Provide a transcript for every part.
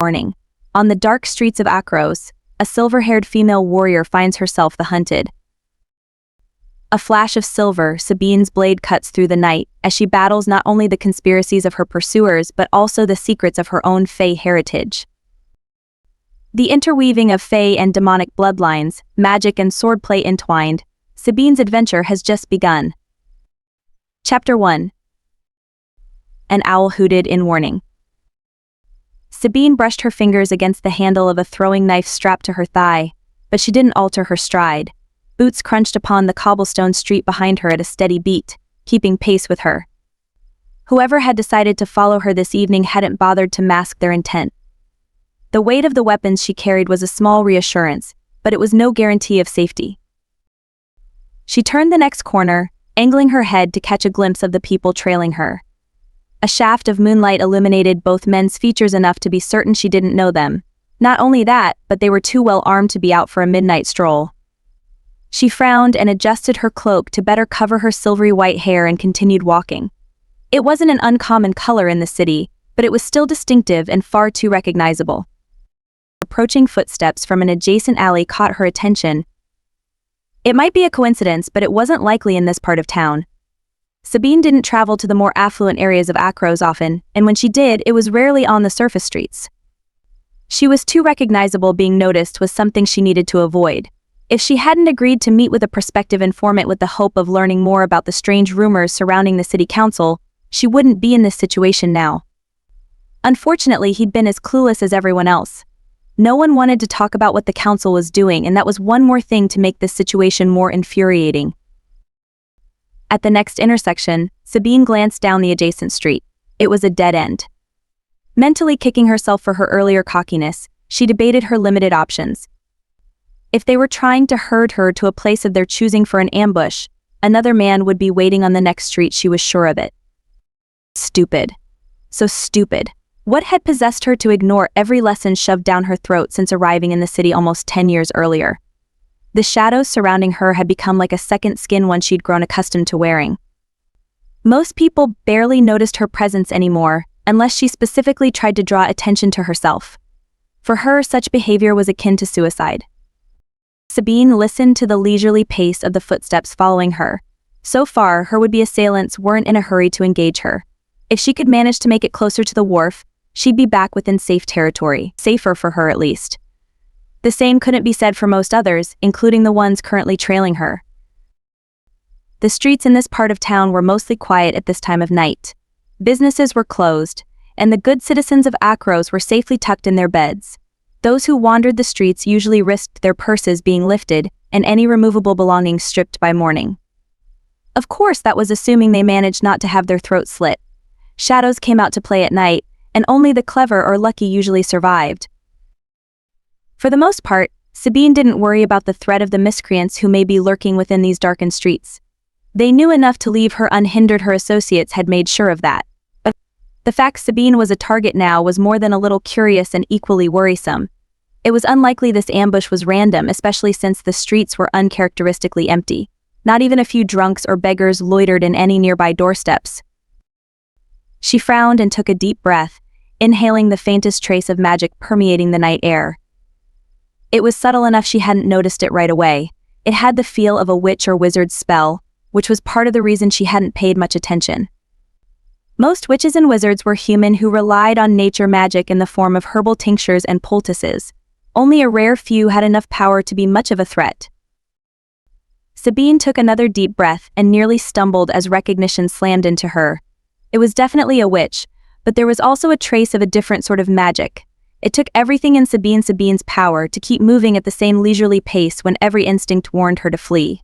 morning. On the dark streets of Akros, a silver-haired female warrior finds herself the hunted. A flash of silver, Sabine's blade cuts through the night, as she battles not only the conspiracies of her pursuers but also the secrets of her own Fae heritage. The interweaving of Fae and demonic bloodlines, magic and swordplay entwined, Sabine's adventure has just begun. Chapter 1. An owl hooted in warning. Sabine brushed her fingers against the handle of a throwing knife strapped to her thigh, but she didn't alter her stride. Boots crunched upon the cobblestone street behind her at a steady beat, keeping pace with her. Whoever had decided to follow her this evening hadn't bothered to mask their intent. The weight of the weapons she carried was a small reassurance, but it was no guarantee of safety. She turned the next corner, angling her head to catch a glimpse of the people trailing her. A shaft of moonlight illuminated both men's features enough to be certain she didn't know them. Not only that, but they were too well armed to be out for a midnight stroll. She frowned and adjusted her cloak to better cover her silvery-white hair and continued walking. It wasn't an uncommon color in the city, but it was still distinctive and far too recognizable. Approaching footsteps from an adjacent alley caught her attention. It might be a coincidence, but it wasn't likely in this part of town. Sabine didn't travel to the more affluent areas of Akros often, and when she did, it was rarely on the surface streets. She was too recognizable. Being noticed was something she needed to avoid. If she hadn't agreed to meet with a prospective informant with the hope of learning more about the strange rumors surrounding the city council, she wouldn't be in this situation now. Unfortunately, he'd been as clueless as everyone else. No one wanted to talk about what the council was doing, and that was one more thing to make this situation more infuriating. At the next intersection, Sabine glanced down the adjacent street. It was a dead end. Mentally kicking herself for her earlier cockiness, she debated her limited options. If they were trying to herd her to a place of their choosing for an ambush, another man would be waiting on the next street. She was sure of it. Stupid. So stupid. What had possessed her to ignore every lesson shoved down her throat since arriving in the city almost 10 years earlier? The shadows surrounding her had become like a second skin one she'd grown accustomed to wearing. Most people barely noticed her presence anymore, unless she specifically tried to draw attention to herself. For her, such behavior was akin to suicide. Sabine listened to the leisurely pace of the footsteps following her. So far, her would-be assailants weren't in a hurry to engage her. If she could manage to make it closer to the wharf, she'd be back within safe territory, safer for her at least. The same couldn't be said for most others, including the ones currently trailing her. The streets in this part of town were mostly quiet at this time of night. Businesses were closed, and the good citizens of Akros were safely tucked in their beds. Those who wandered the streets usually risked their purses being lifted and any removable belongings stripped by morning. Of course, that was assuming they managed not to have their throats slit. Shadows came out to play at night, and only the clever or lucky usually survived. For the most part, Sabine didn't worry about the threat of the miscreants who may be lurking within these darkened streets. They knew enough to leave her unhindered. Her associates had made sure of that. But the fact Sabine was a target now was more than a little curious and equally worrisome. It was unlikely this ambush was random, especially since the streets were uncharacteristically empty. Not even a few drunks or beggars loitered in any nearby doorsteps. She frowned and took a deep breath, inhaling the faintest trace of magic permeating the night air. It was subtle enough she hadn't noticed it right away. It had the feel of a witch or wizard's spell, which was part of the reason she hadn't paid much attention. Most witches and wizards were human who relied on nature magic in the form of herbal tinctures and poultices. Only a rare few had enough power to be much of a threat. Sabine took another deep breath and nearly stumbled as recognition slammed into her. It was definitely a witch, but there was also a trace of a different sort of magic. It took everything in Sabine's power to keep moving at the same leisurely pace when every instinct warned her to flee.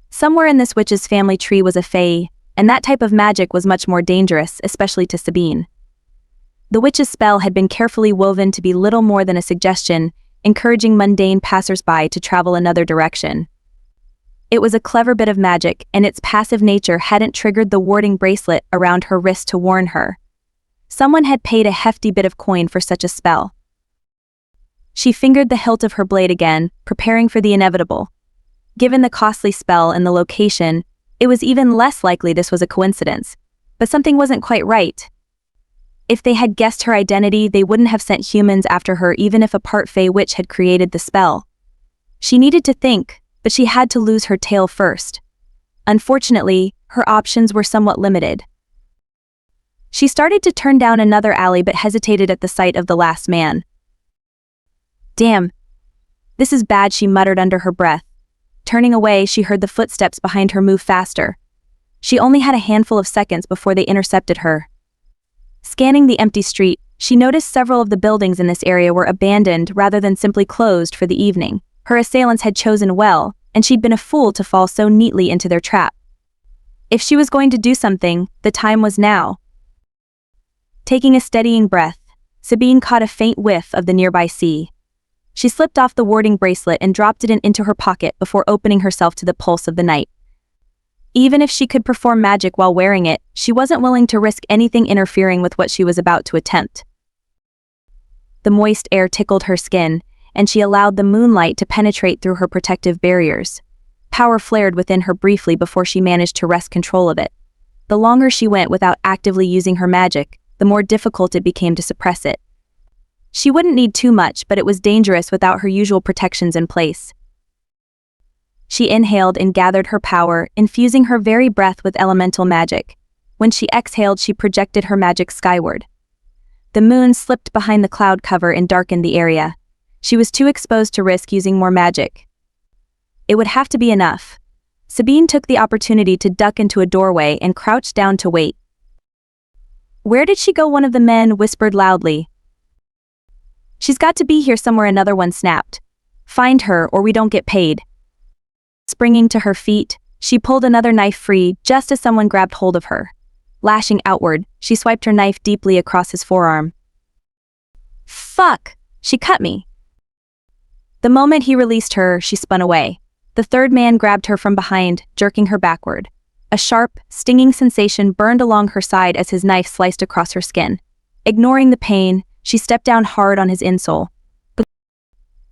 Somewhere in this witch's family tree was a fae, and that type of magic was much more dangerous, especially to Sabine. The witch's spell had been carefully woven to be little more than a suggestion, encouraging mundane passers-by to travel another direction. It was a clever bit of magic, and its passive nature hadn't triggered the warding bracelet around her wrist to warn her. Someone had paid a hefty bit of coin for such a spell. She fingered the hilt of her blade again, preparing for the inevitable. Given the costly spell and the location, it was even less likely this was a coincidence. But something wasn't quite right. If they had guessed her identity, they wouldn't have sent humans after her even if a part Fae witch had created the spell. She needed to think, but she had to lose her tail first. Unfortunately, her options were somewhat limited. She started to turn down another alley but hesitated at the sight of the last man. Damn. This is bad, she muttered under her breath. Turning away, she heard the footsteps behind her move faster. She only had a handful of seconds before they intercepted her. Scanning the empty street, she noticed several of the buildings in this area were abandoned rather than simply closed for the evening. Her assailants had chosen well, and she'd been a fool to fall so neatly into their trap. If she was going to do something, the time was now. Taking a steadying breath, Sabine caught a faint whiff of the nearby sea. She slipped off the warding bracelet and dropped it into her pocket before opening herself to the pulse of the night. Even if she could perform magic while wearing it, she wasn't willing to risk anything interfering with what she was about to attempt. The moist air tickled her skin, and she allowed the moonlight to penetrate through her protective barriers. Power flared within her briefly before she managed to wrest control of it. The longer she went without actively using her magic, the more difficult it became to suppress it. She wouldn't need too much, but it was dangerous without her usual protections in place. She inhaled and gathered her power, infusing her very breath with elemental magic. When she exhaled, she projected her magic skyward. The moon slipped behind the cloud cover and darkened the area. She was too exposed to risk using more magic. It would have to be enough. Sabine took the opportunity to duck into a doorway and crouched down to wait. "Where did she go?" one of the men whispered loudly. "She's got to be here somewhere," another one snapped. "Find her or we don't get paid." Springing to her feet, she pulled another knife free just as someone grabbed hold of her. Lashing outward, she swiped her knife deeply across his forearm. "Fuck! She cut me!" The moment he released her, she spun away. The third man grabbed her from behind, jerking her backward. A sharp, stinging sensation burned along her side as his knife sliced across her skin. Ignoring the pain, she stepped down hard on his insole.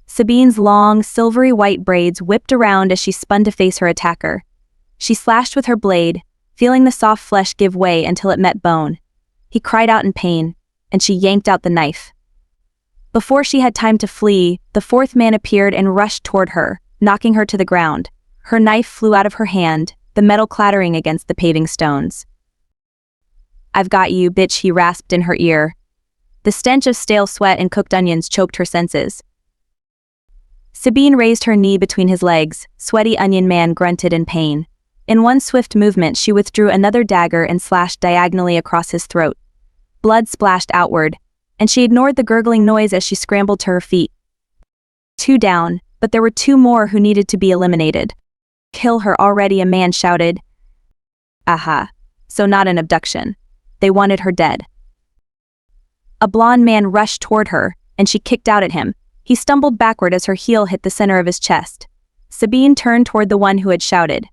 Sabine's long, silvery-white braids whipped around as she spun to face her attacker. She slashed with her blade, feeling the soft flesh give way until it met bone. He cried out in pain, and she yanked out the knife. Before she had time to flee, the fourth man appeared and rushed toward her, knocking her to the ground. Her knife flew out of her hand, the metal clattering against the paving stones. "I've got you, bitch," he rasped in her ear. The stench of stale sweat and cooked onions choked her senses. Sabine raised her knee between his legs. Sweaty onion man grunted in pain. In one swift movement, she withdrew another dagger and slashed diagonally across his throat. Blood splashed outward, and she ignored the gurgling noise as she scrambled to her feet. 2 down, but there were 2 more who needed to be eliminated. "Kill her already," a man shouted. Aha. So not an abduction. They wanted her dead. A blonde man rushed toward her, and she kicked out at him. He stumbled backward as her heel hit the center of his chest. Sabine turned toward the one who had shouted.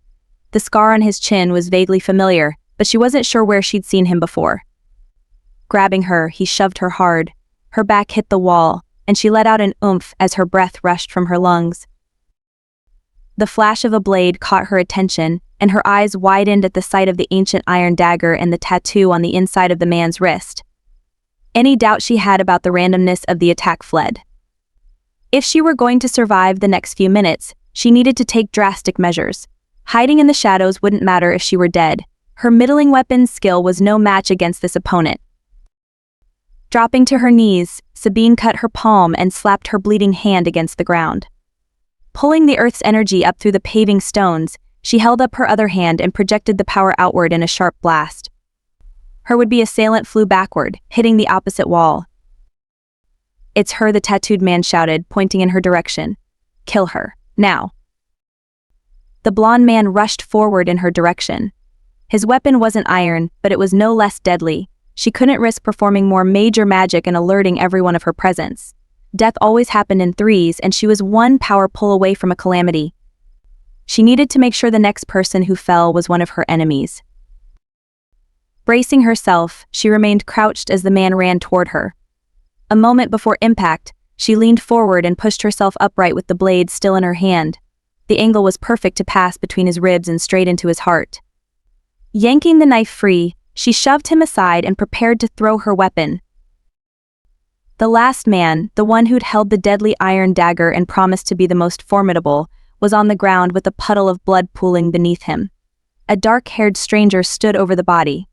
The scar on his chin was vaguely familiar, but she wasn't sure where she'd seen him before. Grabbing her, he shoved her hard. Her back hit the wall, and she let out an oomph as her breath rushed from her lungs. The flash of a blade caught her attention, and her eyes widened at the sight of the ancient iron dagger and the tattoo on the inside of the man's wrist. Any doubt she had about the randomness of the attack fled. If she were going to survive the next few minutes, she needed to take drastic measures. Hiding in the shadows wouldn't matter if she were dead. Her middling weapons skill was no match against this opponent. Dropping to her knees, Sabine cut her palm and slapped her bleeding hand against the ground. Pulling the earth's energy up through the paving stones, she held up her other hand and projected the power outward in a sharp blast. Her would-be assailant flew backward, hitting the opposite wall. "It's her," the tattooed man shouted, pointing in her direction. "Kill her, now." The blonde man rushed forward in her direction. His weapon wasn't iron, but it was no less deadly. She couldn't risk performing more major magic and alerting everyone of her presence. Death always happened in threes, and she was one power pull away from a calamity. She needed to make sure the next person who fell was one of her enemies. Bracing herself, she remained crouched as the man ran toward her. A moment before impact, she leaned forward and pushed herself upright with the blade still in her hand. The angle was perfect to pass between his ribs and straight into his heart. Yanking the knife free, She shoved him aside and prepared to throw her weapon. The last man, the one who'd held the deadly iron dagger and promised to be the most formidable, was on the ground with a puddle of blood pooling beneath him. A dark-haired stranger stood over the body.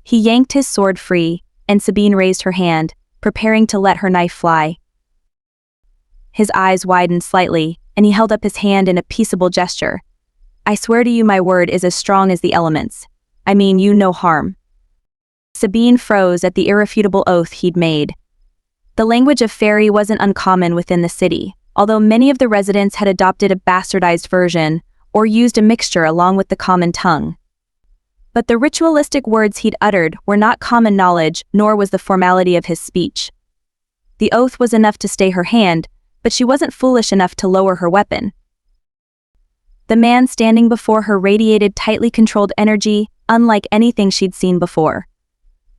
He yanked his sword free, and Sabine raised her hand, preparing to let her knife fly. His eyes widened slightly, and he held up his hand in a peaceable gesture. "I swear to you my word is as strong as the elements. I mean you no harm." Sabine froze at the irrefutable oath he'd made. The language of fairy wasn't uncommon within the city, although many of the residents had adopted a bastardized version, or used a mixture along with the common tongue. But the ritualistic words he'd uttered were not common knowledge, nor was the formality of his speech. The oath was enough to stay her hand, but she wasn't foolish enough to lower her weapon. The man standing before her radiated tightly controlled energy, unlike anything she'd seen before.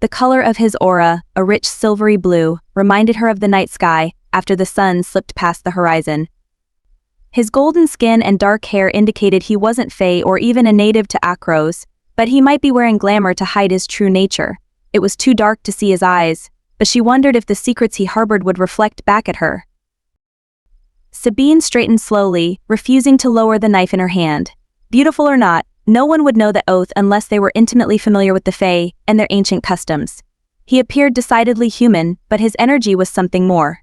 The color of his aura, a rich silvery blue, reminded her of the night sky after the sun slipped past the horizon. His golden skin and dark hair indicated he wasn't Fae or even a native to Akros, but he might be wearing glamour to hide his true nature. It was too dark to see his eyes, but she wondered if the secrets he harbored would reflect back at her. Sabine straightened slowly, refusing to lower the knife in her hand. Beautiful or not, no one would know the oath unless they were intimately familiar with the Fae and their ancient customs. He appeared decidedly human, but his energy was something more.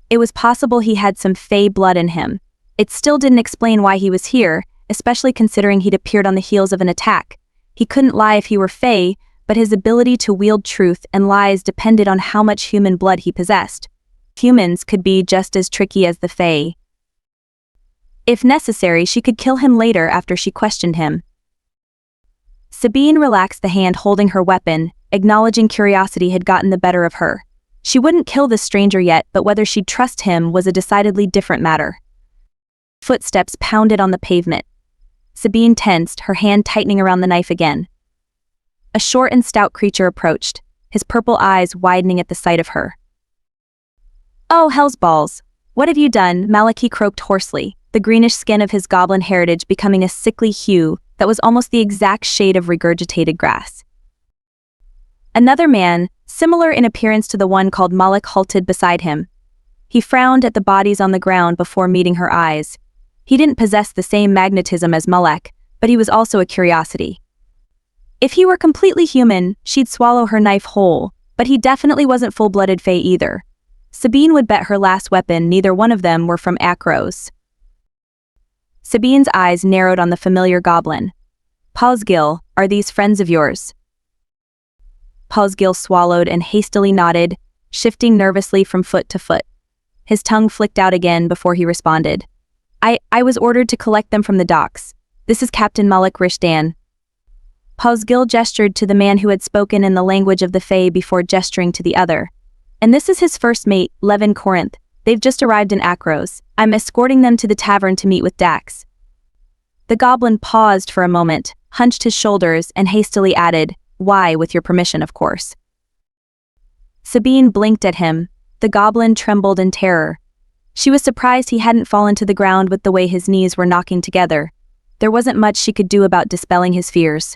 It was possible he had some Fae blood in him. It still didn't explain why he was here, especially considering he'd appeared on the heels of an attack. He couldn't lie if he were Fae, but his ability to wield truth and lies depended on how much human blood he possessed. Humans could be just as tricky as the Fae. If necessary, she could kill him later after she questioned him. Sabine relaxed the hand holding her weapon, acknowledging curiosity had gotten the better of her. She wouldn't kill this stranger yet, but whether she'd trust him was a decidedly different matter. Footsteps pounded on the pavement. Sabine tensed, her hand tightening around the knife again. A short and stout creature approached, his purple eyes widening at the sight of her. "Oh, hell's balls. What have you done?" Malek croaked hoarsely, the greenish skin of his goblin heritage becoming a sickly hue that was almost the exact shade of regurgitated grass. Another man, similar in appearance to the one called Malek, halted beside him. He frowned at the bodies on the ground before meeting her eyes. He didn't possess the same magnetism as Malek, but he was also a curiosity. If he were completely human, she'd swallow her knife whole, but he definitely wasn't full-blooded Fae either. Sabine would bet her last weapon neither one of them were from Akros. Sabine's eyes narrowed on the familiar goblin. "Pausgil, are these friends of yours?" Pausgil swallowed and hastily nodded, shifting nervously from foot to foot. His tongue flicked out again before he responded. I was ordered to collect them from the docks. This is Captain Malek Rishdan." Pausgil gestured to the man who had spoken in the language of the Fae before gesturing to the other. "And this is his first mate, Levin Corinth. They've just arrived in Akros. I'm escorting them to the tavern to meet with Dax." The goblin paused for a moment, hunched his shoulders, and hastily added, "Why, with your permission, of course." Sabine blinked at him. The goblin trembled in terror. She was surprised he hadn't fallen to the ground with the way his knees were knocking together. There wasn't much she could do about dispelling his fears.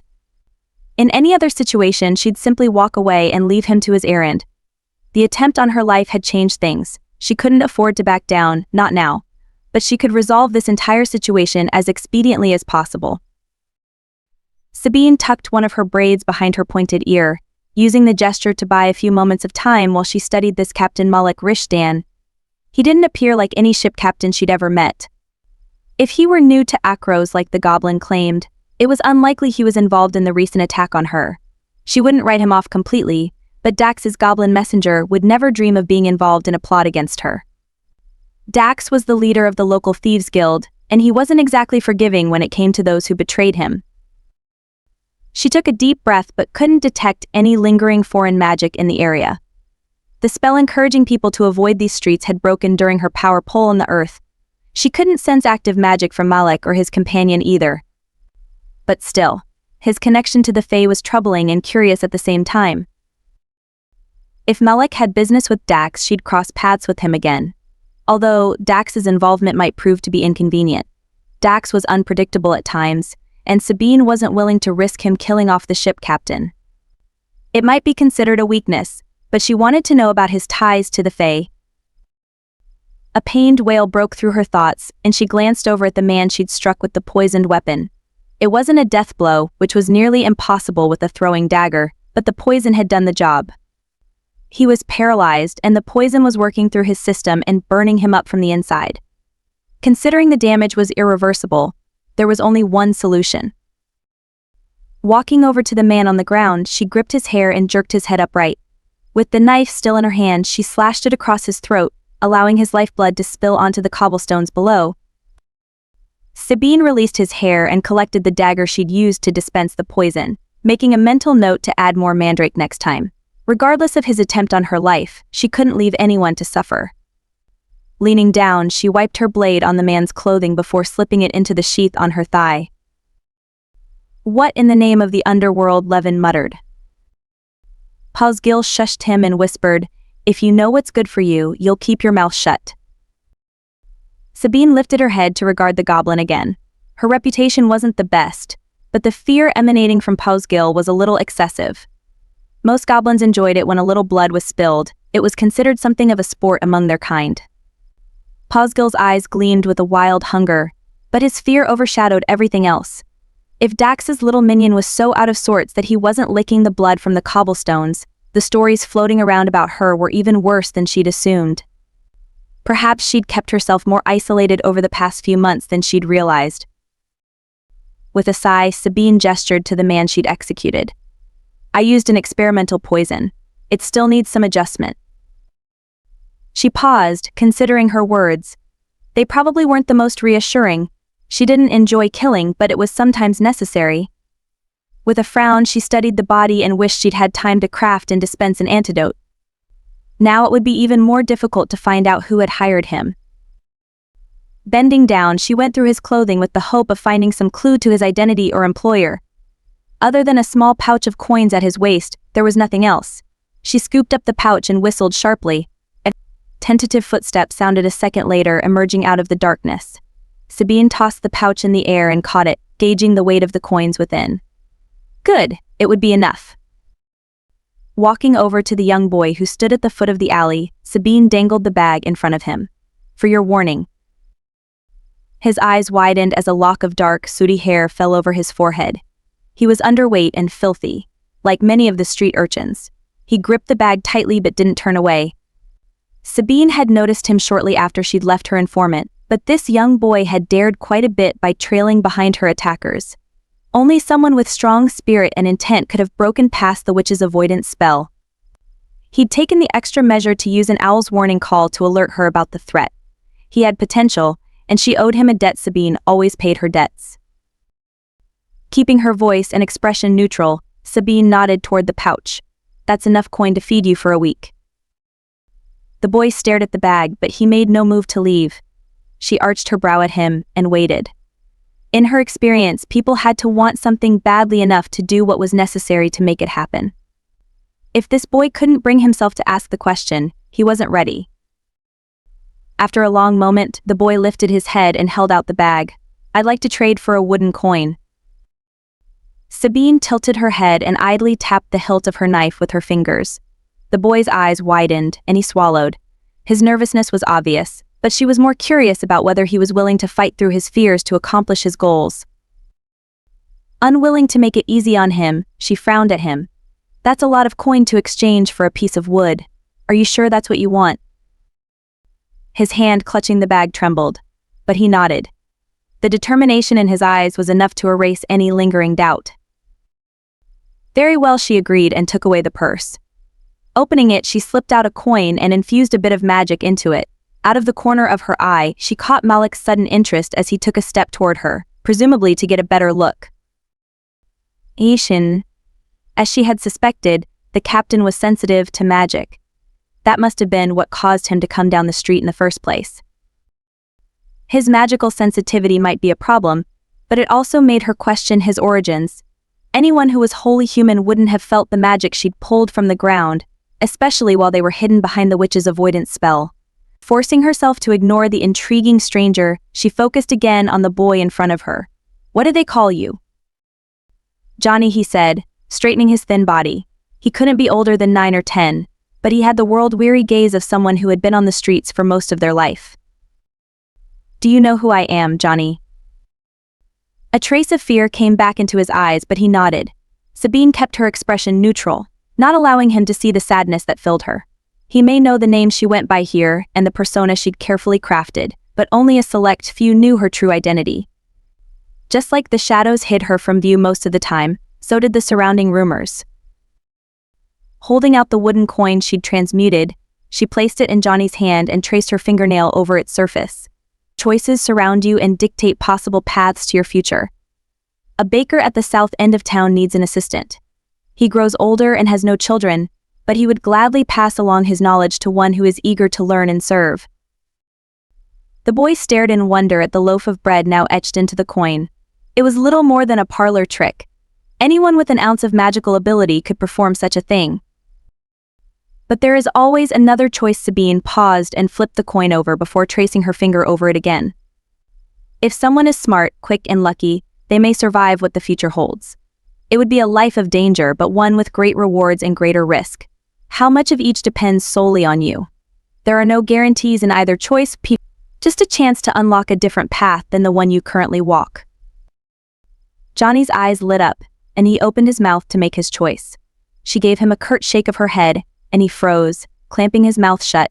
In any other situation, she'd simply walk away and leave him to his errand. The attempt on her life had changed things. She couldn't afford to back down, not now. But she could resolve this entire situation as expediently as possible. Sabine tucked one of her braids behind her pointed ear, using the gesture to buy a few moments of time while she studied this Captain Malek Rishdan. He didn't appear like any ship captain she'd ever met. If he were new to Akros like the goblin claimed, it was unlikely he was involved in the recent attack on her. She wouldn't write him off completely, but Dax's goblin messenger would never dream of being involved in a plot against her. Dax was the leader of the local thieves guild, and he wasn't exactly forgiving when it came to those who betrayed him. She took a deep breath but couldn't detect any lingering foreign magic in the area. The spell encouraging people to avoid these streets had broken during her power pull on the earth. She couldn't sense active magic from Malek or his companion either. But still, his connection to the Fae was troubling and curious at the same time. If Malek had business with Dax, she'd cross paths with him again. Although Dax's involvement might prove to be inconvenient. Dax was unpredictable at times, and Sabine wasn't willing to risk him killing off the ship captain. It might be considered a weakness, but she wanted to know about his ties to the Fae. A pained wail broke through her thoughts, and she glanced over at the man she'd struck with the poisoned weapon. It wasn't a death blow, which was nearly impossible with a throwing dagger, but the poison had done the job. He was paralyzed, and the poison was working through his system and burning him up from the inside. Considering the damage was irreversible, there was only one solution. Walking over to the man on the ground, she gripped his hair and jerked his head upright. With the knife still in her hand, she slashed it across his throat, allowing his lifeblood to spill onto the cobblestones below. Sabine released his hair and collected the dagger she'd used to dispense the poison, making a mental note to add more mandrake next time. Regardless of his attempt on her life, she couldn't leave anyone to suffer. Leaning down, she wiped her blade on the man's clothing before slipping it into the sheath on her thigh. "What in the name of the underworld?" Levin muttered. Pausgil shushed him and whispered, "If you know what's good for you, you'll keep your mouth shut." Sabine lifted her head to regard the goblin again. Her reputation wasn't the best, but the fear emanating from Pausgil was a little excessive. Most goblins enjoyed it when a little blood was spilled. It was considered something of a sport among their kind. Pausgil's eyes gleamed with a wild hunger, but his fear overshadowed everything else. If Dax's little minion was so out of sorts that he wasn't licking the blood from the cobblestones, the stories floating around about her were even worse than she'd assumed. Perhaps she'd kept herself more isolated over the past few months than she'd realized. With a sigh, Sabine gestured to the man she'd executed. "I used an experimental poison. It still needs some adjustment." She paused, considering her words. They probably weren't the most reassuring. She didn't enjoy killing, but it was sometimes necessary. With a frown, she studied the body and wished she'd had time to craft and dispense an antidote. Now it would be even more difficult to find out who had hired him. Bending down, she went through his clothing with the hope of finding some clue to his identity or employer. Other than a small pouch of coins at his waist, there was nothing else. She scooped up the pouch and whistled sharply. A tentative footstep sounded a second later, emerging out of the darkness. Sabine tossed the pouch in the air and caught it, gauging the weight of the coins within. Good, it would be enough. Walking over to the young boy who stood at the foot of the alley, Sabine dangled the bag in front of him. "For your warning." His eyes widened as a lock of dark, sooty hair fell over his forehead. He was underweight and filthy, like many of the street urchins. He gripped the bag tightly but didn't turn away. Sabine had noticed him shortly after she'd left her informant, but this young boy had dared quite a bit by trailing behind her attackers. Only someone with strong spirit and intent could have broken past the witch's avoidance spell. He'd taken the extra measure to use an owl's warning call to alert her about the threat. He had potential, and she owed him a debt. Sabine always paid her debts. Keeping her voice and expression neutral, Sabine nodded toward the pouch. "That's enough coin to feed you for a week." The boy stared at the bag, but he made no move to leave. She arched her brow at him and waited. In her experience, people had to want something badly enough to do what was necessary to make it happen. If this boy couldn't bring himself to ask the question, he wasn't ready. After a long moment, the boy lifted his head and held out the bag. "I'd like to trade for a wooden coin." Sabine tilted her head and idly tapped the hilt of her knife with her fingers. The boy's eyes widened, and he swallowed. His nervousness was obvious, but she was more curious about whether he was willing to fight through his fears to accomplish his goals. Unwilling to make it easy on him, she frowned at him. "That's a lot of coin to exchange for a piece of wood. Are you sure that's what you want?" His hand clutching the bag trembled, but he nodded. The determination in his eyes was enough to erase any lingering doubt. "Very well," she agreed and took away the purse. Opening it, she slipped out a coin and infused a bit of magic into it. Out of the corner of her eye, she caught Malek's sudden interest as he took a step toward her, presumably to get a better look. Ishin. As she had suspected, the captain was sensitive to magic. That must have been what caused him to come down the street in the first place. His magical sensitivity might be a problem, but it also made her question his origins. Anyone who was wholly human wouldn't have felt the magic she'd pulled from the ground, especially while they were hidden behind the witch's avoidance spell. Forcing herself to ignore the intriguing stranger, she focused again on the boy in front of her. "What do they call you?" Johnny, he said, straightening his thin body. He couldn't be older than 9 or 10, but he had the world-weary gaze of someone who had been on the streets for most of their life. Do you know who I am, Johnny? A trace of fear came back into his eyes, but he nodded. Sabine kept her expression neutral, not allowing him to see the sadness that filled her. He may know the name she went by here and the persona she'd carefully crafted, but only a select few knew her true identity. Just like the shadows hid her from view most of the time, so did the surrounding rumors. Holding out the wooden coin she'd transmuted, she placed it in Johnny's hand and traced her fingernail over its surface. Choices surround you and dictate possible paths to your future. A baker at the south end of town needs an assistant. He grows older and has no children, but he would gladly pass along his knowledge to one who is eager to learn and serve. The boy stared in wonder at the loaf of bread now etched into the coin. It was little more than a parlor trick. Anyone with an ounce of magical ability could perform such a thing. But there is always another choice. Sabine paused and flipped the coin over before tracing her finger over it again. If someone is smart, quick, and lucky, they may survive what the future holds. It would be a life of danger, but one with great rewards and greater risk. How much of each depends solely on you. There are no guarantees in either choice, just a chance to unlock a different path than the one you currently walk. Johnny's eyes lit up, and he opened his mouth to make his choice. She gave him a curt shake of her head, and he froze, clamping his mouth shut.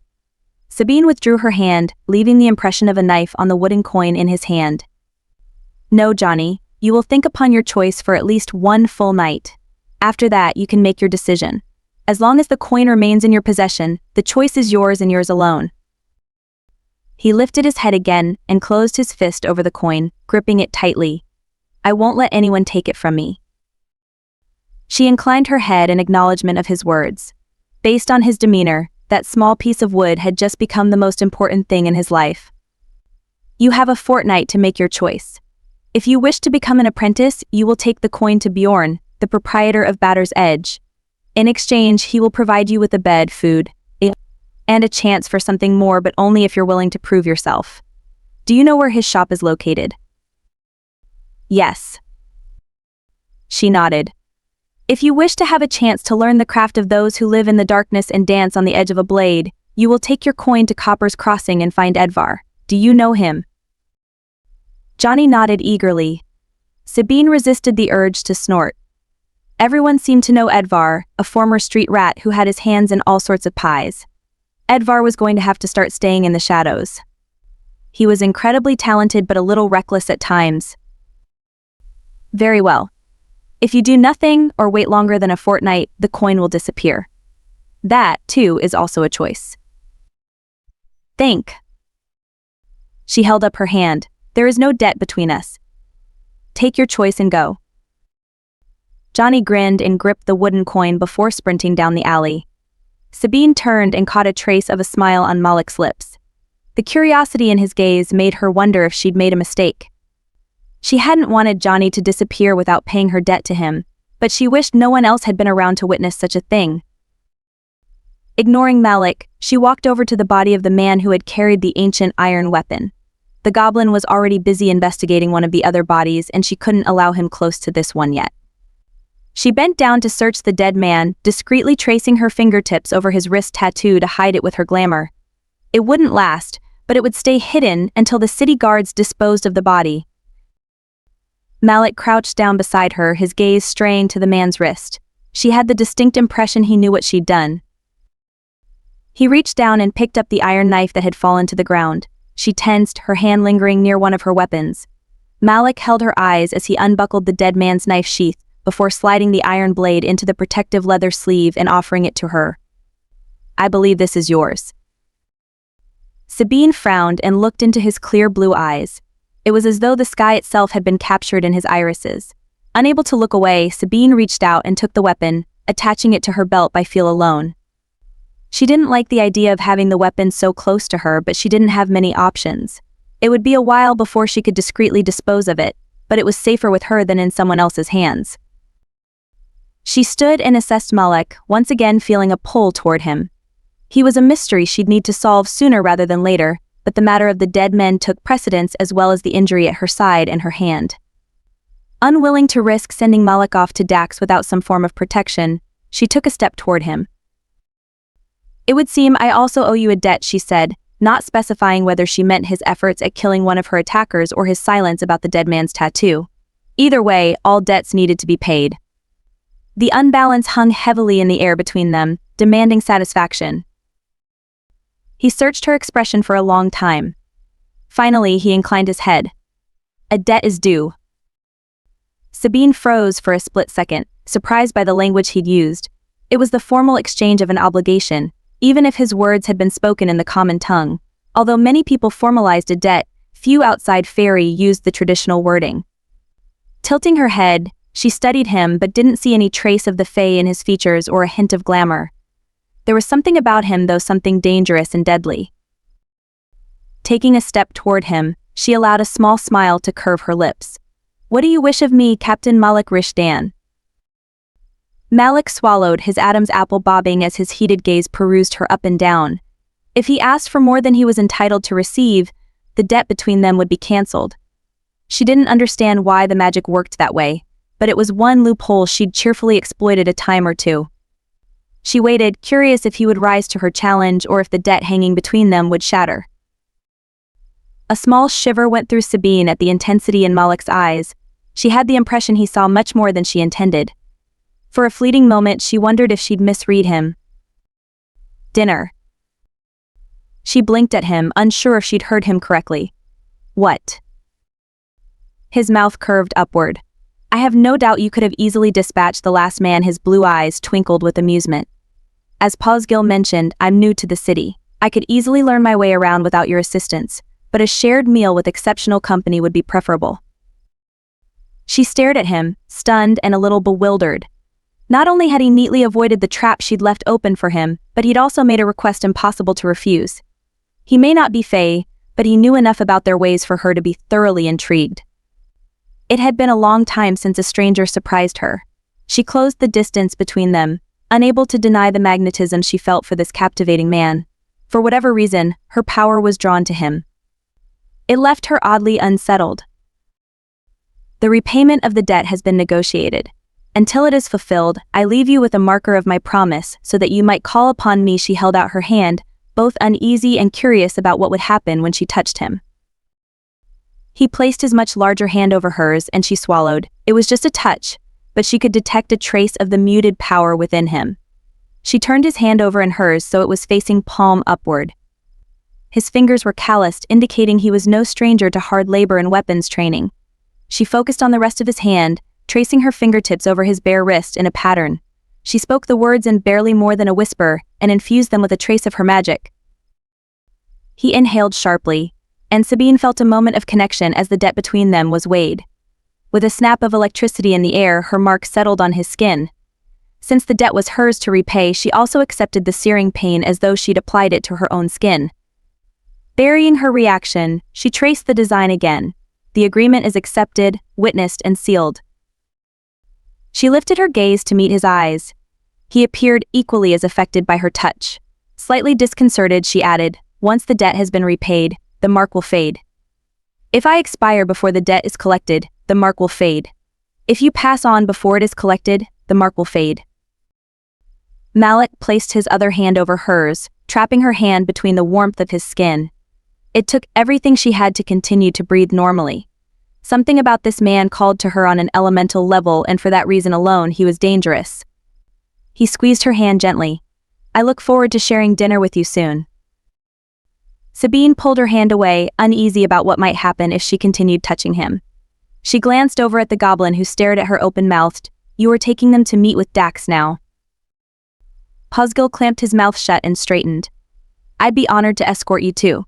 Sabine withdrew her hand, leaving the impression of a knife on the wooden coin in his hand. No, Johnny, you will think upon your choice for at least one full night. After that, you can make your decision. As long as the coin remains in your possession, the choice is yours and yours alone. He lifted his head again and closed his fist over the coin, gripping it tightly. I won't let anyone take it from me. She inclined her head in acknowledgement of his words. Based on his demeanor, that small piece of wood had just become the most important thing in his life. You have a fortnight to make your choice. If you wish to become an apprentice, you will take the coin to Bjorn, the proprietor of Batter's Edge. In exchange, he will provide you with a bed, food, and a chance for something more, but only if you're willing to prove yourself. Do you know where his shop is located? Yes. She nodded. If you wish to have a chance to learn the craft of those who live in the darkness and dance on the edge of a blade, you will take your coin to Copper's Crossing and find Edvar. Do you know him? Johnny nodded eagerly. Sabine resisted the urge to snort. Everyone seemed to know Edvar, a former street rat who had his hands in all sorts of pies. Edvar was going to have to start staying in the shadows. He was incredibly talented but a little reckless at times. Very well. If you do nothing or wait longer than a fortnight, the coin will disappear. That, too, is also a choice. Think. She held up her hand. There is no debt between us. Take your choice and go. Johnny grinned and gripped the wooden coin before sprinting down the alley. Sabine turned and caught a trace of a smile on Malek's lips. The curiosity in his gaze made her wonder if she'd made a mistake. She hadn't wanted Johnny to disappear without paying her debt to him, but she wished no one else had been around to witness such a thing. Ignoring Malek, she walked over to the body of the man who had carried the ancient iron weapon. The goblin was already busy investigating one of the other bodies, and she couldn't allow him close to this one yet. She bent down to search the dead man, discreetly tracing her fingertips over his wrist tattoo to hide it with her glamour. It wouldn't last, but it would stay hidden until the city guards disposed of the body. Malek crouched down beside her, his gaze straying to the man's wrist. She had the distinct impression he knew what she'd done. He reached down and picked up the iron knife that had fallen to the ground. She tensed, her hand lingering near one of her weapons. Malek held her eyes as he unbuckled the dead man's knife sheath, before sliding the iron blade into the protective leather sleeve and offering it to her. I believe this is yours. Sabine frowned and looked into his clear blue eyes. It was as though the sky itself had been captured in his irises. Unable to look away, Sabine reached out and took the weapon, attaching it to her belt by feel alone. She didn't like the idea of having the weapon so close to her, but she didn't have many options. It would be a while before she could discreetly dispose of it, but it was safer with her than in someone else's hands. She stood and assessed Malek, once again feeling a pull toward him. He was a mystery she'd need to solve sooner rather than later, but the matter of the dead men took precedence as well as the injury at her side and her hand. Unwilling to risk sending Malek off to Dax without some form of protection, she took a step toward him. "It would seem I also owe you a debt," she said, not specifying whether she meant his efforts at killing one of her attackers or his silence about the dead man's tattoo. Either way, all debts needed to be paid. The unbalance hung heavily in the air between them, demanding satisfaction. He searched her expression for a long time. Finally, he inclined his head. "A debt is due." Sabine froze for a split second, surprised by the language he'd used. It was the formal exchange of an obligation, even if his words had been spoken in the common tongue. Although many people formalized a debt, few outside fairy used the traditional wording. Tilting her head, she studied him but didn't see any trace of the Fae in his features or a hint of glamour. There was something about him, though, something dangerous and deadly. Taking a step toward him, she allowed a small smile to curve her lips. "What do you wish of me, Captain Malek Rishdan?" Malek swallowed, his Adam's apple bobbing as his heated gaze perused her up and down. If he asked for more than he was entitled to receive, the debt between them would be cancelled. She didn't understand why the magic worked that way, but it was one loophole she'd cheerfully exploited a time or two. She waited, curious if he would rise to her challenge or if the debt hanging between them would shatter. A small shiver went through Sabine at the intensity in Malek's eyes. She had the impression he saw much more than she intended. For a fleeting moment, she wondered if she'd misread him. "Dinner." She blinked at him, unsure if she'd heard him correctly. "What?" His mouth curved upward. "I have no doubt you could have easily dispatched the last man." His blue eyes twinkled with amusement. "As Posgil mentioned, I'm new to the city. I could easily learn my way around without your assistance, but a shared meal with exceptional company would be preferable." She stared at him, stunned and a little bewildered. Not only had he neatly avoided the trap she'd left open for him, but he'd also made a request impossible to refuse. He may not be Fae, but he knew enough about their ways for her to be thoroughly intrigued. It had been a long time since a stranger surprised her. She closed the distance between them, unable to deny the magnetism she felt for this captivating man. For whatever reason, her power was drawn to him. It left her oddly unsettled. "The repayment of the debt has been negotiated. Until it is fulfilled, I leave you with a marker of my promise so that you might call upon me." She held out her hand, both uneasy and curious about what would happen when she touched him. He placed his much larger hand over hers and she swallowed. It was just a touch, but she could detect a trace of the muted power within him. She turned his hand over in hers so it was facing palm upward. His fingers were calloused, indicating he was no stranger to hard labor and weapons training. She focused on the rest of his hand, tracing her fingertips over his bare wrist in a pattern. She spoke the words in barely more than a whisper and infused them with a trace of her magic. He inhaled sharply, and Sabine felt a moment of connection as the debt between them was weighed. With a snap of electricity in the air, her mark settled on his skin. Since the debt was hers to repay, she also accepted the searing pain as though she'd applied it to her own skin. Burying her reaction, she traced the design again. "The agreement is accepted, witnessed, and sealed." She lifted her gaze to meet his eyes. He appeared equally as affected by her touch. Slightly disconcerted, she added, "Once the debt has been repaid, the mark will fade. If I expire before the debt is collected, the mark will fade. If you pass on before it is collected, the mark will fade." Malek placed his other hand over hers, trapping her hand between the warmth of his skin. It took everything she had to continue to breathe normally. Something about this man called to her on an elemental level, and for that reason alone, he was dangerous. He squeezed her hand gently. "I look forward to sharing dinner with you soon." Sabine pulled her hand away, uneasy about what might happen if she continued touching him. She glanced over at the goblin who stared at her open-mouthed. "You are taking them to meet with Dax now." Posgil clamped his mouth shut and straightened. "I'd be honored to escort you too.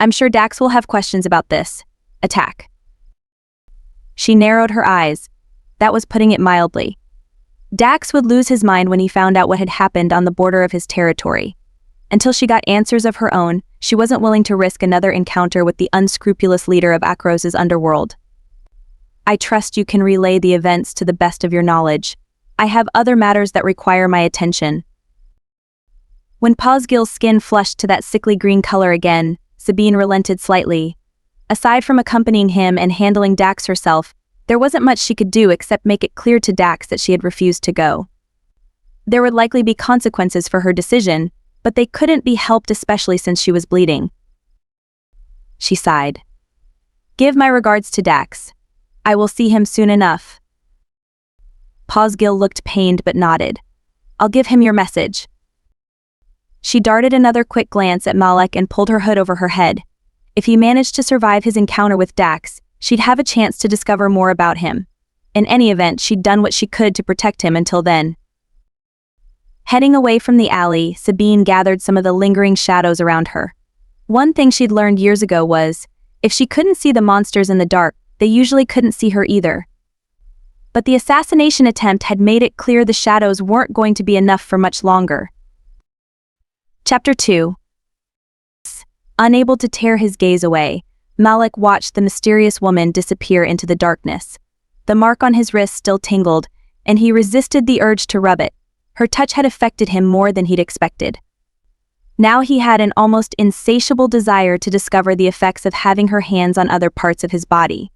I'm sure Dax will have questions about this attack." She narrowed her eyes. That was putting it mildly. Dax would lose his mind when he found out what had happened on the border of his territory. Until she got answers of her own, she wasn't willing to risk another encounter with the unscrupulous leader of Akros's underworld. "I trust you can relay the events to the best of your knowledge. I have other matters that require my attention." When Posgil's skin flushed to that sickly green color again, Sabine relented slightly. Aside from accompanying him and handling Dax herself, There wasn't much she could do except make it clear to Dax that she had refused to go. There would likely be consequences for her decision, but they couldn't be helped, especially since she was bleeding. She sighed. Give my regards to Dax. I will see him soon enough. Posgil looked pained but nodded. I'll give him your message. She darted another quick glance at Malek and pulled her hood over her head. If he managed to survive his encounter with Dax, she'd have a chance to discover more about him. In any event, she'd done what she could to protect him until then. Heading away from the alley, Sabine gathered some of the lingering shadows around her. One thing she'd learned years ago was, if she couldn't see the monsters in the dark, they usually couldn't see her either. But the assassination attempt had made it clear the shadows weren't going to be enough for much longer. Chapter 2. Unable to tear his gaze away, Malek watched the mysterious woman disappear into the darkness. The mark on his wrist still tingled, and he resisted the urge to rub it. Her touch had affected him more than he'd expected. Now he had an almost insatiable desire to discover the effects of having her hands on other parts of his body.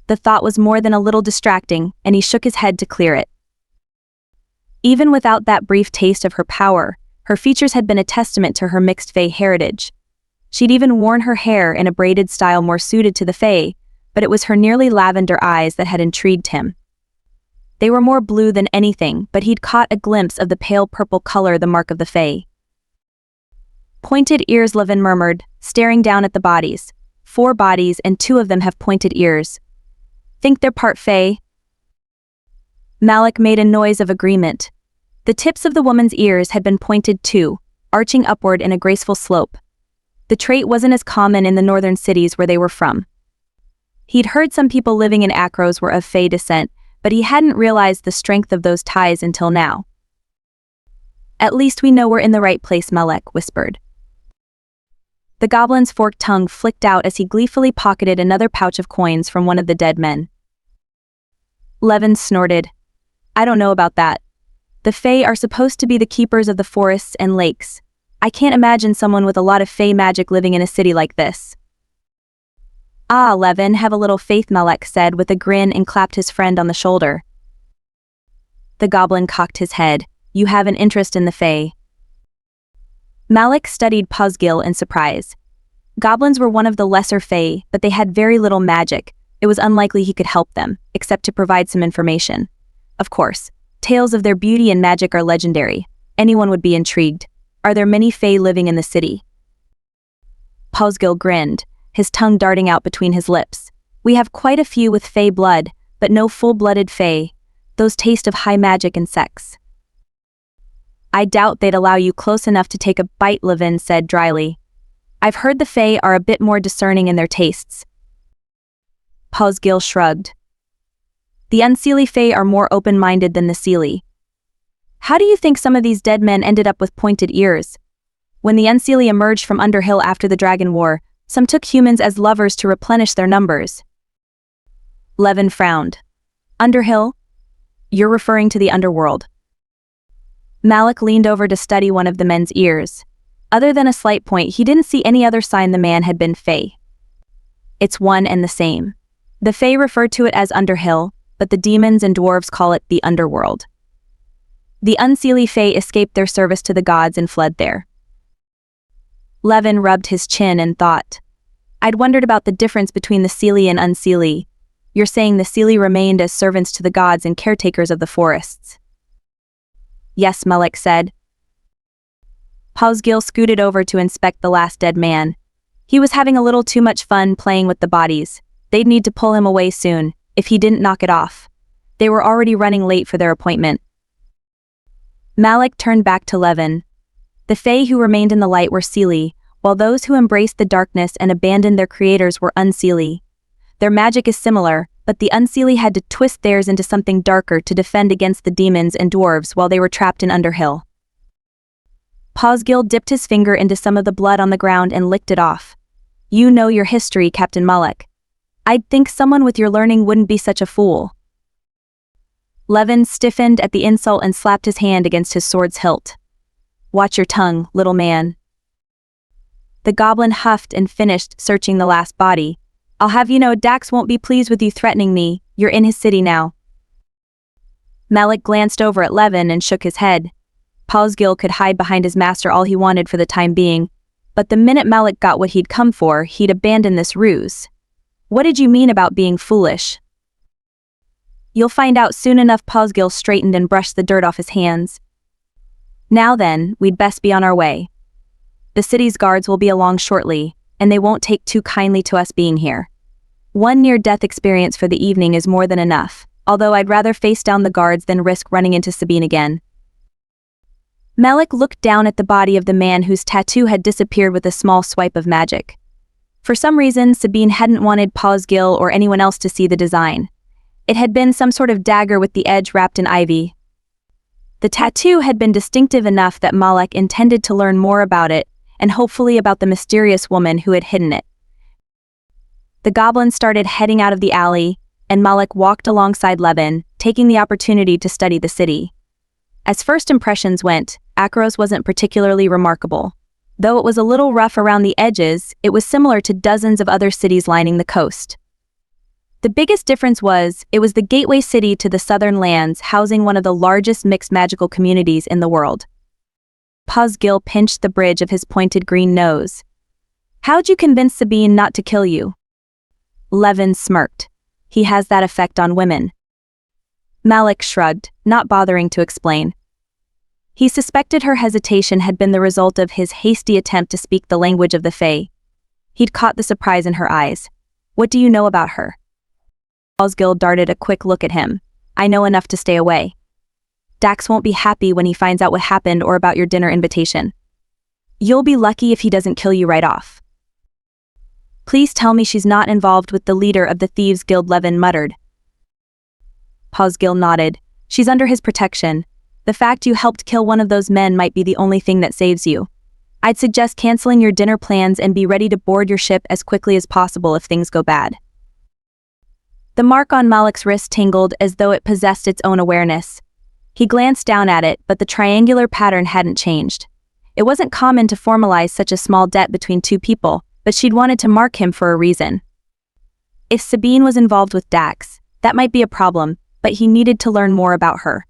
The thought was more than a little distracting, and he shook his head to clear it. Even without that brief taste of her power, her features had been a testament to her mixed Fae heritage. She'd even worn her hair in a braided style more suited to the Fae, but it was her nearly lavender eyes that had intrigued him. They were more blue than anything, but he'd caught a glimpse of the pale purple color, the mark of the Fae. Pointed ears, Levin murmured, staring down at the bodies. 4 bodies and 2 of them have pointed ears. Think they're part Fae? Malek made a noise of agreement. The tips of the woman's ears had been pointed too, arching upward in a graceful slope. The trait wasn't as common in the northern cities where they were from. He'd heard some people living in Akros were of Fae descent, but he hadn't realized the strength of those ties until now. At least we know we're in the right place, Malek whispered. The goblin's forked tongue flicked out as he gleefully pocketed another pouch of coins from one of the dead men. Levin snorted. I don't know about that. The Fae are supposed to be the keepers of the forests and lakes. I can't imagine someone with a lot of Fae magic living in a city like this. Ah, Levin, have a little faith, Malek said with a grin and clapped his friend on the shoulder. The goblin cocked his head. You have an interest in the Fae. Malek studied Posgil in surprise. Goblins were one of the lesser Fae, but they had very little magic. It was unlikely he could help them, except to provide some information. Of course, tales of their beauty and magic are legendary. Anyone would be intrigued. Are there many Fae living in the city? Posgil grinned, his tongue darting out between his lips. We have quite a few with Fae blood, but no full-blooded Fae. Those taste of high magic and sex. I doubt they'd allow you close enough to take a bite, Levin said dryly. I've heard the Fae are a bit more discerning in their tastes. Posgil shrugged. The unseelie Fae are more open-minded than the seelie. How do you think some of these dead men ended up with pointed ears? When the unseelie emerged from Underhill after the Dragon War, some took humans as lovers to replenish their numbers. Levin frowned. Underhill? You're referring to the underworld. Malek leaned over to study one of the men's ears. Other than a slight point, he didn't see any other sign the man had been Fae. It's one and the same. The Fae refer to it as Underhill, but the demons and dwarves call it the underworld. The unseelie Fae escaped their service to the gods and fled there. Levin rubbed his chin and thought. I'd wondered about the difference between the seelie and unseelie. You're saying the seelie remained as servants to the gods and caretakers of the forests. Yes, Malek said. Posgil scooted over to inspect the last dead man. He was having a little too much fun playing with the bodies. They'd need to pull him away soon, if he didn't knock it off. They were already running late for their appointment. Malek turned back to Levin. The Fae who remained in the light were seelie, while those who embraced the darkness and abandoned their creators were unseelie. Their magic is similar, but the unseelie had to twist theirs into something darker to defend against the demons and dwarves while they were trapped in Underhill. Posgil dipped his finger into some of the blood on the ground and licked it off. You know your history, Captain Malek. I'd think someone with your learning wouldn't be such a fool. Levin stiffened at the insult and slapped his hand against his sword's hilt. Watch your tongue, little man. The goblin huffed and finished searching the last body. I'll have you know Dax won't be pleased with you threatening me. You're in his city now." Malek glanced over at Levin and shook his head. Pausgil could hide behind his master all he wanted for the time being, but the minute Malek got what he'd come for, he'd abandon this ruse. "What did you mean about being foolish?" "You'll find out soon enough." Pausgil straightened and brushed the dirt off his hands. "Now then, we'd best be on our way. The city's guards will be along shortly, and they won't take too kindly to us being here. One near-death experience for the evening is more than enough, although I'd rather face down the guards than risk running into Sabine again." Malek looked down at the body of the man whose tattoo had disappeared with a small swipe of magic. For some reason, Sabine hadn't wanted Pausgil or anyone else to see the design. It had been some sort of dagger with the edge wrapped in ivy. The tattoo had been distinctive enough that Malek intended to learn more about it, and hopefully about the mysterious woman who had hidden it. The goblin started heading out of the alley, and Malek walked alongside Levin, taking the opportunity to study the city. As first impressions went, Akros wasn't particularly remarkable. Though it was a little rough around the edges, it was similar to dozens of other cities lining the coast. The biggest difference was, it was the gateway city to the southern lands, housing one of the largest mixed magical communities in the world. Pausgil pinched the bridge of his pointed green nose. "How'd you convince Sabine not to kill you?" Levin smirked. "He has that effect on women." Malek shrugged, not bothering to explain. He suspected her hesitation had been the result of his hasty attempt to speak the language of the Fae. He'd caught the surprise in her eyes. "What do you know about her?" Pausgil darted a quick look at him. "I know enough to stay away. Dax won't be happy when he finds out what happened or about your dinner invitation. You'll be lucky if he doesn't kill you right off." "Please tell me she's not involved with the leader of the Thieves Guild," Levin muttered. Pausgil nodded. "She's under his protection. The fact you helped kill one of those men might be the only thing that saves you. I'd suggest canceling your dinner plans and be ready to board your ship as quickly as possible if things go bad." The mark on Malek's wrist tingled as though it possessed its own awareness. He glanced down at it, but the triangular pattern hadn't changed. It wasn't common to formalize such a small debt between two people, but she'd wanted to mark him for a reason. If Sabine was involved with Dax, that might be a problem, but he needed to learn more about her.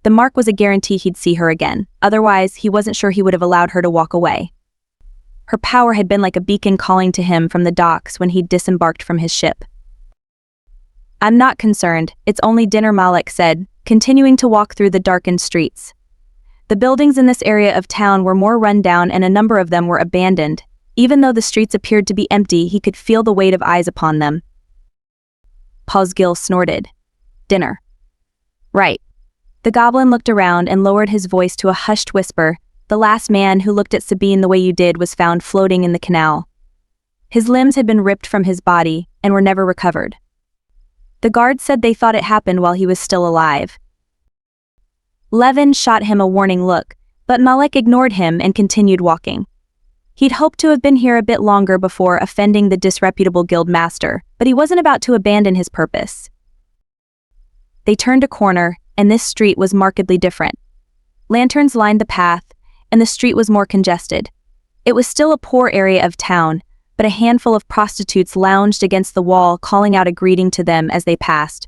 The mark was a guarantee he'd see her again, otherwise he wasn't sure he would have allowed her to walk away. Her power had been like a beacon calling to him from the docks when he'd disembarked from his ship. "I'm not concerned, it's only dinner," Malek said, continuing to walk through the darkened streets. The buildings in this area of town were more run down and a number of them were abandoned. Even though the streets appeared to be empty, he could feel the weight of eyes upon them. Pausgil snorted. "Dinner." "Right." The goblin looked around and lowered his voice to a hushed whisper. "The last man who looked at Sabine the way you did was found floating in the canal. His limbs had been ripped from his body and were never recovered. The guards said they thought it happened while he was still alive." Levin shot him a warning look, but Malek ignored him and continued walking. He'd hoped to have been here a bit longer before offending the disreputable guild master, but he wasn't about to abandon his purpose. They turned a corner, and this street was markedly different. Lanterns lined the path, and the street was more congested. It was still a poor area of town, but a handful of prostitutes lounged against the wall, calling out a greeting to them as they passed.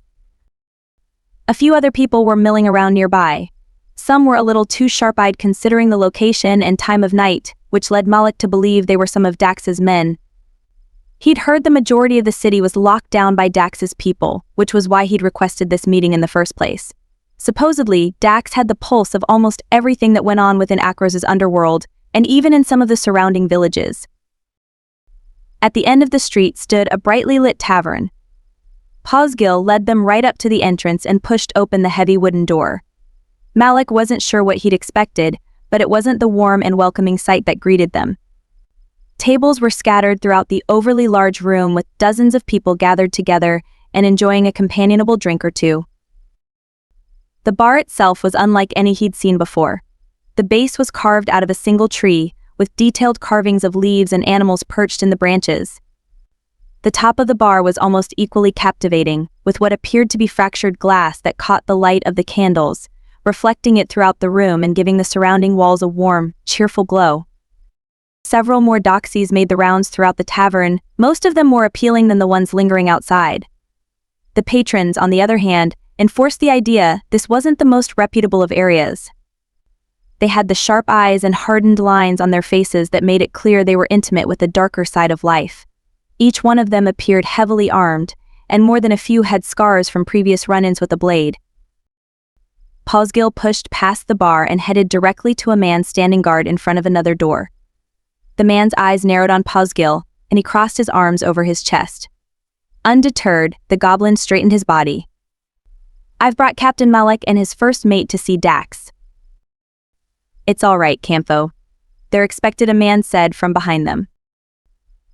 A few other people were milling around nearby. Some were a little too sharp-eyed considering the location and time of night, which led Malek to believe they were some of Dax's men. He'd heard the majority of the city was locked down by Dax's people, which was why he'd requested this meeting in the first place. Supposedly, Dax had the pulse of almost everything that went on within Akros' underworld, and even in some of the surrounding villages. At the end of the street stood a brightly lit tavern. Pausgil led them right up to the entrance and pushed open the heavy wooden door. Malek wasn't sure what he'd expected, but it wasn't the warm and welcoming sight that greeted them. Tables were scattered throughout the overly large room with dozens of people gathered together and enjoying a companionable drink or two. The bar itself was unlike any he'd seen before. The base was carved out of a single tree, with detailed carvings of leaves and animals perched in the branches. The top of the bar was almost equally captivating, with what appeared to be fractured glass that caught the light of the candles, reflecting it throughout the room and giving the surrounding walls a warm, cheerful glow. Several more doxies made the rounds throughout the tavern, most of them more appealing than the ones lingering outside. The patrons, on the other hand, enforced the idea this wasn't the most reputable of areas. They had the sharp eyes and hardened lines on their faces that made it clear they were intimate with the darker side of life. Each one of them appeared heavily armed, and more than a few had scars from previous run-ins with a blade. Pausgil pushed past the bar and headed directly to a man standing guard in front of another door. The man's eyes narrowed on Pausgil, and he crossed his arms over his chest. Undeterred, the goblin straightened his body. "I've brought Captain Malek and his first mate to see Dax." "It's all right, Campo. They're expected," a man said from behind them.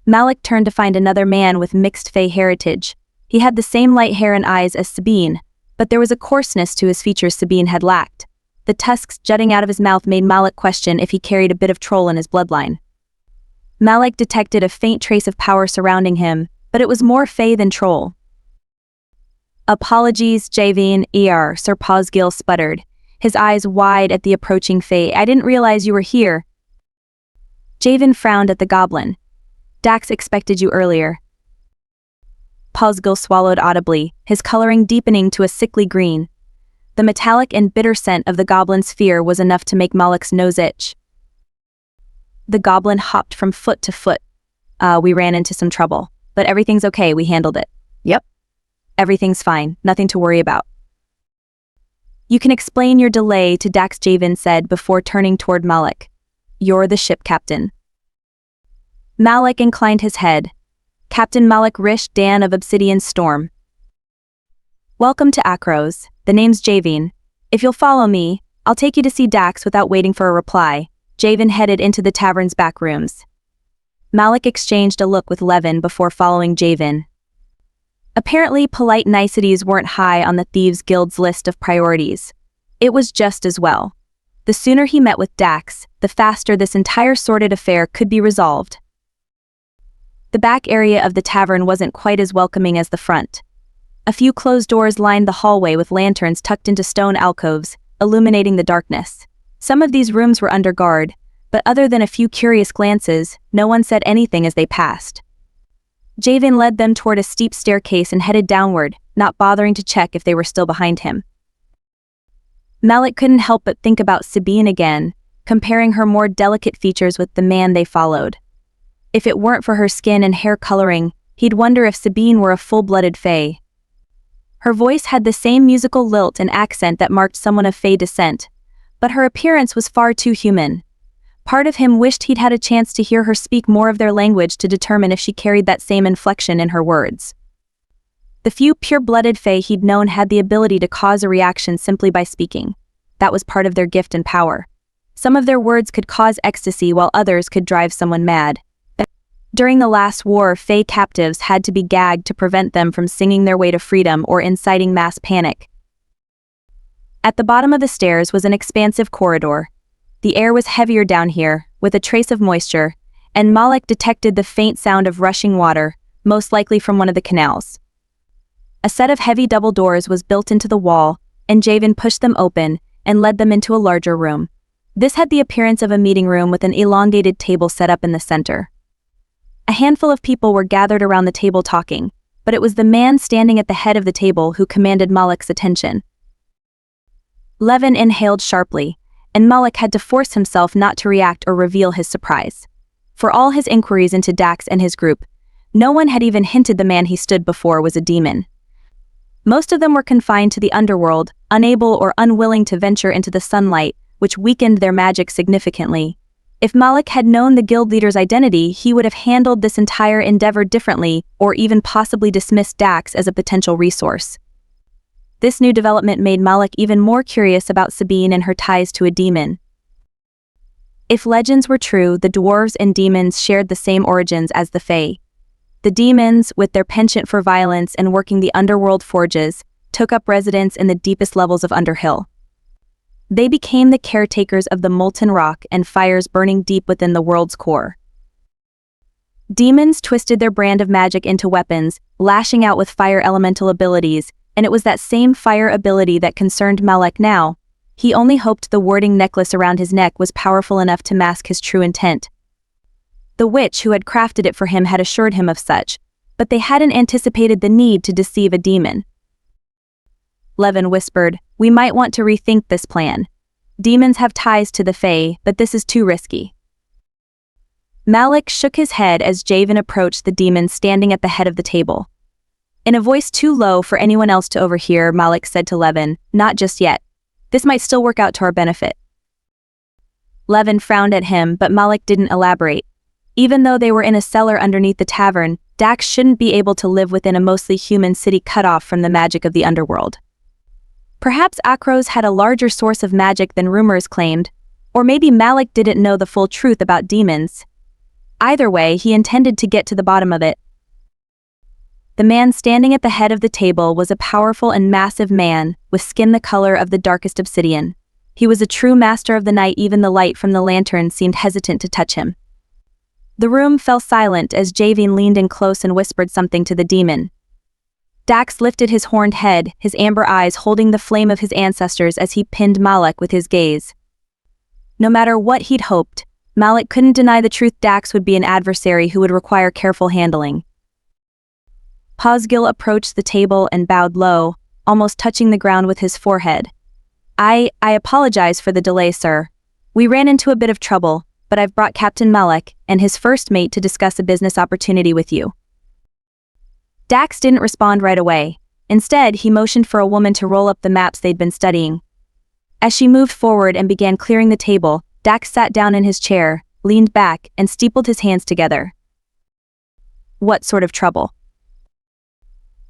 Malek turned to find another man with mixed Fae heritage. He had the same light hair and eyes as Sabine, but there was a coarseness to his features Sabine had lacked. The tusks jutting out of his mouth made Malek question if he carried a bit of troll in his bloodline. Malek detected a faint trace of power surrounding him, but it was more Fae than troll. "Apologies, Javine, Sir Pausgil sputtered, his eyes wide at the approaching Fae. "I didn't realize you were here." Javin frowned at the goblin. "Dax expected you earlier." Pausgil swallowed audibly, his coloring deepening to a sickly green. The metallic and bitter scent of the goblin's fear was enough to make Malek's nose itch. The goblin hopped from foot to foot. "We ran into some trouble, but everything's okay, we handled it." "Yep. Everything's fine, nothing to worry about." "You can explain your delay to Dax," Javin said before turning toward Malek. "You're the ship captain." Malek inclined his head. "Captain Malek Rish Dan of Obsidian Storm." "Welcome to Akros. The name's Javin. If you'll follow me, I'll take you to see Dax." Without waiting for a reply, Javin headed into the tavern's back rooms. Malek exchanged a look with Levin before following Javin. Apparently, polite niceties weren't high on the Thieves Guild's list of priorities. It was just as well. The sooner he met with Dax, the faster this entire sordid affair could be resolved. The back area of the tavern wasn't quite as welcoming as the front. A few closed doors lined the hallway with lanterns tucked into stone alcoves, illuminating the darkness. Some of these rooms were under guard, but other than a few curious glances, no one said anything as they passed. Javin led them toward a steep staircase and headed downward, not bothering to check if they were still behind him. Malek couldn't help but think about Sabine again, comparing her more delicate features with the man they followed. If it weren't for her skin and hair coloring, he'd wonder if Sabine were a full-blooded Fae. Her voice had the same musical lilt and accent that marked someone of Fae descent, but her appearance was far too human. Part of him wished he'd had a chance to hear her speak more of their language to determine if she carried that same inflection in her words. The few pure-blooded Fae he'd known had the ability to cause a reaction simply by speaking. That was part of their gift and power. Some of their words could cause ecstasy while others could drive someone mad. During the last war, Fae captives had to be gagged to prevent them from singing their way to freedom or inciting mass panic. At the bottom of the stairs was an expansive corridor. The air was heavier down here, with a trace of moisture, and Malek detected the faint sound of rushing water, most likely from one of the canals. A set of heavy double doors was built into the wall, and Javin pushed them open and led them into a larger room. This had the appearance of a meeting room with an elongated table set up in the center. A handful of people were gathered around the table talking, but it was the man standing at the head of the table who commanded Malek's attention. Levin inhaled sharply, and Malek had to force himself not to react or reveal his surprise. For all his inquiries into Dax and his group, no one had even hinted the man he stood before was a demon. Most of them were confined to the underworld, unable or unwilling to venture into the sunlight, which weakened their magic significantly. If Malek had known the guild leader's identity, he would have handled this entire endeavor differently, or even possibly dismissed Dax as a potential resource. This new development made Malek even more curious about Sabine and her ties to a demon. If legends were true, the dwarves and demons shared the same origins as the Fae. The demons, with their penchant for violence and working the underworld forges, took up residence in the deepest levels of Underhill. They became the caretakers of the molten rock and fires burning deep within the world's core. Demons twisted their brand of magic into weapons, lashing out with fire elemental abilities, and it was that same fire ability that concerned Malek now. He only hoped the warding necklace around his neck was powerful enough to mask his true intent. The witch who had crafted it for him had assured him of such, but they hadn't anticipated the need to deceive a demon. Levin whispered, "We might want to rethink this plan. Demons have ties to the Fae, but this is too risky." Malek shook his head as Javen approached the demon standing at the head of the table. In a voice too low for anyone else to overhear, Malek said to Levin, "Not just yet. This might still work out to our benefit." Levin frowned at him, but Malek didn't elaborate. Even though they were in a cellar underneath the tavern, Dax shouldn't be able to live within a mostly human city cut off from the magic of the underworld. Perhaps Akros had a larger source of magic than rumors claimed, or maybe Malek didn't know the full truth about demons. Either way, he intended to get to the bottom of it. The man standing at the head of the table was a powerful and massive man, with skin the color of the darkest obsidian. He was a true master of the night. Even the light from the lantern seemed hesitant to touch him. The room fell silent as Javen leaned in close and whispered something to the demon. Dax lifted his horned head, his amber eyes holding the flame of his ancestors as he pinned Malek with his gaze. No matter what he'd hoped, Malek couldn't deny the truth. Dax would be an adversary who would require careful handling. Posgil approached the table and bowed low, almost touching the ground with his forehead. I apologize for the delay, sir. We ran into a bit of trouble, but I've brought Captain Malek and his first mate to discuss a business opportunity with you." Dax didn't respond right away. Instead, he motioned for a woman to roll up the maps they'd been studying. As she moved forward and began clearing the table, Dax sat down in his chair, leaned back, and steepled his hands together. "What sort of trouble?"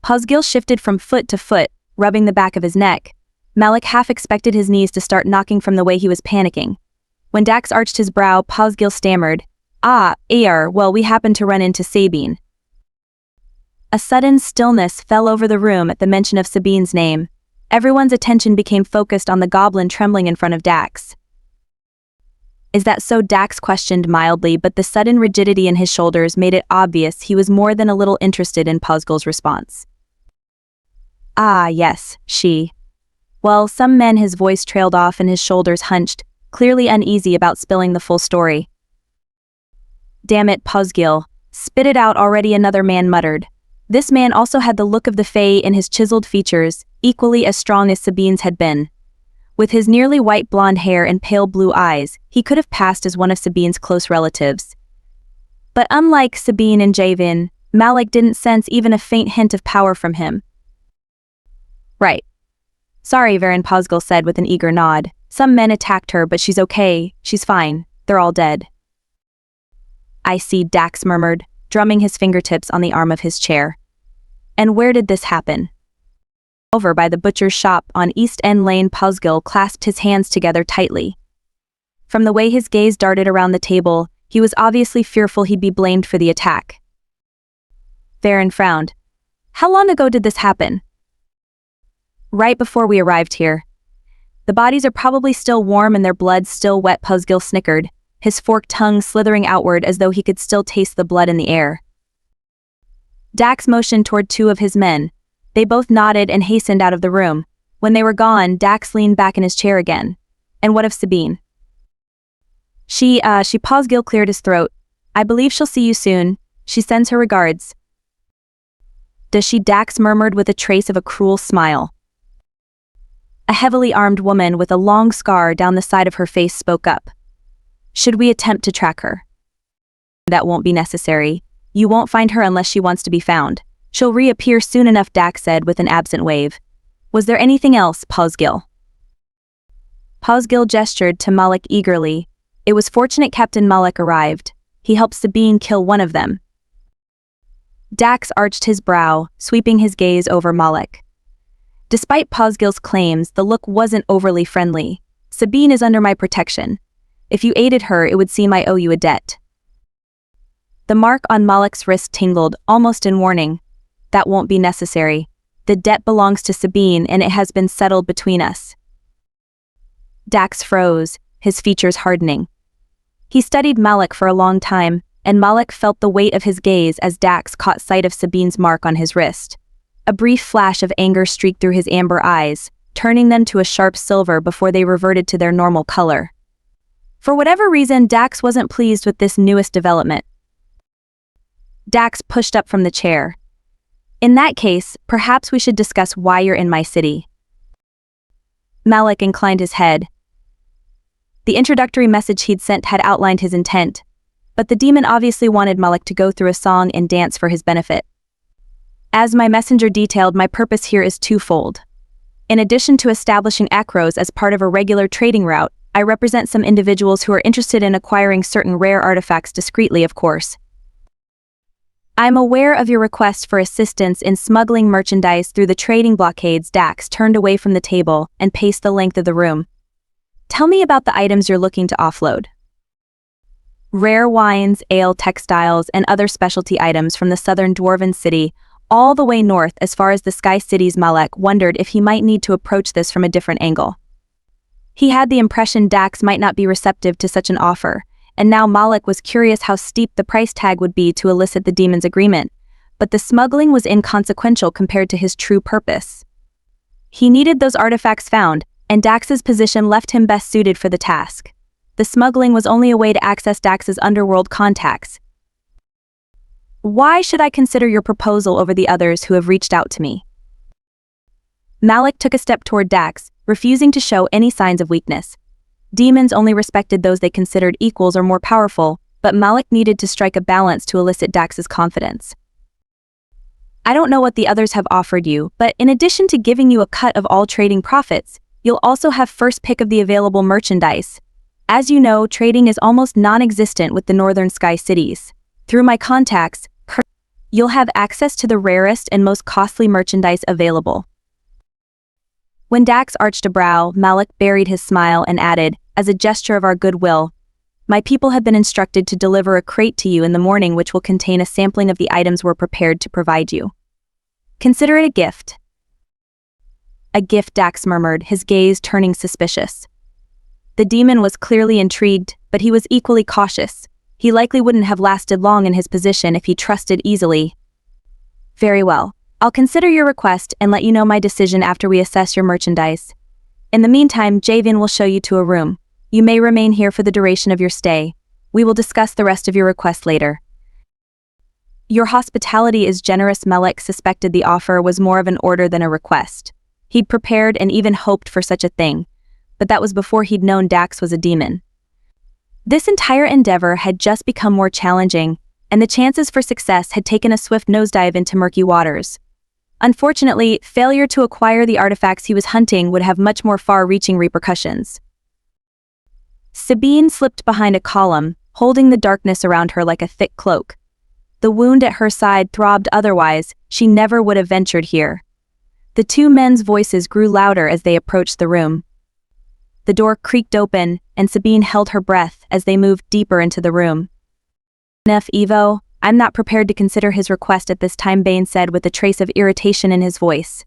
Posgil shifted from foot to foot, rubbing the back of his neck. Malek half expected his knees to start knocking from the way he was panicking. When Dax arched his brow, Posgil stammered, Well, we happened to run into Sabine." A sudden stillness fell over the room at the mention of Sabine's name. Everyone's attention became focused on the goblin trembling in front of Dax. "Is that so?" Dax questioned mildly, but the sudden rigidity in his shoulders made it obvious he was more than a little interested in Posgil's response. Yes, she." Well, some men. His voice trailed off and his shoulders hunched, clearly uneasy about spilling the full story. "Damn it, Posgil. Spit it out already," another man muttered. This man also had the look of the Fae in his chiseled features, equally as strong as Sabine's had been. With his nearly white blonde hair and pale blue eyes, he could have passed as one of Sabine's close relatives. But unlike Sabine and Javen, Malek didn't sense even a faint hint of power from him. "Right. Sorry," Varen, Posgil said with an eager nod. "Some men attacked her, but she's okay, she's fine, they're all dead." "I see," Dax murmured, drumming his fingertips on the arm of his chair. "And where did this happen?" "Over by the butcher's shop on East End Lane." Posgil clasped his hands together tightly. From the way his gaze darted around the table, he was obviously fearful he'd be blamed for the attack. Varen frowned. "How long ago did this happen?" "Right before we arrived here. The bodies are probably still warm and their blood still wet." Posgil snickered, his forked tongue slithering outward as though he could still taste the blood in the air. Dax motioned toward two of his men. They both nodded and hastened out of the room. When they were gone, Dax leaned back in his chair again. "And what of Sabine?" She Posgil cleared his throat. "I believe she'll see you soon. She sends her regards." "Does she?" Dax murmured with a trace of a cruel smile. A heavily armed woman with a long scar down the side of her face spoke up. "Should we attempt to track her?" "That won't be necessary. You won't find her unless she wants to be found. She'll reappear soon enough," Dax said with an absent wave. "Was there anything else, Posgil?" Posgil gestured to Malek eagerly. "It was fortunate Captain Malek arrived. He helped Sabine kill one of them." Dax arched his brow, sweeping his gaze over Malek. Despite Posgil's claims, the look wasn't overly friendly. "Sabine is under my protection. If you aided her, it would seem I owe you a debt." The mark on Malek's wrist tingled, almost in warning. "That won't be necessary. The debt belongs to Sabine and it has been settled between us." Dax froze, his features hardening. He studied Malek for a long time, and Malek felt the weight of his gaze as Dax caught sight of Sabine's mark on his wrist. A brief flash of anger streaked through his amber eyes, turning them to a sharp silver before they reverted to their normal color. For whatever reason, Dax wasn't pleased with this newest development. Dax pushed up from the chair. In that case, perhaps we should discuss why you're in my city. Malek inclined his head. The introductory message he'd sent had outlined his intent, but the demon obviously wanted Malek to go through a song and dance for his benefit. As my messenger detailed, my purpose here is twofold. In addition to establishing Akros as part of a regular trading route, I represent some individuals who are interested in acquiring certain rare artifacts discreetly, of course. I'm aware of your request for assistance in smuggling merchandise through the trading blockades. Dax turned away from the table and paced the length of the room. Tell me about the items you're looking to offload. Rare wines, ale, textiles, and other specialty items from the southern dwarven city, all the way north as far as the Sky Cities. Malek wondered if he might need to approach this from a different angle. He had the impression Dax might not be receptive to such an offer, and now Malek was curious how steep the price tag would be to elicit the demon's agreement, but the smuggling was inconsequential compared to his true purpose. He needed those artifacts found, and Dax's position left him best suited for the task. The smuggling was only a way to access Dax's underworld contacts. Why should I consider your proposal over the others who have reached out to me? Malek took a step toward Dax, refusing to show any signs of weakness. Demons only respected those they considered equals or more powerful, but Malek needed to strike a balance to elicit Dax's confidence. I don't know what the others have offered you, but in addition to giving you a cut of all trading profits, you'll also have first pick of the available merchandise. As you know, trading is almost non-existent with the northern Sky Cities. Through my contacts, you'll have access to the rarest and most costly merchandise available. When Dax arched a brow, Malek buried his smile and added, as a gesture of our goodwill, my people have been instructed to deliver a crate to you in the morning which will contain a sampling of the items we're prepared to provide you. Consider it a gift. A gift, Dax murmured, his gaze turning suspicious. The demon was clearly intrigued, but he was equally cautious. He likely wouldn't have lasted long in his position if he trusted easily. Very well. I'll consider your request and let you know my decision after we assess your merchandise. In the meantime, Javian will show you to a room. You may remain here for the duration of your stay. We will discuss the rest of your request later. Your hospitality is generous. Malek suspected the offer was more of an order than a request. He'd prepared and even hoped for such a thing, but that was before he'd known Dax was a demon. This entire endeavor had just become more challenging, and the chances for success had taken a swift nosedive into murky waters. Unfortunately, failure to acquire the artifacts he was hunting would have much more far-reaching repercussions. Sabine slipped behind a column, holding the darkness around her like a thick cloak. The wound at her side throbbed. Otherwise, she never would have ventured here. The two men's voices grew louder as they approached the room. The door creaked open, and Sabine held her breath as they moved deeper into the room. Enough, Evo. I'm not prepared to consider his request at this time, Bane said with a trace of irritation in his voice.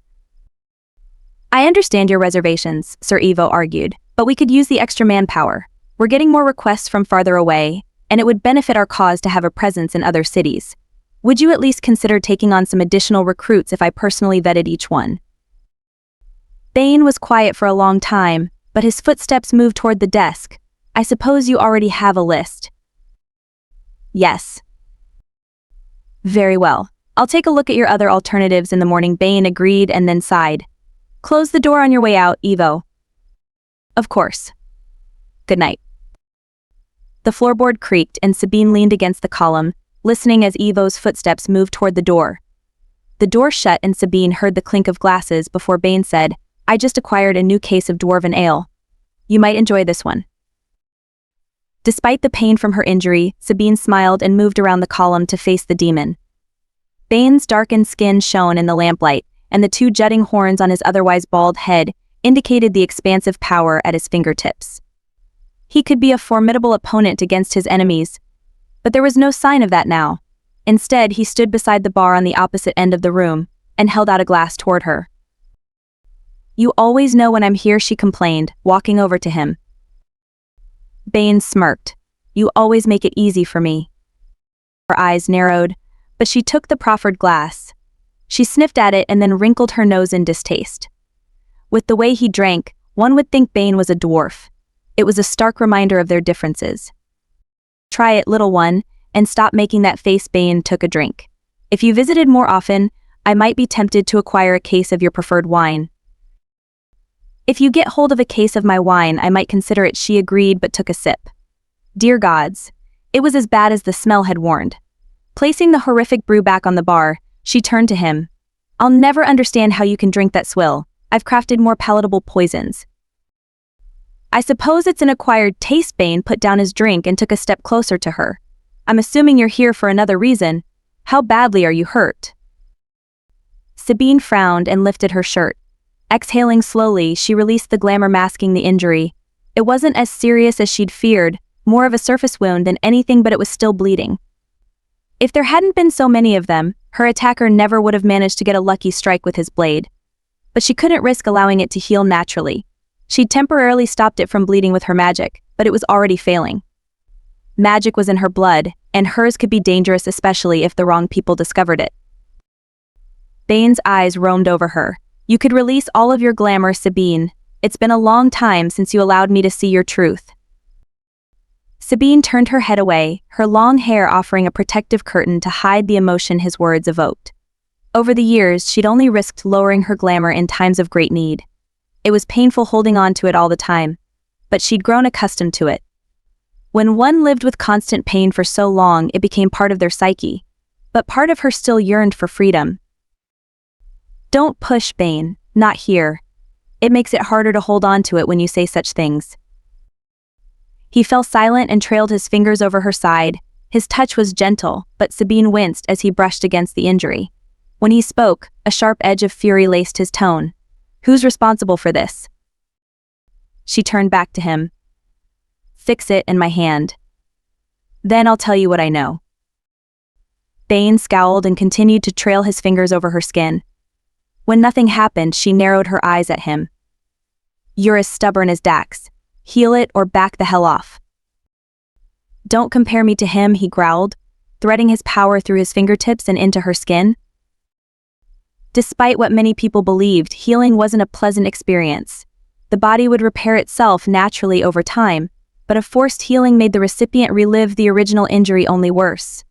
I understand your reservations, Sir Evo argued, but we could use the extra manpower. We're getting more requests from farther away, and it would benefit our cause to have a presence in other cities. Would you at least consider taking on some additional recruits if I personally vetted each one? Bane was quiet for a long time, but his footsteps moved toward the desk. I suppose you already have a list. Yes. Very well. I'll take a look at your other alternatives in the morning, Bane agreed and then sighed. Close the door on your way out, Evo. Of course. Good night. The floorboard creaked and Sabine leaned against the column, listening as Evo's footsteps moved toward the door. The door shut and Sabine heard the clink of glasses before Bane said, I just acquired a new case of dwarven ale. You might enjoy this one. Despite the pain from her injury, Sabine smiled and moved around the column to face the demon. Bane's darkened skin shone in the lamplight, and the two jutting horns on his otherwise bald head indicated the expansive power at his fingertips. He could be a formidable opponent against his enemies, but there was no sign of that now. Instead, he stood beside the bar on the opposite end of the room and held out a glass toward her. You always know when I'm here, she complained, walking over to him. Bane smirked. You always make it easy for me. Her eyes narrowed, but she took the proffered glass. She sniffed at it and then wrinkled her nose in distaste. With the way he drank, one would think Bane was a dwarf. It was a stark reminder of their differences. Try it, little one, and stop making that face. Bane took a drink. If you visited more often, I might be tempted to acquire a case of your preferred wine. If you get hold of a case of my wine, I might consider it. She agreed but took a sip. Dear gods. It was as bad as the smell had warned. Placing the horrific brew back on the bar, she turned to him. I'll never understand how you can drink that swill. I've crafted more palatable poisons. I suppose it's an acquired taste. Bane put down his drink and took a step closer to her. I'm assuming you're here for another reason. How badly are you hurt? Sabine frowned and lifted her shirt. Exhaling slowly, she released the glamour masking the injury. It wasn't as serious as she'd feared, more of a surface wound than anything, but it was still bleeding. If there hadn't been so many of them, her attacker never would have managed to get a lucky strike with his blade. But she couldn't risk allowing it to heal naturally. She'd temporarily stopped it from bleeding with her magic, but it was already failing. Magic was in her blood, and hers could be dangerous, especially if the wrong people discovered it. Bane's eyes roamed over her. You could release all of your glamour, Sabine. It's been a long time since you allowed me to see your truth. Sabine turned her head away, her long hair offering a protective curtain to hide the emotion his words evoked. Over the years, she'd only risked lowering her glamour in times of great need. It was painful holding on to it all the time, but she'd grown accustomed to it. When one lived with constant pain for so long, it became part of their psyche. But part of her still yearned for freedom. Don't push, Bane, not here. It makes it harder to hold on to it when you say such things. He fell silent and trailed his fingers over her side. His touch was gentle, but Sabine winced as he brushed against the injury. When he spoke, a sharp edge of fury laced his tone. Who's responsible for this? She turned back to him. Fix it in my hand. Then I'll tell you what I know. Bane scowled and continued to trail his fingers over her skin. When nothing happened, she narrowed her eyes at him. You're as stubborn as Dax. Heal it or back the hell off. Don't compare me to him, he growled, threading his power through his fingertips and into her skin. Despite what many people believed, healing wasn't a pleasant experience. The body would repair itself naturally over time, but a forced healing made the recipient relive the original injury only worse.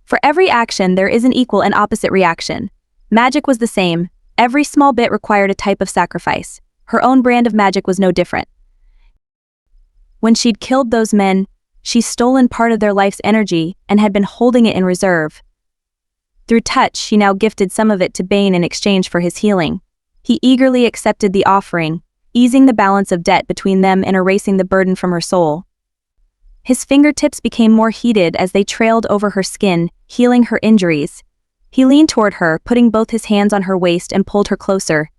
For every action, there is an equal and opposite reaction. Magic was the same. Every small bit required a type of sacrifice. Her own brand of magic was no different. When she'd killed those men, she'd stolen part of their life's energy and had been holding it in reserve. Through touch, she now gifted some of it to Bane in exchange for his healing. He eagerly accepted the offering, easing the balance of debt between them and erasing the burden from her soul. His fingertips became more heated as they trailed over her skin, healing her injuries. He leaned toward her, putting both his hands on her waist and pulled her closer.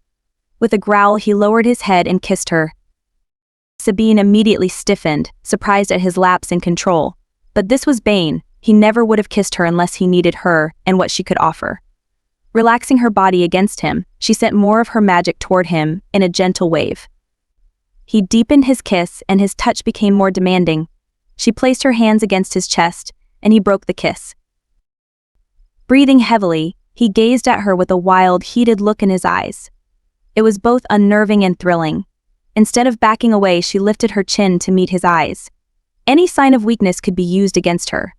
With a growl, he lowered his head and kissed her. Sabine immediately stiffened, surprised at his lapse in control. But this was Bane. He never would have kissed her unless he needed her and what she could offer. Relaxing her body against him, she sent more of her magic toward him in a gentle wave. He deepened his kiss and his touch became more demanding. She placed her hands against his chest, and he broke the kiss. Breathing heavily, he gazed at her with a wild, heated look in his eyes. It was both unnerving and thrilling. Instead of backing away, she lifted her chin to meet his eyes. Any sign of weakness could be used against her.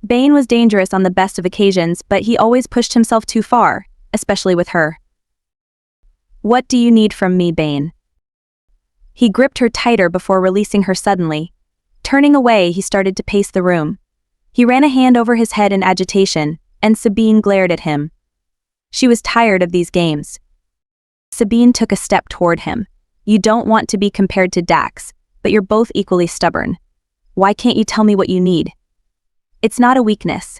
Bane was dangerous on the best of occasions, but he always pushed himself too far, especially with her. What do you need from me, Bane? He gripped her tighter before releasing her suddenly. Turning away, he started to pace the room. He ran a hand over his head in agitation, and Sabine glared at him. She was tired of these games. Sabine took a step toward him. You don't want to be compared to Dax, but you're both equally stubborn. Why can't you tell me what you need? It's not a weakness.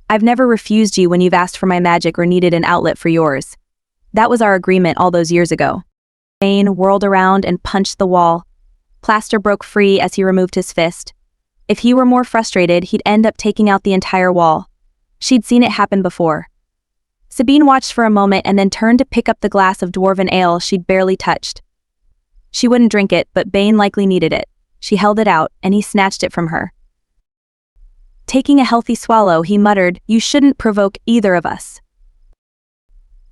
I've never refused you when you've asked for my magic or needed an outlet for yours. That was our agreement all those years ago. Bane whirled around and punched the wall. Plaster broke free as he removed his fist. If he were more frustrated, he'd end up taking out the entire wall. She'd seen it happen before. Sabine watched for a moment and then turned to pick up the glass of dwarven ale she'd barely touched. She wouldn't drink it, but Bane likely needed it. She held it out, and he snatched it from her. Taking a healthy swallow, he muttered, "You shouldn't provoke either of us."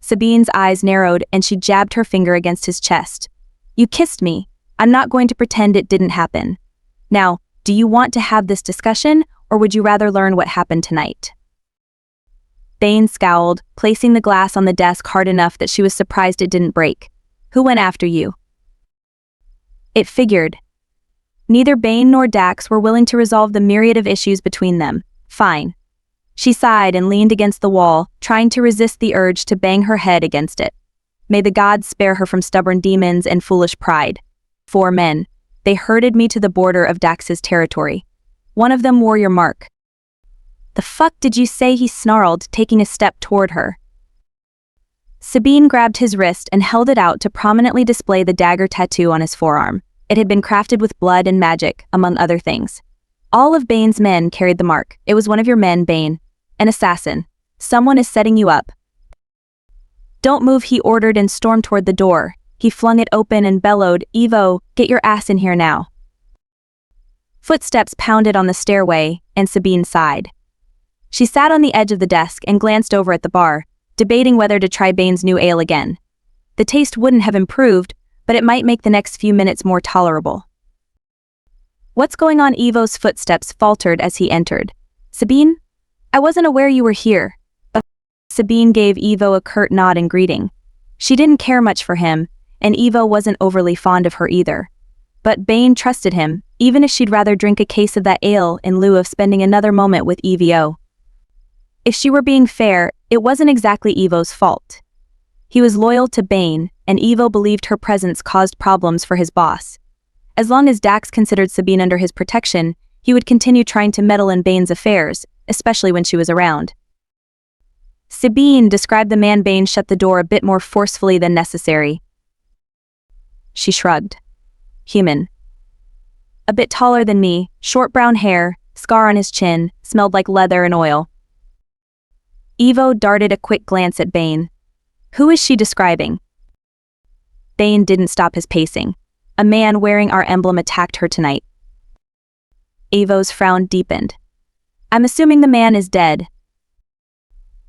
Sabine's eyes narrowed, and she jabbed her finger against his chest. "You kissed me. I'm not going to pretend it didn't happen. Now, do you want to have this discussion, or would you rather learn what happened tonight? Bane scowled, placing the glass on the desk hard enough that she was surprised it didn't break. Who went after you? It figured. Neither Bane nor Dax were willing to resolve the myriad of issues between them. Fine. She sighed and leaned against the wall, trying to resist the urge to bang her head against it. May the gods spare her from stubborn demons and foolish pride. 4 men. They herded me to the border of Dax's territory. One of them wore your mark. The fuck did you say? He snarled, taking a step toward her. Sabine grabbed his wrist and held it out to prominently display the dagger tattoo on his forearm. It had been crafted with blood and magic, among other things. All of Bane's men carried the mark. It was one of your men, Bane. An assassin. Someone is setting you up. Don't move, he ordered and stormed toward the door. He flung it open and bellowed, Evo, get your ass in here now. Footsteps pounded on the stairway, and Sabine sighed. She sat on the edge of the desk and glanced over at the bar, debating whether to try Bane's new ale again. The taste wouldn't have improved, but it might make the next few minutes more tolerable. What's going on? Evo's footsteps faltered as he entered. Sabine? I wasn't aware you were here. Sabine gave Evo a curt nod in greeting. She didn't care much for him, and Evo wasn't overly fond of her either. But Bane trusted him, even if she'd rather drink a case of that ale in lieu of spending another moment with Evo. If she were being fair, it wasn't exactly Evo's fault. He was loyal to Bane, and Evo believed her presence caused problems for his boss. As long as Dax considered Sabine under his protection, he would continue trying to meddle in Bane's affairs, especially when she was around. Sabine described the man. Bane shut the door a bit more forcefully than necessary. She shrugged. Human. A bit taller than me, short brown hair, scar on his chin, smelled like leather and oil. Evo darted a quick glance at Bane. Who is she describing? Bane didn't stop his pacing. A man wearing our emblem attacked her tonight. Evo's frown deepened. I'm assuming the man is dead.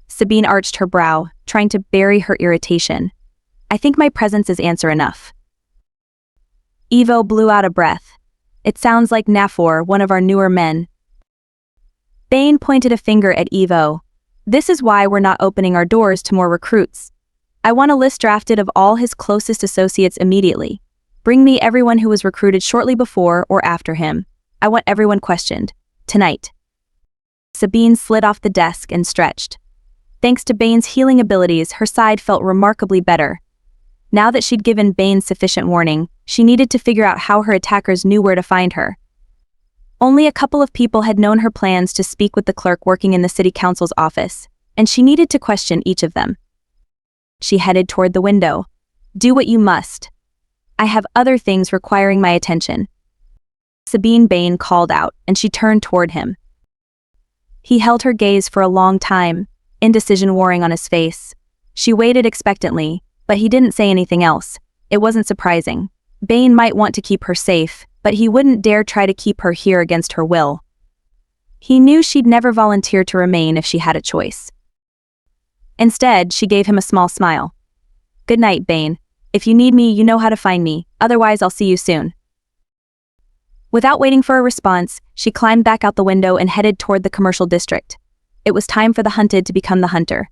Sabine arched her brow, trying to bury her irritation. I think my presence is answer enough. Evo blew out a breath. It sounds like Nafor, one of our newer men. Bane pointed a finger at Evo. This is why we're not opening our doors to more recruits. I want a list drafted of all his closest associates immediately. Bring me everyone who was recruited shortly before or after him. I want everyone questioned. Tonight. Sabine slid off the desk and stretched. Thanks to Bane's healing abilities, her side felt remarkably better. Now that she'd given Bane sufficient warning, she needed to figure out how her attackers knew where to find her. Only a couple of people had known her plans to speak with the clerk working in the city council's office, and she needed to question each of them. She headed toward the window. Do what you must. I have other things requiring my attention. Sabine. Bane called out, and she turned toward him. He held her gaze for a long time, indecision warring on his face. She waited expectantly, but he didn't say anything else. It wasn't surprising. Bane might want to keep her safe, but he wouldn't dare try to keep her here against her will. He knew she'd never volunteer to remain if she had a choice. Instead, she gave him a small smile. Good night, Bane. If you need me, you know how to find me, otherwise I'll see you soon. Without waiting for a response, she climbed back out the window and headed toward the commercial district. It was time for the hunted to become the hunter.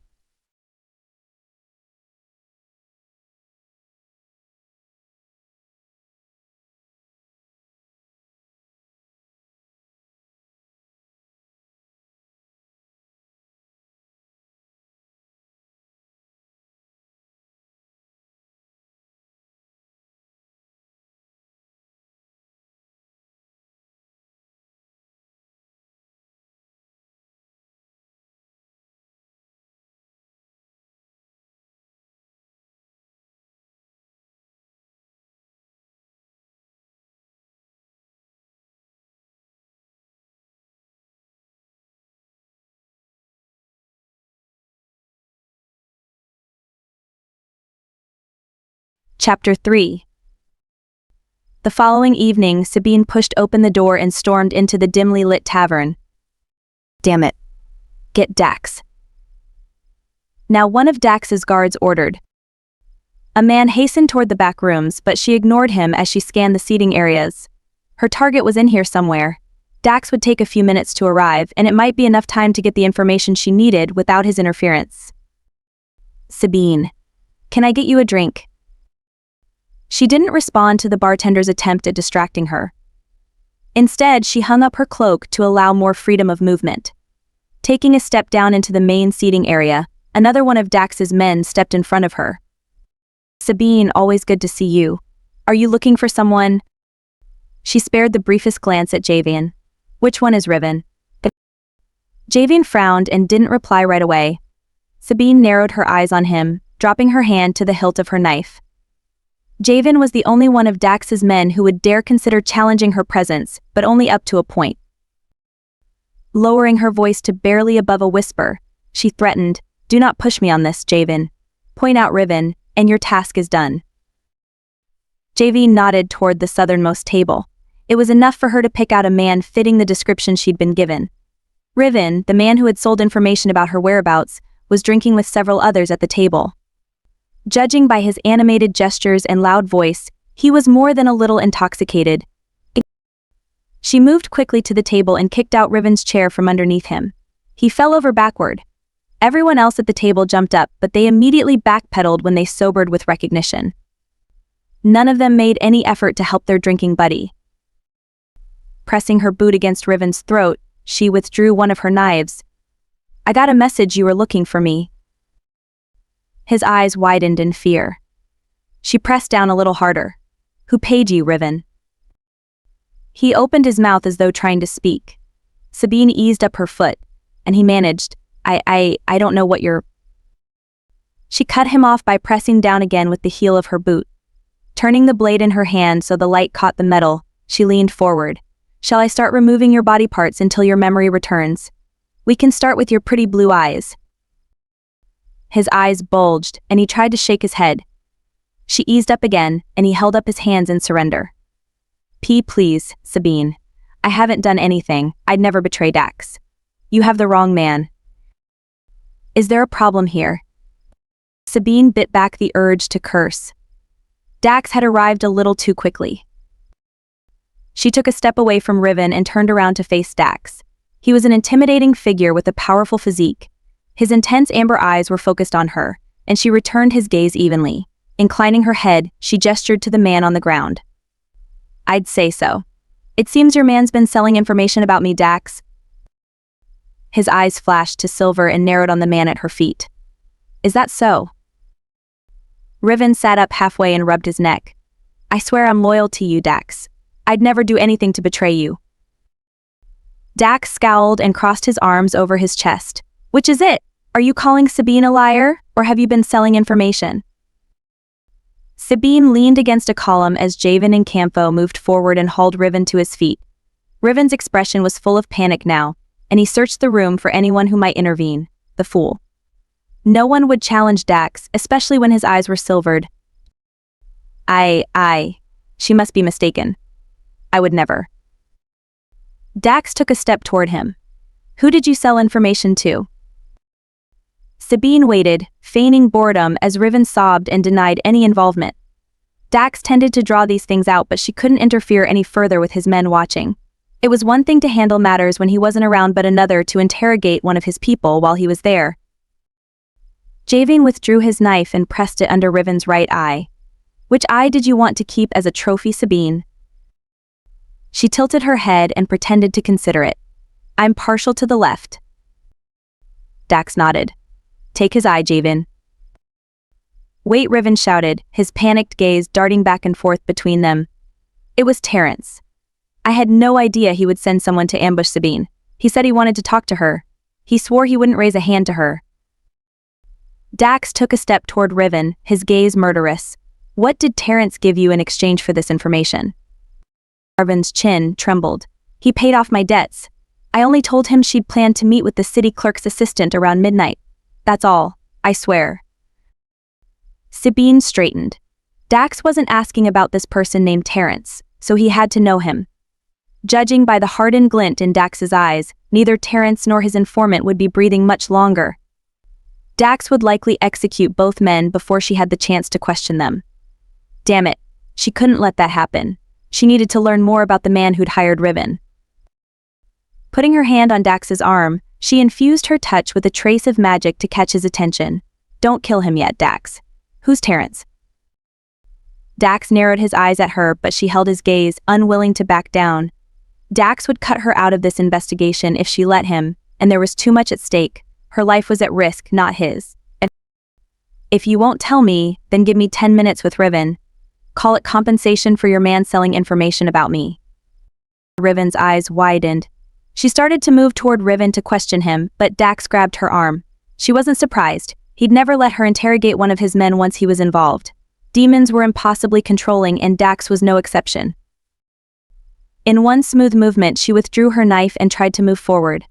Chapter 3. The following evening, Sabine pushed open the door and stormed into the dimly lit tavern. Damn it. Get Dax. Now one of Dax's guards ordered. A man hastened toward the back rooms, but she ignored him as she scanned the seating areas. Her target was in here somewhere. Dax would take a few minutes to arrive, and it might be enough time to get the information she needed without his interference. Sabine. Can I get you a drink? She didn't respond to the bartender's attempt at distracting her. Instead, she hung up her cloak to allow more freedom of movement. Taking a step down into the main seating area, another one of Dax's men stepped in front of her. Sabine, always good to see you. Are you looking for someone? She spared the briefest glance at Javian. Which one is Riven? Javian frowned and didn't reply right away. Sabine narrowed her eyes on him, dropping her hand to the hilt of her knife. Javian was the only one of Dax's men who would dare consider challenging her presence, but only up to a point. Lowering her voice to barely above a whisper, she threatened, "Do not push me on this, Javian. Point out Riven, and your task is done." Javian nodded toward the southernmost table. It was enough for her to pick out a man fitting the description she'd been given. Riven, the man who had sold information about her whereabouts, was drinking with several others at the table. Judging by his animated gestures and loud voice, he was more than a little intoxicated. She moved quickly to the table and kicked out Riven's chair from underneath him. He fell over backward. Everyone else at the table jumped up, but they immediately backpedaled when they sobered with recognition. None of them made any effort to help their drinking buddy. Pressing her boot against Riven's throat, she withdrew one of her knives. "I got a message you were looking for me." His eyes widened in fear. She pressed down a little harder. "Who paid you, Riven?" He opened his mouth as though trying to speak. Sabine eased up her foot, and he managed, I don't know what you're... She cut him off by pressing down again with the heel of her boot. Turning the blade in her hand so the light caught the metal, she leaned forward. "Shall I start removing your body parts until your memory returns? We can start with your pretty blue eyes." His eyes bulged, and he tried to shake his head. She eased up again, and he held up his hands in surrender. Please, Sabine. I haven't done anything. I'd never betray Dax. You have the wrong man." "Is there a problem here?" Sabine bit back the urge to curse. Dax had arrived a little too quickly. She took a step away from Riven and turned around to face Dax. He was an intimidating figure with a powerful physique. His intense amber eyes were focused on her, and she returned his gaze evenly. Inclining her head, she gestured to the man on the ground. "I'd say so. It seems your man's been selling information about me, Dax." His eyes flashed to silver and narrowed on the man at her feet. "Is that so?" Riven sat up halfway and rubbed his neck. "I swear I'm loyal to you, Dax. I'd never do anything to betray you." Dax scowled and crossed his arms over his chest. "Which is it? Are you calling Sabine a liar, or have you been selling information?" Sabine leaned against a column as Javian and Campo moved forward and hauled Riven to his feet. Riven's expression was full of panic now, and he searched the room for anyone who might intervene. The fool. No one would challenge Dax, especially when his eyes were silvered. She must be mistaken. I would never." Dax took a step toward him. "Who did you sell information to?" Sabine waited, feigning boredom as Riven sobbed and denied any involvement. Dax tended to draw these things out, but she couldn't interfere any further with his men watching. It was one thing to handle matters when he wasn't around, but another to interrogate one of his people while he was there. Javian withdrew his knife and pressed it under Riven's right eye. "Which eye did you want to keep as a trophy, Sabine?" She tilted her head and pretended to consider it. "I'm partial to the left." Dax nodded. "Take his eye, Javian." "Wait," Riven shouted, his panicked gaze darting back and forth between them. It was Terrence. I had no idea he would send someone to ambush Sabine. He said he wanted to talk to her. He swore he wouldn't raise a hand to her. Dax took a step toward Riven, his gaze murderous. "What did Terrence give you in exchange for this information?" Riven's chin trembled. "He paid off my debts. I only told him she'd planned to meet with the city clerk's assistant around midnight. That's all, I swear." Sabine straightened. Dax wasn't asking about this person named Terrence, so he had to know him. Judging by the hardened glint in Dax's eyes, neither Terrence nor his informant would be breathing much longer. Dax would likely execute both men before she had the chance to question them. Damn it, she couldn't let that happen. She needed to learn more about the man who'd hired Riven. Putting her hand on Dax's arm, she infused her touch with a trace of magic to catch his attention. Don't kill him yet, Dax. Who's Terrence? Dax narrowed his eyes at her, but she held his gaze, unwilling to back down. Dax would cut her out of this investigation if she let him, and there was too much at stake. Her life was at risk, not his. If you won't tell me, then give me 10 minutes with Riven. Call it compensation for your man selling information about me. Riven's eyes widened. She started to move toward Riven to question him, but Dax grabbed her arm. She wasn't surprised. He'd never let her interrogate one of his men once he was involved. Demons were impossibly controlling, and Dax was no exception. In one smooth movement, she withdrew her knife and tried to move forward.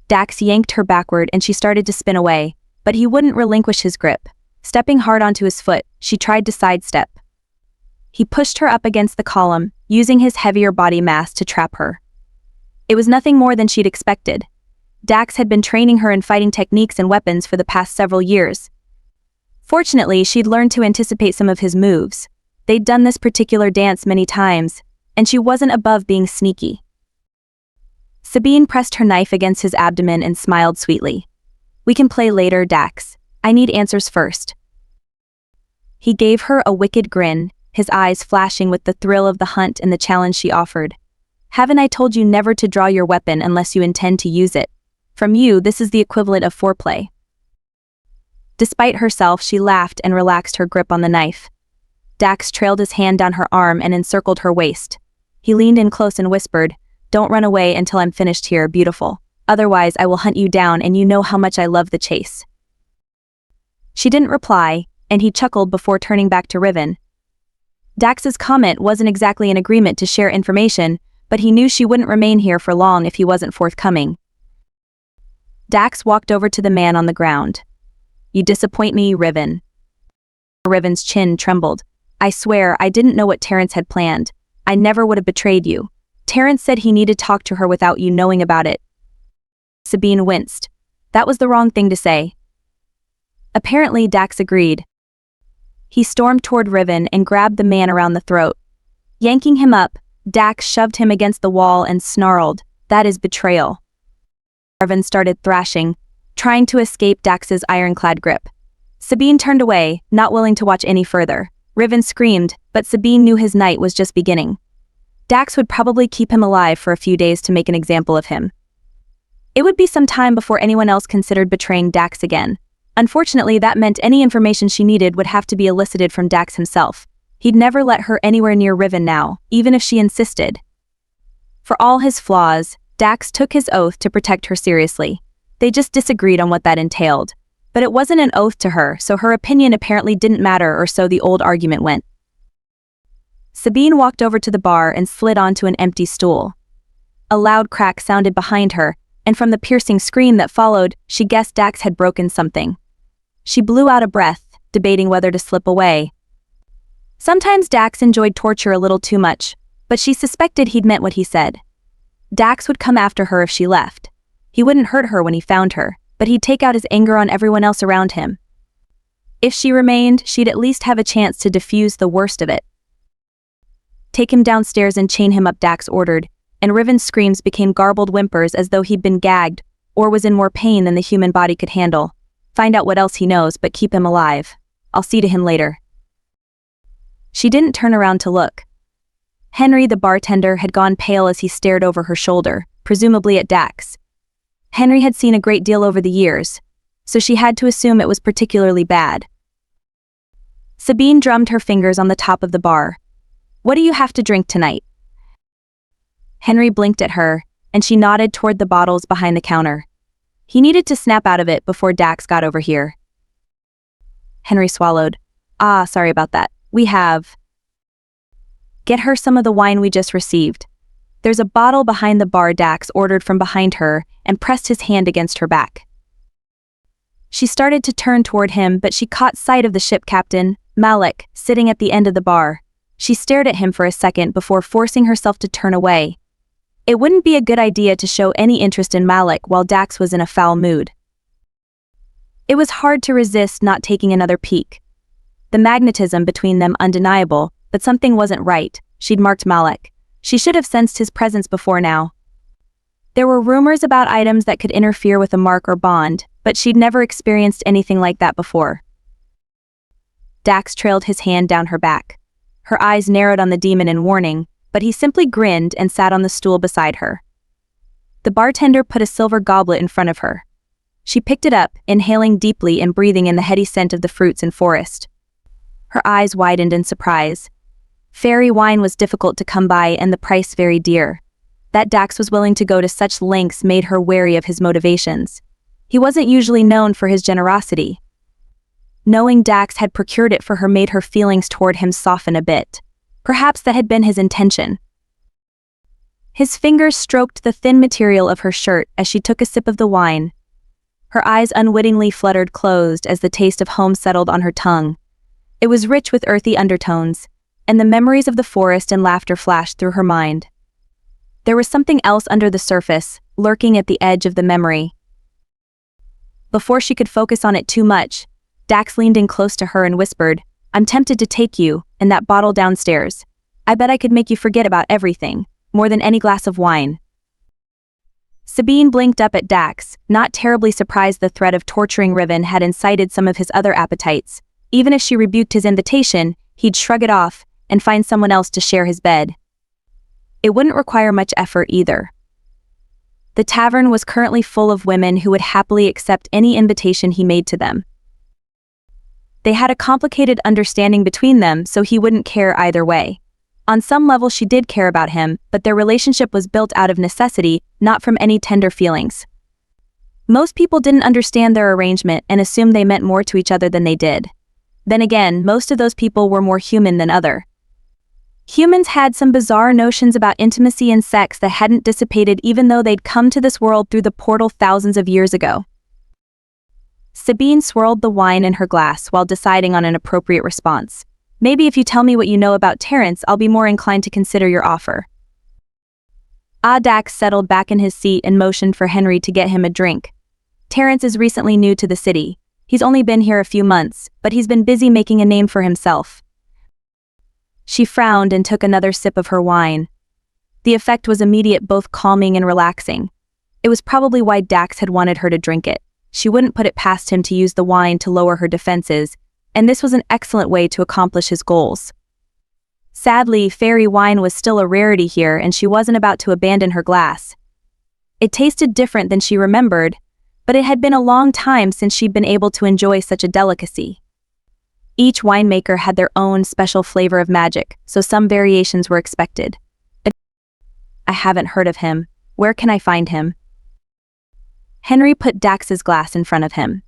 Dax yanked her backward and she started to spin away, but he wouldn't relinquish his grip. Stepping hard onto his foot, she tried to sidestep. He pushed her up against the column, using his heavier body mass to trap her. It was nothing more than she'd expected. Dax had been training her in fighting techniques and weapons for the past several years. Fortunately, she'd learned to anticipate some of his moves. They'd done this particular dance many times, and she wasn't above being sneaky. Sabine pressed her knife against his abdomen and smiled sweetly. We can play later, Dax. I need answers first. He gave her a wicked grin, his eyes flashing with the thrill of the hunt and the challenge she offered. Haven't I told you never to draw your weapon unless you intend to use it? From you, this is the equivalent of foreplay. Despite herself, she laughed and relaxed her grip on the knife. Dax trailed his hand down her arm and encircled her waist. He leaned in close and whispered, "Don't run away until I'm finished here, beautiful. Otherwise, I will hunt you down, and you know how much I love the chase." She didn't reply, and he chuckled before turning back to Riven. Dax's comment wasn't exactly an agreement to share information, but he knew she wouldn't remain here for long if he wasn't forthcoming. Dax walked over to the man on the ground. "You disappoint me, Riven." Riven's chin trembled. "I swear, I didn't know what Terrence had planned. I never would have betrayed you. Terrence said he needed to talk to her without you knowing about it." Sabine winced. That was the wrong thing to say. Apparently, Dax agreed. He stormed toward Riven and grabbed the man around the throat. Yanking him up, Dax shoved him against the wall and snarled, "That is betrayal." Riven started thrashing, trying to escape Dax's ironclad grip. Sabine turned away, not willing to watch any further. Riven screamed, but Sabine knew his night was just beginning. Dax would probably keep him alive for a few days to make an example of him. It would be some time before anyone else considered betraying Dax again. Unfortunately, that meant any information she needed would have to be elicited from Dax himself. He'd never let her anywhere near Riven now, even if she insisted. For all his flaws, Dax took his oath to protect her seriously. They just disagreed on what that entailed. But it wasn't an oath to her, so her opinion apparently didn't matter, or so the old argument went. Sabine walked over to the bar and slid onto an empty stool. A loud crack sounded behind her, and from the piercing scream that followed, she guessed Dax had broken something. She blew out a breath, debating whether to slip away. Sometimes Dax enjoyed torture a little too much, but she suspected he'd meant what he said. Dax would come after her if she left. He wouldn't hurt her when he found her, but he'd take out his anger on everyone else around him. If she remained, she'd at least have a chance to diffuse the worst of it. "Take him downstairs and chain him up," Dax ordered, and Riven's screams became garbled whimpers as though he'd been gagged, or was in more pain than the human body could handle. "Find out what else he knows, but keep him alive. I'll see to him later." She didn't turn around to look. Henry, the bartender, had gone pale as he stared over her shoulder, presumably at Dax. Henry had seen a great deal over the years, so she had to assume it was particularly bad. Sabine drummed her fingers on the top of the bar. "What do you have to drink tonight?" Henry blinked at her, and she nodded toward the bottles behind the counter. He needed to snap out of it before Dax got over here. Henry swallowed. "Ah, sorry about that. We have..." "Get her some of the wine we just received." "There's a bottle behind the bar," Dax ordered from behind her and pressed his hand against her back. She started to turn toward him, but she caught sight of the ship captain, Malek, sitting at the end of the bar. She stared at him for a second before forcing herself to turn away. It wouldn't be a good idea to show any interest in Malek while Dax was in a foul mood. It was hard to resist not taking another peek. The magnetism between them undeniable, but something wasn't right. She'd marked Malek. She should have sensed his presence before now. There were rumors about items that could interfere with a mark or bond, but she'd never experienced anything like that before. Dax trailed his hand down her back. Her eyes narrowed on the demon in warning, but he simply grinned and sat on the stool beside her. The bartender put a silver goblet in front of her. She picked it up, inhaling deeply and breathing in the heady scent of the fruits and forest. Her eyes widened in surprise. Fairy wine was difficult to come by and the price very dear. That Dax was willing to go to such lengths made her wary of his motivations. He wasn't usually known for his generosity. Knowing Dax had procured it for her made her feelings toward him soften a bit. Perhaps that had been his intention. His fingers stroked the thin material of her shirt as she took a sip of the wine. Her eyes unwittingly fluttered closed as the taste of home settled on her tongue. It was rich with earthy undertones, and the memories of the forest and laughter flashed through her mind. There was something else under the surface, lurking at the edge of the memory. Before she could focus on it too much, Dax leaned in close to her and whispered, "I'm tempted to take you, and that bottle downstairs. I bet I could make you forget about everything, more than any glass of wine." Sabine blinked up at Dax, not terribly surprised the threat of torturing Riven had incited some of his other appetites. Even if she rebuked his invitation, he'd shrug it off and find someone else to share his bed. It wouldn't require much effort either. The tavern was currently full of women who would happily accept any invitation he made to them. They had a complicated understanding between them, so he wouldn't care either way. On some level she did care about him, but their relationship was built out of necessity, not from any tender feelings. Most people didn't understand their arrangement and assumed they meant more to each other than they did. Then again, most of those people were more human than other. Humans had some bizarre notions about intimacy and sex that hadn't dissipated even though they'd come to this world through the portal thousands of years ago. Sabine swirled the wine in her glass while deciding on an appropriate response. "Maybe if you tell me what you know about Terrence, I'll be more inclined to consider your offer." Dax settled back in his seat and motioned for Henry to get him a drink. Terrence is recently new to the city. He's only been here a few months, but he's been busy making a name for himself. She frowned and took another sip of her wine. The effect was immediate, both calming and relaxing. It was probably why Dax had wanted her to drink it. She wouldn't put it past him to use the wine to lower her defenses, and this was an excellent way to accomplish his goals. Sadly, fairy wine was still a rarity here and she wasn't about to abandon her glass. It tasted different than she remembered, but it had been a long time since she'd been able to enjoy such a delicacy. Each winemaker had their own special flavor of magic, so some variations were expected. "I haven't heard of him. Where can I find him?" Henry put Dax's glass in front of him.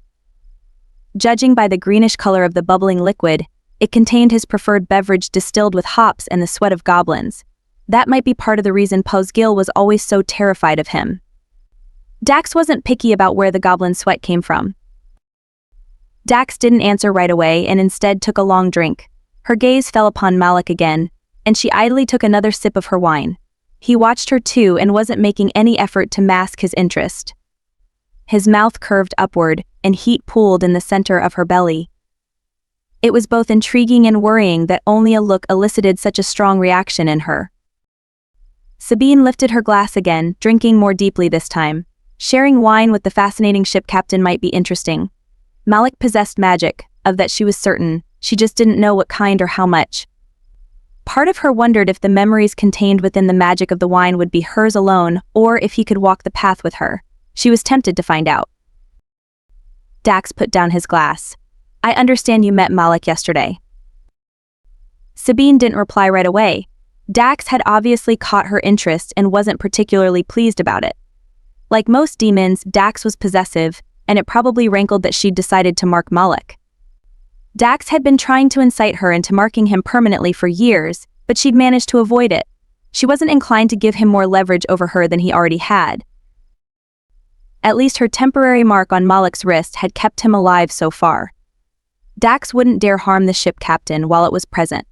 Judging by the greenish color of the bubbling liquid, it contained his preferred beverage distilled with hops and the sweat of goblins. That might be part of the reason Posgil was always so terrified of him. Dax wasn't picky about where the goblin sweat came from. Dax didn't answer right away and instead took a long drink. Her gaze fell upon Malek again, and she idly took another sip of her wine. He watched her too and wasn't making any effort to mask his interest. His mouth curved upward, and heat pooled in the center of her belly. It was both intriguing and worrying that only a look elicited such a strong reaction in her. Sabine lifted her glass again, drinking more deeply this time. Sharing wine with the fascinating ship captain might be interesting. Malek possessed magic, of that she was certain, she just didn't know what kind or how much. Part of her wondered if the memories contained within the magic of the wine would be hers alone, or if he could walk the path with her. She was tempted to find out. Dax put down his glass. "I understand you met Malek yesterday." Sabine didn't reply right away. Dax had obviously caught her interest and wasn't particularly pleased about it. Like most demons, Dax was possessive, and it probably rankled that she'd decided to mark Malek. Dax had been trying to incite her into marking him permanently for years, but she'd managed to avoid it. She wasn't inclined to give him more leverage over her than he already had. At least her temporary mark on Malek's wrist had kept him alive so far. Dax wouldn't dare harm the ship captain while it was present.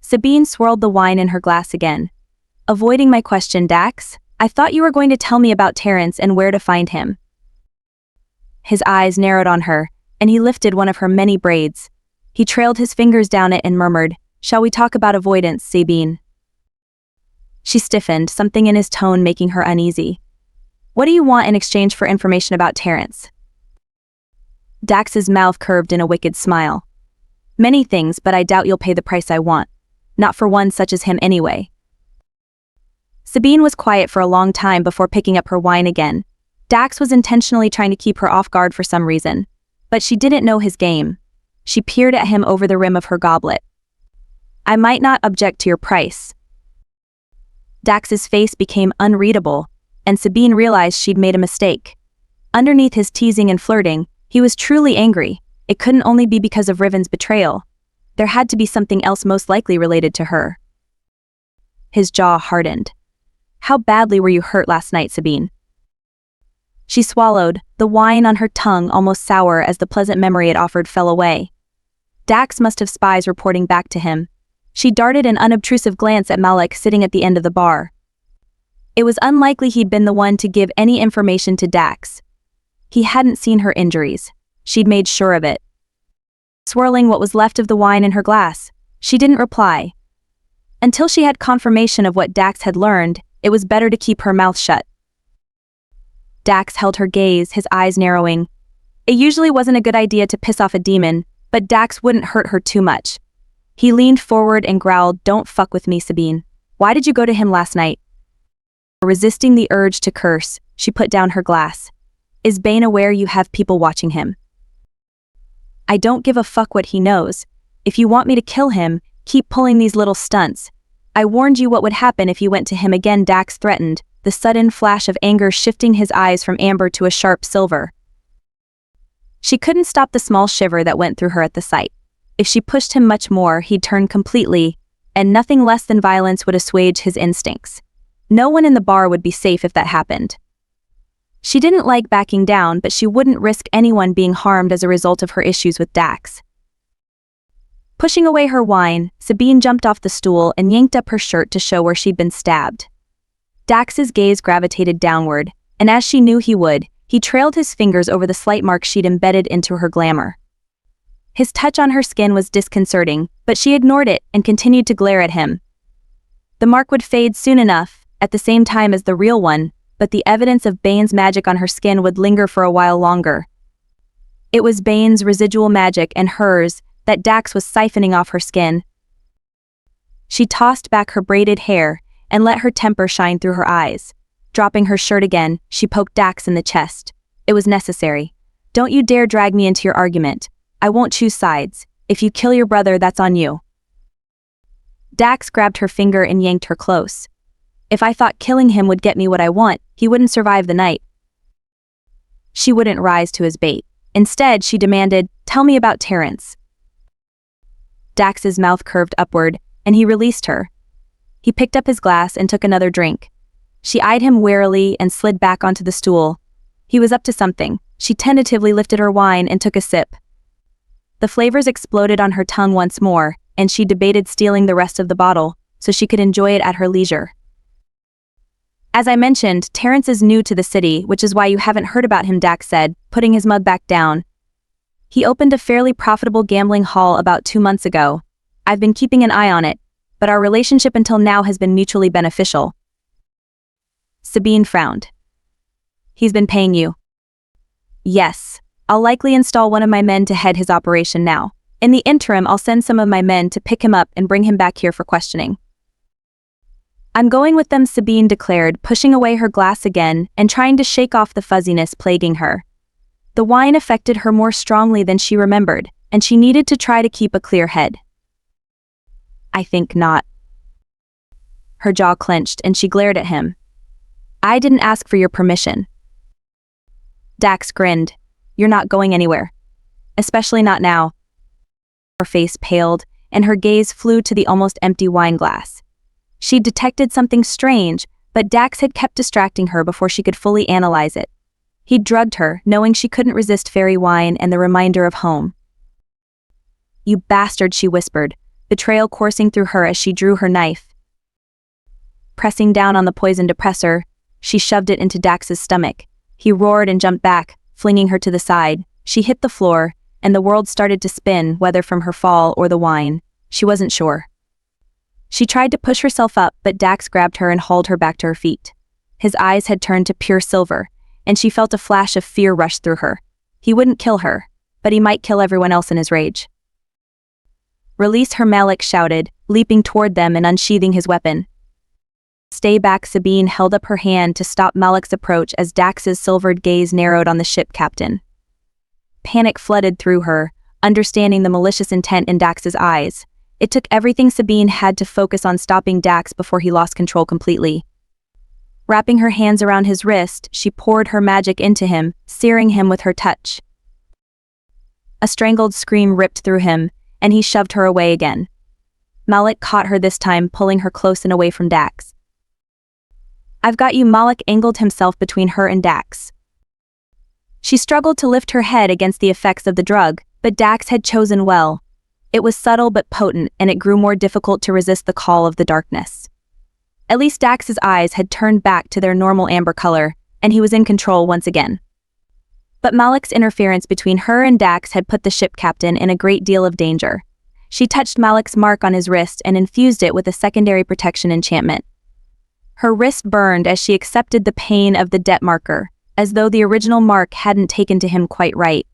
Sabine swirled the wine in her glass again. "Avoiding my question, Dax? I thought you were going to tell me about Terrence and where to find him." His eyes narrowed on her, and he lifted one of her many braids. He trailed his fingers down it and murmured, "Shall we talk about avoidance, Sabine?" She stiffened, something in his tone making her uneasy. "What do you want in exchange for information about Terrence?" Dax's mouth curved in a wicked smile. "Many things, but I doubt you'll pay the price I want. Not for one such as him anyway." Sabine was quiet for a long time before picking up her wine again. Dax was intentionally trying to keep her off guard for some reason. But she didn't know his game. She peered at him over the rim of her goblet. "I might not object to your price." Dax's face became unreadable, and Sabine realized she'd made a mistake. Underneath his teasing and flirting, he was truly angry. It couldn't only be because of Riven's betrayal. There had to be something else most likely related to her. His jaw hardened. "How badly were you hurt last night, Sabine?" She swallowed, the wine on her tongue almost sour as the pleasant memory it offered fell away. Dax must have spies reporting back to him. She darted an unobtrusive glance at Malek sitting at the end of the bar. It was unlikely he'd been the one to give any information to Dax. He hadn't seen her injuries. She'd made sure of it. Swirling what was left of the wine in her glass, she didn't reply. Until she had confirmation of what Dax had learned, it was better to keep her mouth shut. Dax held her gaze, his eyes narrowing. It usually wasn't a good idea to piss off a demon, but Dax wouldn't hurt her too much. He leaned forward and growled, "Don't fuck with me, Sabine. Why did you go to him last night?" Resisting the urge to curse, she put down her glass. "Is Bane aware you have people watching him?" "I don't give a fuck what he knows. If you want me to kill him, keep pulling these little stunts. I warned you what would happen if you went to him again," Dax threatened, the sudden flash of anger shifting his eyes from amber to a sharp silver. She couldn't stop the small shiver that went through her at the sight. If she pushed him much more, he'd turn completely, and nothing less than violence would assuage his instincts. No one in the bar would be safe if that happened. She didn't like backing down, but she wouldn't risk anyone being harmed as a result of her issues with Dax. Pushing away her wine, Sabine jumped off the stool and yanked up her shirt to show where she'd been stabbed. Dax's gaze gravitated downward, and as she knew he would, he trailed his fingers over the slight mark she'd embedded into her glamour. His touch on her skin was disconcerting, but she ignored it and continued to glare at him. The mark would fade soon enough, at the same time as the real one, but the evidence of Bane's magic on her skin would linger for a while longer. It was Bane's residual magic and hers that Dax was siphoning off her skin. She tossed back her braided hair and let her temper shine through her eyes. Dropping her shirt again, she poked Dax in the chest. "It was necessary. Don't you dare drag me into your argument. I won't choose sides. If you kill your brother, that's on you." Dax grabbed her finger and yanked her close. "If I thought killing him would get me what I want, he wouldn't survive the night." She wouldn't rise to his bait. Instead, she demanded, "Tell me about Terrence." Dax's mouth curved upward, and he released her. He picked up his glass and took another drink. She eyed him warily and slid back onto the stool. He was up to something. She tentatively lifted her wine and took a sip. The flavors exploded on her tongue once more, and she debated stealing the rest of the bottle, so she could enjoy it at her leisure. "As I mentioned, Terrence is new to the city, which is why you haven't heard about him," Dax said, putting his mug back down. "He opened a fairly profitable gambling hall about 2 months ago. I've been keeping an eye on it, but our relationship until now has been mutually beneficial." Sabine frowned. "He's been paying you?" "Yes. I'll likely install one of my men to head his operation now. In the interim, I'll send some of my men to pick him up and bring him back here for questioning." "I'm going with them," Sabine declared, pushing away her glass again and trying to shake off the fuzziness plaguing her. The wine affected her more strongly than she remembered, and she needed to try to keep a clear head. "I think not." Her jaw clenched and she glared at him. "I didn't ask for your permission." Dax grinned. "You're not going anywhere. Especially not now." Her face paled, and her gaze flew to the almost empty wine glass. She detected something strange, but Dax had kept distracting her before she could fully analyze it. He'd drugged her, knowing she couldn't resist fairy wine and the reminder of home. "You bastard," she whispered, betrayal coursing through her as she drew her knife. Pressing down on the poison depressor, she shoved it into Dax's stomach. He roared and jumped back, flinging her to the side. She hit the floor, and the world started to spin, whether from her fall or the wine. She wasn't sure. She tried to push herself up, but Dax grabbed her and hauled her back to her feet. His eyes had turned to pure silver, and she felt a flash of fear rush through her. He wouldn't kill her, but he might kill everyone else in his rage. "Release her," Malek shouted, leaping toward them and unsheathing his weapon. "Stay back." Sabine held up her hand to stop Malek's approach as Dax's silvered gaze narrowed on the ship captain. Panic flooded through her, understanding the malicious intent in Dax's eyes. It took everything Sabine had to focus on stopping Dax before he lost control completely. Wrapping her hands around his wrist, she poured her magic into him, searing him with her touch. A strangled scream ripped through him, and he shoved her away again. Malek caught her this time, pulling her close and away from Dax. "I've got you." Malek angled himself between her and Dax. She struggled to lift her head against the effects of the drug, but Dax had chosen well. It was subtle but potent, and it grew more difficult to resist the call of the darkness. At least Dax's eyes had turned back to their normal amber color, and he was in control once again. But Malek's interference between her and Dax had put the ship captain in a great deal of danger. She touched Malek's mark on his wrist and infused it with a secondary protection enchantment. Her wrist burned as she accepted the pain of the debt marker, as though the original mark hadn't taken to him quite right.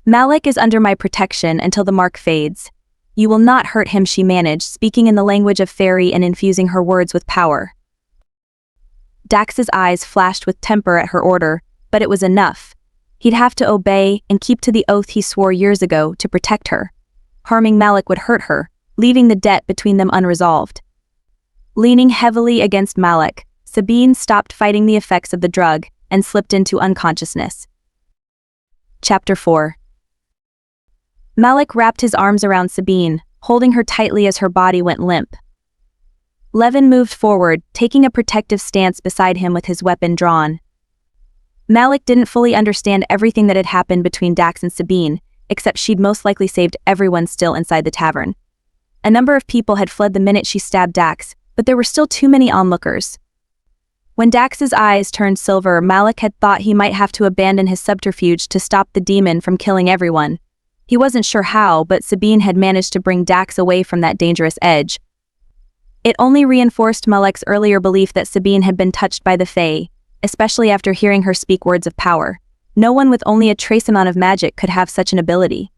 "Malek is under my protection until the mark fades. You will not hurt him," she managed, speaking in the language of fairy and infusing her words with power. Dax's eyes flashed with temper at her order, but it was enough. He'd have to obey and keep to the oath he swore years ago to protect her. Harming Malek would hurt her, leaving the debt between them unresolved. Leaning heavily against Malek, Sabine stopped fighting the effects of the drug and slipped into unconsciousness. Chapter 4. Malek wrapped his arms around Sabine, holding her tightly as her body went limp. Levin moved forward, taking a protective stance beside him with his weapon drawn. Malek didn't fully understand everything that had happened between Dax and Sabine, except she'd most likely saved everyone still inside the tavern. A number of people had fled the minute she stabbed Dax, but there were still too many onlookers. When Dax's eyes turned silver, Malek had thought he might have to abandon his subterfuge to stop the demon from killing everyone. He wasn't sure how, but Sabine had managed to bring Dax away from that dangerous edge. It only reinforced Malek's earlier belief that Sabine had been touched by the Fae, especially after hearing her speak words of power. No one with only a trace amount of magic could have such an ability.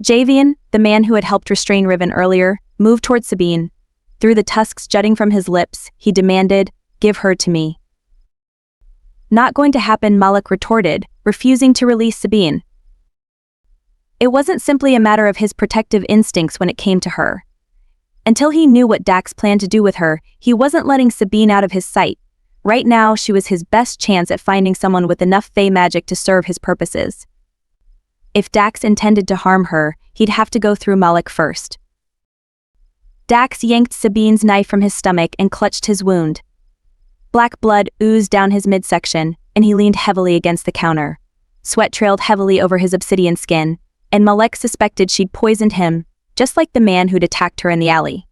Javian, the man who had helped restrain Riven earlier, moved toward Sabine. Through the tusks jutting from his lips, he demanded, "Give her to me." "Not going to happen," Malek retorted, refusing to release Sabine. It wasn't simply a matter of his protective instincts when it came to her. Until he knew what Dax planned to do with her, he wasn't letting Sabine out of his sight. Right now, she was his best chance at finding someone with enough Fae magic to serve his purposes. If Dax intended to harm her, he'd have to go through Malek first. Dax yanked Sabine's knife from his stomach and clutched his wound. Black blood oozed down his midsection, and he leaned heavily against the counter. Sweat trailed heavily over his obsidian skin, and Malek suspected she'd poisoned him, just like the man who'd attacked her in the alley.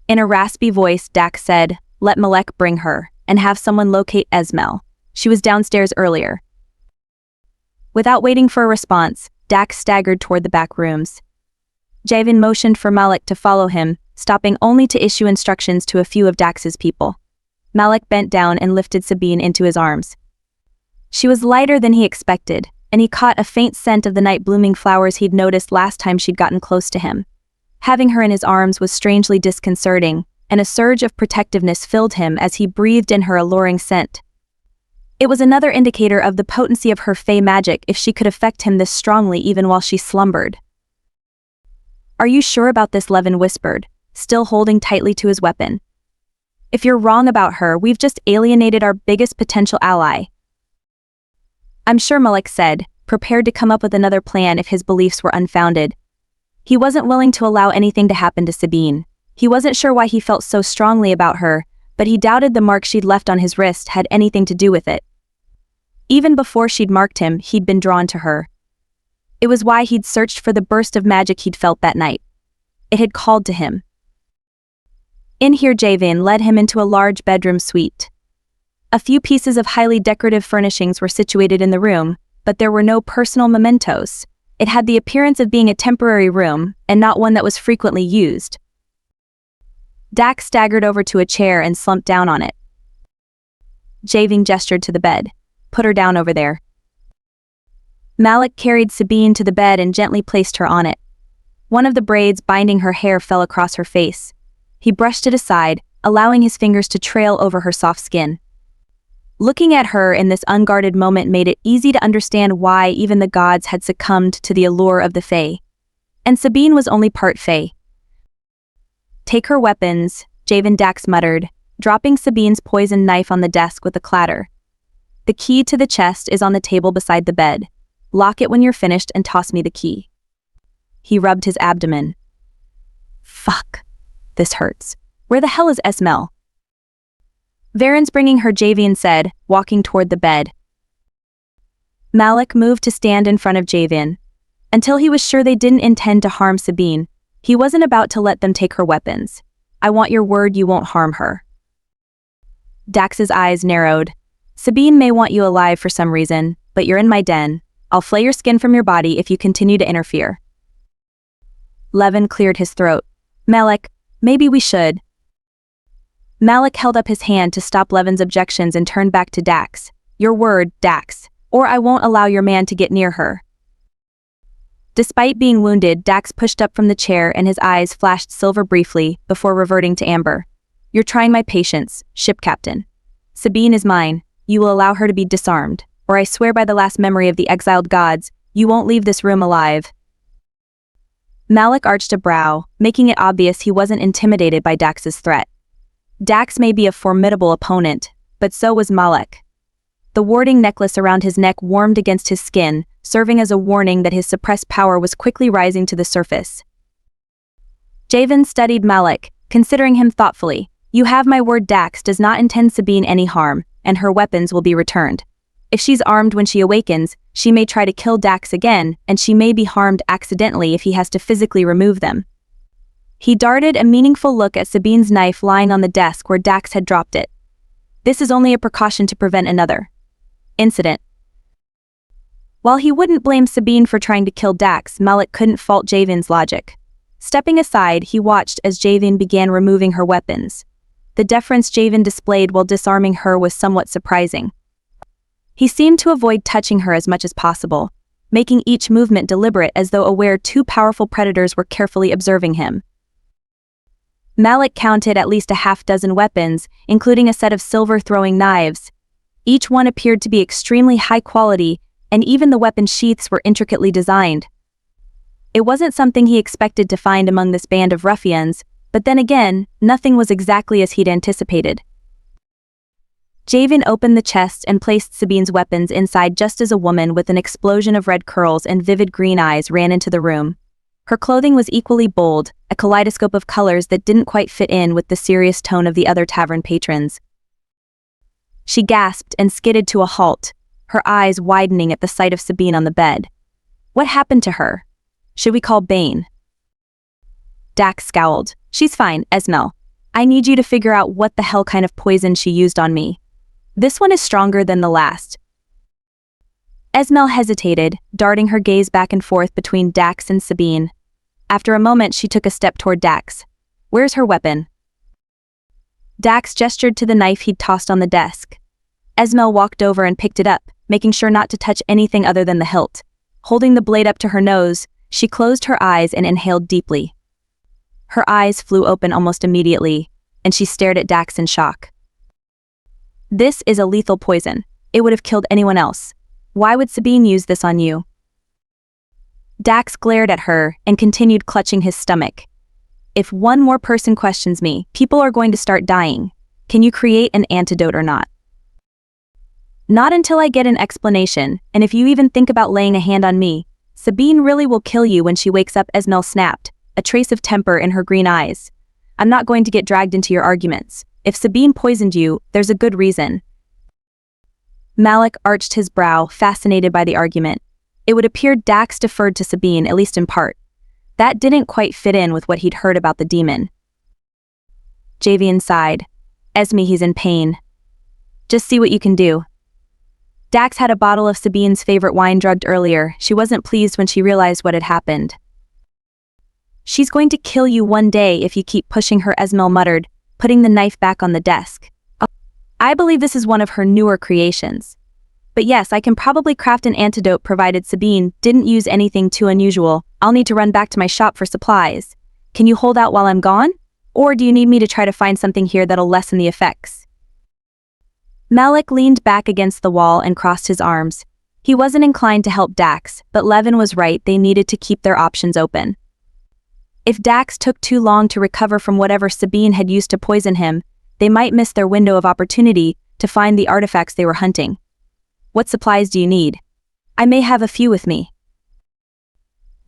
In a raspy voice, Dax said, "Let Malek bring her, and have someone locate Esmel. She was downstairs earlier." Without waiting for a response, Dax staggered toward the back rooms. Javen motioned for Malek to follow him, stopping only to issue instructions to a few of Dax's people. Malek bent down and lifted Sabine into his arms. She was lighter than he expected, and he caught a faint scent of the night-blooming flowers he'd noticed last time she'd gotten close to him. Having her in his arms was strangely disconcerting, and a surge of protectiveness filled him as he breathed in her alluring scent. It was another indicator of the potency of her Fae magic if she could affect him this strongly even while she slumbered. "Are you sure about this?" Levin whispered, still holding tightly to his weapon. "If you're wrong about her, we've just alienated our biggest potential ally." "I'm sure," Malek said, prepared to come up with another plan if his beliefs were unfounded. He wasn't willing to allow anything to happen to Sabine. He wasn't sure why he felt so strongly about her, but he doubted the mark she'd left on his wrist had anything to do with it. Even before she'd marked him, he'd been drawn to her. It was why he'd searched for the burst of magic he'd felt that night. It had called to him. In here, Javen led him into a large bedroom suite. A few pieces of highly decorative furnishings were situated in the room, but there were no personal mementos. It had the appearance of being a temporary room, and not one that was frequently used. Dax staggered over to a chair and slumped down on it. Javian gestured to the bed. Put her down over there. Malek carried Sabine to the bed and gently placed her on it. One of the braids binding her hair fell across her face. He brushed it aside, allowing his fingers to trail over her soft skin. Looking at her in this unguarded moment made it easy to understand why even the gods had succumbed to the allure of the Fae. And Sabine was only part Fae. Take her weapons, Javian Dax muttered, dropping Sabine's poisoned knife on the desk with a clatter. The key to the chest is on the table beside the bed. Lock it when you're finished and toss me the key. He rubbed his abdomen. Fuck. This hurts. Where the hell is Esmel? Varen's bringing her, Javian said, walking toward the bed. Malek moved to stand in front of Javian. Until he was sure they didn't intend to harm Sabine, he wasn't about to let them take her weapons. I want your word you won't harm her. Dax's eyes narrowed. Sabine may want you alive for some reason, but you're in my den. I'll flay your skin from your body if you continue to interfere. Levin cleared his throat. Malek, maybe we should. Malek held up his hand to stop Levin's objections and turned back to Dax. Your word, Dax, or I won't allow your man to get near her. Despite being wounded, Dax pushed up from the chair and his eyes flashed silver briefly before reverting to amber. You're trying my patience, ship captain. Sabine is mine. You will allow her to be disarmed, or I swear by the last memory of the exiled gods, you won't leave this room alive. Malek arched a brow, making it obvious he wasn't intimidated by Dax's threat. Dax may be a formidable opponent, but so was Malek. The warding necklace around his neck warmed against his skin, serving as a warning that his suppressed power was quickly rising to the surface. Javian studied Malek, considering him thoughtfully. You have my word, Dax does not intend Sabine any harm, and her weapons will be returned. If she's armed when she awakens, she may try to kill Dax again, and she may be harmed accidentally if he has to physically remove them. He darted a meaningful look at Sabine's knife lying on the desk where Dax had dropped it. This is only a precaution to prevent another incident. While he wouldn't blame Sabine for trying to kill Dax, Malek couldn't fault Javian's logic. Stepping aside, he watched as Javian began removing her weapons. The deference Javian displayed while disarming her was somewhat surprising. He seemed to avoid touching her as much as possible, making each movement deliberate as though aware two powerful predators were carefully observing him. Malek counted at least a half-dozen weapons, including a set of silver-throwing knives. Each one appeared to be extremely high quality, and even the weapon sheaths were intricately designed. It wasn't something he expected to find among this band of ruffians, but then again, nothing was exactly as he'd anticipated. Javian opened the chest and placed Sabine's weapons inside just as a woman with an explosion of red curls and vivid green eyes ran into the room. Her clothing was equally bold, a kaleidoscope of colors that didn't quite fit in with the serious tone of the other tavern patrons. She gasped and skidded to a halt, her eyes widening at the sight of Sabine on the bed. What happened to her? Should we call Bane? Dax scowled. She's fine, Esmel. I need you to figure out what the hell kind of poison she used on me. This one is stronger than the last. Esmel hesitated, darting her gaze back and forth between Dax and Sabine. After a moment, she took a step toward Dax. Where's her weapon? Dax gestured to the knife he'd tossed on the desk. Esmel walked over and picked it up, making sure not to touch anything other than the hilt. Holding the blade up to her nose, she closed her eyes and inhaled deeply. Her eyes flew open almost immediately, and she stared at Dax in shock. This is a lethal poison. It would have killed anyone else. Why would Sabine use this on you? Dax glared at her and continued clutching his stomach. If one more person questions me, people are going to start dying. Can you create an antidote or not? Not until I get an explanation, and if you even think about laying a hand on me, Sabine really will kill you when she wakes up, Esmel snapped, a trace of temper in her green eyes. I'm not going to get dragged into your arguments. If Sabine poisoned you, there's a good reason. Malek arched his brow, fascinated by the argument. It would appear Dax deferred to Sabine, at least in part. That didn't quite fit in with what he'd heard about the demon. Javian sighed. Esme, he's in pain. Just see what you can do. Dax had a bottle of Sabine's favorite wine drugged earlier. She wasn't pleased when she realized what had happened. "She's going to kill you one day if you keep pushing her," Esmel muttered, putting the knife back on the desk. "I believe this is one of her newer creations. But yes, I can probably craft an antidote provided Sabine didn't use anything too unusual. I'll need to run back to my shop for supplies. Can you hold out while I'm gone? Or do you need me to try to find something here that'll lessen the effects?" Malek leaned back against the wall and crossed his arms. He wasn't inclined to help Dax, but Levin was right, they needed to keep their options open. If Dax took too long to recover from whatever Sabine had used to poison him, they might miss their window of opportunity to find the artifacts they were hunting. "What supplies do you need? I may have a few with me."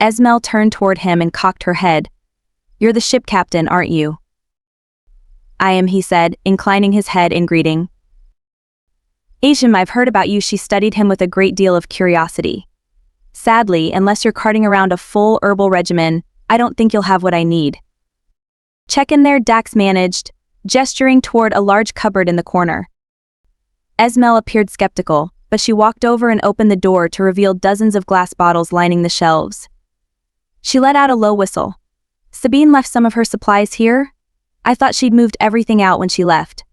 Esmel turned toward him and cocked her head. "You're the ship captain, aren't you?" "I am," he said, inclining his head in greeting. "Isham, I've heard about you." She studied him with a great deal of curiosity. "Sadly, unless you're carting around a full herbal regimen, I don't think you'll have what I need." "Check in there," Dax managed, gesturing toward a large cupboard in the corner. Esmel appeared skeptical, but she walked over and opened the door to reveal dozens of glass bottles lining the shelves. She let out a low whistle. "Sabine left some of her supplies here? I thought she'd moved everything out when she left."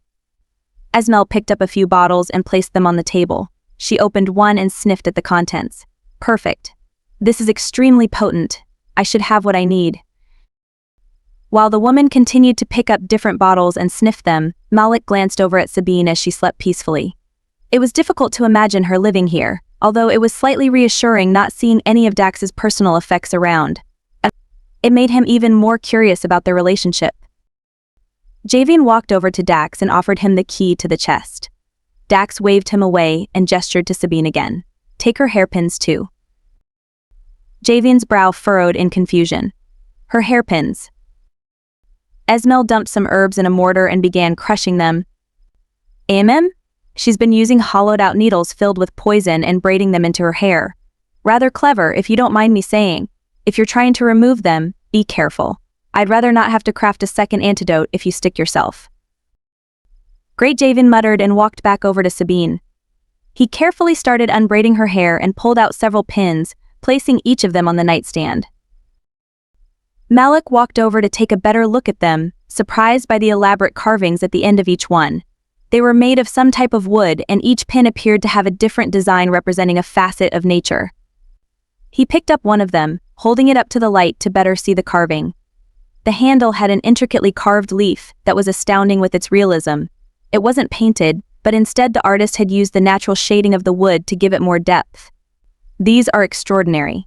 Esmel picked up a few bottles and placed them on the table. She opened one and sniffed at the contents. "Perfect. This is extremely potent. I should have what I need." While the woman continued to pick up different bottles and sniff them, Malek glanced over at Sabine as she slept peacefully. It was difficult to imagine her living here, although it was slightly reassuring not seeing any of Dax's personal effects around. It made him even more curious about their relationship. Javian walked over to Dax and offered him the key to the chest. Dax waved him away and gestured to Sabine again. "Take her hairpins too." Javian's brow furrowed in confusion. "Her hairpins." Esmel dumped some herbs in a mortar and began crushing them. She's been using hollowed-out needles filled with poison and braiding them into her hair. Rather clever, if you don't mind me saying. If you're trying to remove them, be careful. I'd rather not have to craft a second antidote if you stick yourself." Great, Javian muttered and walked back over to Sabine. He carefully started unbraiding her hair and pulled out several pins, placing each of them on the nightstand. Malek walked over to take a better look at them, surprised by the elaborate carvings at the end of each one. They were made of some type of wood, and each pin appeared to have a different design representing a facet of nature. He picked up one of them, holding it up to the light to better see the carving. The handle had an intricately carved leaf that was astounding with its realism. It wasn't painted, but instead the artist had used the natural shading of the wood to give it more depth. "These are extraordinary."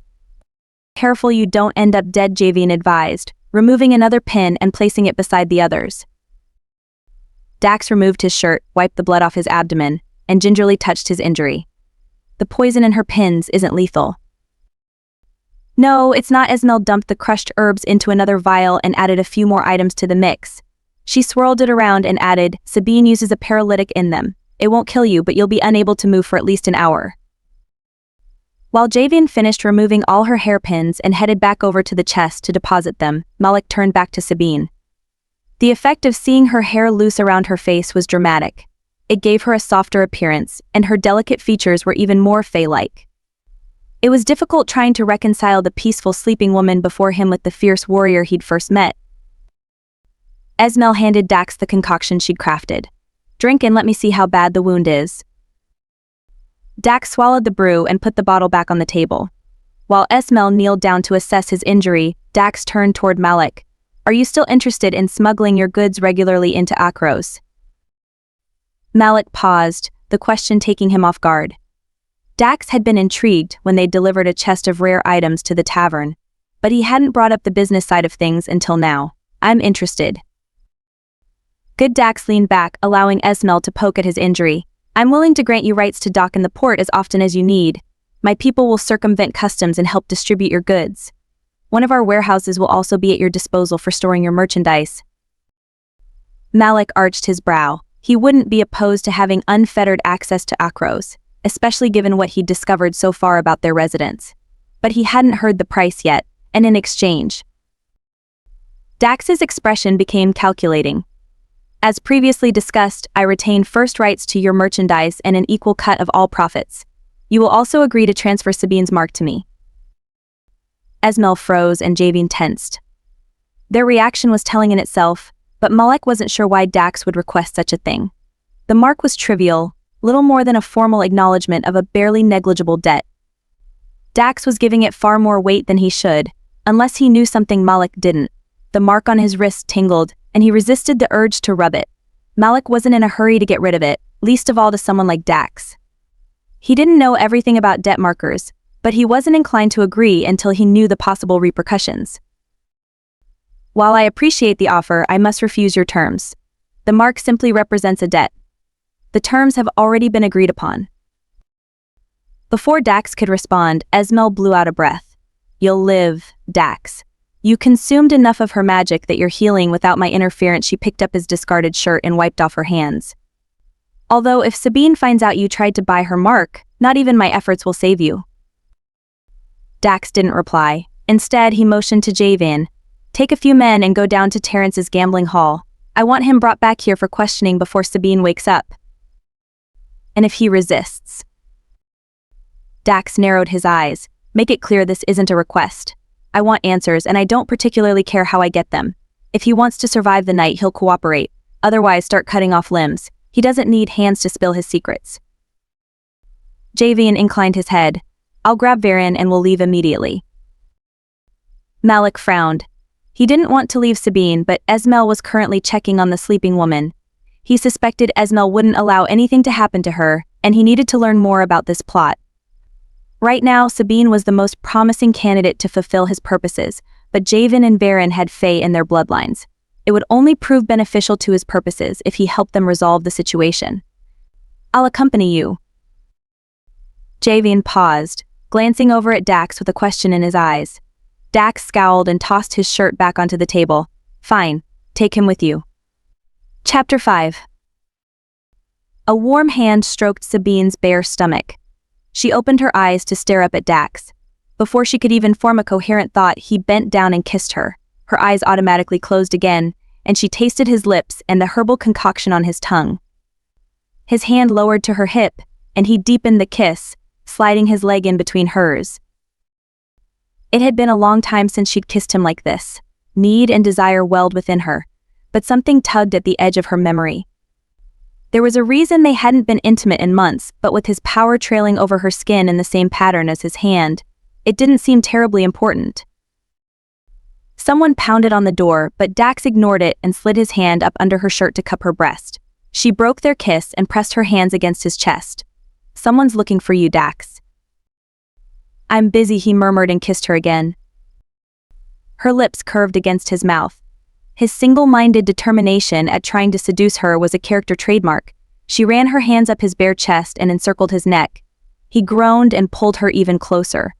"Careful you don't end up dead," Javian advised, removing another pin and placing it beside the others. Dax removed his shirt, wiped the blood off his abdomen, and gingerly touched his injury. "The poison in her pins isn't lethal." "No, it's not." Esmel dumped the crushed herbs into another vial and added a few more items to the mix. She swirled it around and added, "Sabine uses a paralytic in them. It won't kill you, but you'll be unable to move for at least an hour." While Javian finished removing all her hairpins and headed back over to the chest to deposit them, Malek turned back to Sabine. The effect of seeing her hair loose around her face was dramatic. It gave her a softer appearance, and her delicate features were even more Fae-like. It was difficult trying to reconcile the peaceful sleeping woman before him with the fierce warrior he'd first met. Esmel handed Dax the concoction she'd crafted. "Drink and let me see how bad the wound is." Dax swallowed the brew and put the bottle back on the table. While Esmel kneeled down to assess his injury, Dax turned toward Malek. "Are you still interested in smuggling your goods regularly into Akros?" Malek paused, the question taking him off guard. Dax had been intrigued when they delivered a chest of rare items to the tavern, but he hadn't brought up the business side of things until now. "I'm interested." Good. Dax leaned back, allowing Esmel to poke at his injury. "I'm willing to grant you rights to dock in the port as often as you need. My people will circumvent customs and help distribute your goods. One of our warehouses will also be at your disposal for storing your merchandise." Malek arched his brow. He wouldn't be opposed to having unfettered access to Akros, especially given what he'd discovered so far about their residents. But he hadn't heard the price yet, and in exchange. Dax's expression became calculating. As previously discussed, I retain first rights to your merchandise and an equal cut of all profits. You will also agree to transfer Sabine's mark to me. Esmel froze and Javine tensed. Their reaction was telling in itself, but Malek wasn't sure why Dax would request such a thing. The mark was trivial, little more than a formal acknowledgement of a barely negligible debt. Dax was giving it far more weight than he should, unless he knew something Malek didn't. The mark on his wrist tingled, and he resisted the urge to rub it. Malek wasn't in a hurry to get rid of it, least of all to someone like Dax. He didn't know everything about debt markers, but he wasn't inclined to agree until he knew the possible repercussions. While I appreciate the offer, I must refuse your terms. The mark simply represents a debt. The terms have already been agreed upon. Before Dax could respond, Esmel blew out a breath. You'll live, Dax. You consumed enough of her magic that you're healing without my interference. She picked up his discarded shirt and wiped off her hands. Although if Sabine finds out you tried to buy her mark, not even my efforts will save you. Dax didn't reply. Instead, he motioned to Javin. Take a few men and go down to Terrence's gambling hall. I want him brought back here for questioning before Sabine wakes up. And if he resists? Dax narrowed his eyes. Make it clear this isn't a request. I want answers, and I don't particularly care how I get them. If he wants to survive the night, he'll cooperate. Otherwise, start cutting off limbs. He doesn't need hands to spill his secrets. Javian inclined his head. I'll grab Varen and we'll leave immediately. Malek frowned. He didn't want to leave Sabine, but Esmel was currently checking on the sleeping woman. He suspected Esmel wouldn't allow anything to happen to her, and he needed to learn more about this plot. Right now, Sabine was the most promising candidate to fulfill his purposes, but Javin and Varen had Fae in their bloodlines. It would only prove beneficial to his purposes if he helped them resolve the situation. I'll accompany you. Javin paused, glancing over at Dax with a question in his eyes. Dax scowled and tossed his shirt back onto the table. Fine, take him with you. Chapter 5. A warm hand stroked Sabine's bare stomach. She opened her eyes to stare up at Dax. Before she could even form a coherent thought, he bent down and kissed her. Her eyes automatically closed again, and she tasted his lips and the herbal concoction on his tongue. His hand lowered to her hip, and he deepened the kiss, sliding his leg in between hers. It had been a long time since she'd kissed him like this. Need and desire welled within her, but something tugged at the edge of her memory. There was a reason they hadn't been intimate in months, but with his power trailing over her skin in the same pattern as his hand, it didn't seem terribly important. Someone pounded on the door, but Dax ignored it and slid his hand up under her shirt to cup her breast. She broke their kiss and pressed her hands against his chest. Someone's looking for you, Dax. I'm busy, he murmured and kissed her again. Her lips curved against his mouth. His single-minded determination at trying to seduce her was a character trademark. She ran her hands up his bare chest and encircled his neck. He groaned and pulled her even closer.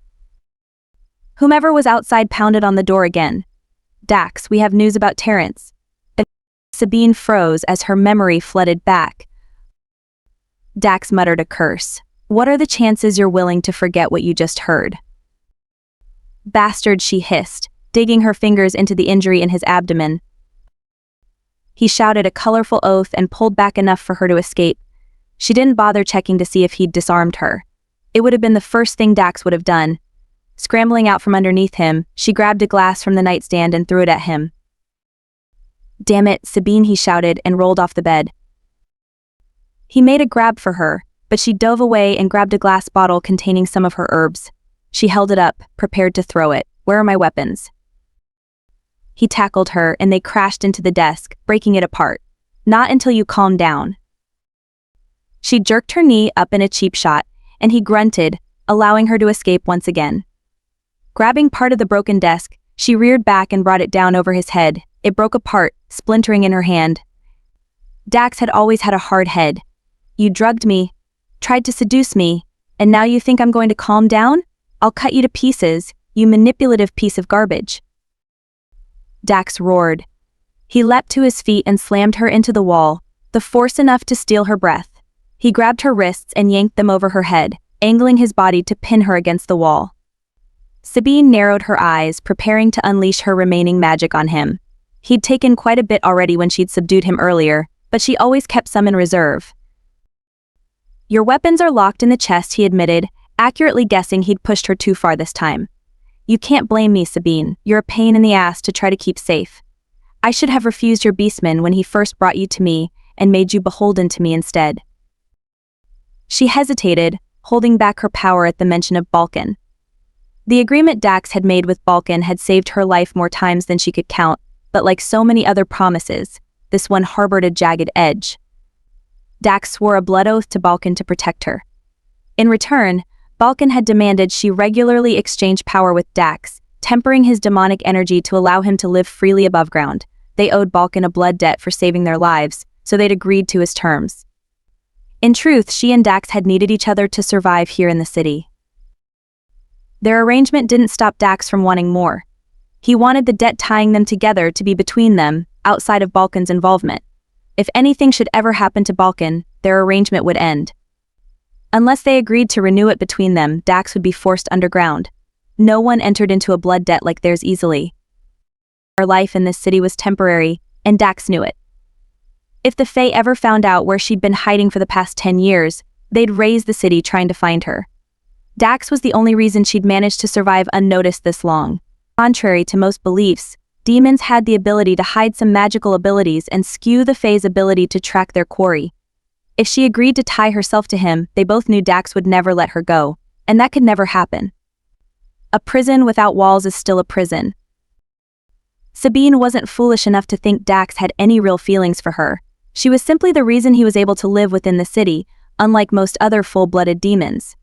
Whomever was outside pounded on the door again. Dax, we have news about Terrence. Sabine froze as her memory flooded back. Dax muttered a curse. What are the chances you're willing to forget what you just heard? Bastard, she hissed, digging her fingers into the injury in his abdomen. He shouted a colorful oath and pulled back enough for her to escape. She didn't bother checking to see if he'd disarmed her. It would have been the first thing Dax would have done. Scrambling out from underneath him, she grabbed a glass from the nightstand and threw it at him. Damn it, Sabine, he shouted and rolled off the bed. He made a grab for her, but she dove away and grabbed a glass bottle containing some of her herbs. She held it up, prepared to throw it. Where are my weapons? He tackled her and they crashed into the desk, breaking it apart. Not until you calm down. She jerked her knee up in a cheap shot, and he grunted, allowing her to escape once again. Grabbing part of the broken desk, she reared back and brought it down over his head. It broke apart, splintering in her hand. Dax had always had a hard head. You drugged me, tried to seduce me, and now you think I'm going to calm down? I'll cut you to pieces, you manipulative piece of garbage. Dax roared. He leapt to his feet and slammed her into the wall, the force enough to steal her breath. He grabbed her wrists and yanked them over her head, angling his body to pin her against the wall. Sabine narrowed her eyes, preparing to unleash her remaining magic on him. He'd taken quite a bit already when she'd subdued him earlier, but she always kept some in reserve. "Your weapons are locked in the chest," he admitted, accurately guessing he'd pushed her too far this time. "You can't blame me, Sabine. You're a pain in the ass to try to keep safe. I should have refused your beastman when he first brought you to me and made you beholden to me instead." She hesitated, holding back her power at the mention of Balkan. The agreement Dax had made with Balkan had saved her life more times than she could count, but like so many other promises, this one harbored a jagged edge. Dax swore a blood oath to Balkan to protect her. In return, Balkan had demanded she regularly exchange power with Dax, tempering his demonic energy to allow him to live freely above ground. They owed Balkan a blood debt for saving their lives, so they'd agreed to his terms. In truth, she and Dax had needed each other to survive here in the city. Their arrangement didn't stop Dax from wanting more. He wanted the debt tying them together to be between them, outside of Balkan's involvement. If anything should ever happen to Balkan, their arrangement would end. Unless they agreed to renew it between them, Dax would be forced underground. No one entered into a blood debt like theirs easily. Her life in this city was temporary, and Dax knew it. If the Fae ever found out where she'd been hiding for the past 10 years, they'd raze the city trying to find her. Dax was the only reason she'd managed to survive unnoticed this long. Contrary to most beliefs, demons had the ability to hide some magical abilities and skew the Fae's ability to track their quarry. If she agreed to tie herself to him, they both knew Dax would never let her go, and that could never happen. A prison without walls is still a prison. Sabine wasn't foolish enough to think Dax had any real feelings for her. She was simply the reason he was able to live within the city, unlike most other full-blooded demons.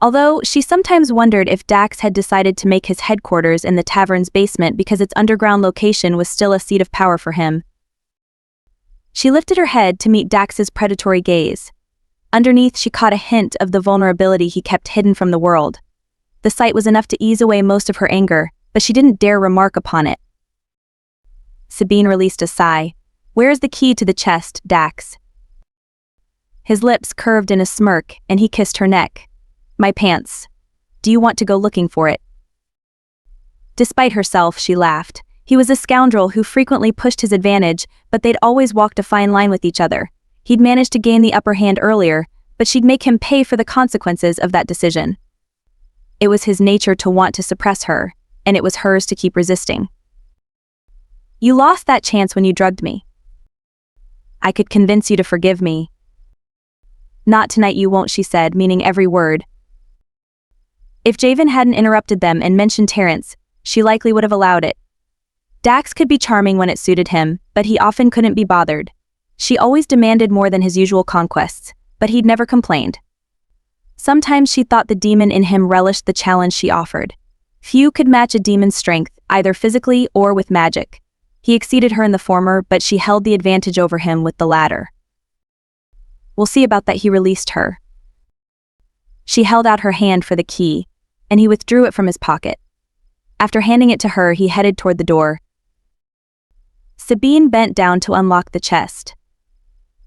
Although, she sometimes wondered if Dax had decided to make his headquarters in the tavern's basement because its underground location was still a seat of power for him. She lifted her head to meet Dax's predatory gaze. Underneath, she caught a hint of the vulnerability he kept hidden from the world. The sight was enough to ease away most of her anger, but she didn't dare remark upon it. Sabine released a sigh. "Where's the key to the chest, Dax?" His lips curved in a smirk, and he kissed her neck. "My pants. Do you want to go looking for it?" Despite herself, she laughed. He was a scoundrel who frequently pushed his advantage, but they'd always walked a fine line with each other. He'd managed to gain the upper hand earlier, but she'd make him pay for the consequences of that decision. It was his nature to want to suppress her, and it was hers to keep resisting. "You lost that chance when you drugged me. I could convince you to forgive me." "Not tonight you won't," she said, meaning every word. If Javen hadn't interrupted them and mentioned Terrence, she likely would have allowed it. Dax could be charming when it suited him, but he often couldn't be bothered. She always demanded more than his usual conquests, but he'd never complained. Sometimes she thought the demon in him relished the challenge she offered. Few could match a demon's strength, either physically or with magic. He exceeded her in the former, but she held the advantage over him with the latter. "We'll see about that," he released her. She held out her hand for the key, and he withdrew it from his pocket. After handing it to her, he headed toward the door. Sabine bent down to unlock the chest.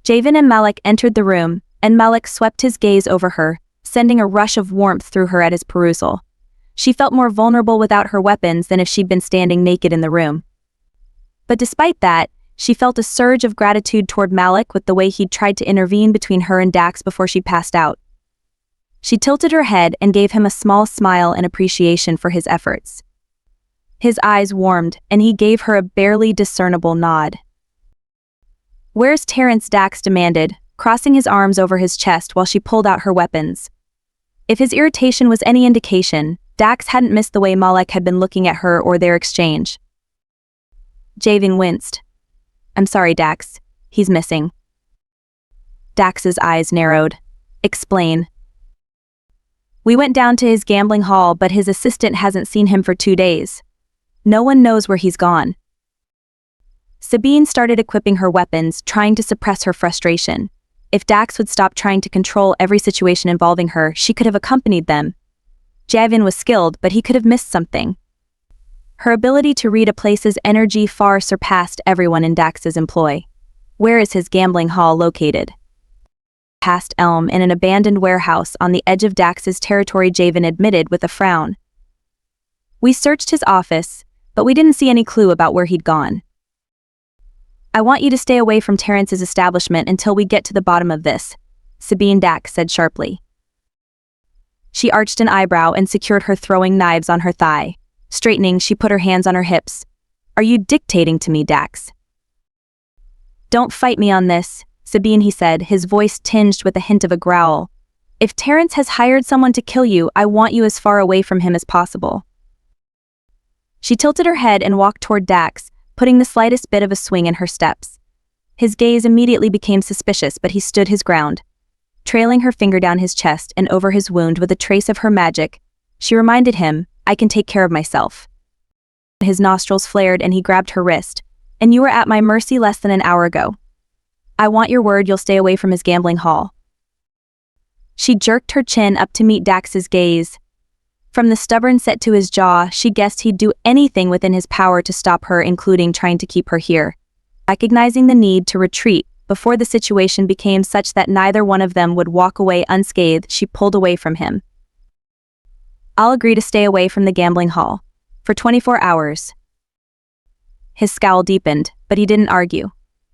Javen and Malek entered the room, and Malek swept his gaze over her, sending a rush of warmth through her at his perusal. She felt more vulnerable without her weapons than if she'd been standing naked in the room. But despite that, she felt a surge of gratitude toward Malek with the way he'd tried to intervene between her and Dax before she passed out. She tilted her head and gave him a small smile in appreciation for his efforts. His eyes warmed, and he gave her a barely discernible nod. "Where's Terrence?" Dax demanded, crossing his arms over his chest while she pulled out her weapons. If his irritation was any indication, Dax hadn't missed the way Malek had been looking at her or their exchange. Javen winced. "I'm sorry, Dax. He's missing." Dax's eyes narrowed. "Explain." "We went down to his gambling hall, but his assistant hasn't seen him for 2 days. No one knows where he's gone." Sabine started equipping her weapons, trying to suppress her frustration. If Dax would stop trying to control every situation involving her, she could have accompanied them. Javen was skilled, but he could have missed something. Her ability to read a place's energy far surpassed everyone in Dax's employ. "Where is his gambling hall located?" "Past Elm, in an abandoned warehouse on the edge of Dax's territory," Javen admitted with a frown. "We searched his office, but we didn't see any clue about where he'd gone." I want you to stay away from Terrence's establishment until we get to the bottom of this, Sabine Dax said sharply. She arched an eyebrow and secured her throwing knives on her thigh. Straightening, she put her hands on her hips. Are you dictating to me, Dax? Don't fight me on this, Sabine, he said, his voice tinged with a hint of a growl. If Terrence has hired someone to kill you, I want you as far away from him as possible. She tilted her head and walked toward Dax, putting the slightest bit of a swing in her steps. His gaze immediately became suspicious, but he stood his ground. Trailing her finger down his chest and over his wound with a trace of her magic, she reminded him, I can take care of myself. His nostrils flared and he grabbed her wrist. And you were at my mercy less than an hour ago. I want your word you'll stay away from his gambling hall. She jerked her chin up to meet Dax's gaze. From the stubborn set to his jaw, she guessed he'd do anything within his power to stop her, including trying to keep her here. Recognizing the need to retreat before the situation became such that neither one of them would walk away unscathed, she pulled away from him. I'll agree to stay away from the gambling hall. For 24 hours. His scowl deepened, but he didn't argue.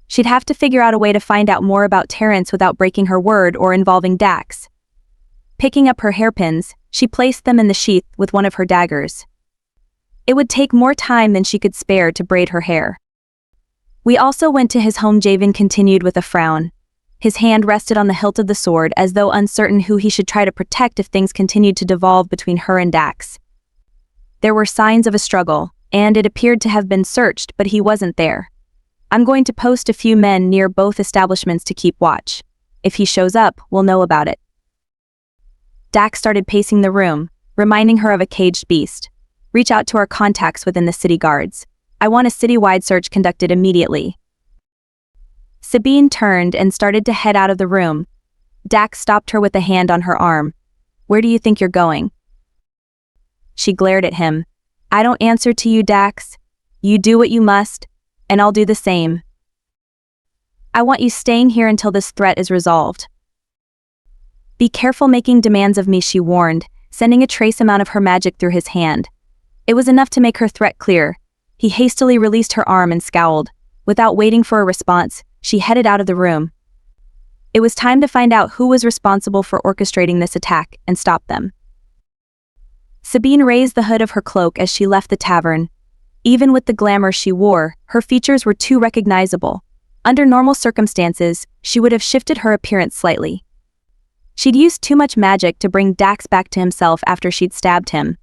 She'd have to figure out a way to find out more about Terrence without breaking her word or involving Dax. Picking up her hairpins, she placed them in the sheath with one of her daggers. It would take more time than she could spare to braid her hair. We also went to his home, Javen continued with a frown. His hand rested on the hilt of the sword as though uncertain who he should try to protect if things continued to devolve between her and Dax. There were signs of a struggle, and it appeared to have been searched, but he wasn't there. I'm going to post a few men near both establishments to keep watch. If he shows up, we'll know about it. Dax started pacing the room, reminding her of a caged beast. Reach out to our contacts within the city guards. I want a citywide search conducted immediately. Sabine turned and started to head out of the room. Dax stopped her with a hand on her arm. Where do you think you're going? She glared at him. I don't answer to you, Dax. You do what you must, and I'll do the same. I want you staying here until this threat is resolved. Be careful making demands of me, she warned, sending a trace amount of her magic through his hand. It was enough to make her threat clear. He hastily released her arm and scowled. Without waiting for a response, she headed out of the room. It was time to find out who was responsible for orchestrating this attack and stop them. Sabine raised the hood of her cloak as she left the tavern. Even with the glamour she wore, her features were too recognizable. Under normal circumstances, she would have shifted her appearance slightly. She'd used too much magic to bring Dax back to himself after she'd stabbed him.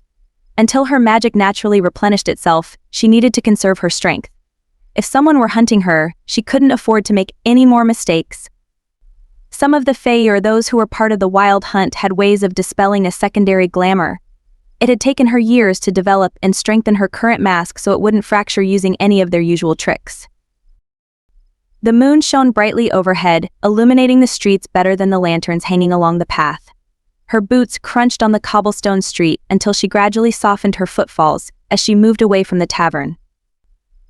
Until her magic naturally replenished itself, she needed to conserve her strength. If someone were hunting her, she couldn't afford to make any more mistakes. Some of the Fae, or those who were part of the wild hunt, had ways of dispelling a secondary glamour. It had taken her years to develop and strengthen her current mask so it wouldn't fracture using any of their usual tricks. The moon shone brightly overhead, illuminating the streets better than the lanterns hanging along the path. Her boots crunched on the cobblestone street until she gradually softened her footfalls as she moved away from the tavern.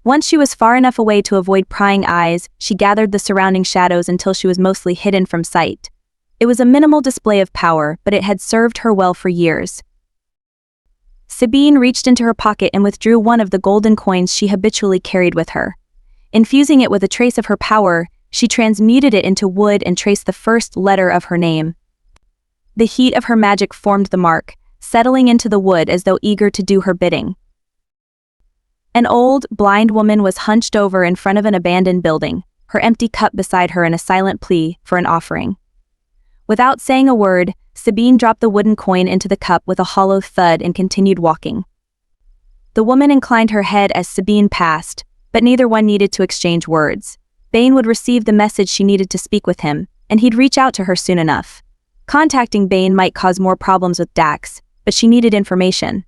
Once she was far enough away to avoid prying eyes, she gathered the surrounding shadows until she was mostly hidden from sight. It was a minimal display of power, but it had served her well for years. Sabine reached into her pocket and withdrew one of the golden coins she habitually carried with her. Infusing it with a trace of her power, she transmuted it into wood and traced the first letter of her name. The heat of her magic formed the mark, settling into the wood as though eager to do her bidding. An old, blind woman was hunched over in front of an abandoned building, her empty cup beside her in a silent plea for an offering. Without saying a word, Sabine dropped the wooden coin into the cup with a hollow thud and continued walking. The woman inclined her head as Sabine passed, but neither one needed to exchange words. Bane would receive the message she needed to speak with him, and he'd reach out to her soon enough. Contacting Bane might cause more problems with Dax, but she needed information.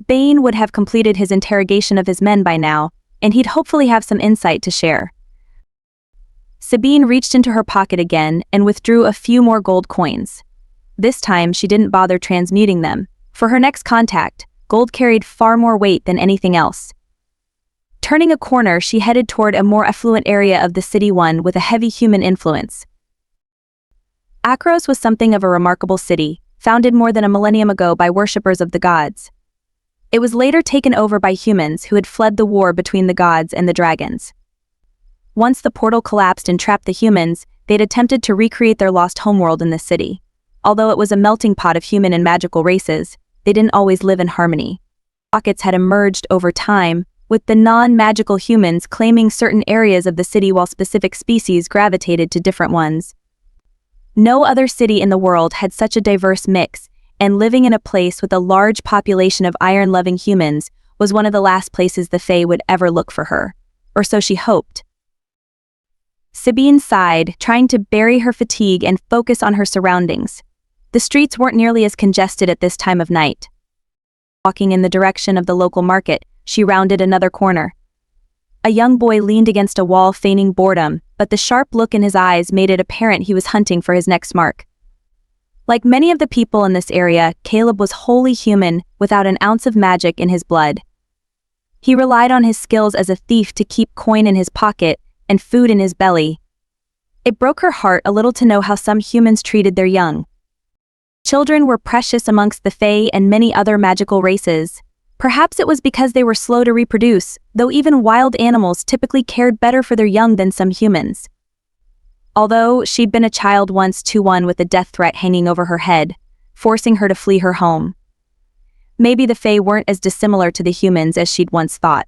Bane would have completed his interrogation of his men by now, and he'd hopefully have some insight to share. Sabine reached into her pocket again and withdrew a few more gold coins. This time she didn't bother transmuting them. For her next contact, gold carried far more weight than anything else. Turning a corner, she headed toward a more affluent area of the city, one with a heavy human influence. Akros was something of a remarkable city, founded more than a millennium ago by worshippers of the gods. It was later taken over by humans who had fled the war between the gods and the dragons. Once the portal collapsed and trapped the humans, they'd attempted to recreate their lost homeworld in the city. Although it was a melting pot of human and magical races, they didn't always live in harmony. Pockets had emerged over time, with the non-magical humans claiming certain areas of the city while specific species gravitated to different ones. No other city in the world had such a diverse mix, and living in a place with a large population of iron-loving humans was one of the last places the Fae would ever look for her. Or so she hoped. Sabine sighed, trying to bury her fatigue and focus on her surroundings. The streets weren't nearly as congested at this time of night. Walking in the direction of the local market, she rounded another corner. A young boy leaned against a wall feigning boredom, but the sharp look in his eyes made it apparent he was hunting for his next mark. Like many of the people in this area, Caleb was wholly human, without an ounce of magic in his blood. He relied on his skills as a thief to keep coin in his pocket and food in his belly. It broke her heart a little to know how some humans treated their young. Children were precious amongst the Fae and many other magical races. Perhaps it was because they were slow to reproduce, though even wild animals typically cared better for their young than some humans. Although she'd been a child once too, one with a death threat hanging over her head, forcing her to flee her home. Maybe the Fae weren't as dissimilar to the humans as she'd once thought.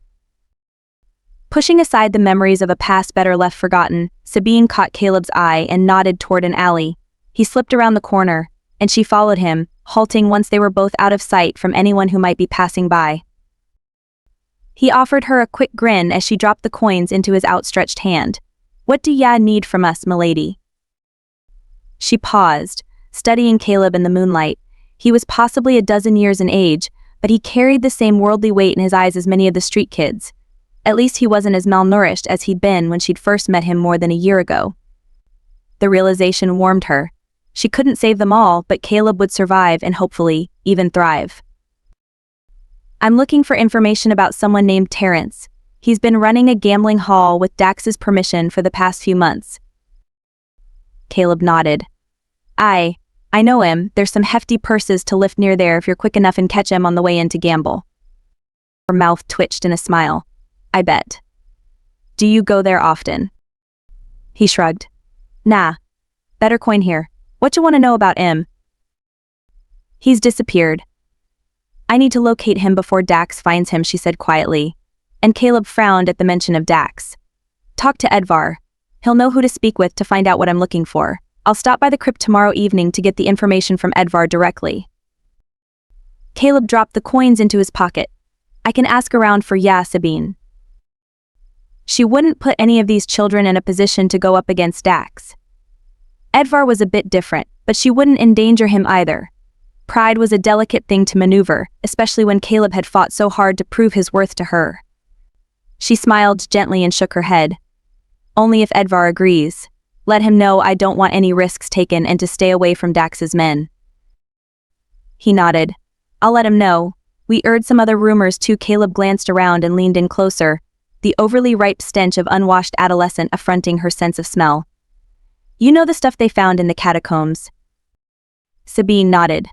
Pushing aside the memories of a past better left forgotten, Sabine caught Caleb's eye and nodded toward an alley. He slipped around the corner, and she followed him, halting once they were both out of sight from anyone who might be passing by. He offered her a quick grin as she dropped the coins into his outstretched hand. "What do ya need from us, milady?" She paused, studying Caleb in the moonlight. He was possibly a dozen years in age, but he carried the same worldly weight in his eyes as many of the street kids. At least he wasn't as malnourished as he'd been when she'd first met him more than a year ago. The realization warmed her. She couldn't save them all, but Caleb would survive and hopefully, even thrive. "I'm looking for information about someone named Terrence. He's been running a gambling hall with Dax's permission for the past few months." Caleb nodded. I know him. There's some hefty purses to lift near there if you're quick enough and catch him on the way in to gamble." Her mouth twitched in a smile. "I bet. Do you go there often?" He shrugged. "Nah. Better coin here. What you want to know about him?" "He's disappeared. I need to locate him before Dax finds him," she said quietly. And Caleb frowned at the mention of Dax. "Talk to Edvar. He'll know who to speak with to find out what I'm looking for. I'll stop by the crypt tomorrow evening to get the information from Edvar directly." Caleb dropped the coins into his pocket. "I can ask around for ya, Sabine." She wouldn't put any of these children in a position to go up against Dax. Edvar was a bit different, but she wouldn't endanger him either. Pride was a delicate thing to maneuver, especially when Caleb had fought so hard to prove his worth to her. She smiled gently and shook her head. "Only if Edvar agrees. Let him know I don't want any risks taken and to stay away from Dax's men." He nodded. "I'll let him know. We heard some other rumors too." Caleb glanced around and leaned in closer, the overly ripe stench of unwashed adolescent affronting her sense of smell. "You know the stuff they found in the catacombs?" Sabine nodded.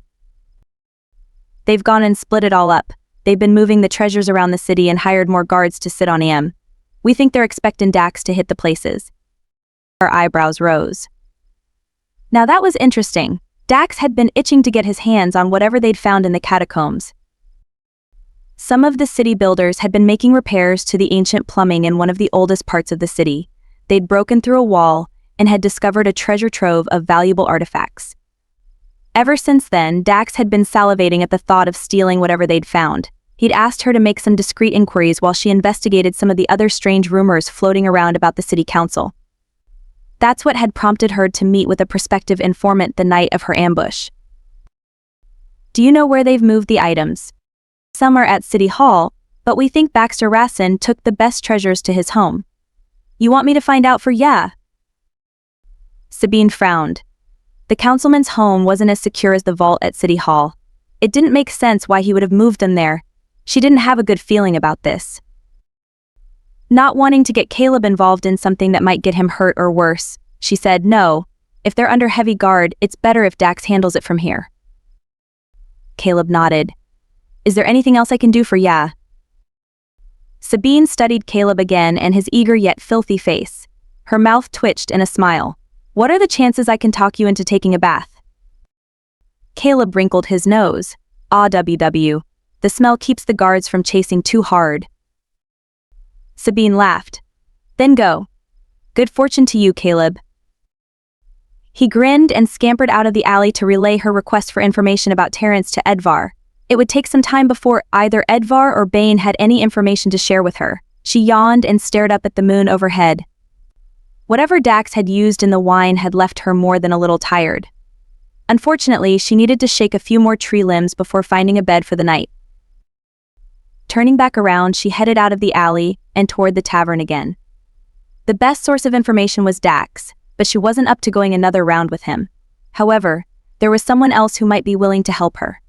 "They've gone and split it all up. They've been moving the treasures around the city and hired more guards to sit on him. We think they're expecting Dax to hit the places." Her eyebrows rose. Now that was interesting. Dax had been itching to get his hands on whatever they'd found in the catacombs. Some of the city builders had been making repairs to the ancient plumbing in one of the oldest parts of the city. They'd broken through a wall and had discovered a treasure trove of valuable artifacts. Ever since then, Dax had been salivating at the thought of stealing whatever they'd found. He'd asked her to make some discreet inquiries while she investigated some of the other strange rumors floating around about the city council. That's what had prompted her to meet with a prospective informant the night of her ambush. "Do you know where they've moved the items?" "Some are at City Hall, but we think Baxter Rassin took the best treasures to his home." "You want me to find out for ya?" Sabine frowned. The councilman's home wasn't as secure as the vault at City Hall. It didn't make sense why he would have moved them there. She didn't have a good feeling about this. Not wanting to get Caleb involved in something that might get him hurt or worse, she said, "No, if they're under heavy guard, it's better if Dax handles it from here." Caleb nodded. "Is there anything else I can do for ya?" Sabine studied Caleb again and his eager yet filthy face. Her mouth twitched in a smile. "What are the chances I can talk you into taking a bath?" Caleb wrinkled his nose. "AWW. The smell keeps the guards from chasing too hard." Sabine laughed. "Then go. Good fortune to you, Caleb." He grinned and scampered out of the alley to relay her request for information about Terrence to Edvar. It would take some time before either Edvar or Bane had any information to share with her. She yawned and stared up at the moon overhead. Whatever Dax had used in the wine had left her more than a little tired. Unfortunately, she needed to shake a few more tree limbs before finding a bed for the night. Turning back around, she headed out of the alley and toward the tavern again. The best source of information was Dax, but she wasn't up to going another round with him. However, there was someone else who might be willing to help her.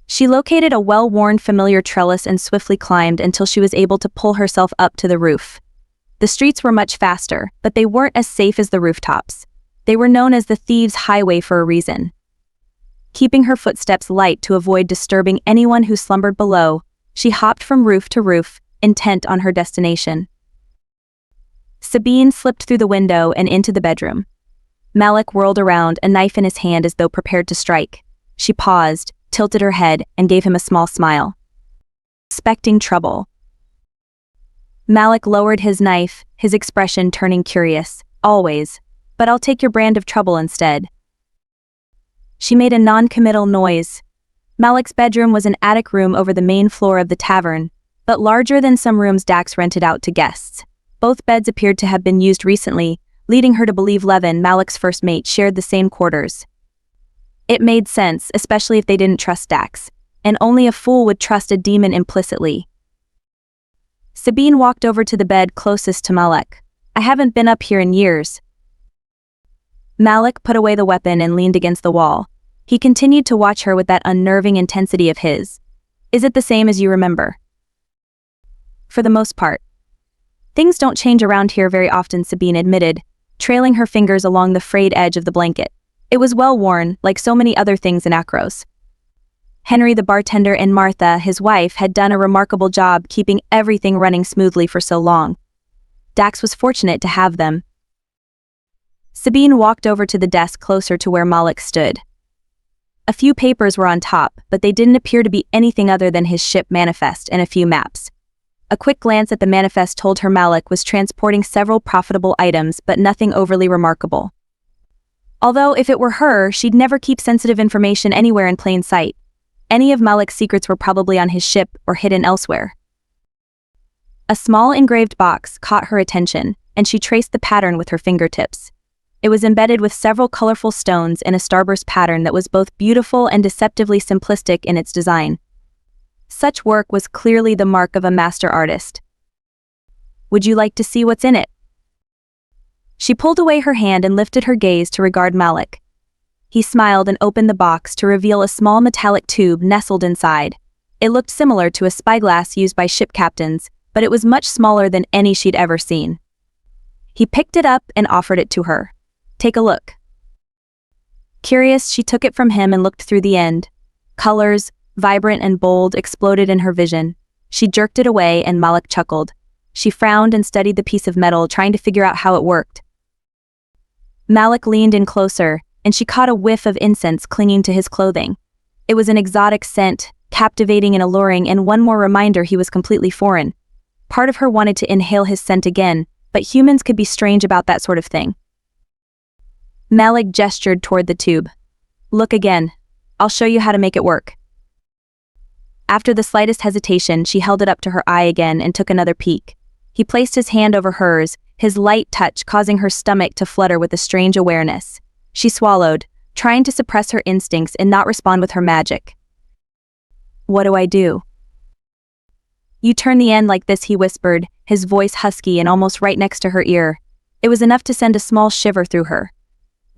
She located a well-worn familiar trellis and swiftly climbed until she was able to pull herself up to the roof. The streets were much faster, but they weren't as safe as the rooftops. They were known as the Thieves' Highway for a reason. Keeping her footsteps light to avoid disturbing anyone who slumbered below, she hopped from roof to roof, intent on her destination. Sabine slipped through the window and into the bedroom. Malek whirled around, a knife in his hand as though prepared to strike. She paused, tilted her head, and gave him a small smile. Expecting trouble. Malek lowered his knife, his expression turning curious. "Always. But I'll take your brand of trouble instead." She made a non-committal noise. Malek's bedroom was an attic room over the main floor of the tavern, but larger than some rooms Dax rented out to guests. Both beds appeared to have been used recently, leading her to believe Levin, Malek's first mate, shared the same quarters. It made sense, especially if they didn't trust Dax, and only a fool would trust a demon implicitly. Sabine walked over to the bed closest to Malek. "I haven't been up here in years." Malek put away the weapon and leaned against the wall. He continued to watch her with that unnerving intensity of his. "Is it the same as you remember?" "For the most part. Things don't change around here very often," Sabine admitted, trailing her fingers along the frayed edge of the blanket. It was well worn, like so many other things in Akros. Henry the bartender and Martha, his wife, had done a remarkable job keeping everything running smoothly for so long. Dax was fortunate to have them. Sabine walked over to the desk closer to where Malek stood. A few papers were on top, but they didn't appear to be anything other than his ship manifest and a few maps. A quick glance at the manifest told her Malek was transporting several profitable items, but nothing overly remarkable. Although, if it were her, she'd never keep sensitive information anywhere in plain sight. Any of Malek's secrets were probably on his ship or hidden elsewhere. A small engraved box caught her attention, and she traced the pattern with her fingertips. It was embedded with several colorful stones in a starburst pattern that was both beautiful and deceptively simplistic in its design. Such work was clearly the mark of a master artist. "Would you like to see what's in it?" She pulled away her hand and lifted her gaze to regard Malek. He smiled and opened the box to reveal a small metallic tube nestled inside. It looked similar to a spyglass used by ship captains, but it was much smaller than any she'd ever seen. He picked it up and offered it to her. "Take a look." Curious, she took it from him and looked through the end. Colors, vibrant and bold, exploded in her vision. She jerked it away and Malek chuckled. She frowned and studied the piece of metal, trying to figure out how it worked. Malek leaned in closer, and she caught a whiff of incense clinging to his clothing. It was an exotic scent, captivating and alluring, and one more reminder he was completely foreign. Part of her wanted to inhale his scent again, but humans could be strange about that sort of thing. Malek gestured toward the tube. "Look again. I'll show you how to make it work." After the slightest hesitation, she held it up to her eye again and took another peek. He placed his hand over hers, his light touch causing her stomach to flutter with a strange awareness. She swallowed, trying to suppress her instincts and not respond with her magic. "What do I do?" "You turn the end like this," he whispered, his voice husky and almost right next to her ear. It was enough to send a small shiver through her.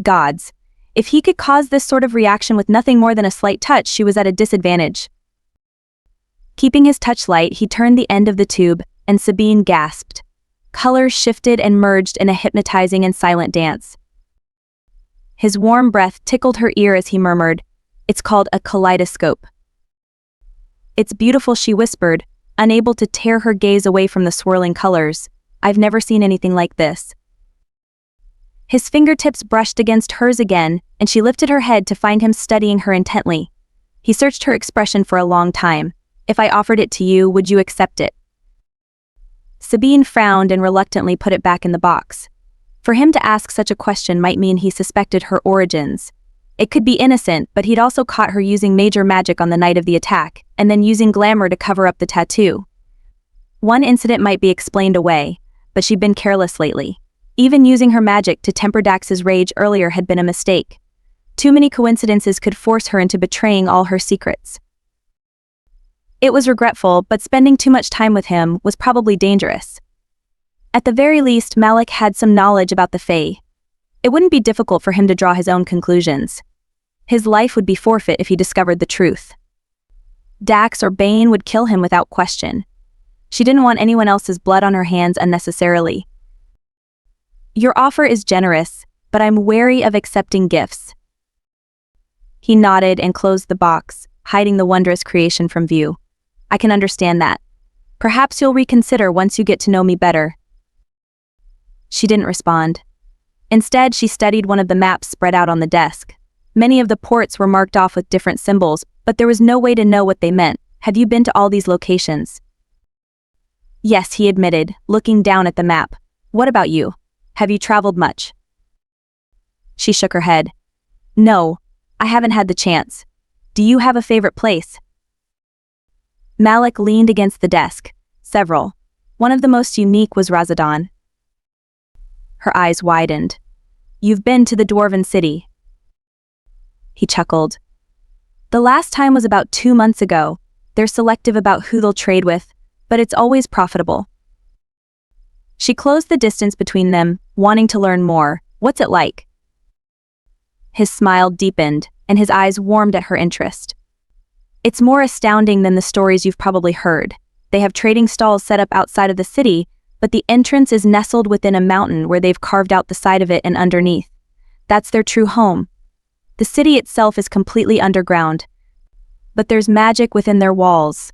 Gods. If he could cause this sort of reaction with nothing more than a slight touch, she was at a disadvantage. Keeping his touch light, he turned the end of the tube, and Sabine gasped. Colors shifted and merged in a hypnotizing and silent dance. His warm breath tickled her ear as he murmured, "It's called a kaleidoscope." "It's beautiful," she whispered, unable to tear her gaze away from the swirling colors. "I've never seen anything like this." His fingertips brushed against hers again, and she lifted her head to find him studying her intently. He searched her expression for a long time. "If I offered it to you, would you accept it?" Sabine frowned and reluctantly put it back in the box. For him to ask such a question might mean he suspected her origins. It could be innocent, but he'd also caught her using major magic on the night of the attack, and then using glamour to cover up the tattoo. One incident might be explained away, but she'd been careless lately. Even using her magic to temper Dax's rage earlier had been a mistake. Too many coincidences could force her into betraying all her secrets. It was regretful, but spending too much time with him was probably dangerous. At the very least, Malek had some knowledge about the Fae. It wouldn't be difficult for him to draw his own conclusions. His life would be forfeit if he discovered the truth. Dax or Bane would kill him without question. She didn't want anyone else's blood on her hands unnecessarily. "Your offer is generous, but I'm wary of accepting gifts." He nodded and closed the box, hiding the wondrous creation from view. "I can understand that. Perhaps you'll reconsider once you get to know me better." She didn't respond. Instead, she studied one of the maps spread out on the desk. Many of the ports were marked off with different symbols, but there was no way to know what they meant. "Have you been to all these locations?" "Yes," he admitted, looking down at the map. "What about you? Have you traveled much?" She shook her head. "No, I haven't had the chance. Do you have a favorite place?" Malek leaned against the desk. "Several. One of the most unique was Razadon." Her eyes widened. "You've been to the Dwarven City." He chuckled. "The last time was about 2 months ago. They're selective about who they'll trade with, but it's always profitable." She closed the distance between them, wanting to learn more. "What's it like?" His smile deepened, and his eyes warmed at her interest. "It's more astounding than the stories you've probably heard. They have trading stalls set up outside of the city, but the entrance is nestled within a mountain where they've carved out the side of it and underneath. That's their true home. The city itself is completely underground, but there's magic within their walls."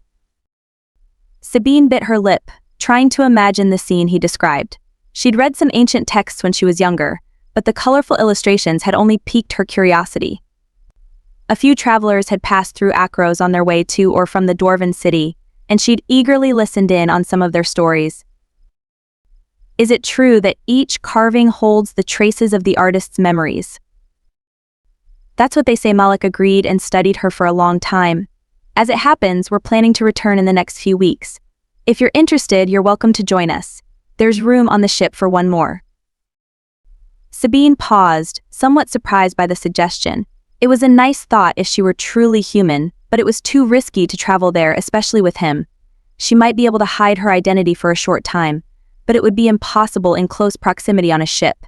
Sabine bit her lip, trying to imagine the scene he described. She'd read some ancient texts when she was younger, but the colorful illustrations had only piqued her curiosity. A few travelers had passed through Akros on their way to or from the Dwarven City, and she'd eagerly listened in on some of their stories. Is it true that each carving holds the traces of the artist's memories? That's what they say. Malek agreed and studied her for a long time. As it happens, we're planning to return in the next few weeks. If you're interested, you're welcome to join us. There's room on the ship for one more. Sabine paused, somewhat surprised by the suggestion. It was a nice thought if she were truly human, but it was too risky to travel there, especially with him. She might be able to hide her identity for a short time, but it would be impossible in close proximity on a ship.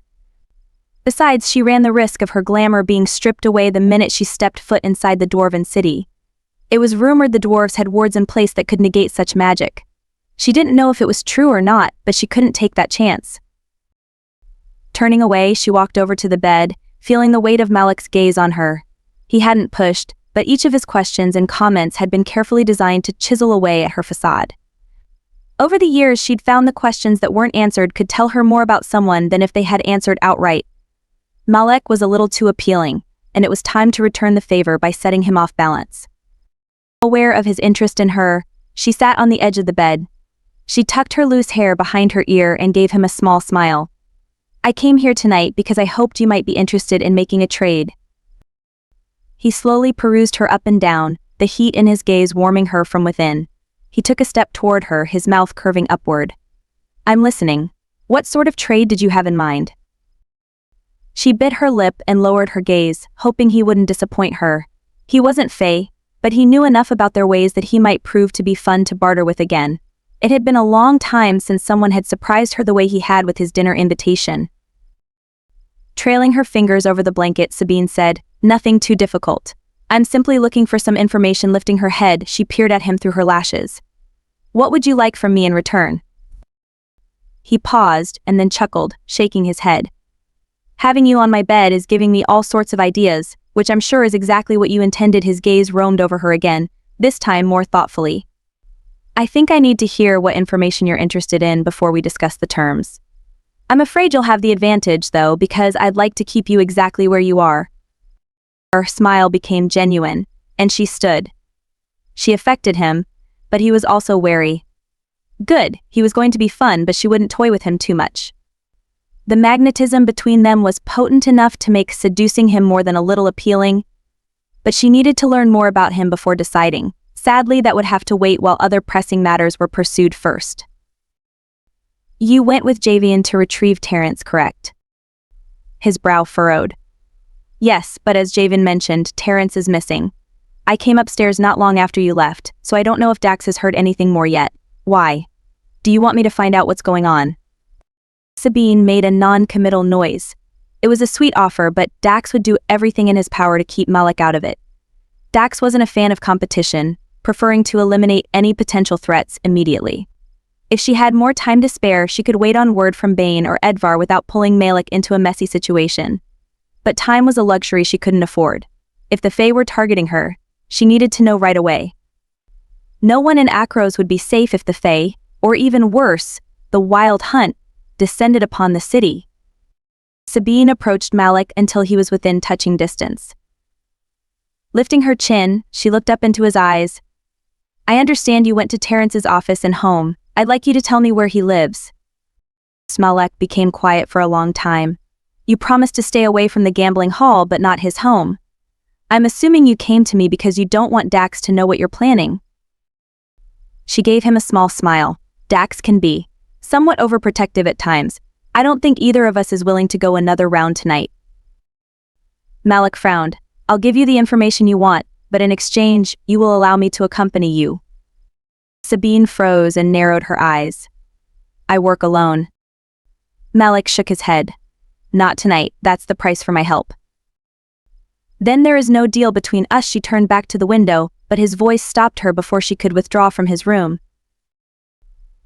Besides, she ran the risk of her glamour being stripped away the minute she stepped foot inside the Dwarven City. It was rumored the dwarves had wards in place that could negate such magic. She didn't know if it was true or not, but she couldn't take that chance. Turning away, she walked over to the bed, feeling the weight of Malek's gaze on her. He hadn't pushed, but each of his questions and comments had been carefully designed to chisel away at her facade. Over the years, she'd found the questions that weren't answered could tell her more about someone than if they had answered outright. Malek was a little too appealing, and it was time to return the favor by setting him off balance. Aware of his interest in her, she sat on the edge of the bed. She tucked her loose hair behind her ear and gave him a small smile. "I came here tonight because I hoped you might be interested in making a trade." He slowly perused her up and down, the heat in his gaze warming her from within. He took a step toward her, his mouth curving upward. "I'm listening. What sort of trade did you have in mind?" She bit her lip and lowered her gaze, hoping he wouldn't disappoint her. He wasn't Fae, but he knew enough about their ways that he might prove to be fun to barter with again. It had been a long time since someone had surprised her the way he had with his dinner invitation. Trailing her fingers over the blanket, Sabine said, "Nothing too difficult. I'm simply looking for some information." Lifting her head, she peered at him through her lashes. "What would you like from me in return?" He paused and then chuckled, shaking his head. "Having you on my bed is giving me all sorts of ideas, which I'm sure is exactly what you intended." His gaze roamed over her again, this time more thoughtfully. I think I need to hear what information you're interested in before we discuss the terms. I'm afraid you'll have the advantage, though, because I'd like to keep you exactly where you are. Her smile became genuine, and she stood. She affected him, but he was also wary. Good, he was going to be fun, but she wouldn't toy with him too much. The magnetism between them was potent enough to make seducing him more than a little appealing, but she needed to learn more about him before deciding. Sadly, that would have to wait while other pressing matters were pursued first. You went with Javian to retrieve Terrence, correct? His brow furrowed. Yes, but as Javian mentioned, Terrence is missing. I came upstairs not long after you left, so I don't know if Dax has heard anything more yet. Why? Do you want me to find out what's going on? Sabine made a non-committal noise. It was a sweet offer, but Dax would do everything in his power to keep Malek out of it. Dax wasn't a fan of competition, preferring to eliminate any potential threats immediately. If she had more time to spare, she could wait on word from Bane or Edvar without pulling Malek into a messy situation. But time was a luxury she couldn't afford. If the Fae were targeting her, she needed to know right away. No one in Akros would be safe if the Fae, or even worse, the Wild Hunt, descended upon the city. Sabine approached Malek until he was within touching distance. Lifting her chin, she looked up into his eyes. I understand you went to Terrence's office and home. I'd like you to tell me where he lives. Malek became quiet for a long time. You promised to stay away from the gambling hall, but not his home. I'm assuming you came to me because you don't want Dax to know what you're planning. She gave him a small smile. Dax can be somewhat overprotective at times. I don't think either of us is willing to go another round tonight. Malek frowned. I'll give you the information you want, but in exchange, you will allow me to accompany you. Sabine froze and narrowed her eyes. I work alone. Malek shook his head. Not tonight, that's the price for my help. Then there is no deal between us. She turned back to the window, but his voice stopped her before she could withdraw from his room.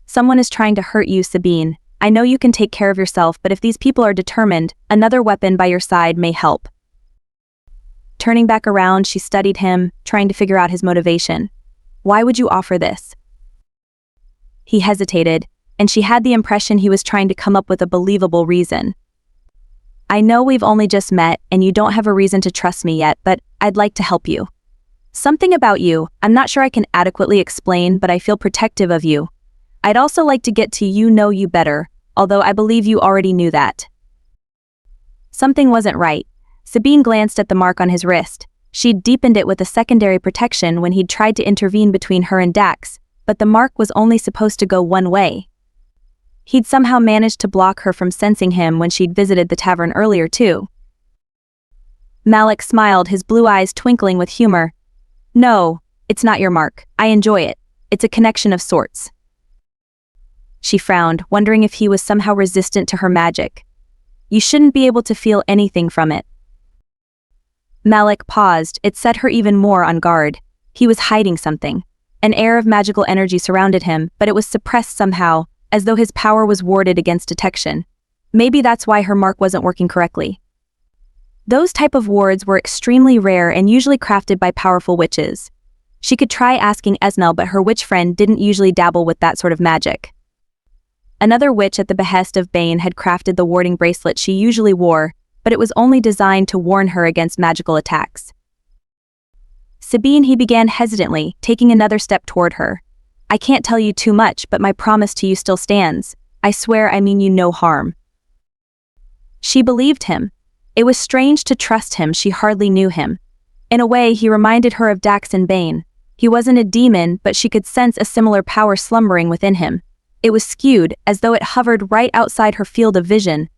Someone is trying to hurt you, Sabine. I know you can take care of yourself, but if these people are determined, another weapon by your side may help. Turning back around, she studied him, trying to figure out his motivation. Why would you offer this? He hesitated, and she had the impression he was trying to come up with a believable reason. I know we've only just met, and you don't have a reason to trust me yet, but I'd like to help you. Something about you, I'm not sure I can adequately explain, but I feel protective of you. I'd also like to get to know you better, although I believe you already knew that. Something wasn't right. Sabine glanced at the mark on his wrist. She'd deepened it with a secondary protection when he'd tried to intervene between her and Dax, but the mark was only supposed to go one way. He'd somehow managed to block her from sensing him when she'd visited the tavern earlier too. Malek smiled, his blue eyes twinkling with humor. No, it's not your mark. I enjoy it. It's a connection of sorts. She frowned, wondering if he was somehow resistant to her magic. You shouldn't be able to feel anything from it. Malek paused. It set her even more on guard. He was hiding something. An air of magical energy surrounded him, but it was suppressed somehow, as though his power was warded against detection. Maybe that's why her mark wasn't working correctly. Those type of wards were extremely rare and usually crafted by powerful witches. She could try asking Esnel, but her witch friend didn't usually dabble with that sort of magic. Another witch at the behest of Bane had crafted the warding bracelet she usually wore, but it was only designed to warn her against magical attacks. Sabine, he began hesitantly, taking another step toward her. I can't tell you too much, but my promise to you still stands. I swear I mean you no harm. She believed him. It was strange to trust him, she hardly knew him. In a way, he reminded her of Dax and Bane. He wasn't a demon, but she could sense a similar power slumbering within him. It was skewed, as though it hovered right outside her field of vision.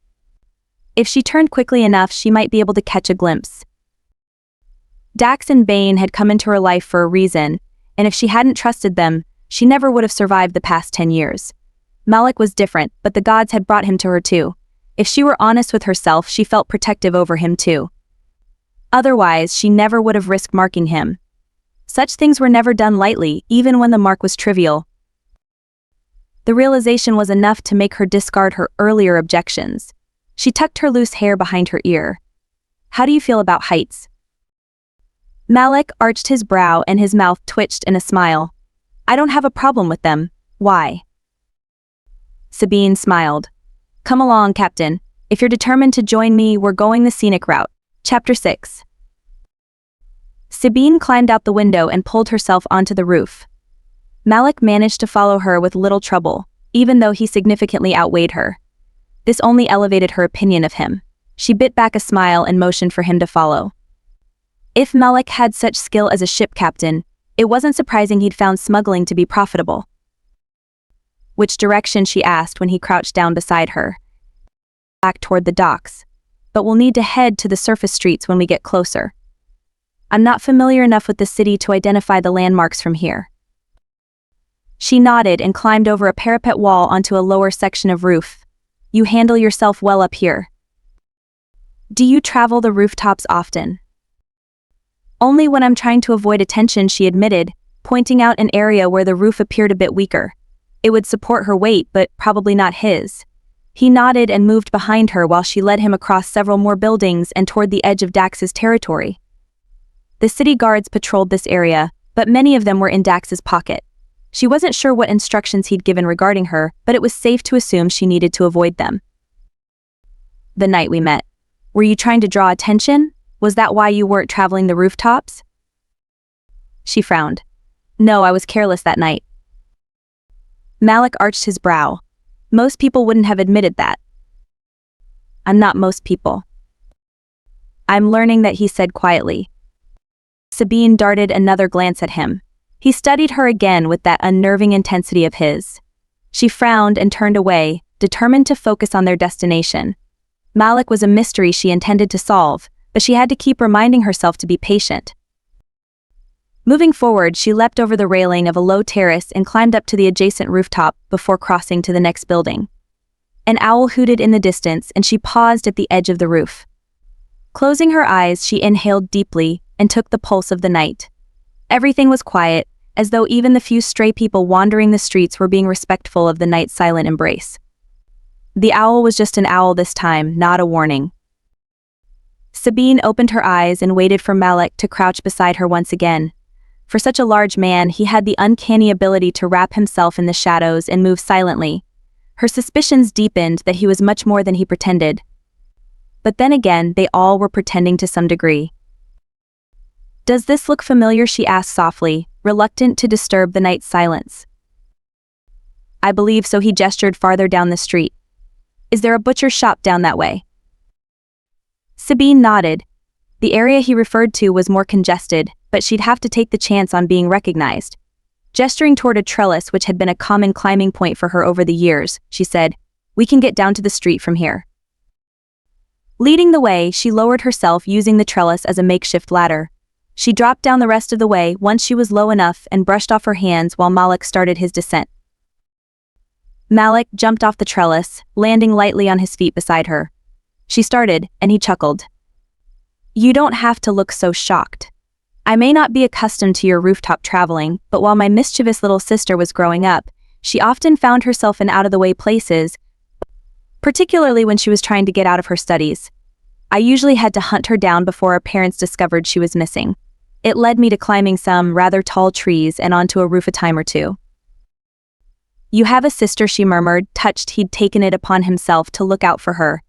If she turned quickly enough, she might be able to catch a glimpse. Dax and Bane had come into her life for a reason, and if she hadn't trusted them, she never would have survived the past 10 years. Malek was different, but the gods had brought him to her too. If she were honest with herself, she felt protective over him too. Otherwise, she never would have risked marking him. Such things were never done lightly, even when the mark was trivial. The realization was enough to make her discard her earlier objections. She tucked her loose hair behind her ear. How do you feel about heights? Malek arched his brow and his mouth twitched in a smile. I don't have a problem with them. Why? Sabine smiled. Come along, Captain. If you're determined to join me, we're going the scenic route. Chapter 6. Sabine climbed out the window and pulled herself onto the roof. Malek managed to follow her with little trouble, even though he significantly outweighed her. This only elevated her opinion of him. She bit back a smile and motioned for him to follow. If Malek had such skill as a ship captain, it wasn't surprising he'd found smuggling to be profitable. Which direction, she asked when he crouched down beside her. Back toward the docks. But we'll need to head to the surface streets when we get closer. I'm not familiar enough with the city to identify the landmarks from here. She nodded and climbed over a parapet wall onto a lower section of roof. You handle yourself well up here. Do you travel the rooftops often? Only when I'm trying to avoid attention, she admitted, pointing out an area where the roof appeared a bit weaker. It would support her weight, but probably not his. He nodded and moved behind her while she led him across several more buildings and toward the edge of Dax's territory. The city guards patrolled this area, but many of them were in Dax's pocket. She wasn't sure what instructions he'd given regarding her, but it was safe to assume she needed to avoid them. The night we met. Were you trying to draw attention? Was that why you weren't traveling the rooftops? She frowned. No, I was careless that night. Malek arched his brow. Most people wouldn't have admitted that. I'm not most people. I'm learning that, he said quietly. Sabine darted another glance at him. He studied her again with that unnerving intensity of his. She frowned and turned away, determined to focus on their destination. Malek was a mystery she intended to solve, but she had to keep reminding herself to be patient. Moving forward, she leapt over the railing of a low terrace and climbed up to the adjacent rooftop before crossing to the next building. An owl hooted in the distance, and she paused at the edge of the roof. Closing her eyes, she inhaled deeply and took the pulse of the night. Everything was quiet, as though even the few stray people wandering the streets were being respectful of the night's silent embrace. The owl was just an owl this time, not a warning. Sabine opened her eyes and waited for Malek to crouch beside her once again. For such a large man, he had the uncanny ability to wrap himself in the shadows and move silently. Her suspicions deepened that he was much more than he pretended. But then again, they all were pretending to some degree. Does this look familiar? She asked softly, reluctant to disturb the night's silence. I believe so, he gestured farther down the street. Is there a butcher shop down that way? Sabine nodded. The area he referred to was more congested, but she'd have to take the chance on being recognized. Gesturing toward a trellis which had been a common climbing point for her over the years, she said, We can get down to the street from here. Leading the way, she lowered herself using the trellis as a makeshift ladder. She dropped down the rest of the way once she was low enough and brushed off her hands while Malek started his descent. Malek jumped off the trellis, landing lightly on his feet beside her. She started, and he chuckled. You don't have to look so shocked. I may not be accustomed to your rooftop traveling, but while my mischievous little sister was growing up, she often found herself in out-of-the-way places, particularly when she was trying to get out of her studies. I usually had to hunt her down before her parents discovered she was missing. It led me to climbing some rather tall trees and onto a roof a time or two. You have a sister, she murmured, touched he'd taken it upon himself to look out for her.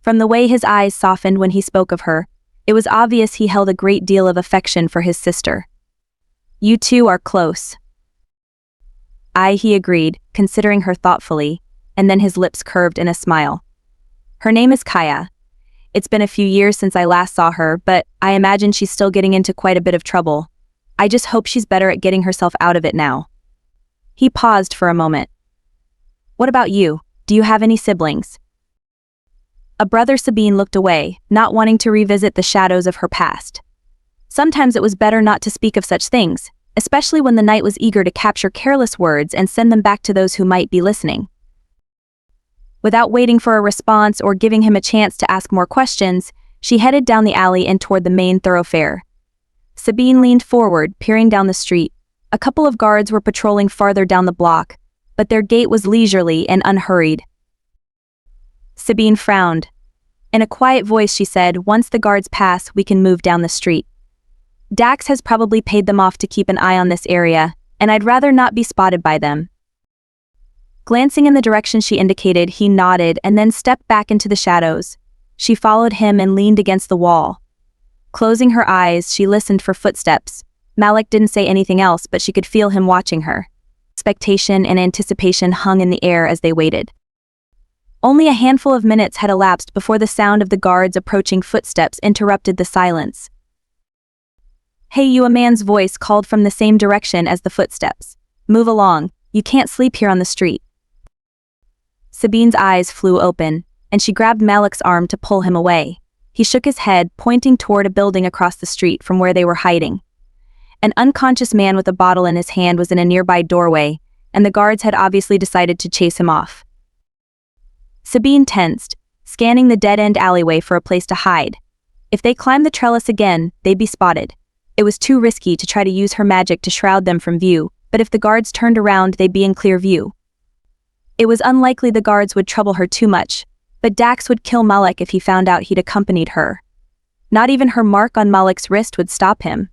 From the way his eyes softened when he spoke of her, it was obvious he held a great deal of affection for his sister. You two are close. He agreed, considering her thoughtfully, and then his lips curved in a smile. Her name is Kaya. It's been a few years since I last saw her, but I imagine she's still getting into quite a bit of trouble. I just hope she's better at getting herself out of it now. He paused for a moment. What about you? Do you have any siblings? A brother. Sabine looked away, not wanting to revisit the shadows of her past. Sometimes it was better not to speak of such things, especially when the night was eager to capture careless words and send them back to those who might be listening. Without waiting for a response or giving him a chance to ask more questions, she headed down the alley and toward the main thoroughfare. Sabine leaned forward, peering down the street. A couple of guards were patrolling farther down the block, but their gait was leisurely and unhurried. Sabine frowned. In a quiet voice she said, Once the guards pass, we can move down the street. Dax has probably paid them off to keep an eye on this area, and I'd rather not be spotted by them. Glancing in the direction she indicated, he nodded and then stepped back into the shadows. She followed him and leaned against the wall. Closing her eyes, she listened for footsteps. Malek didn't say anything else, but she could feel him watching her. Expectation and anticipation hung in the air as they waited. Only a handful of minutes had elapsed before the sound of the guards' approaching footsteps interrupted the silence. "Hey you," a man's voice called from the same direction as the footsteps. "Move along, you can't sleep here on the street." Sabine's eyes flew open, and she grabbed Malek's arm to pull him away. He shook his head, pointing toward a building across the street from where they were hiding. An unconscious man with a bottle in his hand was in a nearby doorway, and the guards had obviously decided to chase him off. Sabine tensed, scanning the dead-end alleyway for a place to hide. If they climbed the trellis again, they'd be spotted. It was too risky to try to use her magic to shroud them from view, but if the guards turned around, they'd be in clear view. It was unlikely the guards would trouble her too much, but Dax would kill Malek if he found out he'd accompanied her. Not even her mark on Malek's wrist would stop him.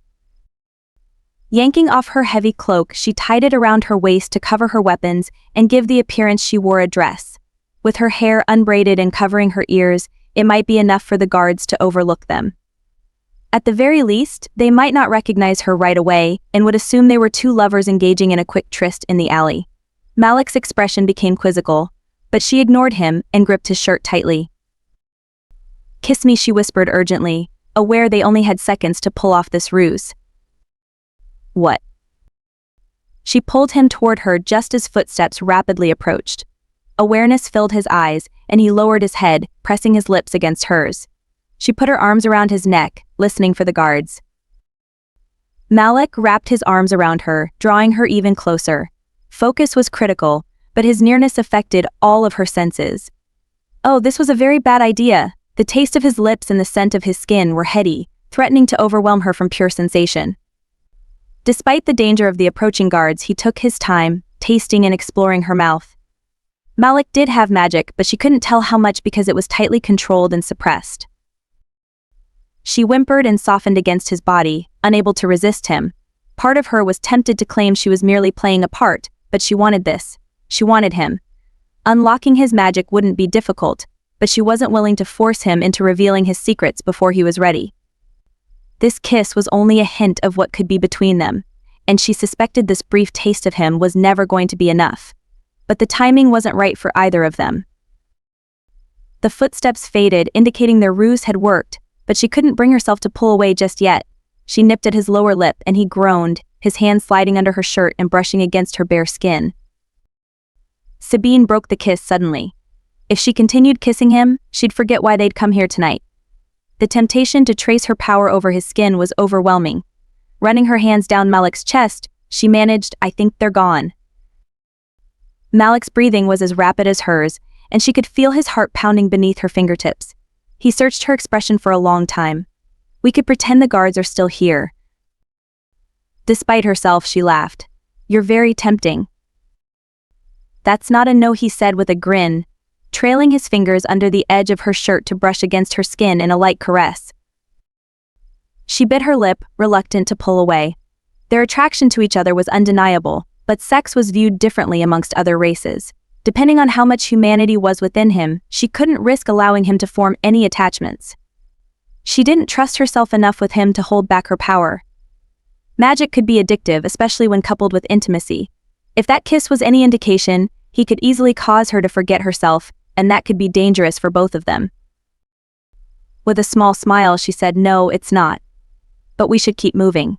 Yanking off her heavy cloak, she tied it around her waist to cover her weapons and give the appearance she wore a dress. With her hair unbraided and covering her ears, it might be enough for the guards to overlook them. At the very least, they might not recognize her right away and would assume they were two lovers engaging in a quick tryst in the alley. Malek's expression became quizzical, but she ignored him and gripped his shirt tightly. "Kiss me," she whispered urgently, aware they only had seconds to pull off this ruse. "What?" She pulled him toward her just as footsteps rapidly approached. Awareness filled his eyes, and he lowered his head, pressing his lips against hers. She put her arms around his neck, listening for the guards. Malek wrapped his arms around her, drawing her even closer. Focus was critical, but his nearness affected all of her senses. Oh, this was a very bad idea. The taste of his lips and the scent of his skin were heady, threatening to overwhelm her from pure sensation. Despite the danger of the approaching guards, he took his time, tasting and exploring her mouth. Malek did have magic, but she couldn't tell how much because it was tightly controlled and suppressed. She whimpered and softened against his body, unable to resist him. Part of her was tempted to claim she was merely playing a part, but she wanted this. She wanted him. Unlocking his magic wouldn't be difficult, but she wasn't willing to force him into revealing his secrets before he was ready. This kiss was only a hint of what could be between them, and she suspected this brief taste of him was never going to be enough. But the timing wasn't right for either of them. The footsteps faded, indicating their ruse had worked, but she couldn't bring herself to pull away just yet. She nipped at his lower lip and he groaned, his hand sliding under her shirt and brushing against her bare skin. Sabine broke the kiss suddenly. If she continued kissing him, she'd forget why they'd come here tonight. The temptation to trace her power over his skin was overwhelming. Running her hands down Malek's chest, she managed, "I think they're gone." Malek's breathing was as rapid as hers, and she could feel his heart pounding beneath her fingertips. He searched her expression for a long time. "We could pretend the guards are still here." Despite herself, she laughed. "You're very tempting." "That's not a no," he said with a grin, trailing his fingers under the edge of her shirt to brush against her skin in a light caress. She bit her lip, reluctant to pull away. Their attraction to each other was undeniable, but sex was viewed differently amongst other races. Depending on how much humanity was within him, she couldn't risk allowing him to form any attachments. She didn't trust herself enough with him to hold back her power. Magic could be addictive, especially when coupled with intimacy. If that kiss was any indication, he could easily cause her to forget herself, and that could be dangerous for both of them. With a small smile, she said, "No, it's not. But we should keep moving."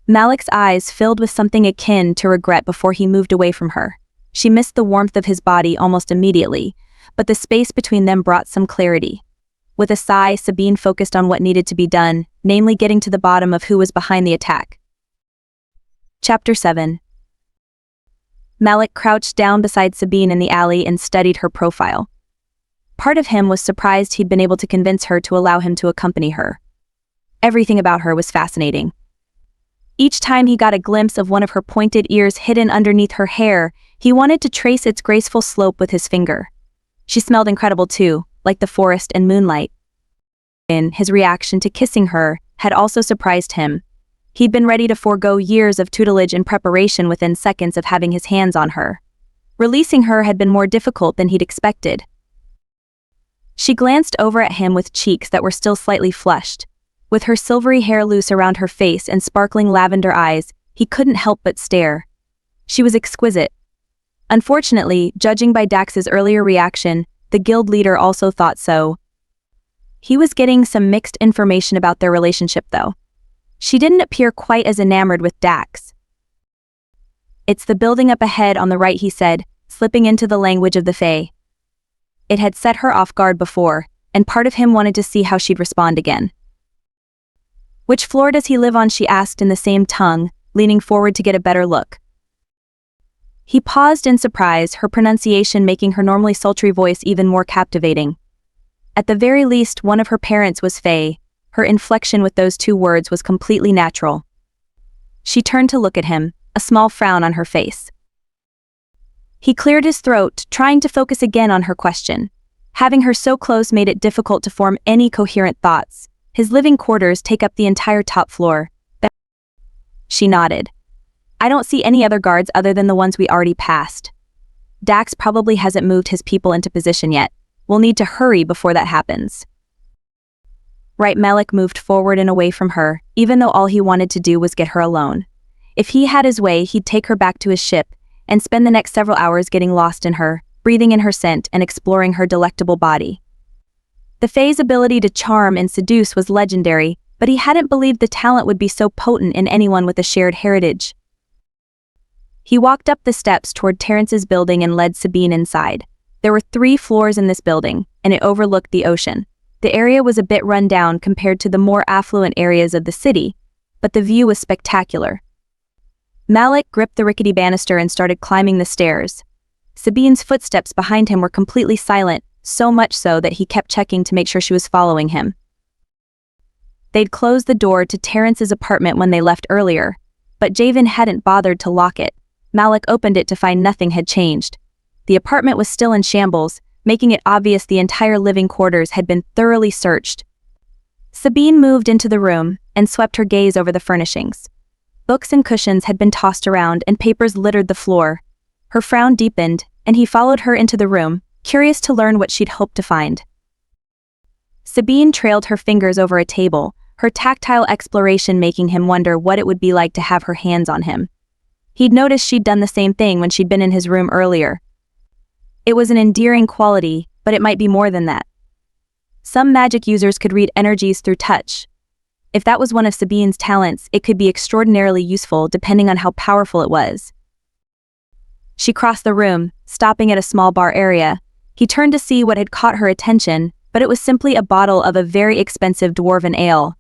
Malek's eyes filled with something akin to regret before he moved away from her. She missed the warmth of his body almost immediately, but the space between them brought some clarity. With a sigh, Sabine focused on what needed to be done, namely getting to the bottom of who was behind the attack. Chapter 7. Malek crouched down beside Sabine in the alley and studied her profile. Part of him was surprised he'd been able to convince her to allow him to accompany her. Everything about her was fascinating. Each time he got a glimpse of one of her pointed ears hidden underneath her hair, he wanted to trace its graceful slope with his finger. She smelled incredible too, like the forest and moonlight. His reaction to kissing her had also surprised him. He'd been ready to forego years of tutelage and preparation within seconds of having his hands on her. Releasing her had been more difficult than he'd expected. She glanced over at him with cheeks that were still slightly flushed. With her silvery hair loose around her face and sparkling lavender eyes, he couldn't help but stare. She was exquisite. Unfortunately, judging by Dax's earlier reaction, the guild leader also thought so. He was getting some mixed information about their relationship though. She didn't appear quite as enamored with Dax. "It's the building up ahead on the right," he said, slipping into the language of the Fae. It had set her off guard before, and part of him wanted to see how she'd respond again. "Which floor does he live on?" she asked in the same tongue, leaning forward to get a better look. He paused in surprise, her pronunciation making her normally sultry voice even more captivating. At the very least, one of her parents was Fae. Her inflection with those two words was completely natural. She turned to look at him, a small frown on her face. He cleared his throat, trying to focus again on her question. Having her so close made it difficult to form any coherent thoughts. His living quarters take up the entire top floor. She nodded. "I don't see any other guards other than the ones we already passed. Dax probably hasn't moved his people into position yet. We'll need to hurry before that happens." Right, Malek moved forward and away from her, even though all he wanted to do was get her alone. If he had his way, he'd take her back to his ship and spend the next several hours getting lost in her, breathing in her scent and exploring her delectable body. The Fae's ability to charm and seduce was legendary, but he hadn't believed the talent would be so potent in anyone with a shared heritage. He walked up the steps toward Terrence's building and led Sabine inside. There were 3 floors in this building, and it overlooked the ocean. The area was a bit run down compared to the more affluent areas of the city, but the view was spectacular. Malek gripped the rickety banister and started climbing the stairs. Sabine's footsteps behind him were completely silent, so much so that he kept checking to make sure she was following him. They'd closed the door to Terrence's apartment when they left earlier, but Javen hadn't bothered to lock it. Malek opened it to find nothing had changed. The apartment was still in shambles, making it obvious the entire living quarters had been thoroughly searched. Sabine moved into the room and swept her gaze over the furnishings. Books and cushions had been tossed around and papers littered the floor. Her frown deepened, and he followed her into the room, curious to learn what she'd hoped to find. Sabine trailed her fingers over a table, her tactile exploration making him wonder what it would be like to have her hands on him. He'd noticed she'd done the same thing when she'd been in his room earlier. It was an endearing quality, but it might be more than that. Some magic users could read energies through touch. If that was one of Sabine's talents, it could be extraordinarily useful depending on how powerful it was. She crossed the room, stopping at a small bar area. He turned to see what had caught her attention, but it was simply a bottle of a very expensive dwarven ale.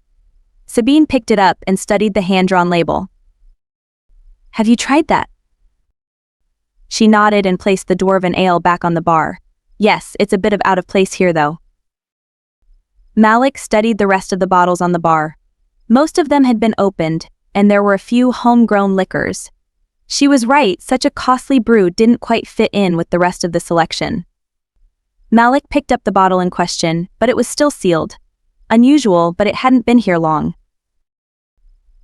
Sabine picked it up and studied the hand-drawn label. "Have you tried that?" She nodded and placed the dwarven ale back on the bar. "Yes, it's a bit of out of place here though." Malek studied the rest of the bottles on the bar. Most of them had been opened, and there were a few homegrown liquors. She was right, such a costly brew didn't quite fit in with the rest of the selection. Malek picked up the bottle in question, but it was still sealed. Unusual, but it hadn't been here long.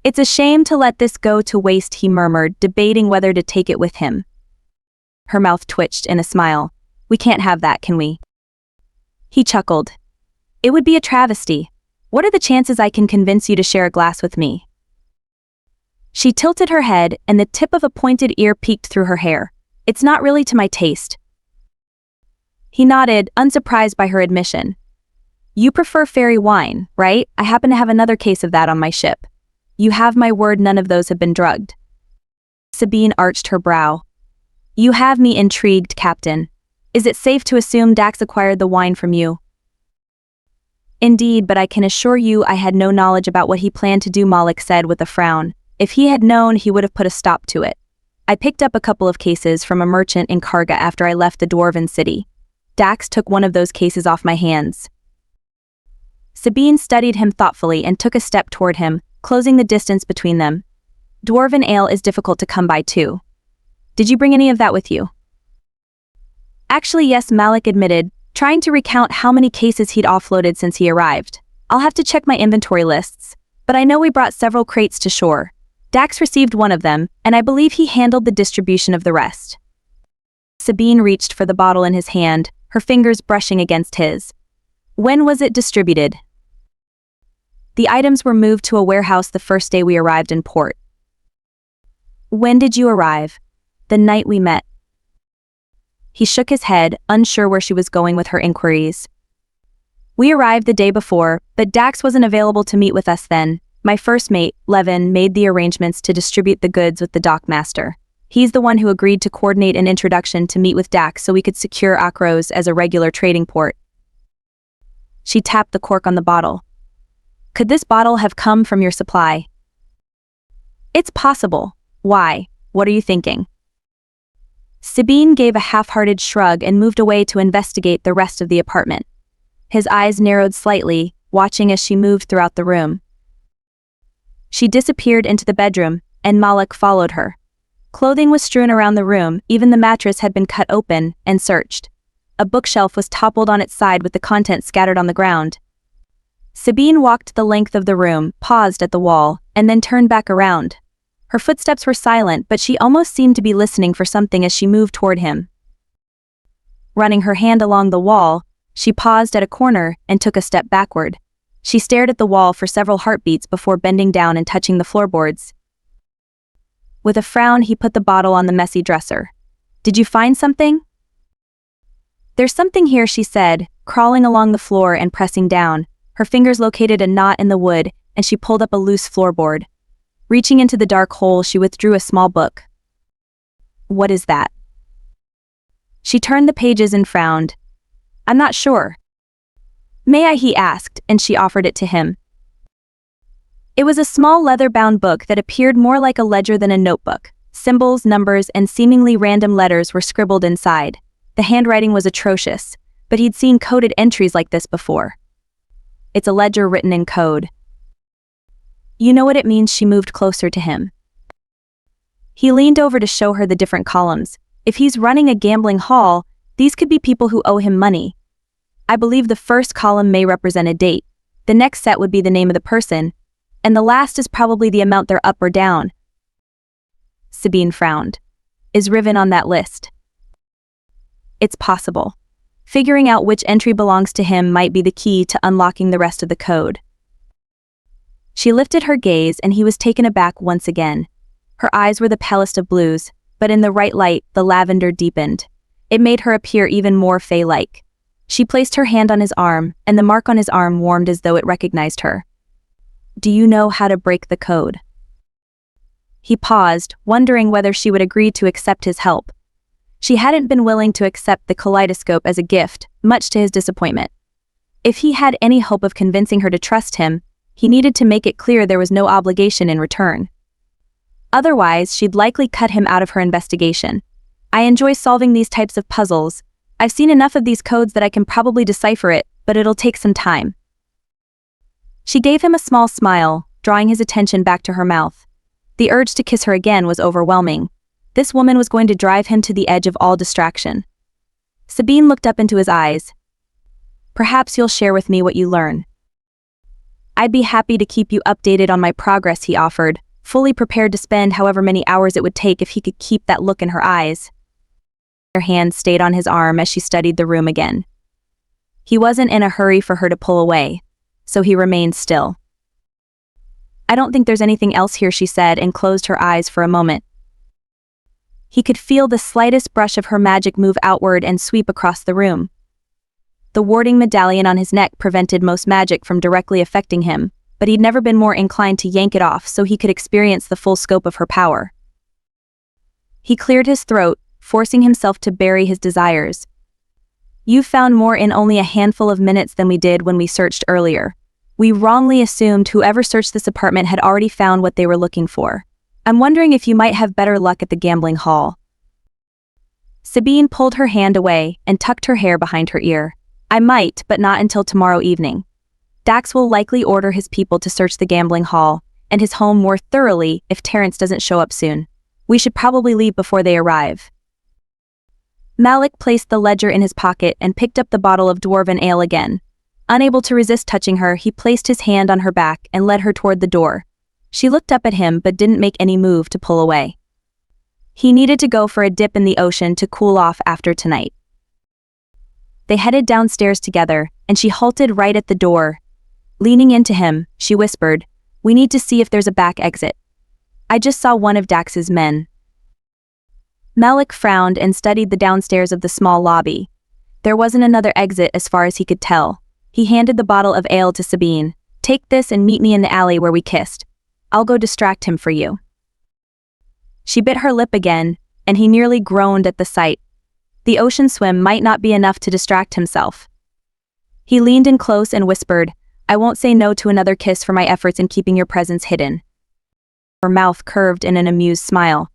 "It's a shame to let this go to waste," he murmured, debating whether to take it with him. Her mouth twitched in a smile. "We can't have that, can we?" He chuckled. "It would be a travesty. What are the chances I can convince you to share a glass with me?" She tilted her head, and the tip of a pointed ear peeked through her hair. "It's not really to my taste." He nodded, unsurprised by her admission. "You prefer fairy wine, right? I happen to have another case of that on my ship. You have my word none of those have been drugged." Sabine arched her brow. "You have me intrigued, Captain. Is it safe to assume Dax acquired the wine from you?" "Indeed, but I can assure you I had no knowledge about what he planned to do," Malek said with a frown. "If he had known, he would have put a stop to it. I picked up a couple of cases from a merchant in Karga after I left the Dwarven city. Dax took one of those cases off my hands." Sabine studied him thoughtfully and took a step toward him, closing the distance between them. "Dwarven ale is difficult to come by too. Did you bring any of that with you?" "Actually yes," Malek admitted, trying to recount how many cases he'd offloaded since he arrived. "I'll have to check my inventory lists. But I know we brought several crates to shore. Dax received one of them, and I believe he handled the distribution of the rest. Sabine reached for the bottle in his hand, her fingers brushing against his. When was it distributed? The items were moved to a warehouse the first day we arrived in port. When did you arrive? The night we met. He shook his head, unsure where she was going with her inquiries. We arrived the day before, but Dax wasn't available to meet with us then. My first mate, Levin, made the arrangements to distribute the goods with the dockmaster. He's the one who agreed to coordinate an introduction to meet with Dax so we could secure Akros as a regular trading port. She tapped the cork on the bottle. Could this bottle have come from your supply? It's possible. Why? What are you thinking? Sabine gave a half-hearted shrug and moved away to investigate the rest of the apartment. His eyes narrowed slightly, watching as she moved throughout the room. She disappeared into the bedroom, and Malek followed her. Clothing was strewn around the room, even the mattress had been cut open and searched. A bookshelf was toppled on its side with the contents scattered on the ground. Sabine walked the length of the room, paused at the wall, and then turned back around. Her footsteps were silent, but she almost seemed to be listening for something as she moved toward him. Running her hand along the wall, she paused at a corner and took a step backward. She stared at the wall for several heartbeats before bending down and touching the floorboards. With a frown, he put the bottle on the messy dresser. Did you find something? There's something here, she said, crawling along the floor and pressing down. Her fingers located a knot in the wood, and she pulled up a loose floorboard. Reaching into the dark hole, she withdrew a small book. What is that? She turned the pages and frowned. I'm not sure. May I? He asked, and she offered it to him. It was a small leather-bound book that appeared more like a ledger than a notebook. Symbols, numbers, and seemingly random letters were scribbled inside. The handwriting was atrocious, but he'd seen coded entries like this before. It's a ledger written in code. You know what it means? She moved closer to him. He leaned over to show her the different columns. If he's running a gambling hall, these could be people who owe him money. I believe the first column may represent a date. The next set would be the name of the person, and the last is probably the amount they're up or down. Sabine frowned. Is Riven on that list? It's possible. Figuring out which entry belongs to him might be the key to unlocking the rest of the code. She lifted her gaze and he was taken aback once again. Her eyes were the palest of blues, but in the right light, the lavender deepened. It made her appear even more fae-like. She placed her hand on his arm, and the mark on his arm warmed as though it recognized her. Do you know how to break the code? He paused, wondering whether she would agree to accept his help. She hadn't been willing to accept the kaleidoscope as a gift, much to his disappointment. If he had any hope of convincing her to trust him, he needed to make it clear there was no obligation in return. Otherwise, she'd likely cut him out of her investigation. I enjoy solving these types of puzzles. I've seen enough of these codes that I can probably decipher it, but it'll take some time. She gave him a small smile, drawing his attention back to her mouth. The urge to kiss her again was overwhelming. This woman was going to drive him to the edge of all distraction. Sabine looked up into his eyes. Perhaps you'll share with me what you learn. I'd be happy to keep you updated on my progress, he offered, fully prepared to spend however many hours it would take if he could keep that look in her eyes. Her hand stayed on his arm as she studied the room again. He wasn't in a hurry for her to pull away, so he remained still. I don't think there's anything else here, she said, and closed her eyes for a moment. He could feel the slightest brush of her magic move outward and sweep across the room. The warding medallion on his neck prevented most magic from directly affecting him, but he'd never been more inclined to yank it off so he could experience the full scope of her power. He cleared his throat, forcing himself to bury his desires. You found more in only a handful of minutes than we did when we searched earlier. We wrongly assumed whoever searched this apartment had already found what they were looking for. I'm wondering if you might have better luck at the gambling hall. Sabine pulled her hand away and tucked her hair behind her ear. I might, but not until tomorrow evening. Dax will likely order his people to search the gambling hall and his home more thoroughly if Terrence doesn't show up soon. We should probably leave before they arrive. Malek placed the ledger in his pocket and picked up the bottle of dwarven ale again. Unable to resist touching her, he placed his hand on her back and led her toward the door. She looked up at him but didn't make any move to pull away. He needed to go for a dip in the ocean to cool off after tonight. They headed downstairs together, and she halted right at the door. Leaning into him, she whispered, "We need to see if there's a back exit. I just saw one of Dax's men." Malek frowned and studied the downstairs of the small lobby. There wasn't another exit as far as he could tell. He handed the bottle of ale to Sabine. "Take this and meet me in the alley where we kissed. I'll go distract him for you." She bit her lip again, and he nearly groaned at the sight. The ocean swim might not be enough to distract himself. He leaned in close and whispered, "I won't say no to another kiss for my efforts in keeping your presence hidden." Her mouth curved in an amused smile.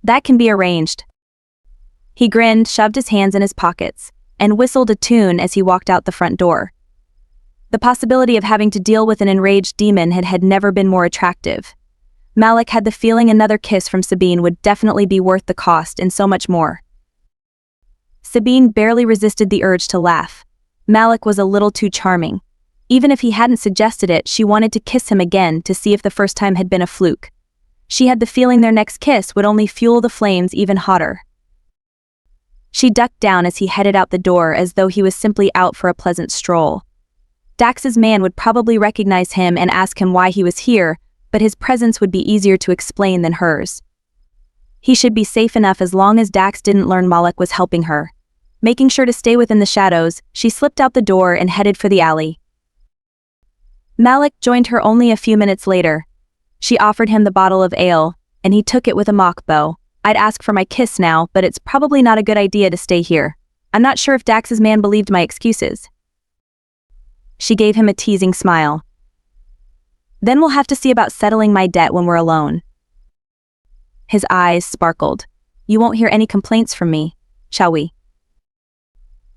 "That can be arranged." He grinned, shoved his hands in his pockets, and whistled a tune as he walked out the front door. The possibility of having to deal with an enraged demon had never been more attractive. Malek had the feeling another kiss from Sabine would definitely be worth the cost and so much more. Sabine barely resisted the urge to laugh. Malek was a little too charming. Even if he hadn't suggested it, she wanted to kiss him again to see if the first time had been a fluke. She had the feeling their next kiss would only fuel the flames even hotter. She ducked down as he headed out the door as though he was simply out for a pleasant stroll. Dax's man would probably recognize him and ask him why he was here, but his presence would be easier to explain than hers. He should be safe enough as long as Dax didn't learn Malek was helping her. Making sure to stay within the shadows, she slipped out the door and headed for the alley. Malek joined her only a few minutes later. She offered him the bottle of ale, and he took it with a mock bow. "I'd ask for my kiss now, but it's probably not a good idea to stay here. I'm not sure if Dax's man believed my excuses." She gave him a teasing smile. "Then we'll have to see about settling my debt when we're alone." His eyes sparkled. "You won't hear any complaints from me, shall we?"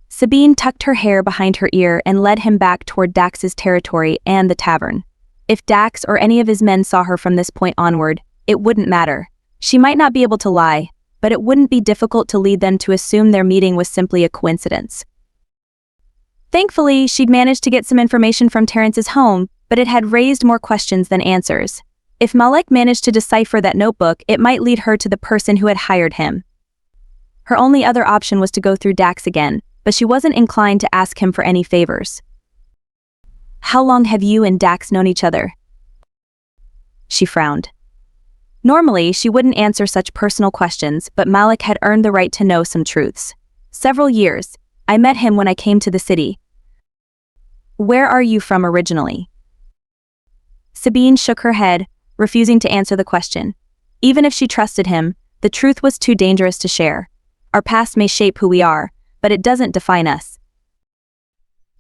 Sabine tucked her hair behind her ear and led him back toward Dax's territory and the tavern. If Dax or any of his men saw her from this point onward, it wouldn't matter. She might not be able to lie, but it wouldn't be difficult to lead them to assume their meeting was simply a coincidence. Thankfully, she'd managed to get some information from Terrence's home, but it had raised more questions than answers. If Malek managed to decipher that notebook, it might lead her to the person who had hired him. Her only other option was to go through Dax again, but she wasn't inclined to ask him for any favors. "How long have you and Dax known each other?" She frowned. Normally, she wouldn't answer such personal questions, but Malek had earned the right to know some truths. "Several years. I met him when I came to the city." "Where are you from originally?" Sabine shook her head, refusing to answer the question. Even if she trusted him, the truth was too dangerous to share. Our past may shape who we are, but it doesn't define us.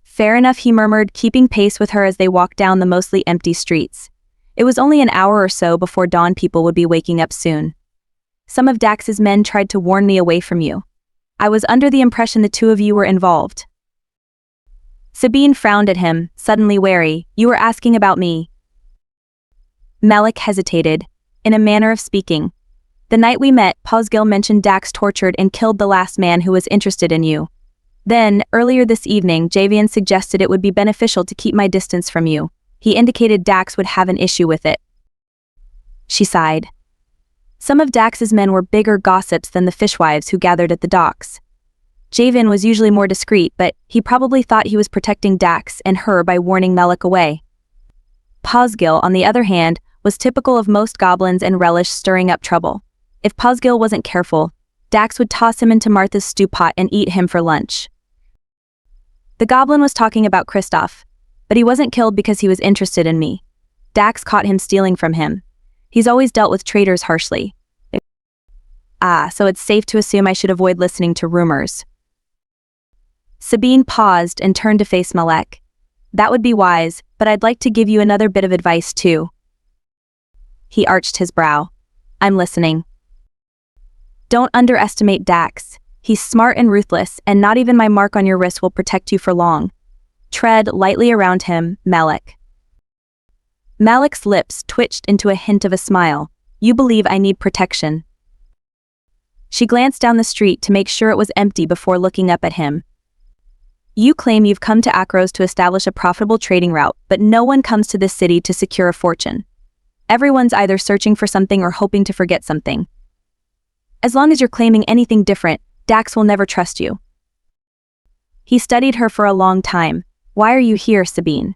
"Fair enough," he murmured, keeping pace with her as they walked down the mostly empty streets. It was only an hour or so before dawn. People would be waking up soon. "Some of Dax's men tried to warn me away from you. I was under the impression the two of you were involved." Sabine frowned at him, suddenly wary. "You were asking about me." Malek hesitated, in a manner of speaking. "The night we met, Posgil mentioned Dax tortured and killed the last man who was interested in you. Then, earlier this evening, Javian suggested it would be beneficial to keep my distance from you. He indicated Dax would have an issue with it." She sighed. Some of Dax's men were bigger gossips than the fishwives who gathered at the docks. Javian was usually more discreet, but he probably thought he was protecting Dax and her by warning Malek away. Posgil, on the other hand, was typical of most goblins and relished stirring up trouble. If Posgil wasn't careful, Dax would toss him into Martha's stew pot and eat him for lunch. The goblin was talking about Kristoff, but he wasn't killed because he was interested in me. Dax caught him stealing from him. He's always dealt with traitors harshly. So it's safe to assume I should avoid listening to rumors. Sabine paused and turned to face Malek. "That would be wise, but I'd like to give you another bit of advice too." He arched his brow. "I'm listening." "Don't underestimate Dax. He's smart and ruthless, and not even my mark on your wrist will protect you for long. Tread lightly around him, Malek." Malek's lips twitched into a hint of a smile. "You believe I need protection." She glanced down the street to make sure it was empty before looking up at him. You claim you've come to Akros to establish a profitable trading route, but no one comes to this city to secure a fortune. Everyone's either searching for something or hoping to forget something. As long as you're claiming anything different, Dax will never trust you. He studied her for a long time. Why are you here, Sabine?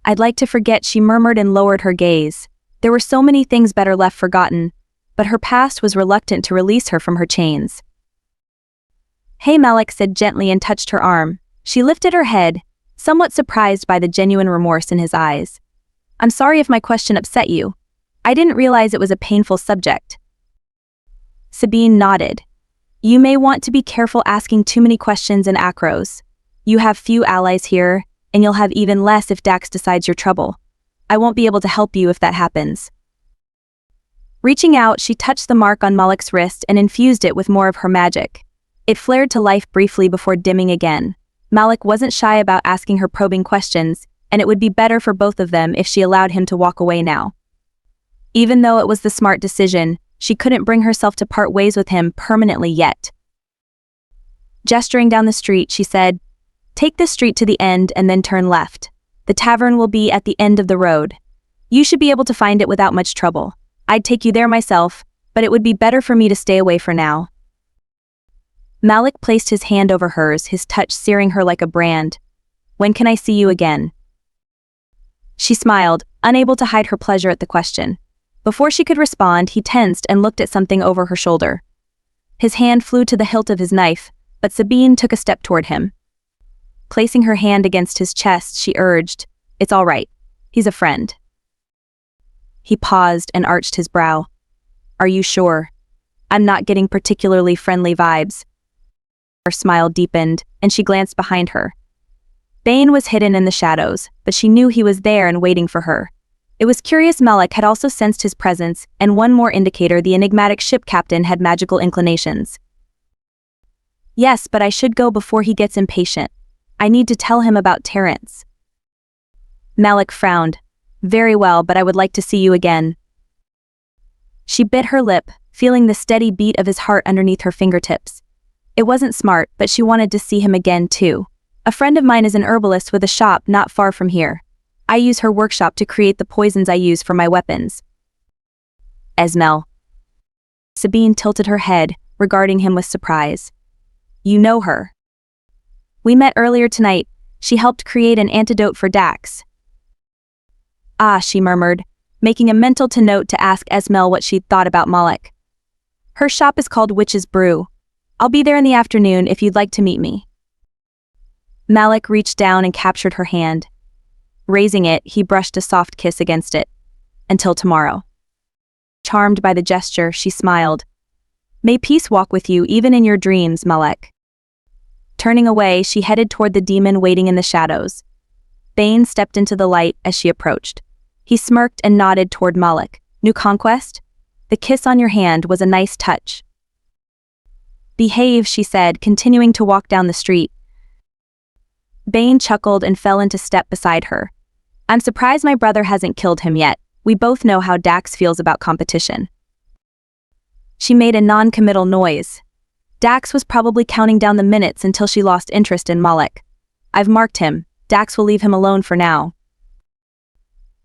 I'd like to forget, she murmured and lowered her gaze. There were so many things better left forgotten, but her past was reluctant to release her from her chains. Hey, Malek said gently and touched her arm. She lifted her head, somewhat surprised by the genuine remorse in his eyes. I'm sorry if my question upset you. I didn't realize it was a painful subject. Sabine nodded. You may want to be careful asking too many questions in Akros. You have few allies here, and you'll have even less if Dax decides you're trouble. I won't be able to help you if that happens. Reaching out, she touched the mark on Malek's wrist and infused it with more of her magic. It flared to life briefly before dimming again. Malek wasn't shy about asking her probing questions, and it would be better for both of them if she allowed him to walk away now. Even though it was the smart decision, she couldn't bring herself to part ways with him permanently yet. Gesturing down the street, she said, Take this street to the end and then turn left. The tavern will be at the end of the road. You should be able to find it without much trouble. I'd take you there myself, but it would be better for me to stay away for now. Malek placed his hand over hers, his touch searing her like a brand. When can I see you again? She smiled, unable to hide her pleasure at the question. Before she could respond, he tensed and looked at something over her shoulder. His hand flew to the hilt of his knife, but Sabine took a step toward him. Placing her hand against his chest, she urged, It's all right. He's a friend. He paused and arched his brow. Are you sure? I'm not getting particularly friendly vibes. Her smile deepened, and she glanced behind her. Bane was hidden in the shadows, but she knew he was there and waiting for her. It was curious Malek had also sensed his presence, and one more indicator the enigmatic ship captain had magical inclinations. Yes, but I should go before he gets impatient. I need to tell him about Terrence. Malek frowned. Very well, but I would like to see you again. She bit her lip, feeling the steady beat of his heart underneath her fingertips. It wasn't smart, but she wanted to see him again too. A friend of mine is an herbalist with a shop not far from here. I use her workshop to create the poisons I use for my weapons. Esmel. Sabine tilted her head, regarding him with surprise. You know her. We met earlier tonight. She helped create an antidote for Dax. Ah, she murmured, making a mental note to ask Esmel what she'd thought about Malek. Her shop is called Witch's Brew. I'll be there in the afternoon if you'd like to meet me. Malek reached down and captured her hand. Raising it, he brushed a soft kiss against it. Until tomorrow. Charmed by the gesture, she smiled. May peace walk with you even in your dreams, Malek. Turning away, she headed toward the demon waiting in the shadows. Bane stepped into the light as she approached. He smirked and nodded toward Malek. New conquest? The kiss on your hand was a nice touch. Behave, she said, continuing to walk down the street. Bane chuckled and fell into step beside her. I'm surprised my brother hasn't killed him yet. We both know how Dax feels about competition. She made a non-committal noise. Dax was probably counting down the minutes until she lost interest in Malek. I've marked him. Dax will leave him alone for now.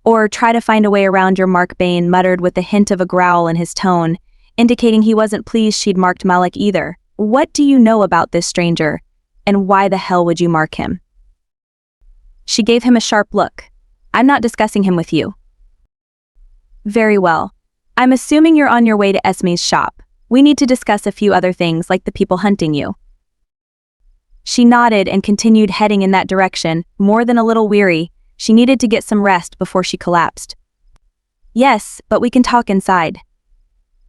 Or try to find a way around your mark, Bane muttered with a hint of a growl in his tone, indicating he wasn't pleased she'd marked Malek either. What do you know about this stranger? And why the hell would you mark him? She gave him a sharp look. I'm not discussing him with you. Very well. I'm assuming you're on your way to Esme's shop. We need to discuss a few other things like the people hunting you. She nodded and continued heading in that direction, more than a little weary. She needed to get some rest before she collapsed. Yes, but we can talk inside.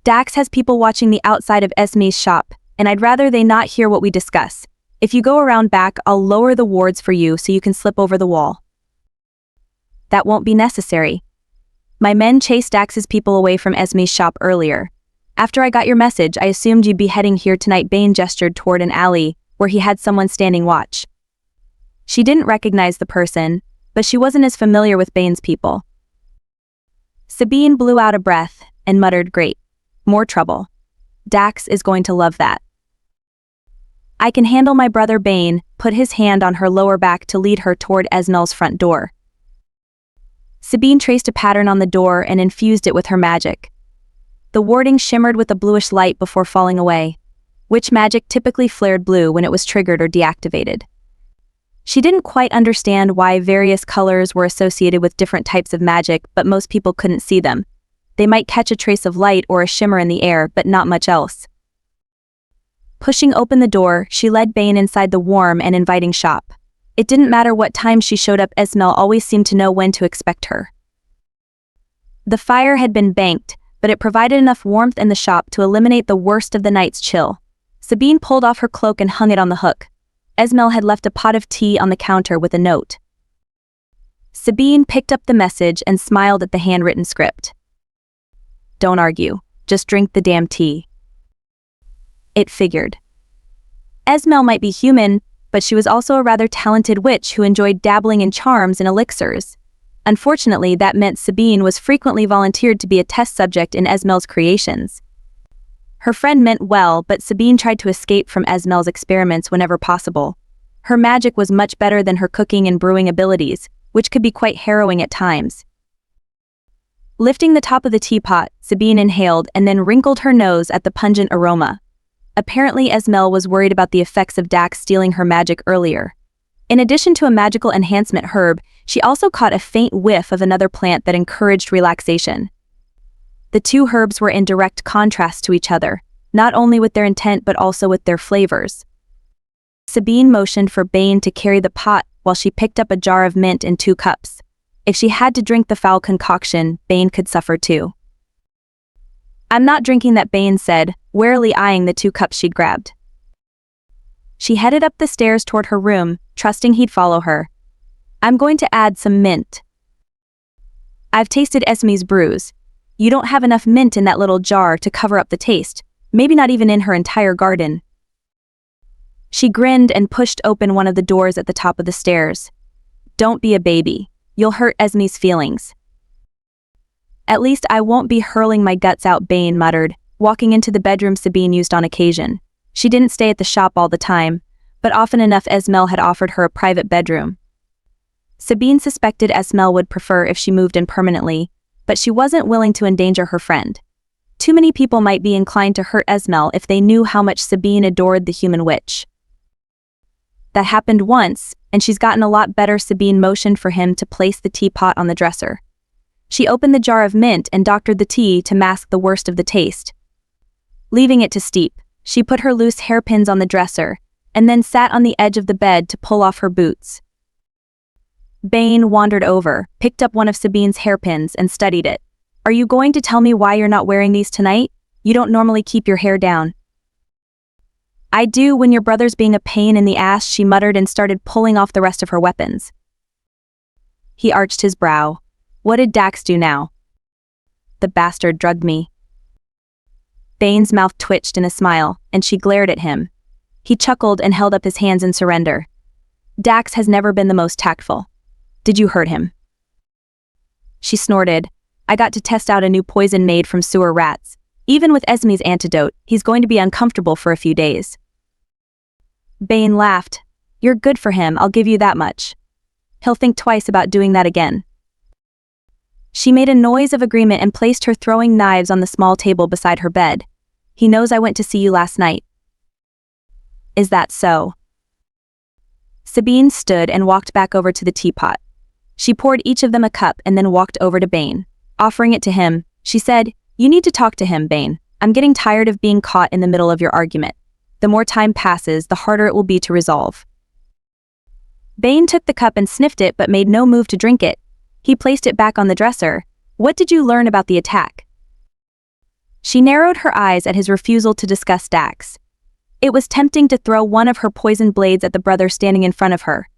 Dax has people watching the outside of Esme's shop, and I'd rather they not hear what we discuss. If you go around back, I'll lower the wards for you so you can slip over the wall. That won't be necessary. My men chased Dax's people away from Esme's shop earlier. After I got your message, I assumed you'd be heading here tonight. Bane gestured toward an alley where he had someone standing watch. She didn't recognize the person, but she wasn't as familiar with Bane's people. Sabine blew out a breath and muttered, Great. More trouble. Dax is going to love that. I can handle my brother. Bane put his hand on her lower back to lead her toward Esmel's front door. Sabine traced a pattern on the door and infused it with her magic. The warding shimmered with a bluish light before falling away. Witch magic typically flared blue when it was triggered or deactivated. She didn't quite understand why various colors were associated with different types of magic, but most people couldn't see them. They might catch a trace of light or a shimmer in the air, but not much else. Pushing open the door, she led Bane inside the warm and inviting shop. It didn't matter what time she showed up, Esmel always seemed to know when to expect her. The fire had been banked, but it provided enough warmth in the shop to eliminate the worst of the night's chill. Sabine pulled off her cloak and hung it on the hook. Esmel had left a pot of tea on the counter with a note. Sabine picked up the message and smiled at the handwritten script. Don't argue, just drink the damn tea. It figured. Esmel might be human, but she was also a rather talented witch who enjoyed dabbling in charms and elixirs. Unfortunately, that meant Sabine was frequently volunteered to be a test subject in Esmel's creations. Her friend meant well, but Sabine tried to escape from Esmel's experiments whenever possible. Her magic was much better than her cooking and brewing abilities, which could be quite harrowing at times. Lifting the top of the teapot, Sabine inhaled and then wrinkled her nose at the pungent aroma. Apparently, Esmel was worried about the effects of Dax stealing her magic earlier. In addition to a magical enhancement herb, she also caught a faint whiff of another plant that encouraged relaxation. The two herbs were in direct contrast to each other, not only with their intent but also with their flavors. Sabine motioned for Bane to carry the pot while she picked up a jar of mint and 2 cups. If she had to drink the foul concoction, Bane could suffer too. I'm not drinking that, Bane said, warily eyeing the 2 cups she'd grabbed. She headed up the stairs toward her room, trusting he'd follow her. I'm going to add some mint. I've tasted Esme's brews. You don't have enough mint in that little jar to cover up the taste, maybe not even in her entire garden. She grinned and pushed open one of the doors at the top of the stairs. Don't be a baby. You'll hurt Esme's feelings. At least I won't be hurling my guts out, Bane muttered, walking into the bedroom Sabine used on occasion. She didn't stay at the shop all the time, but often enough Esmel had offered her a private bedroom. Sabine suspected Esmel would prefer if she moved in permanently, but she wasn't willing to endanger her friend. Too many people might be inclined to hurt Esmel if they knew how much Sabine adored the human witch. That happened once, and she's gotten a lot better. Sabine motioned for him to place the teapot on the dresser. She opened the jar of mint and doctored the tea to mask the worst of the taste. Leaving it to steep, she put her loose hairpins on the dresser, and then sat on the edge of the bed to pull off her boots. Bane wandered over, picked up one of Sabine's hairpins and studied it. Are you going to tell me why you're not wearing these tonight? You don't normally keep your hair down. I do when your brother's being a pain in the ass, she muttered and started pulling off the rest of her weapons. He arched his brow. What did Dax do now? The bastard drugged me. Bane's mouth twitched in a smile, and she glared at him. He chuckled and held up his hands in surrender. Dax has never been the most tactful. Did you hurt him? She snorted. I got to test out a new poison made from sewer rats. Even with Esme's antidote, he's going to be uncomfortable for a few days. Bane laughed. You're good for him, I'll give you that much. He'll think twice about doing that again. She made a noise of agreement and placed her throwing knives on the small table beside her bed. He knows I went to see you last night. Is that so? Sabine stood and walked back over to the teapot. She poured each of them a cup and then walked over to Bane. Offering it to him, she said, You need to talk to him, Bane. I'm getting tired of being caught in the middle of your argument. The more time passes, the harder it will be to resolve. Bane took the cup and sniffed it but made no move to drink it. He placed it back on the dresser. What did you learn about the attack? She narrowed her eyes at his refusal to discuss Dax. It was tempting to throw one of her poisoned blades at the brother standing in front of her.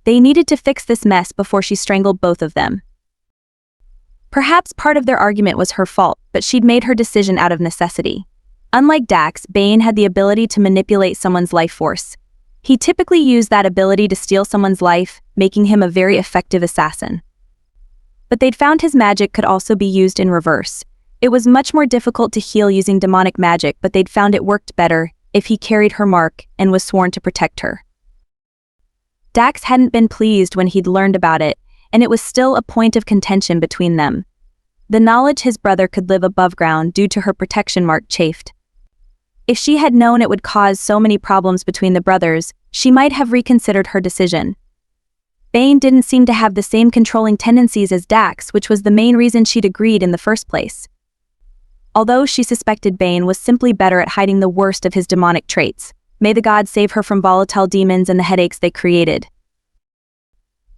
They needed to fix this mess before she strangled both of them. Perhaps part of their argument was her fault, but she'd made her decision out of necessity. Unlike Dax, Bane had the ability to manipulate someone's life force. He typically used that ability to steal someone's life, making him a very effective assassin. But they'd found his magic could also be used in reverse. It was much more difficult to heal using demonic magic, but they'd found it worked better, if he carried her mark and was sworn to protect her. Dax hadn't been pleased when he'd learned about it, and it was still a point of contention between them. The knowledge his brother could live above ground due to her protection mark chafed. If she had known it would cause so many problems between the brothers, she might have reconsidered her decision. Bane didn't seem to have the same controlling tendencies as Dax, which was the main reason she'd agreed in the first place. Although she suspected Bane was simply better at hiding the worst of his demonic traits, may the gods save her from volatile demons and the headaches they created.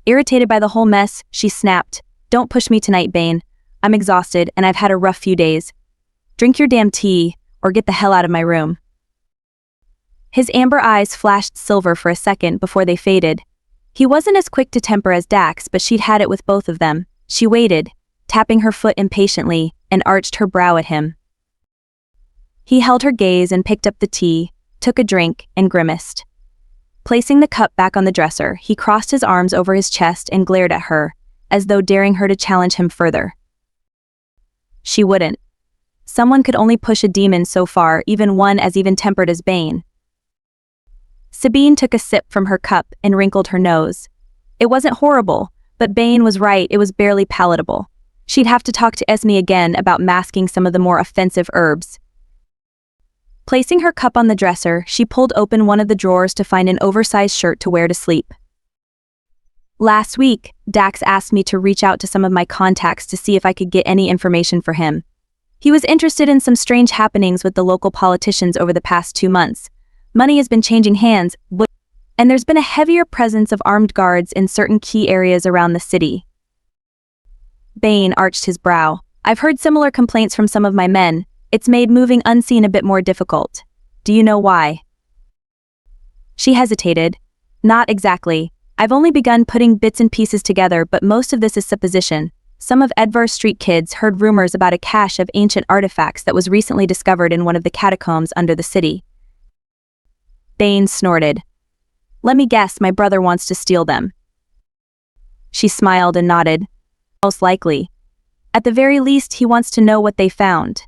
Irritated by the whole mess, she snapped, "Don't push me tonight, Bane. I'm exhausted and I've had a rough few days. Drink your damn tea, or get the hell out of my room." His amber eyes flashed silver for a second before they faded. He wasn't as quick to temper as Dax, but she'd had it with both of them. She waited, tapping her foot impatiently, and arched her brow at him. He held her gaze and picked up the tea, took a drink, and grimaced. Placing the cup back on the dresser, he crossed his arms over his chest and glared at her, as though daring her to challenge him further. She wouldn't. Someone could only push a demon so far, even one as even-tempered as Bane. Sabine took a sip from her cup and wrinkled her nose. It wasn't horrible, but Bane was right, it was barely palatable. She'd have to talk to Esme again about masking some of the more offensive herbs. Placing her cup on the dresser, she pulled open one of the drawers to find an oversized shirt to wear to sleep. Last week, Dax asked me to reach out to some of my contacts to see if I could get any information for him. He was interested in some strange happenings with the local politicians over the past 2 months. Money has been changing hands, and there's been a heavier presence of armed guards in certain key areas around the city. Bane arched his brow. "I've heard similar complaints from some of my men. It's made moving unseen a bit more difficult. Do you know why?" She hesitated. "Not exactly. I've only begun putting bits and pieces together, but most of this is supposition. Some of Edvar's street kids heard rumors about a cache of ancient artifacts that was recently discovered in one of the catacombs under the city." Bane snorted. "Let me guess, my brother wants to steal them." She smiled and nodded. "Most likely. At the very least, he wants to know what they found.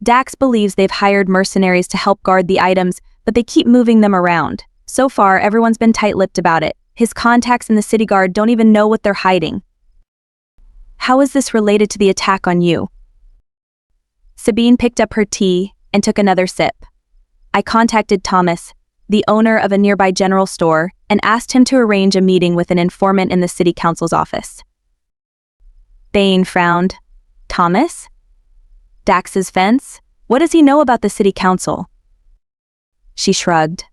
Dax believes they've hired mercenaries to help guard the items, but they keep moving them around. So far, everyone's been tight-lipped about it. His contacts in the city guard don't even know what they're hiding." "How is this related to the attack on you?" Sabine picked up her tea and took another sip. "I contacted Thomas, the owner of a nearby general store, and asked him to arrange a meeting with an informant in the city council's office." Bane frowned. "Thomas? Dax's fence? What does he know about the city council?" She shrugged.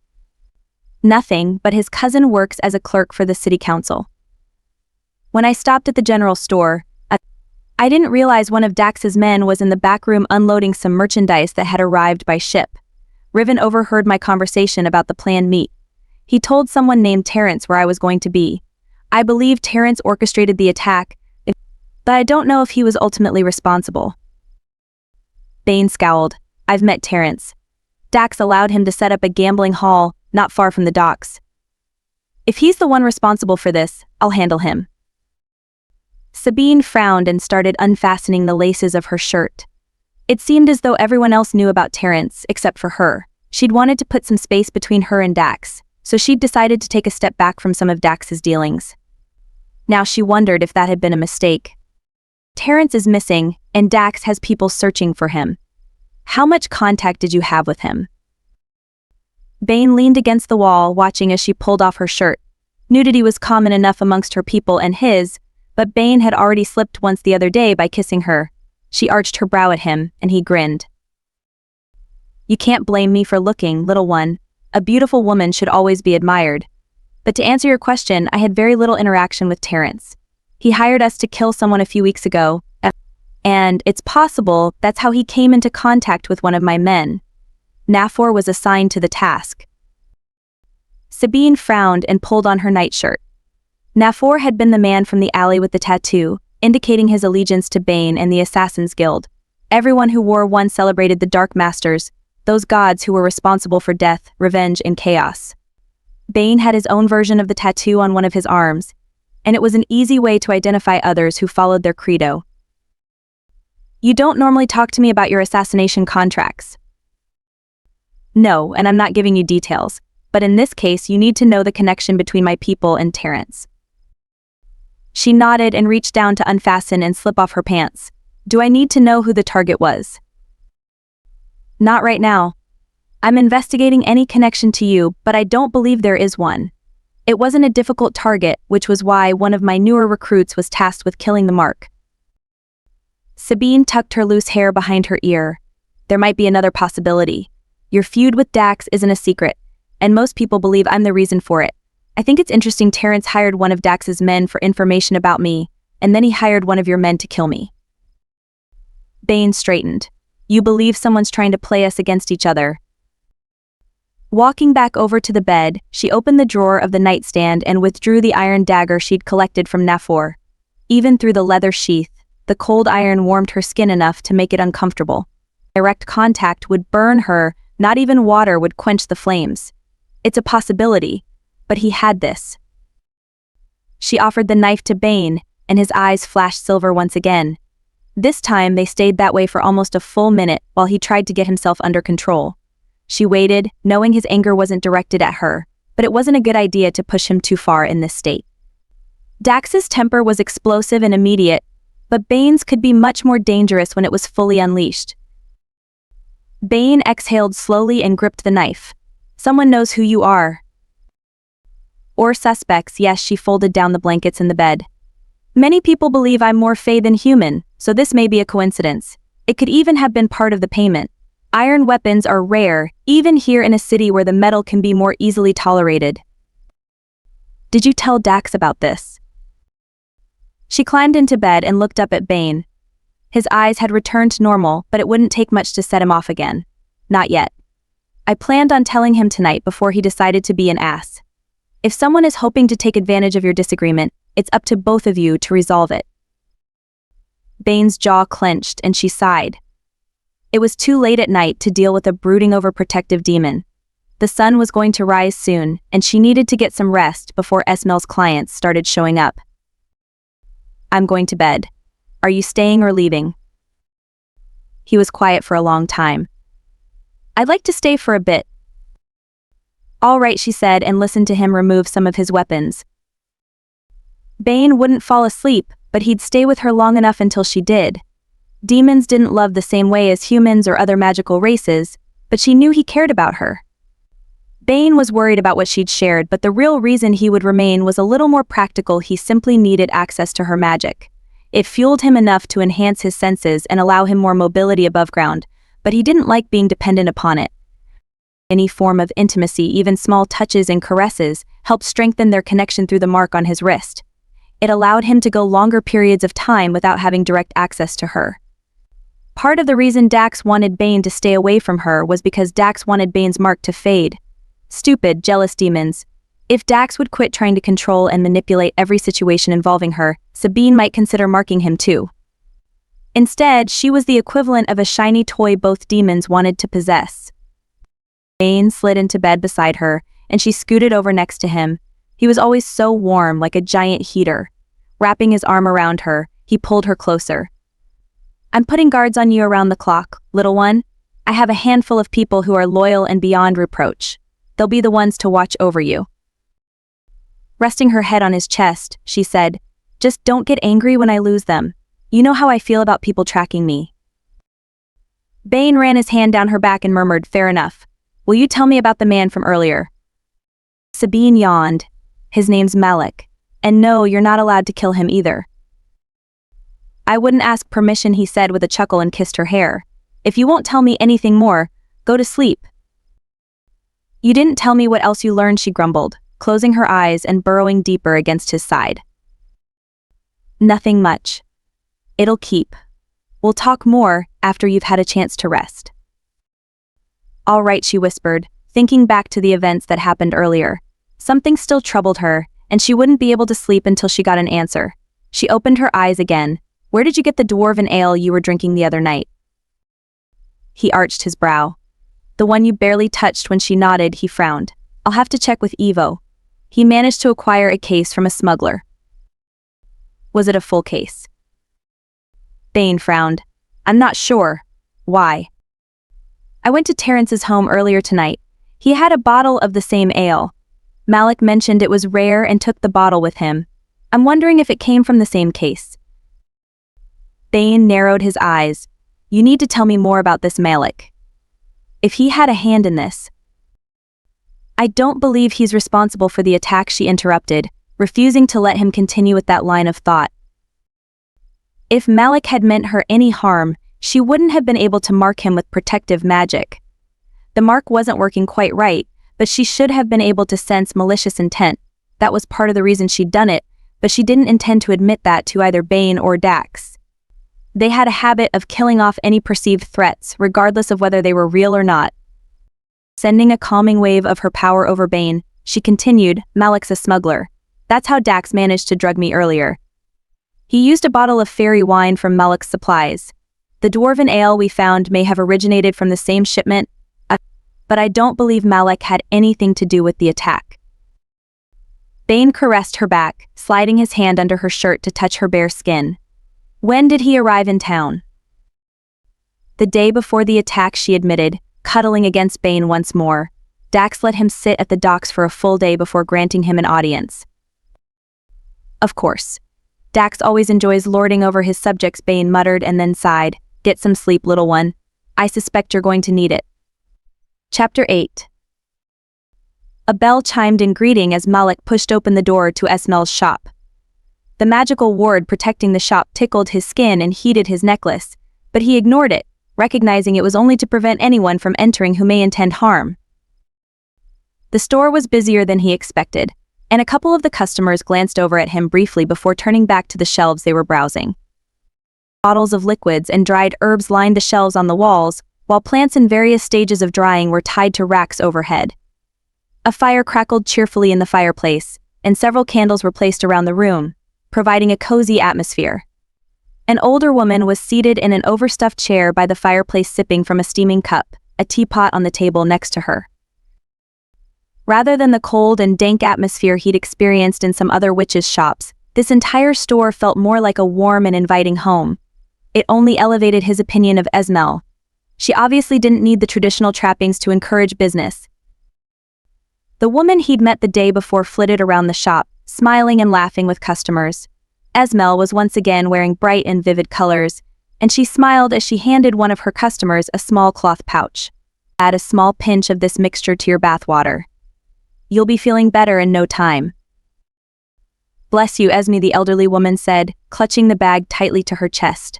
"Nothing, but his cousin works as a clerk for the city council. When I stopped at the general store, I didn't realize one of Dax's men was in the back room unloading some merchandise that had arrived by ship. Riven overheard my conversation about the planned meet. He told someone named Terrence where I was going to be. I believe Terrence orchestrated the attack, but I don't know if he was ultimately responsible." Bane scowled. "I've met Terrence. Dax allowed him to set up a gambling hall not far from the docks. If he's the one responsible for this, I'll handle him." Sabine frowned and started unfastening the laces of her shirt. It seemed as though everyone else knew about Terrence, except for her. She'd wanted to put some space between her and Dax, so she'd decided to take a step back from some of Dax's dealings. Now she wondered if that had been a mistake. Terrence is missing, and Dax has people searching for him. How much contact did you have with him? Bane leaned against the wall, watching as she pulled off her shirt. Nudity was common enough amongst her people and his, but Bane had already slipped once the other day by kissing her. She arched her brow at him, and he grinned. "You can't blame me for looking, little one. A beautiful woman should always be admired. But to answer your question, I had very little interaction with Terrence. He hired us to kill someone a few weeks ago, and it's possible that's how he came into contact with one of my men. Nafor was assigned to the task." Sabine frowned and pulled on her nightshirt. Nafor had been the man from the alley with the tattoo, indicating his allegiance to Bane and the Assassin's Guild. Everyone who wore one celebrated the Dark Masters, those gods who were responsible for death, revenge, and chaos. Bane had his own version of the tattoo on one of his arms, and it was an easy way to identify others who followed their credo. "You don't normally talk to me about your assassination contracts." No, and I'm not giving you details. But in this case, you need to know the connection between my people and Terrence. She nodded and reached down to unfasten and slip off her pants. Do I need to know who the target was? Not right now. I'm investigating any connection to you, but I don't believe there is one. It wasn't a difficult target, which was why one of my newer recruits was tasked with killing the mark. Sabine tucked her loose hair behind her ear. There might be another possibility. Your feud with Dax isn't a secret, and most people believe I'm the reason for it. I think it's interesting Terrence hired one of Dax's men for information about me, and then he hired one of your men to kill me. Bane straightened. You believe someone's trying to play us against each other. Walking back over to the bed, she opened the drawer of the nightstand and withdrew the iron dagger she'd collected from Nafor. Even through the leather sheath, the cold iron warmed her skin enough to make it uncomfortable. Direct contact would burn her, not even water would quench the flames. It's a possibility, but he had this. She offered the knife to Bane, and his eyes flashed silver once again. This time they stayed that way for almost a full minute while he tried to get himself under control. She waited, knowing his anger wasn't directed at her, but it wasn't a good idea to push him too far in this state. Dax's temper was explosive and immediate, but Bane's could be much more dangerous when it was fully unleashed. Bane exhaled slowly and gripped the knife. Someone knows who you are. Or suspects, yes, she folded down the blankets in the bed. Many people believe I'm more Fae than human, so this may be a coincidence. It could even have been part of the payment. Iron weapons are rare, even here in a city where the metal can be more easily tolerated. Did you tell Dax about this? She climbed into bed and looked up at Bane. His eyes had returned to normal, but it wouldn't take much to set him off again. Not yet. I planned on telling him tonight before he decided to be an ass. If someone is hoping to take advantage of your disagreement, it's up to both of you to resolve it. Bane's jaw clenched and she sighed. It was too late at night to deal with a brooding overprotective demon. The sun was going to rise soon, and she needed to get some rest before Esmel's clients started showing up. I'm going to bed. Are you staying or leaving? He was quiet for a long time. I'd like to stay for a bit. All right, she said, and listened to him remove some of his weapons. Bane wouldn't fall asleep, but he'd stay with her long enough until she did. Demons didn't love the same way as humans or other magical races, but she knew he cared about her. Bane was worried about what she'd shared, but the real reason he would remain was a little more practical. He simply needed access to her magic. It fueled him enough to enhance his senses and allow him more mobility above ground, but he didn't like being dependent upon it. Any form of intimacy, even small touches and caresses, helped strengthen their connection through the mark on his wrist. It allowed him to go longer periods of time without having direct access to her. Part of the reason Dax wanted Bane to stay away from her was because Dax wanted Bane's mark to fade. Stupid, jealous demons. If Dax would quit trying to control and manipulate every situation involving her, Sabine might consider marking him too. Instead, she was the equivalent of a shiny toy both demons wanted to possess. Bane slid into bed beside her, and she scooted over next to him. He was always so warm, like a giant heater. Wrapping his arm around her, he pulled her closer. I'm putting guards on you around the clock, little one. I have a handful of people who are loyal and beyond reproach. They'll be the ones to watch over you. Resting her head on his chest, she said, just don't get angry when I lose them. You know how I feel about people tracking me. Bane ran his hand down her back and murmured, fair enough. Will you tell me about the man from earlier? Sabine yawned. His name's Malek. And no, you're not allowed to kill him either. I wouldn't ask permission, he said with a chuckle and kissed her hair. If you won't tell me anything more, go to sleep. You didn't tell me what else you learned, she grumbled, closing her eyes and burrowing deeper against his side. Nothing much. It'll keep. We'll talk more after you've had a chance to rest. All right, she whispered, thinking back to the events that happened earlier. Something still troubled her, and she wouldn't be able to sleep until she got an answer. She opened her eyes again. Where did you get the dwarven ale you were drinking the other night? He arched his brow. The one you barely touched. When she nodded, he frowned. I'll have to check with Evo. He managed to acquire a case from a smuggler. Was it a full case? Bane frowned. I'm not sure. Why? I went to Terrence's home earlier tonight. He had a bottle of the same ale. Malek mentioned it was rare and took the bottle with him. I'm wondering if it came from the same case. Bane narrowed his eyes. You need to tell me more about this Malek. If he had a hand in this. I don't believe he's responsible for the attack, she interrupted, refusing to let him continue with that line of thought. If Malek had meant her any harm, she wouldn't have been able to mark him with protective magic. The mark wasn't working quite right, but she should have been able to sense malicious intent. That was part of the reason she'd done it, but she didn't intend to admit that to either Bane or Dax. They had a habit of killing off any perceived threats, regardless of whether they were real or not. Sending a calming wave of her power over Bane, she continued, Malek's a smuggler. That's how Dax managed to drug me earlier. He used a bottle of fairy wine from Malek's supplies. The dwarven ale we found may have originated from the same shipment, but I don't believe Malek had anything to do with the attack. Bane caressed her back, sliding his hand under her shirt to touch her bare skin. When did he arrive in town? The day before the attack, she admitted, cuddling against Bane once more. Dax let him sit at the docks for a full day before granting him an audience. Of course. Dax always enjoys lording over his subjects, Bane muttered and then sighed. Get some sleep, little one. I suspect you're going to need it. Chapter 8. A bell chimed in greeting as Malek pushed open the door to Esmel's shop. The magical ward protecting the shop tickled his skin and heated his necklace, but he ignored it, recognizing it was only to prevent anyone from entering who may intend harm. The store was busier than he expected, and a couple of the customers glanced over at him briefly before turning back to the shelves they were browsing. Bottles of liquids and dried herbs lined the shelves on the walls, while plants in various stages of drying were tied to racks overhead. A fire crackled cheerfully in the fireplace, and several candles were placed around the room, providing a cozy atmosphere. An older woman was seated in an overstuffed chair by the fireplace sipping from a steaming cup, a teapot on the table next to her. Rather than the cold and dank atmosphere he'd experienced in some other witches' shops, this entire store felt more like a warm and inviting home. It only elevated his opinion of Esmel. She obviously didn't need the traditional trappings to encourage business. The woman he'd met the day before flitted around the shop, smiling and laughing with customers. Esmel was once again wearing bright and vivid colors, and she smiled as she handed one of her customers a small cloth pouch. Add a small pinch of this mixture to your bathwater. You'll be feeling better in no time. Bless you, Esme, the elderly woman said, clutching the bag tightly to her chest.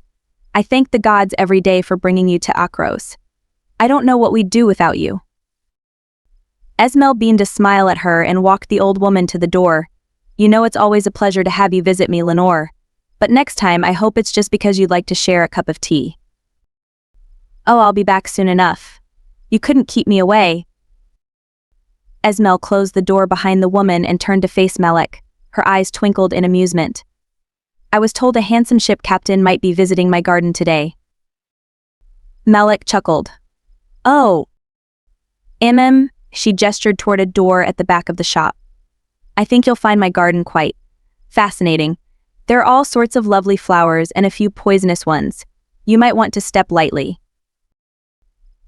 I thank the gods every day for bringing you to Akros. I don't know what we'd do without you. Esmel beamed a smile at her and walked the old woman to the door. You know it's always a pleasure to have you visit me, Lenore. But next time I hope it's just because you'd like to share a cup of tea. Oh, I'll be back soon enough. You couldn't keep me away. Esmel closed the door behind the woman and turned to face Malek. Her eyes twinkled in amusement. I was told a handsome ship captain might be visiting my garden today. Malek chuckled. Oh. She gestured toward a door at the back of the shop. I think you'll find my garden quite fascinating. There are all sorts of lovely flowers and a few poisonous ones. You might want to step lightly.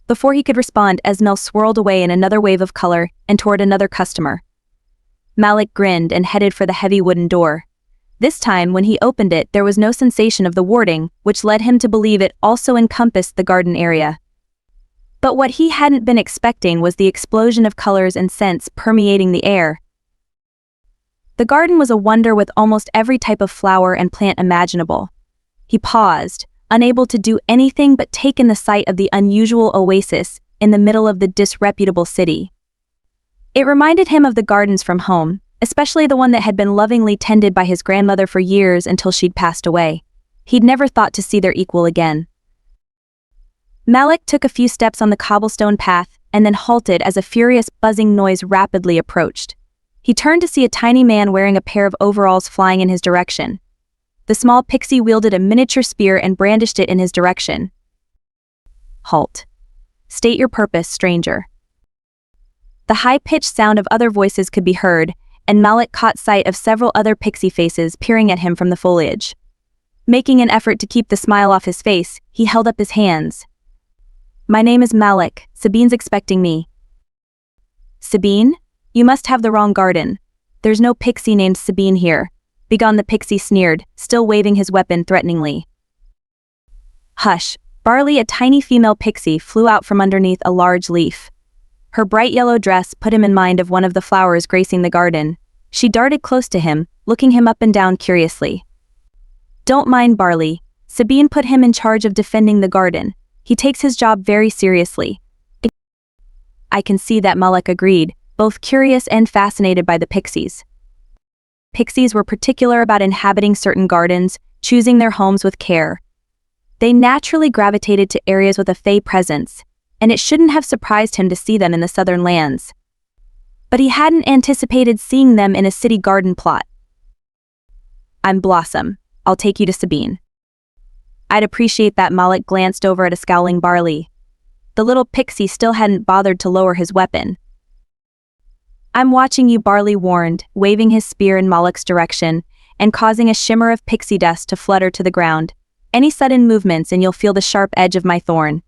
Before he could respond, Esmel swirled away in another wave of color and toward another customer. Malek grinned and headed for the heavy wooden door. This time, when he opened it, there was no sensation of the warding, which led him to believe it also encompassed the garden area. But what he hadn't been expecting was the explosion of colors and scents permeating the air. The garden was a wonder with almost every type of flower and plant imaginable. He paused, unable to do anything but take in the sight of the unusual oasis in the middle of the disreputable city. It reminded him of the gardens from home, especially the one that had been lovingly tended by his grandmother for years until she'd passed away. He'd never thought to see their equal again. Malek took a few steps on the cobblestone path and then halted as a furious buzzing noise rapidly approached. He turned to see a tiny man wearing a pair of overalls flying in his direction. The small pixie wielded a miniature spear and brandished it in his direction. Halt. State your purpose, stranger. The high-pitched sound of other voices could be heard, and Malek caught sight of several other pixie faces peering at him from the foliage. Making an effort to keep the smile off his face, he held up his hands. My name is Malek. Sabine's expecting me. Sabine? You must have the wrong garden. There's no pixie named Sabine here. Begone, the pixie sneered, still waving his weapon threateningly. Hush. Barley, a tiny female pixie, flew out from underneath a large leaf. Her bright yellow dress put him in mind of one of the flowers gracing the garden. She darted close to him, looking him up and down curiously. Don't mind Barley. Sabine put him in charge of defending the garden. He takes his job very seriously. I can see that, Malek agreed, both curious and fascinated by the pixies. Pixies were particular about inhabiting certain gardens, choosing their homes with care. They naturally gravitated to areas with a fae presence, and it shouldn't have surprised him to see them in the southern lands. But he hadn't anticipated seeing them in a city garden plot. I'm Blossom. I'll take you to Sabine. I'd appreciate that. Malek glanced over at a scowling Barley. The little pixie still hadn't bothered to lower his weapon. I'm watching you, Barley warned, waving his spear in Malek's direction, and causing a shimmer of pixie dust to flutter to the ground. Any sudden movements and you'll feel the sharp edge of my thorn.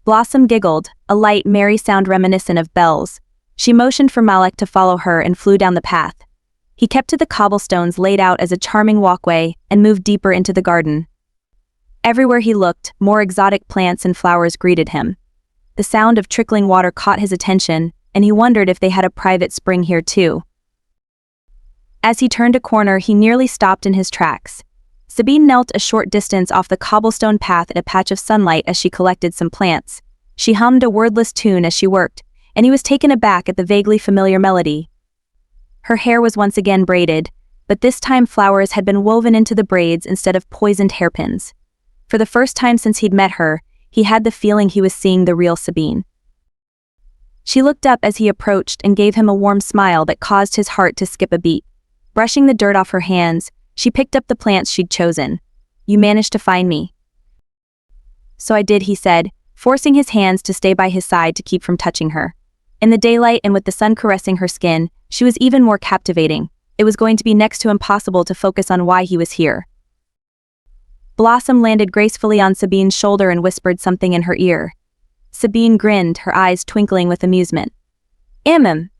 Blossom giggled, a light, merry sound reminiscent of bells. She motioned for Malek to follow her and flew down the path. He kept to the cobblestones laid out as a charming walkway and moved deeper into the garden. Everywhere he looked, more exotic plants and flowers greeted him. The sound of trickling water caught his attention, and he wondered if they had a private spring here too. As he turned a corner, he nearly stopped in his tracks. Sabine knelt a short distance off the cobblestone path in a patch of sunlight as she collected some plants. She hummed a wordless tune as she worked, and he was taken aback at the vaguely familiar melody. Her hair was once again braided, but this time flowers had been woven into the braids instead of poisoned hairpins. For the first time since he'd met her, he had the feeling he was seeing the real Sabine. She looked up as he approached and gave him a warm smile that caused his heart to skip a beat. Brushing the dirt off her hands, she picked up the plants she'd chosen. You managed to find me. So I did, he said, forcing his hands to stay by his side to keep from touching her. In the daylight and with the sun caressing her skin, she was even more captivating. It was going to be next to impossible to focus on why he was here. Blossom landed gracefully on Sabine's shoulder and whispered something in her ear. Sabine grinned, her eyes twinkling with amusement.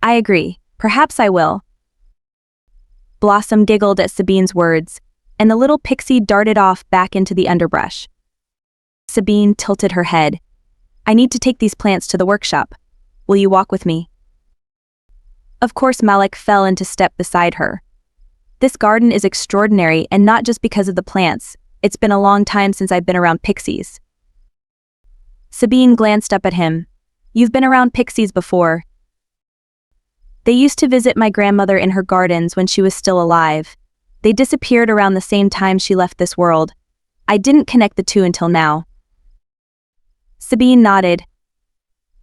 I agree. Perhaps I will. Blossom giggled at Sabine's words, and the little pixie darted off back into the underbrush. Sabine tilted her head. I need to take these plants to the workshop. Will you walk with me? Of course. Malek fell into step beside her. This garden is extraordinary, and not just because of the plants. It's been a long time since I've been around pixies. Sabine glanced up at him. You've been around pixies before. They used to visit my grandmother in her gardens when she was still alive. They disappeared around the same time she left this world. I didn't connect the two until now. Sabine nodded.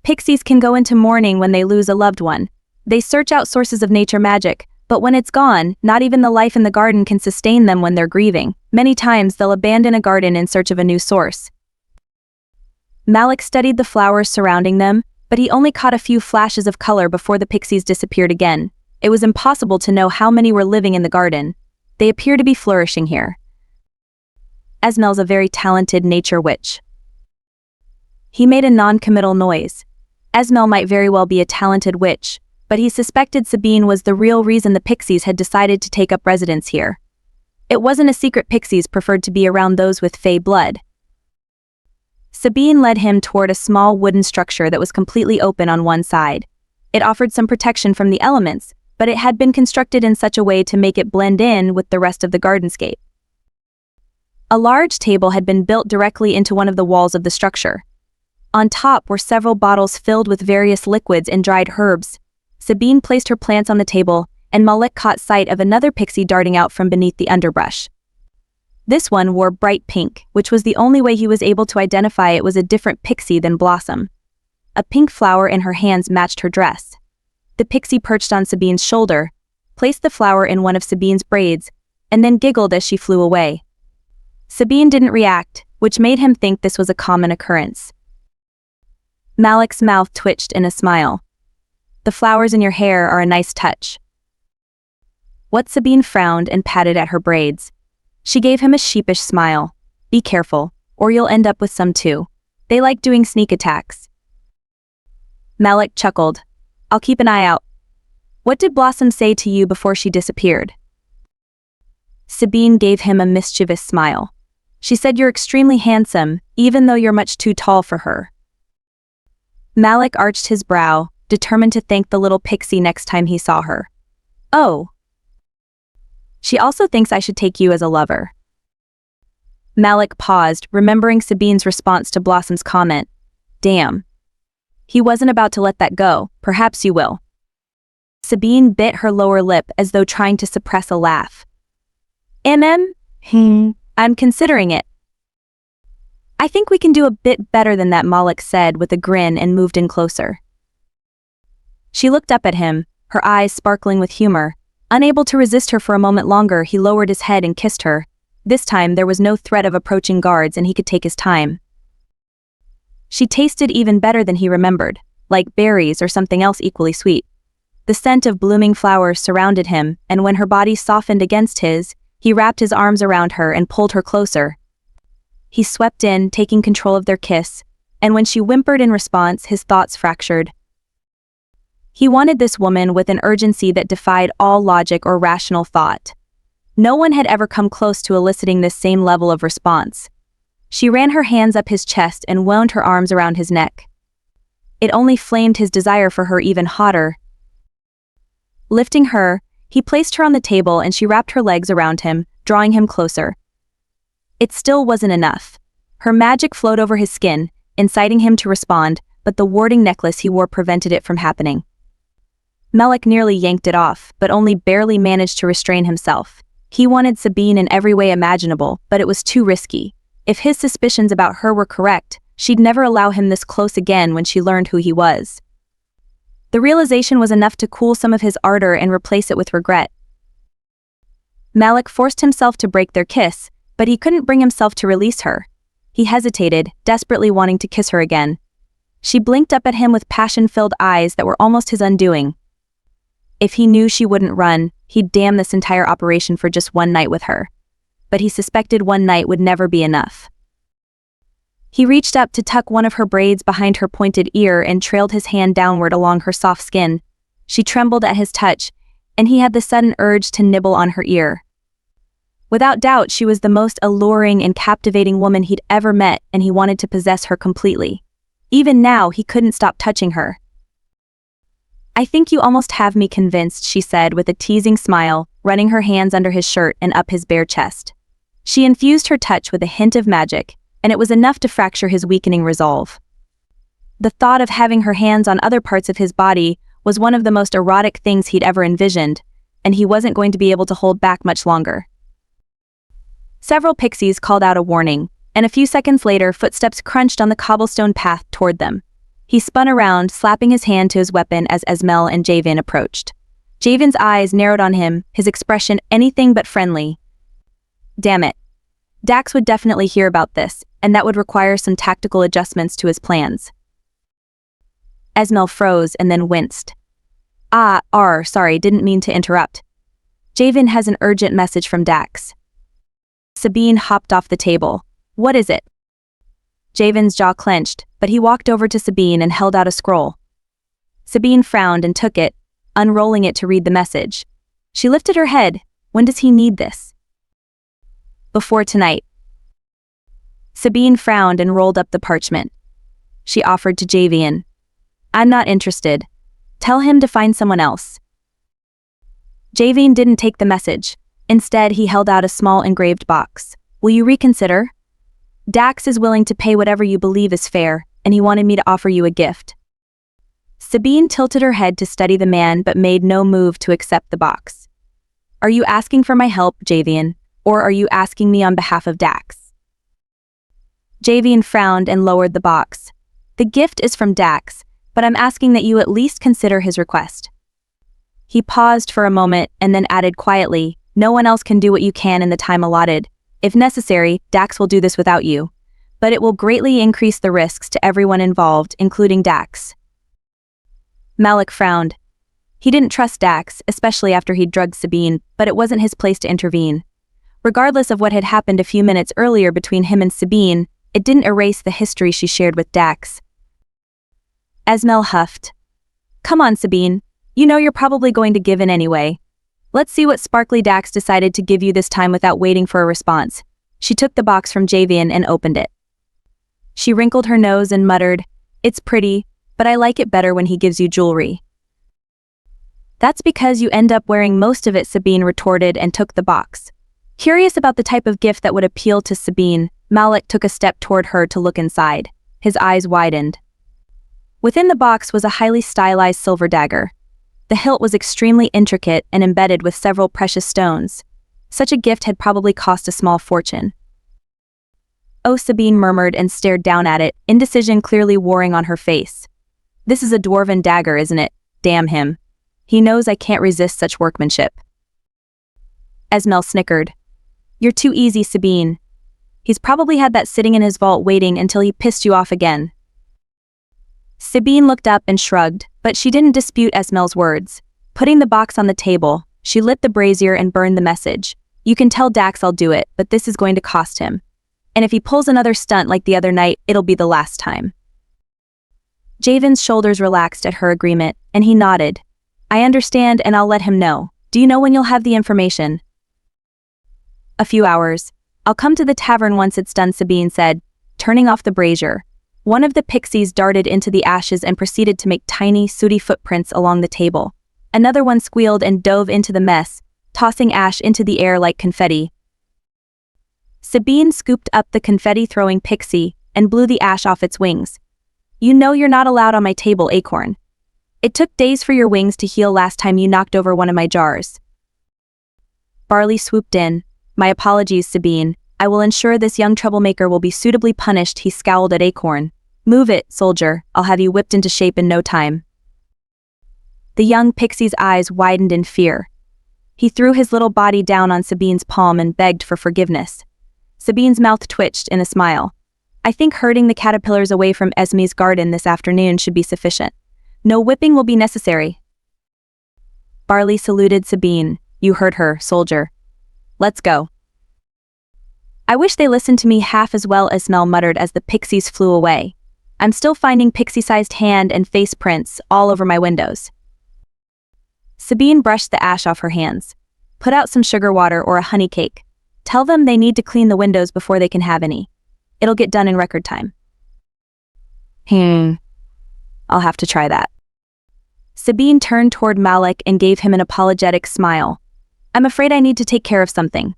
Pixies can go into mourning when they lose a loved one. They search out sources of nature magic, but when it's gone, not even the life in the garden can sustain them when they're grieving. Many times they'll abandon a garden in search of a new source. Malek studied the flowers surrounding them, but he only caught a few flashes of color before the pixies disappeared again. It was impossible to know how many were living in the garden. They appear to be flourishing here. Esmel's a very talented nature witch. He made a non-committal noise. Esmel might very well be a talented witch, but he suspected Sabine was the real reason the pixies had decided to take up residence here. It wasn't a secret. Pixies preferred to be around those with fae blood. Sabine led him toward a small wooden structure that was completely open on one side. It offered some protection from the elements, but it had been constructed in such a way to make it blend in with the rest of the gardenscape. A large table had been built directly into one of the walls of the structure. On top were several bottles filled with various liquids and dried herbs. Sabine placed her plants on the table, and Malek caught sight of another pixie darting out from beneath the underbrush. This one wore bright pink, which was the only way he was able to identify it was a different pixie than Blossom. A pink flower in her hands matched her dress. The pixie perched on Sabine's shoulder, placed the flower in one of Sabine's braids, and then giggled as she flew away. Sabine didn't react, which made him think this was a common occurrence. Malek's mouth twitched in a smile. The flowers in your hair are a nice touch. What? Sabine frowned and patted at her braids. She gave him a sheepish smile. Be careful, or you'll end up with some too. They like doing sneak attacks. Malek chuckled. I'll keep an eye out. What did Blossom say to you before she disappeared? Sabine gave him a mischievous smile. She said you're extremely handsome, even though you're much too tall for her. Malek arched his brow, determined to thank the little pixie next time he saw her. Oh. She also thinks I should take you as a lover. Malek paused, remembering Sabine's response to Blossom's comment. Damn. He wasn't about to let that go. Perhaps you will. Sabine bit her lower lip as though trying to suppress a laugh. I'm considering it. I think we can do a bit better than that, Malek said with a grin and moved in closer. She looked up at him, her eyes sparkling with humor. Unable to resist her for a moment longer, he lowered his head and kissed her. This time there was no threat of approaching guards and he could take his time. She tasted even better than he remembered, like berries or something else equally sweet. The scent of blooming flowers surrounded him, and when her body softened against his, he wrapped his arms around her and pulled her closer. He swept in, taking control of their kiss, and when she whimpered in response, his thoughts fractured. He wanted this woman with an urgency that defied all logic or rational thought. No one had ever come close to eliciting this same level of response. She ran her hands up his chest and wound her arms around his neck. It only flamed his desire for her even hotter. Lifting her, he placed her on the table and she wrapped her legs around him, drawing him closer. It still wasn't enough. Her magic flowed over his skin, inciting him to respond, but the warding necklace he wore prevented it from happening. Malek nearly yanked it off, but only barely managed to restrain himself. He wanted Sabine in every way imaginable, but it was too risky. If his suspicions about her were correct, she'd never allow him this close again when she learned who he was. The realization was enough to cool some of his ardor and replace it with regret. Malek forced himself to break their kiss, but he couldn't bring himself to release her. He hesitated, desperately wanting to kiss her again. She blinked up at him with passion-filled eyes that were almost his undoing. If he knew she wouldn't run, he'd damn this entire operation for just one night with her. But he suspected one night would never be enough. He reached up to tuck one of her braids behind her pointed ear and trailed his hand downward along her soft skin. She trembled at his touch, and he had the sudden urge to nibble on her ear. Without doubt, she was the most alluring and captivating woman he'd ever met, and he wanted to possess her completely. Even now, he couldn't stop touching her. I think you almost have me convinced, she said with a teasing smile, running her hands under his shirt and up his bare chest. She infused her touch with a hint of magic, and it was enough to fracture his weakening resolve. The thought of having her hands on other parts of his body was one of the most erotic things he'd ever envisioned, and he wasn't going to be able to hold back much longer. Several pixies called out a warning, and a few seconds later footsteps crunched on the cobblestone path toward them. He spun around, slapping his hand to his weapon as Esmel and Javen approached. Javen's eyes narrowed on him, his expression anything but friendly. Damn it. Dax would definitely hear about this, and that would require some tactical adjustments to his plans. Esmel froze and then winced. Sorry, didn't mean to interrupt. Javen has an urgent message from Dax. Sabine hopped off the table. What is it? Javen's jaw clenched, but he walked over to Sabine and held out a scroll. Sabine frowned and took it, unrolling it to read the message. She lifted her head. When does he need this? Before tonight. Sabine frowned and rolled up the parchment. She offered to Javian. I'm not interested. Tell him to find someone else. Javian didn't take the message. Instead, he held out a small engraved box. Will you reconsider? Dax is willing to pay whatever you believe is fair, and he wanted me to offer you a gift. Sabine tilted her head to study the man but made no move to accept the box. Are you asking for my help, Javian, or are you asking me on behalf of Dax? Javian frowned and lowered the box. The gift is from Dax, but I'm asking that you at least consider his request. He paused for a moment and then added quietly, no one else can do what you can in the time allotted. If necessary, Dax will do this without you, but it will greatly increase the risks to everyone involved, including Dax. Malek frowned. He didn't trust Dax, especially after he'd drugged Sabine, but it wasn't his place to intervene. Regardless of what had happened a few minutes earlier between him and Sabine, it didn't erase the history she shared with Dax. Esmel huffed. Come on, Sabine. You know you're probably going to give in anyway. Let's see what sparkly Dax decided to give you this time without waiting for a response. She took the box from Javian and opened it. She wrinkled her nose and muttered, "It's pretty, but I like it better when he gives you jewelry." "That's because you end up wearing most of it," Sabine retorted and took the box. Curious about the type of gift that would appeal to Sabine, Malek took a step toward her to look inside. His eyes widened. Within the box was a highly stylized silver dagger. The hilt was extremely intricate and embedded with several precious stones. Such a gift had probably cost a small fortune. "Oh," Sabine murmured and stared down at it, indecision clearly warring on her face. "This is a dwarven dagger, isn't it? Damn him. He knows I can't resist such workmanship." Esmel snickered. "You're too easy, Sabine. He's probably had that sitting in his vault waiting until he pissed you off again." Sabine looked up and shrugged, but she didn't dispute Esmel's words. Putting the box on the table, she lit the brazier and burned the message. "You can tell Dax I'll do it, but this is going to cost him. And if he pulls another stunt like the other night, it'll be the last time." Javen's shoulders relaxed at her agreement, and he nodded. "I understand, and I'll let him know. Do you know when you'll have the information?" "A few hours. I'll come to the tavern once it's done," Sabine said, turning off the brazier. One of the pixies darted into the ashes and proceeded to make tiny, sooty footprints along the table. Another one squealed and dove into the mess, tossing ash into the air like confetti. Sabine scooped up the confetti-throwing pixie and blew the ash off its wings. "You know you're not allowed on my table, Acorn. It took days for your wings to heal last time you knocked over one of my jars." Barley swooped in. "My apologies, Sabine. I will ensure this young troublemaker will be suitably punished," he scowled at Acorn. "Move it, soldier. I'll have you whipped into shape in no time." The young pixie's eyes widened in fear. He threw his little body down on Sabine's palm and begged for forgiveness. Sabine's mouth twitched in a smile. "I think herding the caterpillars away from Esme's garden this afternoon should be sufficient. No whipping will be necessary." Barley saluted Sabine. "You heard her, soldier. Let's go." "I wish they listened to me half as well," Esmel muttered as the pixies flew away. "I'm still finding pixie-sized hand and face prints all over my windows." Sabine brushed the ash off her hands. "Put out some sugar water or a honey cake. Tell them they need to clean the windows before they can have any. It'll get done in record time." I'll have to try that." Sabine turned toward Malek and gave him an apologetic smile. "I'm afraid I need to take care of something."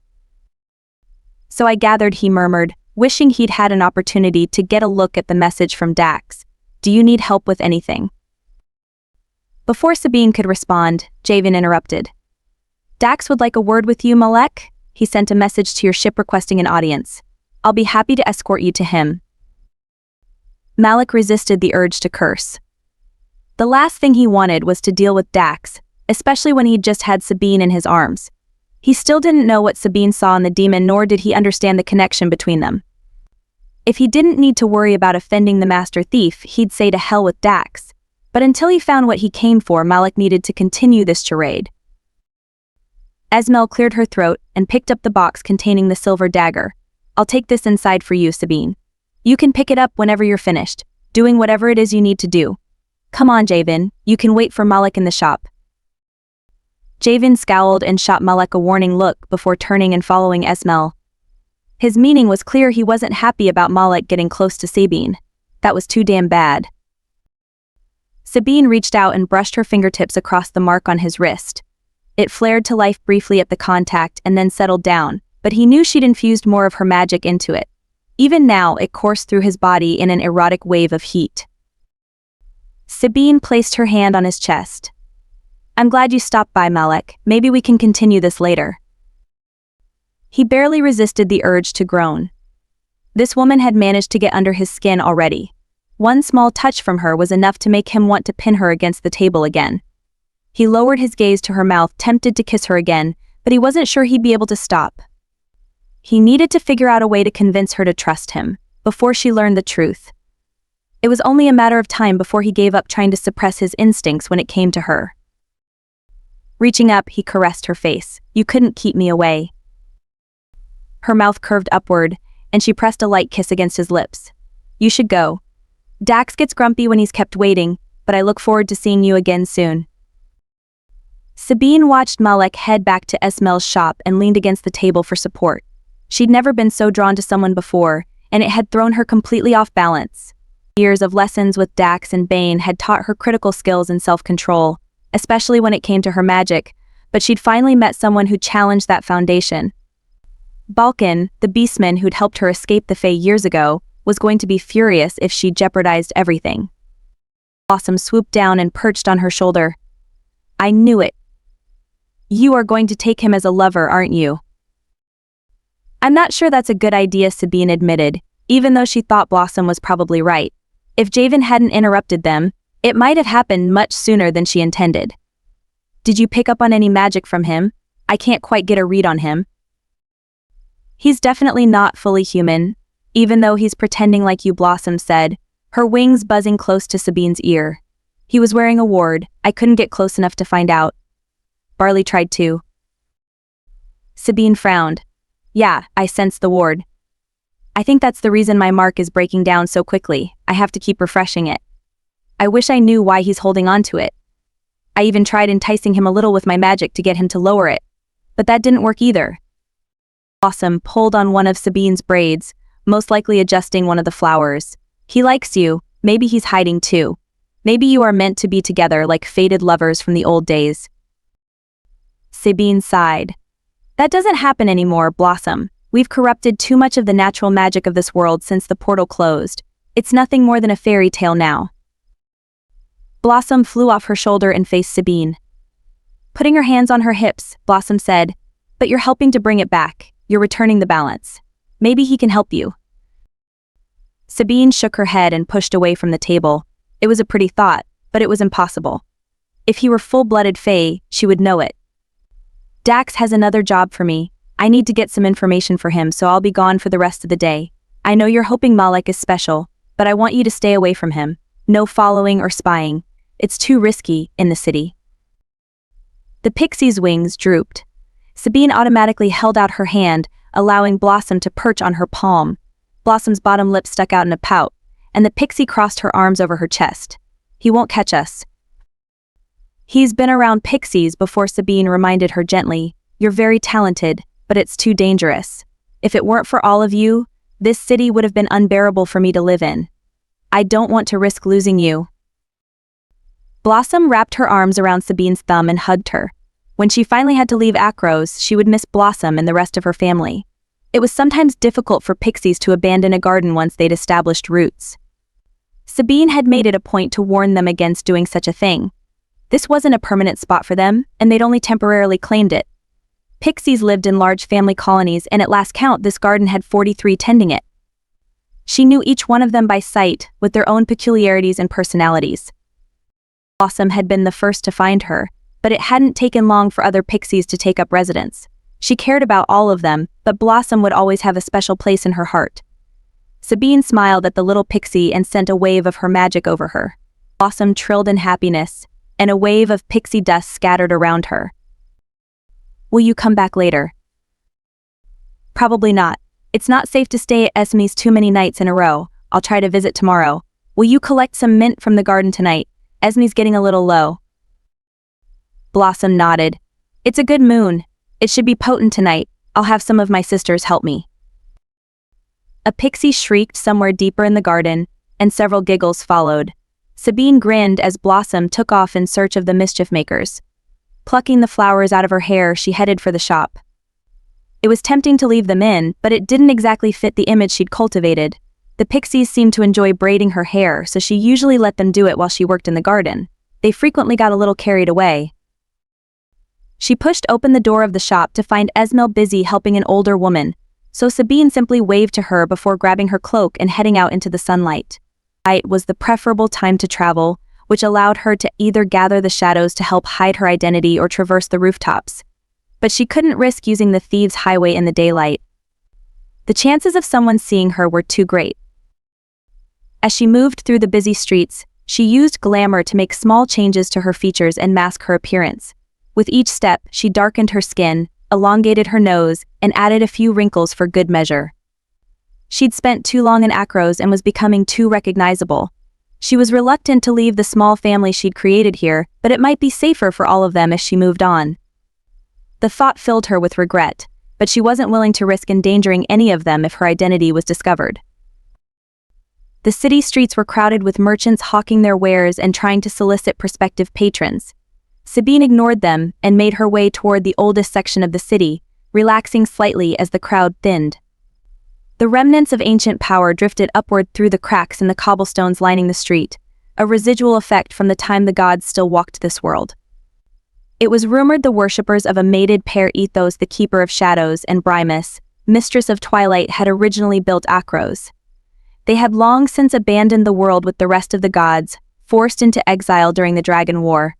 "So I gathered," he murmured, wishing he'd had an opportunity to get a look at the message from Dax. "Do you need help with anything?" Before Sabine could respond, Javen interrupted. "Dax would like a word with you, Malek. He sent a message to your ship requesting an audience. I'll be happy to escort you to him." Malek resisted the urge to curse. The last thing he wanted was to deal with Dax, especially when he'd just had Sabine in his arms. He still didn't know what Sabine saw in the demon, nor did he understand the connection between them. If he didn't need to worry about offending the master thief, he'd say to hell with Dax. But until he found what he came for, Malek needed to continue this charade. Esmel cleared her throat and picked up the box containing the silver dagger. "I'll take this inside for you, Sabine. You can pick it up whenever you're finished, doing whatever it is you need to do. Come on, Javen, you can wait for Malek in the shop." Javen scowled and shot Malek a warning look before turning and following Esmel. His meaning was clear. He wasn't happy about Malek getting close to Sabine. That was too damn bad. Sabine reached out and brushed her fingertips across the mark on his wrist. It flared to life briefly at the contact and then settled down, but he knew she'd infused more of her magic into it. Even now, it coursed through his body in an erotic wave of heat. Sabine placed her hand on his chest. "I'm glad you stopped by, Malek. Maybe we can continue this later." He barely resisted the urge to groan. This woman had managed to get under his skin already. One small touch from her was enough to make him want to pin her against the table again. He lowered his gaze to her mouth, tempted to kiss her again, but he wasn't sure he'd be able to stop. He needed to figure out a way to convince her to trust him, before she learned the truth. It was only a matter of time before he gave up trying to suppress his instincts when it came to her. Reaching up, he caressed her face. "You couldn't keep me away." Her mouth curved upward, and she pressed a light kiss against his lips. You should go. Dax gets grumpy when he's kept waiting, but I look forward to seeing you again soon. Sabine watched Malek head back to Esmel's shop and leaned against the table for support. She'd never been so drawn to someone before, and it had thrown her completely off balance. Years of lessons with Dax and Bane had taught her critical skills and self-control, especially when it came to her magic, but she'd finally met someone who challenged that foundation. Balkan, the beastman who'd helped her escape the Fae years ago, was going to be furious if she jeopardized everything. Blossom swooped down and perched on her shoulder. I knew it. You are going to take him as a lover, aren't you? I'm not sure that's a good idea, Sabine admitted, even though she thought Blossom was probably right. If Javen hadn't interrupted them, it might have happened much sooner than she intended. Did you pick up on any magic from him? I can't quite get a read on him. He's definitely not fully human, even though he's pretending like you, Blossom said, her wings buzzing close to Sabine's ear. He was wearing a ward. I couldn't get close enough to find out. Barley tried to. Sabine frowned. Yeah, I sensed the ward. I think that's the reason my mark is breaking down so quickly. I have to keep refreshing it. I wish I knew why he's holding on to it. I even tried enticing him a little with my magic to get him to lower it, but that didn't work either. Blossom pulled on one of Sabine's braids, most likely adjusting one of the flowers. He likes you, maybe he's hiding too. Maybe you are meant to be together like fated lovers from the old days. Sabine sighed. That doesn't happen anymore, Blossom. We've corrupted too much of the natural magic of this world since the portal closed. It's nothing more than a fairy tale now. Blossom flew off her shoulder and faced Sabine. Putting her hands on her hips, Blossom said, but you're helping to bring it back. You're returning the balance. Maybe he can help you. Sabine shook her head and pushed away from the table. It was a pretty thought, but it was impossible. If he were full-blooded Fae, she would know it. Dax has another job for me. I need to get some information for him, so I'll be gone for the rest of the day. I know you're hoping Malek is special, but I want you to stay away from him. No following or spying. It's too risky in the city. The pixie's wings drooped. Sabine automatically held out her hand, allowing Blossom to perch on her palm. Blossom's bottom lip stuck out in a pout, and the pixie crossed her arms over her chest. He won't catch us. He's been around pixies before, Sabine reminded her gently. You're very talented, but it's too dangerous. If it weren't for all of you, this city would have been unbearable for me to live in. I don't want to risk losing you. Blossom wrapped her arms around Sabine's thumb and hugged her. When she finally had to leave Akros, she would miss Blossom and the rest of her family. It was sometimes difficult for pixies to abandon a garden once they'd established roots. Sabine had made it a point to warn them against doing such a thing. This wasn't a permanent spot for them, and they'd only temporarily claimed it. Pixies lived in large family colonies, and at last count, this garden had 43 tending it. She knew each one of them by sight, with their own peculiarities and personalities. Blossom had been the first to find her, but it hadn't taken long for other pixies to take up residence. She cared about all of them, but Blossom would always have a special place in her heart. Sabine smiled at the little pixie and sent a wave of her magic over her. Blossom trilled in happiness, and a wave of pixie dust scattered around her. Will you come back later? Probably not. It's not safe to stay at Esme's too many nights in a row. I'll try to visit tomorrow. Will you collect some mint from the garden tonight? Esme's getting a little low. Blossom nodded. It's a good moon. It should be potent tonight. I'll have some of my sisters help me. A pixie shrieked somewhere deeper in the garden, and several giggles followed. Sabine grinned as Blossom took off in search of the mischief makers. Plucking the flowers out of her hair, she headed for the shop. It was tempting to leave them in, but it didn't exactly fit the image she'd cultivated. The pixies seemed to enjoy braiding her hair, so she usually let them do it while she worked in the garden. They frequently got a little carried away. She pushed open the door of the shop to find Esmel busy helping an older woman, so Sabine simply waved to her before grabbing her cloak and heading out into the sunlight. Night was the preferable time to travel, which allowed her to either gather the shadows to help hide her identity or traverse the rooftops. But she couldn't risk using the thieves' highway in the daylight. The chances of someone seeing her were too great. As she moved through the busy streets, she used glamour to make small changes to her features and mask her appearance. With each step, she darkened her skin, elongated her nose, and added a few wrinkles for good measure. She'd spent too long in Akros and was becoming too recognizable. She was reluctant to leave the small family she'd created here, but it might be safer for all of them as she moved on. The thought filled her with regret, but she wasn't willing to risk endangering any of them if her identity was discovered. The city streets were crowded with merchants hawking their wares and trying to solicit prospective patrons. Sabine ignored them and made her way toward the oldest section of the city, relaxing slightly as the crowd thinned. The remnants of ancient power drifted upward through the cracks in the cobblestones lining the street, a residual effect from the time the gods still walked this world. It was rumored the worshippers of a mated pair, Ethos, the keeper of shadows, and Brymus, mistress of twilight, had originally built Akros. They had long since abandoned the world with the rest of the gods, forced into exile during the Dragon War.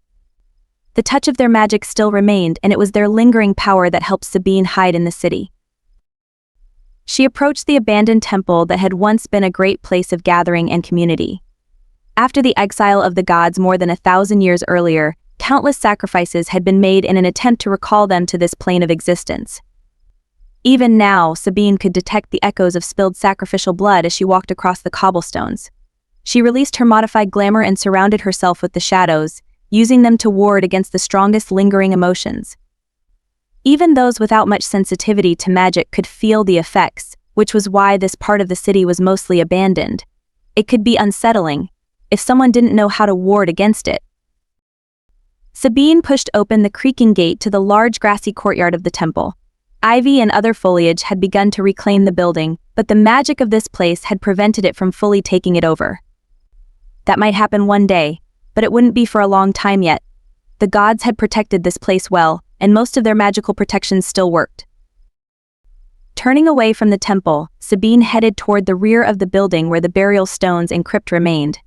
The touch of their magic still remained, and it was their lingering power that helped Sabine hide in the city. She approached the abandoned temple that had once been a great place of gathering and community. After the exile of the gods more than 1,000 years earlier, countless sacrifices had been made in an attempt to recall them to this plane of existence. Even now, Sabine could detect the echoes of spilled sacrificial blood as she walked across the cobblestones. She released her modified glamour and surrounded herself with the shadows, using them to ward against the strongest lingering emotions. Even those without much sensitivity to magic could feel the effects, which was why this part of the city was mostly abandoned. It could be unsettling if someone didn't know how to ward against it. Sabine pushed open the creaking gate to the large grassy courtyard of the temple. Ivy and other foliage had begun to reclaim the building, but the magic of this place had prevented it from fully taking it over. That might happen one day, but it wouldn't be for a long time yet. The gods had protected this place well, and most of their magical protections still worked. Turning away from the temple, Sabine headed toward the rear of the building where the burial stones and crypt remained.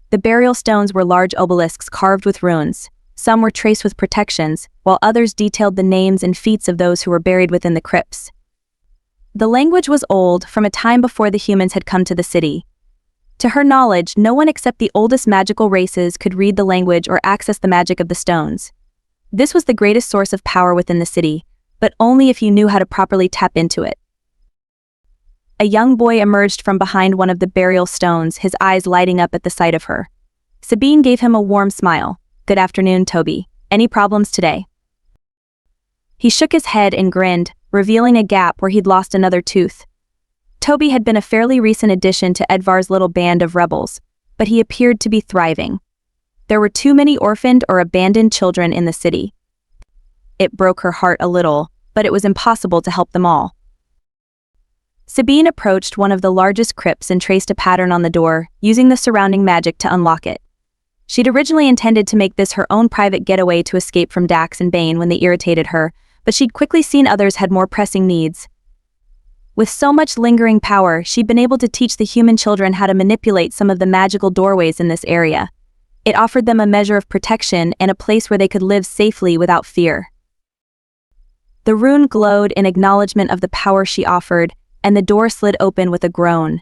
The burial stones were large obelisks carved with runes. Some were traced with protections, while others detailed the names and feats of those who were buried within the crypts. The language was old, from a time before the humans had come to the city. To her knowledge, no one except the oldest magical races could read the language or access the magic of the stones. This was the greatest source of power within the city, but only if you knew how to properly tap into it. A young boy emerged from behind one of the burial stones, his eyes lighting up at the sight of her. Sabine gave him a warm smile. "Good afternoon, Toby. Any problems today?" He shook his head and grinned, revealing a gap where he'd lost another tooth. Toby had been a fairly recent addition to Edvar's little band of rebels, but he appeared to be thriving. There were too many orphaned or abandoned children in the city. It broke her heart a little, but it was impossible to help them all. Sabine approached one of the largest crypts and traced a pattern on the door, using the surrounding magic to unlock it. She'd originally intended to make this her own private getaway to escape from Dax and Bane when they irritated her, but she'd quickly seen others had more pressing needs. With so much lingering power, she'd been able to teach the human children how to manipulate some of the magical doorways in this area. It offered them a measure of protection and a place where they could live safely without fear. The rune glowed in acknowledgement of the power she offered, and the door slid open with a groan.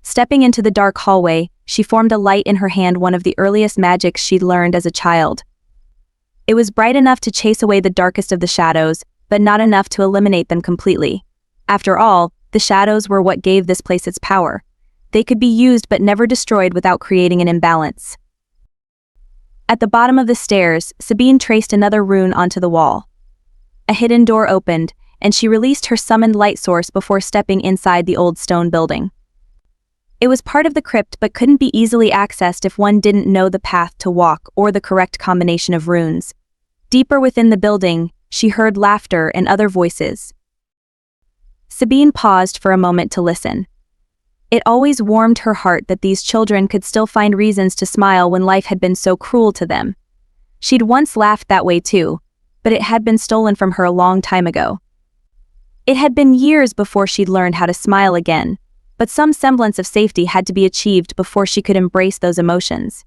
Stepping into the dark hallway, she formed a light in her hand, one of the earliest magics she'd learned as a child. It was bright enough to chase away the darkest of the shadows, but not enough to eliminate them completely. After all, the shadows were what gave this place its power. They could be used but never destroyed without creating an imbalance. At the bottom of the stairs, Sabine traced another rune onto the wall. A hidden door opened, and she released her summoned light source before stepping inside the old stone building. It was part of the crypt but couldn't be easily accessed if one didn't know the path to walk or the correct combination of runes. Deeper within the building, she heard laughter and other voices. Sabine paused for a moment to listen. It always warmed her heart that these children could still find reasons to smile when life had been so cruel to them. She'd once laughed that way too, but it had been stolen from her a long time ago. It had been years before she'd learned how to smile again, but some semblance of safety had to be achieved before she could embrace those emotions.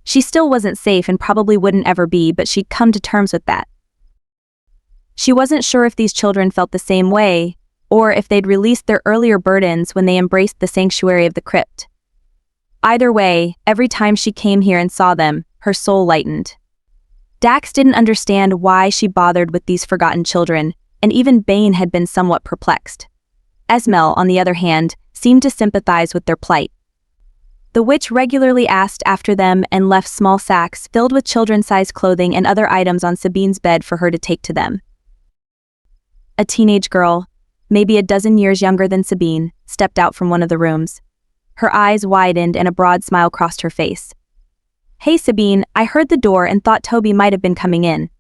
She still wasn't safe and probably wouldn't ever be, but she'd come to terms with that. She wasn't sure if these children felt the same way, or if they'd released their earlier burdens when they embraced the sanctuary of the crypt. Either way, every time she came here and saw them, her soul lightened. Dax didn't understand why she bothered with these forgotten children, and even Bane had been somewhat perplexed. Esmel, on the other hand, seemed to sympathize with their plight. The witch regularly asked after them and left small sacks filled with children-sized clothing and other items on Sabine's bed for her to take to them. A teenage girl, maybe a dozen years younger than Sabine, stepped out from one of the rooms. Her eyes widened and a broad smile crossed her face. "Hey Sabine, I heard the door and thought Toby might have been coming in."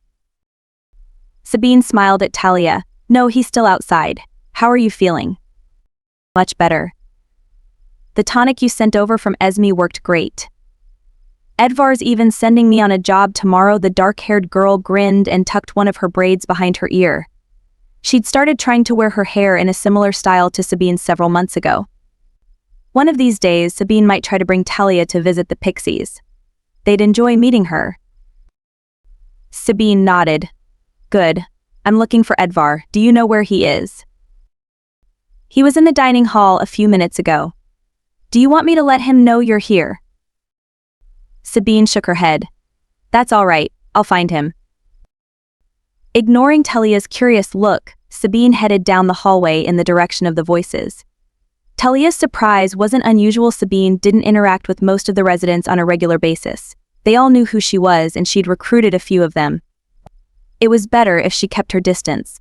Sabine smiled at Talia. "No, he's still outside. How are you feeling?" "Much better. The tonic you sent over from Esme worked great. Edvar's even sending me on a job tomorrow." The dark-haired girl grinned and tucked one of her braids behind her ear. She'd started trying to wear her hair in a similar style to Sabine's several months ago. One of these days, Sabine might try to bring Talia to visit the Pixies. They'd enjoy meeting her. Sabine nodded. "Good. I'm looking for Edvar. Do you know where he is?" "He was in the dining hall a few minutes ago. Do you want me to let him know you're here?" Sabine shook her head. "That's all right. I'll find him." Ignoring Talia's curious look, Sabine headed down the hallway in the direction of the voices. Talia's surprise wasn't unusual. Sabine didn't interact with most of the residents on a regular basis. They all knew who she was and she'd recruited a few of them. It was better if she kept her distance.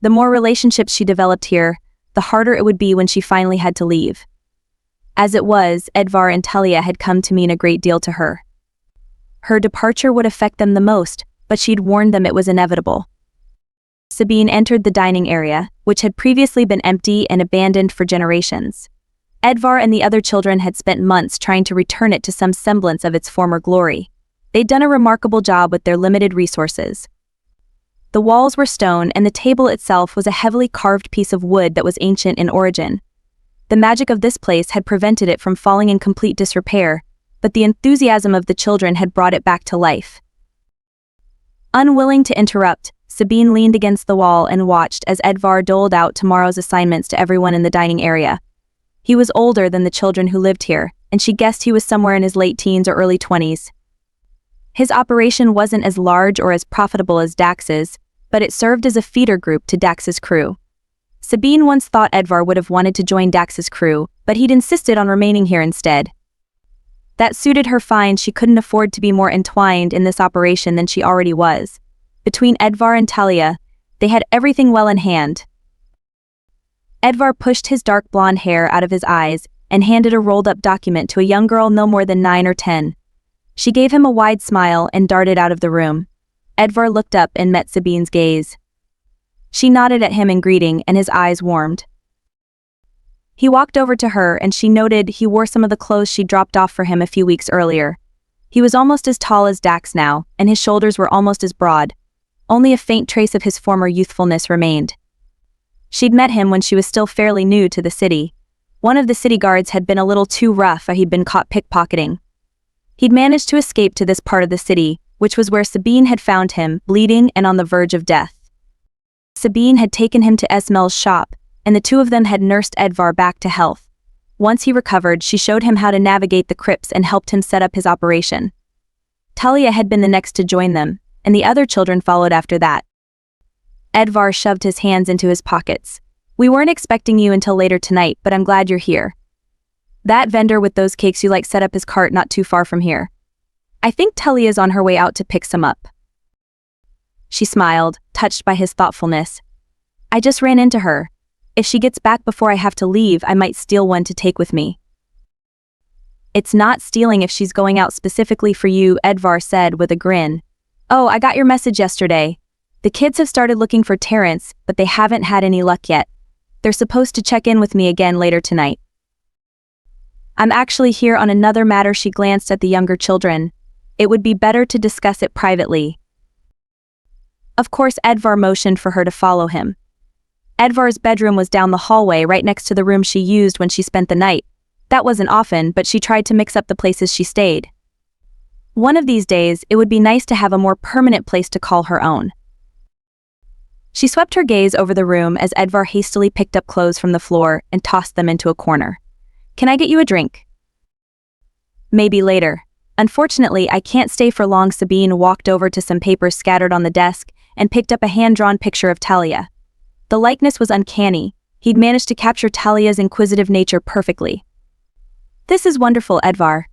The more relationships she developed here, the harder it would be when she finally had to leave. As it was, Edvar and Talia had come to mean a great deal to her. Her departure would affect them the most, but she'd warned them it was inevitable. Sabine entered the dining area, which had previously been empty and abandoned for generations. Edvar and the other children had spent months trying to return it to some semblance of its former glory. They'd done a remarkable job with their limited resources. The walls were stone and the table itself was a heavily carved piece of wood that was ancient in origin. The magic of this place had prevented it from falling in complete disrepair, but the enthusiasm of the children had brought it back to life. Unwilling to interrupt, Sabine leaned against the wall and watched as Edvar doled out tomorrow's assignments to everyone in the dining area. He was older than the children who lived here, and she guessed he was somewhere in his late teens or early 20s. His operation wasn't as large or as profitable as Dax's, but it served as a feeder group to Dax's crew. Sabine once thought Edvar would have wanted to join Dax's crew, but he'd insisted on remaining here instead. That suited her fine. She couldn't afford to be more entwined in this operation than she already was. Between Edvar and Talia, they had everything well in hand. Edvar pushed his dark blonde hair out of his eyes and handed a rolled-up document to a young girl no more than 9 or 10. She gave him a wide smile and darted out of the room. Edvar looked up and met Sabine's gaze. She nodded at him in greeting and his eyes warmed. He walked over to her and she noted he wore some of the clothes she dropped off for him a few weeks earlier. He was almost as tall as Dax now, and his shoulders were almost as broad. Only a faint trace of his former youthfulness remained. She'd met him when she was still fairly new to the city. One of the city guards had been a little too rough and he'd been caught pickpocketing. He'd managed to escape to this part of the city, which was where Sabine had found him, bleeding and on the verge of death. Sabine had taken him to Esmel's shop, and the two of them had nursed Edvar back to health. Once he recovered, she showed him how to navigate the crypts and helped him set up his operation. Talia had been the next to join them, and the other children followed after that. Edvar shoved his hands into his pockets. "We weren't expecting you until later tonight, but I'm glad you're here. That vendor with those cakes you like set up his cart not too far from here. I think Talia's on her way out to pick some up." She smiled, touched by his thoughtfulness. "I just ran into her. If she gets back before I have to leave, I might steal one to take with me." "It's not stealing if she's going out specifically for you," Edvar said with a grin. "Oh, I got your message yesterday. The kids have started looking for Terrence, but they haven't had any luck yet. They're supposed to check in with me again later tonight." "I'm actually here on another matter." She glanced at the younger children. "It would be better to discuss it privately." Of course, Edvar motioned for her to follow him. Edvar's bedroom was down the hallway right next to the room she used when she spent the night. That wasn't often, but she tried to mix up the places she stayed. One of these days, it would be nice to have a more permanent place to call her own. She swept her gaze over the room as Edvar hastily picked up clothes from the floor and tossed them into a corner. "Can I get you a drink?" "Maybe later. Unfortunately, I can't stay for long." Sabine walked over to some papers scattered on the desk and picked up a hand-drawn picture of Talia. The likeness was uncanny. He'd managed to capture Talia's inquisitive nature perfectly. "This is wonderful, Edvar."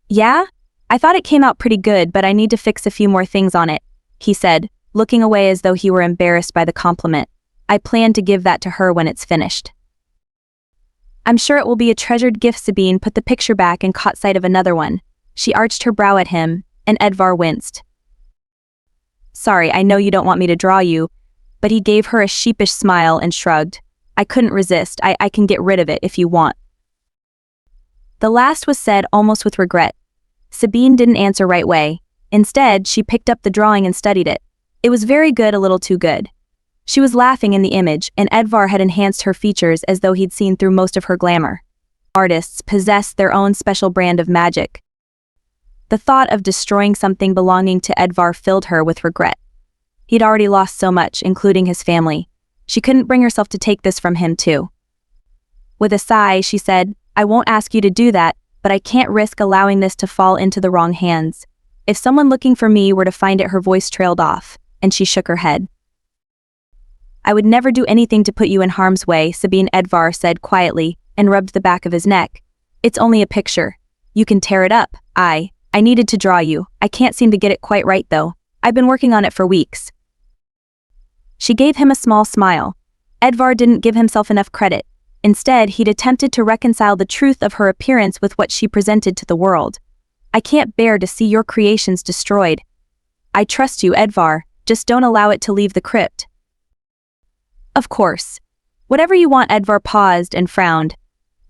"Yeah? I thought it came out pretty good, but I need to fix a few more things on it," he said, looking away as though he were embarrassed by the compliment. "I plan to give that to her when it's finished." "I'm sure it will be a treasured gift." Sabine put the picture back and caught sight of another one. She arched her brow at him, and Edvar winced. "Sorry, I know you don't want me to draw you," but he gave her a sheepish smile and shrugged. "I couldn't resist. I can get rid of it if you want." The last was said almost with regret. Sabine didn't answer right away. Instead, she picked up the drawing and studied it. It was very good, a little too good. She was laughing in the image, and Edvar had enhanced her features as though he'd seen through most of her glamour. Artists possessed their own special brand of magic. The thought of destroying something belonging to Edvar filled her with regret. He'd already lost so much, including his family. She couldn't bring herself to take this from him too. With a sigh, she said, "I won't ask you to do that, but I can't risk allowing this to fall into the wrong hands. If someone looking for me were to find it." Her voice trailed off, and she shook her head. "I would never do anything to put you in harm's way," Sabine Edvar said quietly, and rubbed the back of his neck. "It's only a picture. You can tear it up." I needed to draw you. I can't seem to get it quite right though. I've been working on it for weeks." She gave him a small smile. Edvar didn't give himself enough credit. Instead, he'd attempted to reconcile the truth of her appearance with what she presented to the world. "I can't bear to see your creations destroyed. I trust you, Edvar, just don't allow it to leave the crypt." "Of course. Whatever you want." Edvar paused and frowned.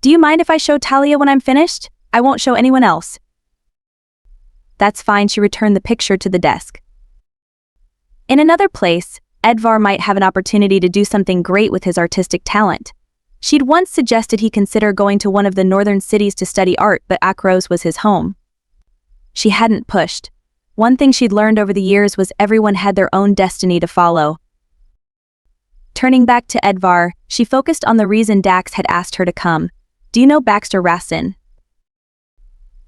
"Do you mind if I show Talia when I'm finished? I won't show anyone else." "That's fine." She returned the picture to the desk. In another place, Edvar might have an opportunity to do something great with his artistic talent. She'd once suggested he consider going to one of the northern cities to study art, but Akros was his home. She hadn't pushed. One thing she'd learned over the years was everyone had their own destiny to follow. Turning back to Edvar, she focused on the reason Dax had asked her to come. "Do you know Baxter Rastin?"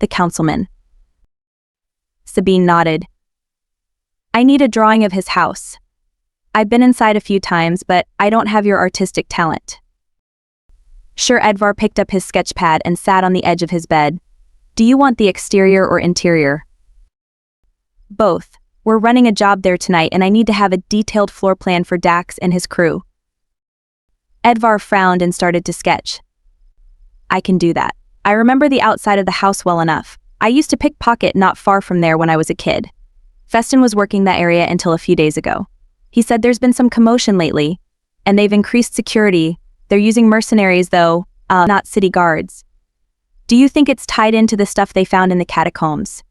"The councilman." Sabine nodded. "I need a drawing of his house. I've been inside a few times, but I don't have your artistic talent." Sure. Edvar picked up his sketch pad and sat on the edge of his bed. "Do you want the exterior or interior?" "Both. We're running a job there tonight and I need to have a detailed floor plan for Dax and his crew." Edvar frowned and started to sketch. "I can do that. I remember the outside of the house well enough. I used to pickpocket not far from there when I was a kid. Feston was working that area until a few days ago. He said there's been some commotion lately, and they've increased security. They're using mercenaries though, not city guards. Do you think it's tied into the stuff they found in the catacombs?"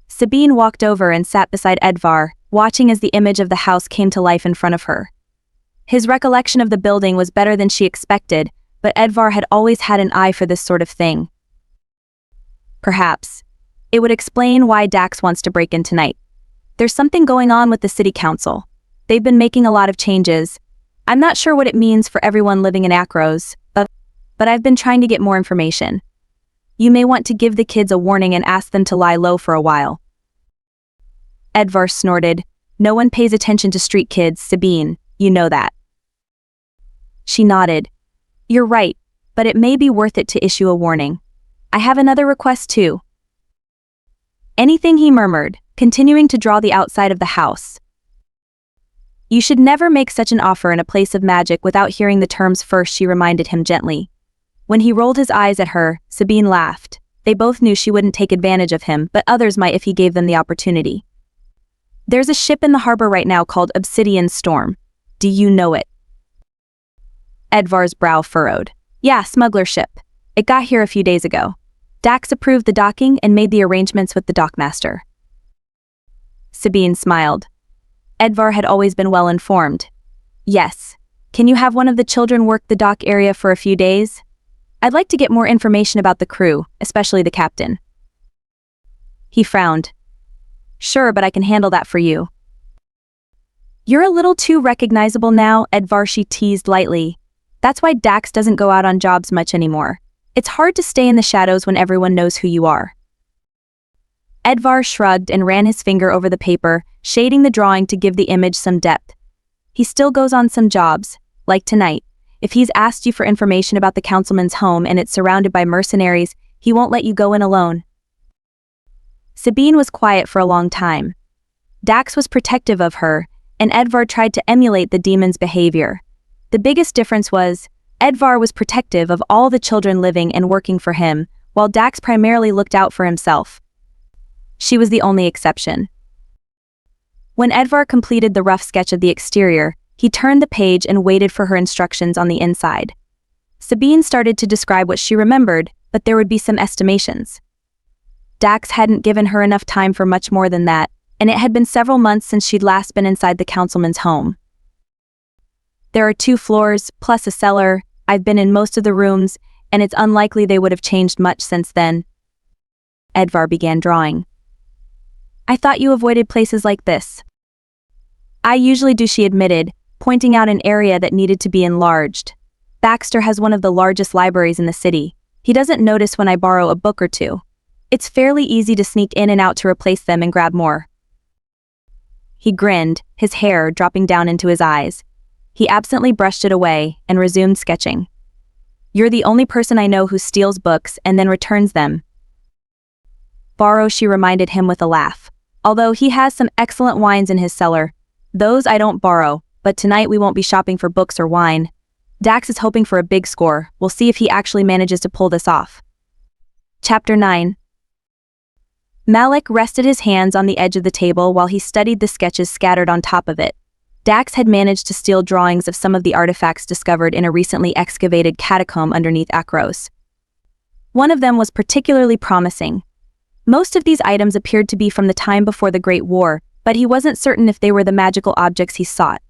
Sabine walked over and sat beside Edvar, watching as the image of the house came to life in front of her. His recollection of the building was better than she expected, but Edvar had always had an eye for this sort of thing. Perhaps it would explain why Dax wants to break in tonight. There's something going on with the city council. They've been making a lot of changes. I'm not sure what it means for everyone living in Akros, but I've been trying to get more information. You may want to give the kids a warning and ask them to lie low for a while." Edvar snorted. "No one pays attention to street kids, Sabine, you know that." She nodded. "You're right, but it may be worth it to issue a warning. I have another request too." "Anything?" he murmured, continuing to draw the outside of the house. "You should never make such an offer in a place of magic without hearing the terms first," she reminded him gently. When he rolled his eyes at her, Sabine laughed. They both knew she wouldn't take advantage of him, but others might if he gave them the opportunity. "There's a ship in the harbor right now called Obsidian Storm. Do you know it?" Edvar's brow furrowed. "Yeah, smuggler ship. It got here a few days ago. Dax approved the docking and made the arrangements with the dockmaster." Sabine smiled. Edvar had always been well informed. "Yes. Can you have one of the children work the dock area for a few days? I'd like to get more information about the crew, especially the captain." He frowned. "Sure, but I can handle that for you." "You're a little too recognizable now," Edvar, she teased lightly. "That's why Dax doesn't go out on jobs much anymore. It's hard to stay in the shadows when everyone knows who you are." Edvar shrugged and ran his finger over the paper, shading the drawing to give the image some depth. "He still goes on some jobs. like tonight. If he's asked you for information about the councilman's home and it's surrounded by mercenaries, he won't let you go in alone. Sabine was quiet for a long time. Dax was protective of her, and Edvard tried to emulate the demon's behavior. The biggest difference was, Edvard was protective of all the children living and working for him, while Dax primarily looked out for himself. She was the only exception. When Edvard completed the rough sketch of the exterior, he turned the page and waited for her instructions on the inside. Sabine started to describe what she remembered, but there would be some estimations. Dax hadn't given her enough time for much more than that, and it had been several months since she'd last been inside the councilman's home. There are 2 floors, plus a cellar. I've been in most of the rooms, and it's unlikely they would have changed much since then. Edvard began drawing. I thought you avoided places like this. I usually do, she admitted, pointing out an area that needed to be enlarged. Baxter has one of the largest libraries in the city. He doesn't notice when I borrow a book or two. It's fairly easy to sneak in and out to replace them and grab more. He grinned, his hair dropping down into his eyes. He absently brushed it away and resumed sketching. You're the only person I know who steals books and then returns them. Borrow, she reminded him with a laugh. Although he has some excellent wines in his cellar. Those I don't borrow, but tonight we won't be shopping for books or wine. Dax is hoping for a big score. We'll see if he actually manages to pull this off. Chapter 9. Malek rested his hands on the edge of the table while he studied the sketches scattered on top of it. Dax had managed to steal drawings of some of the artifacts discovered in a recently excavated catacomb underneath Akros. One of them was particularly promising. Most of these items appeared to be from the time before the Great War, but he wasn't certain if they were the magical objects he sought.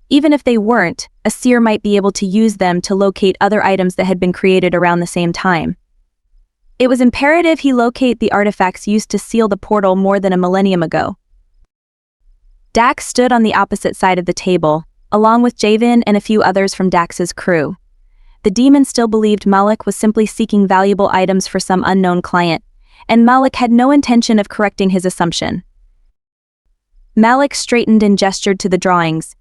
Even if they weren't, a seer might be able to use them to locate other items that had been created around the same time. It was imperative he locate the artifacts used to seal the portal more than a millennium ago. Dax stood on the opposite side of the table, along with Javen and a few others from Dax's crew. The demon still believed Malek was simply seeking valuable items for some unknown client, and Malek had no intention of correcting his assumption. Malek straightened and gestured to the drawings.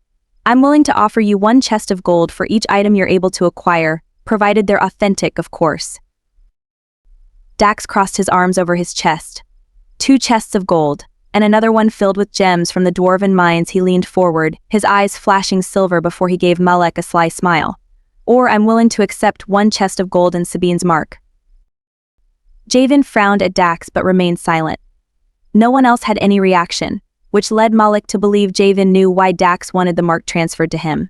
I'm willing to offer you 1 chest of gold for each item you're able to acquire, provided they're authentic, of course. Dax crossed his arms over his chest. 2 chests of gold, and another one filled with gems from the dwarven mines. He leaned forward, his eyes flashing silver before he gave Malek a sly smile. Or I'm willing to accept 1 chest of gold and Sabine's mark. Javen frowned at Dax but remained silent. No one else had any reaction, which led Malek to believe Javen knew why Dax wanted the mark transferred to him.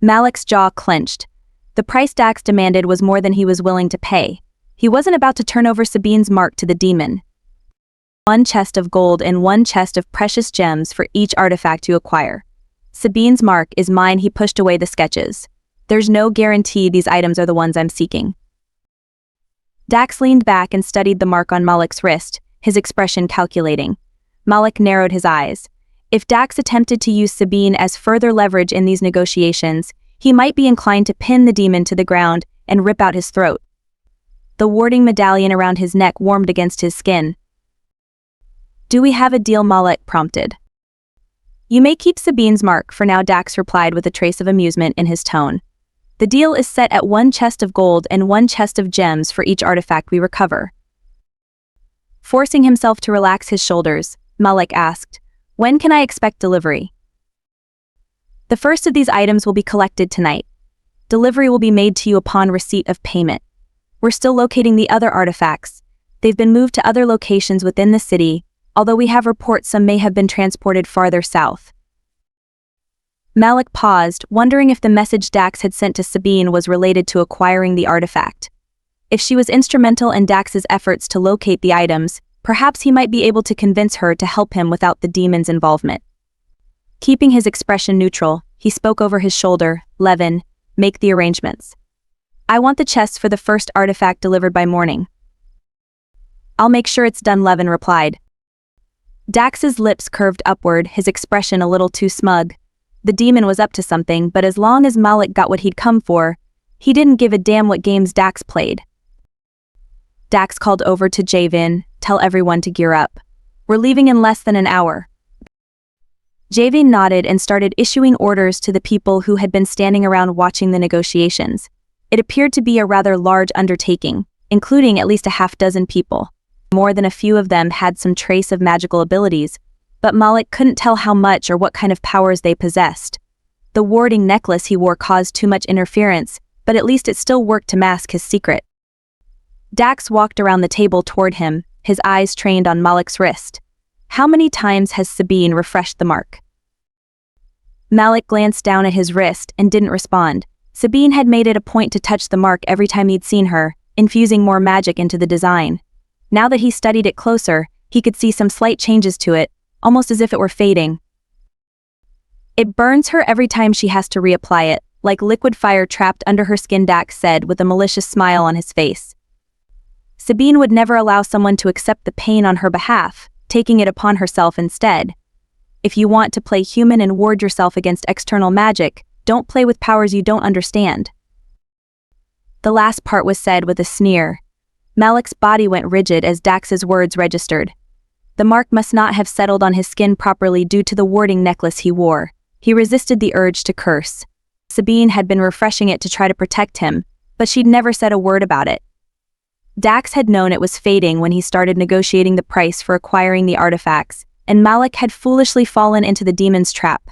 Malek's jaw clenched. The price Dax demanded was more than he was willing to pay. He wasn't about to turn over Sabine's mark to the demon. 1 chest of gold and 1 chest of precious gems for each artifact you acquire. Sabine's mark is mine. He pushed away the sketches. There's no guarantee these items are the ones I'm seeking. Dax leaned back and studied the mark on Malek's wrist, his expression calculating. Malek narrowed his eyes. If Dax attempted to use Sabine as further leverage in these negotiations, he might be inclined to pin the demon to the ground and rip out his throat. The warding medallion around his neck warmed against his skin. Do we have a deal? Malek prompted. You may keep Sabine's mark for now, Dax replied with a trace of amusement in his tone. The deal is set at 1 chest of gold and 1 chest of gems for each artifact we recover. Forcing himself to relax his shoulders, Malek asked, when can I expect delivery? The first of these items will be collected tonight. Delivery will be made to you upon receipt of payment. We're still locating the other artifacts. They've been moved to other locations within the city, although we have reports some may have been transported farther south. Malek paused, wondering if the message Dax had sent to Sabine was related to acquiring the artifact. If she was instrumental in Dax's efforts to locate the items, perhaps he might be able to convince her to help him without the demon's involvement. Keeping his expression neutral, he spoke over his shoulder, Levin, make the arrangements. I want the chest for the first artifact delivered by morning. I'll make sure it's done, Levin replied. Dax's lips curved upward, his expression a little too smug. The demon was up to something, but as long as Malek got what he'd come for, he didn't give a damn what games Dax played. Dax called over to Javen, tell everyone to gear up. We're leaving in less than an hour. Javian nodded and started issuing orders to the people who had been standing around watching the negotiations. It appeared to be a rather large undertaking, including at least a half-dozen people. More than a few of them had some trace of magical abilities, but Malek couldn't tell how much or what kind of powers they possessed. The warding necklace he wore caused too much interference, but at least it still worked to mask his secret. Dax walked around the table toward him, his eyes trained on Malek's wrist. How many times has Sabine refreshed the mark? Malek glanced down at his wrist and didn't respond. Sabine had made it a point to touch the mark every time he'd seen her, infusing more magic into the design. Now that he studied it closer, he could see some slight changes to it, almost as if it were fading. It burns her every time she has to reapply it, like liquid fire trapped under her skin, Dax said with a malicious smile on his face. Sabine would never allow someone to accept the pain on her behalf, taking it upon herself instead. If you want to play human and ward yourself against external magic, don't play with powers you don't understand. The last part was said with a sneer. Malek's body went rigid as Dax's words registered. The mark must not have settled on his skin properly due to the warding necklace he wore. He resisted the urge to curse. Sabine had been refreshing it to try to protect him, but she'd never said a word about it. Dax had known it was fading when he started negotiating the price for acquiring the artifacts, and Malek had foolishly fallen into the demon's trap.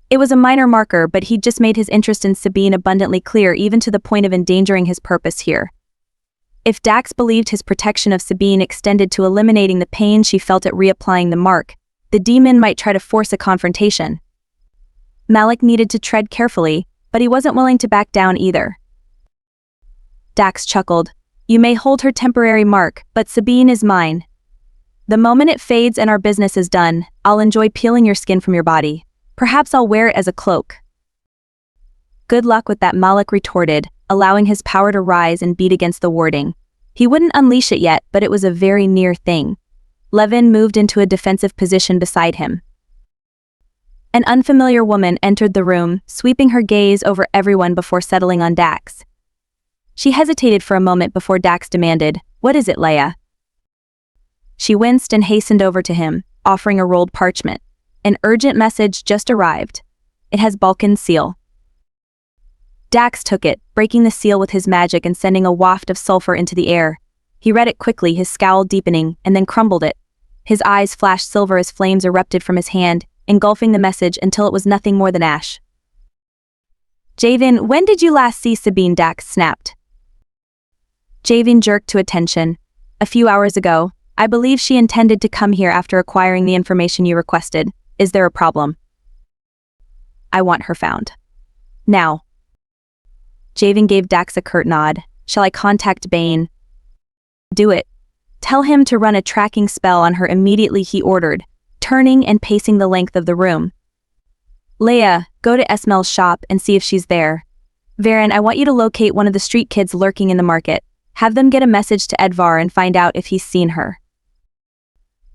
It was a minor marker, but he'd just made his interest in Sabine abundantly clear, even to the point of endangering his purpose here. If Dax believed his protection of Sabine extended to eliminating the pain she felt at reapplying the mark, the demon might try to force a confrontation. Malek needed to tread carefully, but he wasn't willing to back down either. Dax chuckled. You may hold her temporary mark, but Sabine is mine. The moment it fades and our business is done, I'll enjoy peeling your skin from your body. Perhaps I'll wear it as a cloak. Good luck with that, Malek retorted, allowing his power to rise and beat against the warding. He wouldn't unleash it yet, but it was a very near thing. Levin moved into a defensive position beside him. An unfamiliar woman entered the room, sweeping her gaze over everyone before settling on Dax. She hesitated for a moment before Dax demanded, "What is it, Leia?" She winced and hastened over to him, offering a rolled parchment. An urgent message just arrived. It has Balkan's seal. Dax took it, breaking the seal with his magic and sending a waft of sulfur into the air. He read it quickly, his scowl deepening, and then crumbled it. His eyes flashed silver as flames erupted from his hand, engulfing the message until it was nothing more than ash. Javian, when did you last see Sabine? Dax snapped. Javian jerked to attention. A few hours ago. I believe she intended to come here after acquiring the information you requested. Is there a problem? I want her found. Now. Javian gave Dax a curt nod. Shall I contact Bane? Do it. Tell him to run a tracking spell on her immediately, he ordered, turning and pacing the length of the room. Leia, go to Esmel's shop and see if she's there. Varen, I want you to locate one of the street kids lurking in the market. Have them get a message to Edvar and find out if he's seen her.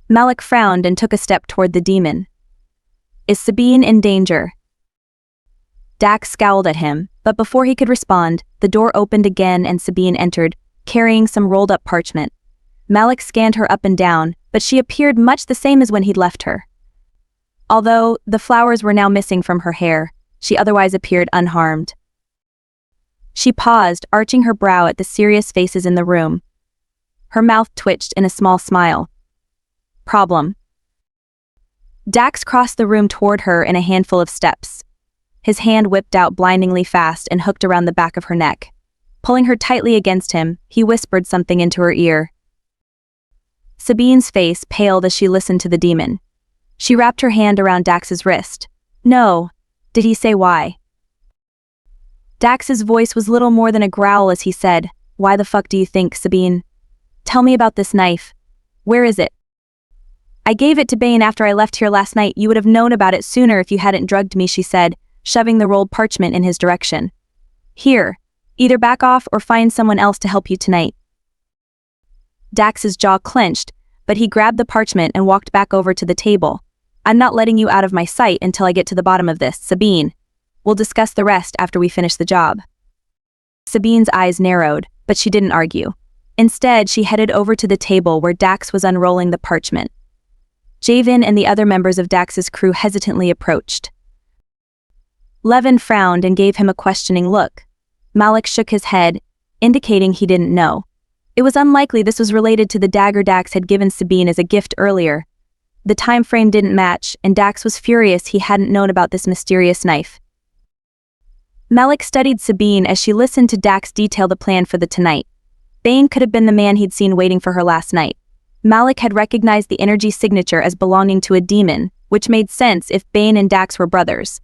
Malek frowned and took a step toward the demon. Is Sabine in danger? Dax scowled at him, but before he could respond, the door opened again and Sabine entered, carrying some rolled-up parchment. Malek scanned her up and down, but she appeared much the same as when he'd left her. Although the flowers were now missing from her hair, she otherwise appeared unharmed. She paused, arching her brow at the serious faces in the room. Her mouth twitched in a small smile. Problem. Dax crossed the room toward her in a handful of steps. His hand whipped out blindingly fast and hooked around the back of her neck. Pulling her tightly against him, he whispered something into her ear. Sabine's face paled as she listened to the demon. She wrapped her hand around Dax's wrist. No. Did he say why? Dax's voice was little more than a growl as he said, Why the fuck do you think, Sabine? Tell me about this knife. Where is it? I gave it to Bane after I left here last night. You would have known about it sooner if you hadn't drugged me, she said, shoving the rolled parchment in his direction. Here. Either back off or find someone else to help you tonight. Dax's jaw clenched, but he grabbed the parchment and walked back over to the table. I'm not letting you out of my sight until I get to the bottom of this, Sabine. We'll discuss the rest after we finish the job. Sabine's eyes narrowed, but she didn't argue. Instead, she headed over to the table where Dax was unrolling the parchment. Javen and the other members of Dax's crew hesitantly approached. Levin frowned and gave him a questioning look. Malek shook his head, indicating he didn't know. It was unlikely this was related to the dagger Dax had given Sabine as a gift earlier. The time frame didn't match, and Dax was furious he hadn't known about this mysterious knife. Malek studied Sabine as she listened to Dax detail the plan for the tonight. Bane could have been the man he'd seen waiting for her last night. Malek had recognized the energy signature as belonging to a demon, which made sense if Bane and Dax were brothers.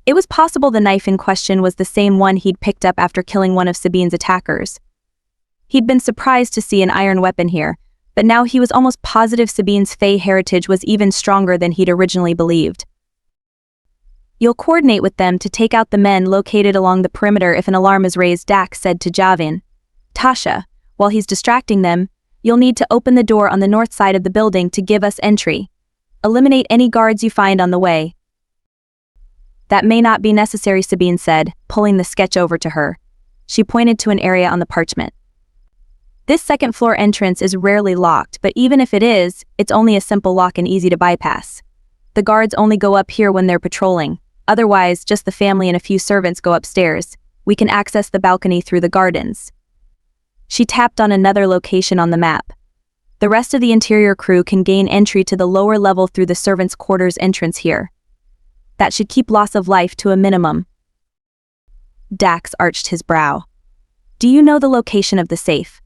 It was possible the knife in question was the same one he'd picked up after killing one of Sabine's attackers. He'd been surprised to see an iron weapon here, but now he was almost positive Sabine's Fae heritage was even stronger than he'd originally believed. You'll coordinate with them to take out the men located along the perimeter if an alarm is raised, Dax said to Javan. Tasha, while he's distracting them, you'll need to open the door on the north side of the building to give us entry. Eliminate any guards you find on the way. That may not be necessary, Sabine said, pulling the sketch over to her. She pointed to an area on the parchment. This second-floor entrance is rarely locked, but even if it is, it's only a simple lock and easy to bypass. The guards only go up here when they're patrolling. Otherwise, just the family and a few servants go upstairs. We can access the balcony through the gardens. She tapped on another location on the map. The rest of the interior crew can gain entry to the lower level through the servants' quarters entrance here. That should keep loss of life to a minimum. Dax arched his brow. Do you know the location of the safe?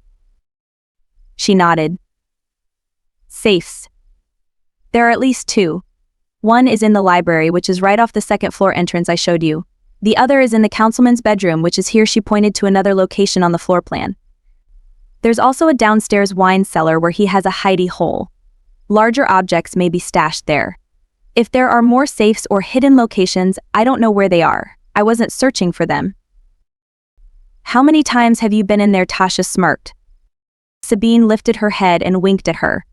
She nodded. Safes. There are at least two. One is in the library, which is right off the second-floor entrance I showed you. The other is in the councilman's bedroom, which is here. She pointed to another location on the floor plan. There's also a downstairs wine cellar where he has a hidey hole. Larger objects may be stashed there. If there are more safes or hidden locations, I don't know where they are. I wasn't searching for them. How many times have you been in there? Tasha smirked. Sabine lifted her head and winked at her.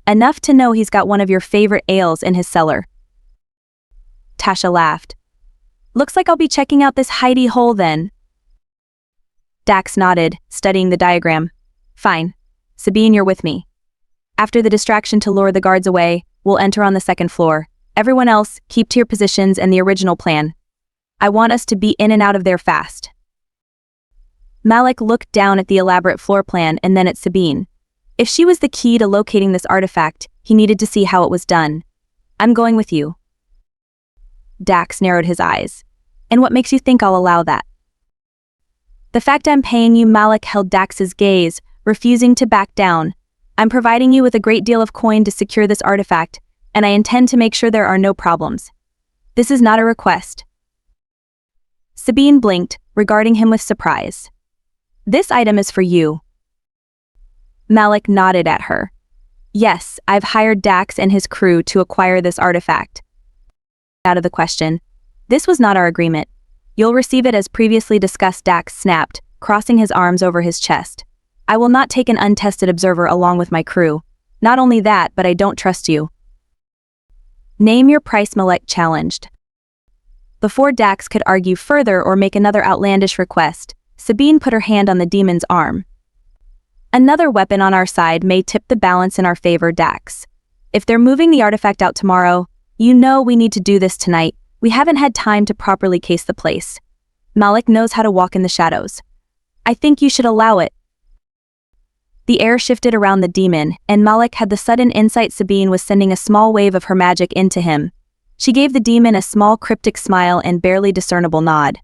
Enough to know he's got one of your favorite ales in his cellar. Tasha laughed. Looks like I'll be checking out this hidey hole then. Dax nodded, studying the diagram. Fine. Sabine, you're with me. After the distraction to lure the guards away, we'll enter on the second floor. Everyone else, keep to your positions and the original plan. I want us to be in and out of there fast. Malek looked down at the elaborate floor plan and then at Sabine. If she was the key to locating this artifact, he needed to see how it was done. I'm going with you. Dax narrowed his eyes. And what makes you think I'll allow that? The fact I'm paying you. Malek held Dax's gaze, refusing to back down. I'm providing you with a great deal of coin to secure this artifact, and I intend to make sure there are no problems. This is not a request. Sabine blinked, regarding him with surprise. This item is for you. Malek nodded at her. Yes, I've hired Dax and his crew to acquire this artifact. Out of the question. This was not our agreement. You'll receive it as previously discussed. Dax snapped, crossing his arms over his chest. I will not take an untested observer along with my crew. Not only that, but I don't trust you. Name your price, Malek challenged. Before Dax could argue further or make another outlandish request, Sabine put her hand on the demon's arm. Another weapon on our side may tip the balance in our favor, Dax. If they're moving the artifact out tomorrow, you know we need to do this tonight. We haven't had time to properly case the place. Malek knows how to walk in the shadows. I think you should allow it. The air shifted around the demon, and Malek had the sudden insight Sabine was sending a small wave of her magic into him. She gave the demon a small cryptic smile and barely discernible nod.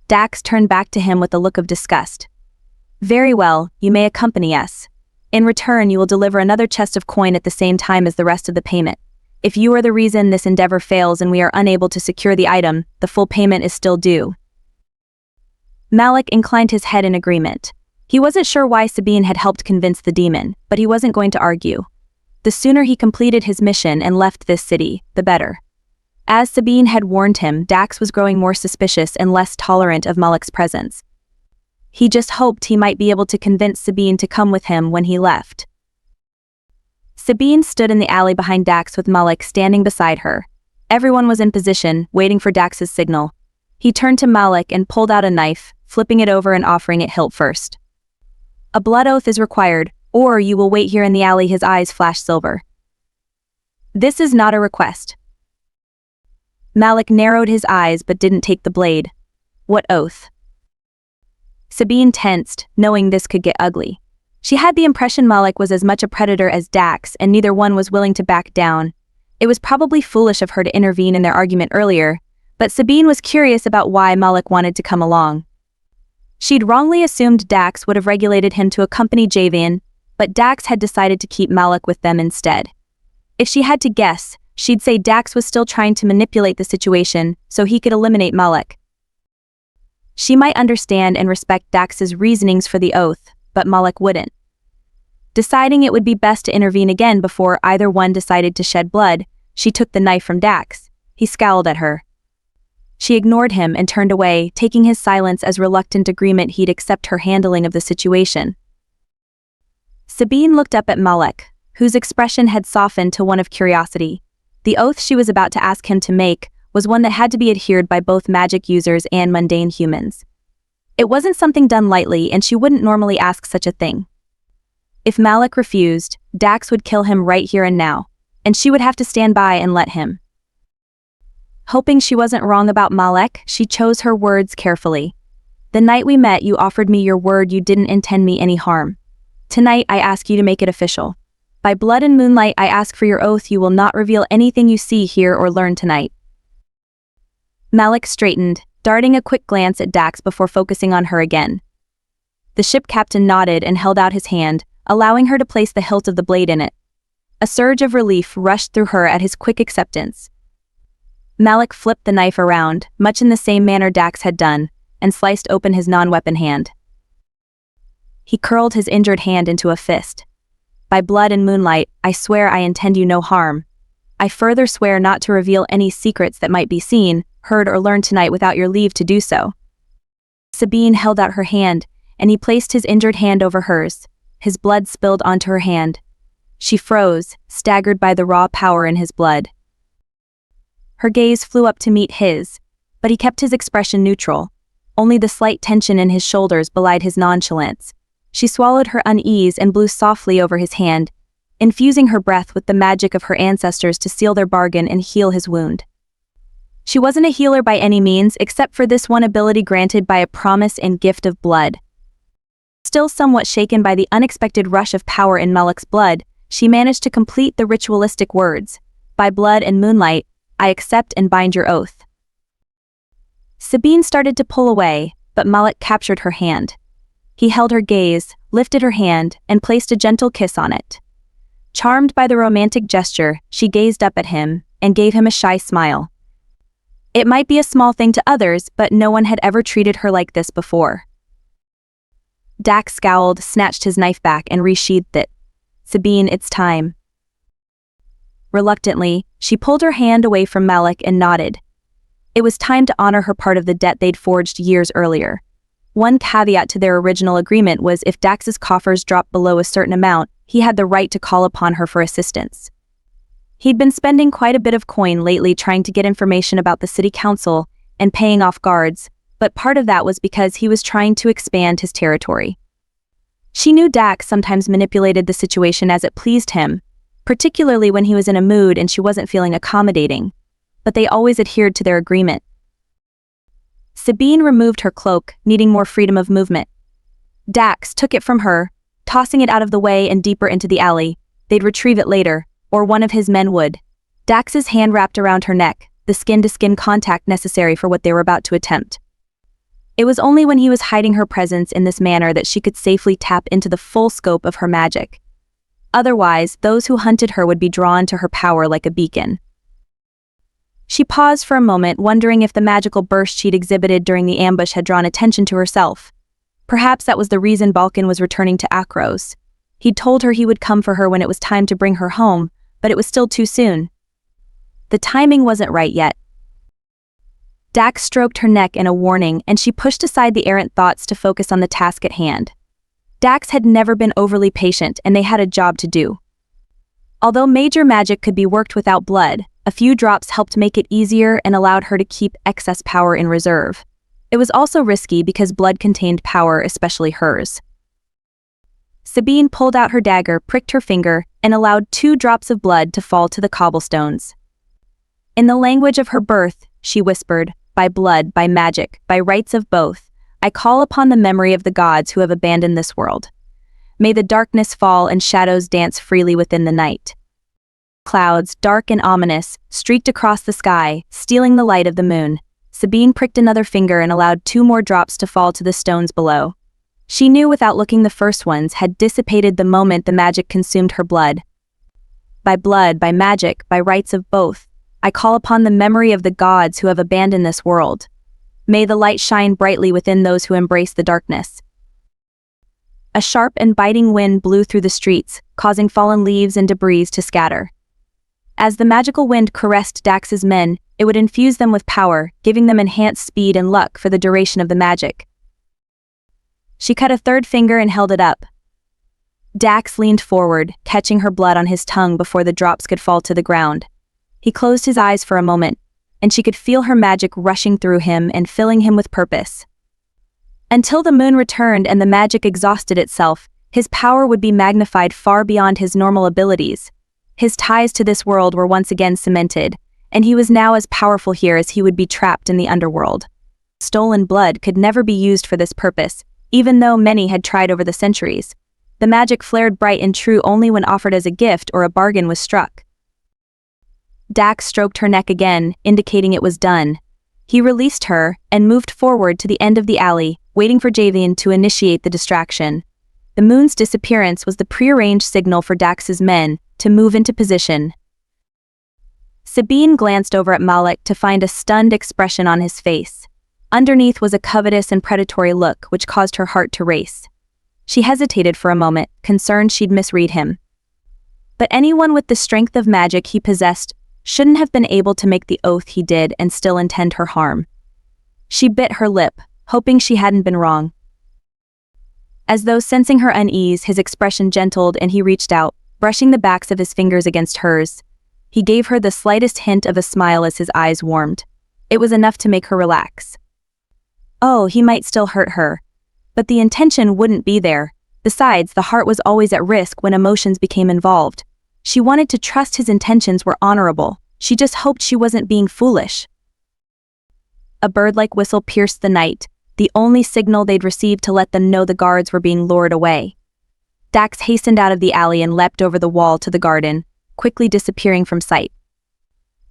Dax turned back to him with a look of disgust. Very well, you may accompany us. In return, you will deliver another chest of coin at the same time as the rest of the payment. If you are the reason this endeavor fails and we are unable to secure the item, the full payment is still due. Malek inclined his head in agreement. He wasn't sure why Sabine had helped convince the demon, but he wasn't going to argue. The sooner he completed his mission and left this city, the better. As Sabine had warned him, Dax was growing more suspicious and less tolerant of Malek's presence. He just hoped he might be able to convince Sabine to come with him when he left. Sabine stood in the alley behind Dax with Malek standing beside her. Everyone was in position, waiting for Dax's signal. He turned to Malek and pulled out a knife, flipping it over and offering it hilt first. A blood oath is required. or you will wait here in the alley." His eyes flashed silver. "This is not a request." Malek narrowed his eyes but didn't take the blade. "What oath?" Sabine tensed, knowing this could get ugly. She had the impression Malek was as much a predator as Dax, and neither one was willing to back down. It was probably foolish of her to intervene in their argument earlier, but Sabine was curious about why Malek wanted to come along. She'd wrongly assumed Dax would have regulated him to accompany Javian, but Dax had decided to keep Malek with them instead. If she had to guess, she'd say Dax was still trying to manipulate the situation so he could eliminate Malek. She might understand and respect Dax's reasonings for the oath, but Malek wouldn't. Deciding it would be best to intervene again before either one decided to shed blood, she took the knife from Dax. He scowled at her. She ignored him and turned away, taking his silence as reluctant agreement he'd accept her handling of the situation. Sabine looked up at Malek, whose expression had softened to one of curiosity. The oath she was about to ask him to make was one that had to be adhered by both magic users and mundane humans. It wasn't something done lightly, and she wouldn't normally ask such a thing. If Malek refused, Dax would kill him right here and now, and she would have to stand by and let him. Hoping she wasn't wrong about Malek, she chose her words carefully. "The night we met, you offered me your word you didn't intend me any harm. Tonight, I ask you to make it official. By blood and moonlight, I ask for your oath you will not reveal anything you see, hear, or learn tonight." Malek straightened, darting a quick glance at Dax before focusing on her again. The ship captain nodded and held out his hand, allowing her to place the hilt of the blade in it. A surge of relief rushed through her at his quick acceptance. Malek flipped the knife around, much in the same manner Dax had done, and sliced open his non-weapon hand. He curled his injured hand into a fist. "By blood and moonlight, I swear I intend you no harm. I further swear not to reveal any secrets that might be seen, heard, or learned tonight without your leave to do so." Sabine held out her hand, and he placed his injured hand over hers. His blood spilled onto her hand. She froze, staggered by the raw power in his blood. Her gaze flew up to meet his, but he kept his expression neutral. Only the slight tension in his shoulders belied his nonchalance. She swallowed her unease and blew softly over his hand, infusing her breath with the magic of her ancestors to seal their bargain and heal his wound. She wasn't a healer by any means, except for this one ability granted by a promise and gift of blood. Still somewhat shaken by the unexpected rush of power in Malek's blood, she managed to complete the ritualistic words, "By blood and moonlight, I accept and bind your oath." Sabine started to pull away, but Malek captured her hand. He held her gaze, lifted her hand, and placed a gentle kiss on it. Charmed by the romantic gesture, she gazed up at him and gave him a shy smile. It might be a small thing to others, but no one had ever treated her like this before. Dax scowled, snatched his knife back, and resheathed it. "Sabine, it's time." Reluctantly, she pulled her hand away from Malek and nodded. It was time to honor her part of the debt they'd forged years earlier. One caveat to their original agreement was if Dax's coffers dropped below a certain amount, he had the right to call upon her for assistance. He'd been spending quite a bit of coin lately trying to get information about the city council and paying off guards, but part of that was because he was trying to expand his territory. She knew Dax sometimes manipulated the situation as it pleased him, particularly when he was in a mood and she wasn't feeling accommodating, but they always adhered to their agreement. Sabine removed her cloak, needing more freedom of movement. Dax took it from her, tossing it out of the way and deeper into the alley. They'd retrieve it later, or one of his men would. Dax's hand wrapped around her neck, the skin-to-skin contact necessary for what they were about to attempt. It was only when he was hiding her presence in this manner that she could safely tap into the full scope of her magic. Otherwise, those who hunted her would be drawn to her power like a beacon. She paused for a moment, wondering if the magical burst she'd exhibited during the ambush had drawn attention to herself. Perhaps that was the reason Balkan was returning to Akros. He'd told her he would come for her when it was time to bring her home, but it was still too soon. The timing wasn't right yet. Dax stroked her neck in a warning, and she pushed aside the errant thoughts to focus on the task at hand. Dax had never been overly patient, and they had a job to do. Although major magic could be worked without blood, a few drops helped make it easier and allowed her to keep excess power in reserve. It was also risky because blood contained power, especially hers. Sabine pulled out her dagger, pricked her finger, and allowed 2 drops of blood to fall to the cobblestones. In the language of her birth, she whispered, "By blood, by magic, by rights of both, I call upon the memory of the gods who have abandoned this world. May the darkness fall and shadows dance freely within the night." Clouds, dark and ominous, streaked across the sky, stealing the light of the moon. Sabine pricked another finger and allowed 2 more drops to fall to the stones below. She knew without looking the first ones had dissipated the moment the magic consumed her blood. "By blood, by magic, by rights of both, I call upon the memory of the gods who have abandoned this world. May the light shine brightly within those who embrace the darkness." A sharp and biting wind blew through the streets, causing fallen leaves and debris to scatter. As the magical wind caressed Dax's men, it would infuse them with power, giving them enhanced speed and luck for the duration of the magic. She cut a 3rd finger and held it up. Dax leaned forward, catching her blood on his tongue before the drops could fall to the ground. He closed his eyes for a moment, and she could feel her magic rushing through him and filling him with purpose. Until the moon returned and the magic exhausted itself, his power would be magnified far beyond his normal abilities. His ties to this world were once again cemented, and he was now as powerful here as he would be trapped in the underworld. Stolen blood could never be used for this purpose, even though many had tried over the centuries. The magic flared bright and true only when offered as a gift or a bargain was struck. Dax stroked her neck again, indicating it was done. He released her and moved forward to the end of the alley, waiting for Javian to initiate the distraction. The moon's disappearance was the prearranged signal for Dax's men to move into position. Sabine glanced over at Malek to find a stunned expression on his face. Underneath was a covetous and predatory look which caused her heart to race. She hesitated for a moment, concerned she'd misread him. But anyone with the strength of magic he possessed shouldn't have been able to make the oath he did and still intend her harm. She bit her lip, hoping she hadn't been wrong. As though sensing her unease, his expression gentled and he reached out, brushing the backs of his fingers against hers. He gave her the slightest hint of a smile as his eyes warmed. It was enough to make her relax. Oh, he might still hurt her. But the intention wouldn't be there. Besides, the heart was always at risk when emotions became involved. She wanted to trust his intentions were honorable. She just hoped she wasn't being foolish. A bird-like whistle pierced the night, the only signal they'd received to let them know the guards were being lured away. Dax hastened out of the alley and leapt over the wall to the garden, quickly disappearing from sight.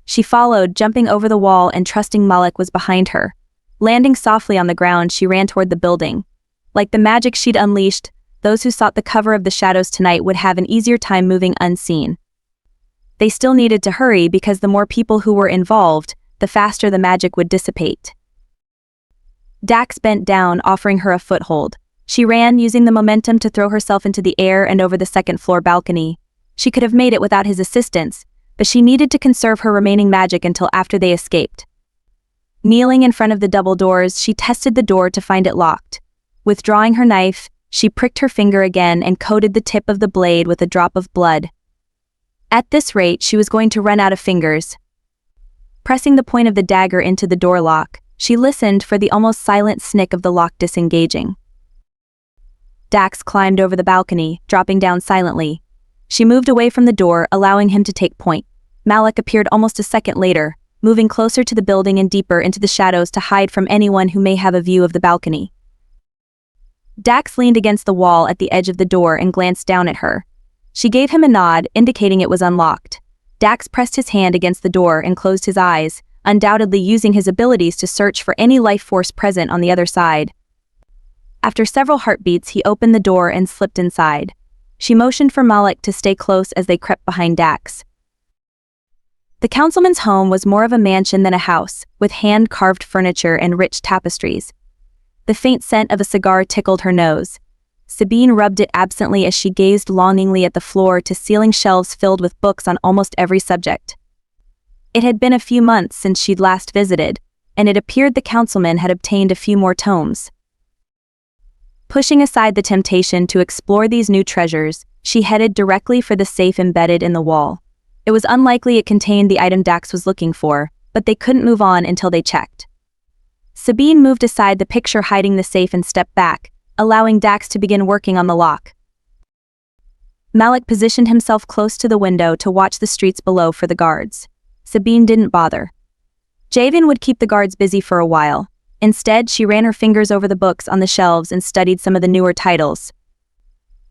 She followed, jumping over the wall and trusting Malek was behind her. Landing softly on the ground, she ran toward the building. Like the magic she'd unleashed, those who sought the cover of the shadows tonight would have an easier time moving unseen. They still needed to hurry because the more people who were involved, the faster the magic would dissipate. Dax bent down, offering her a foothold. She ran, using the momentum to throw herself into the air and over the second-floor balcony. She could have made it without his assistance, but she needed to conserve her remaining magic until after they escaped. Kneeling in front of the double doors, she tested the door to find it locked. Withdrawing her knife, she pricked her finger again and coated the tip of the blade with a drop of blood. At this rate, she was going to run out of fingers. Pressing the point of the dagger into the door lock, she listened for the almost silent snick of the lock disengaging. Dax climbed over the balcony, dropping down silently. She moved away from the door, allowing him to take point. Malek appeared almost a second later, moving closer to the building and deeper into the shadows to hide from anyone who may have a view of the balcony. Dax leaned against the wall at the edge of the door and glanced down at her. She gave him a nod, indicating it was unlocked. Dax pressed his hand against the door and closed his eyes, undoubtedly using his abilities to search for any life force present on the other side. After several heartbeats, he opened the door and slipped inside. She motioned for Malek to stay close as they crept behind Dax. The councilman's home was more of a mansion than a house, with hand-carved furniture and rich tapestries. The faint scent of a cigar tickled her nose. Sabine rubbed it absently as she gazed longingly at the floor-to-ceiling shelves filled with books on almost every subject. It had been a few months since she'd last visited, and it appeared the councilman had obtained a few more tomes. Pushing aside the temptation to explore these new treasures, she headed directly for the safe embedded in the wall. It was unlikely it contained the item Dax was looking for, but they couldn't move on until they checked. Sabine moved aside the picture hiding the safe and stepped back, allowing Dax to begin working on the lock. Malek positioned himself close to the window to watch the streets below for the guards. Sabine didn't bother. Javen would keep the guards busy for a while. Instead, she ran her fingers over the books on the shelves and studied some of the newer titles.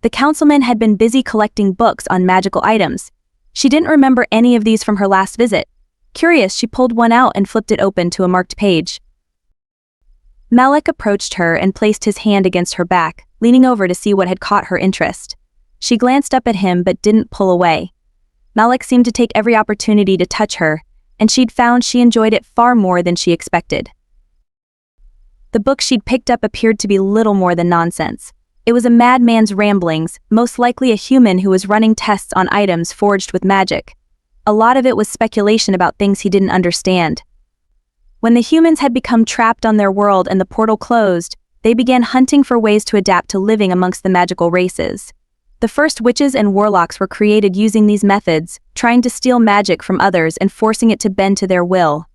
The councilman had been busy collecting books on magical items. She didn't remember any of these from her last visit. Curious, she pulled one out and flipped it open to a marked page. Malek approached her and placed his hand against her back, leaning over to see what had caught her interest. She glanced up at him but didn't pull away. Malek seemed to take every opportunity to touch her, and she'd found she enjoyed it far more than she expected. The book she'd picked up appeared to be little more than nonsense. It was a madman's ramblings, most likely a human who was running tests on items forged with magic. A lot of it was speculation about things he didn't understand. When the humans had become trapped on their world and the portal closed, they began hunting for ways to adapt to living amongst the magical races. The first witches and warlocks were created using these methods, trying to steal magic from others and forcing it to bend to their will.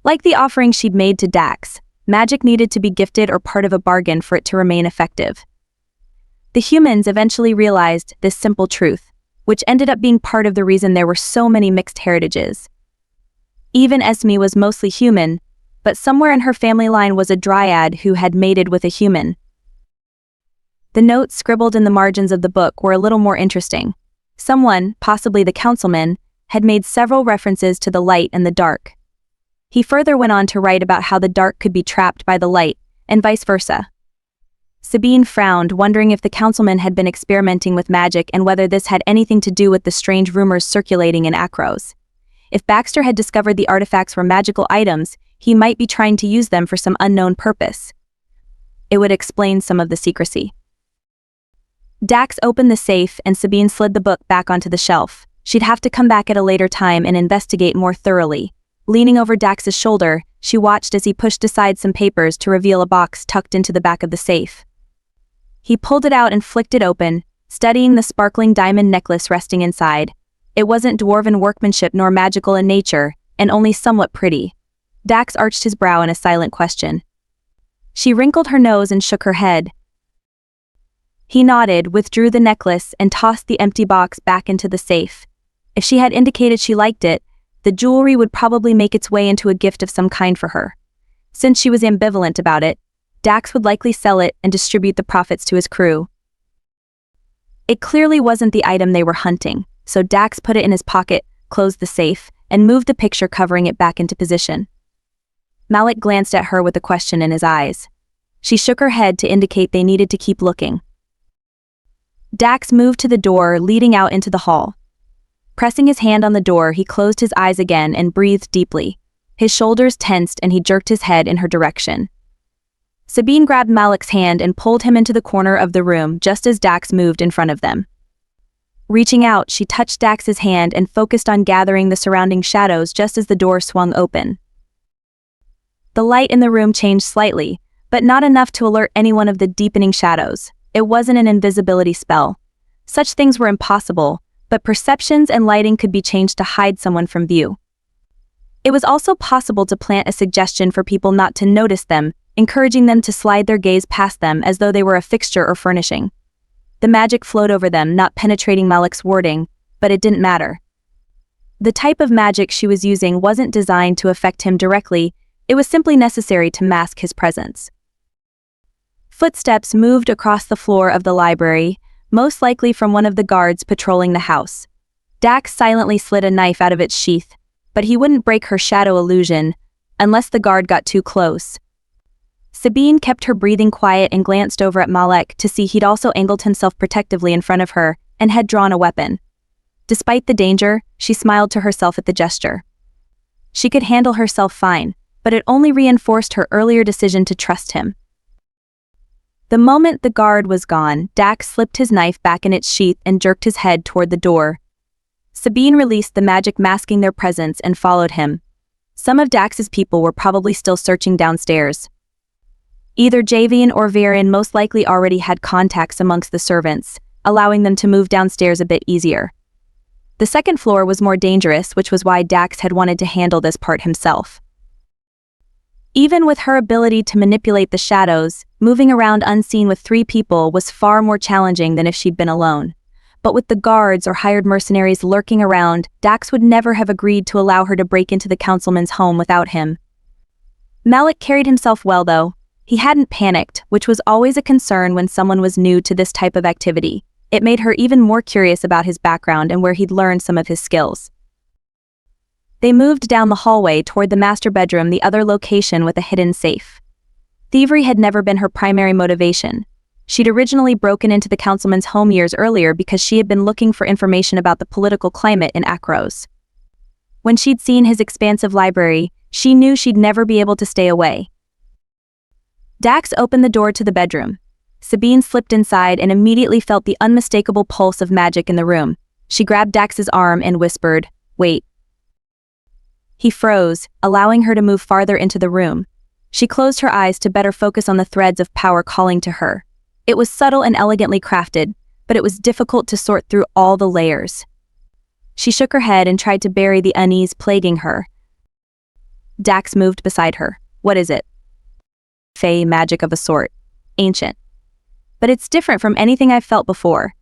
Like the offering she'd made to Dax, magic needed to be gifted or part of a bargain for it to remain effective. The humans eventually realized this simple truth, which ended up being part of the reason there were so many mixed heritages. Even Esme was mostly human, but somewhere in her family line was a dryad who had mated with a human. The notes scribbled in the margins of the book were a little more interesting. Someone, possibly the councilman, had made several references to the light and the dark. He further went on to write about how the dark could be trapped by the light, and vice versa. Sabine frowned, wondering if the councilman had been experimenting with magic and whether this had anything to do with the strange rumors circulating in Akros. If Baxter had discovered the artifacts were magical items, he might be trying to use them for some unknown purpose. It would explain some of the secrecy. Dax opened the safe and Sabine slid the book back onto the shelf. She'd have to come back at a later time and investigate more thoroughly. Leaning over Dax's shoulder, she watched as he pushed aside some papers to reveal a box tucked into the back of the safe. He pulled it out and flicked it open, studying the sparkling diamond necklace resting inside. It wasn't dwarven workmanship nor magical in nature, and only somewhat pretty. Dax arched his brow in a silent question. She wrinkled her nose and shook her head. He nodded, withdrew the necklace, and tossed the empty box back into the safe. If she had indicated she liked it, the jewelry would probably make its way into a gift of some kind for her. Since she was ambivalent about it, Dax would likely sell it and distribute the profits to his crew. It clearly wasn't the item they were hunting, so Dax put it in his pocket, closed the safe, and moved the picture covering it back into position. Malek glanced at her with a question in his eyes. She shook her head to indicate they needed to keep looking. Dax moved to the door leading out into the hall. Pressing his hand on the door, he closed his eyes again and breathed deeply. His shoulders tensed and he jerked his head in her direction. Sabine grabbed Malek's hand and pulled him into the corner of the room just as Dax moved in front of them. Reaching out, she touched Dax's hand and focused on gathering the surrounding shadows just as the door swung open. The light in the room changed slightly, but not enough to alert anyone of the deepening shadows. It wasn't an invisibility spell. Such things were impossible, but perceptions and lighting could be changed to hide someone from view. It was also possible to plant a suggestion for people not to notice them, encouraging them to slide their gaze past them as though they were a fixture or furnishing. The magic flowed over them, not penetrating Malek's warding, but it didn't matter. The type of magic she was using wasn't designed to affect him directly, it was simply necessary to mask his presence. Footsteps moved across the floor of the library, most likely from one of the guards patrolling the house. Dax silently slid a knife out of its sheath, but he wouldn't break her shadow illusion, unless the guard got too close. Sabine kept her breathing quiet and glanced over at Malek to see he'd also angled himself protectively in front of her and had drawn a weapon. Despite the danger, she smiled to herself at the gesture. She could handle herself fine, but it only reinforced her earlier decision to trust him. The moment the guard was gone, Dax slipped his knife back in its sheath and jerked his head toward the door. Sabine released the magic masking their presence and followed him. Some of Dax's people were probably still searching downstairs. Either Javian or Varian most likely already had contacts amongst the servants, allowing them to move downstairs a bit easier. The second floor was more dangerous, which was why Dax had wanted to handle this part himself. Even with her ability to manipulate the shadows, moving around unseen with 3 people was far more challenging than if she'd been alone. But with the guards or hired mercenaries lurking around, Dax would never have agreed to allow her to break into the councilman's home without him. Malek carried himself well though. He hadn't panicked, which was always a concern when someone was new to this type of activity. It made her even more curious about his background and where he'd learned some of his skills. They moved down the hallway toward the master bedroom, the other location with a hidden safe. Thievery had never been her primary motivation. She'd originally broken into the councilman's home years earlier because she had been looking for information about the political climate in Akros. When she'd seen his expansive library, she knew she'd never be able to stay away. Dax opened the door to the bedroom. Sabine slipped inside and immediately felt the unmistakable pulse of magic in the room. She grabbed Dax's arm and whispered, "Wait." He froze, allowing her to move farther into the room. She closed her eyes to better focus on the threads of power calling to her. It was subtle and elegantly crafted, but it was difficult to sort through all the layers. She shook her head and tried to bury the unease plaguing her. Dax moved beside her. "What is it?" "Fae magic of a sort. Ancient. But it's different from anything I've felt before.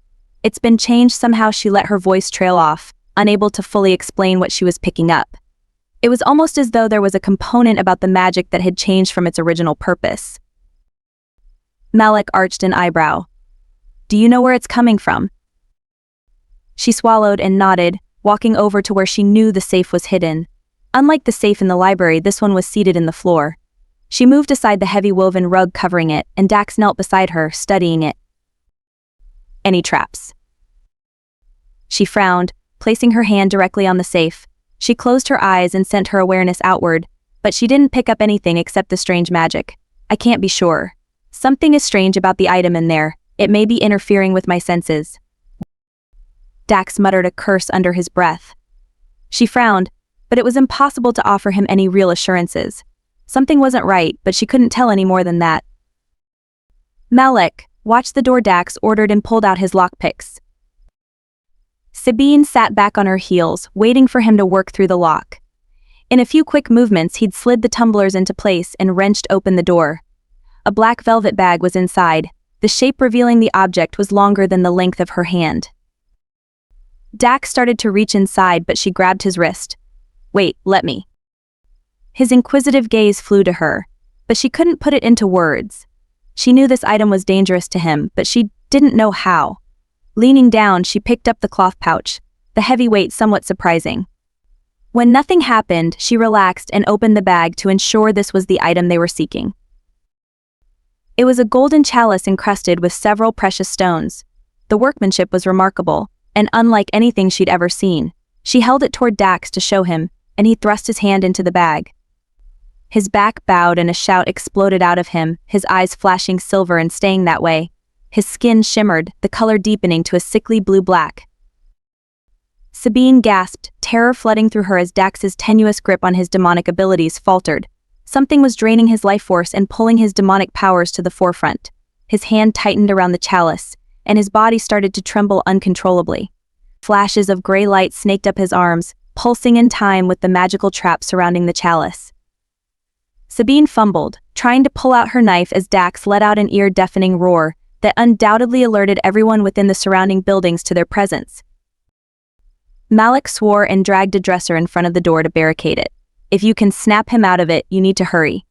It's been changed somehow." She let her voice trail off, unable to fully explain what she was picking up. It was almost as though there was a component about the magic that had changed from its original purpose. Malek arched an eyebrow. "Do you know where it's coming from?" She swallowed and nodded, walking over to where she knew the safe was hidden. Unlike the safe in the library, this one was seated in the floor. She moved aside the heavy woven rug covering it, and Dax knelt beside her, studying it. "Any traps?" She frowned, placing her hand directly on the safe. She closed her eyes and sent her awareness outward, but she didn't pick up anything except the strange magic. "I can't be sure. Something is strange about the item in there. It may be interfering with my senses." Dax muttered a curse under his breath. She frowned, but it was impossible to offer him any real assurances. Something wasn't right, but she couldn't tell any more than that. "Malek, watch the door," Dax ordered and pulled out his lockpicks. Sabine sat back on her heels, waiting for him to work through the lock. In a few quick movements, he'd slid the tumblers into place and wrenched open the door. A black velvet bag was inside. The shape revealing the object was longer than the length of her hand. Dax started to reach inside, but she grabbed his wrist. "Wait, let me." His inquisitive gaze flew to her, but she couldn't put it into words. She knew this item was dangerous to him, but she didn't know how. Leaning down, she picked up the cloth pouch, the heavy weight somewhat surprising. When nothing happened, she relaxed and opened the bag to ensure this was the item they were seeking. It was a golden chalice encrusted with several precious stones. The workmanship was remarkable, and unlike anything she'd ever seen. She held it toward Dax to show him, and he thrust his hand into the bag. His back bowed and a shout exploded out of him, his eyes flashing silver and staying that way. His skin shimmered, the color deepening to a sickly blue-black. Sabine gasped, terror flooding through her as Dax's tenuous grip on his demonic abilities faltered. Something was draining his life force and pulling his demonic powers to the forefront. His hand tightened around the chalice, and his body started to tremble uncontrollably. Flashes of gray light snaked up his arms, pulsing in time with the magical trap surrounding the chalice. Sabine fumbled, trying to pull out her knife as Dax let out an ear-deafening roar that undoubtedly alerted everyone within the surrounding buildings to their presence. Malek swore and dragged a dresser in front of the door to barricade it. "If you can snap him out of it, you need to hurry.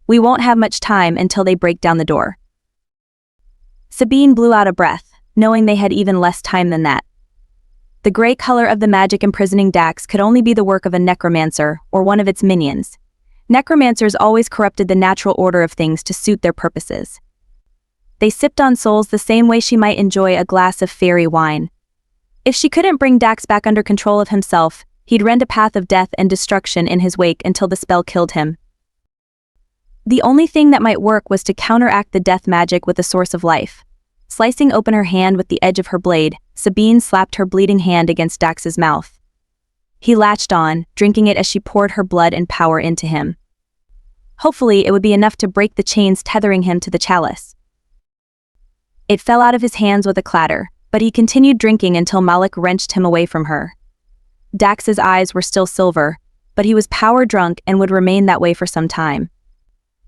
We won't have much time until they break down the door." Sabine blew out a breath, knowing they had even less time than that. The gray color of the magic imprisoning Dax could only be the work of a necromancer or one of its minions. Necromancers always corrupted the natural order of things to suit their purposes. They sipped on souls the same way she might enjoy a glass of fairy wine. If she couldn't bring Dax back under control of himself, he'd rend a path of death and destruction in his wake until the spell killed him. The only thing that might work was to counteract the death magic with a source of life. Slicing open her hand with the edge of her blade, Sabine slapped her bleeding hand against Dax's mouth. He latched on, drinking it as she poured her blood and power into him. Hopefully, it would be enough to break the chains tethering him to the chalice. It fell out of his hands with a clatter, but he continued drinking until Malek wrenched him away from her. Dax's eyes were still silver, but he was power drunk and would remain that way for some time.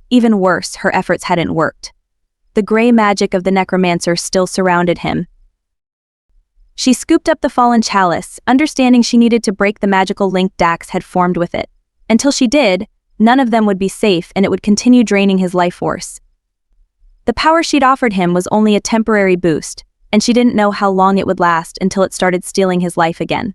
Even worse, her efforts hadn't worked. The gray magic of the necromancer still surrounded him. She scooped up the fallen chalice, understanding she needed to break the magical link Dax had formed with it. Until she did, none of them would be safe and it would continue draining his life force. The power she'd offered him was only a temporary boost, and she didn't know how long it would last until it started stealing his life again.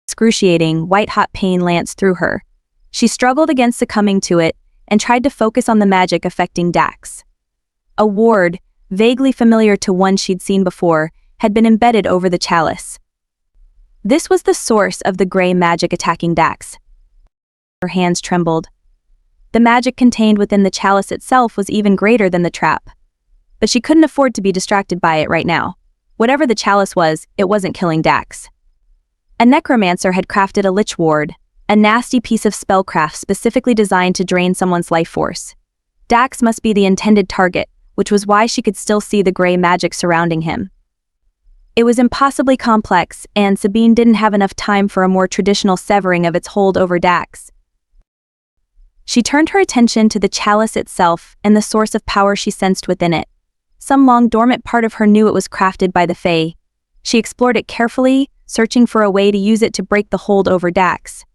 Excruciating, white-hot pain lanced through her. She struggled against succumbing to it and tried to focus on the magic affecting Dax. A ward, vaguely familiar to one she'd seen before, had been embedded over the chalice. This was the source of the gray magic attacking Dax. Her hands trembled. The magic contained within the chalice itself was even greater than the trap. But she couldn't afford to be distracted by it right now. Whatever the chalice was, it wasn't killing Dax. A necromancer had crafted a lich ward, a nasty piece of spellcraft specifically designed to drain someone's life force. Dax must be the intended target, which was why she could still see the gray magic surrounding him. It was impossibly complex, and Sabine didn't have enough time for a more traditional severing of its hold over Dax. She turned her attention to the chalice itself and the source of power she sensed within it. Some long-dormant part of her knew it was crafted by the Fae. She explored it carefully, searching for a way to use it to break the hold over Dax.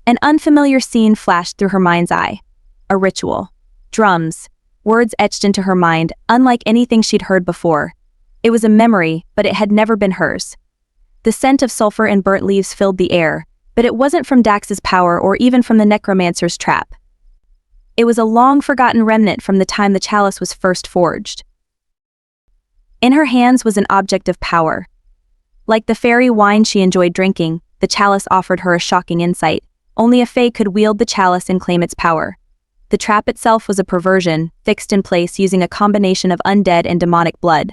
An unfamiliar scene flashed through her mind's eye. A ritual. Drums. Words etched into her mind, unlike anything she'd heard before. It was a memory, but it had never been hers. The scent of sulfur and burnt leaves filled the air, but it wasn't from Dax's power or even from the necromancer's trap. It was a long-forgotten remnant from the time the chalice was first forged. In her hands was an object of power. Like the fairy wine she enjoyed drinking, the chalice offered her a shocking insight. Only a Fae could wield the chalice and claim its power. The trap itself was a perversion, fixed in place using a combination of undead and demonic blood.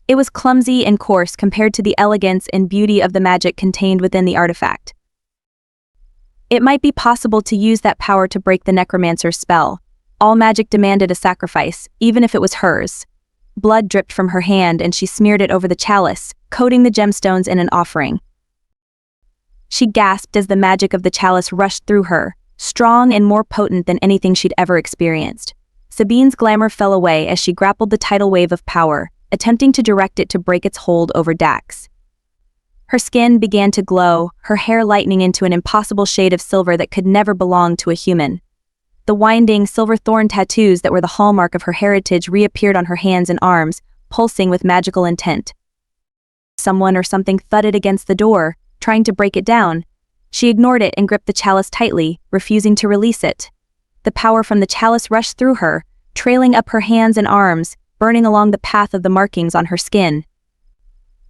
It was clumsy and coarse compared to the elegance and beauty of the magic contained within the artifact. It might be possible to use that power to break the necromancer's spell. All magic demanded a sacrifice, even if it was hers. Blood dripped from her hand and she smeared it over the chalice, coating the gemstones in an offering. She gasped as the magic of the chalice rushed through her, strong and more potent than anything she'd ever experienced. Sabine's glamour fell away as she grappled the tidal wave of power, attempting to direct it to break its hold over Dax. Her skin began to glow, her hair lightening into an impossible shade of silver that could never belong to a human. The winding, silver thorn tattoos that were the hallmark of her heritage reappeared on her hands and arms, pulsing with magical intent. Someone or something thudded against the door, trying to break it down. She ignored it and gripped the chalice tightly, refusing to release it. The power from the chalice rushed through her, trailing up her hands and arms, burning along the path of the markings on her skin.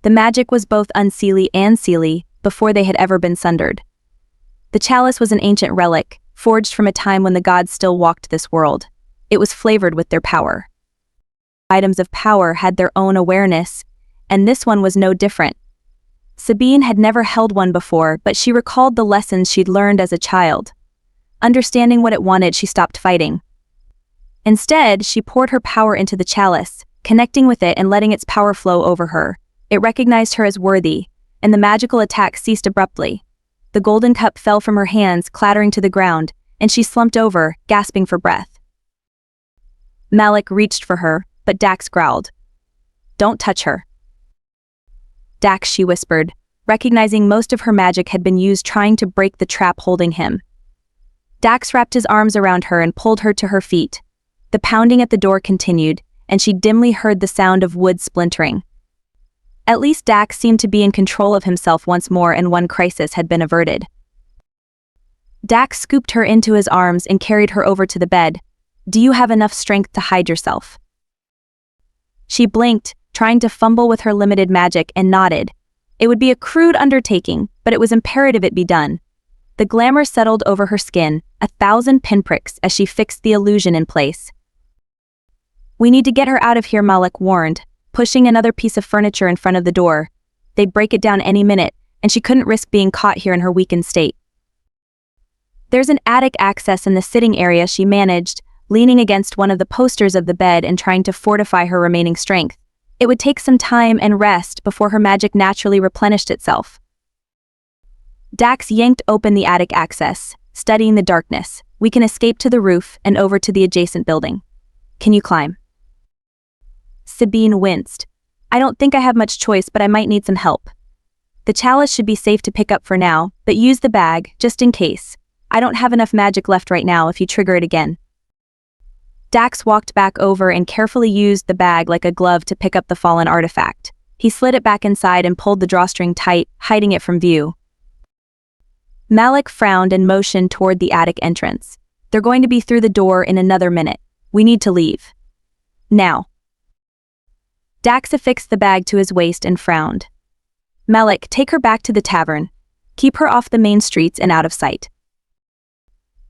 The magic was both unseelie and seelie, before they had ever been sundered. The chalice was an ancient relic, forged from a time when the gods still walked this world. It was flavored with their power. Items of power had their own awareness, and this one was no different. Sabine had never held one before, but she recalled the lessons she'd learned as a child. Understanding what it wanted, she stopped fighting. Instead, she poured her power into the chalice, connecting with it and letting its power flow over her. It recognized her as worthy, and the magical attack ceased abruptly. The golden cup fell from her hands, clattering to the ground, and she slumped over, gasping for breath. Malek reached for her, but Dax growled. "Don't touch her." "Dax," she whispered, recognizing most of her magic had been used trying to break the trap holding him. Dax wrapped his arms around her and pulled her to her feet. The pounding at the door continued, and she dimly heard the sound of wood splintering. At least Dax seemed to be in control of himself once more, and one crisis had been averted. Dax scooped her into his arms and carried her over to the bed. "Do you have enough strength to hide yourself?" She blinked, trying to fumble with her limited magic, and nodded. It would be a crude undertaking, but it was imperative it be done. The glamour settled over her skin, 1,000 pinpricks as she fixed the illusion in place. "We need to get her out of here," Malek warned, pushing another piece of furniture in front of the door. They'd break it down any minute, and she couldn't risk being caught here in her weakened state. "There's an attic access in the sitting area," she managed, leaning against one of the posters of the bed and trying to fortify her remaining strength. It would take some time and rest before her magic naturally replenished itself. Dax yanked open the attic access, studying the darkness. We can escape to the roof and over to the adjacent building. Can you climb? Sabine winced. I don't think I have much choice, but I might need some help. The chalice should be safe to pick up for now, but use the bag, just in case. I don't have enough magic left right now if you trigger it again. Dax walked back over and carefully used the bag like a glove to pick up the fallen artifact. He slid it back inside and pulled the drawstring tight, hiding it from view. Malek frowned and motioned toward the attic entrance. They're going to be through the door in another minute. We need to leave. Now. Dax affixed the bag to his waist and frowned. Malek, take her back to the tavern. Keep her off the main streets and out of sight.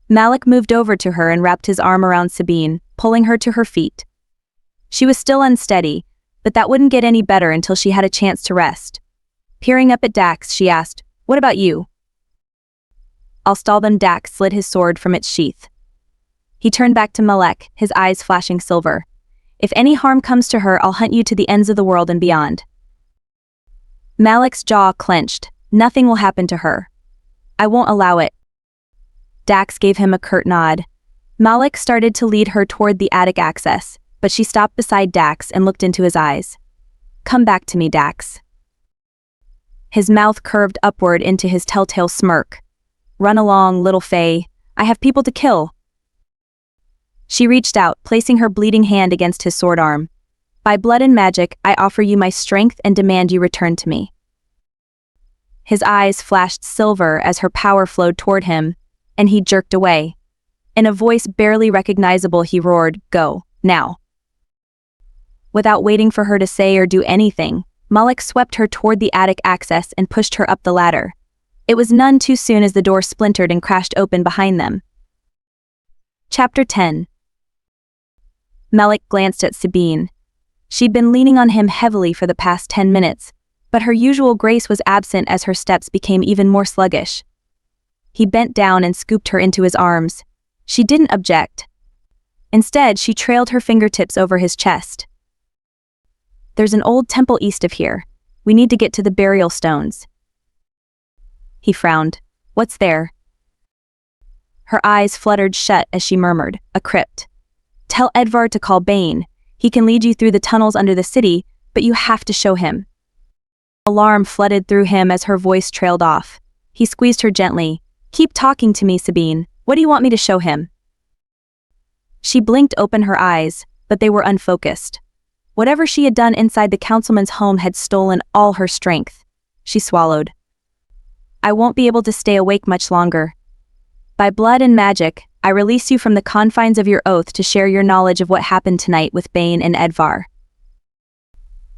Malek moved over to her and wrapped his arm around Sabine, pulling her to her feet. She was still unsteady, but that wouldn't get any better until she had a chance to rest. Peering up at Dax, she asked, "What about you?" "I'll stall them." Dax slid his sword from its sheath. He turned back to Malek, his eyes flashing silver. "If any harm comes to her, I'll hunt you to the ends of the world and beyond." Malek's jaw clenched. "Nothing will happen to her. I won't allow it." Dax gave him a curt nod. Malek started to lead her toward the attic access, but she stopped beside Dax and looked into his eyes. "Come back to me, Dax." His mouth curved upward into his telltale smirk. "Run along, little Fae. I have people to kill." She reached out, placing her bleeding hand against his sword arm. "By blood and magic, I offer you my strength and demand you return to me." His eyes flashed silver as her power flowed toward him, and he jerked away. In a voice barely recognizable, he roared, "Go, now." Without waiting for her to say or do anything, Malek swept her toward the attic access and pushed her up the ladder. It was none too soon as the door splintered and crashed open behind them. Chapter 10. Malek glanced at Sabine. She'd been leaning on him heavily for the past 10 minutes, but her usual grace was absent as her steps became even more sluggish. He bent down and scooped her into his arms. She didn't object. Instead, she trailed her fingertips over his chest. "There's an old temple east of here. We need to get to the burial stones." He frowned. "What's there?" Her eyes fluttered shut as she murmured, "A crypt. Tell Edvar to call Bane. He can lead you through the tunnels under the city, but you have to show him." Alarm flooded through him as her voice trailed off. He squeezed her gently. "Keep talking to me, Sabine. What do you want me to show him?" She blinked open her eyes, but they were unfocused. Whatever she had done inside the councilman's home had stolen all her strength. She swallowed. "I won't be able to stay awake much longer. By blood and magic, I release you from the confines of your oath to share your knowledge of what happened tonight with Bane and Edvar."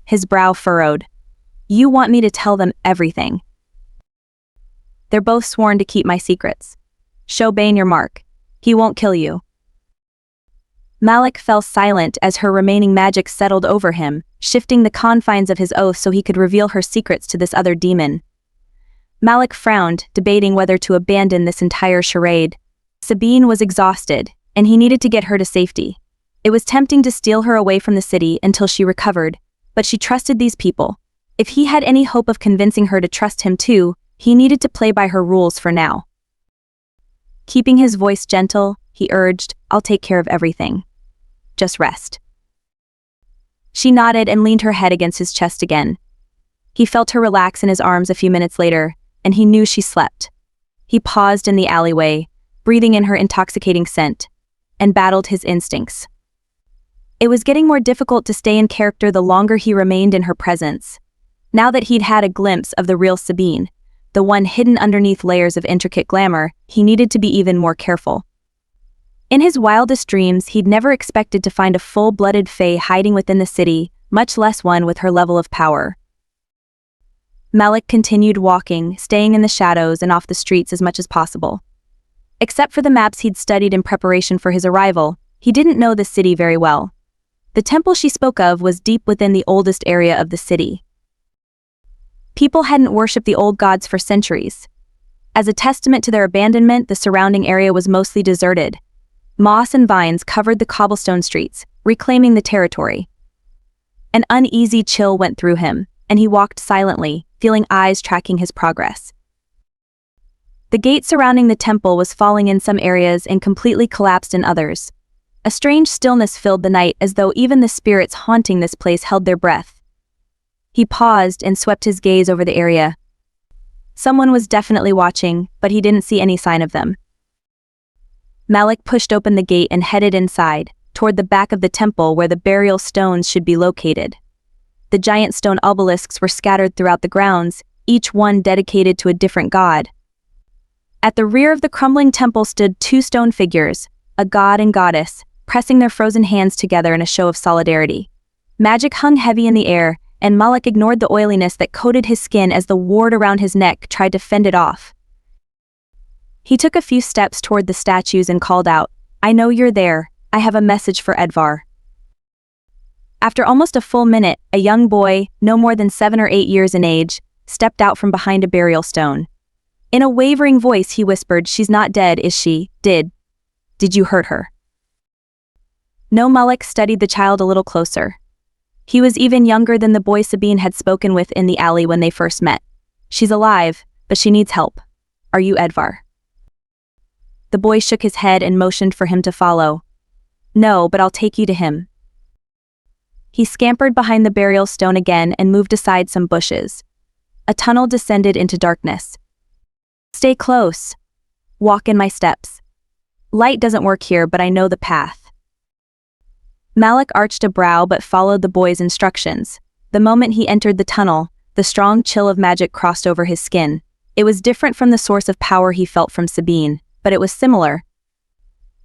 His brow furrowed. "You want me to tell them everything?" "They're both sworn to keep my secrets. Show Bane your mark. He won't kill you." Malek fell silent as her remaining magic settled over him, shifting the confines of his oath so he could reveal her secrets to this other demon. Malek frowned, debating whether to abandon this entire charade. Sabine was exhausted, and he needed to get her to safety. It was tempting to steal her away from the city until she recovered, but she trusted these people. If he had any hope of convincing her to trust him too, he needed to play by her rules for now. Keeping his voice gentle, he urged, "I'll take care of everything. Just rest." She nodded and leaned her head against his chest again. He felt her relax in his arms a few minutes later, and he knew she slept. He paused in the alleyway, breathing in her intoxicating scent, and battled his instincts. It was getting more difficult to stay in character the longer he remained in her presence. Now that he'd had a glimpse of the real Sabine, the one hidden underneath layers of intricate glamour, he needed to be even more careful. In his wildest dreams, he'd never expected to find a full-blooded Fae hiding within the city, much less one with her level of power. Malek continued walking, staying in the shadows and off the streets as much as possible. Except for the maps he'd studied in preparation for his arrival, he didn't know the city very well. The temple she spoke of was deep within the oldest area of the city. People hadn't worshipped the old gods for centuries. As a testament to their abandonment, the surrounding area was mostly deserted. Moss and vines covered the cobblestone streets, reclaiming the territory. An uneasy chill went through him, and he walked silently, feeling eyes tracking his progress. The gate surrounding the temple was falling in some areas and completely collapsed in others. A strange stillness filled the night, as though even the spirits haunting this place held their breath. He paused and swept his gaze over the area. Someone was definitely watching, but he didn't see any sign of them. Malek pushed open the gate and headed inside, toward the back of the temple where the burial stones should be located. The giant stone obelisks were scattered throughout the grounds, each one dedicated to a different god. At the rear of the crumbling temple stood two stone figures, a god and goddess, pressing their frozen hands together in a show of solidarity. Magic hung heavy in the air, and Malek ignored the oiliness that coated his skin as the ward around his neck tried to fend it off. He took a few steps toward the statues and called out, "I know you're there. I have a message for Edvar." After almost a full minute, a young boy, no more than 7 or 8 years in age, stepped out from behind a burial stone. In a wavering voice he whispered, "She's not dead, is she? Did you hurt her?" No. Malek studied the child a little closer. He was even younger than the boy Sabine had spoken with in the alley when they first met. "She's alive, but she needs help. Are you Edvar?" The boy shook his head and motioned for him to follow. "No, but I'll take you to him." He scampered behind the burial stone again and moved aside some bushes. A tunnel descended into darkness. "Stay close. Walk in my steps. Light doesn't work here, but I know the path." Malek arched a brow but followed the boy's instructions. The moment he entered the tunnel, the strong chill of magic crossed over his skin. It was different from the source of power he felt from Sabine, but it was similar.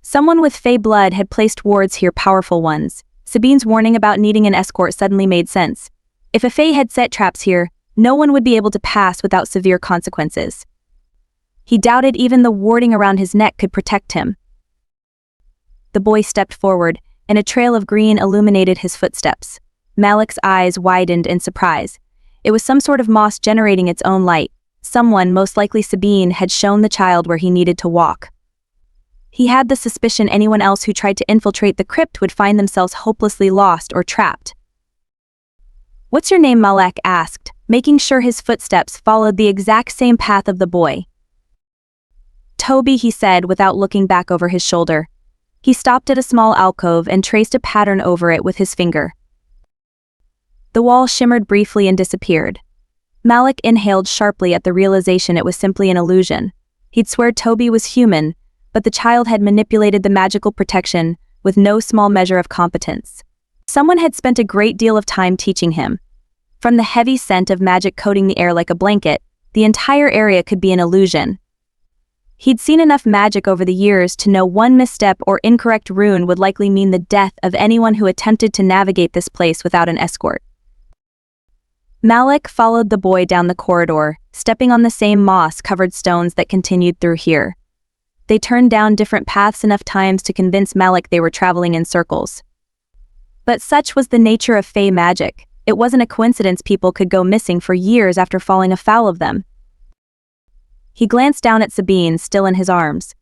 Someone with Fae blood had placed wards here, powerful ones. Sabine's warning about needing an escort suddenly made sense. If a Fae had set traps here, no one would be able to pass without severe consequences. He doubted even the warding around his neck could protect him. The boy stepped forward, and a trail of green illuminated his footsteps. Malek's eyes widened in surprise. It was some sort of moss generating its own light. Someone, most likely Sabine, had shown the child where he needed to walk. He had the suspicion anyone else who tried to infiltrate the crypt would find themselves hopelessly lost or trapped. "What's your name?" Malek asked, making sure his footsteps followed the exact same path of the boy. "Toby," he said without looking back over his shoulder. He stopped at a small alcove and traced a pattern over it with his finger. The wall shimmered briefly and disappeared. Malek inhaled sharply at the realization it was simply an illusion. He'd swear Toby was human, but the child had manipulated the magical protection with no small measure of competence. Someone had spent a great deal of time teaching him. From the heavy scent of magic coating the air like a blanket, the entire area could be an illusion. He'd seen enough magic over the years to know one misstep or incorrect rune would likely mean the death of anyone who attempted to navigate this place without an escort. Malek followed the boy down the corridor, stepping on the same moss-covered stones that continued through here. They turned down different paths enough times to convince Malek they were traveling in circles. But such was the nature of Fae magic. It wasn't a coincidence people could go missing for years after falling afoul of them. He glanced down at Sabine, still in his arms.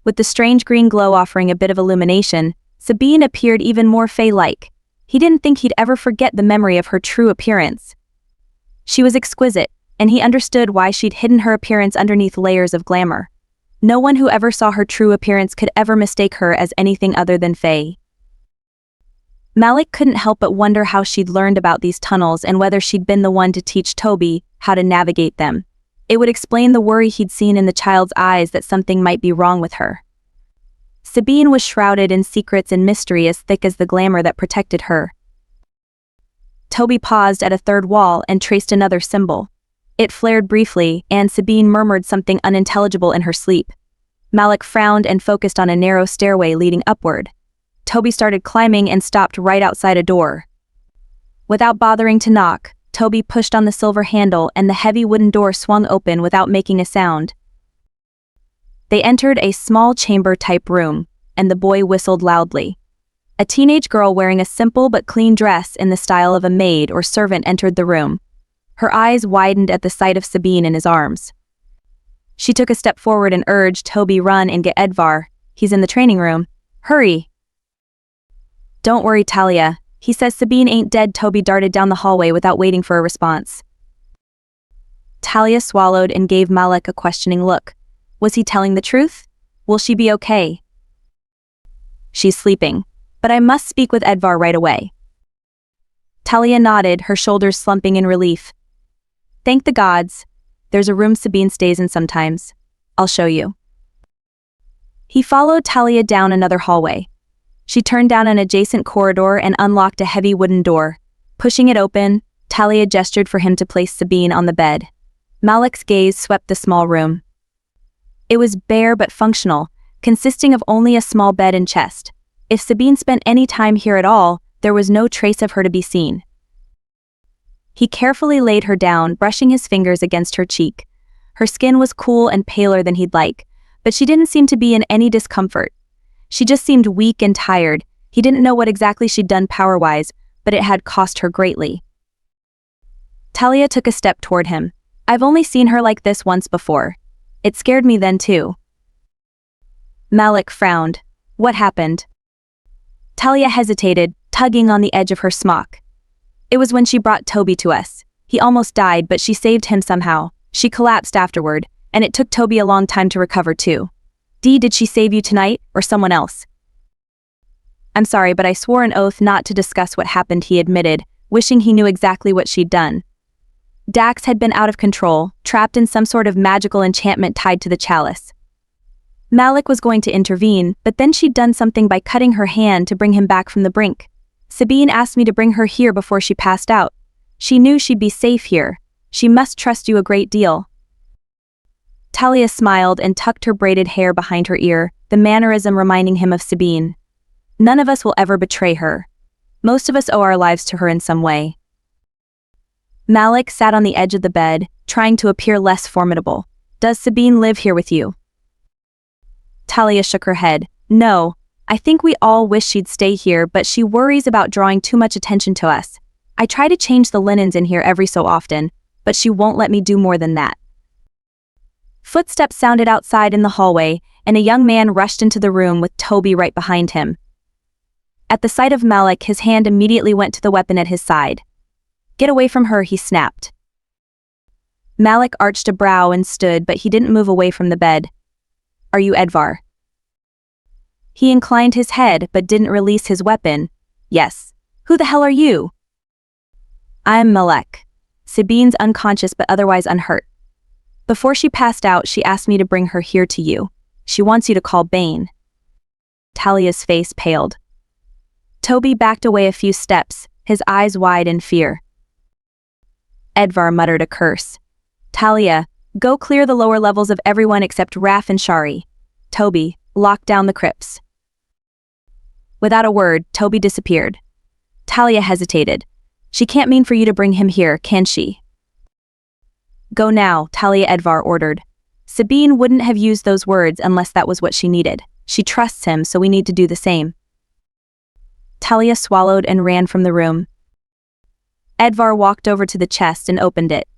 With the strange green glow offering a bit of illumination, Sabine appeared even more Fae-like. He didn't think he'd ever forget the memory of her true appearance. She was exquisite, and he understood why she'd hidden her appearance underneath layers of glamour. No one who ever saw her true appearance could ever mistake her as anything other than Fae. Malek couldn't help but wonder how she'd learned about these tunnels and whether she'd been the one to teach Toby how to navigate them. It would explain the worry he'd seen in the child's eyes that something might be wrong with her. Sabine was shrouded in secrets and mystery as thick as the glamour that protected her. Toby paused at a third wall and traced another symbol. It flared briefly, and Sabine murmured something unintelligible in her sleep. Malek frowned and focused on a narrow stairway leading upward. Toby started climbing and stopped right outside a door. Without bothering to knock, Toby pushed on the silver handle and the heavy wooden door swung open without making a sound. They entered a small chamber-type room, and the boy whistled loudly. A teenage girl wearing a simple but clean dress in the style of a maid or servant entered the room. Her eyes widened at the sight of Sabine in his arms. She took a step forward and urged Toby, "Run and get Edvar. He's in the training room. Hurry." "Don't worry, Talia. He says Sabine ain't dead." Toby darted down the hallway without waiting for a response. Talia swallowed and gave Malek a questioning look. Was he telling the truth? Will she be okay? She's sleeping, but I must speak with Edvar right away. Talia nodded, her shoulders slumping in relief. Thank the gods. There's a room Sabine stays in sometimes. I'll show you. He followed Talia down another hallway. She turned down an adjacent corridor and unlocked a heavy wooden door. Pushing it open, Talia gestured for him to place Sabine on the bed. Malek's gaze swept the small room. It was bare but functional, consisting of only a small bed and chest. If Sabine spent any time here at all, there was no trace of her to be seen. He carefully laid her down, brushing his fingers against her cheek. Her skin was cool and paler than he'd like, but she didn't seem to be in any discomfort. She just seemed weak and tired. He didn't know what exactly she'd done power-wise, but it had cost her greatly. Talia took a step toward him. I've only seen her like this once before. It scared me then too. Malek frowned. What happened? Talia hesitated, tugging on the edge of her smock. It was when she brought Toby to us. He almost died, but she saved him somehow. She collapsed afterward, and it took Toby a long time to recover too. Did she save you tonight, or someone else? I'm sorry, but I swore an oath not to discuss what happened, he admitted, wishing he knew exactly what she'd done. Dax had been out of control, trapped in some sort of magical enchantment tied to the chalice. Malek was going to intervene, but then she'd done something by cutting her hand to bring him back from the brink. Sabine asked me to bring her here before she passed out. She knew she'd be safe here. She must trust you a great deal. Talia smiled and tucked her braided hair behind her ear, the mannerism reminding him of Sabine. None of us will ever betray her. Most of us owe our lives to her in some way. Malek sat on the edge of the bed, trying to appear less formidable. Does Sabine live here with you? Talia shook her head. No, I think we all wish she'd stay here, but she worries about drawing too much attention to us. I try to change the linens in here every so often, but she won't let me do more than that. Footsteps sounded outside in the hallway, and a young man rushed into the room with Toby right behind him. At the sight of Malek, his hand immediately went to the weapon at his side. Get away from her, he snapped. Malek arched a brow and stood, but he didn't move away from the bed. Are you Edvar? He inclined his head, but didn't release his weapon. Yes. Who the hell are you? I'm Malek. Sabine's unconscious but otherwise unhurt. Before she passed out, she asked me to bring her here to you. She wants you to call Bane. Talia's face paled. Toby backed away a few steps, his eyes wide in fear. Edvar muttered a curse. Talia, go clear the lower levels of everyone except Raf and Shari. Toby, lock down the crypts. Without a word, Toby disappeared. Talia hesitated. She can't mean for you to bring him here, can she? Go now, Talia, Edvar ordered. Sabine wouldn't have used those words unless that was what she needed. She trusts him, so we need to do the same. Talia swallowed and ran from the room. Edvar walked over to the chest and opened it.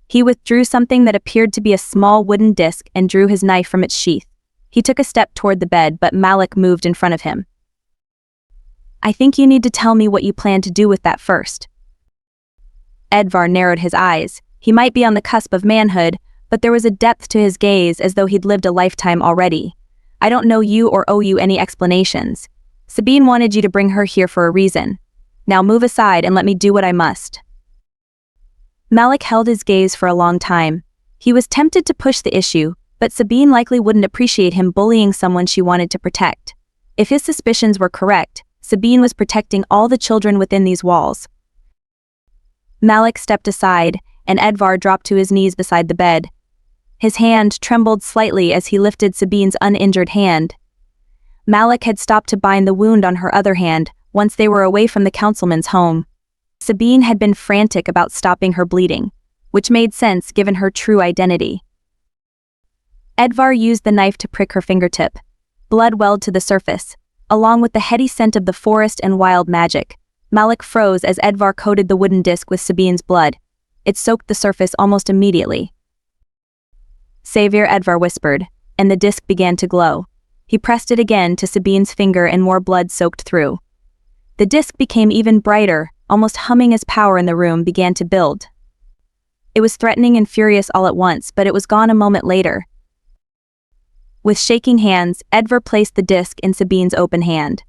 He withdrew something that appeared to be a small wooden disc and drew his knife from its sheath. He took a step toward the bed, but Malek moved in front of him. I think you need to tell me what you plan to do with that first. Edvar narrowed his eyes. He might be on the cusp of manhood, but there was a depth to his gaze as though he'd lived a lifetime already. I don't know you or owe you any explanations. Sabine wanted you to bring her here for a reason. Now move aside and let me do what I must. Malek held his gaze for a long time. He was tempted to push the issue, but Sabine likely wouldn't appreciate him bullying someone she wanted to protect. If his suspicions were correct, Sabine was protecting all the children within these walls. Malek stepped aside, and Edvar dropped to his knees beside the bed. His hand trembled slightly as he lifted Sabine's uninjured hand. Malek had stopped to bind the wound on her other hand once they were away from the councilman's home. Sabine had been frantic about stopping her bleeding, which made sense given her true identity. Edvar used the knife to prick her fingertip. Blood welled to the surface, along with the heady scent of the forest and wild magic. Malek froze as Edvar coated the wooden disc with Sabine's blood. It soaked the surface almost immediately. Savior, Edvar whispered, and the disc began to glow. He pressed it again to Sabine's finger and more blood soaked through. The disc became even brighter, almost humming as power in the room began to build. It was threatening and furious all at once, but it was gone a moment later. With shaking hands, Edvar placed the disc in Sabine's open hand.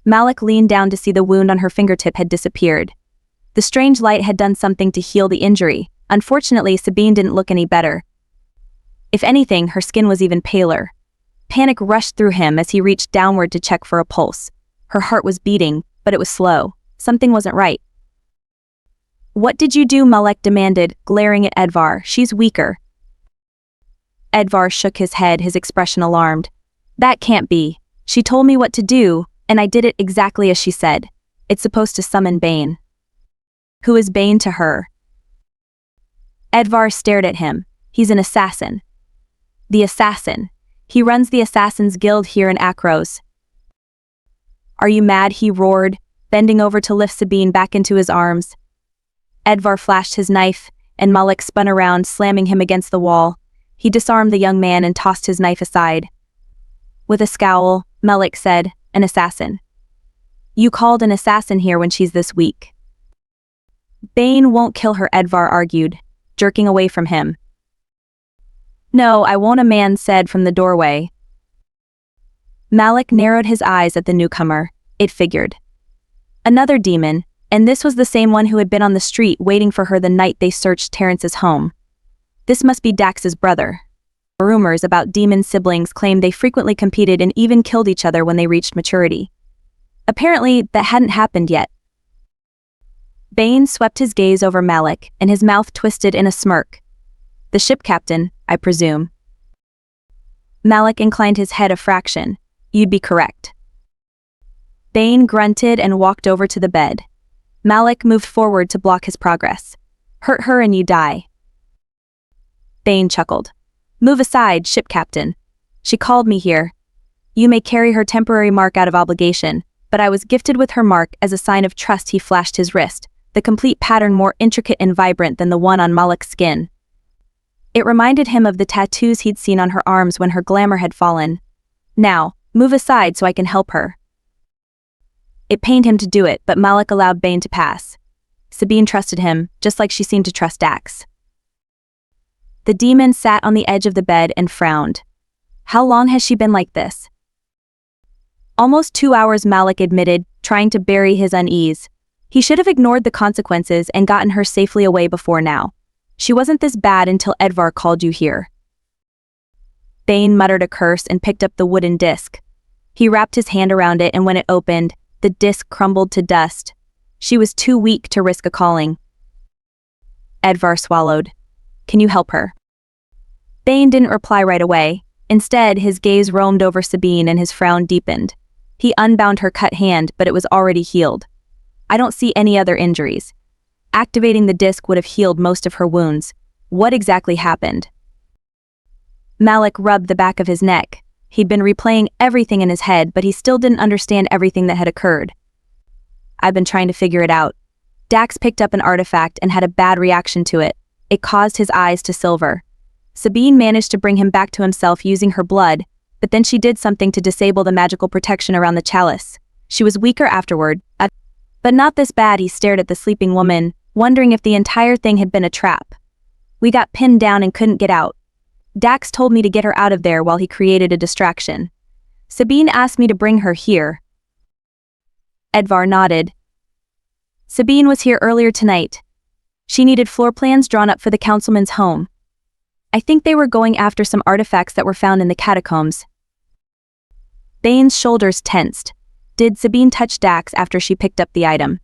Malek leaned down to see the wound on her fingertip had disappeared. The strange light had done something to heal the injury. Unfortunately, Sabine didn't look any better. If anything, her skin was even paler. Panic rushed through him as he reached downward to check for a pulse. Her heart was beating, but it was slow. Something wasn't right. "What did you do?" Malek demanded, glaring at Edvar. "She's weaker." Edvar shook his head, his expression alarmed. "That can't be. She told me what to do, and I did it exactly as she said. It's supposed to summon Bane." "Who is Bane to her?" Edvar stared at him. "He's an assassin." "The assassin. He runs the Assassin's Guild here in Akros." "Are you mad?" he roared, bending over to lift Sabine back into his arms. Edvar flashed his knife, and Malek spun around, slamming him against the wall. He disarmed the young man and tossed his knife aside. With a scowl, Malek said, "An assassin. You called an assassin here when she's this weak." "Bane won't kill her," Edvar argued, jerking away from him. "No, I won't," a man said from the doorway. Malek narrowed his eyes at the newcomer. It figured. Another demon, and this was the same one who had been on the street waiting for her the night they searched Terrence's home. This must be Dax's brother. Rumors about demon siblings claimed they frequently competed and even killed each other when they reached maturity. Apparently, that hadn't happened yet. Bane swept his gaze over Malek, and his mouth twisted in a smirk. "The ship captain, I presume." Malek inclined his head a fraction. "You'd be correct." Bane grunted and walked over to the bed. Malek moved forward to block his progress. "Hurt her and you die." Bane chuckled. "Move aside, ship captain. She called me here. You may carry her temporary mark out of obligation, but I was gifted with her mark as a sign of trust." He flashed his wrist, the complete pattern more intricate and vibrant than the one on Malek's skin. It reminded him of the tattoos he'd seen on her arms when her glamour had fallen. "Now, move aside so I can help her." It pained him to do it, but Malek allowed Bane to pass. Sabine trusted him, just like she seemed to trust Dax. The demon sat on the edge of the bed and frowned. "How long has she been like this?" "Almost 2 hours," Malek admitted, trying to bury his unease. He should have ignored the consequences and gotten her safely away before now. She wasn't this bad until Edvar called you here. Bane muttered a curse and picked up the wooden disc. He wrapped his hand around it, and when it opened, the disc crumbled to dust. She was too weak to risk a calling. Edvar swallowed. "Can you help her?" Bane didn't reply right away. Instead, his gaze roamed over Sabine and his frown deepened. He unbound her cut hand, but it was already healed. "I don't see any other injuries." Activating the disc would have healed most of her wounds. What exactly happened? Malek rubbed the back of his neck. He'd been replaying everything in his head, but he still didn't understand everything that had occurred. "I've been trying to figure it out." Dax picked up an artifact and had a bad reaction to it. It caused his eyes to silver. Sabine managed to bring him back to himself using her blood, but then she did something to disable the magical protection around the chalice. She was weaker afterward, but not this bad. He stared at the sleeping woman, wondering if the entire thing had been a trap. "We got pinned down and couldn't get out. Dax told me to get her out of there while he created a distraction. Sabine asked me to bring her here." Edvar nodded. "Sabine was here earlier tonight. She needed floor plans drawn up for the councilman's home. I think they were going after some artifacts that were found in the catacombs." Bane's shoulders tensed. Did Sabine touch Dax after she picked up the item?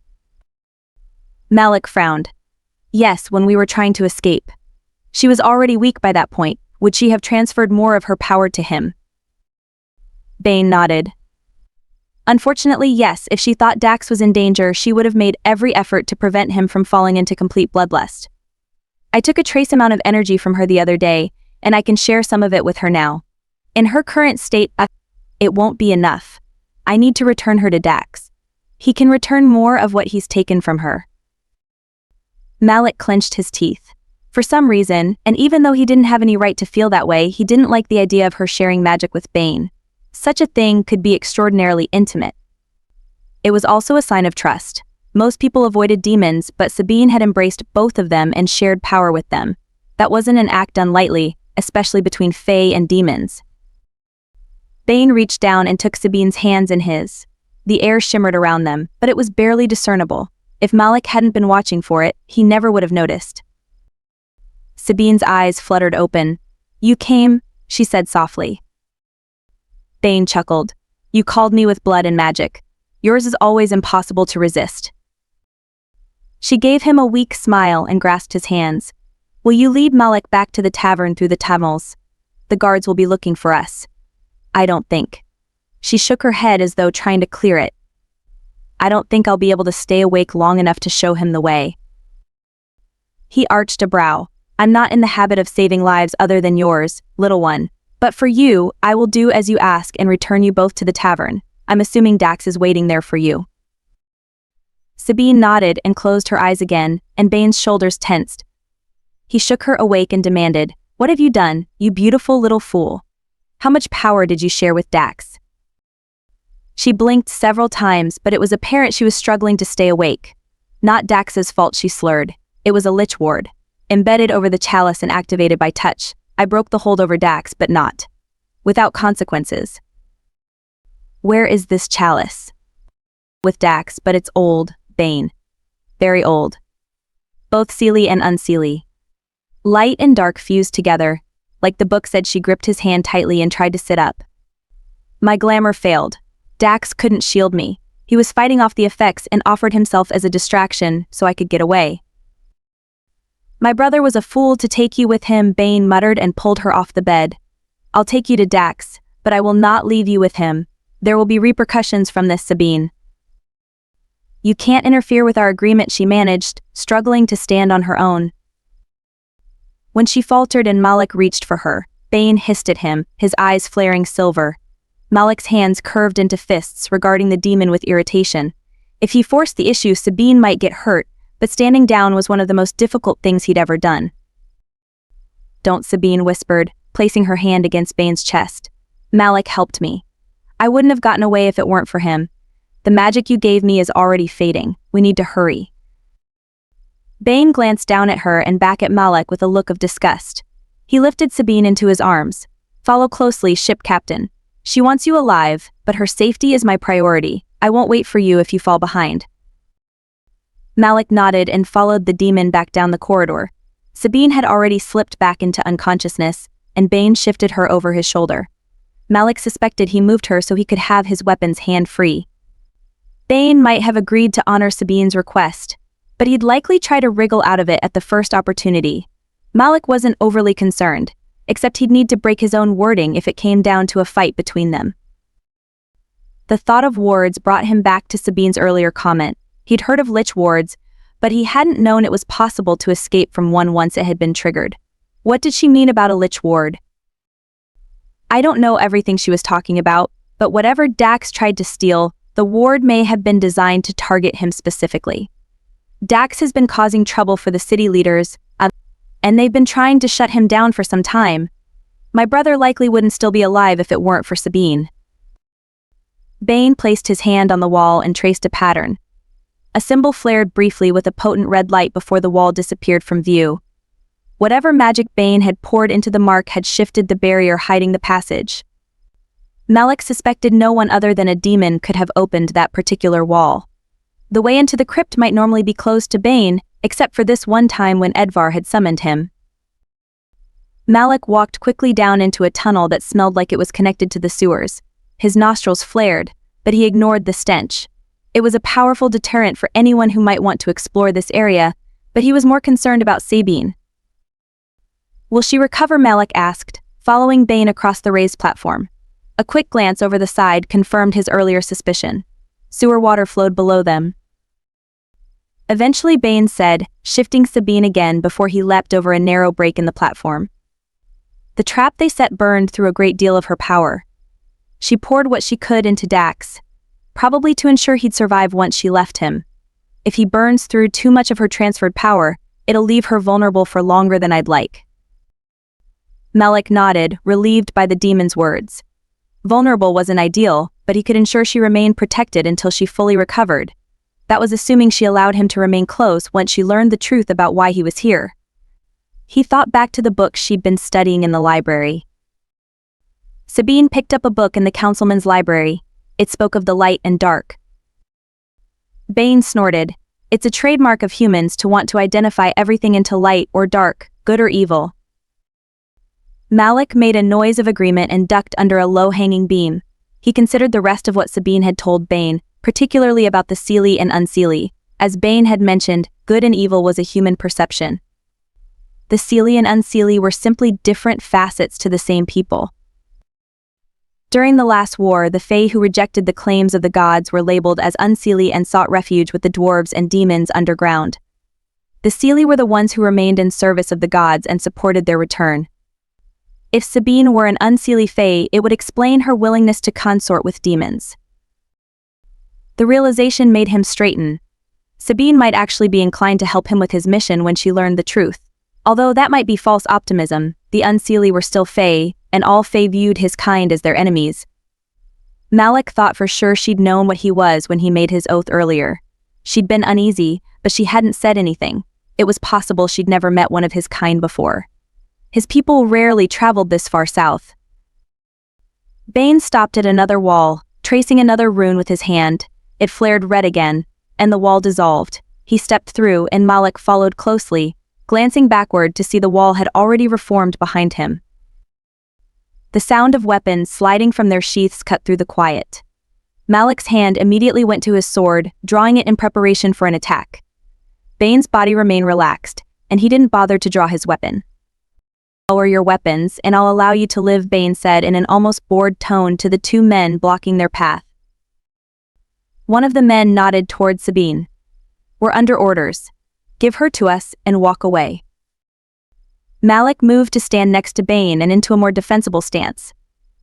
Malek frowned. "Yes, when we were trying to escape. She was already weak by that point. Would she have transferred more of her power to him?" Bane nodded. "Unfortunately, yes. If she thought Dax was in danger, she would have made every effort to prevent him from falling into complete bloodlust. I took a trace amount of energy from her the other day, and I can share some of it with her now. In her current state, it won't be enough. I need to return her to Dax. He can return more of what he's taken from her." Malek clenched his teeth. For some reason, and even though he didn't have any right to feel that way, he didn't like the idea of her sharing magic with Bane. Such a thing could be extraordinarily intimate. It was also a sign of trust. Most people avoided demons, but Sabine had embraced both of them and shared power with them. That wasn't an act done lightly, especially between Fae and demons. Bane reached down and took Sabine's hands in his. The air shimmered around them, but it was barely discernible. If Malek hadn't been watching for it, he never would have noticed. Sabine's eyes fluttered open. "You came," she said softly. Bane chuckled. "You called me with blood and magic. Yours is always impossible to resist." She gave him a weak smile and grasped his hands. "Will you lead Malek back to the tavern through the tunnels? The guards will be looking for us." "I don't think." She shook her head as though trying to clear it. "I don't think I'll be able to stay awake long enough to show him the way." He arched a brow. "I'm not in the habit of saving lives other than yours, little one. But for you, I will do as you ask and return you both to the tavern. I'm assuming Dax is waiting there for you." Sabine nodded and closed her eyes again, and Bane's shoulders tensed. He shook her awake and demanded, "What have you done, you beautiful little fool? How much power did you share with Dax?" She blinked several times, but it was apparent she was struggling to stay awake. Not Dax's fault, she slurred. It was a lich ward. Embedded over the chalice and activated by touch. I broke the hold over Dax, but not without consequences. "Where is this chalice?" "With Dax, but it's old, Bane. Very old. Both seelie and unseelie." Light and dark fused together. Like the book said, she gripped his hand tightly and tried to sit up. "My glamour failed. Dax couldn't shield me. He was fighting off the effects and offered himself as a distraction so I could get away." "My brother was a fool to take you with him," Bane muttered and pulled her off the bed. "I'll take you to Dax, but I will not leave you with him. There will be repercussions from this, Sabine." "You can't interfere with our agreement," she managed, struggling to stand on her own. When she faltered and Malek reached for her, Bane hissed at him, his eyes flaring silver. Malek's hands curved into fists, regarding the demon with irritation. If he forced the issue, Sabine might get hurt, but standing down was one of the most difficult things he'd ever done. "Don't," Sabine whispered, placing her hand against Bane's chest. "Malek helped me. I wouldn't have gotten away if it weren't for him. The magic you gave me is already fading. We need to hurry." Bane glanced down at her and back at Malek with a look of disgust. He lifted Sabine into his arms. "Follow closely, ship captain. She wants you alive, but her safety is my priority. I won't wait for you if you fall behind." Malek nodded and followed the demon back down the corridor. Sabine had already slipped back into unconsciousness, and Bane shifted her over his shoulder. Malek suspected he moved her so he could have his weapons hand-free. Bane might have agreed to honor Sabine's request, but he'd likely try to wriggle out of it at the first opportunity. Malek wasn't overly concerned, except he'd need to break his own wording if it came down to a fight between them. The thought of wards brought him back to Sabine's earlier comment. He'd heard of lich wards, but he hadn't known it was possible to escape from one once it had been triggered. What did she mean about a lich ward? I don't know everything she was talking about, but whatever Dax tried to steal, the ward may have been designed to target him specifically. Dax has been causing trouble for the city leaders, and they've been trying to shut him down for some time. My brother likely wouldn't still be alive if it weren't for Sabine. Bane placed his hand on the wall and traced a pattern. A symbol flared briefly with a potent red light before the wall disappeared from view. Whatever magic Bane had poured into the mark had shifted the barrier hiding the passage. Malek suspected no one other than a demon could have opened that particular wall. The way into the crypt might normally be closed to Bane, except for this one time when Edvar had summoned him. Malek walked quickly down into a tunnel that smelled like it was connected to the sewers. His nostrils flared, but he ignored the stench. It was a powerful deterrent for anyone who might want to explore this area, but he was more concerned about Sabine. "Will she recover?" Malek asked, following Bane across the raised platform. A quick glance over the side confirmed his earlier suspicion. Sewer water flowed below them. Eventually, Bane said, shifting Sabine again before he leapt over a narrow break in the platform. The trap they set burned through a great deal of her power. She poured what she could into Dax, probably to ensure he'd survive once she left him. If he burns through too much of her transferred power, it'll leave her vulnerable for longer than I'd like. Malek nodded, relieved by the demon's words. Vulnerable wasn't ideal, but he could ensure she remained protected until she fully recovered. That was assuming she allowed him to remain close once she learned the truth about why he was here. He thought back to the books she'd been studying in the library. Sabine picked up a book in the councilman's library. It spoke of the light and dark. Bane snorted. It's a trademark of humans to want to identify everything into light or dark, good or evil. Malek made a noise of agreement and ducked under a low-hanging beam. He considered the rest of what Sabine had told Bane, particularly about the seelie and unseelie. As Bane had mentioned, good and evil was a human perception. The seelie and unseelie were simply different facets to the same people. During the last war, the Fae who rejected the claims of the gods were labeled as unseelie and sought refuge with the dwarves and demons underground. The seelie were the ones who remained in service of the gods and supported their return. If Sabine were an unseelie Fae, it would explain her willingness to consort with demons. The realization made him straighten. Sabine might actually be inclined to help him with his mission when she learned the truth. Although that might be false optimism, the unseelie were still Fae, and all Fae viewed his kind as their enemies. Malek thought for sure she'd known what he was when he made his oath earlier. She'd been uneasy, but she hadn't said anything. It was possible she'd never met one of his kind before. His people rarely traveled this far south. Bane stopped at another wall, tracing another rune with his hand. It flared red again, and the wall dissolved. He stepped through and Malek followed closely, glancing backward to see the wall had already reformed behind him. The sound of weapons sliding from their sheaths cut through the quiet. Malek's hand immediately went to his sword, drawing it in preparation for an attack. Bane's body remained relaxed, and he didn't bother to draw his weapon. "Lower your weapons, and I'll allow you to live," Bane said in an almost bored tone to the two men blocking their path. One of the men nodded toward Sabine. "We're under orders. Give her to us and walk away." Malek moved to stand next to Bane and into a more defensible stance.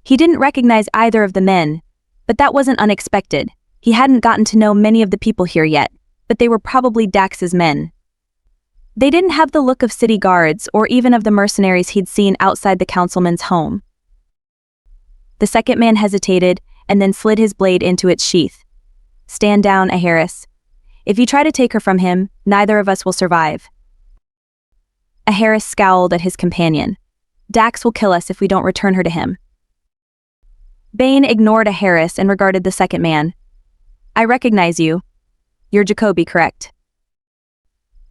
He didn't recognize either of the men, but that wasn't unexpected. He hadn't gotten to know many of the people here yet, but they were probably Dax's men. They didn't have the look of city guards or even of the mercenaries he'd seen outside the councilman's home. The second man hesitated and then slid his blade into its sheath. "Stand down, Akros. If you try to take her from him, neither of us will survive." Akros scowled at his companion. "Dax will kill us if we don't return her to him." Bane ignored Akros and regarded the second man. "I recognize you. You're Jacoby, correct?"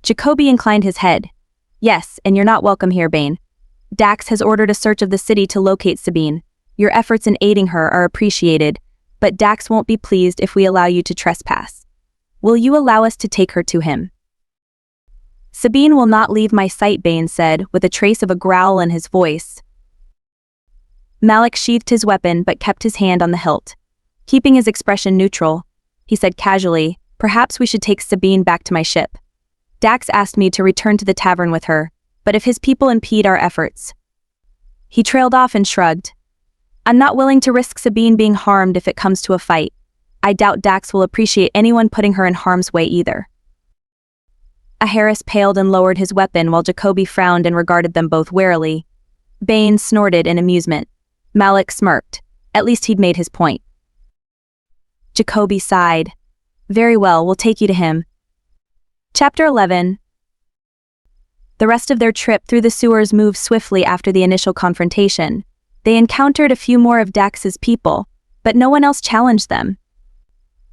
Jacoby inclined his head. "Yes, and you're not welcome here, Bane. Dax has ordered a search of the city to locate Sabine. Your efforts in aiding her are appreciated, but Dax won't be pleased if we allow you to trespass. Will you allow us to take her to him?" "Sabine will not leave my sight," Bane said, with a trace of a growl in his voice. Malek sheathed his weapon but kept his hand on the hilt. Keeping his expression neutral, he said casually, "Perhaps we should take Sabine back to my ship. Dax asked me to return to the tavern with her, but if his people impede our efforts..." He trailed off and shrugged. "I'm not willing to risk Sabine being harmed if it comes to a fight. I doubt Dax will appreciate anyone putting her in harm's way either." Akros paled and lowered his weapon while Jacoby frowned and regarded them both warily. Bane snorted in amusement. Malek smirked. At least he'd made his point. Jacoby sighed. "Very well, we'll take you to him." Chapter 11. The rest of their trip through the sewers moved swiftly after the initial confrontation. They encountered a few more of Dax's people, but no one else challenged them.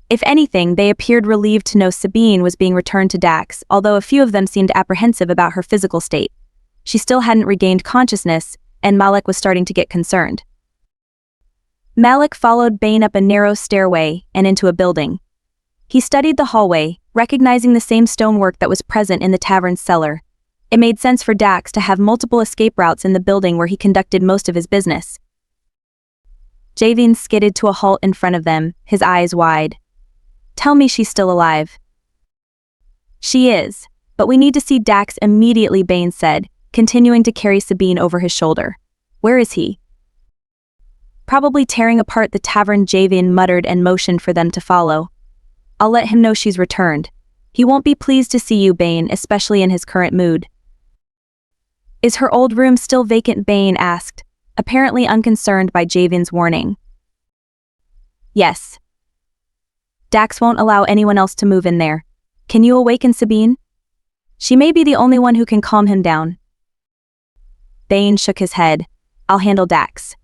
If anything, they appeared relieved to know Sabine was being returned to Dax, although a few of them seemed apprehensive about her physical state. She still hadn't regained consciousness, and Malek was starting to get concerned. Malek followed Bane up a narrow stairway and into a building. He studied the hallway, recognizing the same stonework that was present in the tavern's cellar. It made sense for Dax to have multiple escape routes in the building where he conducted most of his business. Javin skidded to a halt in front of them, his eyes wide. "Tell me she's still alive." "She is, but we need to see Dax immediately," Bane said, continuing to carry Sabine over his shoulder. "Where is he?" "Probably tearing apart the tavern," Javin muttered and motioned for them to follow. "I'll let him know she's returned. He won't be pleased to see you, Bane, especially in his current mood." "Is her old room still vacant?" Bane asked, apparently unconcerned by Javin's warning. "Yes. Dax won't allow anyone else to move in there. Can you awaken Sabine? She may be the only one who can calm him down." Bane shook his head. "I'll handle Dax.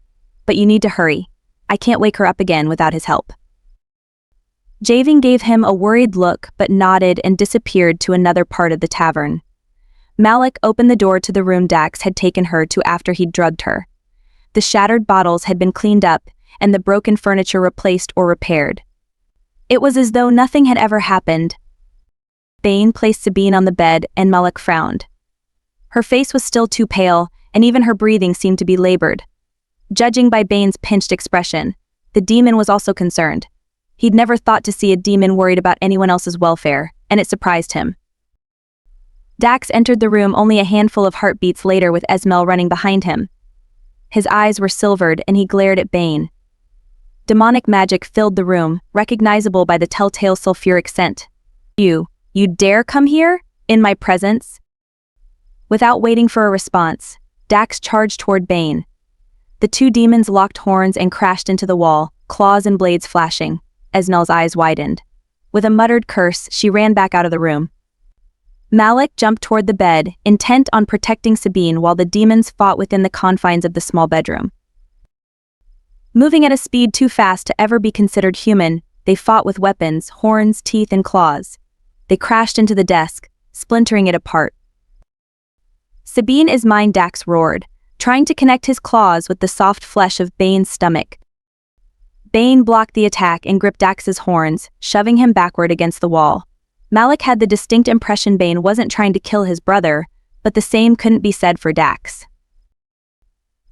but you need to hurry. I can't wake her up again without his help. Javing gave him a worried look but nodded and disappeared to another part of the tavern. Malek opened the door to the room Dax had taken her to after he'd drugged her. The shattered bottles had been cleaned up and the broken furniture replaced or repaired. It was as though nothing had ever happened. Bane placed Sabine on the bed and Malek frowned. Her face was still too pale, and even her breathing seemed to be labored. Judging by Bane's pinched expression, the demon was also concerned. He'd never thought to see a demon worried about anyone else's welfare, and it surprised him. Dax entered the room only a handful of heartbeats later with Esmel running behind him. His eyes were silvered and he glared at Bane. Demonic magic filled the room, recognizable by the telltale sulfuric scent. You dare come here? In my presence? Without waiting for a response, Dax charged toward Bane. The two demons locked horns and crashed into the wall, claws and blades flashing. Esmel's eyes widened. With a muttered curse, she ran back out of the room. Malek jumped toward the bed, intent on protecting Sabine while the demons fought within the confines of the small bedroom. Moving at a speed too fast to ever be considered human, they fought with weapons, horns, teeth, and claws. They crashed into the desk, splintering it apart. Sabine is mine, Dax roared, trying to connect his claws with the soft flesh of Bane's stomach. Bane blocked the attack and gripped Dax's horns, shoving him backward against the wall. Malek had the distinct impression Bane wasn't trying to kill his brother, but the same couldn't be said for Dax.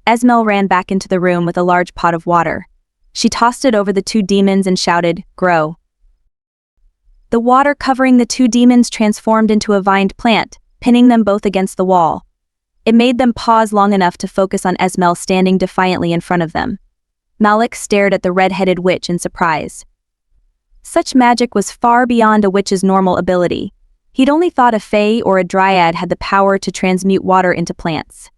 Esmel ran back into the room with a large pot of water. She tossed it over the two demons and shouted, "Grow." The water covering the two demons transformed into a vined plant, pinning them both against the wall. It made them pause long enough to focus on Esmel standing defiantly in front of them. Malek stared at the red-headed witch in surprise. Such magic was far beyond a witch's normal ability. He'd only thought a fae or a dryad had the power to transmute water into plants.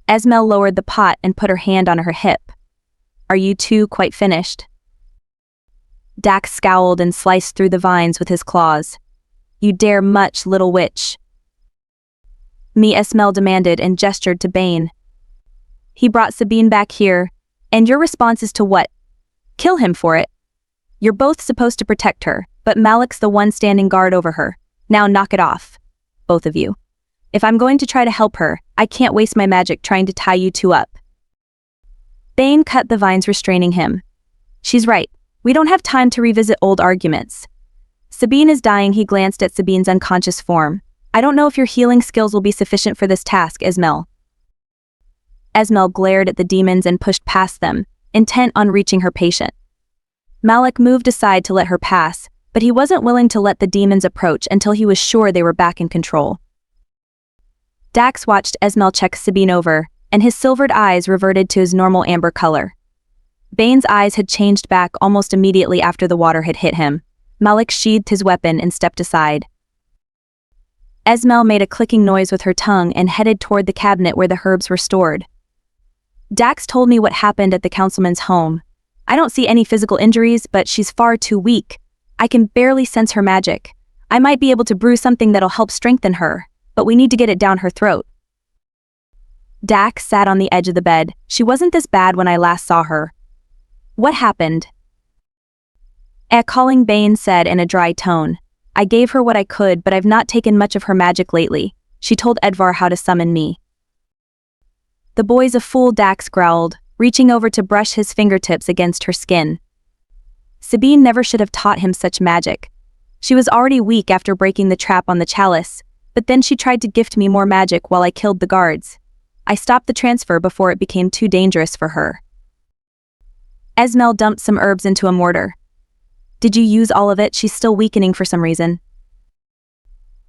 Esmel lowered the pot and put her hand on her hip. "Are you two quite finished?" Dax scowled and sliced through the vines with his claws. "You dare much, little witch." Me, Esmel demanded and gestured to Bane. "He brought Sabine back here, and your response is to what? Kill him for it. You're both supposed to protect her, but Malek's the one standing guard over her. Now knock it off. Both of you. If I'm going to try to help her, I can't waste my magic trying to tie you two up." Bane cut the vines restraining him. "She's right. We don't have time to revisit old arguments. Sabine is dying." He glanced at Sabine's unconscious form. "I don't know if your healing skills will be sufficient for this task, Esmel." Esmel glared at the demons and pushed past them, intent on reaching her patient. Malek moved aside to let her pass, but he wasn't willing to let the demons approach until he was sure they were back in control. Dax watched Esmel check Sabine over, and his silvered eyes reverted to his normal amber color. Bane's eyes had changed back almost immediately after the water had hit him. Malek sheathed his weapon and stepped aside. Esmel made a clicking noise with her tongue and headed toward the cabinet where the herbs were stored. "Dax told me what happened at the councilman's home. I don't see any physical injuries, but she's far too weak. I can barely sense her magic. I might be able to brew something that'll help strengthen her, but we need to get it down her throat." Dax sat on the edge of the bed. "She wasn't this bad when I last saw her." "What happened?" Calling Bane said in a dry tone. "I gave her what I could, but I've not taken much of her magic lately. She told Edvar how to summon me." "The boy's a fool," Dax growled, reaching over to brush his fingertips against her skin. Sabine never should have taught him such magic. She was already weak after breaking the trap on the chalice, but then she tried to gift me more magic while I killed the guards. I stopped the transfer before it became too dangerous for her." Esmel dumped some herbs into a mortar. "Did you use all of it? She's still weakening for some reason."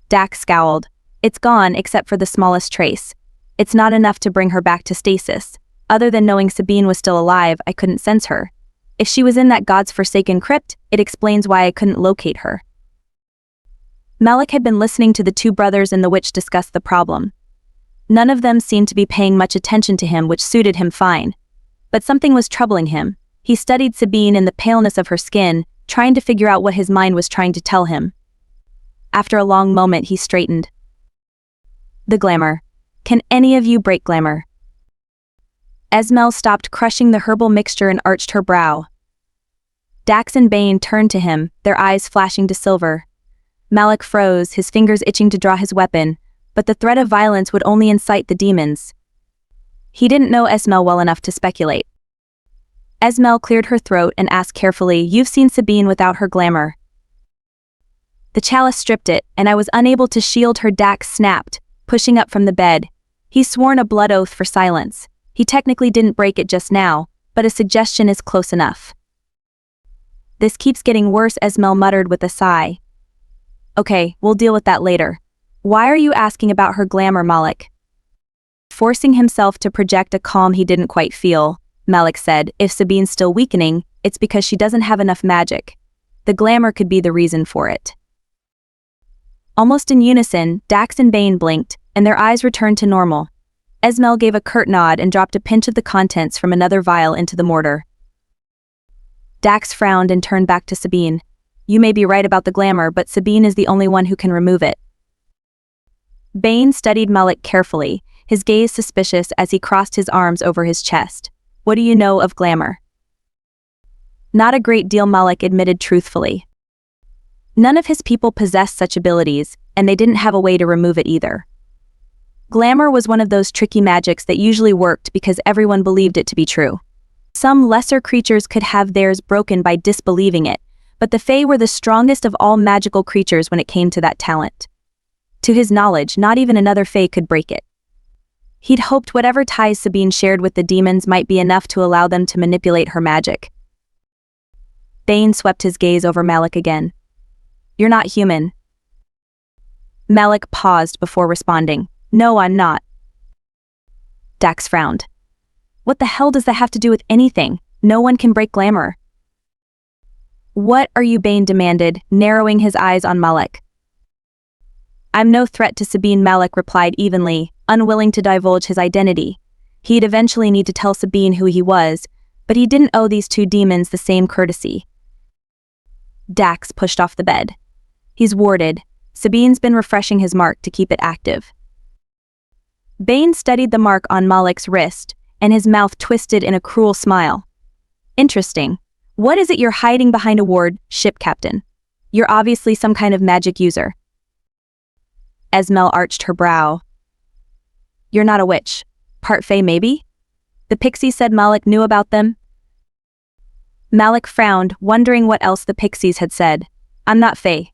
Dax scowled. "It's gone except for the smallest trace. It's not enough to bring her back to stasis. Other than knowing Sabine was still alive, I couldn't sense her. If she was in that God's forsaken crypt, it explains why I couldn't locate her." Malek had been listening to the two brothers and the witch discuss the problem. None of them seemed to be paying much attention to him, which suited him fine. But something was troubling him. He studied Sabine in the paleness of her skin, trying to figure out what his mind was trying to tell him. After a long moment, he straightened. "The glamour. Can any of you break glamour?" Esmel stopped crushing the herbal mixture and arched her brow. Dax and Bane turned to him, their eyes flashing to silver. Malek froze, his fingers itching to draw his weapon, but the threat of violence would only incite the demons. He didn't know Esmel well enough to speculate. Esmel cleared her throat and asked carefully, "You've seen Sabine without her glamour." The chalice stripped it, and I was unable to shield her. Dax snapped, pushing up from the bed. He's sworn a blood oath for silence. He technically didn't break it just now, but a suggestion is close enough. "This keeps getting worse," Esmel muttered with a sigh. "Okay, we'll deal with that later. Why are you asking about her glamour, Malek?" Forcing himself to project a calm he didn't quite feel, Malek said, "If Sabine's still weakening, it's because she doesn't have enough magic. The glamour could be the reason for it." Almost in unison, Dax and Bane blinked, and their eyes returned to normal. Esmel gave a curt nod and dropped a pinch of the contents from another vial into the mortar. Dax frowned and turned back to Sabine. "You may be right about the glamour, but Sabine is the only one who can remove it." Bane studied Malek carefully, his gaze suspicious as he crossed his arms over his chest. "What do you know of glamour?" "Not a great deal," Malek admitted truthfully. None of his people possessed such abilities, and they didn't have a way to remove it either. Glamour was one of those tricky magics that usually worked because everyone believed it to be true. Some lesser creatures could have theirs broken by disbelieving it, but the Fae were the strongest of all magical creatures when it came to that talent. To his knowledge, not even another Fae could break it. He'd hoped whatever ties Sabine shared with the demons might be enough to allow them to manipulate her magic. Bane swept his gaze over Malek again. "You're not human." Malek paused before responding. "No, I'm not." Dax frowned. "What the hell does that have to do with anything? No one can break glamour." "What are you?" Bane demanded, narrowing his eyes on Malek. "I'm no threat to Sabine," Malek replied evenly, unwilling to divulge his identity. He'd eventually need to tell Sabine who he was, but he didn't owe these two demons the same courtesy. Dax pushed off the bed. "He's warded. Sabine's been refreshing his mark to keep it active." Bane studied the mark on Malek's wrist, and his mouth twisted in a cruel smile. "Interesting. What is it you're hiding behind a ward, ship captain? You're obviously some kind of magic user." Esmel arched her brow. "You're not a witch. Part Fae, maybe? The pixies said Malek knew about them." Malek frowned, wondering what else the pixies had said. "I'm not Fae."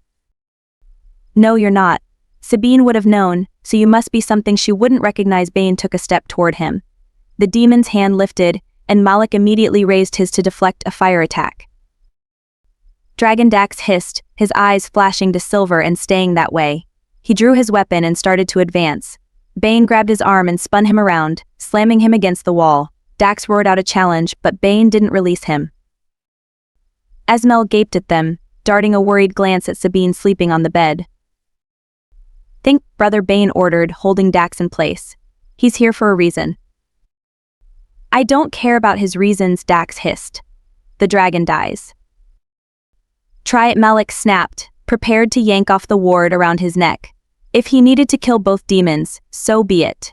"No, you're not. Sabine would have known, so you must be something she wouldn't recognize." Bane took a step toward him. The demon's hand lifted, and Malek immediately raised his to deflect a fire attack. Dragon Dax hissed, his eyes flashing to silver and staying that way. He drew his weapon and started to advance. Bane grabbed his arm and spun him around, slamming him against the wall. Dax roared out a challenge, but Bane didn't release him. Esmel gaped at them, darting a worried glance at Sabine sleeping on the bed. "Think, brother," Bane ordered, holding Dax in place. "He's here for a reason." "I don't care about his reasons," Dax hissed. "The dragon dies." "Try it," Malek snapped, prepared to yank off the ward around his neck. If he needed to kill both demons, so be it.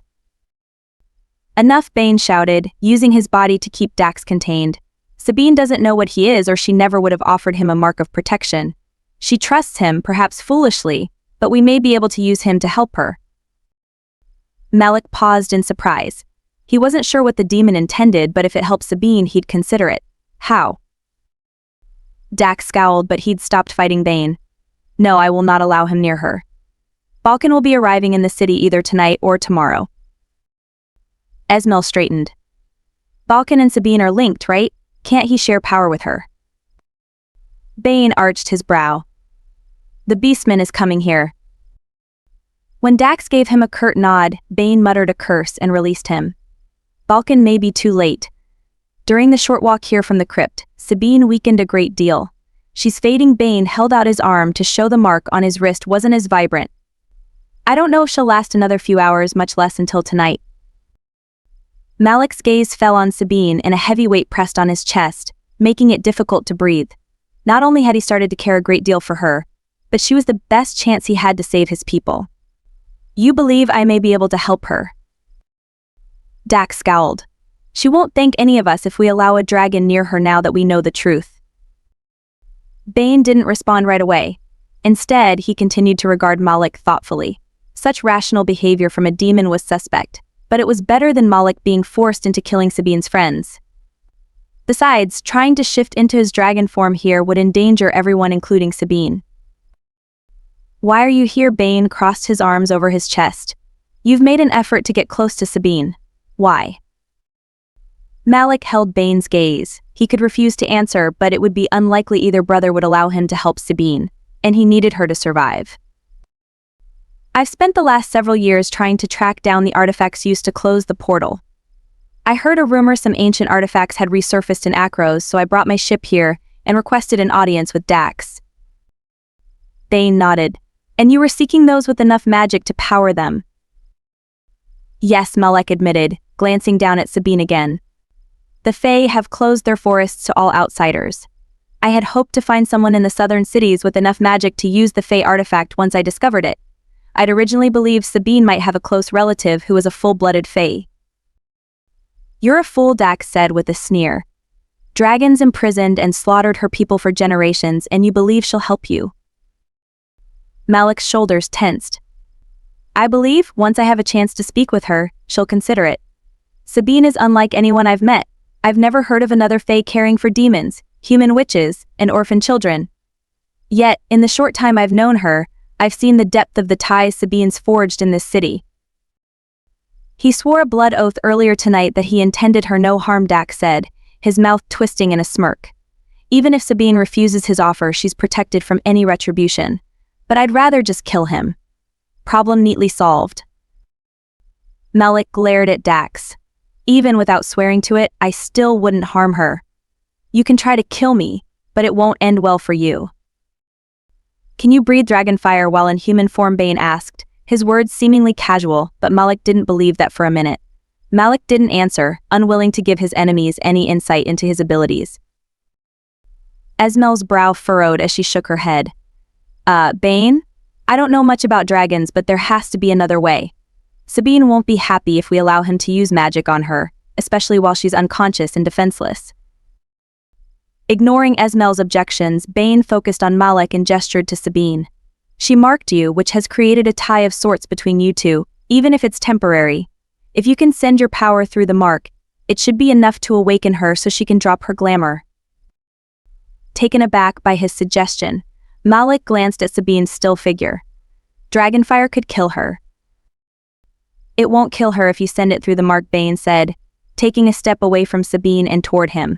"Enough," Bane shouted, using his body to keep Dax contained. "Sabine doesn't know what he is, or she never would have offered him a mark of protection. She trusts him, perhaps foolishly, but we may be able to use him to help her." Malek paused in surprise. He wasn't sure what the demon intended, but if it helped Sabine, he'd consider it. How? Dax scowled, but he'd stopped fighting Bane. "No, I will not allow him near her. Balkan will be arriving in the city either tonight or tomorrow." Esmel straightened. "Balkan and Sabine are linked, right? Can't he share power with her?" Bane arched his brow. "The beastman is coming here." When Dax gave him a curt nod, Bane muttered a curse and released him. Balkan may be too late. During the short walk here from the crypt, Sabine weakened a great deal. She's fading. Bane held out his arm to show the mark on his wrist wasn't as vibrant. "I don't know if she'll last another few hours, much less until tonight." Malek's gaze fell on Sabine, and a heavy weight pressed on his chest, making it difficult to breathe. Not only had he started to care a great deal for her, but she was the best chance he had to save his people. "You believe I may be able to help her?" Dax scowled. She won't thank any of us if we allow a dragon near her now that we know the truth." Bane didn't respond right away. Instead, he continued to regard Malek thoughtfully. Such rational behavior from a demon was suspect, but it was better than Malek being forced into killing Sabine's friends. Besides, trying to shift into his dragon form here would endanger everyone, including Sabine. "Why are you here?" Bane crossed his arms over his chest. "You've made an effort to get close to Sabine. Why?" Malek held Bane's gaze. He could refuse to answer, but it would be unlikely either brother would allow him to help Sabine, and he needed her to survive. "I've spent the last several years trying to track down the artifacts used to close the portal. I heard a rumor some ancient artifacts had resurfaced in Akros, so I brought my ship here and requested an audience with Dax." Bane nodded. "And you were seeking those with enough magic to power them?" "Yes," Malek admitted, glancing down at Sabine again. "The Fae have closed their forests to all outsiders. I had hoped to find someone in the southern cities with enough magic to use the Fae artifact once I discovered it. I'd originally believed Sabine might have a close relative who was a full-blooded Fae." "You're a fool," Dax said with a sneer. "Dragons imprisoned and slaughtered her people for generations, and you believe she'll help you?" Malek's shoulders tensed. "I believe, once I have a chance to speak with her, she'll consider it. Sabine is unlike anyone I've met. I've never heard of another Fae caring for demons, human witches, and orphan children. Yet, in the short time I've known her, I've seen the depth of the ties Sabine's forged in this city." "He swore a blood oath earlier tonight that he intended her no harm," Dax said, his mouth twisting in a smirk. "Even if Sabine refuses his offer, she's protected from any retribution. But I'd rather just kill him. Problem neatly solved." Malek glared at Dax. "Even without swearing to it, I still wouldn't harm her. You can try to kill me, but it won't end well for you." "Can you breathe dragon fire while in human form?" Bane asked, his words seemingly casual, but Malek didn't believe that for a minute. Malek didn't answer, unwilling to give his enemies any insight into his abilities. Esmel's brow furrowed as she shook her head. Bane? I don't know much about dragons, but there has to be another way. Sabine won't be happy if we allow him to use magic on her, especially while she's unconscious and defenseless." Ignoring Esmel's objections, Bane focused on Malek and gestured to Sabine. "She marked you, which has created a tie of sorts between you two, even if it's temporary. If you can send your power through the mark, it should be enough to awaken her so she can drop her glamour." Taken aback by his suggestion, Malek glanced at Sabine's still figure. "Dragonfire could kill her." "It won't kill her if you send it through the mark," Bane said, taking a step away from Sabine and toward him.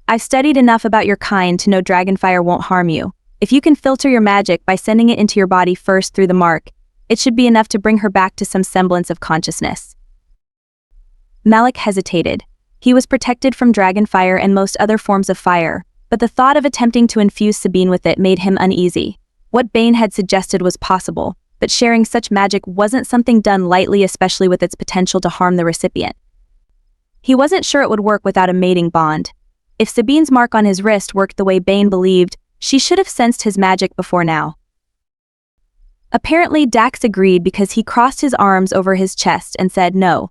"I've studied enough about your kind to know dragonfire won't harm you. If you can filter your magic by sending it into your body first through the mark, it should be enough to bring her back to some semblance of consciousness." Malek hesitated. He was protected from dragonfire and most other forms of fire, but the thought of attempting to infuse Sabine with it made him uneasy. What Bane had suggested was possible, but sharing such magic wasn't something done lightly, especially with its potential to harm the recipient. He wasn't sure it would work without a mating bond. If Sabine's mark on his wrist worked the way Bane believed, she should have sensed his magic before now. Apparently, Dax agreed because he crossed his arms over his chest and said, "No.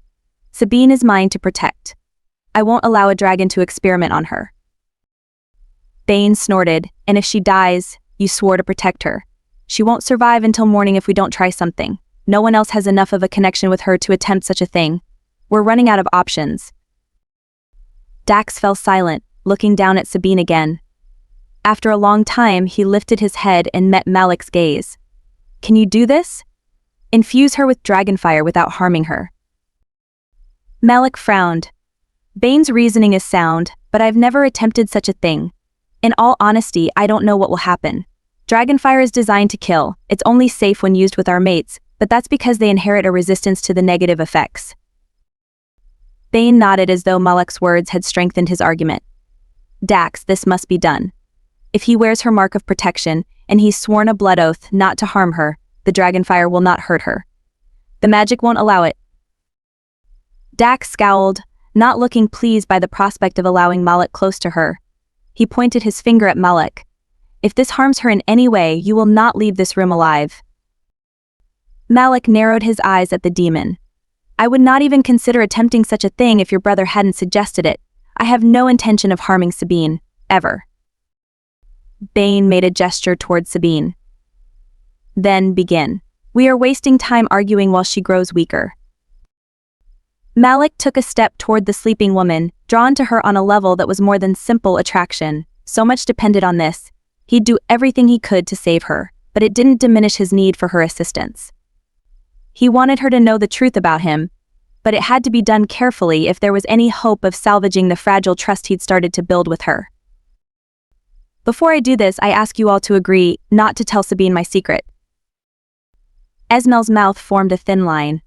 Sabine is mine to protect. I won't allow a dragon to experiment on her." Bane snorted, "And if she dies, you swore to protect her. She won't survive until morning if we don't try something. No one else has enough of a connection with her to attempt such a thing. We're running out of options." Dax fell silent, looking down at Sabine again. After a long time, he lifted his head and met Malek's gaze. "Can you do this? Infuse her with dragonfire without harming her." Malek frowned. "Bane's reasoning is sound, but I've never attempted such a thing. In all honesty, I don't know what will happen. Dragonfire is designed to kill. It's only safe when used with our mates, but that's because they inherit a resistance to the negative effects." Bane nodded as though Malek's words had strengthened his argument. "Dax, this must be done. If he wears her mark of protection, and he's sworn a blood oath not to harm her, the dragonfire will not hurt her. The magic won't allow it." Dax scowled, not looking pleased by the prospect of allowing Malek close to her. He pointed his finger at Malek. "If this harms her in any way, you will not leave this room alive." Malek narrowed his eyes at the demon. I would not even consider attempting such a thing if your brother hadn't suggested it. I have no intention of harming Sabine, ever. Bane made a gesture towards Sabine. Then begin. We are wasting time arguing while she grows weaker. Malek took a step toward the sleeping woman, drawn to her on a level that was more than simple attraction. So much depended on this. He'd do everything he could to save her, but it didn't diminish his need for her assistance. He wanted her to know the truth about him, but it had to be done carefully if there was any hope of salvaging the fragile trust he'd started to build with her. Before I do this, I ask you all to agree not to tell Sabine my secret. Esmel's mouth formed a thin line,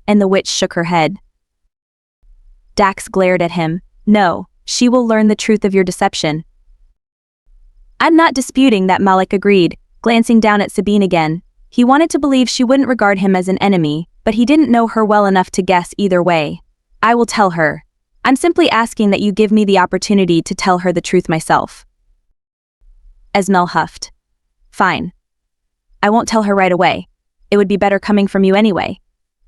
and the witch shook her head. Dax glared at him. No, she will learn the truth of your deception. I'm not disputing that, Malek agreed, glancing down at Sabine again. He wanted to believe she wouldn't regard him as an enemy, but he didn't know her well enough to guess either way. I will tell her. I'm simply asking that you give me the opportunity to tell her the truth myself. Esmel huffed. Fine. I won't tell her right away. It would be better coming from you anyway.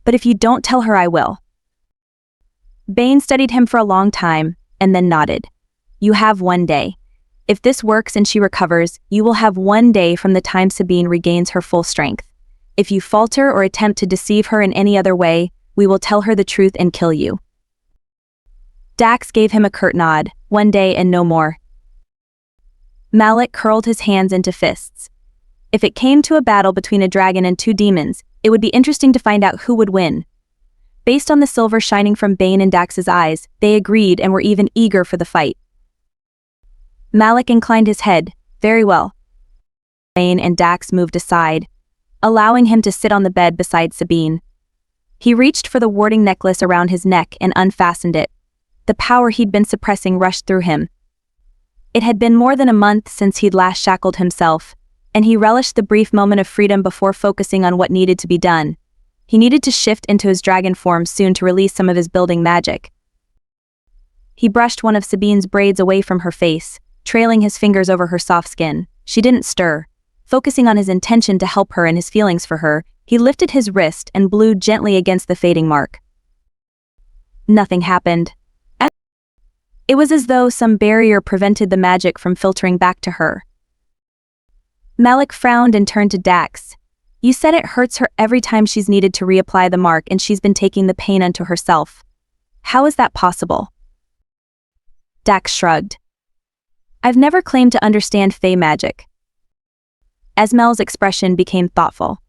But if you don't tell her, I will. Bane studied him for a long time, and then nodded. You have 1 day. If this works and she recovers, you will have 1 day from the time Sabine regains her full strength. If you falter or attempt to deceive her in any other way, we will tell her the truth and kill you. Dax gave him a curt nod. 1 day and no more. Malek curled his hands into fists. If it came to a battle between a dragon and 2 demons, it would be interesting to find out who would win. Based on the silver shining from Bane and Dax's eyes, they agreed and were even eager for the fight. Malek inclined his head. Very well. Bane and Dax moved aside, allowing him to sit on the bed beside Sabine. He reached for the warding necklace around his neck and unfastened it. The power he'd been suppressing rushed through him. It had been more than a month since he'd last shackled himself, and he relished the brief moment of freedom before focusing on what needed to be done. He needed to shift into his dragon form soon to release some of his building magic. He brushed one of Sabine's braids away from her face, trailing his fingers over her soft skin. She didn't stir. Focusing on his intention to help her and his feelings for her, he lifted his wrist and blew gently against the fading mark. Nothing happened. It was as though some barrier prevented the magic from filtering back to her. Malek frowned and turned to Dax. You said it hurts her every time she's needed to reapply the mark and she's been taking the pain unto herself. How is that possible? Dax shrugged. I've never claimed to understand Fae magic. Esmel's expression became thoughtful.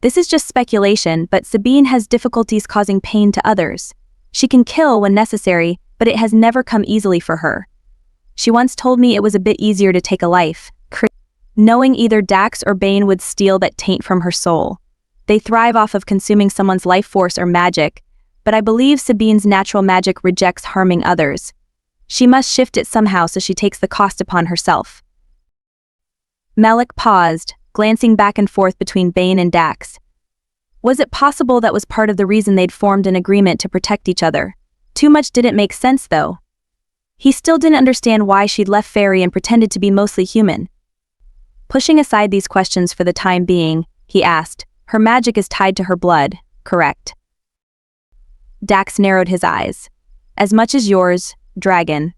This is just speculation, but Sabine has difficulties causing pain to others. She can kill when necessary, but it has never come easily for her. She once told me it was a bit easier to take a life, knowing either Dax or Bane would steal that taint from her soul. They thrive off of consuming someone's life force or magic, but I believe Sabine's natural magic rejects harming others. She must shift it somehow so she takes the cost upon herself. Malek paused, glancing back and forth between Bane and Dax. Was it possible that was part of the reason they'd formed an agreement to protect each other? Too much didn't make sense though. He still didn't understand why she'd left Fairy and pretended to be mostly human. Pushing aside these questions for the time being, he asked, her magic is tied to her blood, correct? Dax narrowed his eyes. As much as yours, dragon.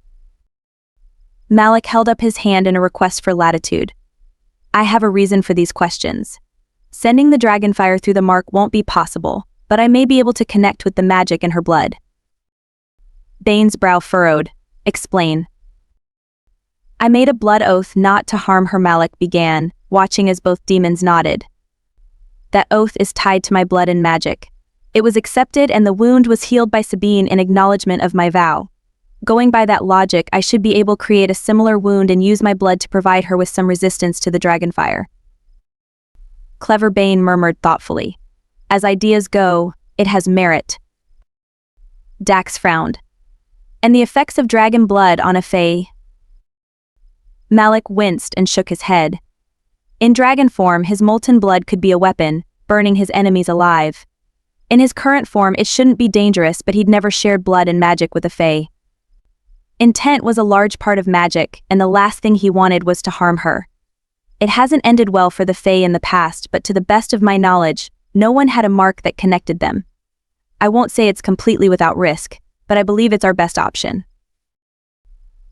Malek held up his hand in a request for latitude. I have a reason for these questions. Sending the dragonfire through the mark won't be possible, but I may be able to connect with the magic in her blood. Bane's brow furrowed. Explain. I made a blood oath not to harm her, Malek began, watching as both demons nodded. That oath is tied to my blood and magic. It was accepted and the wound was healed by Sabine in acknowledgement of my vow. Going by that logic, I should be able to create a similar wound and use my blood to provide her with some resistance to the dragonfire. Clever Bane murmured thoughtfully. As ideas go, it has merit. Dax frowned. And the effects of dragon blood on a Fae? Malek winced and shook his head. In dragon form, his molten blood could be a weapon, burning his enemies alive. In his current form, it shouldn't be dangerous, but he'd never shared blood and magic with a Fae. Intent was a large part of magic, and the last thing he wanted was to harm her. It hasn't ended well for the Fae in the past, but to the best of my knowledge, no one had a mark that connected them. I won't say it's completely without risk, but I believe it's our best option.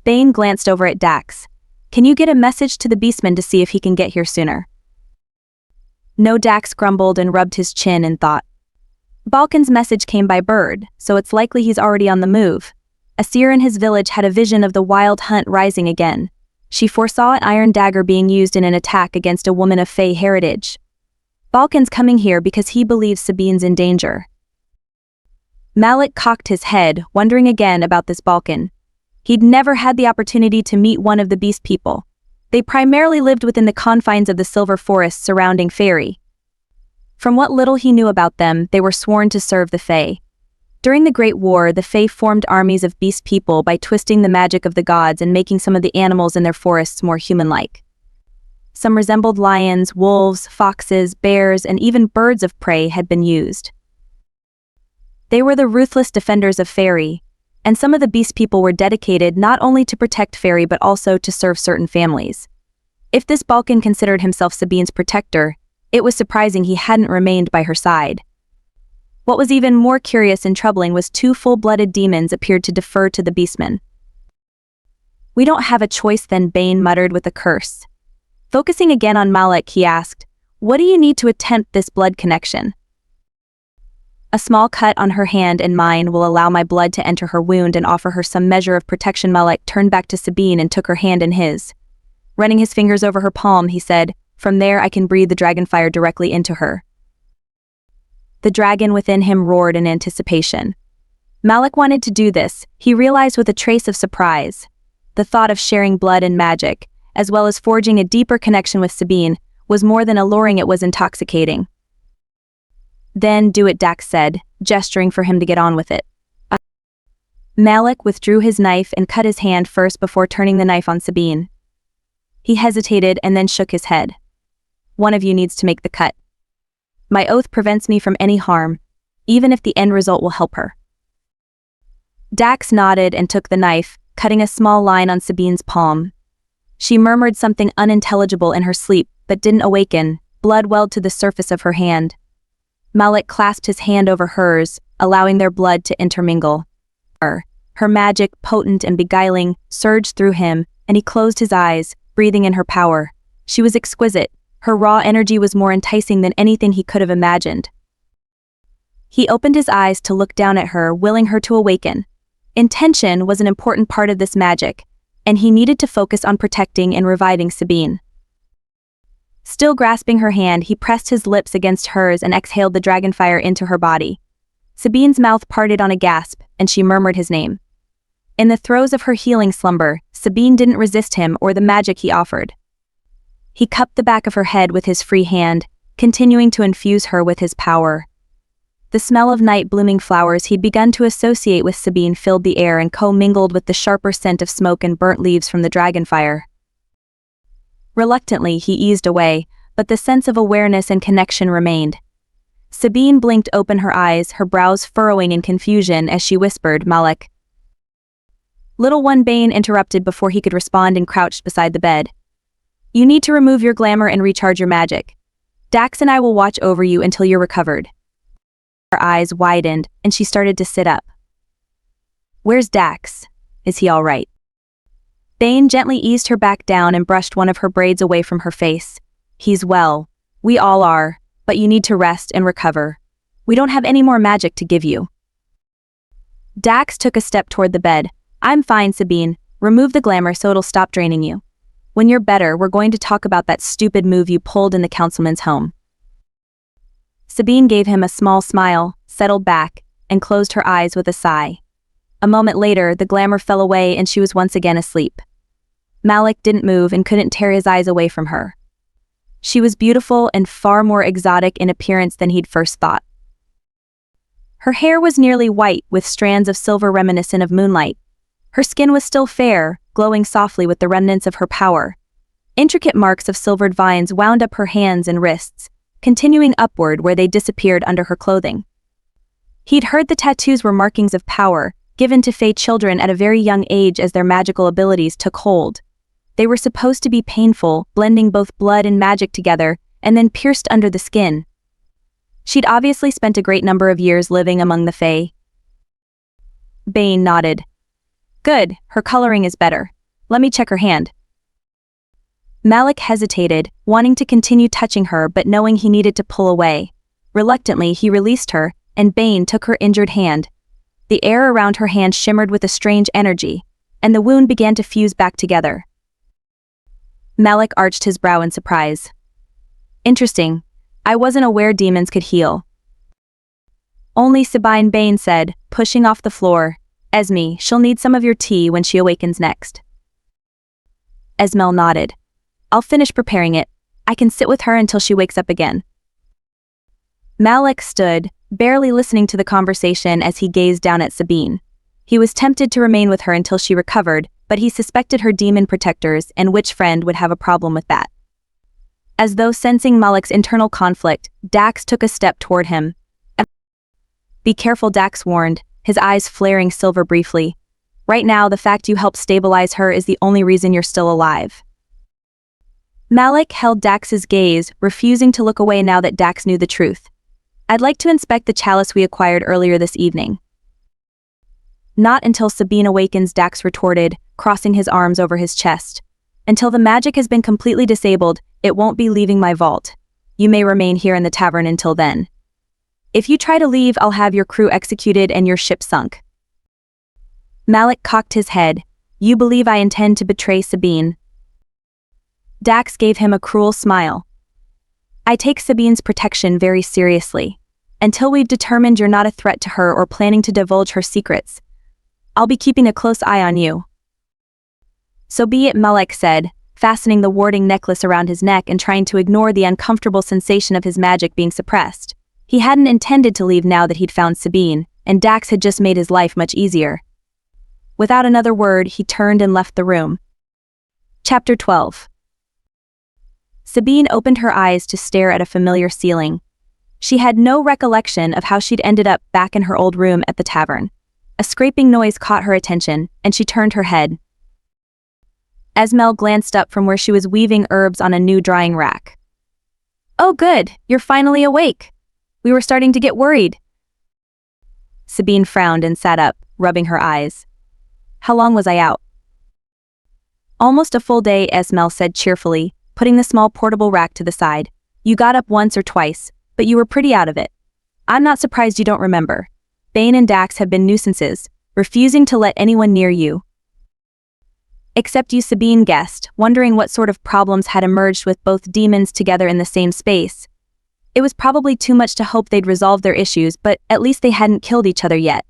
Bane glanced over at Dax. Can you get a message to the beastman to see if he can get here sooner? No, Dax grumbled and rubbed his chin in thought. Balkan's message came by bird, so it's likely he's already on the move. A seer in his village had a vision of the wild hunt rising again. She foresaw an iron dagger being used in an attack against a woman of Fae heritage. Balkan's coming here because he believes Sabine's in danger. Malek cocked his head, wondering again about this Balkan. He'd never had the opportunity to meet one of the beast people. They primarily lived within the confines of the silver forests surrounding Faerie. From what little he knew about them, they were sworn to serve the Fae. During the Great War, the Fae formed armies of beast people by twisting the magic of the gods and making some of the animals in their forests more human-like. Some resembled lions, wolves, foxes, bears, and even birds of prey had been used. They were the ruthless defenders of Faerie, and some of the beast people were dedicated not only to protect Faerie but also to serve certain families. If this Balkan considered himself Sabine's protector, it was surprising he hadn't remained by her side. What was even more curious and troubling was two full-blooded demons appeared to defer to the beastman. We don't have a choice then, Bane muttered with a curse. Focusing again on Malek, he asked, what do you need to attempt this blood connection? A small cut on her hand and mine will allow my blood to enter her wound and offer her some measure of protection. Malek turned back to Sabine and took her hand in his. Running his fingers over her palm, he said, from there I can breathe the dragon fire directly into her. The dragon within him roared in anticipation. Malek wanted to do this, he realized with a trace of surprise. The thought of sharing blood and magic, as well as forging a deeper connection with Sabine, was more than alluring, it was intoxicating. Then do it, Dax said, gesturing for him to get on with it. Malek withdrew his knife and cut his hand first before turning the knife on Sabine. He hesitated and then shook his head. One of you needs to make the cut. My oath prevents me from any harm, even if the end result will help her. Dax nodded and took the knife, cutting a small line on Sabine's palm. She murmured something unintelligible in her sleep, but didn't awaken. Blood welled to the surface of her hand. Malek clasped his hand over hers, allowing their blood to intermingle. Her magic, potent and beguiling, surged through him, and he closed his eyes, breathing in her power. She was exquisite. Her raw energy was more enticing than anything he could have imagined. He opened his eyes to look down at her, willing her to awaken. Intention was an important part of this magic, and he needed to focus on protecting and reviving Sabine. Still grasping her hand, he pressed his lips against hers and exhaled the dragonfire into her body. Sabine's mouth parted on a gasp, and she murmured his name. In the throes of her healing slumber, Sabine didn't resist him or the magic he offered. He cupped the back of her head with his free hand, continuing to infuse her with his power. The smell of night-blooming flowers he'd begun to associate with Sabine filled the air and co-mingled with the sharper scent of smoke and burnt leaves from the dragonfire. Reluctantly, he eased away, but the sense of awareness and connection remained. Sabine blinked open her eyes, her brows furrowing in confusion as she whispered, Malek. Little one, Bane interrupted before he could respond and crouched beside the bed. You need to remove your glamour and recharge your magic. Dax and I will watch over you until you're recovered. Her eyes widened, and she started to sit up. Where's Dax? Is he all right? Bane gently eased her back down and brushed one of her braids away from her face. He's well. We all are, but you need to rest and recover. We don't have any more magic to give you. Dax took a step toward the bed. I'm fine, Sabine. Remove the glamour so it'll stop draining you. When you're better, we're going to talk about that stupid move you pulled in the councilman's home. Sabine gave him a small smile, settled back, and closed her eyes with a sigh. A moment later, the glamour fell away and she was once again asleep. Malek didn't move and couldn't tear his eyes away from her. She was beautiful and far more exotic in appearance than he'd first thought. Her hair was nearly white with strands of silver reminiscent of moonlight. Her skin was still fair, glowing softly with the remnants of her power. Intricate marks of silvered vines wound up her hands and wrists, continuing upward where they disappeared under her clothing. He'd heard the tattoos were markings of power, given to Fae children at a very young age as their magical abilities took hold. They were supposed to be painful, blending both blood and magic together, and then pierced under the skin. She'd obviously spent a great number of years living among the Fae. Bane nodded. Good, her coloring is better. Let me check her hand. Malek hesitated, wanting to continue touching her but knowing he needed to pull away. Reluctantly, he released her, and Bane took her injured hand. The air around her hand shimmered with a strange energy, and the wound began to fuse back together. Malek arched his brow in surprise. Interesting. I wasn't aware demons could heal. Only Sabine, Bane said, pushing off the floor. Esme, she'll need some of your tea when she awakens next. Esmel nodded. I'll finish preparing it. I can sit with her until she wakes up again. Malek stood, barely listening to the conversation as he gazed down at Sabine. He was tempted to remain with her until she recovered, but he suspected her demon protectors, and which friend would have a problem with that? As though sensing Malek's internal conflict, Dax took a step toward him. Be careful, Dax warned, his eyes flaring silver briefly. Right now, the fact you helped stabilize her is the only reason you're still alive. Malek held Dax's gaze, refusing to look away now that Dax knew the truth. I'd like to inspect the chalice we acquired earlier this evening. Not until Sabine awakens, Dax retorted, crossing his arms over his chest. Until the magic has been completely disabled, it won't be leaving my vault. You may remain here in the tavern until then. If you try to leave, I'll have your crew executed and your ship sunk. Malek cocked his head. You believe I intend to betray Sabine? Dax gave him a cruel smile. I take Sabine's protection very seriously. Until we've determined you're not a threat to her or planning to divulge her secrets, I'll be keeping a close eye on you. So be it, Malek said, fastening the warding necklace around his neck and trying to ignore the uncomfortable sensation of his magic being suppressed. He hadn't intended to leave now that he'd found Sabine, and Dax had just made his life much easier. Without another word, he turned and left the room. Chapter 12. Sabine opened her eyes to stare at a familiar ceiling. She had no recollection of how she'd ended up back in her old room at the tavern. A scraping noise caught her attention, and she turned her head. Esmel glanced up from where she was weaving herbs on a new drying rack. Oh good, you're finally awake. We were starting to get worried. Sabine frowned and sat up, rubbing her eyes. How long was I out? Almost a full day, Esmel said cheerfully, putting the small portable rack to the side. You got up once or twice, but you were pretty out of it. I'm not surprised you don't remember. Bane and Dax have been nuisances, refusing to let anyone near you. Except you, Sabine guessed, wondering what sort of problems had emerged with both demons together in the same space. It was probably too much to hope they'd resolve their issues, but at least they hadn't killed each other yet.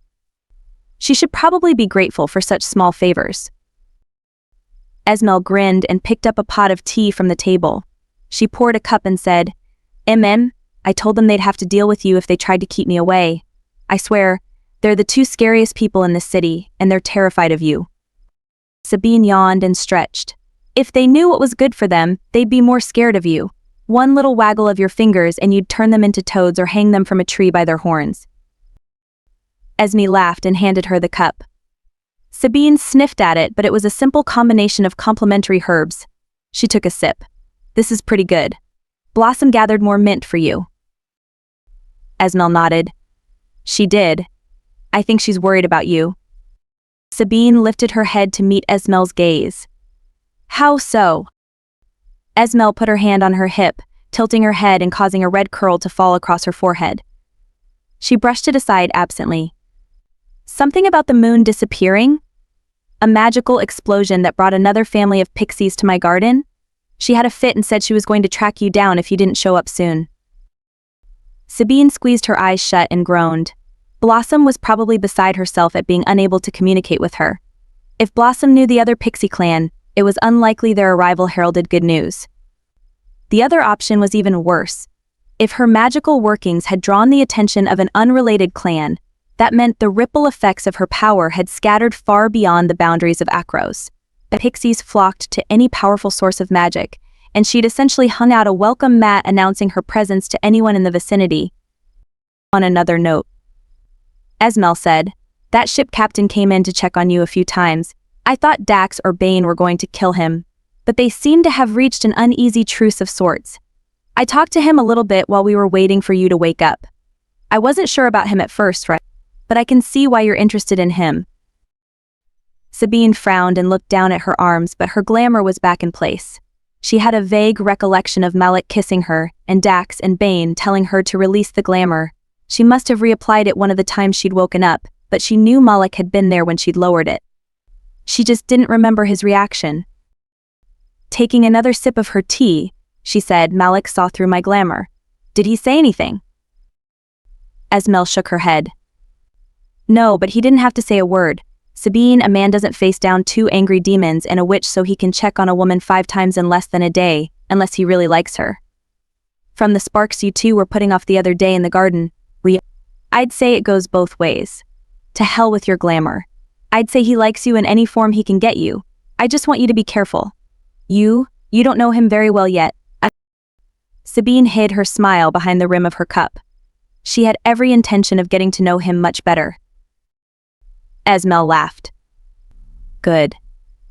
She should probably be grateful for such small favors. Esmel grinned and picked up a pot of tea from the table. She poured a cup and said, I told them they'd have to deal with you if they tried to keep me away. I swear, they're the two scariest people in this city, and they're terrified of you. Sabine yawned and stretched. If they knew what was good for them, they'd be more scared of you. One little waggle of your fingers and you'd turn them into toads or hang them from a tree by their horns. Esme laughed and handed her the cup. Sabine sniffed at it, but it was a simple combination of complementary herbs. She took a sip. This is pretty good. Blossom gathered more mint for you. Esmel nodded. She did. I think she's worried about you. Sabine lifted her head to meet Esmel's gaze. How so? Esmel put her hand on her hip, tilting her head and causing a red curl to fall across her forehead. She brushed it aside absently. Something about the moon disappearing? A magical explosion that brought another family of pixies to my garden? She had a fit and said she was going to track you down if you didn't show up soon. Sabine squeezed her eyes shut and groaned. Blossom was probably beside herself at being unable to communicate with her. If Blossom knew the other pixie clan, it was unlikely their arrival heralded good news. The other option was even worse. If her magical workings had drawn the attention of an unrelated clan, that meant the ripple effects of her power had scattered far beyond the boundaries of Akros. The pixies flocked to any powerful source of magic, and she'd essentially hung out a welcome mat announcing her presence to anyone in the vicinity. On another note, Esmel said, that ship captain came in to check on you a few times. I thought Dax or Bane were going to kill him, but they seemed to have reached an uneasy truce of sorts. I talked to him a little bit while we were waiting for you to wake up. I wasn't sure about him at first, right? But I can see why you're interested in him. Sabine frowned and looked down at her arms, but her glamour was back in place. She had a vague recollection of Malek kissing her, and Dax and Bane telling her to release the glamour. She must have reapplied it one of the times she'd woken up, but she knew Malek had been there when she'd lowered it. She just didn't remember his reaction. Taking another sip of her tea, she said, "Malek saw through my glamour. Did he say anything?" Esmel shook her head. "No, but he didn't have to say a word. Sabine, a man doesn't face down 2 angry demons and a witch so he can check on a woman 5 times in less than a day, unless he really likes her. From the sparks you two were putting off the other day in the garden, I'd say it goes both ways. To hell with your glamour. I'd say he likes you in any form he can get you. I just want you to be careful. You don't know him very well yet." Sabine hid her smile behind the rim of her cup. She had every intention of getting to know him much better. Esmel laughed. "Good.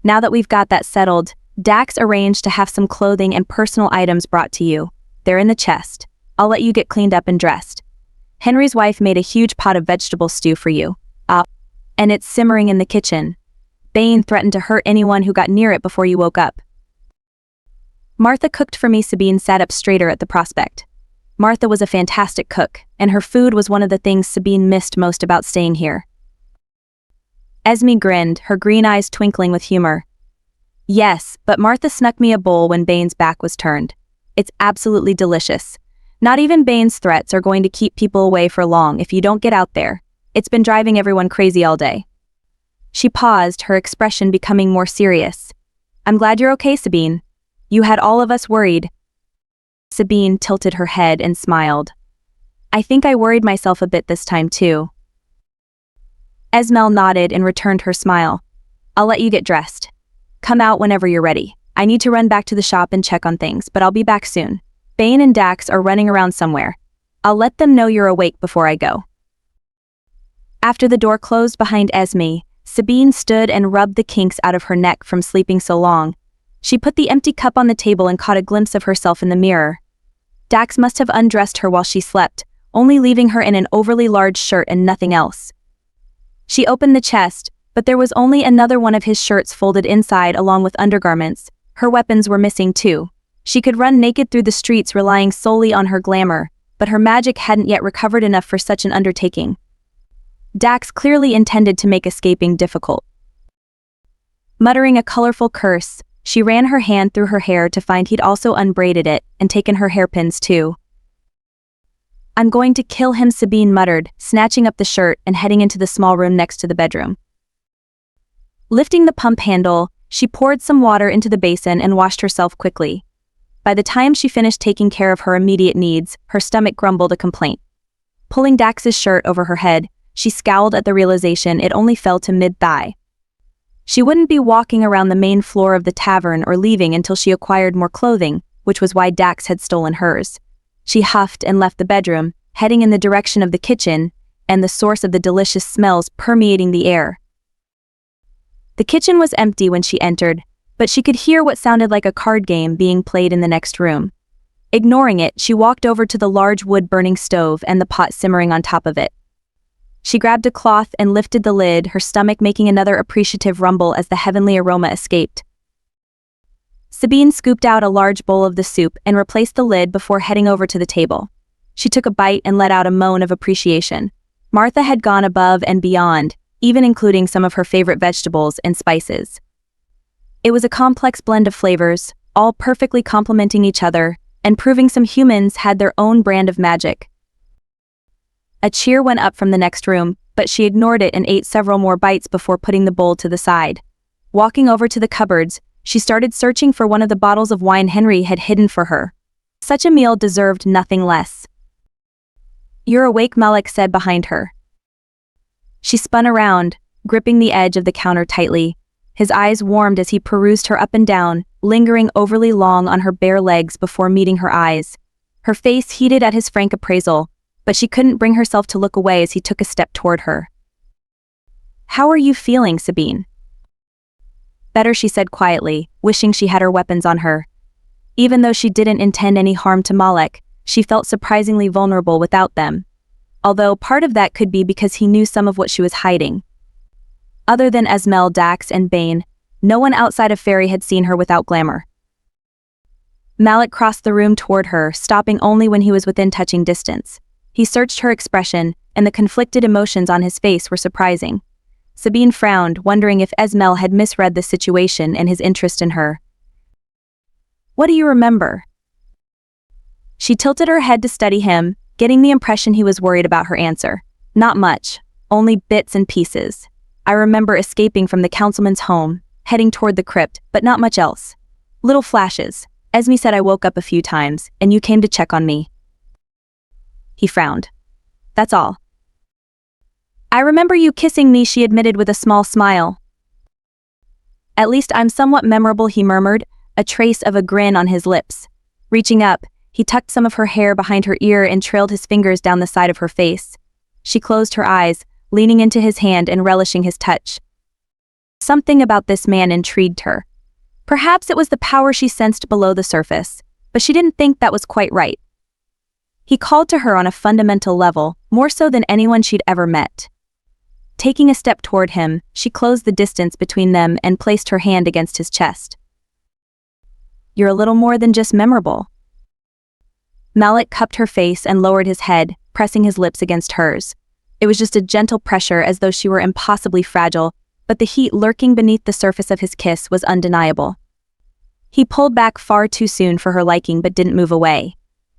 Now that we've got that settled, Dax arranged to have some clothing and personal items brought to you. They're in the chest. I'll let you get cleaned up and dressed. Henry's wife made a huge pot of vegetable stew for you. And it's simmering in the kitchen. Bane threatened to hurt anyone who got near it before you woke up." "Martha cooked for me." Sabine sat up straighter at the prospect. Martha was a fantastic cook, and her food was one of the things Sabine missed most about staying here. Esme grinned, her green eyes twinkling with humor. "Yes, but Martha snuck me a bowl when Bane's back was turned. It's absolutely delicious. Not even Bane's threats are going to keep people away for long if you don't get out there. It's been driving everyone crazy all day." She paused, her expression becoming more serious. "I'm glad you're okay, Sabine. You had all of us worried." Sabine tilted her head and smiled. "I think I worried myself a bit this time too." Esmel nodded and returned her smile. "I'll let you get dressed. Come out whenever you're ready. I need to run back to the shop and check on things, but I'll be back soon. Bane and Dax are running around somewhere. I'll let them know you're awake before I go." After the door closed behind Esme, Sabine stood and rubbed the kinks out of her neck from sleeping so long. She put the empty cup on the table and caught a glimpse of herself in the mirror. Dax must have undressed her while she slept, only leaving her in an overly large shirt and nothing else. She opened the chest, but there was only another one of his shirts folded inside along with undergarments. Her weapons were missing too. She could run naked through the streets relying solely on her glamour, but her magic hadn't yet recovered enough for such an undertaking. Dax clearly intended to make escaping difficult. Muttering a colorful curse, she ran her hand through her hair to find he'd also unbraided it and taken her hairpins too. "I'm going to kill him," Sabine muttered, snatching up the shirt and heading into the small room next to the bedroom. Lifting the pump handle, she poured some water into the basin and washed herself quickly. By the time she finished taking care of her immediate needs, her stomach grumbled a complaint. Pulling Dax's shirt over her head, she scowled at the realization it only fell to mid-thigh. She wouldn't be walking around the main floor of the tavern or leaving until she acquired more clothing, which was why Dax had stolen hers. She huffed and left the bedroom, heading in the direction of the kitchen, and the source of the delicious smells permeating the air. The kitchen was empty when she entered, but she could hear what sounded like a card game being played in the next room. Ignoring it, she walked over to the large wood-burning stove and the pot simmering on top of it. She grabbed a cloth and lifted the lid, her stomach making another appreciative rumble as the heavenly aroma escaped. Sabine scooped out a large bowl of the soup and replaced the lid before heading over to the table. She took a bite and let out a moan of appreciation. Martha had gone above and beyond, even including some of her favorite vegetables and spices. It was a complex blend of flavors, all perfectly complementing each other, and proving some humans had their own brand of magic. A cheer went up from the next room, but she ignored it and ate several more bites before putting the bowl to the side. Walking over to the cupboards, she started searching for one of the bottles of wine Henry had hidden for her. Such a meal deserved nothing less. "You're awake," Malek said behind her. She spun around, gripping the edge of the counter tightly. His eyes warmed as he perused her up and down, lingering overly long on her bare legs before meeting her eyes. Her face heated at his frank appraisal, but she couldn't bring herself to look away as he took a step toward her. "How are you feeling, Sabine?" "Better," she said quietly, wishing she had her weapons on her. Even though she didn't intend any harm to Malek, she felt surprisingly vulnerable without them. Although part of that could be because he knew some of what she was hiding. Other than Esmel, Dax, and Bane, no one outside of Fairy had seen her without glamour. Malek crossed the room toward her, stopping only when he was within touching distance. He searched her expression, and the conflicted emotions on his face were surprising. Sabine frowned, wondering if Esmel had misread the situation and his interest in her. "What do you remember?" She tilted her head to study him, getting the impression he was worried about her answer. "Not much, only bits and pieces. I remember escaping from the councilman's home, heading toward the crypt, but not much else. Little flashes. Esme said I woke up a few times, and you came to check on me." He frowned. "That's all." "I remember you kissing me," she admitted with a small smile. "At least I'm somewhat memorable," he murmured, a trace of a grin on his lips. Reaching up, he tucked some of her hair behind her ear and trailed his fingers down the side of her face. She closed her eyes, leaning into his hand and relishing his touch. Something about this man intrigued her. Perhaps it was the power she sensed below the surface, but she didn't think that was quite right. He called to her on a fundamental level, more so than anyone she'd ever met. Taking a step toward him, she closed the distance between them and placed her hand against his chest. "You're a little more than just memorable." Malek cupped her face and lowered his head, pressing his lips against hers. It was just a gentle pressure as though she were impossibly fragile, but the heat lurking beneath the surface of his kiss was undeniable. He pulled back far too soon for her liking but didn't move away.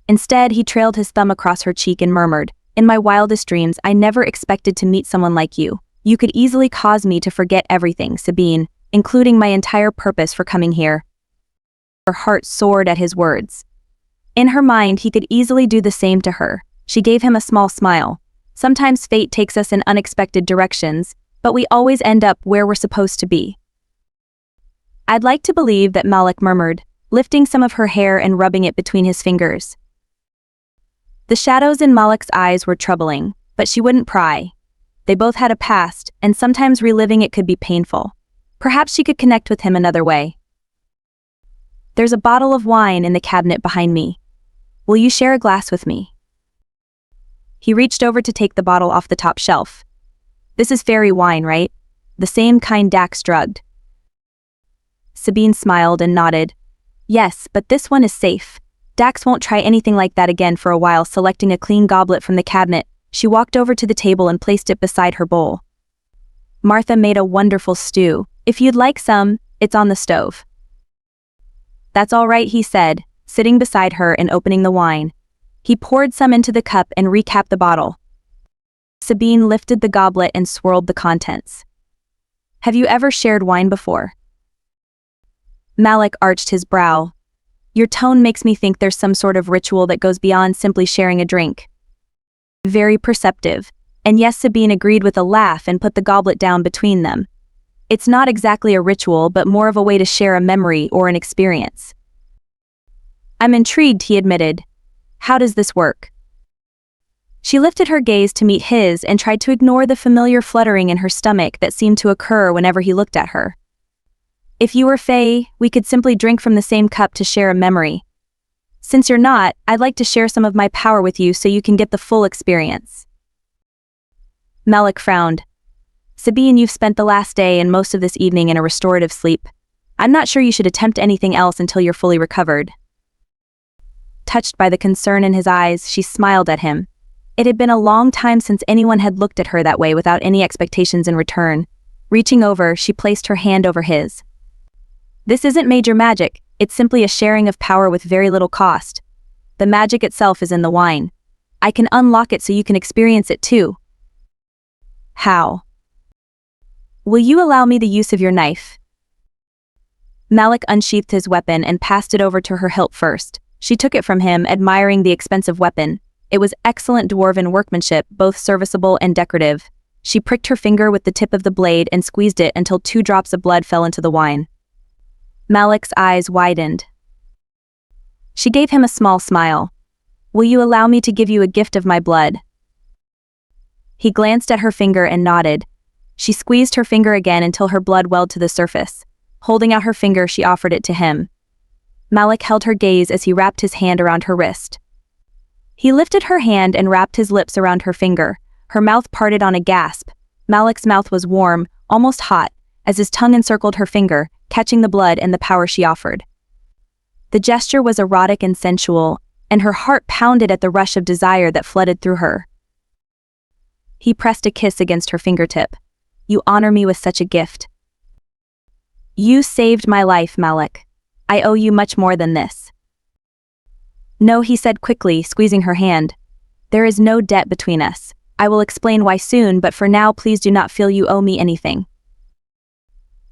Instead, he trailed his thumb across her cheek and murmured, "In my wildest dreams, I never expected to meet someone like you. You could easily cause me to forget everything, Sabine, including my entire purpose for coming here." Her heart soared at his words. In her mind, he could easily do the same to her. She gave him a small smile. Sometimes fate takes us in unexpected directions, but we always end up where we're supposed to be. "I'd like to believe," that Malek murmured, lifting some of her hair and rubbing it between his fingers. The shadows in Malek's eyes were troubling, but she wouldn't pry. They both had a past, and sometimes reliving it could be painful. Perhaps she could connect with him another way. "There's a bottle of wine in the cabinet behind me. Will you share a glass with me?" He reached over to take the bottle off the top shelf. "This is fairy wine, right? The same kind Dax drugged." Sabine smiled and nodded. "Yes, but this one is safe. Dax won't try anything like that again." For a while, selecting a clean goblet from the cabinet, she walked over to the table and placed it beside her bowl. "Martha made a wonderful stew. If you'd like some, it's on the stove." "That's all right," he said, sitting beside her and opening the wine. He poured some into the cup and recapped the bottle. Sabine lifted the goblet and swirled the contents. "Have you ever shared wine before?" Malek arched his brow. "Your tone makes me think there's some sort of ritual that goes beyond simply sharing a drink." Very perceptive, and yes, Sabine agreed with a laugh and put the goblet down between them. "It's not exactly a ritual, but more of a way to share a memory or an experience." "I'm intrigued," he admitted. "How does this work?" She lifted her gaze to meet his and tried to ignore the familiar fluttering in her stomach that seemed to occur whenever he looked at her. "If you were Fae, we could simply drink from the same cup to share a memory. Since you're not, I'd like to share some of my power with you so you can get the full experience." Malek frowned. "Sabine, you've spent the last day and most of this evening in a restorative sleep. I'm not sure you should attempt anything else until you're fully recovered." Touched by the concern in his eyes, she smiled at him. It had been a long time since anyone had looked at her that way without any expectations in return. Reaching over, she placed her hand over his. "This isn't major magic, it's simply a sharing of power with very little cost. The magic itself is in the wine. I can unlock it so you can experience it too." "How?" "Will you allow me the use of your knife?" Malek unsheathed his weapon and passed it over to her hilt first. She took it from him, admiring the expensive weapon. It was excellent dwarven workmanship, both serviceable and decorative. She pricked her finger with the tip of the blade and squeezed it until 2 drops of blood fell into the wine. Malek's eyes widened. She gave him a small smile. "Will you allow me to give you a gift of my blood?" He glanced at her finger and nodded. She squeezed her finger again until her blood welled to the surface. Holding out her finger, she offered it to him. Malek held her gaze as he wrapped his hand around her wrist. He lifted her hand and wrapped his lips around her finger. Her mouth parted on a gasp. Malek's mouth was warm, almost hot, as his tongue encircled her finger, catching the blood and the power she offered. The gesture was erotic and sensual, and her heart pounded at the rush of desire that flooded through her. He pressed a kiss against her fingertip. "You honor me with such a gift. You saved my life, Malek. I owe you much more than this." "No," he said quickly, squeezing her hand. "There is no debt between us. I will explain why soon, but for now please do not feel you owe me anything."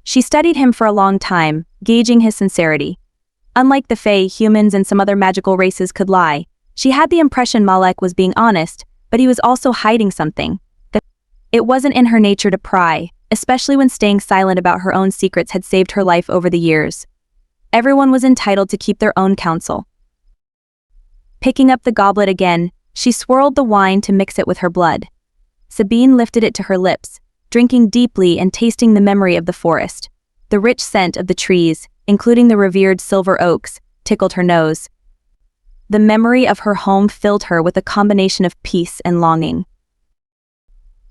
She studied him for a long time, gauging his sincerity. Unlike the Fae, humans and some other magical races could lie. She had the impression Malek was being honest, but he was also hiding something. It wasn't in her nature to pry, especially when staying silent about her own secrets had saved her life over the years. Everyone was entitled to keep their own counsel. Picking up the goblet again, she swirled the wine to mix it with her blood. Sabine lifted it to her lips, drinking deeply and tasting the memory of the forest. The rich scent of the trees, including the revered silver oaks, tickled her nose. The memory of her home filled her with a combination of peace and longing.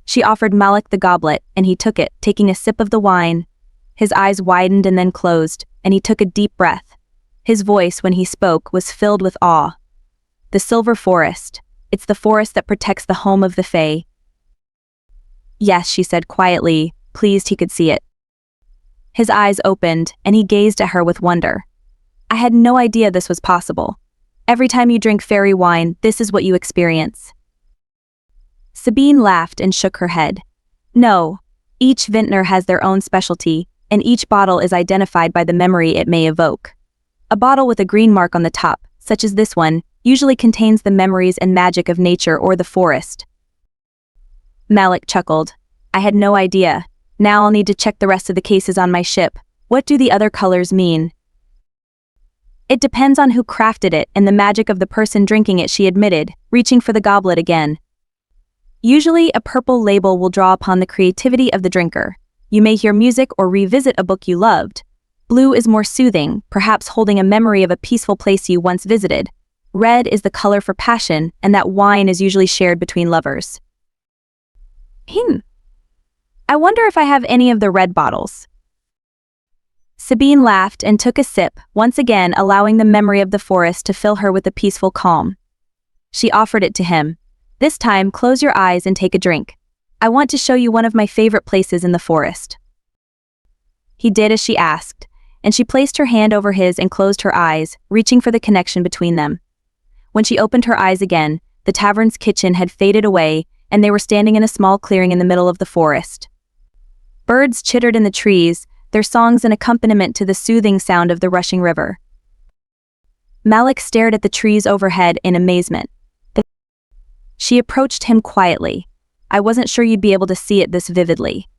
She offered Malek the goblet, and he took it, taking a sip of the wine. His eyes widened and then closed, and he took a deep breath. His voice, when he spoke, was filled with awe. "The silver forest. It's the forest that protects the home of the Fae." "Yes," she said quietly, pleased he could see it. His eyes opened, and he gazed at her with wonder. "I had no idea this was possible. Every time you drink fairy wine, this is what you experience." Sabine laughed and shook her head. "No, each vintner has their own specialty, and each bottle is identified by the memory it may evoke. A bottle with a green mark on the top, such as this one, usually contains the memories and magic of nature or the forest." Malek chuckled. "I had no idea. Now I'll need to check the rest of the cases on my ship. What do the other colors mean?" "It depends on who crafted it and the magic of the person drinking it," she admitted, reaching for the goblet again. "Usually, a purple label will draw upon the creativity of the drinker. You may hear music or revisit a book you loved. Blue is more soothing, perhaps holding a memory of a peaceful place you once visited. Red is the color for passion, and that wine is usually shared between lovers." I wonder if I have any of the red bottles." Sabine laughed and took a sip, once again allowing the memory of the forest to fill her with a peaceful calm. She offered it to him. "This time, close your eyes and take a drink. I want to show you one of my favorite places in the forest." He did as she asked, and she placed her hand over his and closed her eyes, reaching for the connection between them. When she opened her eyes again, the tavern's kitchen had faded away, and they were standing in a small clearing in the middle of the forest. Birds chittered in the trees, their songs an accompaniment to the soothing sound of the rushing river. Malek stared at the trees overhead in amazement. She approached him quietly. "I wasn't sure you'd be able to see it this vividly."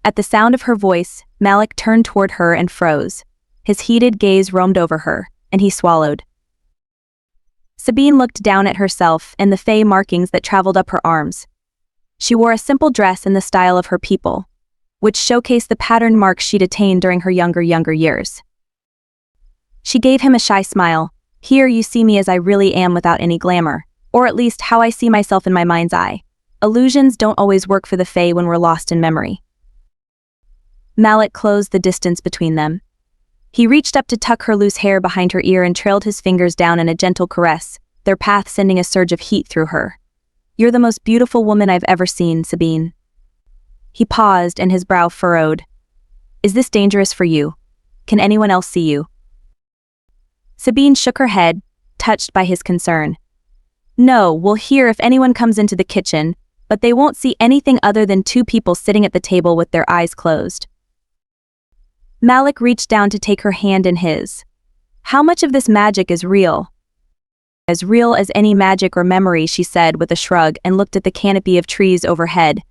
At the sound of her voice, Malek turned toward her and froze. His heated gaze roamed over her, and he swallowed. Sabine looked down at herself and the Fae markings that traveled up her arms. She wore a simple dress in the style of her people, which showcased the pattern marks she'd attained during her younger years. She gave him a shy smile. "Here you see me as I really am without any glamour, or at least how I see myself in my mind's eye. Illusions don't always work for the Fae when we're lost in memory." Malek closed the distance between them. He reached up to tuck her loose hair behind her ear and trailed his fingers down in a gentle caress, their path sending a surge of heat through her. "You're the most beautiful woman I've ever seen, Sabine." He paused and his brow furrowed. "Is this dangerous for you? Can anyone else see you?" Sabine shook her head, touched by his concern. "No, we'll hear if anyone comes into the kitchen, but they won't see anything other than two people sitting at the table with their eyes closed." Malek reached down to take her hand in his. "How much of this magic is real?" "As real as any magic or memory," she said with a shrug and looked at the canopy of trees overhead.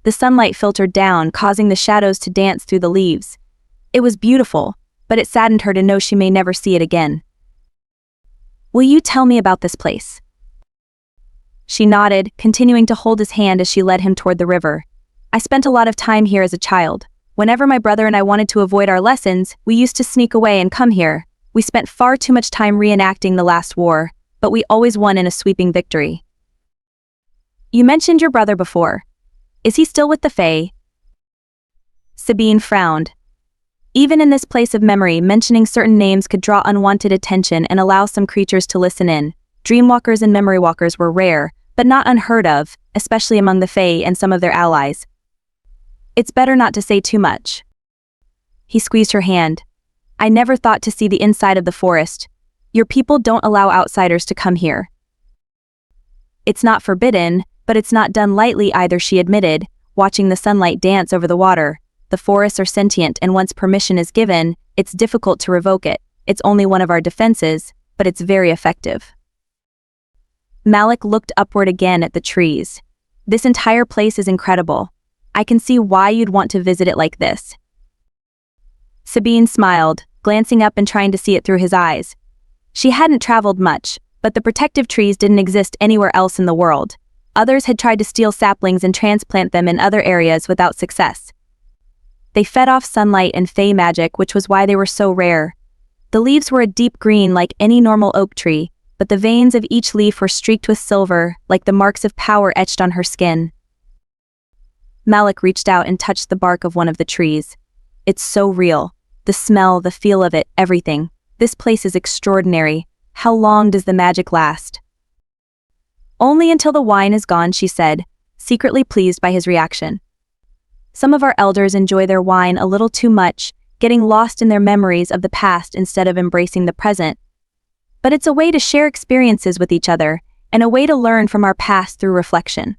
The sunlight filtered down, causing the shadows to dance through the leaves. It was beautiful, but it saddened her to know she may never see it again. "Will you tell me about this place?" She nodded, continuing to hold his hand as she led him toward the river. "I spent a lot of time here as a child. Whenever my brother and I wanted to avoid our lessons, we used to sneak away and come here. We spent far too much time reenacting the last war, but we always won in a sweeping victory. You mentioned your brother before. Is he still with the Fae? Sabine frowned. Even in this place of memory, mentioning certain names could draw unwanted attention and allow some creatures to listen in. Dreamwalkers and memory walkers were rare, but not unheard of, especially among the Fae and some of their allies. It's better not to say too much. He squeezed her hand. I never thought to see the inside of the forest. Your people don't allow outsiders to come here. It's not forbidden, but it's not done lightly either, she admitted, watching the sunlight dance over the water. The forests are sentient, and once permission is given, it's difficult to revoke it. It's only one of our defenses, but it's very effective. Malek looked upward again at the trees. This entire place is incredible. I can see why you'd want to visit it like this. Sabine smiled, glancing up and trying to see it through his eyes. She hadn't traveled much, but the protective trees didn't exist anywhere else in the world. Others had tried to steal saplings and transplant them in other areas without success. They fed off sunlight and Fae magic, which was why they were so rare. The leaves were a deep green like any normal oak tree, but the veins of each leaf were streaked with silver, like the marks of power etched on her skin. Malek reached out and touched the bark of one of the trees. It's so real. The smell, the feel of it, everything. This place is extraordinary. How long does the magic last? Only until the wine is gone, she said, secretly pleased by his reaction. Some of our elders enjoy their wine a little too much, getting lost in their memories of the past instead of embracing the present. But it's a way to share experiences with each other, and a way to learn from our past through reflection.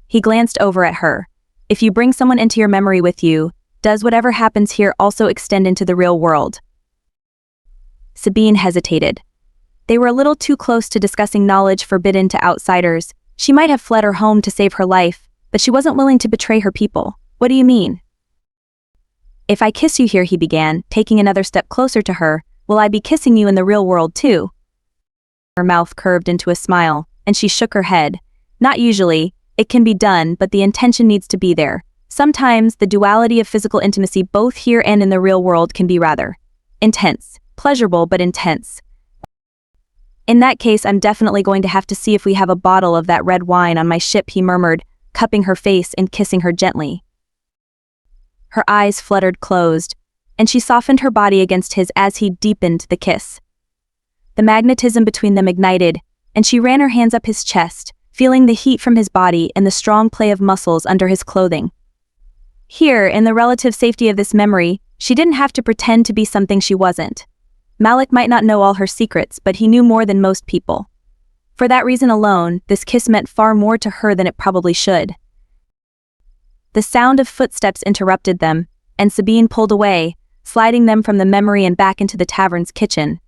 He glanced over at her. If you bring someone into your memory with you, does whatever happens here also extend into the real world? Sabine hesitated. They were a little too close to discussing knowledge forbidden to outsiders. She might have fled her home to save her life, but she wasn't willing to betray her people. What do you mean? If I kiss you here, he began, taking another step closer to her, will I be kissing you in the real world too? Her mouth curved into a smile, and she shook her head. Not usually. It can be done, but the intention needs to be there. Sometimes the duality of physical intimacy both here and in the real world can be rather intense. Pleasurable but intense. In that case, I'm definitely going to have to see if we have a bottle of that red wine on my ship, he murmured, cupping her face and kissing her gently. Her eyes fluttered closed, and she softened her body against his as he deepened the kiss. The magnetism between them ignited, and she ran her hands up his chest, feeling the heat from his body and the strong play of muscles under his clothing. Here, in the relative safety of this memory, she didn't have to pretend to be something she wasn't. Malek might not know all her secrets, but he knew more than most people. For that reason alone, this kiss meant far more to her than it probably should. The sound of footsteps interrupted them, and Sabine pulled away, sliding them from the memory and back into the tavern's kitchen.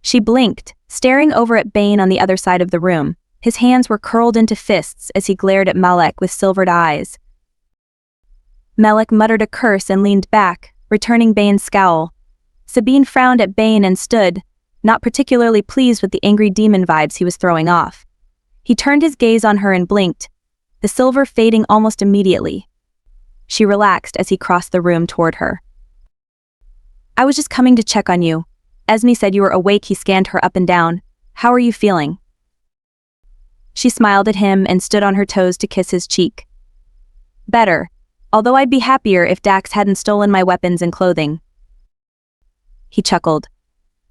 She blinked, staring over at Bane on the other side of the room. His hands were curled into fists as he glared at Malek with silvered eyes. Malek muttered a curse and leaned back, returning Bane's scowl. Sabine frowned at Bane and stood, not particularly pleased with the angry demon vibes he was throwing off. He turned his gaze on her and blinked, the silver fading almost immediately. She relaxed as he crossed the room toward her. I was just coming to check on you. Esme said you were awake. He scanned her up and down. How are you feeling? She smiled at him and stood on her toes to kiss his cheek. Better, although I'd be happier if Dax hadn't stolen my weapons and clothing. He chuckled.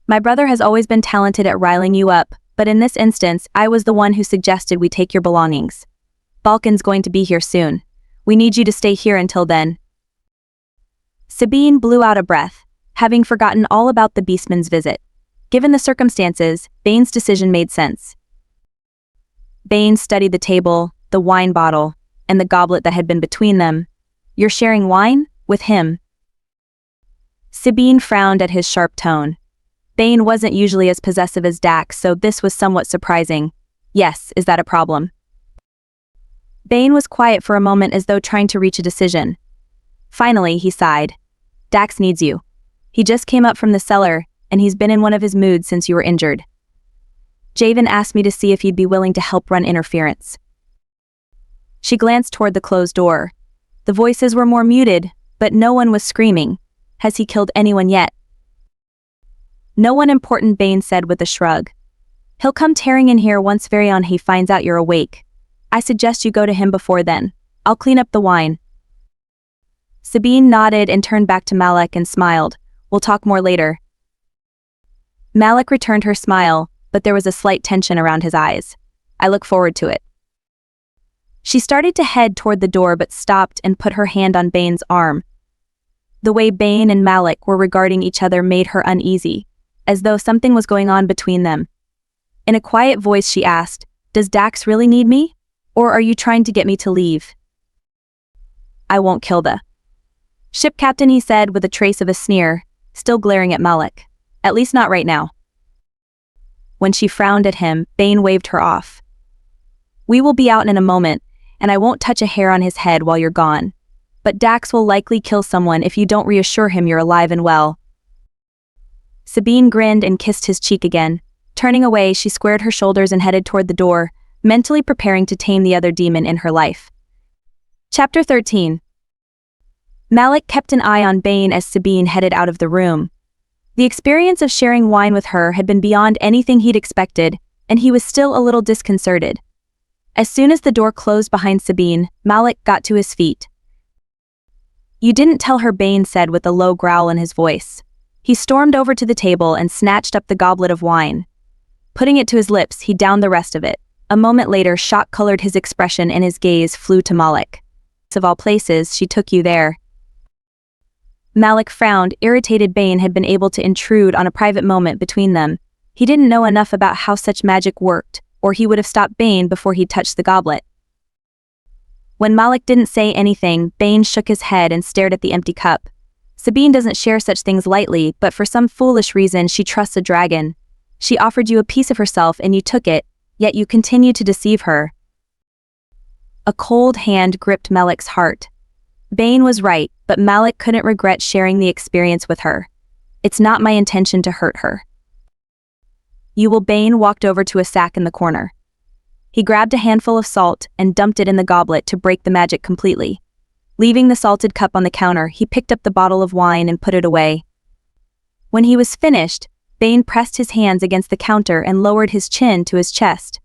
My brother has always been talented at riling you up, but in this instance, I was the one who suggested we take your belongings. Balkan's going to be here soon. We need you to stay here until then. Sabine blew out a breath, having forgotten all about the beastman's visit. Given the circumstances, Bane's decision made sense. Bane studied the table, the wine bottle, and the goblet that had been between them. You're sharing wine? With him? Sabine frowned at his sharp tone. Bane wasn't usually as possessive as Dax, so this was somewhat surprising. Yes, is that a problem? Bane was quiet for a moment as though trying to reach a decision. Finally, he sighed. Dax needs you. He just came up from the cellar, and he's been in one of his moods since you were injured. Javen asked me to see if you'd be willing to help run interference. She glanced toward the closed door. The voices were more muted, but no one was screaming. Has he killed anyone yet? No one important, Bane said with a shrug. He'll come tearing in here once he finds out you're awake. I suggest you go to him before then. I'll clean up the wine. Sabine nodded and turned back to Malek and smiled. We'll talk more later. Malek returned her smile, but there was a slight tension around his eyes. I look forward to it. She started to head toward the door but stopped and put her hand on Bane's arm. The way Bane and Malek were regarding each other made her uneasy, as though something was going on between them. In a quiet voice she asked, Does Dax really need me? Or are you trying to get me to leave? I won't kill the ship captain, he said with a trace of a sneer, still glaring at Malek. At least not right now. When she frowned at him, Bane waved her off. We will be out in a moment, and I won't touch a hair on his head while you're gone. But Dax will likely kill someone if you don't reassure him you're alive and well. Sabine grinned and kissed his cheek again. Turning away, she squared her shoulders and headed toward the door, mentally preparing to tame the other demon in her life. Chapter 13. Malek kept an eye on Bane as Sabine headed out of the room. The experience of sharing wine with her had been beyond anything he'd expected, and he was still a little disconcerted. As soon as the door closed behind Sabine, Malek got to his feet. You didn't tell her, Bane said with a low growl in his voice. He stormed over to the table and snatched up the goblet of wine. Putting it to his lips, he downed the rest of it. A moment later, shock colored his expression and his gaze flew to Malek. Of all places, she took you there. Malek frowned, irritated. Bane had been able to intrude on a private moment between them. He didn't know enough about how such magic worked, or he would have stopped Bane before he touched the goblet. When Malek didn't say anything, Bane shook his head and stared at the empty cup. Sabine doesn't share such things lightly, but for some foolish reason she trusts a dragon. She offered you a piece of herself and you took it, yet you continue to deceive her. A cold hand gripped Malek's heart. Bane was right, but Malek couldn't regret sharing the experience with her. It's not my intention to hurt her. You will. Bane walked over to a sack in the corner. He grabbed a handful of salt and dumped it in the goblet to break the magic completely. Leaving the salted cup on the counter, he picked up the bottle of wine and put it away. When he was finished, Bane pressed his hands against the counter and lowered his chin to his chest.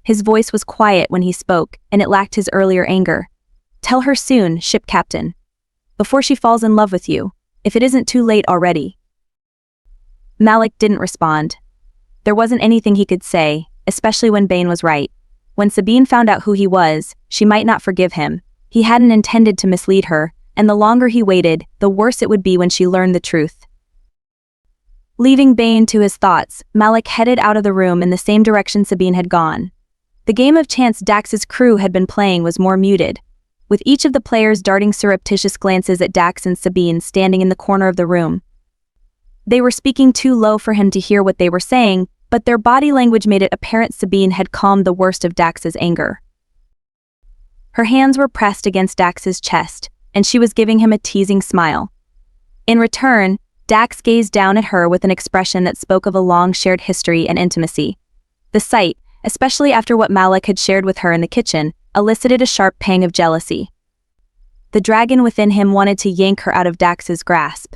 His voice was quiet when he spoke, and it lacked his earlier anger. Tell her soon, ship captain. Before she falls in love with you, if it isn't too late already. Malek didn't respond. There wasn't anything he could say, especially when Bane was right. When Sabine found out who he was, she might not forgive him. He hadn't intended to mislead her, and the longer he waited, the worse it would be when she learned the truth. Leaving Bane to his thoughts, Malek headed out of the room in the same direction Sabine had gone. The game of chance Dax's crew had been playing was more muted, with each of the players darting surreptitious glances at Dax and Sabine standing in the corner of the room. They were speaking too low for him to hear what they were saying, but their body language made it apparent Sabine had calmed the worst of Dax's anger. Her hands were pressed against Dax's chest, and she was giving him a teasing smile. In return, Dax gazed down at her with an expression that spoke of a long shared history and intimacy. The sight, especially after what Malek had shared with her in the kitchen, elicited a sharp pang of jealousy. The dragon within him wanted to yank her out of Dax's grasp.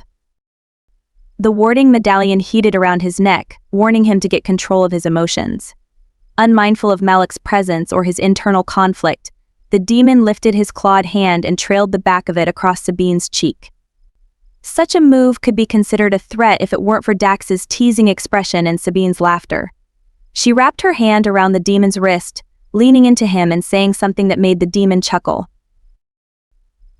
The warding medallion heated around his neck, warning him to get control of his emotions. Unmindful of Malek's presence or his internal conflict, the demon lifted his clawed hand and trailed the back of it across Sabine's cheek. Such a move could be considered a threat if it weren't for Dax's teasing expression and Sabine's laughter. She wrapped her hand around the demon's wrist, leaning into him and saying something that made the demon chuckle.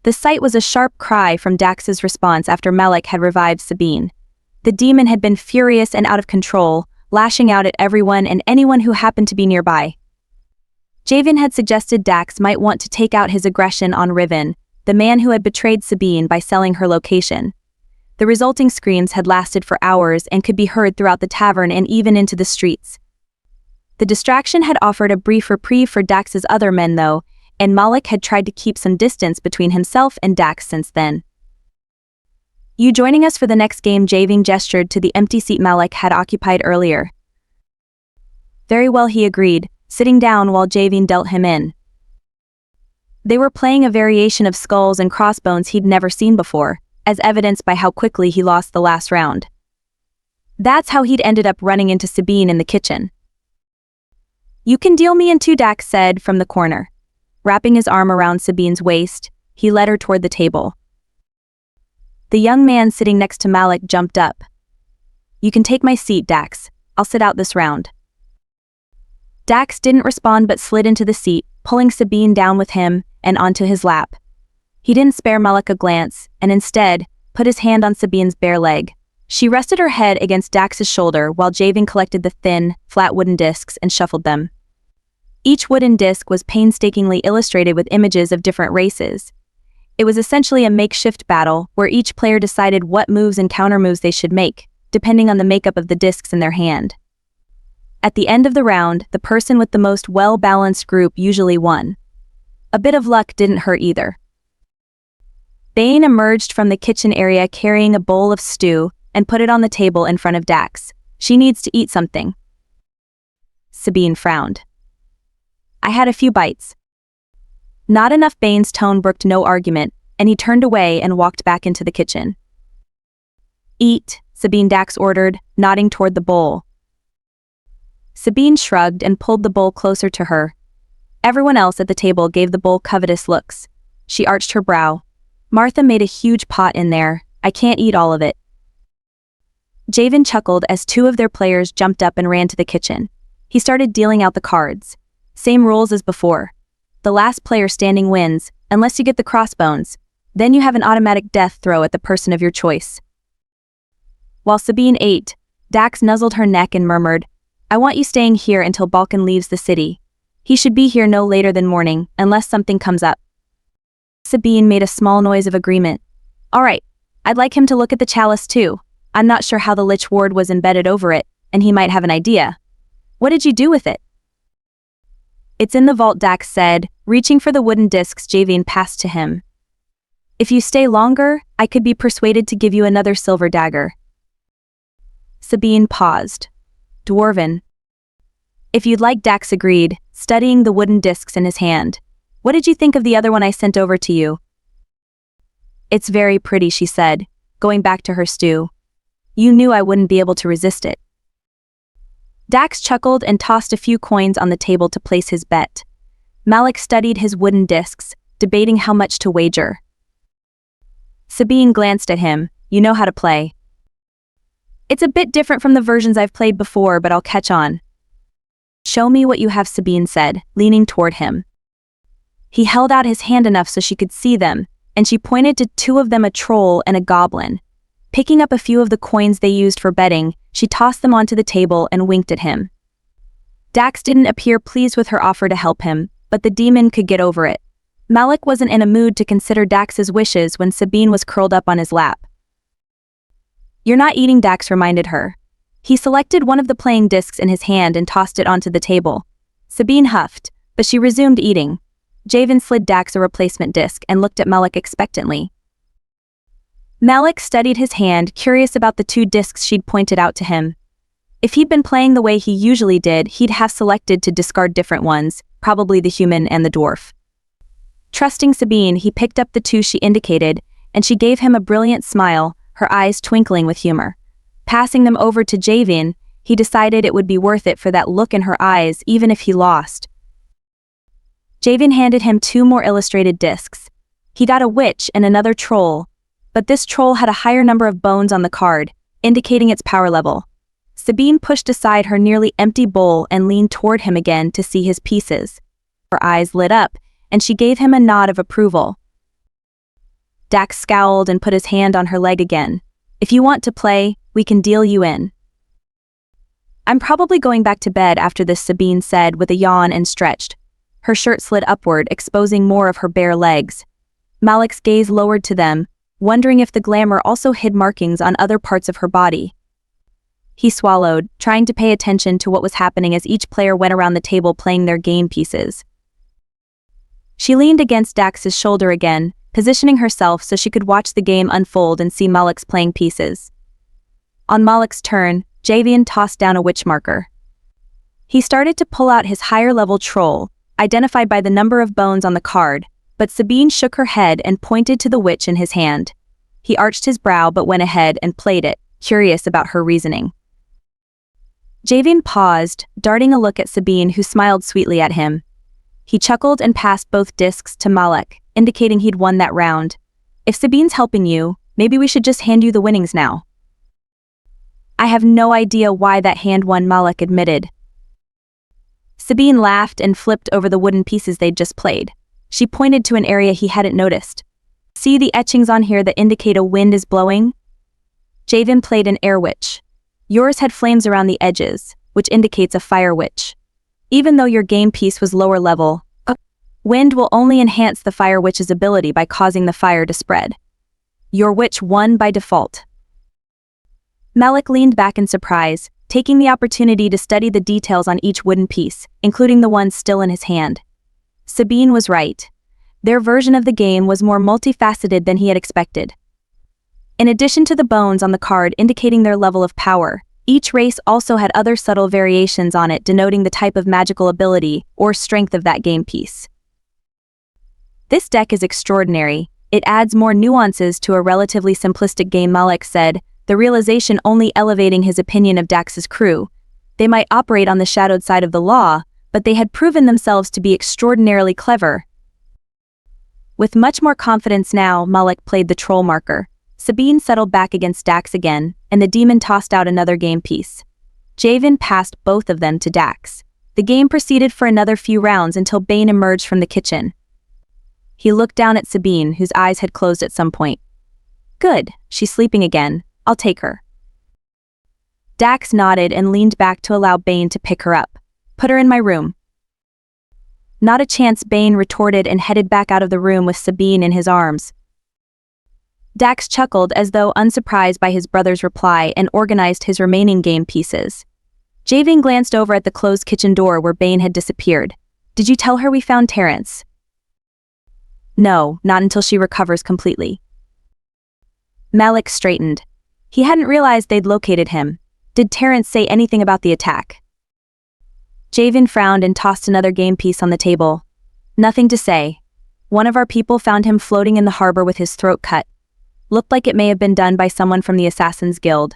The sight was a sharp cry from Dax's response after Malek had revived Sabine. The demon had been furious and out of control, lashing out at everyone and anyone who happened to be nearby. Javen had suggested Dax might want to take out his aggression on Riven, the man who had betrayed Sabine by selling her location. The resulting screams had lasted for hours and could be heard throughout the tavern and even into the streets. The distraction had offered a brief reprieve for Dax's other men though, and Malek had tried to keep some distance between himself and Dax since then. You joining us for the next game? Javen gestured to the empty seat Malek had occupied earlier. Very well, he agreed, sitting down while Javen dealt him in. They were playing a variation of skulls and crossbones he'd never seen before, as evidenced by how quickly he lost the last round. That's how he'd ended up running into Sabine in the kitchen. "You can deal me in two," Dax said from the corner. Wrapping his arm around Sabine's waist, he led her toward the table. The young man sitting next to Malek jumped up. "You can take my seat, Dax. I'll sit out this round." Dax didn't respond but slid into the seat, pulling Sabine down with him and onto his lap. He didn't spare Malek a glance, and instead, put his hand on Sabine's bare leg. She rested her head against Dax's shoulder while Javen collected the thin, flat wooden discs and shuffled them. Each wooden disc was painstakingly illustrated with images of different races. It was essentially a makeshift battle where each player decided what moves and countermoves they should make, depending on the makeup of the discs in their hand. At the end of the round, the person with the most well-balanced group usually won. A bit of luck didn't hurt either. Bane emerged from the kitchen area carrying a bowl of stew and put it on the table in front of Dax. "She needs to eat something." Sabine frowned. "I had a few bites." Not enough. Bane's tone brooked no argument, and he turned away and walked back into the kitchen. "Eat," Sabine, Dax ordered, nodding toward the bowl. Sabine shrugged and pulled the bowl closer to her. Everyone else at the table gave the bowl covetous looks. She arched her brow. "Martha made a huge pot in there. I can't eat all of it." Javen chuckled as two of their players jumped up and ran to the kitchen. He started dealing out the cards. Same rules as before. The last player standing wins, unless you get the crossbones. Then you have an automatic death throw at the person of your choice. While Sabine ate, Dax nuzzled her neck and murmured, "I want you staying here until Balkan leaves the city. He should be here no later than morning, unless something comes up." Sabine made a small noise of agreement. "All right, I'd like him to look at the chalice too. I'm not sure how the Lich Ward was embedded over it, and he might have an idea. What did you do with it?" "It's in the vault," Dax said, reaching for the wooden discs Javian passed to him. "If you stay longer, I could be persuaded to give you another silver dagger." Sabine paused. "Dwarven." "If you'd like," Dax agreed, studying the wooden discs in his hand. "What did you think of the other one I sent over to you?" "It's very pretty," she said, going back to her stew. "You knew I wouldn't be able to resist it." Dax chuckled and tossed a few coins on the table to place his bet. Malek studied his wooden discs, debating how much to wager. Sabine glanced at him. "You know how to play." "It's a bit different from the versions I've played before, but I'll catch on." "Show me what you have," Sabine said, leaning toward him. He held out his hand enough so she could see them, and she pointed to two of them, a troll and a goblin. Picking up a few of the coins they used for betting, she tossed them onto the table and winked at him. Dax didn't appear pleased with her offer to help him, but the demon could get over it. Malek wasn't in a mood to consider Dax's wishes when Sabine was curled up on his lap. "You're not eating," Dax reminded her. He selected one of the playing discs in his hand and tossed it onto the table. Sabine huffed, but she resumed eating. Javen slid Dax a replacement disc and looked at Malek expectantly. Malek studied his hand, curious about the two discs she'd pointed out to him. If he'd been playing the way he usually did, he'd have selected to discard different ones, probably the human and the dwarf. Trusting Sabine, he picked up the two she indicated, and she gave him a brilliant smile, her eyes twinkling with humor. Passing them over to Javian, he decided it would be worth it for that look in her eyes even if he lost. Javian handed him two more illustrated discs. He got a witch and another troll, but this troll had a higher number of bones on the card, indicating its power level. Sabine pushed aside her nearly empty bowl and leaned toward him again to see his pieces. Her eyes lit up, and she gave him a nod of approval. Dax scowled and put his hand on her leg again. "If you want to play, we can deal you in." "I'm probably going back to bed after this," Sabine said with a yawn and stretched. Her shirt slid upward, exposing more of her bare legs. Malek's gaze lowered to them, wondering if the glamour also hid markings on other parts of her body. He swallowed, trying to pay attention to what was happening as each player went around the table playing their game pieces. She leaned against Dax's shoulder again, positioning herself so she could watch the game unfold and see Malek's playing pieces. On Malek's turn, Javian tossed down a witch marker. He started to pull out his higher-level troll, identified by the number of bones on the card, but Sabine shook her head and pointed to the witch in his hand. He arched his brow but went ahead and played it, curious about her reasoning. Javian paused, darting a look at Sabine, who smiled sweetly at him. He chuckled and passed both discs to Malek, indicating he'd won that round. If Sabine's helping you, maybe we should just hand you the winnings now. I have no idea why that hand won, Malek admitted. Sabine laughed and flipped over the wooden pieces they'd just played. She pointed to an area he hadn't noticed. See the etchings on here that indicate a wind is blowing? Javian played an air witch. Yours had flames around the edges, which indicates a fire witch. Even though your game piece was lower level, wind will only enhance the fire witch's ability by causing the fire to spread. Your witch won by default. Malek leaned back in surprise, taking the opportunity to study the details on each wooden piece, including the one still in his hand. Sabine was right. Their version of the game was more multifaceted than he had expected. In addition to the bones on the card indicating their level of power, each race also had other subtle variations on it denoting the type of magical ability or strength of that game piece. This deck is extraordinary. It adds more nuances to a relatively simplistic game, Malek said, the realization only elevating his opinion of Dax's crew. They might operate on the shadowed side of the law, but they had proven themselves to be extraordinarily clever. With much more confidence now, Malek played the troll marker. Sabine settled back against Dax again, and the demon tossed out another game piece. Javian passed both of them to Dax. The game proceeded for another few rounds until Bane emerged from the kitchen. He looked down at Sabine, whose eyes had closed at some point. Good, she's sleeping again. I'll take her. Dax nodded and leaned back to allow Bane to pick her up. Put her in my room. Not a chance, Bane retorted and headed back out of the room with Sabine in his arms. Dax chuckled as though unsurprised by his brother's reply and organized his remaining game pieces. Javian glanced over at the closed kitchen door where Bane had disappeared. Did you tell her we found Terrence? No, not until she recovers completely. Malek straightened. He hadn't realized they'd located him. Did Terrence say anything about the attack? Javian frowned and tossed another game piece on the table. Nothing to say. One of our people found him floating in the harbor with his throat cut. Looked like it may have been done by someone from the Assassin's Guild.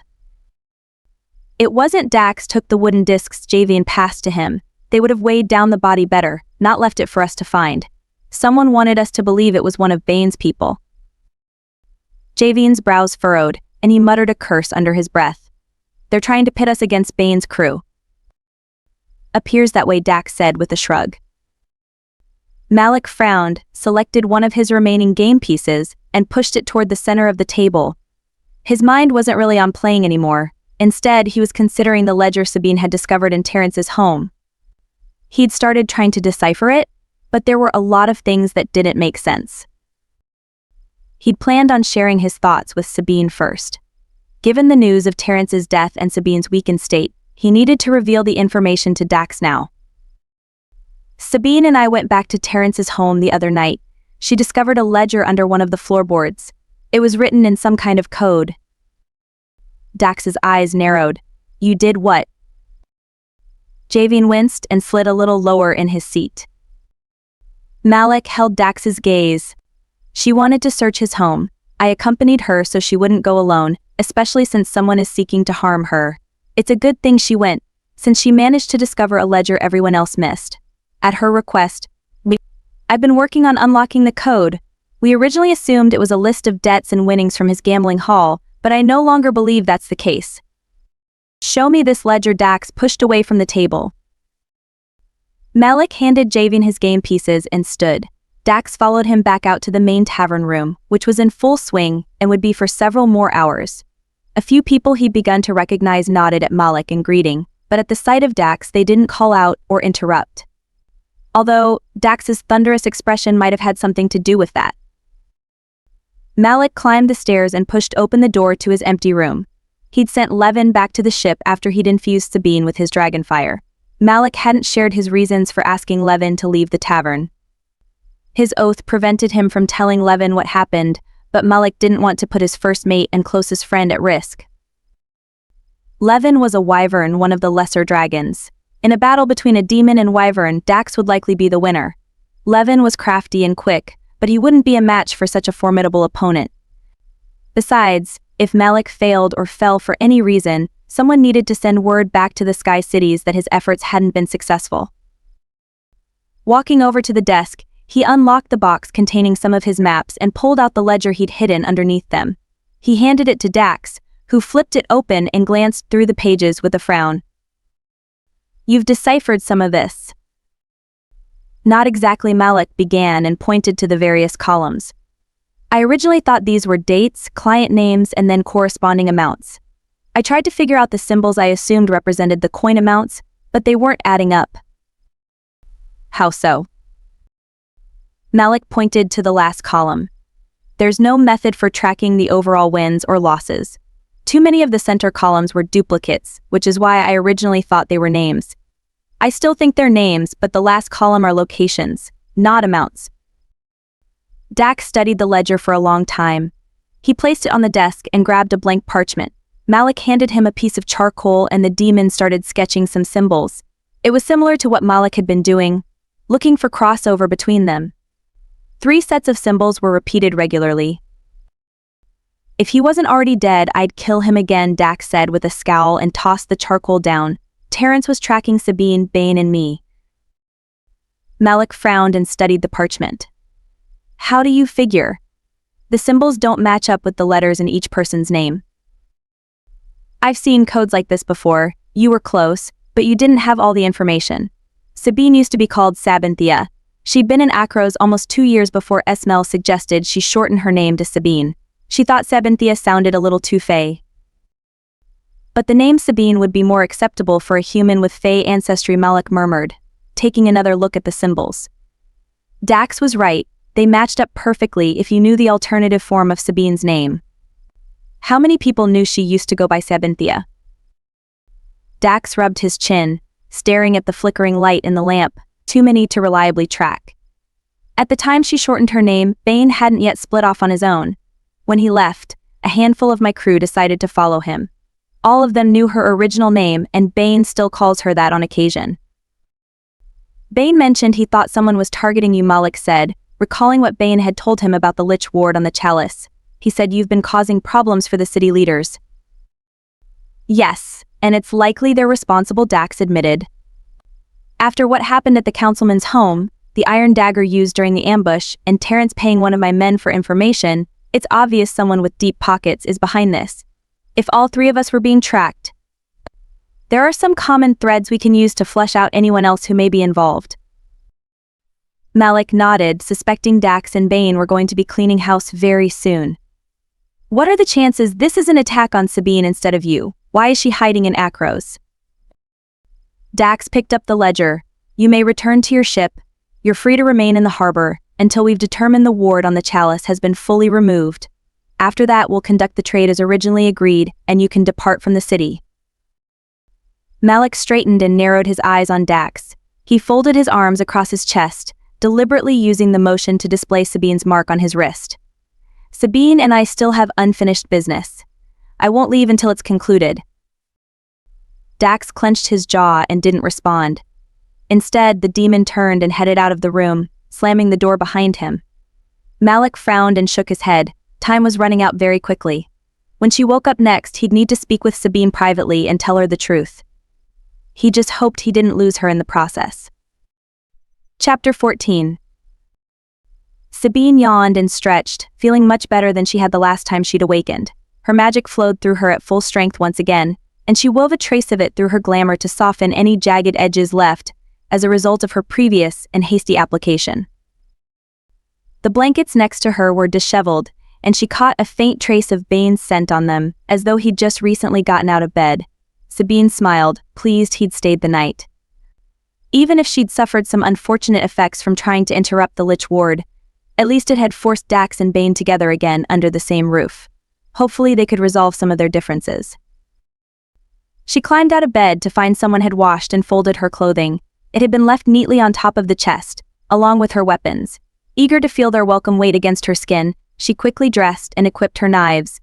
It wasn't. Dax took the wooden discs Javian passed to him. They would have weighed down the body better, not left it for us to find. Someone wanted us to believe it was one of Bane's people. Javian's brows furrowed, and he muttered a curse under his breath. They're trying to pit us against Bane's crew. Appears that way, Dax said with a shrug. Malek frowned, selected one of his remaining game pieces, and pushed it toward the center of the table. His mind wasn't really on playing anymore. Instead, he was considering the ledger Sabine had discovered in Terrence's home. He'd started trying to decipher it, but there were a lot of things that didn't make sense. He'd planned on sharing his thoughts with Sabine first. Given the news of Terrence's death and Sabine's weakened state, he needed to reveal the information to Dax now. Sabine and I went back to Terrence's home the other night. She discovered a ledger under one of the floorboards. It was written in some kind of code. Dax's eyes narrowed. You did what? Javian winced and slid a little lower in his seat. Malek held Dax's gaze. She wanted to search his home. I accompanied her so she wouldn't go alone, especially since someone is seeking to harm her. It's a good thing she went, since she managed to discover a ledger everyone else missed. At her request, I've been working on unlocking the code. We originally assumed it was a list of debts and winnings from his gambling hall, but I no longer believe that's the case. Show me this ledger. Dax pushed away from the table. Malek handed Javian his game pieces and stood. Dax followed him back out to the main tavern room, which was in full swing and would be for several more hours. A few people he'd begun to recognize nodded at Malek in greeting, but at the sight of Dax they didn't call out or interrupt. Although Dax's thunderous expression might have had something to do with that. Malek climbed the stairs and pushed open the door to his empty room. He'd sent Levin back to the ship after he'd infused Sabine with his dragonfire. Malek hadn't shared his reasons for asking Levin to leave the tavern. His oath prevented him from telling Levin what happened, but Malek didn't want to put his first mate and closest friend at risk. Levin was a wyvern, one of the lesser dragons. In a battle between a demon and wyvern, Dax would likely be the winner. Levin was crafty and quick, but he wouldn't be a match for such a formidable opponent. Besides, if Malek failed or fell for any reason, someone needed to send word back to the Sky Cities that his efforts hadn't been successful. Walking over to the desk, he unlocked the box containing some of his maps and pulled out the ledger he'd hidden underneath them. He handed it to Dax, who flipped it open and glanced through the pages with a frown. "You've deciphered some of this." "Not exactly," Malek began and pointed to the various columns. "I originally thought these were dates, client names, and then corresponding amounts. I tried to figure out the symbols I assumed represented the coin amounts, but they weren't adding up." "How so?" Malek pointed to the last column. "There's no method for tracking the overall wins or losses. Too many of the center columns were duplicates, which is why I originally thought they were names. I still think they're names, but the last column are locations, not amounts." Dax studied the ledger for a long time. He placed it on the desk and grabbed a blank parchment. Malek handed him a piece of charcoal and the demon started sketching some symbols. It was similar to what Malek had been doing, looking for crossover between them. 3 sets of symbols were repeated regularly. "If he wasn't already dead, I'd kill him again," Dax said with a scowl and tossed the charcoal down. "Terrence was tracking Sabine, Bane, and me." Malek frowned and studied the parchment. "How do you figure? The symbols don't match up with the letters in each person's name." "I've seen codes like this before. You were close, but you didn't have all the information. Sabine used to be called Xianxia. She'd been in Akros almost 2 years before Esmel suggested she shorten her name to Sabine. She thought Xianxia sounded a little too Fae. But the name Sabine would be more acceptable for a human with Fae ancestry," Malek murmured, taking another look at the symbols. Dax was right, they matched up perfectly if you knew the alternative form of Sabine's name. How many people knew she used to go by Xianxia? Dax rubbed his chin, staring at the flickering light in the lamp, too many to reliably track. At the time she shortened her name, Bane hadn't yet split off on his own. When he left, a handful of my crew decided to follow him. All of them knew her original name, and Bane still calls her that on occasion. "Bane mentioned he thought someone was targeting you," Malek said, recalling what Bane had told him about the Lich Ward on the Chalice. "He said you've been causing problems for the city leaders." "Yes, and it's likely they're responsible," Dax admitted. "After what happened at the councilman's home, the iron dagger used during the ambush, and Terrence paying one of my men for information, it's obvious someone with deep pockets is behind this. If all 3 of us were being tracked, there are some common threads we can use to flesh out anyone else who may be involved." Malek nodded, suspecting Dax and Bane were going to be cleaning house very soon. "What are the chances this is an attack on Sabine instead of you? Why is she hiding in Akros?" Dax picked up the ledger. "You may return to your ship. You're free to remain in the harbor until we've determined the ward on the Chalice has been fully removed. After that, we'll conduct the trade as originally agreed, and you can depart from the city." Malek straightened and narrowed his eyes on Dax. He folded his arms across his chest, deliberately using the motion to display Sabine's mark on his wrist. "Sabine and I still have unfinished business. I won't leave until it's concluded." Dax clenched his jaw and didn't respond. Instead, the demon turned and headed out of the room, slamming the door behind him. Malek frowned and shook his head. Time was running out very quickly. When she woke up next, he'd need to speak with Sabine privately and tell her the truth. He just hoped he didn't lose her in the process. Chapter 14. Sabine yawned and stretched, feeling much better than she had the last time she'd awakened. Her magic flowed through her at full strength once again, and she wove a trace of it through her glamour to soften any jagged edges left as a result of her previous and hasty application. The blankets next to her were disheveled, and she caught a faint trace of Bane's scent on them, as though he'd just recently gotten out of bed. Sabine smiled, pleased he'd stayed the night. Even if she'd suffered some unfortunate effects from trying to interrupt the Lich Ward, at least it had forced Dax and Bane together again under the same roof. Hopefully they could resolve some of their differences. She climbed out of bed to find someone had washed and folded her clothing. It had been left neatly on top of the chest, along with her weapons. Eager to feel their welcome weight against her skin, she quickly dressed and equipped her knives.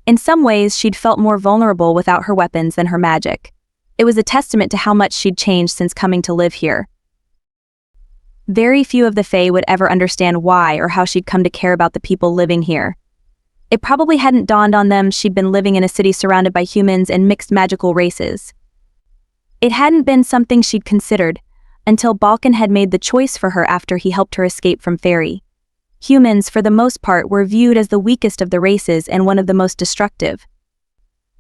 In some ways, she'd felt more vulnerable without her weapons than her magic. It was a testament to how much she'd changed since coming to live here. Very few of the Fae would ever understand why or how she'd come to care about the people living here. It probably hadn't dawned on them she'd been living in a city surrounded by humans and mixed magical races. It hadn't been something she'd considered until Balkan had made the choice for her after he helped her escape from Fairy. Humans, for the most part, were viewed as the weakest of the races and one of the most destructive.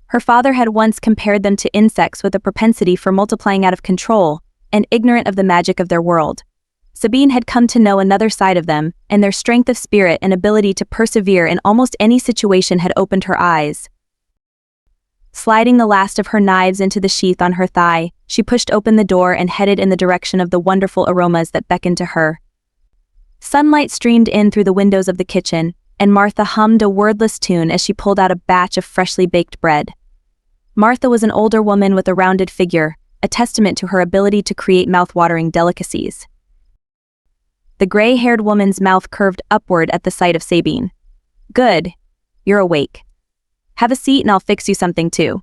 Her father had once compared them to insects with a propensity for multiplying out of control and ignorant of the magic of their world. Sabine had come to know another side of them, and their strength of spirit and ability to persevere in almost any situation had opened her eyes. Sliding the last of her knives into the sheath on her thigh, she pushed open the door and headed in the direction of the wonderful aromas that beckoned to her. Sunlight streamed in through the windows of the kitchen, and Martha hummed a wordless tune as she pulled out a batch of freshly baked bread. Martha was an older woman with a rounded figure, a testament to her ability to create mouth-watering delicacies. The gray-haired woman's mouth curved upward at the sight of Sabine. "Good. You're awake. Have a seat and I'll fix you something too."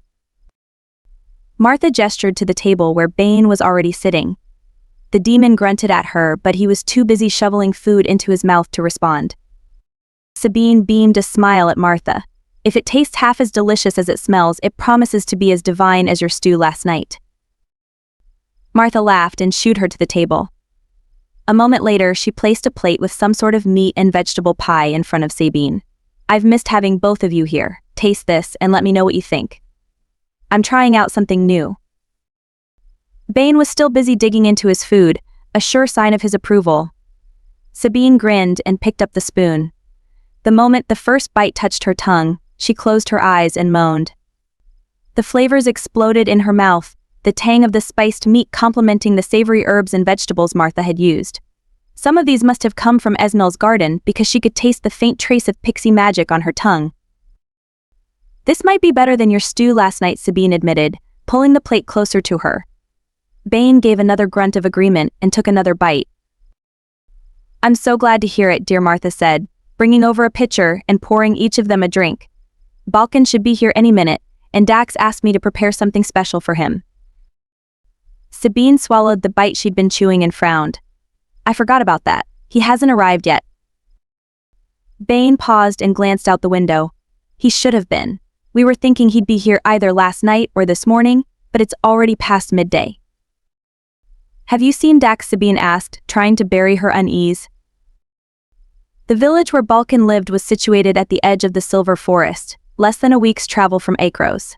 Martha gestured to the table where Bane was already sitting. The demon grunted at her, but he was too busy shoveling food into his mouth to respond. Sabine beamed a smile at Martha. "If it tastes half as delicious as it smells, it promises to be as divine as your stew last night." Martha laughed and shooed her to the table. A moment later, she placed a plate with some sort of meat and vegetable pie in front of Sabine. "I've missed having both of you here. Taste this and let me know what you think. I'm trying out something new." Bane was still busy digging into his food, a sure sign of his approval. Sabine grinned and picked up the spoon. The moment the first bite touched her tongue, she closed her eyes and moaned. The flavors exploded in her mouth, the tang of the spiced meat complementing the savory herbs and vegetables Martha had used. Some of these must have come from Esmel's garden because she could taste the faint trace of pixie magic on her tongue. "This might be better than your stew last night," Sabine admitted, pulling the plate closer to her. Bane gave another grunt of agreement and took another bite. "I'm so glad to hear it," dear Martha said, bringing over a pitcher and pouring each of them a drink. "Balkan should be here any minute, and Dax asked me to prepare something special for him." Sabine swallowed the bite she'd been chewing and frowned. "I forgot about that. He hasn't arrived yet." Bane paused and glanced out the window. "He should have been. We were thinking he'd be here either last night or this morning, but it's already past midday." "Have you seen Dax?" Sabine asked, trying to bury her unease. The village where Balkan lived was situated at the edge of the Silver Forest, less than a week's travel from Akros.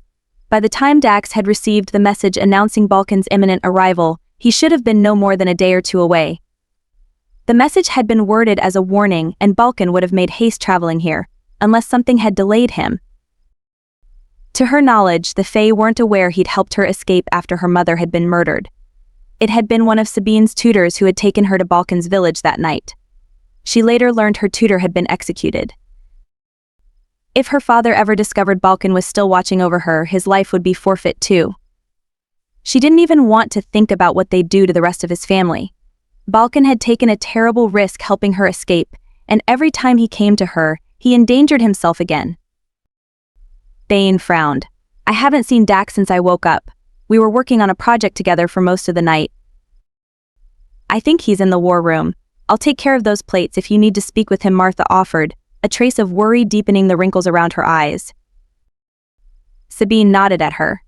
By the time Dax had received the message announcing Balkan's imminent arrival, he should have been no more than a day or two away. The message had been worded as a warning, and Balkan would have made haste traveling here, unless something had delayed him. To her knowledge, the Fae weren't aware he'd helped her escape after her mother had been murdered. It had been one of Sabine's tutors who had taken her to Balkan's village that night. She later learned her tutor had been executed. If her father ever discovered Balkan was still watching over her, his life would be forfeit too. She didn't even want to think about what they'd do to the rest of his family. Balkan had taken a terrible risk helping her escape, and every time he came to her, he endangered himself again. Bane frowned. "I haven't seen Dax since I woke up. We were working on a project together for most of the night." "I think he's in the war room. I'll take care of those plates if you need to speak with him," Martha offered, a trace of worry deepening the wrinkles around her eyes. Sabine nodded at her.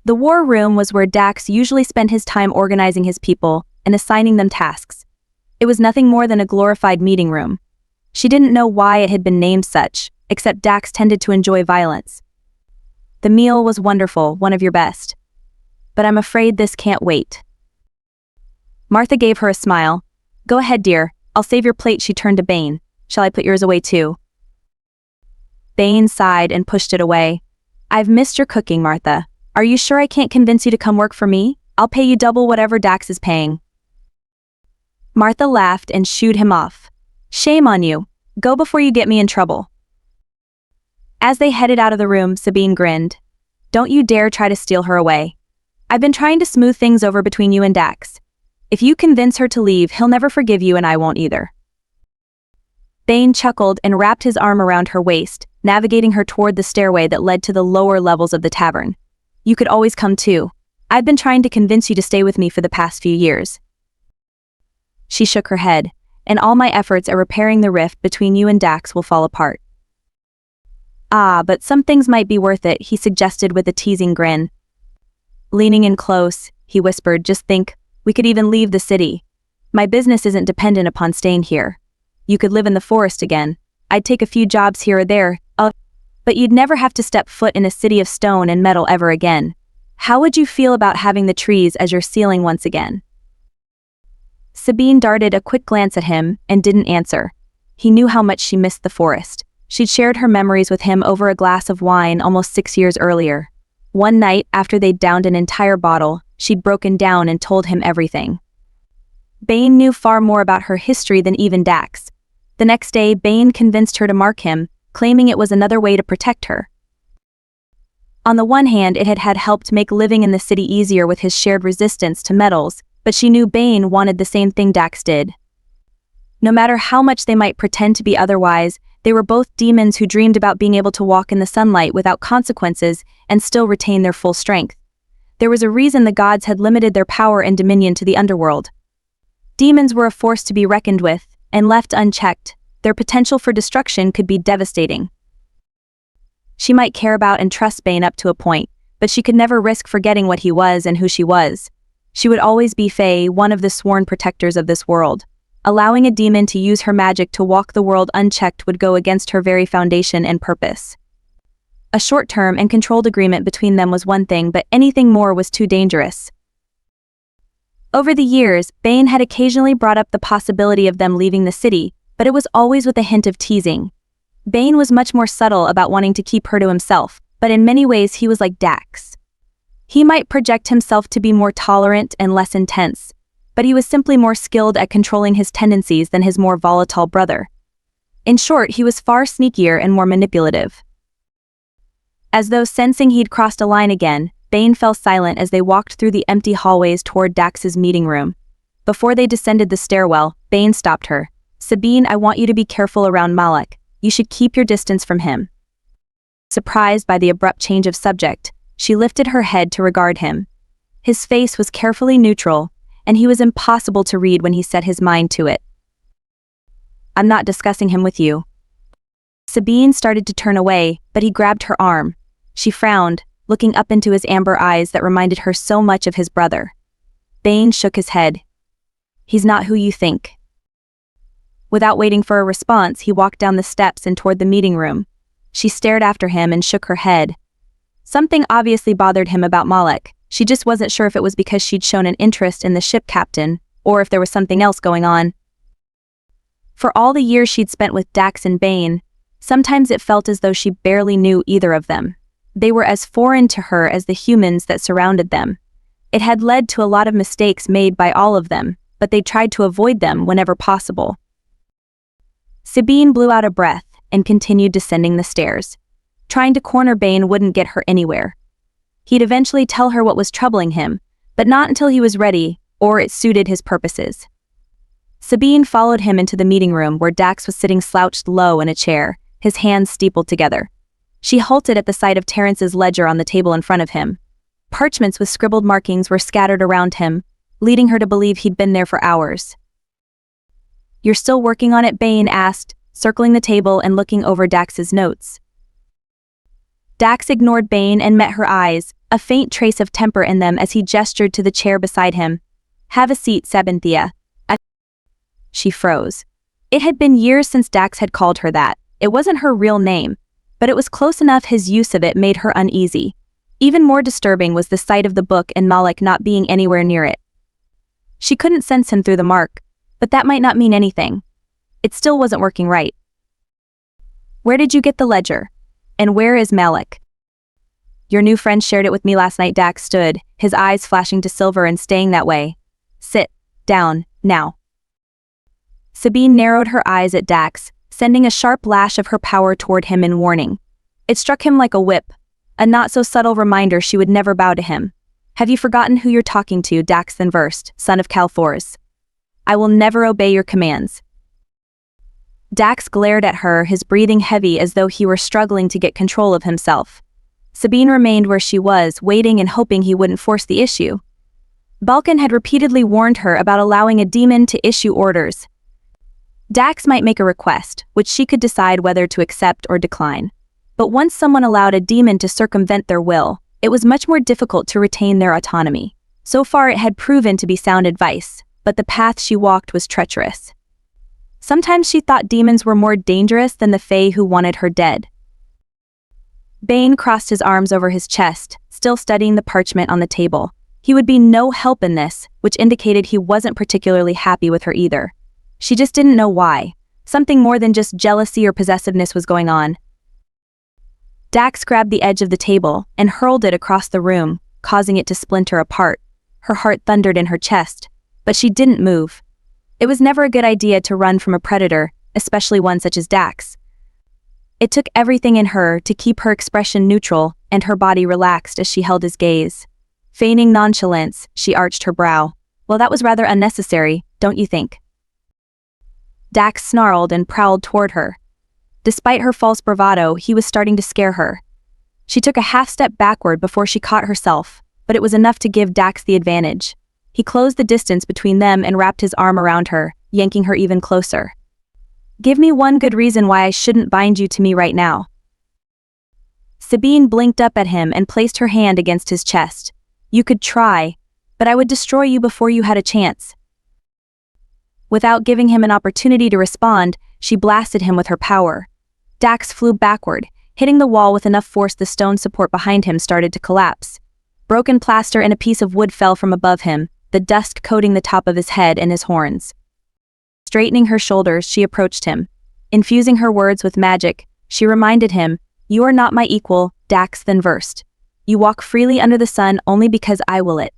The war room was where Dax usually spent his time organizing his people and assigning them tasks. It was nothing more than a glorified meeting room. She didn't know why it had been named such, except Dax tended to enjoy violence. "The meal was wonderful, one of your best. But I'm afraid this can't wait." Martha gave her a smile. "Go ahead, dear. I'll save your plate." She turned to Bane. "Shall I put yours away too?" Bane sighed and pushed it away. "I've missed your cooking, Martha. Are you sure I can't convince you to come work for me? I'll pay you double whatever Dax is paying." Martha laughed and shooed him off. "Shame on you. Go before you get me in trouble." As they headed out of the room, Sabine grinned. "Don't you dare try to steal her away. I've been trying to smooth things over between you and Dax. If you convince her to leave, he'll never forgive you, and I won't either." Bane chuckled and wrapped his arm around her waist, navigating her toward the stairway that led to the lower levels of the tavern. "You could always come too. I've been trying to convince you to stay with me for the past few years." She shook her head. And all my efforts at repairing the rift between you and Dax will fall apart. Ah, but some things might be worth it, he suggested with a teasing grin. Leaning in close, he whispered, just think, we could even leave the city. My business isn't dependent upon staying here. You could live in the forest again. I'd take a few jobs here or there, but you'd never have to step foot in a city of stone and metal ever again. How would you feel about having the trees as your ceiling once again? Sabine darted a quick glance at him and didn't answer. He knew how much she missed the forest. She'd shared her memories with him over a glass of wine almost 6 years earlier. One night, after they'd downed an entire bottle, she'd broken down and told him everything. Bane knew far more about her history than even Dax. The next day, Bane convinced her to mark him, claiming it was another way to protect her. On the one hand, it had helped make living in the city easier with his shared resistance to metals, but she knew Bane wanted the same thing Dax did. No matter how much they might pretend to be otherwise, they were both demons who dreamed about being able to walk in the sunlight without consequences and still retain their full strength. There was a reason the gods had limited their power and dominion to the underworld. Demons were a force to be reckoned with, and left unchecked, their potential for destruction could be devastating. She might care about and trust Bane up to a point, but she could never risk forgetting what he was and who she was. She would always be Fae, one of the sworn protectors of this world. Allowing a demon to use her magic to walk the world unchecked would go against her very foundation and purpose. A short-term and controlled agreement between them was one thing, but anything more was too dangerous. Over the years, Bane had occasionally brought up the possibility of them leaving the city, but it was always with a hint of teasing. Bane was much more subtle about wanting to keep her to himself, but in many ways he was like Dax. He might project himself to be more tolerant and less intense, but he was simply more skilled at controlling his tendencies than his more volatile brother. In short, he was far sneakier and more manipulative. As though sensing he'd crossed a line again, Bane fell silent as they walked through the empty hallways toward Dax's meeting room. Before they descended the stairwell, Bane stopped her. Sabine, I want you to be careful around Malek. You should keep your distance from him. Surprised by the abrupt change of subject, she lifted her head to regard him. His face was carefully neutral, and he was impossible to read when he set his mind to it. I'm not discussing him with you. Sabine started to turn away, but he grabbed her arm. She frowned, looking up into his amber eyes that reminded her so much of his brother. Bane shook his head. He's not who you think. Without waiting for a response, he walked down the steps and toward the meeting room. She stared after him and shook her head. Something obviously bothered him about Malek. She just wasn't sure if it was because she'd shown an interest in the ship captain, or if there was something else going on. For all the years she'd spent with Dax and Bane, sometimes it felt as though she barely knew either of them. They were as foreign to her as the humans that surrounded them. It had led to a lot of mistakes made by all of them, but they tried to avoid them whenever possible. Sabine blew out a breath and continued descending the stairs. Trying to corner Bane wouldn't get her anywhere. He'd eventually tell her what was troubling him, but not until he was ready, or it suited his purposes. Sabine followed him into the meeting room where Dax was sitting slouched low in a chair, his hands steepled together. She halted at the sight of Terrence's ledger on the table in front of him. Parchments with scribbled markings were scattered around him, leading her to believe he'd been there for hours. You're still working on it? Bane asked, circling the table and looking over Dax's notes. Dax ignored Bane and met her eyes, a faint trace of temper in them as he gestured to the chair beside him. Have a seat, Xianxia. She froze. It had been years since Dax had called her that. It wasn't her real name, but it was close enough his use of it made her uneasy. Even more disturbing was the sight of the book and Malek not being anywhere near it. She couldn't sense him through the mark, but that might not mean anything. It still wasn't working right. Where did you get the ledger? And where is Malek? Your new friend shared it with me last night. Dax stood, his eyes flashing to silver and staying that way. Sit down, now. Sabine narrowed her eyes at Dax, sending a sharp lash of her power toward him in warning. It struck him like a whip, a not-so-subtle reminder she would never bow to him. Have you forgotten who you're talking to? Dax then versed, son of Calforce. I will never obey your commands. Dax glared at her, his breathing heavy as though he were struggling to get control of himself. Sabine remained where she was, waiting and hoping he wouldn't force the issue. Balkan had repeatedly warned her about allowing a demon to issue orders. Dax might make a request, which she could decide whether to accept or decline. But once someone allowed a demon to circumvent their will, it was much more difficult to retain their autonomy. So far it had proven to be sound advice, but the path she walked was treacherous. Sometimes she thought demons were more dangerous than the Fae who wanted her dead. Bane crossed his arms over his chest, still studying the parchment on the table. He would be no help in this, which indicated he wasn't particularly happy with her either. She just didn't know why. Something more than just jealousy or possessiveness was going on. Dax grabbed the edge of the table and hurled it across the room, causing it to splinter apart. Her heart thundered in her chest, but she didn't move. It was never a good idea to run from a predator, especially one such as Dax. It took everything in her to keep her expression neutral and her body relaxed as she held his gaze. Feigning nonchalance, she arched her brow. Well, that was rather unnecessary, don't you think? Dax snarled and prowled toward her. Despite her false bravado, he was starting to scare her. She took a half step backward before she caught herself, but it was enough to give Dax the advantage. He closed the distance between them and wrapped his arm around her, yanking her even closer. Give me one good reason why I shouldn't bind you to me right now. Sabine blinked up at him and placed her hand against his chest. You could try, but I would destroy you before you had a chance. Without giving him an opportunity to respond, she blasted him with her power. Dax flew backward, hitting the wall with enough force the stone support behind him started to collapse. Broken plaster and a piece of wood fell from above him, the dust coating the top of his head and his horns. Straightening her shoulders, she approached him. Infusing her words with magic, she reminded him, "You are not my equal, Dax then versed. You walk freely under the sun only because I will it.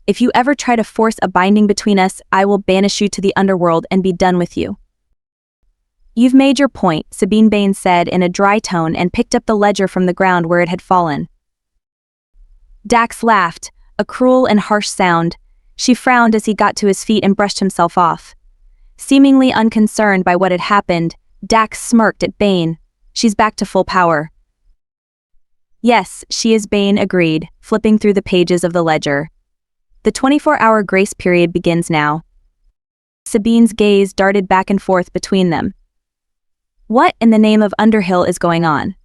If you ever try to force a binding between us, I will banish you to the underworld and be done with you." You've made your point, Sabine Bane said in a dry tone and picked up the ledger from the ground where it had fallen. Dax laughed, a cruel and harsh sound. She frowned as he got to his feet and brushed himself off. Seemingly unconcerned by what had happened, Dax smirked at Bane. She's back to full power. Yes, she is, Bane agreed, flipping through the pages of the ledger. The 24-hour grace period begins now. Sabine's gaze darted back and forth between them. What in the name of Underhill is going on?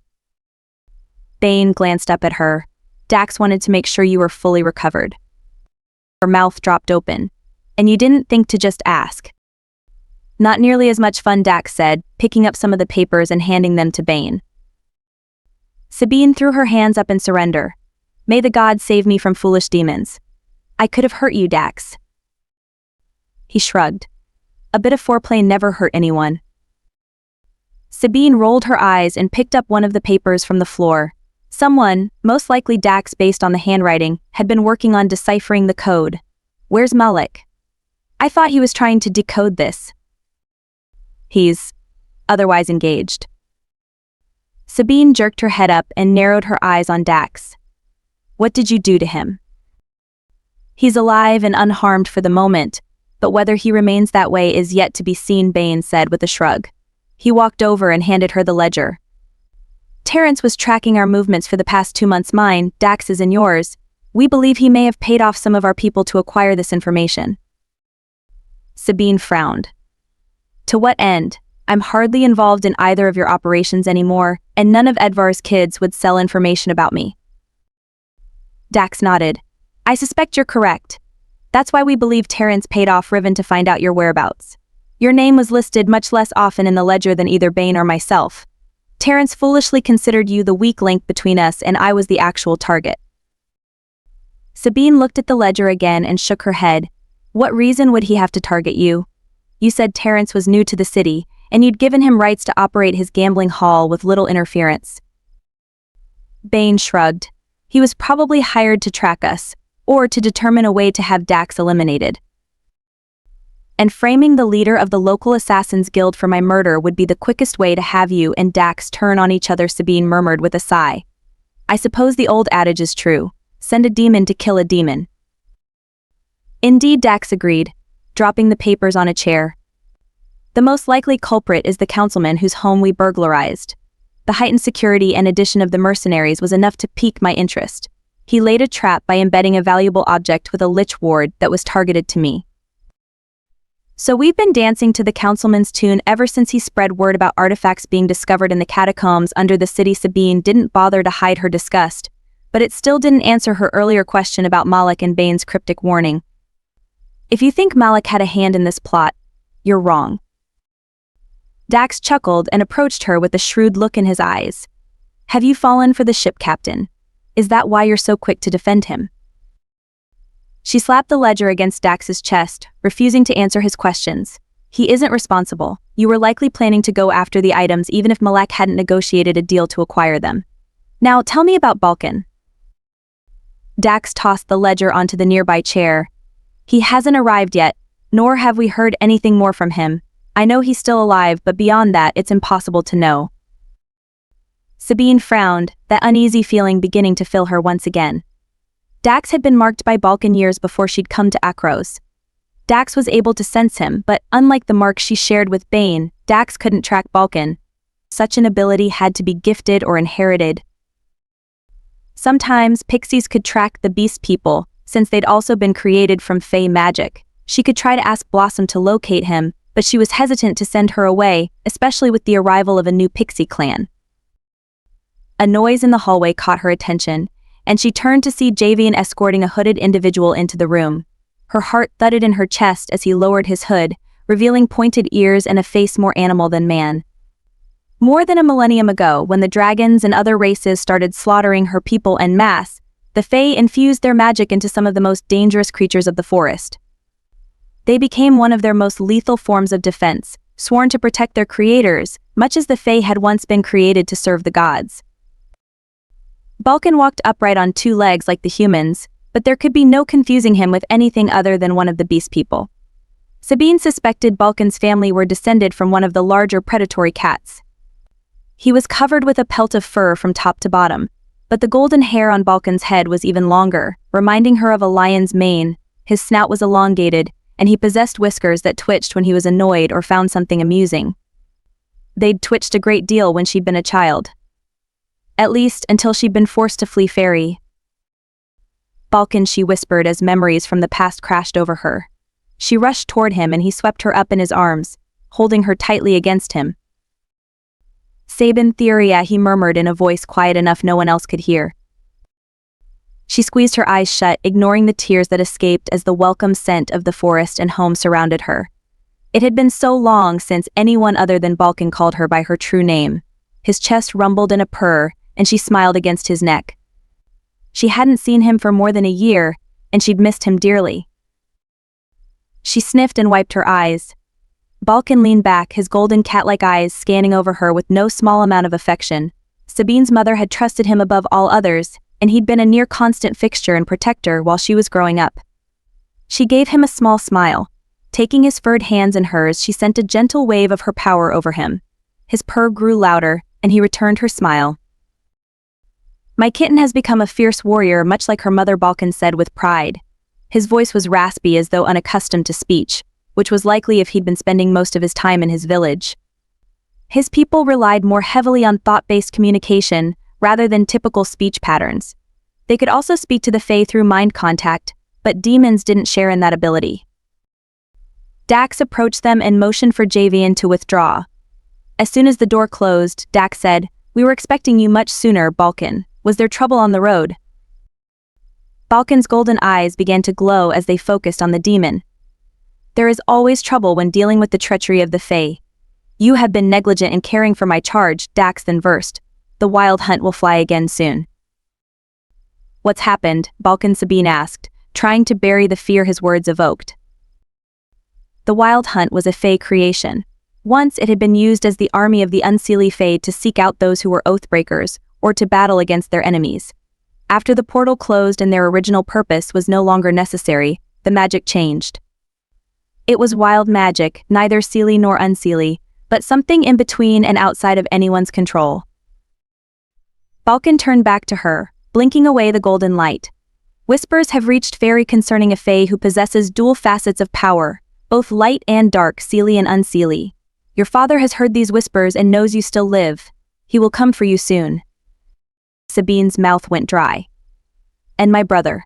Bane glanced up at her. Dax wanted to make sure you were fully recovered. Her mouth dropped open. And you didn't think to just ask. Not nearly as much fun, Dax said, picking up some of the papers and handing them to Bane. Sabine threw her hands up in surrender. May the gods save me from foolish demons. I could have hurt you, Dax. He shrugged. A bit of foreplay never hurt anyone. Sabine rolled her eyes and picked up one of the papers from the floor. Someone, most likely Dax based on the handwriting, had been working on deciphering the code. Where's Malek? I thought he was trying to decode this. He's otherwise engaged. Sabine jerked her head up and narrowed her eyes on Dax. What did you do to him? He's alive and unharmed for the moment, but whether he remains that way is yet to be seen, Bane said with a shrug. He walked over and handed her the ledger. Terrence was tracking our movements for the past 2 months, mine, Dax's and yours. We believe he may have paid off some of our people to acquire this information. Sabine frowned. To what end? I'm hardly involved in either of your operations anymore, and none of Edvar's kids would sell information about me. Dax nodded. I suspect you're correct. That's why we believe Terrence paid off Riven to find out your whereabouts. Your name was listed much less often in the ledger than either Bane or myself. Terrence foolishly considered you the weak link between us, and I was the actual target. Sabine looked at the ledger again and shook her head. What reason would he have to target you? You said Terrence was new to the city, and you'd given him rights to operate his gambling hall with little interference. Bane shrugged. He was probably hired to track us, or to determine a way to have Dax eliminated. And framing the leader of the local assassins guild for my murder would be the quickest way to have you and Dax turn on each other, Sabine murmured with a sigh. I suppose the old adage is true. Send a demon to kill a demon. Indeed, Dax agreed, dropping the papers on a chair. The most likely culprit is the councilman whose home we burglarized. The heightened security and addition of the mercenaries was enough to pique my interest. He laid a trap by embedding a valuable object with a lich ward that was targeted to me. So we've been dancing to the councilman's tune ever since he spread word about artifacts being discovered in the catacombs under the city. Sabine didn't bother to hide her disgust, but it still didn't answer her earlier question about Malek and Bane's cryptic warning. If you think Malek had a hand in this plot, you're wrong. Dax chuckled and approached her with a shrewd look in his eyes. Have you fallen for the ship captain? Is that why you're so quick to defend him? She slapped the ledger against Dax's chest, refusing to answer his questions. He isn't responsible. You were likely planning to go after the items even if Malek hadn't negotiated a deal to acquire them. Now tell me about Balkan. Dax tossed the ledger onto the nearby chair. He hasn't arrived yet, nor have we heard anything more from him. I know he's still alive, but beyond that, it's impossible to know. Sabine frowned, that uneasy feeling beginning to fill her once again. Dax had been marked by Balkan years before she'd come to Akros. Dax was able to sense him, but unlike the marks she shared with Bane, Dax couldn't track Balkan. Such an ability had to be gifted or inherited. Sometimes pixies could track the beast people, since they'd also been created from Fae magic. She could try to ask Blossom to locate him, but she was hesitant to send her away, especially with the arrival of a new pixie clan. A noise in the hallway caught her attention, and she turned to see Javian escorting a hooded individual into the room. Her heart thudded in her chest as he lowered his hood, revealing pointed ears and a face more animal than man. More than a millennium ago, when the dragons and other races started slaughtering her people en masse, the Fae infused their magic into some of the most dangerous creatures of the forest. They became one of their most lethal forms of defense, sworn to protect their creators, much as the Fae had once been created to serve the gods. Balkan walked upright on two legs like the humans, but there could be no confusing him with anything other than one of the beast people. Sabine suspected Balkan's family were descended from one of the larger predatory cats. He was covered with a pelt of fur from top to bottom, but the golden hair on Balkan's head was even longer, reminding her of a lion's mane. His snout was elongated, and he possessed whiskers that twitched when he was annoyed or found something amusing. They'd twitched a great deal when she'd been a child. At least until she'd been forced to flee Fairy. Balkan, she whispered as memories from the past crashed over her. She rushed toward him and he swept her up in his arms, holding her tightly against him. Sabine Theoria, he murmured in a voice quiet enough no one else could hear. She squeezed her eyes shut, ignoring the tears that escaped as the welcome scent of the forest and home surrounded her. It had been so long since anyone other than Balkan called her by her true name. His chest rumbled in a purr, and she smiled against his neck. She hadn't seen him for more than a year, and she'd missed him dearly. She sniffed and wiped her eyes. Balkan leaned back, his golden cat-like eyes scanning over her with no small amount of affection. Sabine's mother had trusted him above all others, and he'd been a near-constant fixture and protector while she was growing up. She gave him a small smile. Taking his furred hands in hers, she sent a gentle wave of her power over him. His purr grew louder, and he returned her smile. My kitten has become a fierce warrior, much like her mother, Balkan said with pride. His voice was raspy as though unaccustomed to speech, which was likely if he'd been spending most of his time in his village. His people relied more heavily on thought-based communication, rather than typical speech patterns. They could also speak to the Fae through mind contact, but demons didn't share in that ability. Dax approached them and motioned for Javian to withdraw. As soon as the door closed, Dax said, "We were expecting you much sooner, Balkan. Was there trouble on the road?" Balkan's golden eyes began to glow as they focused on the demon. "There is always trouble when dealing with the treachery of the Fae. You have been negligent in caring for my charge," Dax then versed. "The wild hunt will fly again soon." "What's happened?" Balkan Sabine asked, trying to bury the fear his words evoked. The wild hunt was a Fae creation. Once it had been used as the army of the unseelie Fae to seek out those who were oathbreakers, or to battle against their enemies. After the portal closed and their original purpose was no longer necessary, the magic changed. It was wild magic, neither seelie nor unseelie, but something in between and outside of anyone's control. Balkan turned back to her, blinking away the golden light. Whispers have reached Fairy concerning a Fae who possesses dual facets of power, both light and dark, seelie and unseelie. Your father has heard these whispers and knows you still live. He will come for you soon. Sabine's mouth went dry. and my brother.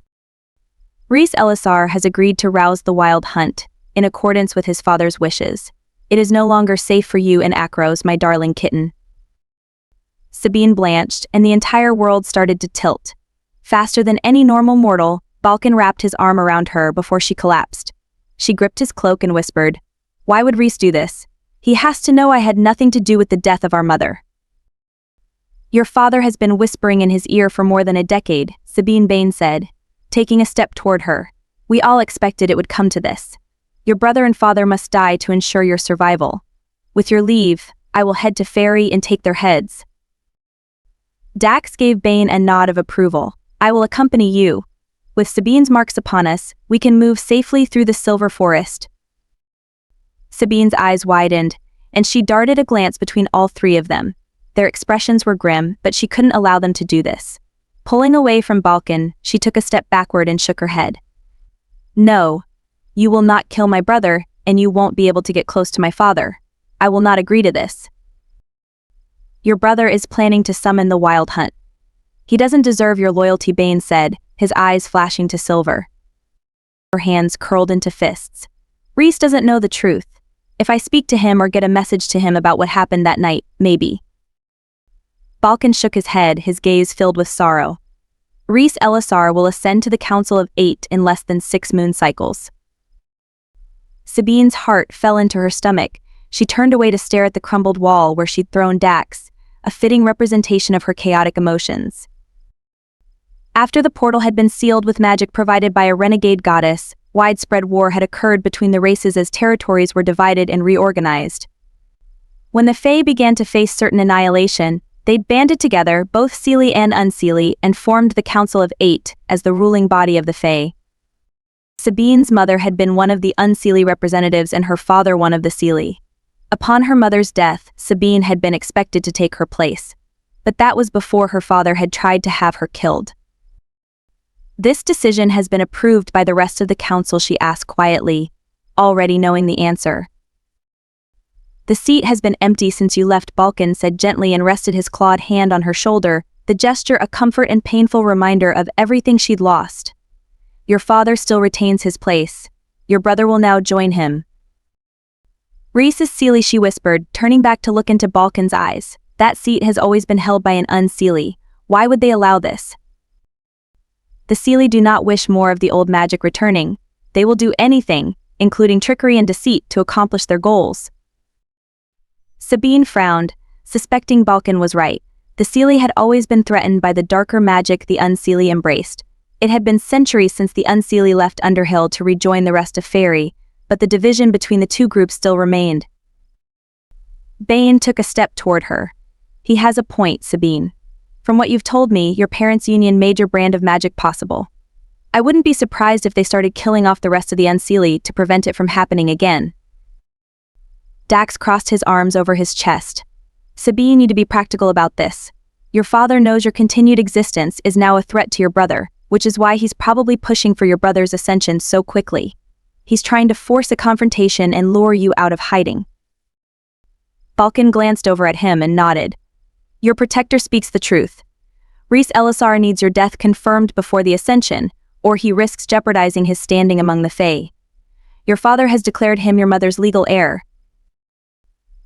Rhys Elisar has agreed to rouse the wild hunt, in accordance with his father's wishes. It is no longer safe for you and Akros, my darling kitten. Sabine blanched, and the entire world started to tilt. Faster than any normal mortal, Balkan wrapped his arm around her before she collapsed. She gripped his cloak and whispered, "Why would Rhys do this? He has to know I had nothing to do with the death of our mother." "Your father has been whispering in his ear for more than a decade," Sabine Bane said, taking a step toward her. "We all expected it would come to this. Your brother and father must die to ensure your survival. With your leave, I will head to Fairy and take their heads." Dax gave Bane a nod of approval. "I will accompany you. With Sabine's marks upon us, we can move safely through the Silver Forest." Sabine's eyes widened, and she darted a glance between all three of them. Their expressions were grim, but she couldn't allow them to do this. Pulling away from Balkan, she took a step backward and shook her head. "No. You will not kill my brother, and you won't be able to get close to my father. I will not agree to this. Your brother is planning to summon the wild hunt. He doesn't deserve your loyalty," Bane said, his eyes flashing to silver. Her hands curled into fists. "Rhys doesn't know the truth. If I speak to him or get a message to him about what happened that night, maybe." Balkan shook his head, his gaze filled with sorrow. "Rhys Elisar will ascend to the Council of 8 in less than 6 moon cycles." Sabine's heart fell into her stomach. She turned away to stare at the crumbled wall where she'd thrown Dax, a fitting representation of her chaotic emotions. After the portal had been sealed with magic provided by a renegade goddess, widespread war had occurred between the races as territories were divided and reorganized. When the Fae began to face certain annihilation, they'd banded together, both Seelie and Unseelie, and formed the Council of 8 as the ruling body of the Fae. Sabine's mother had been one of the Unseelie representatives and her father one of the Seelie. Upon her mother's death, Sabine had been expected to take her place. But that was before her father had tried to have her killed. "This decision has been approved by the rest of the council," she asked quietly, already knowing the answer. "The seat has been empty since you left," Balkan said gently and rested his clawed hand on her shoulder, the gesture a comfort and painful reminder of everything she'd lost. "Your father still retains his place. Your brother will now join him." "Rhys is Seelie," she whispered, turning back to look into Balkan's eyes. "That seat has always been held by an Unseelie. Why would they allow this?" "The Seelie do not wish more of the old magic returning. They will do anything, including trickery and deceit, to accomplish their goals." Sabine frowned, suspecting Balkan was right. The Seelie had always been threatened by the darker magic the Unseelie embraced. It had been centuries since the Unseelie left Underhill to rejoin the rest of Fairy, but the division between the two groups still remained. Bane took a step toward her. "He has a point, Sabine. From what you've told me, your parents' union made your brand of magic possible. I wouldn't be surprised if they started killing off the rest of the Unseelie to prevent it from happening again." Dax crossed his arms over his chest. "Sabine, you need to be practical about this. Your father knows your continued existence is now a threat to your brother, which is why he's probably pushing for your brother's ascension so quickly. He's trying to force a confrontation and lure you out of hiding." Balkan glanced over at him and nodded. "Your protector speaks the truth. Rhys Elisar needs your death confirmed before the ascension, or he risks jeopardizing his standing among the Fae. Your father has declared him your mother's legal heir."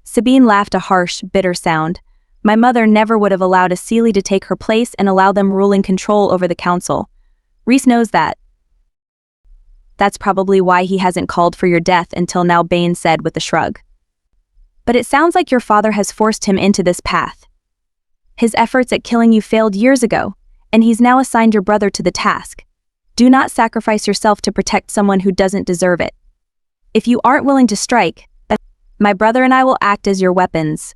Sabine laughed a harsh, bitter sound. "My mother never would have allowed a Seelie to take her place and allow them ruling control over the council. Rhys knows that." "That's probably why he hasn't called for your death until now," Bane said with a shrug. "But it sounds like your father has forced him into this path. His efforts at killing you failed years ago, and he's now assigned your brother to the task. Do not sacrifice yourself to protect someone who doesn't deserve it. If you aren't willing to strike, my brother and I will act as your weapons."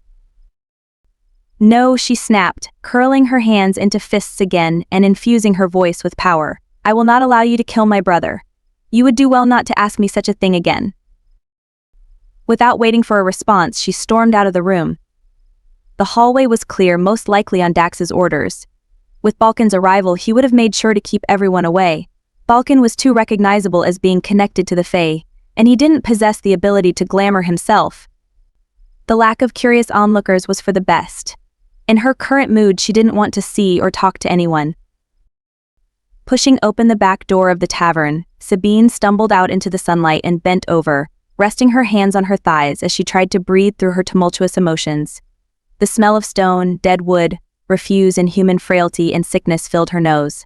"No," she snapped, curling her hands into fists again and infusing her voice with power. "I will not allow you to kill my brother. You would do well not to ask me such a thing again." Without waiting for a response, she stormed out of the room. The hallway was clear, most likely on Dax's orders. With Balkan's arrival, he would have made sure to keep everyone away. Balkan was too recognizable as being connected to the Fae, and he didn't possess the ability to glamour himself. The lack of curious onlookers was for the best. In her current mood, she didn't want to see or talk to anyone. Pushing open the back door of the tavern, Sabine stumbled out into the sunlight and bent over, resting her hands on her thighs as she tried to breathe through her tumultuous emotions. The smell of stone, dead wood, refuse and human frailty and sickness filled her nose.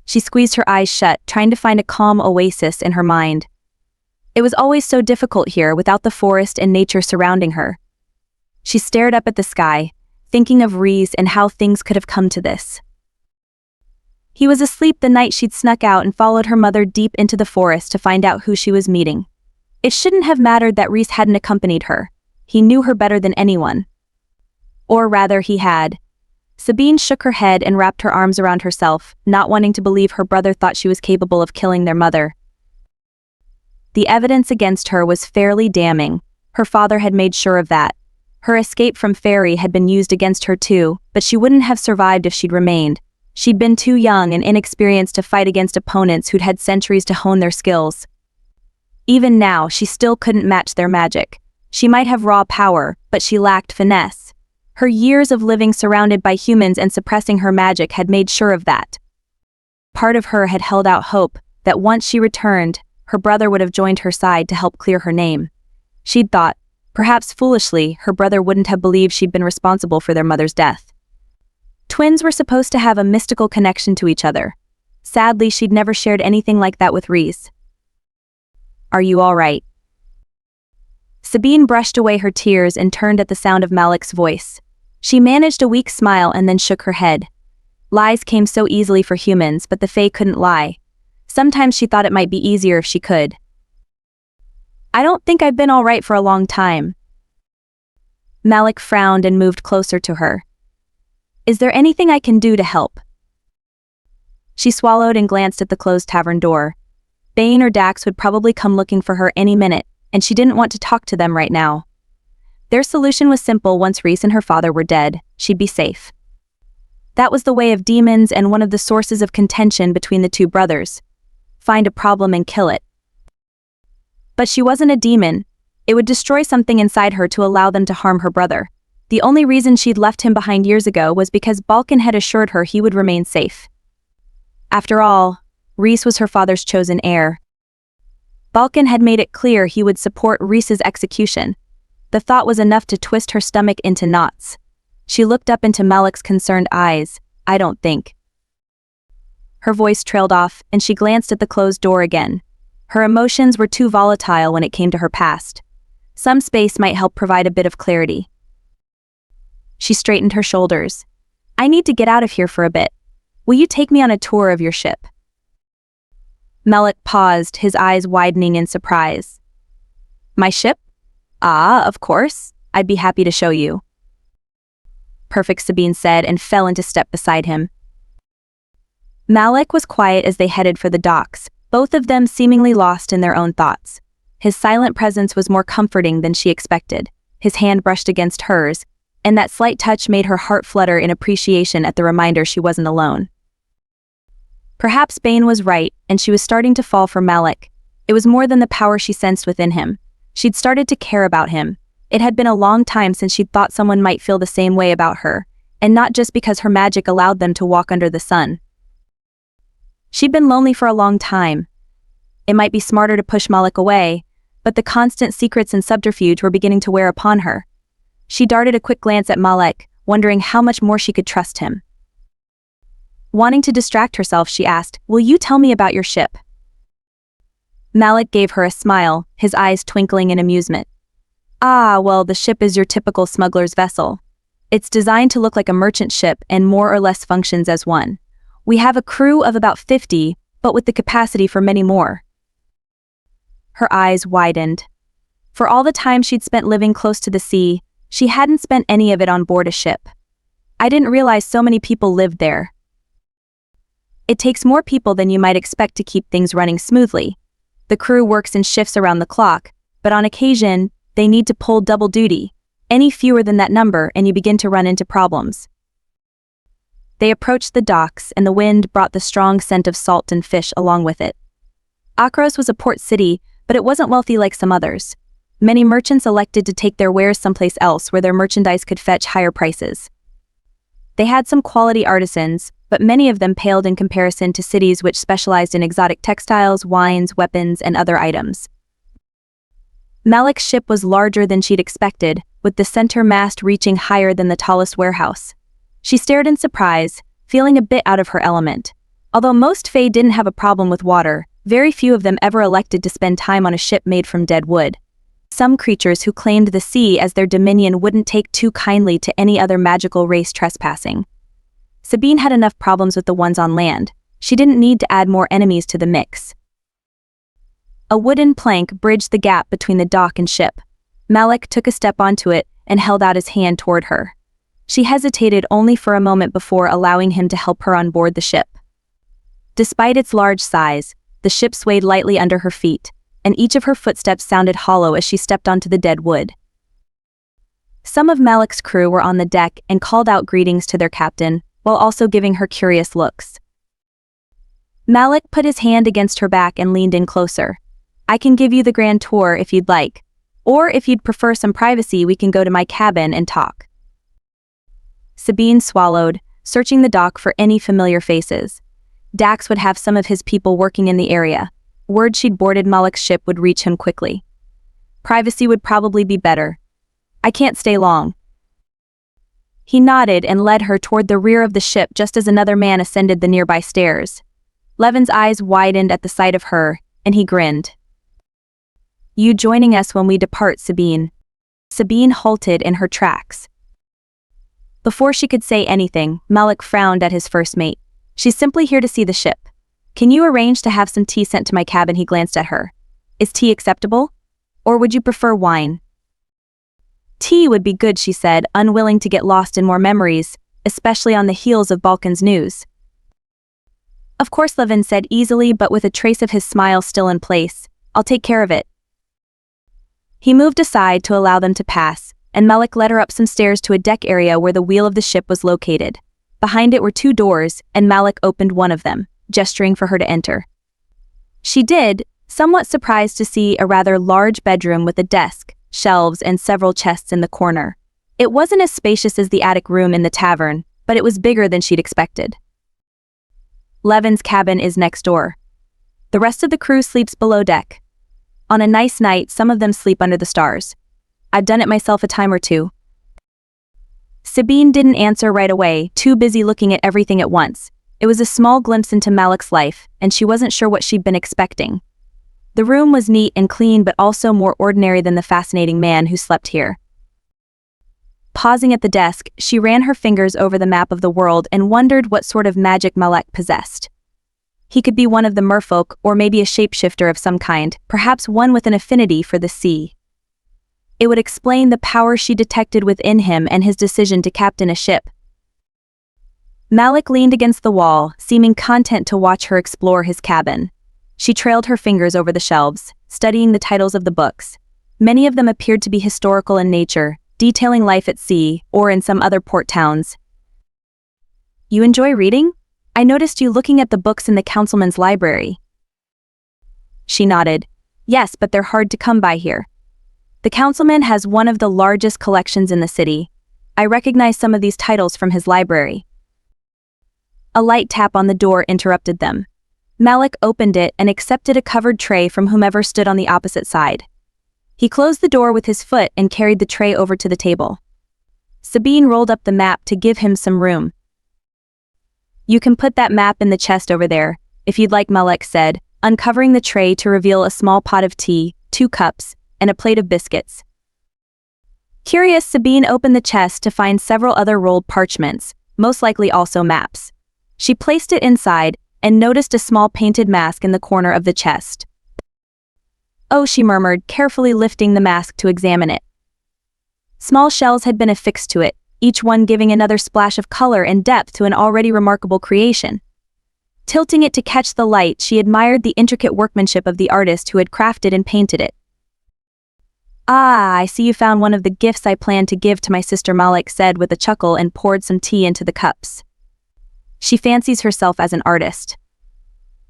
She squeezed her eyes shut, trying to find a calm oasis in her mind. It was always so difficult here without the forest and nature surrounding her. She stared up at the sky, thinking of Rhys and how things could have come to this. He was asleep the night she'd snuck out and followed her mother deep into the forest to find out who she was meeting. It shouldn't have mattered that Rhys hadn't accompanied her. He knew her better than anyone. Or rather, he had. Sabine shook her head and wrapped her arms around herself, not wanting to believe her brother thought she was capable of killing their mother. The evidence against her was fairly damning. Her father had made sure of that. Her escape from Fairy had been used against her too, but she wouldn't have survived if she'd remained. She'd been too young and inexperienced to fight against opponents who'd had centuries to hone their skills. Even now, she still couldn't match their magic. She might have raw power, but she lacked finesse. Her years of living surrounded by humans and suppressing her magic had made sure of that. Part of her had held out hope that once she returned, her brother would have joined her side to help clear her name. She'd thought, perhaps foolishly, her brother wouldn't have believed she'd been responsible for their mother's death. Twins were supposed to have a mystical connection to each other. Sadly, she'd never shared anything like that with Rhys. "Are you all right?" Sabine brushed away her tears and turned at the sound of Malek's voice. She managed a weak smile and then shook her head. Lies came so easily for humans, but the Fae couldn't lie. Sometimes she thought it might be easier if she could. "I don't think I've been all right for a long time." Malek frowned and moved closer to her. "Is there anything I can do to help?" She swallowed and glanced at the closed tavern door. Bane or Dax would probably come looking for her any minute, and she didn't want to talk to them right now. Their solution was simple: once Rhys and her father were dead, she'd be safe. That was the way of demons and one of the sources of contention between the two brothers. Find a problem and kill it. But she wasn't a demon. It would destroy something inside her to allow them to harm her brother. The only reason she'd left him behind years ago was because Balkan had assured her he would remain safe. After all, Rhys was her father's chosen heir. Balkan had made it clear he would support Rhys's execution. The thought was enough to twist her stomach into knots. She looked up into Malek's concerned eyes. "I don't think." Her voice trailed off, and she glanced at the closed door again. Her emotions were too volatile when it came to her past. Some space might help provide a bit of clarity. She straightened her shoulders. "I need to get out of here for a bit. Will you take me on a tour of your ship?" Malek paused, his eyes widening in surprise. "My ship? Ah, of course. I'd be happy to show you." "Perfect," Sabine said and fell into step beside him. Malek was quiet as they headed for the docks, both of them seemingly lost in their own thoughts. His silent presence was more comforting than she expected. His hand brushed against hers, and that slight touch made her heart flutter in appreciation at the reminder she wasn't alone. Perhaps Bane was right, and she was starting to fall for Malek. It was more than the power she sensed within him. She'd started to care about him. It had been a long time since she'd thought someone might feel the same way about her, and not just because her magic allowed them to walk under the sun. She'd been lonely for a long time. It might be smarter to push Malek away, but the constant secrets and subterfuge were beginning to wear upon her. She darted a quick glance at Malek, wondering how much more she could trust him. Wanting to distract herself, she asked, "Will you tell me about your ship?" Malek gave her a smile, his eyes twinkling in amusement. "Ah, well, the ship is your typical smuggler's vessel. It's designed to look like a merchant ship and more or less functions as one. We have a crew of about 50, but with the capacity for many more." Her eyes widened. For all the time she'd spent living close to the sea, she hadn't spent any of it on board a ship. "I didn't realize so many people lived there." "It takes more people than you might expect to keep things running smoothly. The crew works in shifts around the clock, but on occasion, they need to pull double duty. Any fewer than that number and you begin to run into problems." They approached the docks, and the wind brought the strong scent of salt and fish along with it. Akros was a port city, but it wasn't wealthy like some others. Many merchants elected to take their wares someplace else where their merchandise could fetch higher prices. They had some quality artisans, but many of them paled in comparison to cities which specialized in exotic textiles, wines, weapons, and other items. Malek's ship was larger than she'd expected, with the center mast reaching higher than the tallest warehouse. She stared in surprise, feeling a bit out of her element. Although most Fae didn't have a problem with water, very few of them ever elected to spend time on a ship made from dead wood. Some creatures who claimed the sea as their dominion wouldn't take too kindly to any other magical race trespassing. Sabine had enough problems with the ones on land. She didn't need to add more enemies to the mix. A wooden plank bridged the gap between the dock and ship. Malek took a step onto it and held out his hand toward her. She hesitated only for a moment before allowing him to help her on board the ship. Despite its large size, the ship swayed lightly under her feet, and each of her footsteps sounded hollow as she stepped onto the dead wood. Some of Malek's crew were on the deck and called out greetings to their captain, while also giving her curious looks. Malek put his hand against her back and leaned in closer. "I can give you the grand tour if you'd like. Or if you'd prefer some privacy, we can go to my cabin and talk." Sabine swallowed, searching the dock for any familiar faces. Dax would have some of his people working in the area. Word she'd boarded Malek's ship would reach him quickly. Privacy would probably be better. "I can't stay long." He nodded and led her toward the rear of the ship just as another man ascended the nearby stairs. Levin's eyes widened at the sight of her, and he grinned. "You joining us when we depart, Sabine?" Sabine halted in her tracks. Before she could say anything, Malek frowned at his first mate. "She's simply here to see the ship. Can you arrange to have some tea sent to my cabin?" He glanced at her. "Is tea acceptable? Or would you prefer wine?" "Tea would be good," she said, unwilling to get lost in more memories, especially on the heels of Balkan's news. "Of course," Levin said easily but with a trace of his smile still in place. "I'll take care of it." He moved aside to allow them to pass, and Malek led her up some stairs to a deck area where the wheel of the ship was located. Behind it were 2 doors, and Malek opened one of them, gesturing for her to enter. She did, somewhat surprised to see a rather large bedroom with a desk, shelves, and several chests in the corner. It wasn't as spacious as the attic room in the tavern, but it was bigger than she'd expected. Levin's cabin is next door. The rest of the crew sleeps below deck. On a nice night, some of them sleep under the stars. I've done it myself a time or two. Sabine didn't answer right away, too busy looking at everything at once. It was a small glimpse into Malek's life, and she wasn't sure what she'd been expecting. The room was neat and clean but also more ordinary than the fascinating man who slept here. Pausing at the desk, she ran her fingers over the map of the world and wondered what sort of magic Malek possessed. He could be one of the merfolk or maybe a shapeshifter of some kind, perhaps one with an affinity for the sea. It would explain the power she detected within him and his decision to captain a ship. Malek leaned against the wall, seeming content to watch her explore his cabin. She trailed her fingers over the shelves, studying the titles of the books. Many of them appeared to be historical in nature, detailing life at sea or in some other port towns. "You enjoy reading? I noticed you looking at the books in the councilman's library." She nodded. "Yes, but they're hard to come by here. The councilman has one of the largest collections in the city. I recognize some of these titles from his library." A light tap on the door interrupted them. Malek opened it and accepted a covered tray from whomever stood on the opposite side. He closed the door with his foot and carried the tray over to the table. Sabine rolled up the map to give him some room. "You can put that map in the chest over there, if you'd like," Malek said, uncovering the tray to reveal a small pot of tea, 2 cups, and a plate of biscuits. Curious, Sabine opened the chest to find several other rolled parchments, most likely also maps. She placed it inside and noticed a small painted mask in the corner of the chest. "Oh," she murmured, carefully lifting the mask to examine it. Small shells had been affixed to it, each one giving another splash of color and depth to an already remarkable creation. Tilting it to catch the light, she admired the intricate workmanship of the artist who had crafted and painted it. "Ah, I see you found one of the gifts I planned to give to my sister," Malek said with a chuckle and poured some tea into the cups. "She fancies herself as an artist.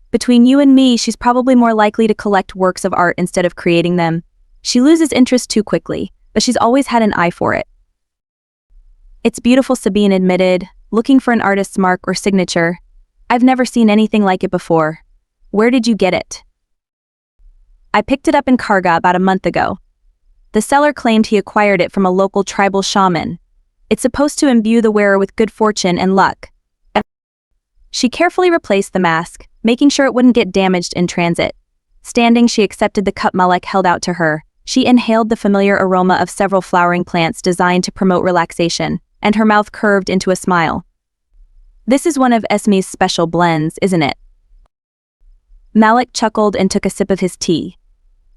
Between you and me, she's probably more likely to collect works of art instead of creating them. She loses interest too quickly, but she's always had an eye for it." "It's beautiful," Sabine admitted, looking for an artist's mark or signature. I've never seen anything like it before. Where did you get it? I picked it up in Karga about a month ago. The seller claimed he acquired it from a local tribal shaman. It's supposed to imbue the wearer with good fortune and luck. She carefully replaced the mask, making sure it wouldn't get damaged in transit. Standing, she accepted the cup Malek held out to her. She inhaled the familiar aroma of several flowering plants designed to promote relaxation, and her mouth curved into a smile. This is one of Esme's special blends, isn't it? Malek chuckled and took a sip of his tea.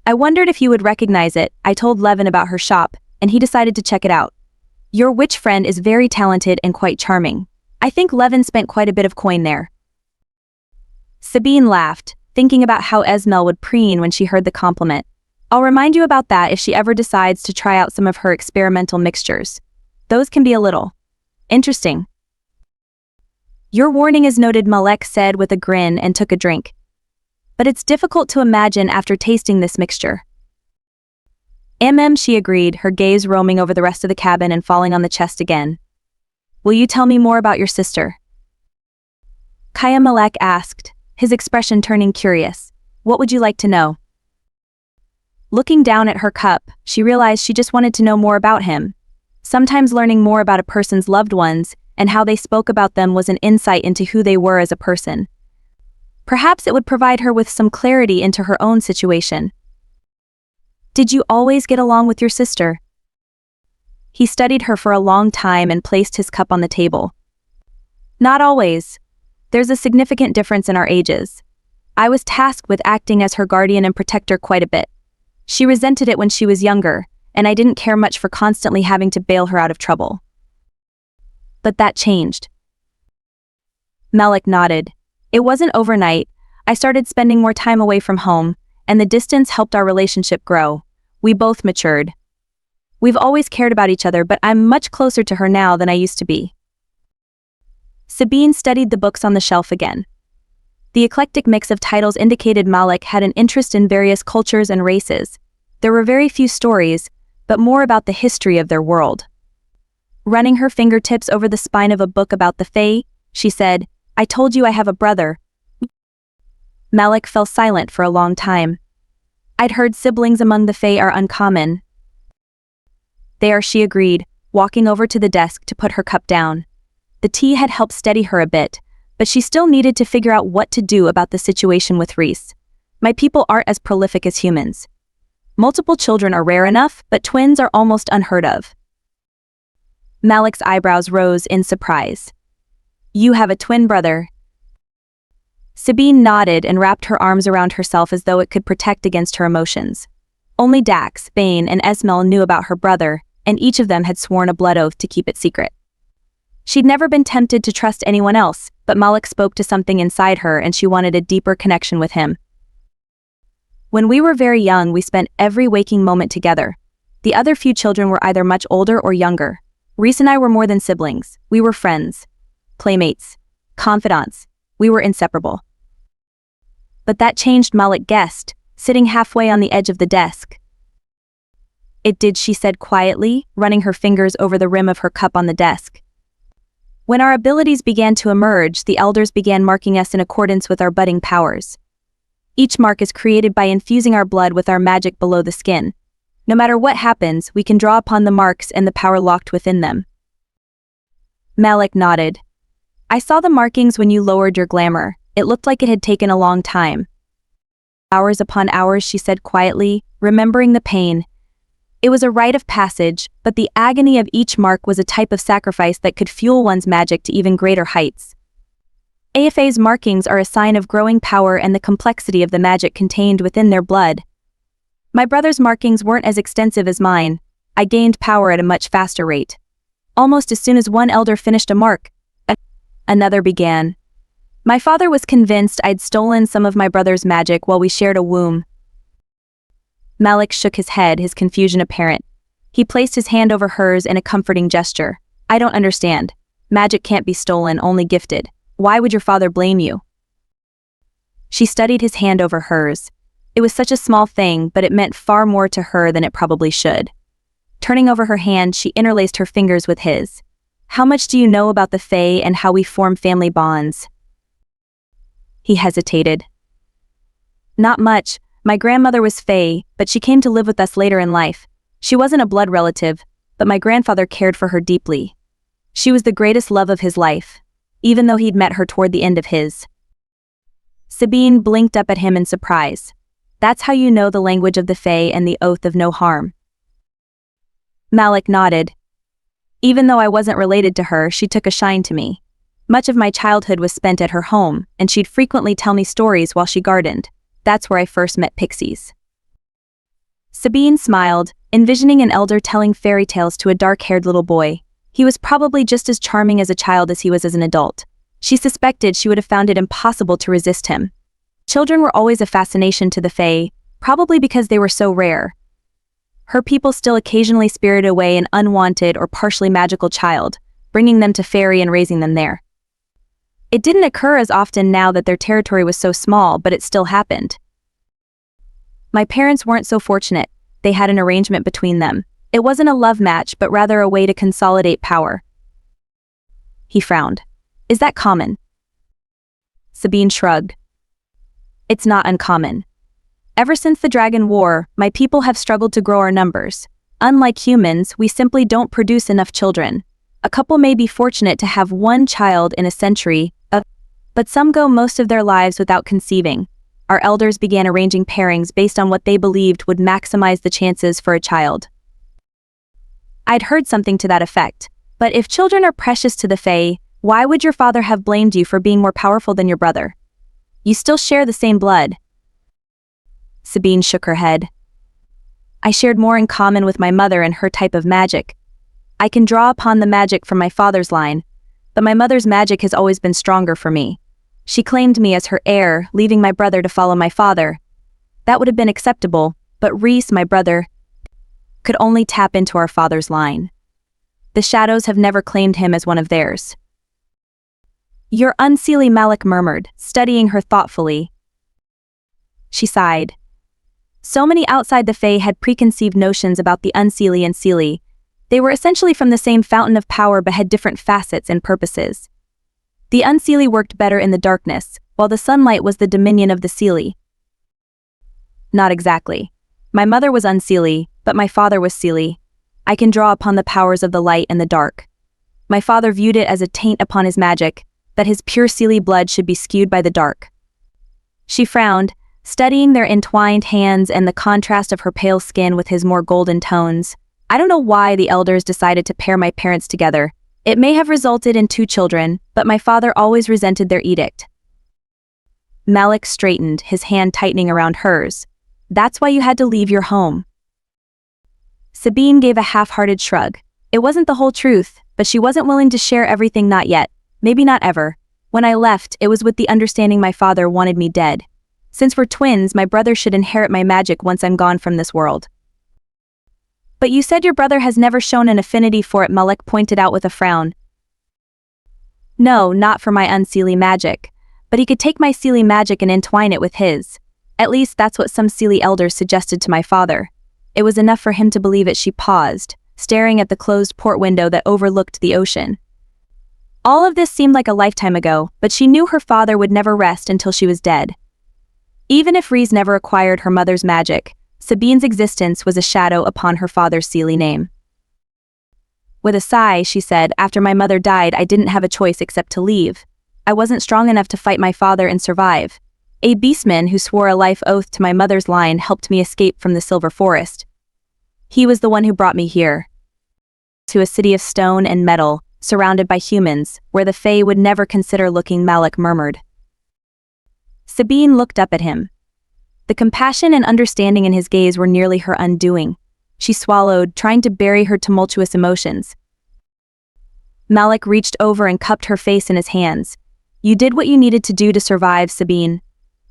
I wondered if you would recognize it. I told Levin about her shop, and he decided to check it out. Your witch friend is very talented and quite charming. I think Levin spent quite a bit of coin there. Sabine laughed, thinking about how Esmel would preen when she heard the compliment. I'll remind you about that if she ever decides to try out some of her experimental mixtures. Those can be a little interesting. Your warning is noted, Malek said with a grin and took a drink. But it's difficult to imagine after tasting this mixture. She agreed, her gaze roaming over the rest of the cabin and falling on the chest again. Will you tell me more about your sister? Kaya Malek asked, his expression turning curious. What would you like to know? Looking down at her cup, she realized she just wanted to know more about him. Sometimes learning more about a person's loved ones and how they spoke about them was an insight into who they were as a person. Perhaps it would provide her with some clarity into her own situation. Did you always get along with your sister? He studied her for a long time and placed his cup on the table. Not always. There's a significant difference in our ages. I was tasked with acting as her guardian and protector quite a bit. She resented it when she was younger, and I didn't care much for constantly having to bail her out of trouble. But that changed. Malek nodded. It wasn't overnight. I started spending more time away from home, and the distance helped our relationship grow. We both matured. We've always cared about each other, but I'm much closer to her now than I used to be. Sabine studied the books on the shelf again. The eclectic mix of titles indicated Malek had an interest in various cultures and races. There were very few stories, but more about the history of their world. Running her fingertips over the spine of a book about the Fae, she said, I told you I have a brother. Malek fell silent for a long time. I'd heard siblings among the Fae are uncommon. They are, she agreed, walking over to the desk to put her cup down. The tea had helped steady her a bit, but she still needed to figure out what to do about the situation with Reese. My people aren't as prolific as humans. Multiple children are rare enough, but twins are almost unheard of. Malek's eyebrows rose in surprise. You have a twin brother. Sabine nodded and wrapped her arms around herself as though it could protect against her emotions. Only Dax, Bane, and Esmel knew about her brother, and each of them had sworn a blood oath to keep it secret. She'd never been tempted to trust anyone else, but Malek spoke to something inside her and she wanted a deeper connection with him. When we were very young, we spent every waking moment together. The other few children were either much older or younger. Reese and I were more than siblings. We were friends, playmates, confidants. We were inseparable. But that changed, Malek guessed, sitting halfway on the edge of the desk. It did, she said quietly, running her fingers over the rim of her cup on the desk. When our abilities began to emerge, the elders began marking us in accordance with our budding powers. Each mark is created by infusing our blood with our magic below the skin. No matter what happens, we can draw upon the marks and the power locked within them. Malek nodded. I saw the markings when you lowered your glamour. It looked like it had taken a long time. Hours upon hours, she said quietly, remembering the pain. It was a rite of passage, but the agony of each mark was a type of sacrifice that could fuel one's magic to even greater heights. AFA's markings are a sign of growing power and the complexity of the magic contained within their blood. My brother's markings weren't as extensive as mine. I gained power at a much faster rate. Almost as soon as one elder finished a mark, another began. My father was convinced I'd stolen some of my brother's magic while we shared a womb. Malek shook his head, his confusion apparent. He placed his hand over hers in a comforting gesture. I don't understand. Magic can't be stolen, only gifted. Why would your father blame you? She studied his hand over hers. It was such a small thing, but it meant far more to her than it probably should. Turning over her hand, she interlaced her fingers with his. How much do you know about the Fae and how we form family bonds? He hesitated. Not much. My grandmother was Fae, but she came to live with us later in life. She wasn't a blood relative, but my grandfather cared for her deeply. She was the greatest love of his life, even though he'd met her toward the end of his. Sabine blinked up at him in surprise. That's how you know the language of the Fae and the oath of no harm. Malek nodded. Even though I wasn't related to her, she took a shine to me. Much of my childhood was spent at her home, and she'd frequently tell me stories while she gardened. That's where I first met pixies. Sabine smiled, envisioning an elder telling fairy tales to a dark-haired little boy. He was probably just as charming as a child as he was as an adult. She suspected she would have found it impossible to resist him. Children were always a fascination to the Fae, probably because they were so rare. Her people still occasionally spirited away an unwanted or partially magical child, bringing them to fairy and raising them there. It didn't occur as often now that their territory was so small, but it still happened. My parents weren't so fortunate. They had an arrangement between them. It wasn't a love match, but rather a way to consolidate power. He frowned. Is that common? Sabine shrugged. It's not uncommon. Ever since the Dragon War, my people have struggled to grow our numbers. Unlike humans, we simply don't produce enough children. A couple may be fortunate to have one child in a century, but some go most of their lives without conceiving. Our elders began arranging pairings based on what they believed would maximize the chances for a child. I'd heard something to that effect, but if children are precious to the Fae, why would your father have blamed you for being more powerful than your brother? You still share the same blood. Sabine shook her head. I shared more in common with my mother and her type of magic. I can draw upon the magic from my father's line, but my mother's magic has always been stronger for me. She claimed me as her heir, leaving my brother to follow my father. That would have been acceptable, but Reese, my brother, could only tap into our father's line. The shadows have never claimed him as one of theirs. You're unseelie, Malek murmured, studying her thoughtfully. She sighed. So many outside the Fae had preconceived notions about the unseelie and seelie. They were essentially from the same fountain of power but had different facets and purposes. The unseelie worked better in the darkness, while the sunlight was the dominion of the seelie. Not exactly. My mother was unseelie, but my father was seelie. I can draw upon the powers of the light and the dark. My father viewed it as a taint upon his magic, that his pure seelie blood should be skewed by the dark. She frowned, studying their entwined hands and the contrast of her pale skin with his more golden tones. I don't know why the elders decided to pair my parents together. It may have resulted in 2 children, but my father always resented their edict. Malek straightened, his hand tightening around hers. That's why you had to leave your home. Sabine gave a half-hearted shrug. It wasn't the whole truth, but she wasn't willing to share everything, not yet, maybe not ever. When I left, it was with the understanding my father wanted me dead. Since we're twins, my brother should inherit my magic once I'm gone from this world. But you said your brother has never shown an affinity for it, Malek pointed out with a frown. No, not for my unseelie magic, but he could take my seelie magic and entwine it with his. At least that's what some seelie elders suggested to my father. It was enough for him to believe it. She paused, staring at the closed port window that overlooked the ocean. All of this seemed like a lifetime ago, but she knew her father would never rest until she was dead. Even if Reese never acquired her mother's magic, Sabine's existence was a shadow upon her father's seelie name. With a sigh, she said, after my mother died, I didn't have a choice except to leave. I wasn't strong enough to fight my father and survive. A beastman who swore a life oath to my mother's line helped me escape from the Silver Forest. He was the one who brought me here. To a city of stone and metal, surrounded by humans, where the Fae would never consider looking, Malek murmured. Sabine looked up at him. The compassion and understanding in his gaze were nearly her undoing. She swallowed, trying to bury her tumultuous emotions. Malek reached over and cupped her face in his hands. You did what you needed to do to survive, Sabine.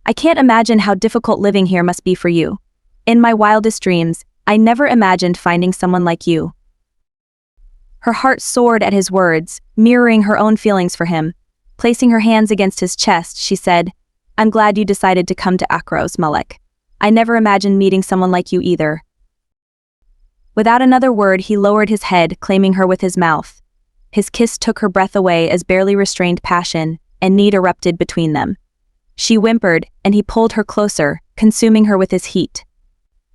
I can't imagine how difficult living here must be for you. In my wildest dreams, I never imagined finding someone like you. Her heart soared at his words, mirroring her own feelings for him. Placing her hands against his chest, she said, I'm glad you decided to come to Akros, Malek. I never imagined meeting someone like you either. Without another word, he lowered his head, claiming her with his mouth. His kiss took her breath away as barely restrained passion and need erupted between them. She whimpered, and he pulled her closer, consuming her with his heat.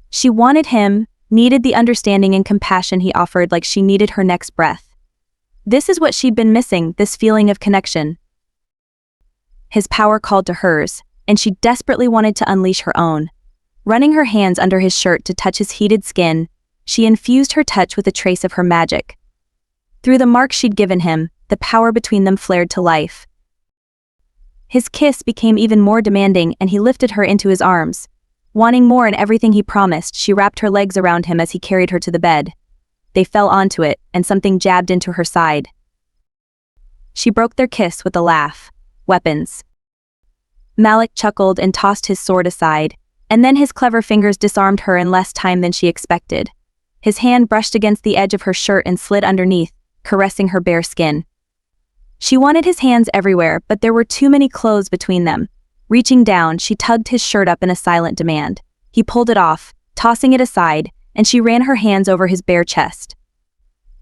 She wanted him, needed the understanding and compassion he offered like she needed her next breath. This is what she'd been missing, this feeling of connection. His power called to hers, and she desperately wanted to unleash her own. Running her hands under his shirt to touch his heated skin, she infused her touch with a trace of her magic. Through the mark she'd given him, the power between them flared to life. His kiss became even more demanding, and he lifted her into his arms. Wanting more and everything he promised, she wrapped her legs around him as he carried her to the bed. They fell onto it, and something jabbed into her side. She broke their kiss with a laugh. Weapons. Malek chuckled and tossed his sword aside, and then his clever fingers disarmed her in less time than she expected. His hand brushed against the edge of her shirt and slid underneath, caressing her bare skin. She wanted his hands everywhere, but there were too many clothes between them. Reaching down, she tugged his shirt up in a silent demand. He pulled it off, tossing it aside, and she ran her hands over his bare chest.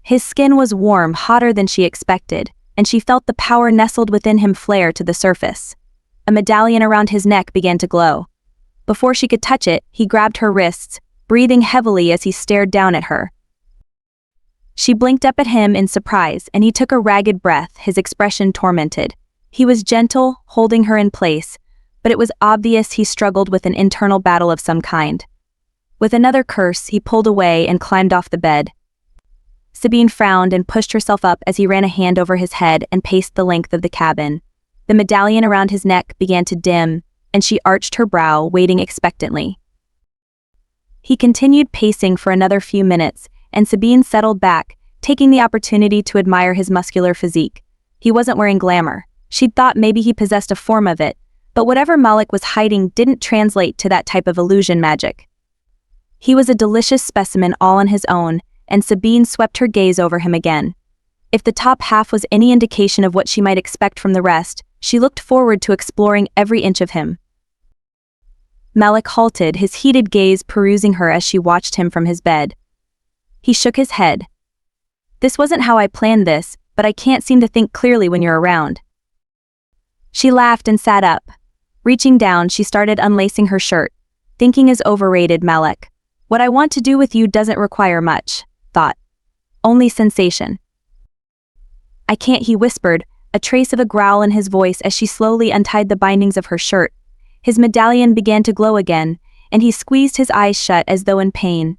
His skin was warm, hotter than she expected, and she felt the power nestled within him flare to the surface. A medallion around his neck began to glow. Before she could touch it, he grabbed her wrists, breathing heavily as he stared down at her. She blinked up at him in surprise, and he took a ragged breath, his expression tormented. He was gentle, holding her in place, but it was obvious he struggled with an internal battle of some kind. With another curse, he pulled away and climbed off the bed. Sabine frowned and pushed herself up as he ran a hand over his head and paced the length of the cabin. The medallion around his neck began to dim, and she arched her brow, waiting expectantly. He continued pacing for another few minutes, and Sabine settled back, taking the opportunity to admire his muscular physique. He wasn't wearing glamour. She'd thought maybe he possessed a form of it, but whatever Malek was hiding didn't translate to that type of illusion magic. He was a delicious specimen all on his own, and Sabine swept her gaze over him again. If the top half was any indication of what she might expect from the rest, she looked forward to exploring every inch of him. Malek halted, his heated gaze perusing her as she watched him from his bed. He shook his head. "This wasn't how I planned this, but I can't seem to think clearly when you're around." She laughed and sat up. Reaching down, she started unlacing her shirt. "Thinking is overrated, Malek. What I want to do with you doesn't require much thought. Only sensation." "I can't," he whispered, a trace of a growl in his voice as she slowly untied the bindings of her shirt. His medallion began to glow again, and he squeezed his eyes shut as though in pain.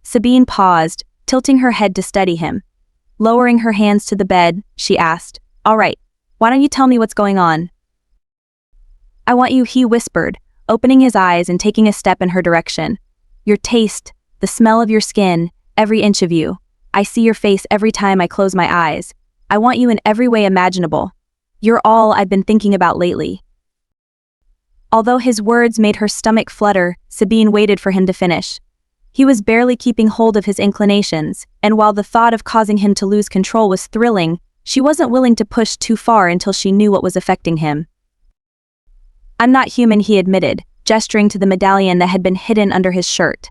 Sabine paused, tilting her head to steady him. Lowering her hands to the bed, she asked, "All right, why don't you tell me what's going on?" "I want you," he whispered, opening his eyes and taking a step in her direction. "Your taste, the smell of your skin, every inch of you. I see your face every time I close my eyes. I want you in every way imaginable. You're all I've been thinking about lately." Although his words made her stomach flutter, Sabine waited for him to finish. He was barely keeping hold of his inclinations, and while the thought of causing him to lose control was thrilling, she wasn't willing to push too far until she knew what was affecting him. "I'm not human," he admitted, gesturing to the medallion that had been hidden under his shirt.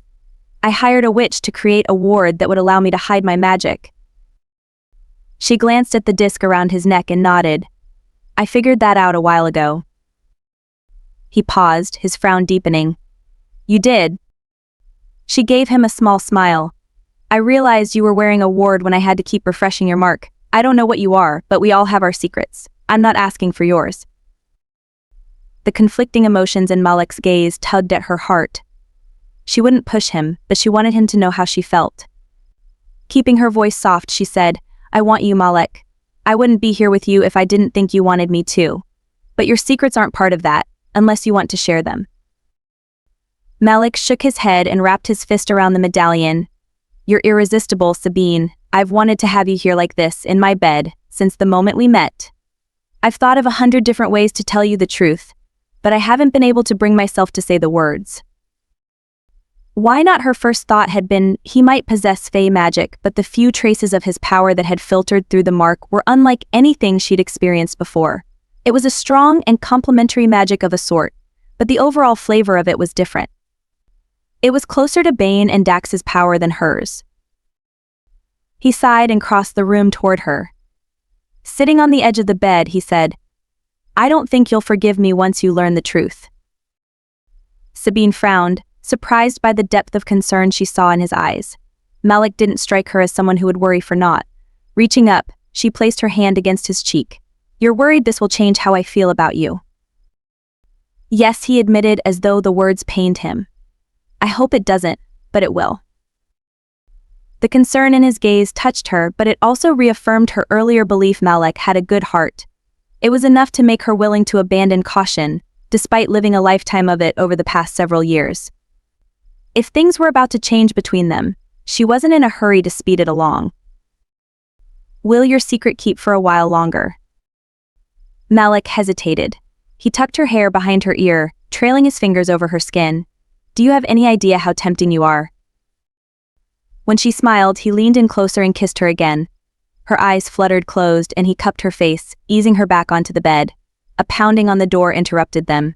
"I hired a witch to create a ward that would allow me to hide my magic." She glanced at the disc around his neck and nodded. "I figured that out a while ago." He paused, his frown deepening. "You did?" She gave him a small smile. "I realized you were wearing a ward when I had to keep refreshing your mark. I don't know what you are, but we all have our secrets. I'm not asking for yours." The conflicting emotions in Malek's gaze tugged at her heart. She wouldn't push him, but she wanted him to know how she felt. Keeping her voice soft, she said, "I want you, Malek. I wouldn't be here with you if I didn't think you wanted me too. But your secrets aren't part of that, unless you want to share them." Malek shook his head and wrapped his fist around the medallion. "You're irresistible, Sabine. I've wanted to have you here like this, in my bed, since the moment we met. I've thought of 100 different ways to tell you the truth, but I haven't been able to bring myself to say the words." Why not? Her first thought had been, he might possess Fae magic, but the few traces of his power that had filtered through the mark were unlike anything she'd experienced before. It was a strong and complementary magic of a sort, but the overall flavor of it was different. It was closer to Bane and Dax's power than hers. He sighed and crossed the room toward her. Sitting on the edge of the bed, he said, "I don't think you'll forgive me once you learn the truth." Sabine frowned, surprised by the depth of concern she saw in his eyes. Malek didn't strike her as someone who would worry for naught. Reaching up, she placed her hand against his cheek. "You're worried this will change how I feel about you." "Yes," he admitted as though the words pained him. "I hope it doesn't, but it will." The concern in his gaze touched her, but it also reaffirmed her earlier belief Malek had a good heart. It was enough to make her willing to abandon caution, despite living a lifetime of it over the past several years. If things were about to change between them, she wasn't in a hurry to speed it along. "Will your secret keep for a while longer?" Malek hesitated. He tucked her hair behind her ear, trailing his fingers over her skin. "Do you have any idea how tempting you are?" When she smiled, he leaned in closer and kissed her again. Her eyes fluttered closed and he cupped her face, easing her back onto the bed. A pounding on the door interrupted them.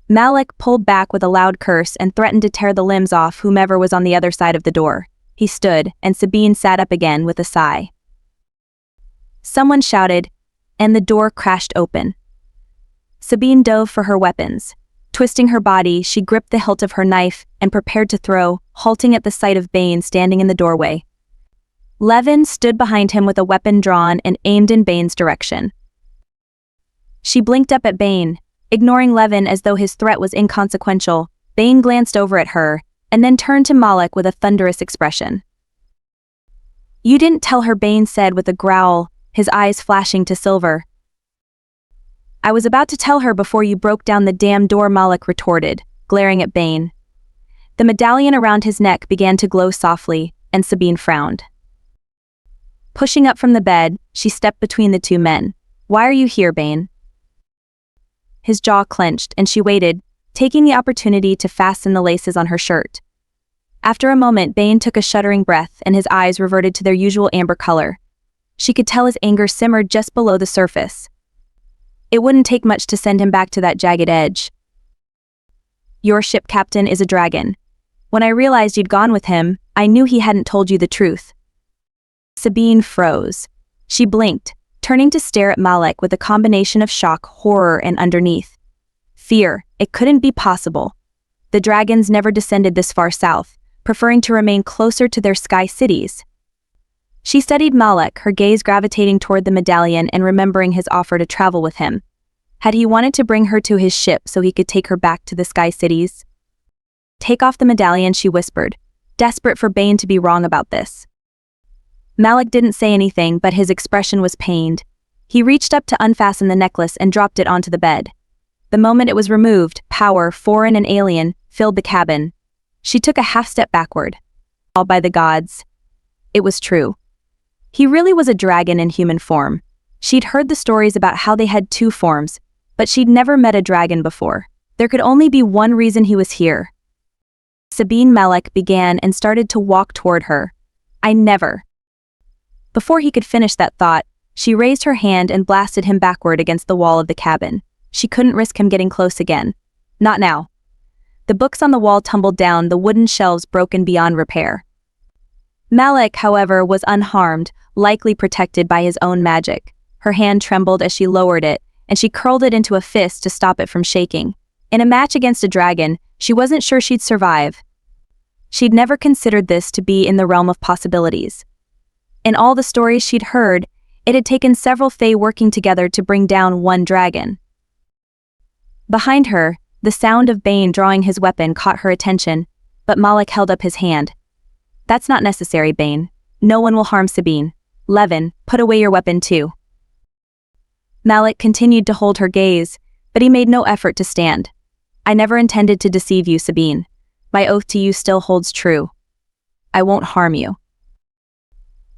Malek pulled back with a loud curse and threatened to tear the limbs off whomever was on the other side of the door. He stood, and Sabine sat up again with a sigh. Someone shouted, and the door crashed open. Sabine dove for her weapons. Twisting her body, she gripped the hilt of her knife and prepared to throw, halting at the sight of Bane standing in the doorway. Levin stood behind him with a weapon drawn and aimed in Bane's direction. She blinked up at Bane, ignoring Levin as though his threat was inconsequential. Bane glanced over at her, and then turned to Malek with a thunderous expression. "You didn't tell her," Bane said with a growl, his eyes flashing to silver. "I was about to tell her before you broke down the damn door," Malek retorted, glaring at Bane. The medallion around his neck began to glow softly, and Sabine frowned. Pushing up from the bed, she stepped between the two men. "Why are you here, Bane?" His jaw clenched, and she waited, taking the opportunity to fasten the laces on her shirt. After a moment, Bane took a shuddering breath and his eyes reverted to their usual amber color. She could tell his anger simmered just below the surface. It wouldn't take much to send him back to that jagged edge. "Your ship captain is a dragon. When I realized you'd gone with him, I knew he hadn't told you the truth." Sabine froze. She blinked, turning to stare at Malek with a combination of shock, horror, and underneath fear. It couldn't be possible. The dragons never descended this far south, preferring to remain closer to their sky cities. She studied Malek, her gaze gravitating toward the medallion and remembering his offer to travel with him. Had he wanted to bring her to his ship so he could take her back to the sky cities? "Take off the medallion," she whispered, desperate for Bane to be wrong about this. Malek didn't say anything, but his expression was pained. He reached up to unfasten the necklace and dropped it onto the bed. The moment it was removed, power, foreign and alien, filled the cabin. She took a half step backward. All by the gods. It was true. He really was a dragon in human form. She'd heard the stories about how they had two forms, but she'd never met a dragon before. There could only be one reason he was here. Sabine Malek began and started to walk toward her. "I never." Before he could finish that thought, she raised her hand and blasted him backward against the wall of the cabin. She couldn't risk him getting close again. Not now. The books on the wall tumbled down, the wooden shelves broken beyond repair. Malek, however, was unharmed, likely protected by his own magic. Her hand trembled as she lowered it, and she curled it into a fist to stop it from shaking. In a match against a dragon, she wasn't sure she'd survive. She'd never considered this to be in the realm of possibilities. In all the stories she'd heard, it had taken several Fae working together to bring down one dragon. Behind her, the sound of Bane drawing his weapon caught her attention, but Malek held up his hand. "That's not necessary, Bane. No one will harm Sabine. Levin, put away your weapon too." Malek continued to hold her gaze, but he made no effort to stand. "I never intended to deceive you, Sabine. My oath to you still holds true. I won't harm you."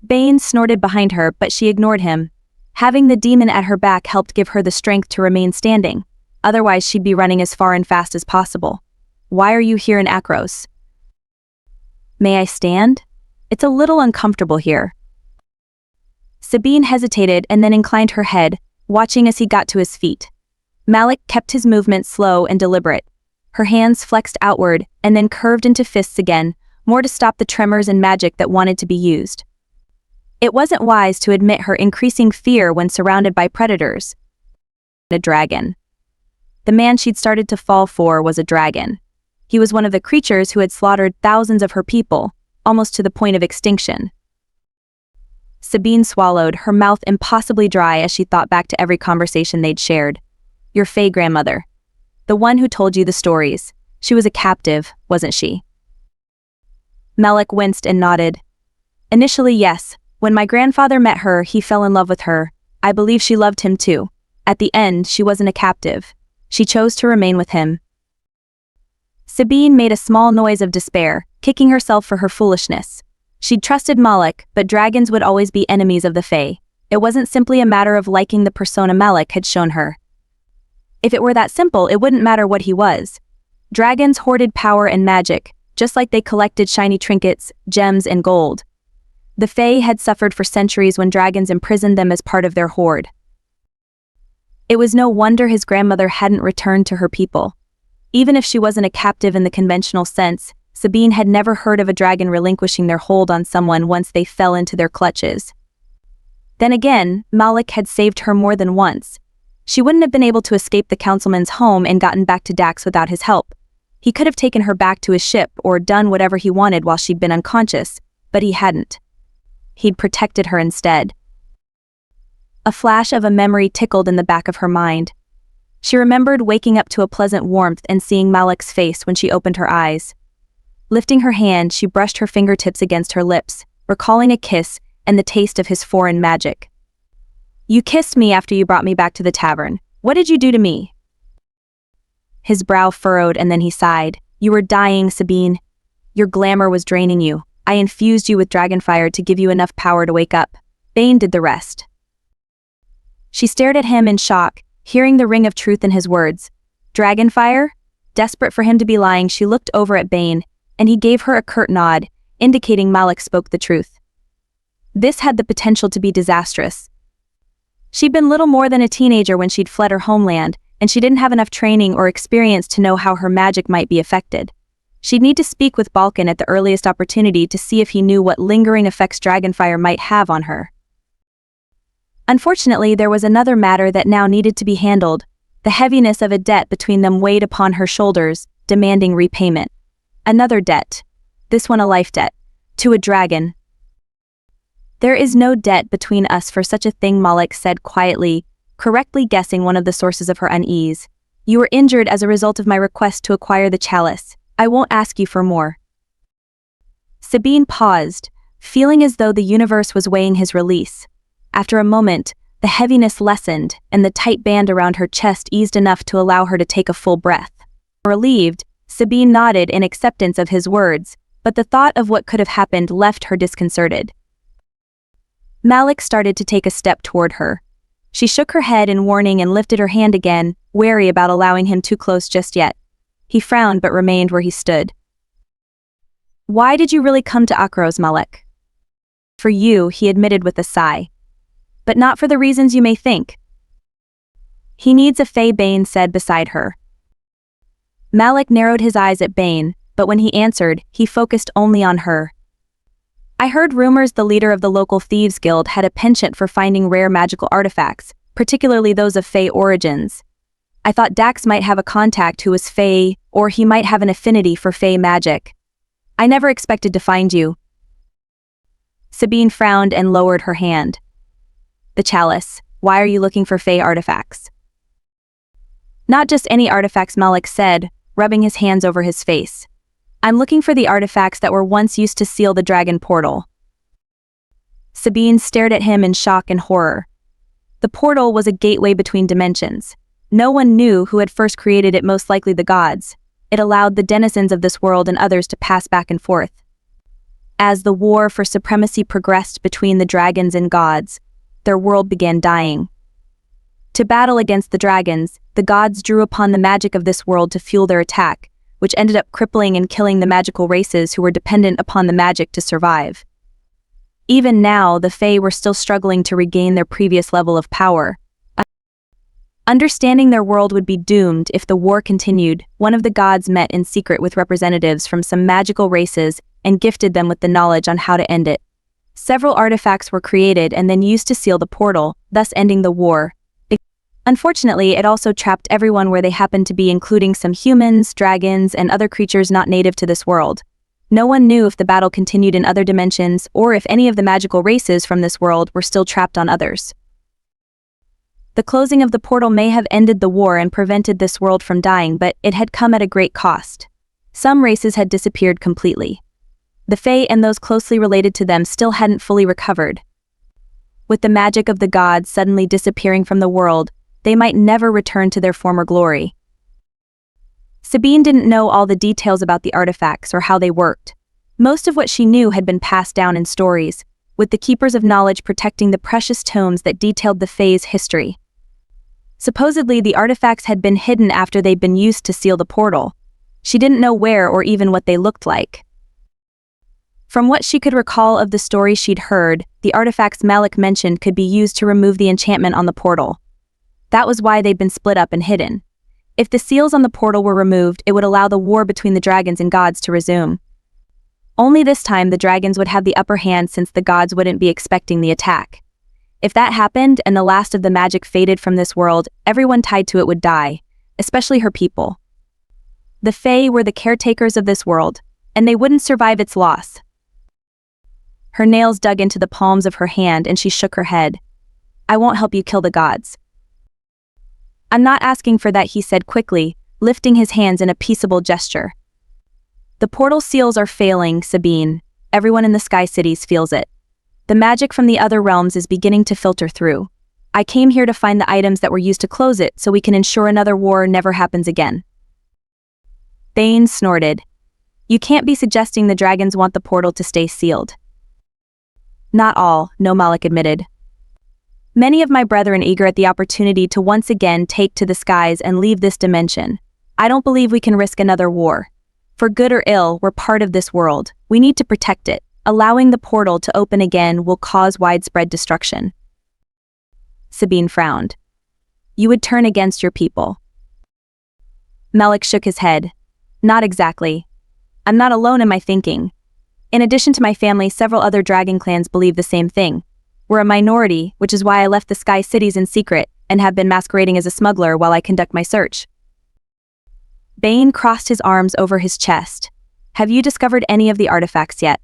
Bane snorted behind her, but she ignored him. Having the demon at her back helped give her the strength to remain standing. Otherwise she'd be running as far and fast as possible. "Why are you here in Akros?" "May I stand? It's a little uncomfortable here." Sabine hesitated and then inclined her head, watching as he got to his feet. Malek kept his movements slow and deliberate. Her hands flexed outward and then curved into fists again, more to stop the tremors and magic that wanted to be used. It wasn't wise to admit her increasing fear when surrounded by predators. A dragon. The man she'd started to fall for was a dragon. He was one of the creatures who had slaughtered thousands of her people, almost to the point of extinction. Sabine swallowed, her mouth impossibly dry as she thought back to every conversation they'd shared. Your Fae grandmother. The one who told you the stories. She was a captive, wasn't she? Malek winced and nodded. Initially, yes. When my grandfather met her, he fell in love with her. I believe she loved him too. At the end, she wasn't a captive. She chose to remain with him. Sabine made a small noise of despair, kicking herself for her foolishness. She'd trusted Malek, but dragons would always be enemies of the Fae. It wasn't simply a matter of liking the persona Malek had shown her. If it were that simple, it wouldn't matter what he was. Dragons hoarded power and magic, just like they collected shiny trinkets, gems, and gold. The Fae had suffered for centuries when dragons imprisoned them as part of their hoard. It was no wonder his grandmother hadn't returned to her people. Even if she wasn't a captive in the conventional sense, Sabine had never heard of a dragon relinquishing their hold on someone once they fell into their clutches. Then again, Malek had saved her more than once. She wouldn't have been able to escape the councilman's home and gotten back to Dax without his help. He could have taken her back to his ship or done whatever he wanted while she'd been unconscious, but he hadn't. He'd protected her instead. A flash of a memory tickled in the back of her mind. She remembered waking up to a pleasant warmth and seeing Malek's face when she opened her eyes. Lifting her hand, she brushed her fingertips against her lips, recalling a kiss and the taste of his foreign magic. You kissed me after you brought me back to the tavern. What did you do to me? His brow furrowed and then he sighed. You were dying, Sabine. Your glamour was draining you. I infused you with dragonfire to give you enough power to wake up. Bane did the rest. She stared at him in shock, hearing the ring of truth in his words. Dragonfire? Desperate for him to be lying, she looked over at Bane, and he gave her a curt nod, indicating Malek spoke the truth. This had the potential to be disastrous. She'd been little more than a teenager when she'd fled her homeland, and she didn't have enough training or experience to know how her magic might be affected. She'd need to speak with Balkan at the earliest opportunity to see if he knew what lingering effects dragonfire might have on her. Unfortunately, there was another matter that now needed to be handled. The heaviness of a debt between them weighed upon her shoulders, demanding repayment. Another debt. This one a life debt. To a dragon. There is no debt between us for such a thing, Malek said quietly, correctly guessing one of the sources of her unease. You were injured as a result of my request to acquire the chalice. I won't ask you for more. Sabine paused, feeling as though the universe was weighing his release. After a moment, the heaviness lessened, and the tight band around her chest eased enough to allow her to take a full breath. Relieved, Sabine nodded in acceptance of his words, but the thought of what could have happened left her disconcerted. Malek started to take a step toward her. She shook her head in warning and lifted her hand again, wary about allowing him too close just yet. He frowned but remained where he stood. Why did you really come to Akros, Malek? For you, he admitted with a sigh. But not for the reasons you may think. He needs a Fae, Bane said beside her. Malek narrowed his eyes at Bane, but when he answered, he focused only on her. I heard rumors the leader of the local thieves guild had a penchant for finding rare magical artifacts, particularly those of Fae origins. I thought Dax might have a contact who was Fae, or he might have an affinity for Fae magic. I never expected to find you. Sabine frowned and lowered her hand. The chalice. Why are you looking for Fae artifacts? Not just any artifacts, Malek said, rubbing his hands over his face. I'm looking for the artifacts that were once used to seal the dragon portal. Sabine stared at him in shock and horror. The portal was a gateway between dimensions. No one knew who had first created it, most likely the gods. It allowed the denizens of this world and others to pass back and forth. As the war for supremacy progressed between the dragons and gods, their world began dying. To battle against the dragons, the gods drew upon the magic of this world to fuel their attack, which ended up crippling and killing the magical races who were dependent upon the magic to survive. Even now, the Fae were still struggling to regain their previous level of power. Understanding their world would be doomed if the war continued, one of the gods met in secret with representatives from some magical races and gifted them with the knowledge on how to end it. Several artifacts were created and then used to seal the portal, thus ending the war. Unfortunately, it also trapped everyone where they happened to be, including some humans, dragons, and other creatures not native to this world. No one knew if the battle continued in other dimensions or if any of the magical races from this world were still trapped on others. The closing of the portal may have ended the war and prevented this world from dying, but it had come at a great cost. Some races had disappeared completely. The Fae and those closely related to them still hadn't fully recovered. With the magic of the gods suddenly disappearing from the world, they might never return to their former glory. Sabine didn't know all the details about the artifacts or how they worked. Most of what she knew had been passed down in stories, with the keepers of knowledge protecting the precious tomes that detailed the Fae's history. Supposedly, the artifacts had been hidden after they'd been used to seal the portal. She didn't know where or even what they looked like. From what she could recall of the stories she'd heard, the artifacts Malek mentioned could be used to remove the enchantment on the portal. That was why they'd been split up and hidden. If the seals on the portal were removed, it would allow the war between the dragons and gods to resume. Only this time the dragons would have the upper hand since the gods wouldn't be expecting the attack. If that happened and the last of the magic faded from this world, everyone tied to it would die, especially her people. The Fae were the caretakers of this world, and they wouldn't survive its loss. Her nails dug into the palms of her hand and she shook her head. "I won't help you kill the gods." "I'm not asking for that," he said quickly, lifting his hands in a peaceable gesture. "The portal seals are failing, Sabine. Everyone in the Sky Cities feels it. The magic from the other realms is beginning to filter through. I came here to find the items that were used to close it so we can ensure another war never happens again." Bane snorted. "You can't be suggesting the dragons want the portal to stay sealed." "Not all," no, Malek admitted. "Many of my brethren eager at the opportunity to once again take to the skies and leave this dimension. I don't believe we can risk another war. For good or ill, we're part of this world. We need to protect it. Allowing the portal to open again will cause widespread destruction." Sabine frowned. "You would turn against your people." Malek shook his head. "Not exactly. I'm not alone in my thinking. In addition to my family, several other dragon clans believe the same thing. We're a minority, which is why I left the Sky Cities in secret and have been masquerading as a smuggler while I conduct my search." Bane crossed his arms over his chest. "Have you discovered any of the artifacts yet?"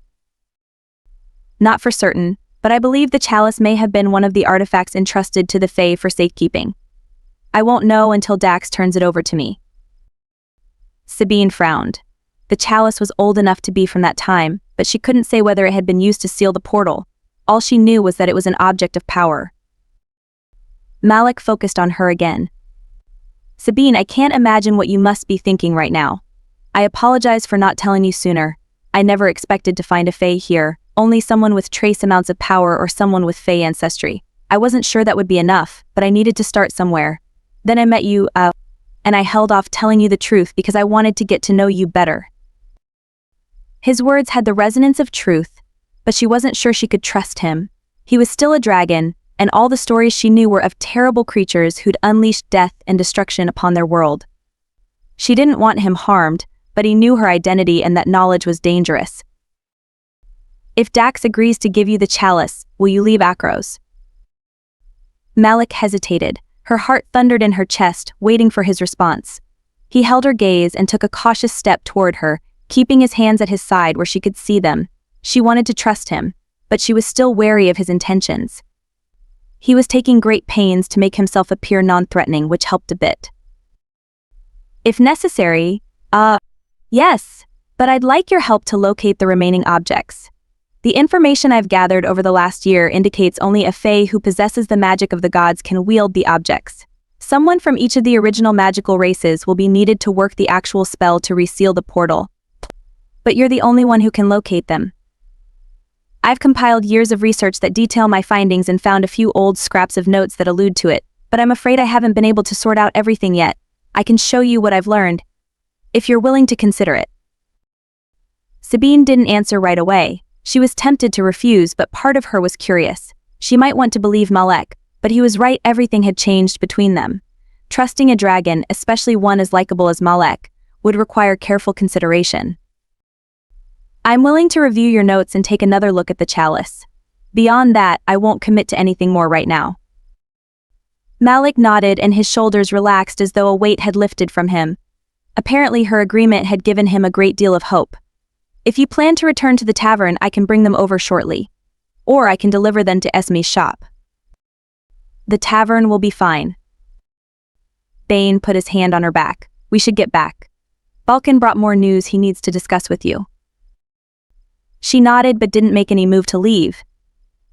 "Not for certain, but I believe the chalice may have been one of the artifacts entrusted to the Fae for safekeeping. I won't know until Dax turns it over to me." Sabine frowned. The chalice was old enough to be from that time, but she couldn't say whether it had been used to seal the portal. All she knew was that it was an object of power. Malek focused on her again. "Sabine, I can't imagine what you must be thinking right now. I apologize for not telling you sooner. I never expected to find a Fae here, only someone with trace amounts of power or someone with Fae ancestry. I wasn't sure that would be enough, but I needed to start somewhere. Then I met you, and I held off telling you the truth because I wanted to get to know you better." His words had the resonance of truth, but she wasn't sure she could trust him. He was still a dragon, and all the stories she knew were of terrible creatures who'd unleashed death and destruction upon their world. She didn't want him harmed, but he knew her identity and that knowledge was dangerous. "If Dax agrees to give you the chalice, will you leave Akros?" Malek hesitated. Her heart thundered in her chest, waiting for his response. He held her gaze and took a cautious step toward her, keeping his hands at his side where she could see them. She wanted to trust him, but she was still wary of his intentions. He was taking great pains to make himself appear non-threatening, which helped a bit. "If necessary, yes, but I'd like your help to locate the remaining objects. The information I've gathered over the last year indicates only a Fae who possesses the magic of the gods can wield the objects. Someone from each of the original magical races will be needed to work the actual spell to reseal the portal. But you're the only one who can locate them. I've compiled years of research that detail my findings and found a few old scraps of notes that allude to it, but I'm afraid I haven't been able to sort out everything yet. I can show you what I've learned, if you're willing to consider it." Sabine didn't answer right away. She was tempted to refuse, but part of her was curious. She might want to believe Malek, but he was right, everything had changed between them. Trusting a dragon, especially one as likable as Malek, would require careful consideration. I'm willing to review your notes and take another look at the chalice. Beyond that, I won't commit to anything more right now. Malek nodded and his shoulders relaxed as though a weight had lifted from him. Apparently her agreement had given him a great deal of hope. If you plan to return to the tavern, I can bring them over shortly. Or I can deliver them to Esme's shop. The tavern will be fine. Bane put his hand on her back. We should get back. Balkan brought more news he needs to discuss with you. She nodded but didn't make any move to leave.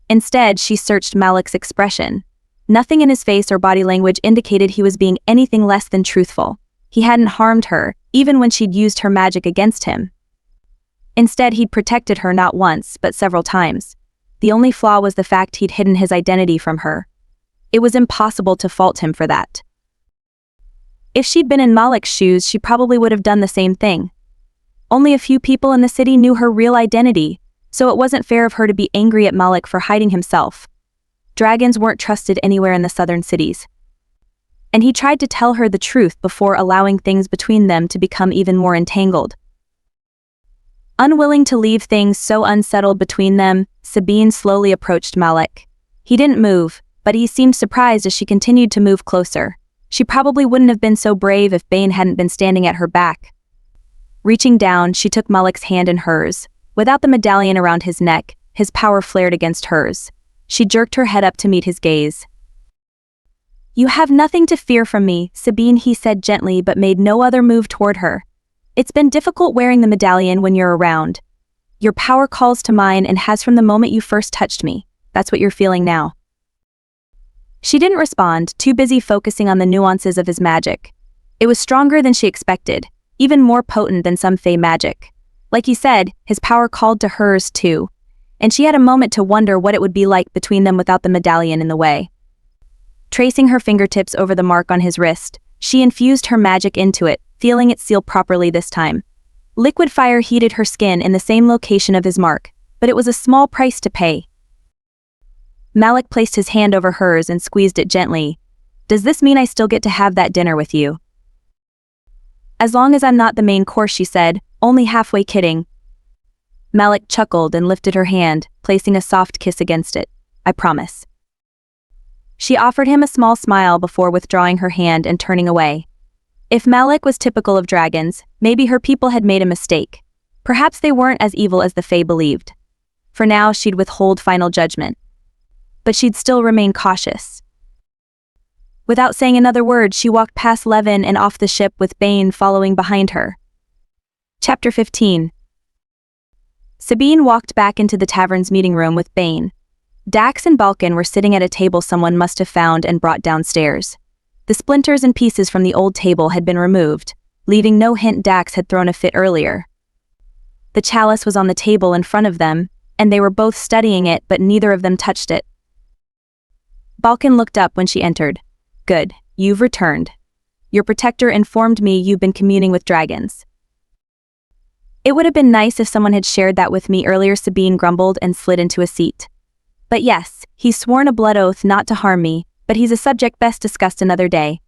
Instead, she searched Malek's expression. Nothing in his face or body language indicated he was being anything less than truthful. He hadn't harmed her, even when she'd used her magic against him. Instead, he'd protected her not once, but several times. The only flaw was the fact he'd hidden his identity from her. It was impossible to fault him for that. If she'd been in Malek's shoes, she probably would have done the same thing. Only a few people in the city knew her real identity, so it wasn't fair of her to be angry at Malek for hiding himself. Dragons weren't trusted anywhere in the southern cities. And he tried to tell her the truth before allowing things between them to become even more entangled. Unwilling to leave things so unsettled between them, Sabine slowly approached Malek. He didn't move, but he seemed surprised as she continued to move closer. She probably wouldn't have been so brave if Bane hadn't been standing at her back. Reaching down, she took Malek's hand in hers. Without the medallion around his neck, his power flared against hers. She jerked her head up to meet his gaze. You have nothing to fear from me, Sabine, he said gently but made no other move toward her. It's been difficult wearing the medallion when you're around. Your power calls to mine and has from the moment you first touched me. That's what you're feeling now. She didn't respond, too busy focusing on the nuances of his magic. It was stronger than she expected, even more potent than some Fae magic. Like he said, his power called to hers too, and she had a moment to wonder what it would be like between them without the medallion in the way. Tracing her fingertips over the mark on his wrist, she infused her magic into it, feeling it seal properly this time. Liquid fire heated her skin in the same location of his mark, but it was a small price to pay. Malek placed his hand over hers and squeezed it gently. Does this mean I still get to have that dinner with you? As long as I'm not the main course, she said, only halfway kidding. Malek chuckled and lifted her hand, placing a soft kiss against it. I promise. She offered him a small smile before withdrawing her hand and turning away. If Malek was typical of dragons, maybe her people had made a mistake. Perhaps they weren't as evil as the Fae believed. For now, she'd withhold final judgment. But she'd still remain cautious. Without saying another word, she walked past Levin and off the ship with Bane following behind her. Chapter 15. Sabine walked back into the tavern's meeting room with Bane. Dax and Balkan were sitting at a table someone must have found and brought downstairs. The splinters and pieces from the old table had been removed, leaving no hint Dax had thrown a fit earlier. The chalice was on the table in front of them, and they were both studying it, but neither of them touched it. Balkan looked up when she entered. Good, you've returned. Your protector informed me you've been communing with dragons. It would have been nice if someone had shared that with me earlier, Sabine grumbled and slid into a seat. But yes, he's sworn a blood oath not to harm me, but he's a subject best discussed another day.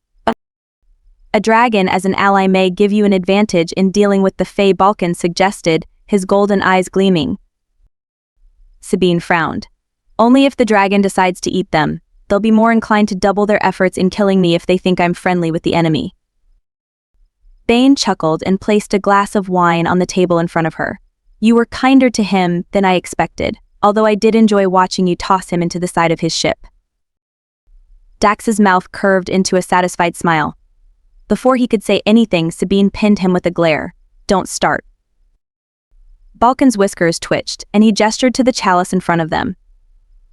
A dragon as an ally may give you an advantage in dealing with the Fae, Balkan suggested, his golden eyes gleaming. Sabine frowned. Only if the dragon decides to eat them. They'll be more inclined to double their efforts in killing me if they think I'm friendly with the enemy. Bane chuckled and placed a glass of wine on the table in front of her. You were kinder to him than I expected, although I did enjoy watching you toss him into the side of his ship. Dax's mouth curved into a satisfied smile. Before he could say anything, Sabine pinned him with a glare. Don't start. Balkan's whiskers twitched, and he gestured to the chalice in front of them.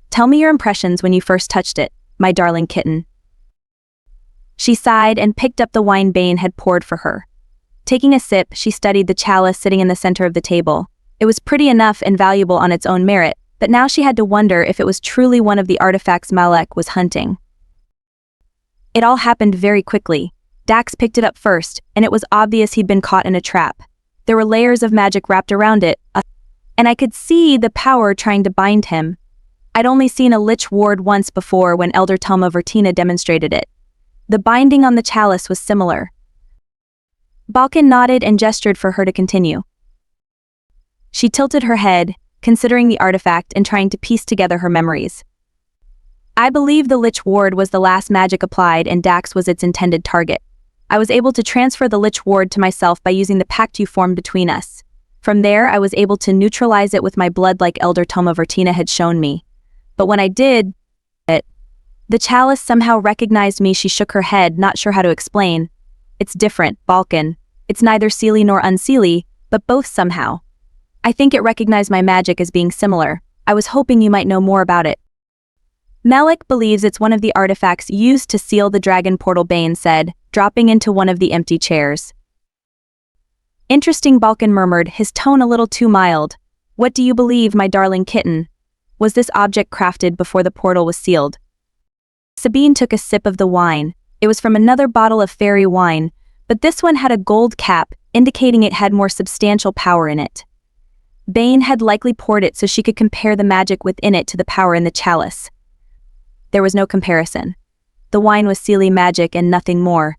Tell me your impressions when you first touched it, my darling kitten. She sighed and picked up the wine Bane had poured for her. Taking a sip, she studied the chalice sitting in the center of the table. It was pretty enough and valuable on its own merit, but now she had to wonder if it was truly one of the artifacts Malek was hunting. It all happened very quickly. Dax picked it up first, and it was obvious he'd been caught in a trap. There were layers of magic wrapped around it, and I could see the power trying to bind him. I'd only seen a lich ward once before when Elder Telma Vertina demonstrated it. The binding on the chalice was similar. Balkan nodded and gestured for her to continue. She tilted her head, considering the artifact and trying to piece together her memories. I believe the Lich Ward was the last magic applied and Dax was its intended target. I was able to transfer the Lich Ward to myself by using the pact you formed between us. From there, I was able to neutralize it with my blood like Elder Toma Vertina had shown me. But when I did it, the chalice somehow recognized me. She shook her head, not sure how to explain. It's different, Balkan. It's neither seelie nor unseelie, but both somehow. I think it recognized my magic as being similar. I was hoping you might know more about it. Malek believes it's one of the artifacts used to seal the dragon portal, Bane said, dropping into one of the empty chairs. Interesting, Balkan murmured, his tone a little too mild. What do you believe, my darling kitten? Was this object crafted before the portal was sealed? Sabine took a sip of the wine. It was from another bottle of fairy wine, but this one had a gold cap, indicating it had more substantial power in it. Bane had likely poured it so she could compare the magic within it to the power in the chalice. There was no comparison. The wine was seelie magic and nothing more.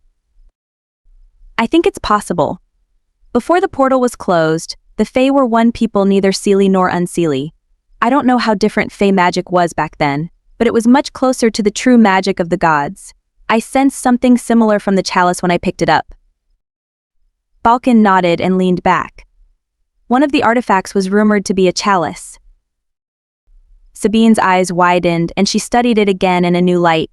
I think it's possible. Before the portal was closed, the Fae were one people, neither seelie nor unseelie. I don't know how different Fae magic was back then, but it was much closer to the true magic of the gods. I sensed something similar from the chalice when I picked it up. Balkan nodded and leaned back. One of the artifacts was rumored to be a chalice. Sabine's eyes widened and she studied it again in a new light.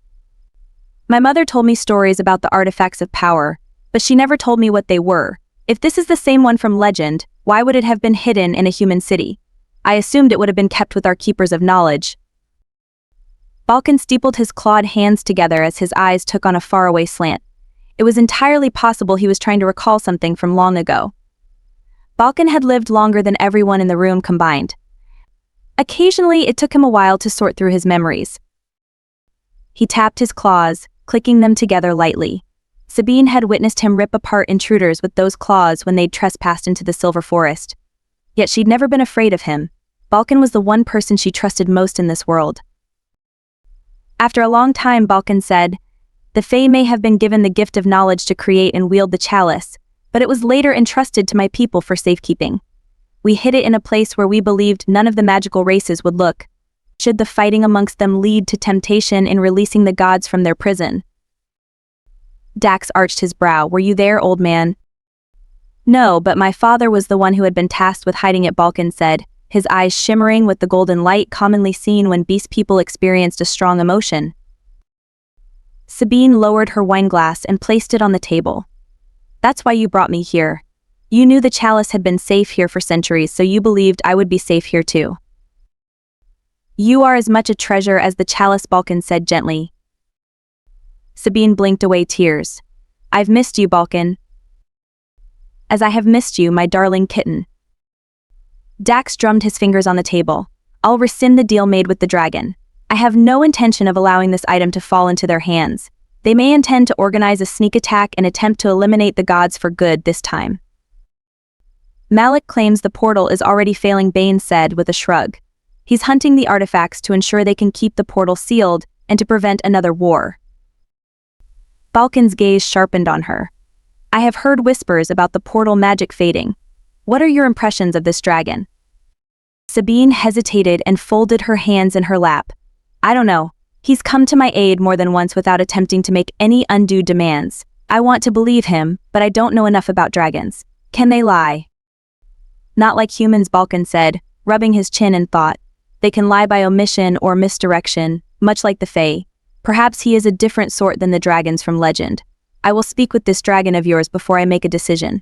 My mother told me stories about the artifacts of power, but she never told me what they were. If this is the same one from legend, why would it have been hidden in a human city? I assumed it would have been kept with our keepers of knowledge. Balkan steepled his clawed hands together as his eyes took on a faraway slant. It was entirely possible he was trying to recall something from long ago. Balkan had lived longer than everyone in the room combined. Occasionally, it took him a while to sort through his memories. He tapped his claws, clicking them together lightly. Sabine had witnessed him rip apart intruders with those claws when they'd trespassed into the Silver Forest. Yet she'd never been afraid of him. Balkan was the one person she trusted most in this world. After a long time, Balkan said, "The Fae may have been given the gift of knowledge to create and wield the chalice, but it was later entrusted to my people for safekeeping. We hid it in a place where we believed none of the magical races would look. Should the fighting amongst them lead to temptation in releasing the gods from their prison?" Dax arched his brow. "Were you there, old man?" "No, but my father was the one who had been tasked with hiding it," Balkan said, his eyes shimmering with the golden light commonly seen when beast people experienced a strong emotion. Sabine lowered her wineglass and placed it on the table. "That's why you brought me here. You knew the chalice had been safe here for centuries, so you believed I would be safe here too." "You are as much a treasure as the chalice," Balkan said gently. Sabine blinked away tears. "I've missed you, Balkan. As I have missed you, my darling kitten." Dax drummed his fingers on the table. "I'll rescind the deal made with the dragon. I have no intention of allowing this item to fall into their hands. They may intend to organize a sneak attack and attempt to eliminate the gods for good this time." "Malek claims the portal is already failing," Bane said with a shrug. "He's hunting the artifacts to ensure they can keep the portal sealed and to prevent another war." Balkan's gaze sharpened on her. "I have heard whispers about the portal magic fading. What are your impressions of this dragon?" Sabine hesitated and folded her hands in her lap. "I don't know. He's come to my aid more than once without attempting to make any undue demands. I want to believe him, but I don't know enough about dragons. Can they lie?" "Not like humans," Balkan said, rubbing his chin in thought. "They can lie by omission or misdirection, much like the Fae. Perhaps he is a different sort than the dragons from legend. I will speak with this dragon of yours before I make a decision."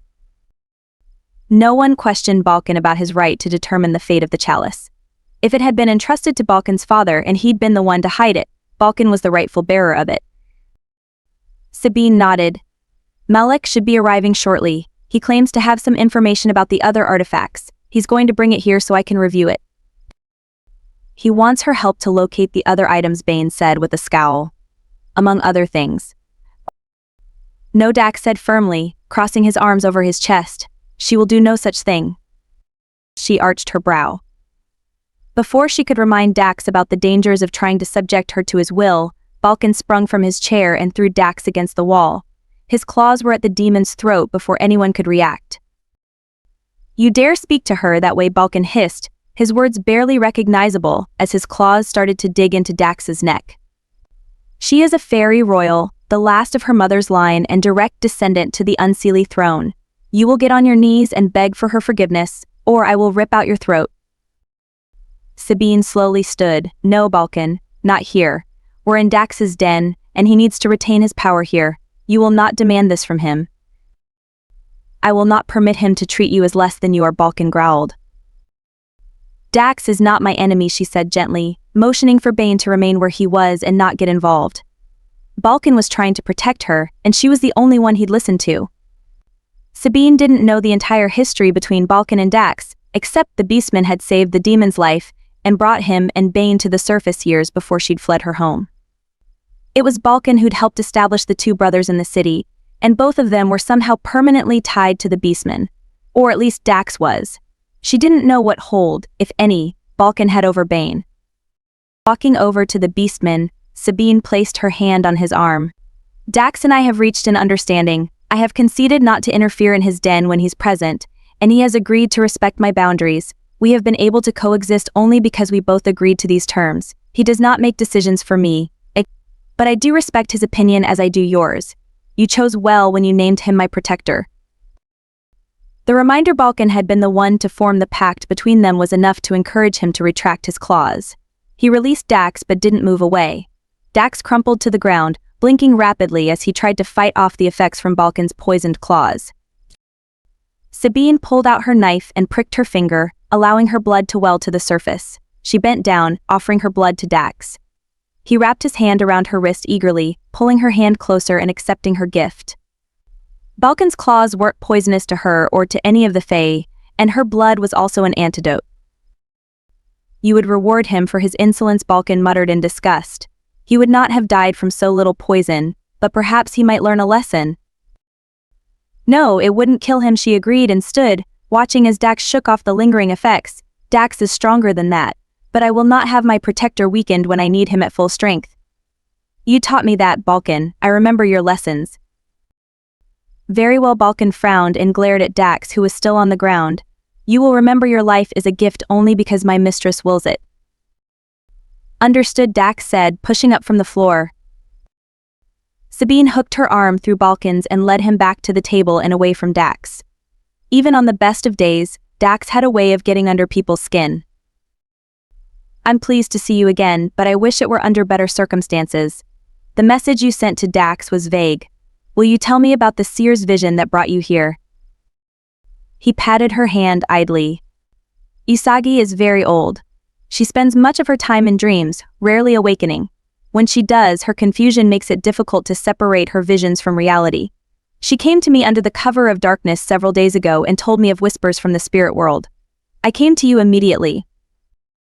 No one questioned Balkan about his right to determine the fate of the chalice. If it had been entrusted to Balkan's father and he'd been the one to hide it, Balkan was the rightful bearer of it. Sabine nodded. "Malek should be arriving shortly. He claims to have some information about the other artifacts. He's going to bring it here so I can review it." "He wants her help to locate the other items," Bane said with a scowl. "Among other things." "No," Dax said firmly, crossing his arms over his chest. "She will do no such thing." She arched her brow. Before she could remind Dax about the dangers of trying to subject her to his will, Balkan sprung from his chair and threw Dax against the wall. His claws were at the demon's throat before anyone could react. You dare speak to her that way, Balkan hissed, his words barely recognizable as his claws started to dig into Dax's neck. She is a fairy royal, the last of her mother's line and direct descendant to the unseelie throne. You will get on your knees and beg for her forgiveness, or I will rip out your throat. Sabine slowly stood. No, Balkan, not here. We're in Dax's den, and he needs to retain his power here. You will not demand this from him. I will not permit him to treat you as less than you are, Balkan growled. Dax is not my enemy, she said gently, motioning for Bane to remain where he was and not get involved. Balkan was trying to protect her, and she was the only one he'd listen to. Sabine didn't know the entire history between Balkan and Dax, except the beastman had saved the demon's life and brought him and Bane to the surface years before she'd fled her home. It was Balkan who'd helped establish the two brothers in the city, and both of them were somehow permanently tied to the beastman, or at least Dax was. She didn't know what hold, if any, Balkan had over Bane. Walking over to the beastman, Sabine placed her hand on his arm. Dax and I have reached an understanding. I have conceded not to interfere in his den when he's present, and he has agreed to respect my boundaries. We have been able to coexist only because we both agreed to these terms. He does not make decisions for me, but I do respect his opinion as I do yours. You chose well when you named him my protector. The reminder Balkan had been the one to form the pact between them was enough to encourage him to retract his claws. He released Dax but didn't move away. Dax crumpled to the ground, blinking rapidly as he tried to fight off the effects from Balkan's poisoned claws. Sabine pulled out her knife and pricked her finger, allowing her blood to well to the surface. She bent down, offering her blood to Dax. He wrapped his hand around her wrist eagerly, pulling her hand closer and accepting her gift. Balkan's claws weren't poisonous to her or to any of the Fae, and her blood was also an antidote. You would reward him for his insolence, Balkan muttered in disgust. He would not have died from so little poison, but perhaps he might learn a lesson. No, it wouldn't kill him, she agreed and stood, watching as Dax shook off the lingering effects. Dax is stronger than that, but I will not have my protector weakened when I need him at full strength. You taught me that, Balkan. I remember your lessons. Very well, Balkan frowned and glared at Dax, who was still on the ground. You will remember your life is a gift only because my mistress wills it. Understood, Dax said, pushing up from the floor. Sabine hooked her arm through Balkan's and led him back to the table and away from Dax. Even on the best of days, Dax had a way of getting under people's skin. I'm pleased to see you again, but I wish it were under better circumstances. The message you sent to Dax was vague. Will you tell me about the seer's vision that brought you here? He patted her hand idly. Isagi is very old. She spends much of her time in dreams, rarely awakening. When she does, her confusion makes it difficult to separate her visions from reality. She came to me under the cover of darkness several days ago and told me of whispers from the spirit world. I came to you immediately.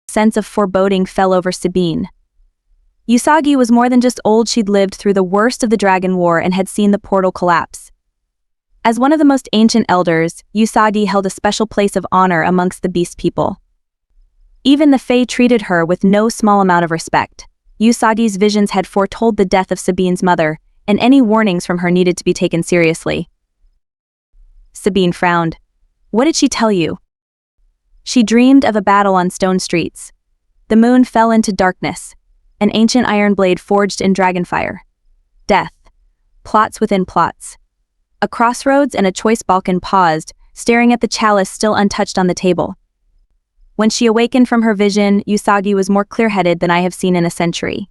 A sense of foreboding fell over Sabine. Usagi was more than just old, she'd lived through the worst of the Dragon War and had seen the portal collapse. As one of the most ancient elders, Usagi held a special place of honor amongst the beast people. Even the Fae treated her with no small amount of respect. Usagi's visions had foretold the death of Sabine's mother, and any warnings from her needed to be taken seriously. Sabine frowned. What did she tell you? She dreamed of a battle on stone streets. The moon fell into darkness. An ancient iron blade forged in dragonfire. Death. Plots within plots. A crossroads and a choice. Balkan paused, staring at the chalice still untouched on the table. When she awakened from her vision, Usagi was more clear-headed than I have seen in a century.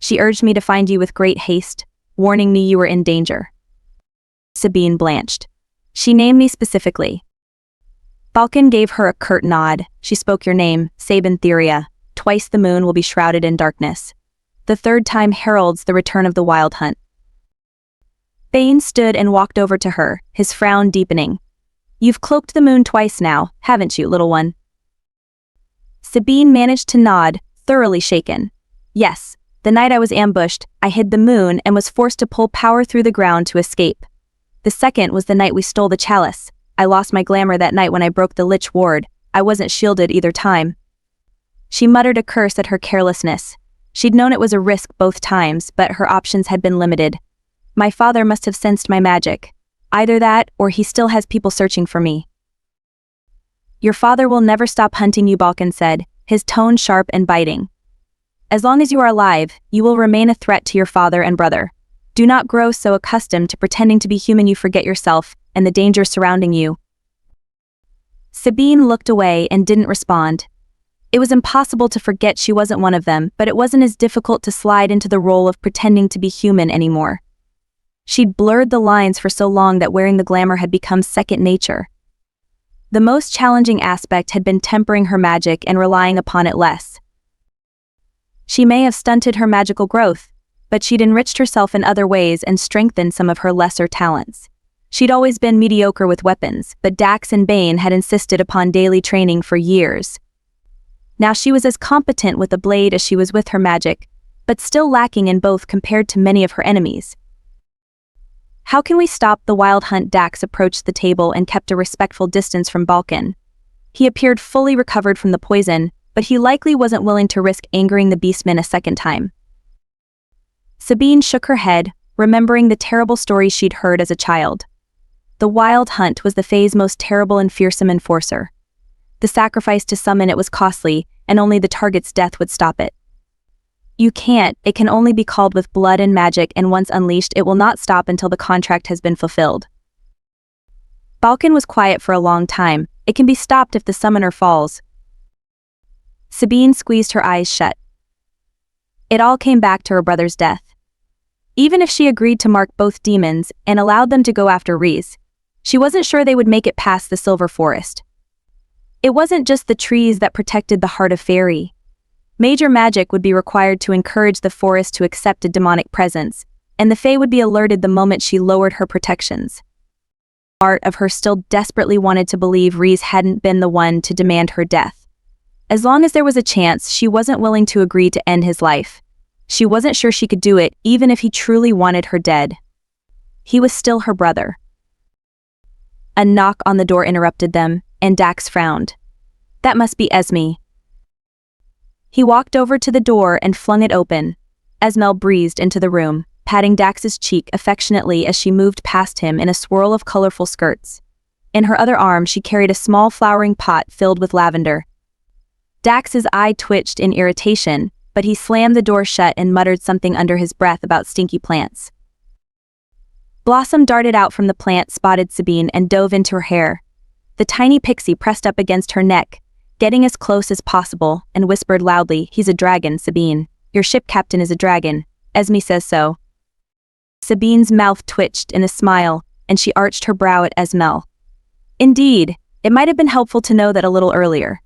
She urged me to find you with great haste, warning me you were in danger. Sabine blanched. She named me specifically. Balkan gave her a curt nod. She spoke your name, Sabine Theria. Twice the moon will be shrouded in darkness. The third time heralds the return of the wild hunt. Bane stood and walked over to her, his frown deepening. You've cloaked the moon twice now, haven't you, little one? Sabine managed to nod, thoroughly shaken. Yes, the night I was ambushed, I hid the moon and was forced to pull power through the ground to escape. The second was the night we stole the chalice. I lost my glamour that night when I broke the Lich ward. I wasn't shielded either time. She muttered a curse at her carelessness. She'd known it was a risk both times, but her options had been limited. My father must have sensed my magic. Either that, or he still has people searching for me. Your father will never stop hunting you, Balkan said, his tone sharp and biting. As long as you are alive, you will remain a threat to your father and brother. Do not grow so accustomed to pretending to be human you forget yourself and the danger surrounding you. Sabine looked away and didn't respond. It was impossible to forget she wasn't one of them, but it wasn't as difficult to slide into the role of pretending to be human anymore. She'd blurred the lines for so long that wearing the glamour had become second nature. The most challenging aspect had been tempering her magic and relying upon it less. She may have stunted her magical growth, but she'd enriched herself in other ways and strengthened some of her lesser talents. She'd always been mediocre with weapons, but Dax and Bane had insisted upon daily training for years. Now she was as competent with a blade as she was with her magic, but still lacking in both compared to many of her enemies. How can we stop the wild hunt? Dax approached the table and kept a respectful distance from Balkan. He appeared fully recovered from the poison, but he likely wasn't willing to risk angering the beastmen a second time. Sabine shook her head, remembering the terrible stories she'd heard as a child. The wild hunt was the Fae's most terrible and fearsome enforcer. The sacrifice to summon it was costly, and only the target's death would stop it. You can't, it can only be called with blood and magic, and once unleashed it will not stop until the contract has been fulfilled. Balkan was quiet for a long time. It can be stopped if the summoner falls. Sabine squeezed her eyes shut. It all came back to her brother's death. Even if she agreed to mark both demons and allowed them to go after Reese, she wasn't sure they would make it past the Silver Forest. It wasn't just the trees that protected the heart of Fairy. Major magic would be required to encourage the forest to accept a demonic presence, and the Fae would be alerted the moment she lowered her protections. Part of her still desperately wanted to believe Reese hadn't been the one to demand her death. As long as there was a chance, she wasn't willing to agree to end his life. She wasn't sure she could do it, even if he truly wanted her dead. He was still her brother. A knock on the door interrupted them, and Dax frowned. That must be Esme. He walked over to the door and flung it open. Esmel breezed into the room, patting Dax's cheek affectionately as she moved past him in a swirl of colorful skirts. In her other arm she carried a small flowering pot filled with lavender. Dax's eye twitched in irritation, but he slammed the door shut and muttered something under his breath about stinky plants. Blossom darted out from the plant, spotted Sabine, and dove into her hair. The tiny pixie pressed up against her neck, getting as close as possible, and whispered loudly, "He's a dragon, Sabine. Your ship captain is a dragon. Esme says so." Sabine's mouth twitched in a smile, and she arched her brow at Esmel. Indeed, it might have been helpful to know that a little earlier.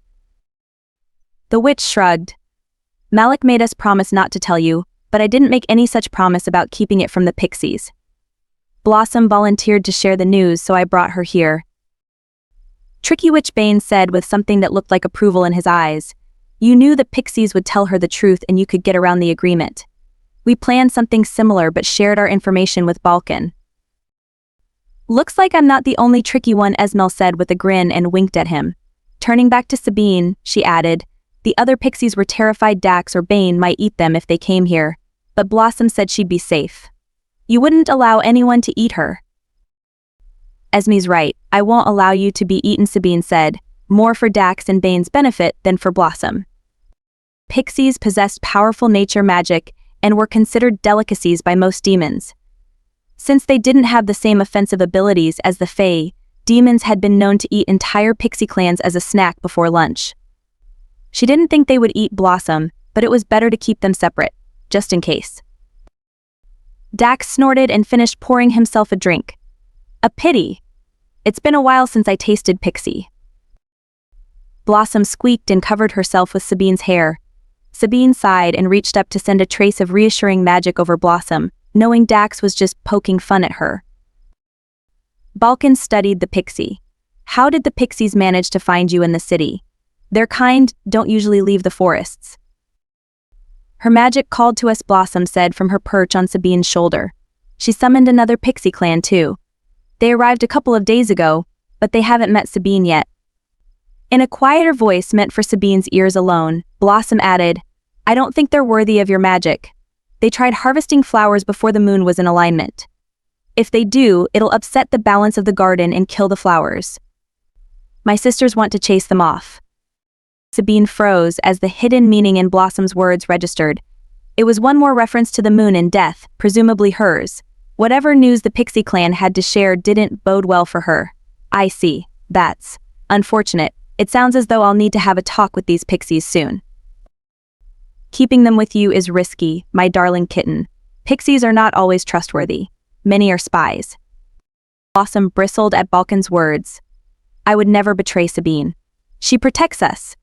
The witch shrugged. Malek made us promise not to tell you, but I didn't make any such promise about keeping it from the pixies. Blossom volunteered to share the news, so I brought her here. Tricky Witch, Bane said with something that looked like approval in his eyes. You knew the pixies would tell her the truth and you could get around the agreement. We planned something similar but shared our information with Balkan. Looks like I'm not the only tricky one, Esmel said with a grin and winked at him. Turning back to Sabine, she added, the other pixies were terrified Dax or Bane might eat them if they came here, but Blossom said she'd be safe. You wouldn't allow anyone to eat her. Esme's right, I won't allow you to be eaten, Sabine said, more for Dax and Bane's benefit than for Blossom. Pixies possessed powerful nature magic and were considered delicacies by most demons. Since they didn't have the same offensive abilities as the Fae, demons had been known to eat entire pixie clans as a snack before lunch. She didn't think they would eat Blossom, but it was better to keep them separate, just in case. Dax snorted and finished pouring himself a drink. A pity. It's been a while since I tasted pixie. Blossom squeaked and covered herself with Sabine's hair. Sabine sighed and reached up to send a trace of reassuring magic over Blossom, knowing Dax was just poking fun at her. Balkan studied the pixie. How did the pixies manage to find you in the city? Their kind don't usually leave the forests. Her magic called to us, Blossom said from her perch on Sabine's shoulder. She summoned another pixie clan too. They arrived a couple of days ago, but they haven't met Sabine yet. In a quieter voice meant for Sabine's ears alone, Blossom added, I don't think they're worthy of your magic. They tried harvesting flowers before the moon was in alignment. If they do, it'll upset the balance of the garden and kill the flowers. My sisters want to chase them off. Sabine froze as the hidden meaning in Blossom's words registered. It was one more reference to the moon and death, presumably hers. Whatever news the Pixie clan had to share didn't bode well for her. I see. That's unfortunate. It sounds as though I'll need to have a talk with these pixies soon. Keeping them with you is risky, my darling kitten. Pixies are not always trustworthy. Many are spies. Blossom bristled at Balkan's words. I would never betray Sabine. She protects us.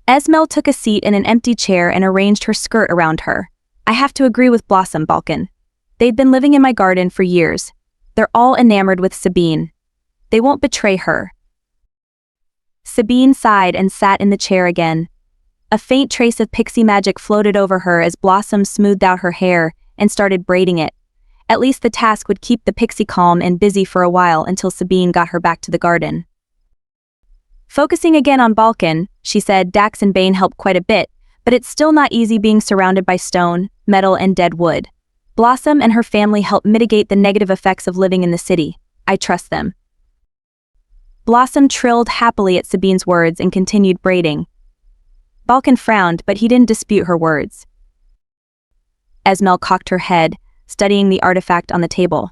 Esmel took a seat in an empty chair and arranged her skirt around her. I have to agree with Blossom, Balkan. They've been living in my garden for years. They're all enamored with Sabine. They won't betray her. Sabine sighed and sat in the chair again. A faint trace of pixie magic floated over her as Blossom smoothed out her hair and started braiding it. At least the task would keep the pixie calm and busy for a while until Sabine got her back to the garden. Focusing again on Balkan, she said Dax and Bane help quite a bit, but it's still not easy being surrounded by stone, metal, and dead wood. Blossom and her family help mitigate the negative effects of living in the city. I trust them. Blossom trilled happily at Sabine's words and continued braiding. Balkan frowned, but he didn't dispute her words. Esmel cocked her head, studying the artifact on the table.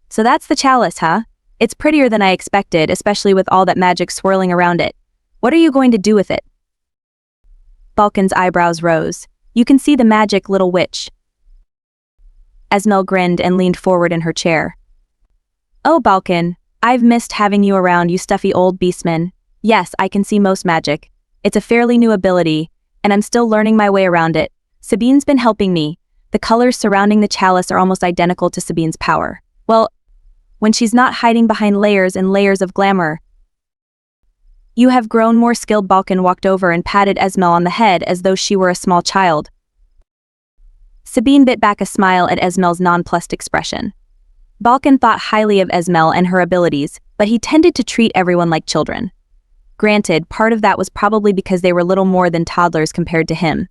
So that's the chalice, huh? It's prettier than I expected, especially with all that magic swirling around it. What are you going to do with it? Balkan's eyebrows rose. You can see the magic, little witch. Esmel grinned and leaned forward in her chair. Oh, Balkan, I've missed having you around, you stuffy old beastman. Yes, I can see most magic. It's a fairly new ability, and I'm still learning my way around it. Sabine's been helping me. The colors surrounding the chalice are almost identical to Sabine's power. Well, when she's not hiding behind layers and layers of glamour. You have grown more skilled. Balkan walked over and patted Esmel on the head as though she were a small child. Sabine bit back a smile at Esmel's nonplussed expression. Balkan thought highly of Esmel and her abilities, but he tended to treat everyone like children. Granted, part of that was probably because they were little more than toddlers compared to him.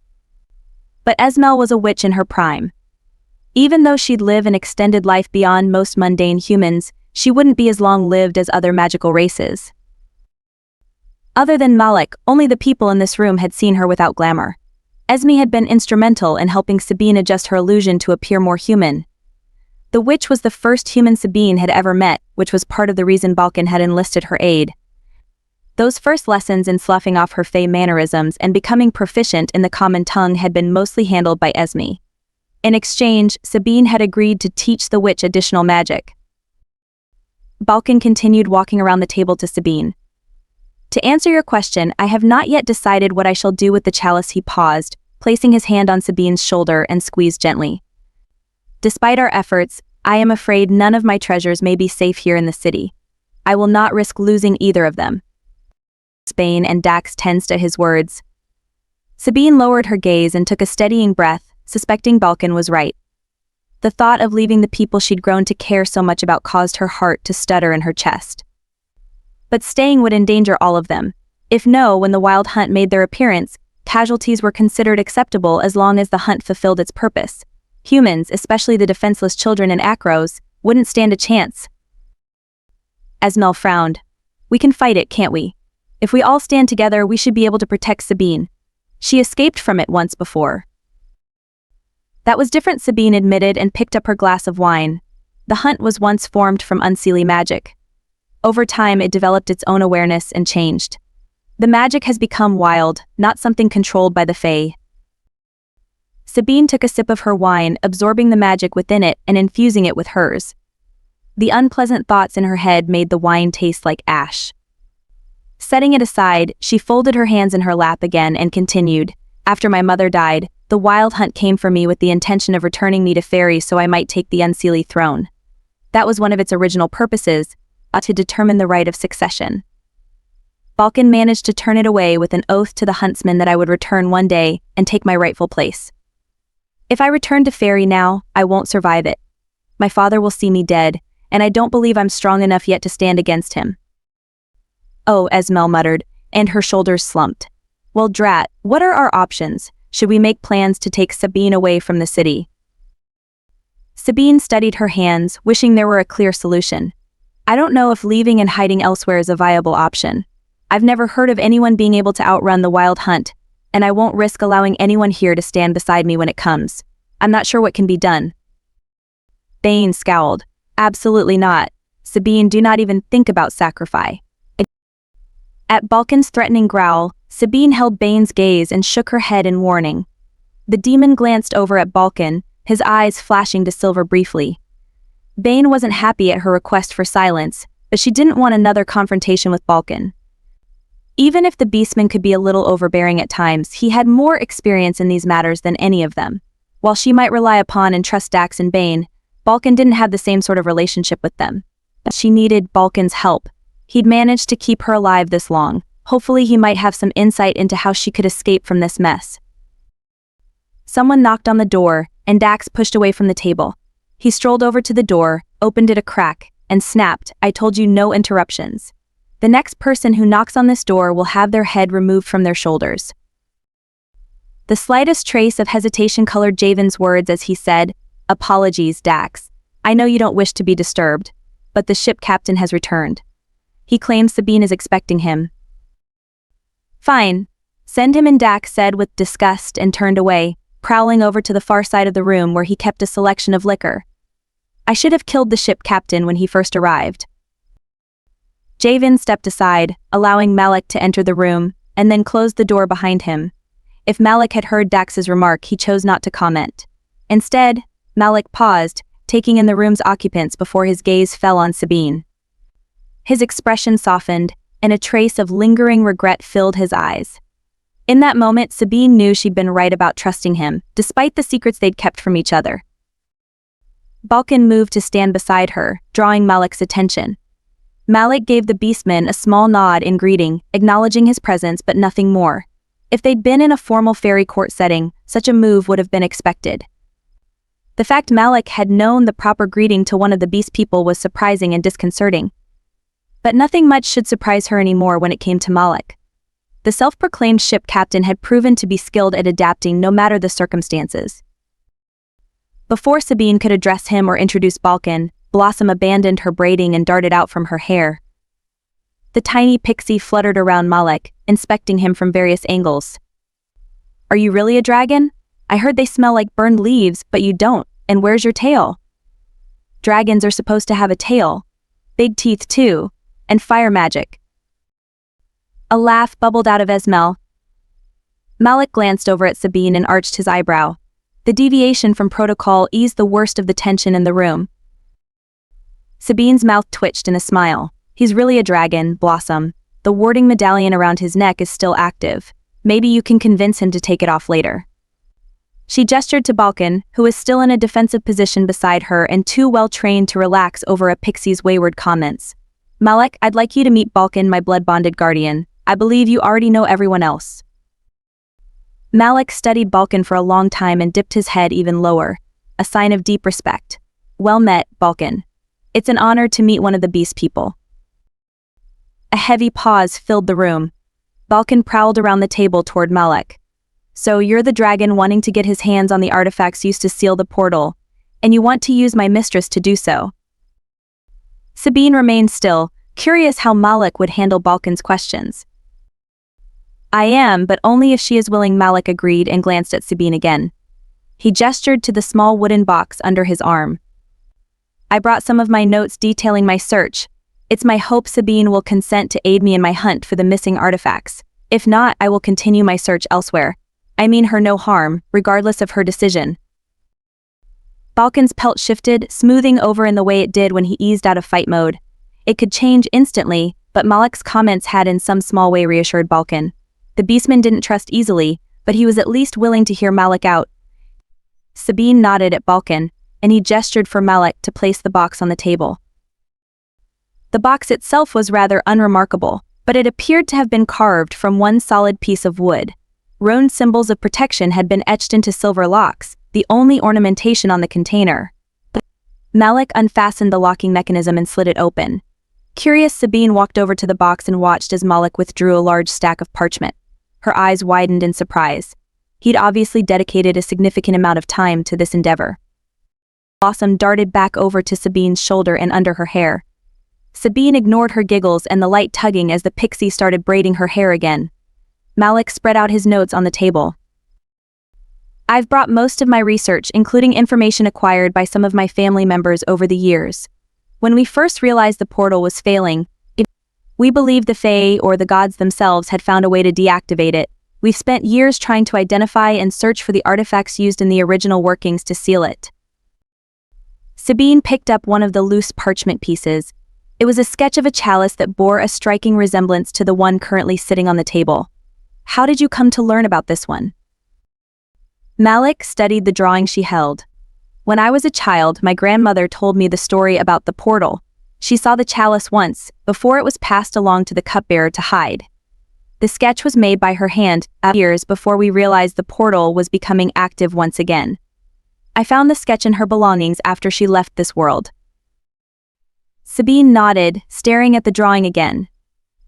But Esmel was a witch in her prime. Even though she'd live an extended life beyond most mundane humans, she wouldn't be as long-lived as other magical races. Other than Malek, only the people in this room had seen her without glamour. Esme had been instrumental in helping Sabine adjust her illusion to appear more human. The witch was the first human Sabine had ever met, which was part of the reason Balkan had enlisted her aid. Those first lessons in sloughing off her Fae mannerisms and becoming proficient in the common tongue had been mostly handled by Esme. In exchange, Sabine had agreed to teach the witch additional magic. Balkan continued walking around the table to Sabine. To answer your question, I have not yet decided what I shall do with the chalice. He paused, placing his hand on Sabine's shoulder and squeezed gently. Despite our efforts, I am afraid none of my treasures may be safe here in the city. I will not risk losing either of them. Bane and Dax tensed at his words. Sabine lowered her gaze and took a steadying breath, suspecting Balkan was right. The thought of leaving the people she'd grown to care so much about caused her heart to stutter in her chest. But staying would endanger all of them. If no, when the wild hunt made their appearance, casualties were considered acceptable as long as the hunt fulfilled its purpose. Humans, especially the defenseless children in Akros, wouldn't stand a chance. Esmel frowned. We can fight it, can't we? If we all stand together, we should be able to protect Sabine. She escaped from it once before. That was different, Sabine admitted and picked up her glass of wine. The hunt was once formed from unseelie magic. Over time, it developed its own awareness and changed. The magic has become wild, not something controlled by the Fae. Sabine took a sip of her wine, absorbing the magic within it and infusing it with hers. The unpleasant thoughts in her head made the wine taste like ash. Setting it aside, she folded her hands in her lap again and continued, After my mother died, the wild hunt came for me with the intention of returning me to fairies so I might take the unseelie throne. That was one of its original purposes, to determine the right of succession. Balkan managed to turn it away with an oath to the huntsman that I would return one day and take my rightful place. If I return to fairy now, I won't survive it. My father will see me dead, and I don't believe I'm strong enough yet to stand against him. Oh, Esmel muttered, and her shoulders slumped. Well, drat, what are our options? Should we make plans to take Sabine away from the city? Sabine studied her hands, wishing there were a clear solution. I don't know if leaving and hiding elsewhere is a viable option. I've never heard of anyone being able to outrun the wild hunt, and I won't risk allowing anyone here to stand beside me when it comes. I'm not sure what can be done. Bane scowled. Absolutely not. Sabine, do not even think about sacrifice. At Balkan's threatening growl, Sabine held Bane's gaze and shook her head in warning. The demon glanced over at Balkan, his eyes flashing to silver briefly. Bane wasn't happy at her request for silence, but she didn't want another confrontation with Balkan. Even if the beastman could be a little overbearing at times, he had more experience in these matters than any of them. While she might rely upon and trust Dax and Bane, Balkan didn't have the same sort of relationship with them. She needed Balkan's help. He'd managed to keep her alive this long. Hopefully he might have some insight into how she could escape from this mess. Someone knocked on the door, and Dax pushed away from the table. He strolled over to the door, opened it a crack, and snapped, "I told you no interruptions. The next person who knocks on this door will have their head removed from their shoulders." The slightest trace of hesitation colored Javen's words as he said, "Apologies, Dax. I know you don't wish to be disturbed, but the ship captain has returned. He claims Sabine is expecting him." "Fine. Send him in," Dax said with disgust and turned away, prowling over to the far side of the room where he kept a selection of liquor. "I should have killed the ship captain when he first arrived." Javen stepped aside, allowing Malek to enter the room, and then closed the door behind him. If Malek had heard Dax's remark, he chose not to comment. Instead, Malek paused, taking in the room's occupants before his gaze fell on Sabine. His expression softened, and a trace of lingering regret filled his eyes. In that moment, Sabine knew she'd been right about trusting him, despite the secrets they'd kept from each other. Balkan moved to stand beside her, drawing Malek's attention. Malek gave the beastman a small nod in greeting, acknowledging his presence but nothing more. If they'd been in a formal fairy court setting, such a move would have been expected. The fact Malek had known the proper greeting to one of the beast people was surprising and disconcerting. But nothing much should surprise her anymore when it came to Malek. The self-proclaimed ship captain had proven to be skilled at adapting no matter the circumstances. Before Sabine could address him or introduce Balkan, Blossom abandoned her braiding and darted out from her hair. The tiny pixie fluttered around Malek, inspecting him from various angles. "Are you really a dragon? I heard they smell like burned leaves, but you don't, and where's your tail?" "Dragons are supposed to have a tail. Big teeth too, and fire magic." A laugh bubbled out of Esmel. Malek glanced over at Sabine and arched his eyebrow. The deviation from protocol eased the worst of the tension in the room. Sabine's mouth twitched in a smile. "He's really a dragon, Blossom. The warding medallion around his neck is still active. Maybe you can convince him to take it off later." She gestured to Balkan, who was still in a defensive position beside her and too well trained to relax over a pixie's wayward comments. "Malek, I'd like you to meet Balkan, my blood-bonded guardian. I believe you already know everyone else." Malek studied Balkan for a long time and dipped his head even lower, a sign of deep respect. "Well met, Balkan. It's an honor to meet one of the beast people." A heavy pause filled the room. Balkan prowled around the table toward Malek. "So you're the dragon wanting to get his hands on the artifacts used to seal the portal, and you want to use my mistress to do so?" Sabine remained still, curious how Malek would handle Balkan's questions. "I am, but only if she is willing," Malek agreed and glanced at Sabine again. He gestured to the small wooden box under his arm. "I brought some of my notes detailing my search. It's my hope Sabine will consent to aid me in my hunt for the missing artifacts. If not, I will continue my search elsewhere. I mean her no harm, regardless of her decision." Balkan's pelt shifted, smoothing over in the way it did when he eased out of fight mode. It could change instantly, but Malek's comments had in some small way reassured Balkan. The beastman didn't trust easily, but he was at least willing to hear Malek out. Sabine nodded at Balkan, and he gestured for Malek to place the box on the table. The box itself was rather unremarkable, but it appeared to have been carved from one solid piece of wood. Rune symbols of protection had been etched into silver locks, the only ornamentation on the container. Malek unfastened the locking mechanism and slid it open. Curious, Sabine walked over to the box and watched as Malek withdrew a large stack of parchment. Her eyes widened in surprise. He'd obviously dedicated a significant amount of time to this endeavor. Blossom darted back over to Sabine's shoulder and under her hair. Sabine ignored her giggles and the light tugging as the pixie started braiding her hair again. Malek spread out his notes on the table. I've brought most of my research, including information acquired by some of my family members over the years. When we first realized the portal was failing, we believed the Fae or the gods themselves had found a way to deactivate it. We've spent years trying to identify and search for the artifacts used in the original workings to seal it. Sabine picked up one of the loose parchment pieces. It was a sketch of a chalice that bore a striking resemblance to the one currently sitting on the table. How did you come to learn about this one? Malek studied the drawing she held. When I was a child, my grandmother told me the story about the portal. She saw the chalice once, before it was passed along to the cupbearer to hide. The sketch was made by her hand, years before we realized the portal was becoming active once again. I found the sketch in her belongings after she left this world. Sabine nodded, staring at the drawing again.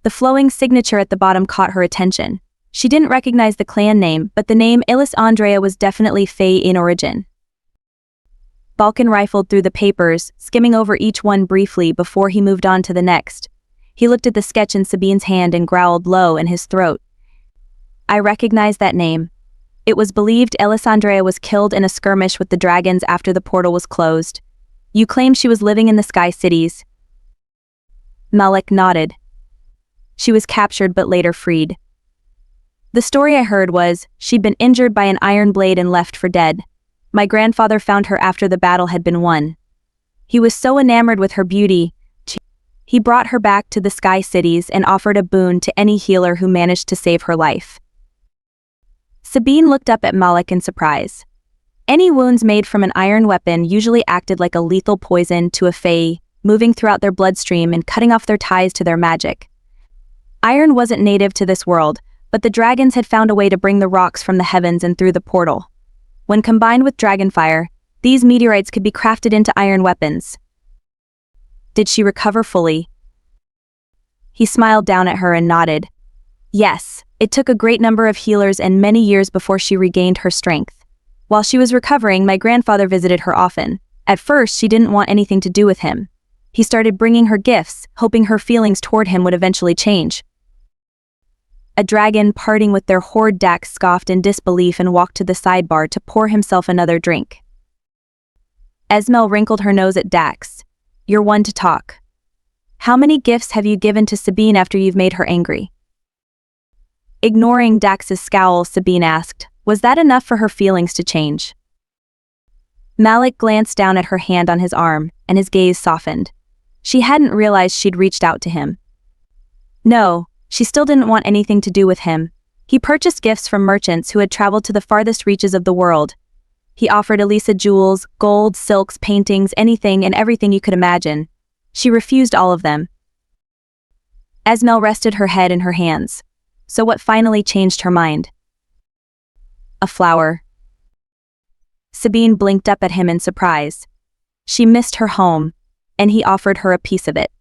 The flowing signature at the bottom caught her attention. She didn't recognize the clan name, but the name Alessandria was definitely Fae in origin. Balkan rifled through the papers, skimming over each one briefly before he moved on to the next. He looked at the sketch in Sabine's hand and growled low in his throat. I recognize that name. It was believed Alessandria was killed in a skirmish with the dragons after the portal was closed. You claim she was living in the Sky Cities. Malek nodded. She was captured but later freed. The story I heard was, she'd been injured by an iron blade and left for dead. My grandfather found her after the battle had been won. He was so enamored with her beauty, he brought her back to the Sky Cities and offered a boon to any healer who managed to save her life. Sabine looked up at Malek in surprise. Any wounds made from an iron weapon usually acted like a lethal poison to a Fae, moving throughout their bloodstream and cutting off their ties to their magic. Iron wasn't native to this world, but the dragons had found a way to bring the rocks from the heavens and through the portal. When combined with dragonfire, these meteorites could be crafted into iron weapons. Did she recover fully? He smiled down at her and nodded. Yes, it took a great number of healers and many years before she regained her strength. While she was recovering, my grandfather visited her often. At first, she didn't want anything to do with him. He started bringing her gifts, hoping her feelings toward him would eventually change. A dragon parting with their horde Dax scoffed in disbelief and walked to the sidebar to pour himself another drink. Esmel wrinkled her nose at Dax. You're one to talk. How many gifts have you given to Sabine after you've made her angry? Ignoring Dax's scowl, Sabine asked, was that enough for her feelings to change? Malek glanced down at her hand on his arm, and his gaze softened. She hadn't realized she'd reached out to him. No. She still didn't want anything to do with him. He purchased gifts from merchants who had traveled to the farthest reaches of the world. He offered Elisa jewels, gold, silks, paintings, anything and everything you could imagine. She refused all of them. Esmel rested her head in her hands. So what finally changed her mind? A flower. Sabine blinked up at him in surprise. She missed her home, and he offered her a piece of it.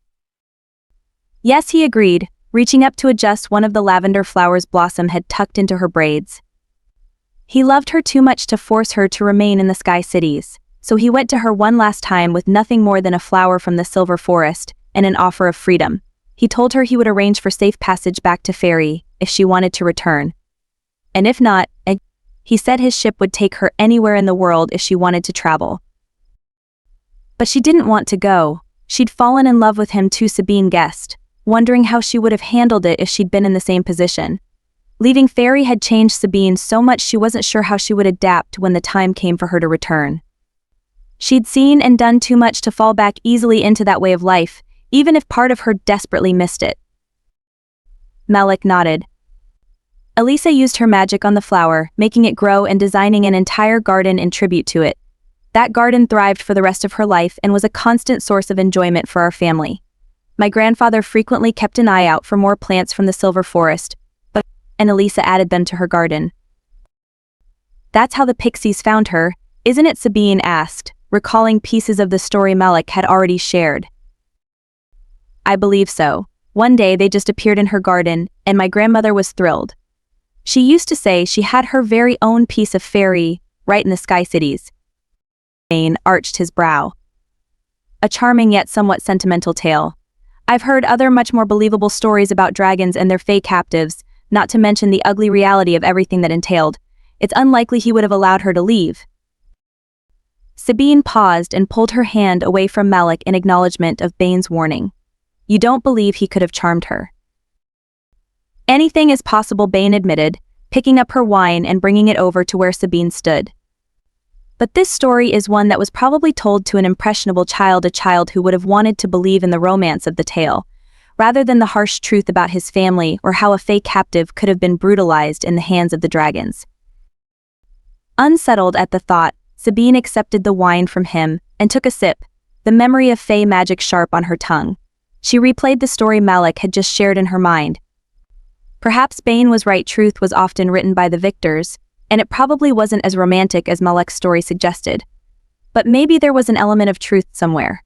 Yes, he agreed, reaching up to adjust one of the lavender flowers Blossom had tucked into her braids. He loved her too much to force her to remain in the Sky Cities, so he went to her one last time with nothing more than a flower from the Silver Forest and an offer of freedom. He told her he would arrange for safe passage back to Fairy if she wanted to return. And if not, he said his ship would take her anywhere in the world if she wanted to travel. But she didn't want to go. She'd fallen in love with him too, Sabine guessed, wondering how she would have handled it if she'd been in the same position. Leaving Fairy had changed Sabine so much she wasn't sure how she would adapt when the time came for her to return. She'd seen and done too much to fall back easily into that way of life, even if part of her desperately missed it. Malek nodded. Elisa used her magic on the flower, making it grow and designing an entire garden in tribute to it. That garden thrived for the rest of her life and was a constant source of enjoyment for our family. My grandfather frequently kept an eye out for more plants from the Silver Forest, and Elisa added them to her garden. That's how the pixies found her, isn't it? Sabine asked, recalling pieces of the story Malek had already shared. I believe so. One day they just appeared in her garden, and my grandmother was thrilled. She used to say she had her very own piece of fairy, right in the Sky Cities. Bane arched his brow. A charming yet somewhat sentimental tale. I've heard other much more believable stories about dragons and their fae captives, not to mention the ugly reality of everything that entailed. It's unlikely he would have allowed her to leave." Sabine paused and pulled her hand away from Malek in acknowledgement of Bane's warning. "You don't believe he could have charmed her?" "Anything is possible," Bane admitted, picking up her wine and bringing it over to where Sabine stood. "But this story is one that was probably told to an impressionable child, a child who would have wanted to believe in the romance of the tale, rather than the harsh truth about his family or how a fae captive could have been brutalized in the hands of the dragons." Unsettled at the thought, Sabine accepted the wine from him and took a sip, the memory of fae magic sharp on her tongue. She replayed the story Malek had just shared in her mind. Perhaps Bane was right, truth was often written by the victors, and it probably wasn't as romantic as Malek's story suggested. But maybe there was an element of truth somewhere.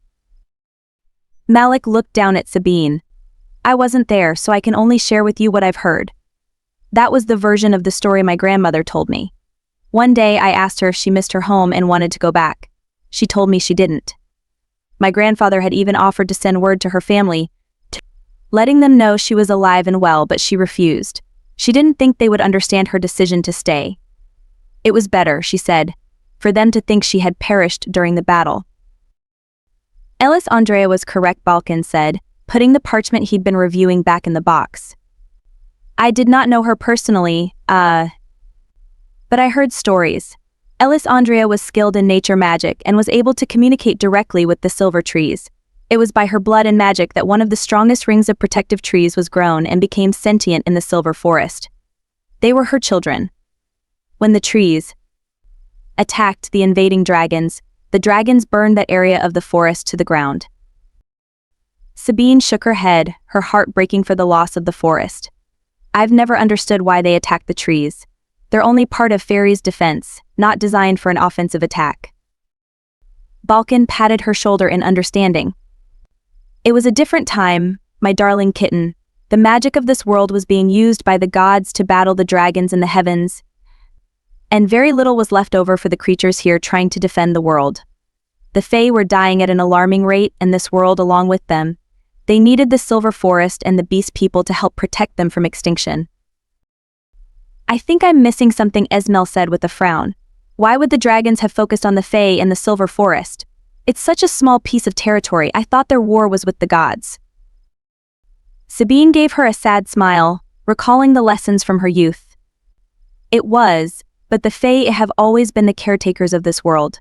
Malek looked down at Sabine. "I wasn't there, so I can only share with you what I've heard. That was the version of the story my grandmother told me. One day I asked her if she missed her home and wanted to go back. She told me she didn't. My grandfather had even offered to send word to her family, letting them know she was alive and well, but she refused. She didn't think they would understand her decision to stay. It was better," she said, "for them to think she had perished during the battle." Andrea was correct, Balkan said, putting the parchment he'd been reviewing back in the box. "I did not know her personally, but I heard stories. Andrea was skilled in nature magic and was able to communicate directly with the silver trees. It was by her blood and magic that one of the strongest rings of protective trees was grown and became sentient in the silver forest. They were her children. When the trees attacked the invading dragons, the dragons burned that area of the forest to the ground." Sabine shook her head, her heart breaking for the loss of the forest. "I've never understood why they attacked the trees. They're only part of fairies' defense, not designed for an offensive attack." Balkan patted her shoulder in understanding. "It was a different time, my darling kitten. The magic of this world was being used by the gods to battle the dragons in the heavens, and very little was left over for the creatures here trying to defend the world. The Fae were dying at an alarming rate, and this world along with them. They needed the silver forest and the beast people to help protect them from extinction." "I think I'm missing something," Esmel said with a frown. "Why would the dragons have focused on the Fae and the silver forest? It's such a small piece of territory. I thought their war was with the gods." Sabine gave her a sad smile, recalling the lessons from her youth. "It was, but the Fae have always been the caretakers of this world.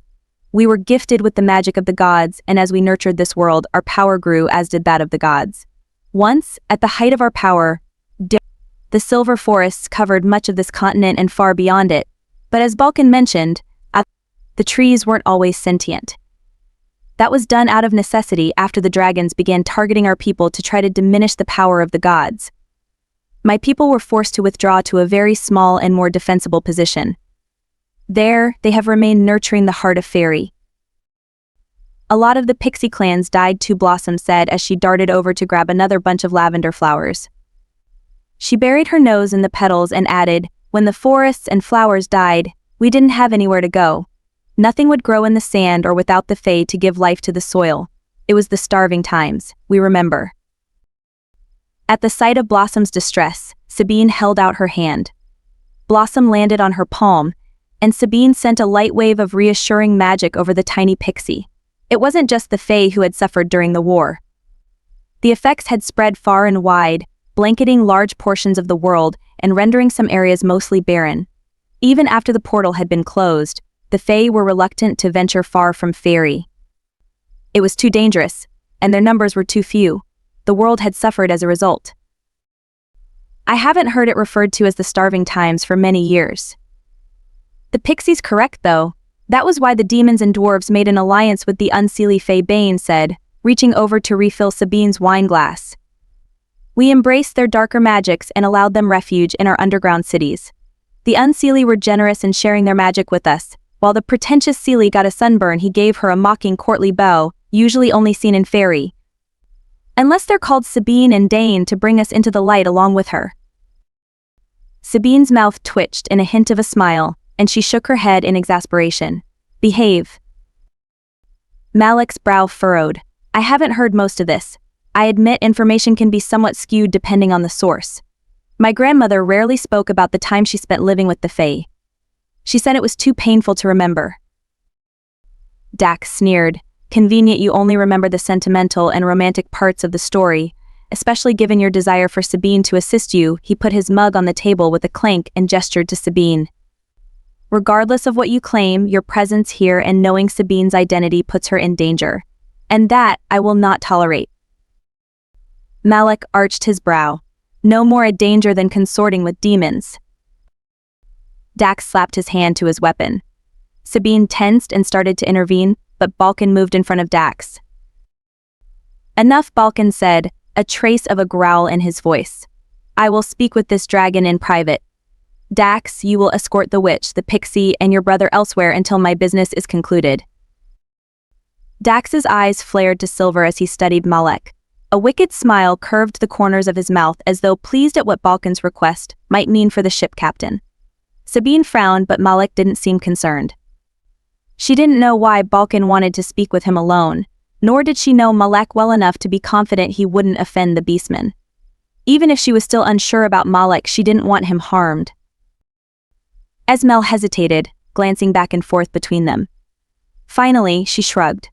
We were gifted with the magic of the gods, and as we nurtured this world, our power grew as did that of the gods. Once, at the height of our power, the silver forests covered much of this continent and far beyond it, but as Balkan mentioned, the trees weren't always sentient. That was done out of necessity after the dragons began targeting our people to try to diminish the power of the gods. My people were forced to withdraw to a very small and more defensible position. There, they have remained nurturing the heart of fairy. A lot of the pixie clans died too," Blossom said as she darted over to grab another bunch of lavender flowers. She buried her nose in the petals and added, "When the forests and flowers died, we didn't have anywhere to go. Nothing would grow in the sand or without the Fae to give life to the soil. It was the starving times, we remember." At the sight of Blossom's distress, Sabine held out her hand. Blossom landed on her palm, and Sabine sent a light wave of reassuring magic over the tiny pixie. It wasn't just the Fae who had suffered during the war. The effects had spread far and wide, blanketing large portions of the world and rendering some areas mostly barren. Even after the portal had been closed, the Fae were reluctant to venture far from Fairy. It was too dangerous, and their numbers were too few. The world had suffered as a result. I haven't heard it referred to as the starving times for many years. The pixie's correct though. That was why the demons and dwarves made an alliance with the unseelie Fae, Bane said, reaching over to refill Sabine's wine glass. "We embraced their darker magics and allowed them refuge in our underground cities. The unseelie were generous in sharing their magic with us. While the pretentious seelie got a sunburn, he gave her a mocking courtly bow, usually only seen in fairy. Unless they're called Sabine and Dane to bring us into the light along with her." Sabine's mouth twitched in a hint of a smile, and she shook her head in exasperation. "Behave." Malek's brow furrowed. "I haven't heard most of this. I admit information can be somewhat skewed depending on the source. My grandmother rarely spoke about the time she spent living with the Fae. She said it was too painful to remember. Dax sneered. Convenient you only remember the sentimental and romantic parts of the story, especially given your desire for Sabine to assist you. He put his mug on the table with a clank and gestured to Sabine. Regardless of what you claim, your presence here and knowing Sabine's identity puts her in danger. And that I will not tolerate. Malek arched his brow. No more a danger than consorting with demons. Dax slapped his hand to his weapon. Sabine tensed and started to intervene, but Balkan moved in front of Dax. Enough, Balkan said, a trace of a growl in his voice. I will speak with this dragon in private. Dax, you will escort the witch, the pixie, and your brother elsewhere until my business is concluded. Dax's eyes flared to silver as he studied Malek. A wicked smile curved the corners of his mouth as though pleased at what Balkan's request might mean for the ship captain. Sabine frowned, but Malek didn't seem concerned. She didn't know why Balkan wanted to speak with him alone, nor did she know Malek well enough to be confident he wouldn't offend the beastman. Even if she was still unsure about Malek, she didn't want him harmed. Esmel hesitated, glancing back and forth between them. Finally, she shrugged.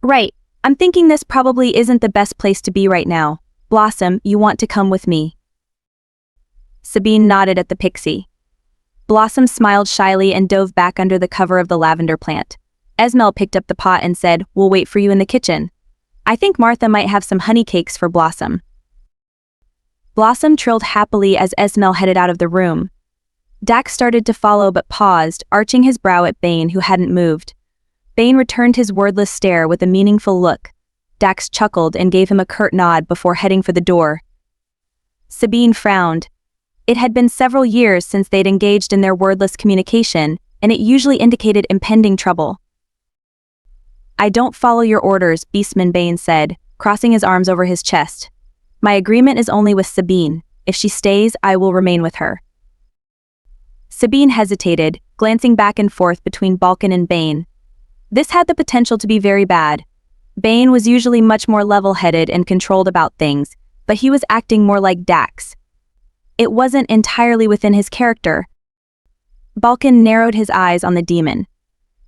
Right, I'm thinking this probably isn't the best place to be right now. Blossom, you want to come with me? Sabine nodded at the pixie. Blossom smiled shyly and dove back under the cover of the lavender plant. Esmel picked up the pot and said, "We'll wait for you in the kitchen. I think Martha might have some honey cakes for Blossom." Blossom trilled happily as Esmel headed out of the room. Dax started to follow but paused, arching his brow at Bane, who hadn't moved. Bane returned his wordless stare with a meaningful look. Dax chuckled and gave him a curt nod before heading for the door. Sabine frowned. It had been several years since they'd engaged in their wordless communication, and it usually indicated impending trouble. I don't follow your orders, Beastman Bane said, crossing his arms over his chest. My agreement is only with Sabine. If she stays, I will remain with her. Sabine hesitated, glancing back and forth between Balkan and Bane. This had the potential to be very bad. Bane was usually much more level-headed and controlled about things, but he was acting more like Dax. It wasn't entirely within his character. Balkan narrowed his eyes on the demon.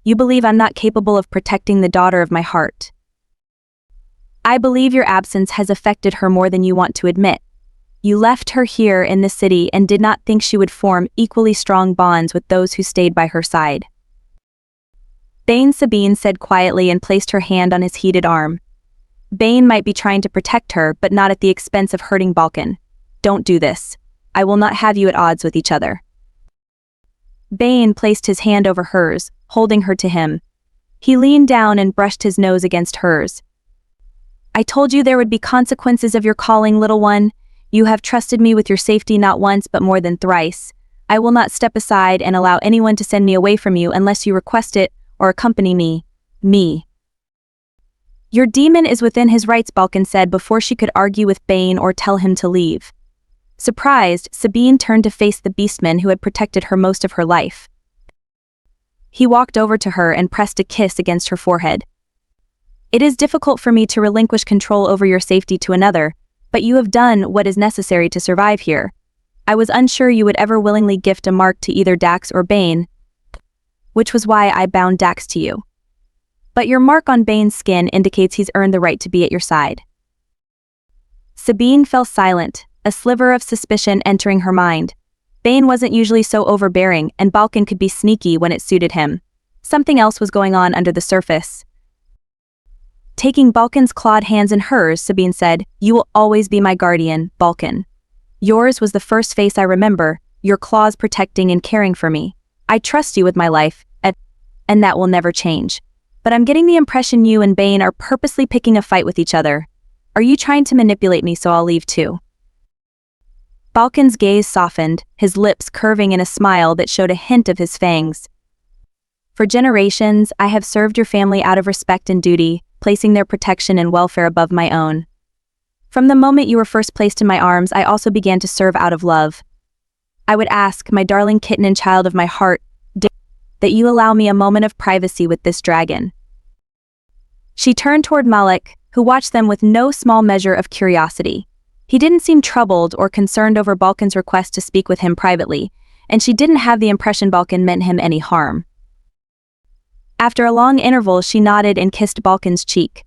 You believe I'm not capable of protecting the daughter of my heart. I believe your absence has affected her more than you want to admit. You left her here in the city and did not think she would form equally strong bonds with those who stayed by her side. Bane, Sabine said quietly and placed her hand on his heated arm. Bane might be trying to protect her, but not at the expense of hurting Balkan. Don't do this. I will not have you at odds with each other. Bane placed his hand over hers, holding her to him. He leaned down and brushed his nose against hers. I told you there would be consequences of your calling, little one. You have trusted me with your safety not once but more than thrice. I will not step aside and allow anyone to send me away from you unless you request it or accompany me. Your demon is within his rights, Balkan said before she could argue with Bane or tell him to leave. Surprised, Sabine turned to face the beastman who had protected her most of her life. He walked over to her and pressed a kiss against her forehead. It is difficult for me to relinquish control over your safety to another, but you have done what is necessary to survive here. I was unsure you would ever willingly gift a mark to either Dax or Bane, which was why I bound Dax to you. But your mark on Bane's skin indicates he's earned the right to be at your side. Sabine fell silent, a sliver of suspicion entering her mind. Bane wasn't usually so overbearing, and Balkan could be sneaky when it suited him. Something else was going on under the surface. Taking Balkan's clawed hands in hers, Sabine said, "You will always be my guardian, Balkan. Yours was the first face I remember, your claws protecting and caring for me. I trust you with my life, and that will never change. But I'm getting the impression you and Bane are purposely picking a fight with each other. Are you trying to manipulate me so I'll leave too?" Balkan's gaze softened, his lips curving in a smile that showed a hint of his fangs. For generations, I have served your family out of respect and duty, placing their protection and welfare above my own. From the moment you were first placed in my arms, I also began to serve out of love. I would ask, my darling kitten and child of my heart, that you allow me a moment of privacy with this dragon. She turned toward Malek, who watched them with no small measure of curiosity. He didn't seem troubled or concerned over Balkan's request to speak with him privately, and she didn't have the impression Balkan meant him any harm. After a long interval, she nodded and kissed Balkan's cheek.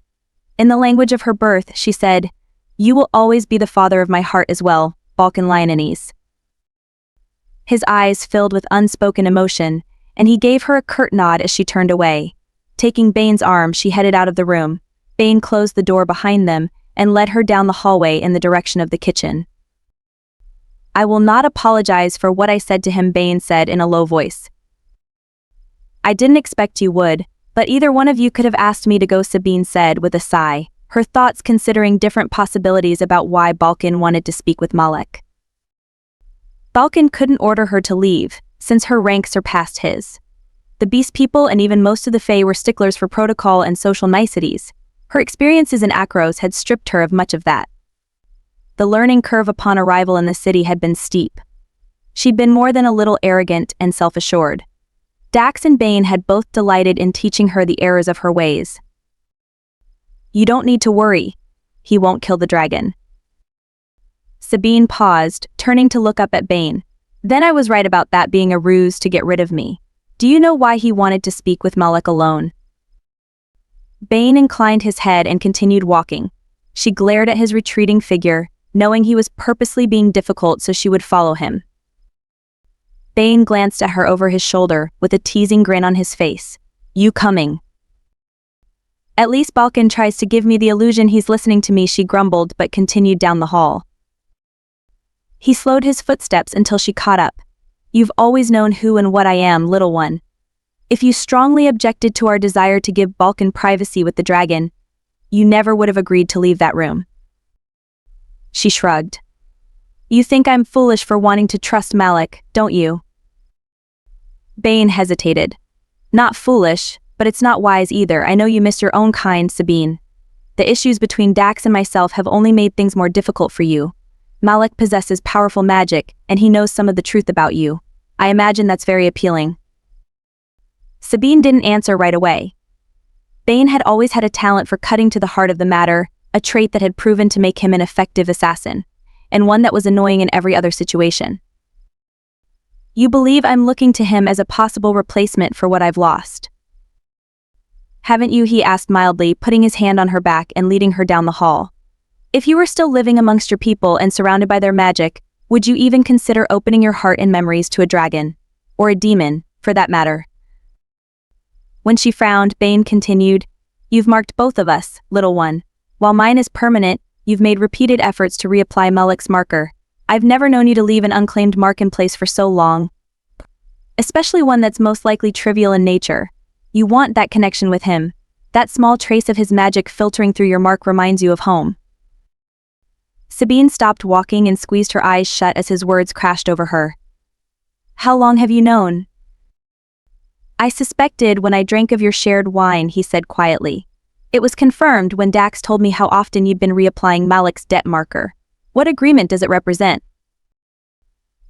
In the language of her birth, she said, "You will always be the father of my heart as well, Balkan Lionanese." His eyes filled with unspoken emotion, and he gave her a curt nod as she turned away. Taking Bane's arm, she headed out of the room. Bane closed the door behind them and led her down the hallway in the direction of the kitchen. "I will not apologize for what I said to him," Bane said in a low voice. "I didn't expect you would, but either one of you could have asked me to go," Sabine said with a sigh, her thoughts considering different possibilities about why Balkan wanted to speak with Malek. Balkan couldn't order her to leave, since her rank surpassed his. The Beast People and even most of the Fae were sticklers for protocol and social niceties. Her experiences in Akros had stripped her of much of that. The learning curve upon arrival in the city had been steep. She'd been more than a little arrogant and self-assured. Dax and Bane had both delighted in teaching her the errors of her ways. "You don't need to worry. He won't kill the dragon." Sabine paused, turning to look up at Bane. "Then I was right about that being a ruse to get rid of me. Do you know why he wanted to speak with Malek alone?" Bane inclined his head and continued walking. She glared at his retreating figure, knowing he was purposely being difficult so she would follow him. Bane glanced at her over his shoulder, with a teasing grin on his face. "You coming?" "At least Balkan tries to give me the illusion he's listening to me," she grumbled, but continued down the hall. He slowed his footsteps until she caught up. "You've always known who and what I am, little one. If you strongly objected to our desire to give Balkan privacy with the dragon, you never would have agreed to leave that room." She shrugged. "You think I'm foolish for wanting to trust Malek, don't you?" Bane hesitated. "Not foolish, but it's not wise either. I know you miss your own kind, Sabine. The issues between Dax and myself have only made things more difficult for you. Malek possesses powerful magic, and he knows some of the truth about you. I imagine that's very appealing." Sabine didn't answer right away. Bane had always had a talent for cutting to the heart of the matter, a trait that had proven to make him an effective assassin, and one that was annoying in every other situation. "You believe I'm looking to him as a possible replacement for what I've lost, haven't you?" he asked mildly, putting his hand on her back and leading her down the hall. "If you were still living amongst your people and surrounded by their magic, would you even consider opening your heart and memories to a dragon? Or a demon, for that matter?" When she frowned, Bane continued, "You've marked both of us, little one. While mine is permanent, you've made repeated efforts to reapply Malek's marker. I've never known you to leave an unclaimed mark in place for so long. Especially one that's most likely trivial in nature. You want that connection with him. That small trace of his magic filtering through your mark reminds you of home." Sabine stopped walking and squeezed her eyes shut as his words crashed over her. "How long have you known?" "I suspected when I drank of your shared wine," he said quietly. "It was confirmed when Dax told me how often you'd been reapplying Malek's debt marker. What agreement does it represent?"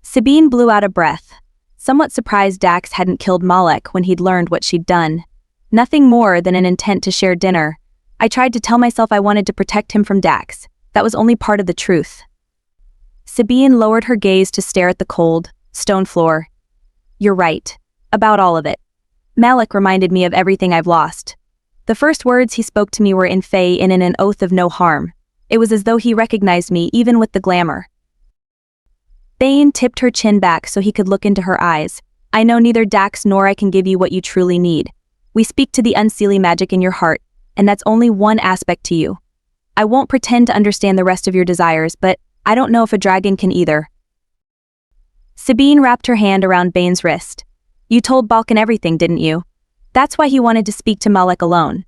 Sabine blew out a breath. Somewhat surprised Dax hadn't killed Malek when he'd learned what she'd done. Nothing more than an intent to share dinner. "I tried to tell myself I wanted to protect him from Dax. That was only part of the truth." Sabine lowered her gaze to stare at the cold, stone floor. "You're right. About all of it. Malek reminded me of everything I've lost. The first words he spoke to me were in Fae and in an oath of no harm. It was as though he recognized me even with the glamour." Bane tipped her chin back so he could look into her eyes. "I know neither Dax nor I can give you what you truly need. We speak to the unseelie magic in your heart, and that's only one aspect to you. I won't pretend to understand the rest of your desires, but I don't know if a dragon can either." Sabine wrapped her hand around Bane's wrist. "You told Balkan everything, didn't you? That's why he wanted to speak to Malek alone."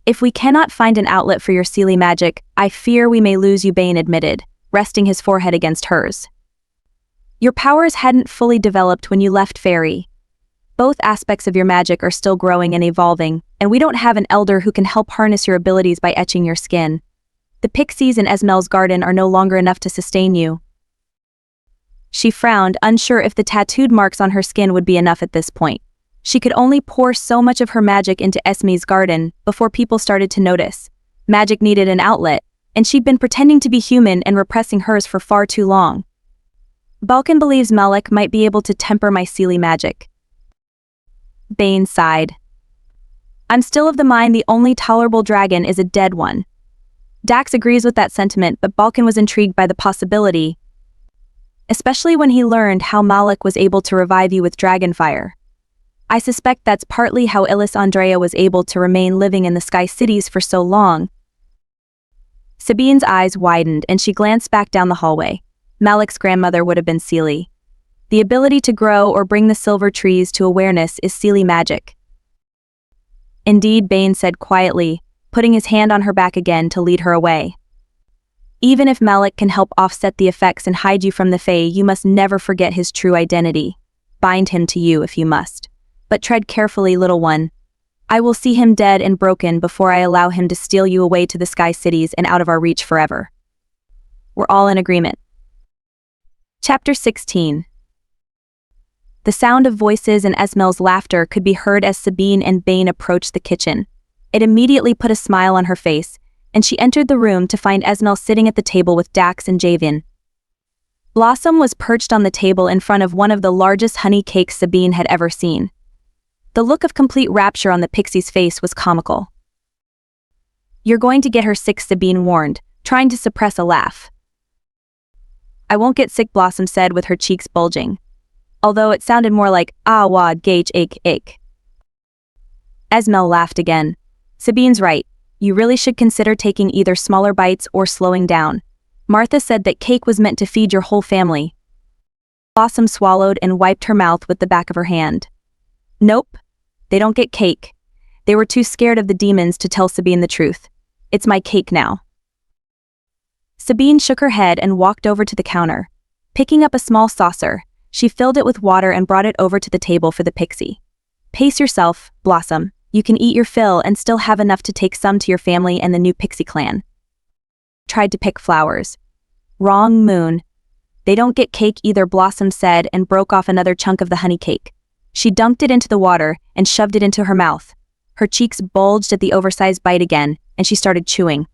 "If we cannot find an outlet for your seelie magic, I fear we may lose you," Bane admitted, resting his forehead against hers. "Your powers hadn't fully developed when you left Fairy. Both aspects of your magic are still growing and evolving, and we don't have an elder who can help harness your abilities by etching your skin. The pixies in Esmel's garden are no longer enough to sustain you." She frowned, unsure if the tattooed marks on her skin would be enough at this point. She could only pour so much of her magic into Esme's garden before people started to notice, Magic needed an outlet, and she'd been pretending to be human and repressing hers for far too long. Balkan believes Malek might be able to temper my silly magic. Bane sighed. I'm still of the mind the only tolerable dragon is a dead one. Dax agrees with that sentiment, but Balkan was intrigued by the possibility, especially when he learned how Malek was able to revive you with dragon fire. I suspect that's partly how Andrea was able to remain living in the Sky Cities for so long. Sabine's eyes widened and she glanced back down the hallway. Malek's grandmother would have been Seelie. The ability to grow or bring the silver trees to awareness is Seelie magic. Indeed, Bane said quietly, putting his hand on her back again to lead her away. Even if Malek can help offset the effects and hide you from the Fae, you must never forget his true identity. Bind him to you if you must. But tread carefully, little one. I will see him dead and broken before I allow him to steal you away to the Sky Cities and out of our reach forever. We're all in agreement. Chapter 16. The sound of voices and Esmel's laughter could be heard as Sabine and Bane approached the kitchen. It immediately put a smile on her face, and she entered the room to find Esmel sitting at the table with Dax and Javian. Blossom was perched on the table in front of one of the largest honey cakes Sabine had ever seen. The look of complete rapture on the pixie's face was comical. You're going to get her sick, Sabine warned, trying to suppress a laugh. I won't get sick, Blossom said with her cheeks bulging. Although it sounded more like, ah wad gage ache. Esmel laughed again. Sabine's right. You really should consider taking either smaller bites or slowing down. Martha said that cake was meant to feed your whole family. Blossom swallowed and wiped her mouth with the back of her hand. Nope. They don't get cake. They were too scared of the demons to tell Sabine the truth. It's my cake now. Sabine shook her head and walked over to the counter. Picking up a small saucer, she filled it with water and brought it over to the table for the pixie. Pace yourself, Blossom. You can eat your fill and still have enough to take some to your family and the new pixie clan. Tried to pick flowers. Wrong, Moon. They don't get cake either, Blossom said and broke off another chunk of the honey cake. She dumped it into the water and shoved it into her mouth. Her cheeks bulged at the oversized bite again, and she started chewing.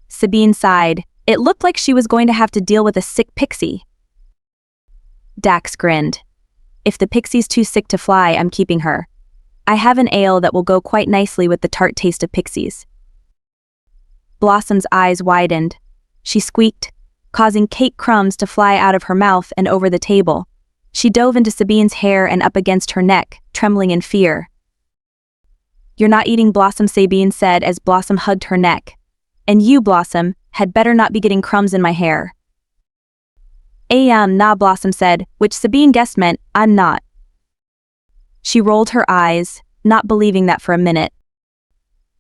Sabine sighed. It looked like she was going to have to deal with a sick pixie. Dax grinned. If the pixie's too sick to fly, I'm keeping her. I have an ale that will go quite nicely with the tart taste of pixies. Blossom's eyes widened. She squeaked, causing cake crumbs to fly out of her mouth and over the table. She dove into Sabine's hair and up against her neck, trembling in fear. You're not eating, Blossom, Sabine said as Blossom hugged her neck. And you, Blossom, had better not be getting crumbs in my hair. Nah, Blossom said, which Sabine guessed meant, I'm not. She rolled her eyes, not believing that for a minute.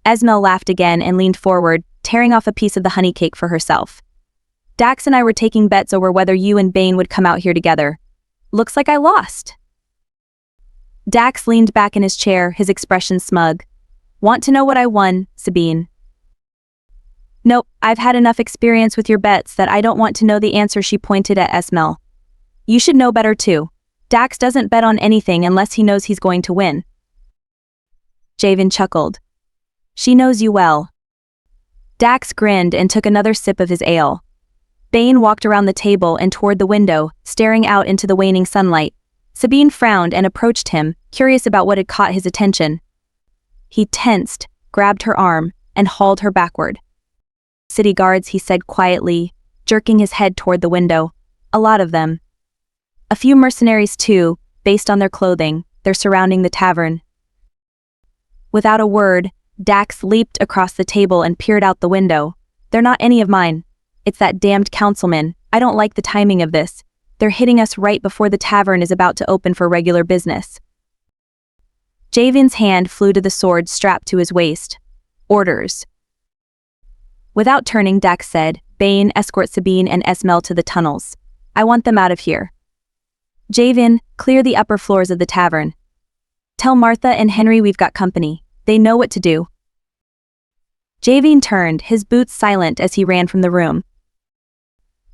Esmel laughed again and leaned forward, tearing off a piece of the honey cake for herself. Dax and I were taking bets over whether you and Bane would come out here together. Looks like I lost. Dax leaned back in his chair, his expression smug. Want to know what I won, Sabine? Nope, I've had enough experience with your bets that I don't want to know the answer, she pointed at Esmel. You should know better too. Dax doesn't bet on anything unless he knows he's going to win. Javen chuckled. She knows you well. Dax grinned and took another sip of his ale. Bane walked around the table and toward the window, staring out into the waning sunlight. Sabine frowned and approached him, curious about what had caught his attention. He tensed, grabbed her arm, and hauled her backward. City guards, he said quietly, jerking his head toward the window. A lot of them. A few mercenaries too, based on their clothing. They're surrounding the tavern. Without a word, Dax leaped across the table and peered out the window. They're not any of mine. It's that damned councilman. I don't like the timing of this. They're hitting us right before the tavern is about to open for regular business. Javin's hand flew to the sword strapped to his waist. Orders. Without turning, Dax said, Bane, escort Sabine and Esmel to the tunnels. I want them out of here. Javin, clear the upper floors of the tavern. Tell Martha and Henry we've got company. They know what to do. Javin turned, his boots silent as he ran from the room.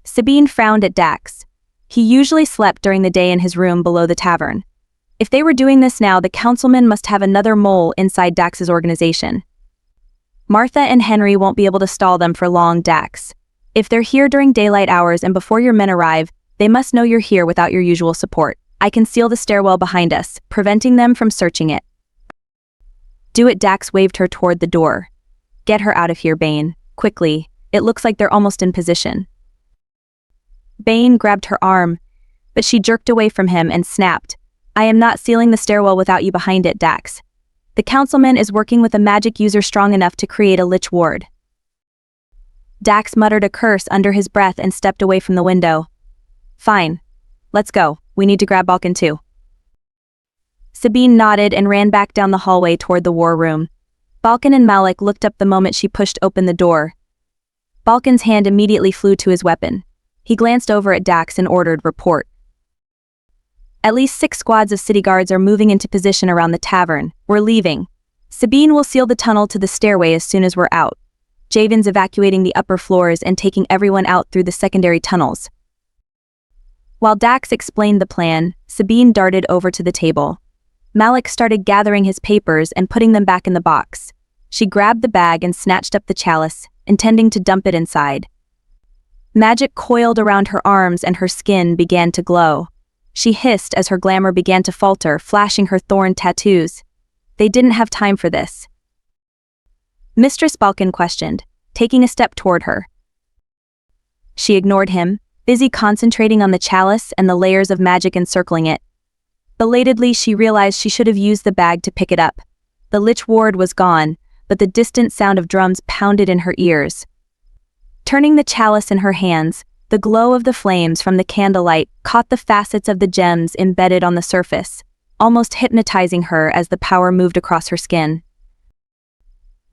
Sabine frowned at Dax. He usually slept during the day in his room below the tavern. If they were doing this now, the councilman must have another mole inside Dax's organization. Martha and Henry won't be able to stall them for long, Dax. If they're here during daylight hours and before your men arrive, they must know you're here without your usual support. I can seal the stairwell behind us, preventing them from searching it. Do it, Dax waved her toward the door. Get her out of here, Bane. Quickly. It looks like they're almost in position. Bane grabbed her arm, but she jerked away from him and snapped. I am not sealing the stairwell without you behind it, Dax. The councilman is working with a magic user strong enough to create a lich ward. Dax muttered a curse under his breath and stepped away from the window. Fine. Let's go. We need to grab Balkan too. Sabine nodded and ran back down the hallway toward the war room. Balkan and Malek looked up the moment she pushed open the door. Balkan's hand immediately flew to his weapon. He glanced over at Dax and ordered, report. At least 6 squads of city guards are moving into position around the tavern. We're leaving. Sabine will seal the tunnel to the stairway as soon as we're out. Javen's evacuating the upper floors and taking everyone out through the secondary tunnels. While Dax explained the plan, Sabine darted over to the table. Malek started gathering his papers and putting them back in the box. She grabbed the bag and snatched up the chalice, intending to dump it inside. Magic coiled around her arms and her skin began to glow. She hissed as her glamour began to falter, flashing her thorn tattoos. They didn't have time for this. Mistress Balkan questioned, taking a step toward her. She ignored him, busy concentrating on the chalice and the layers of magic encircling it. Belatedly, she realized she should have used the bag to pick it up. The lich ward was gone, but the distant sound of drums pounded in her ears. Turning the chalice in her hands, the glow of the flames from the candlelight caught the facets of the gems embedded on the surface, almost hypnotizing her as the power moved across her skin.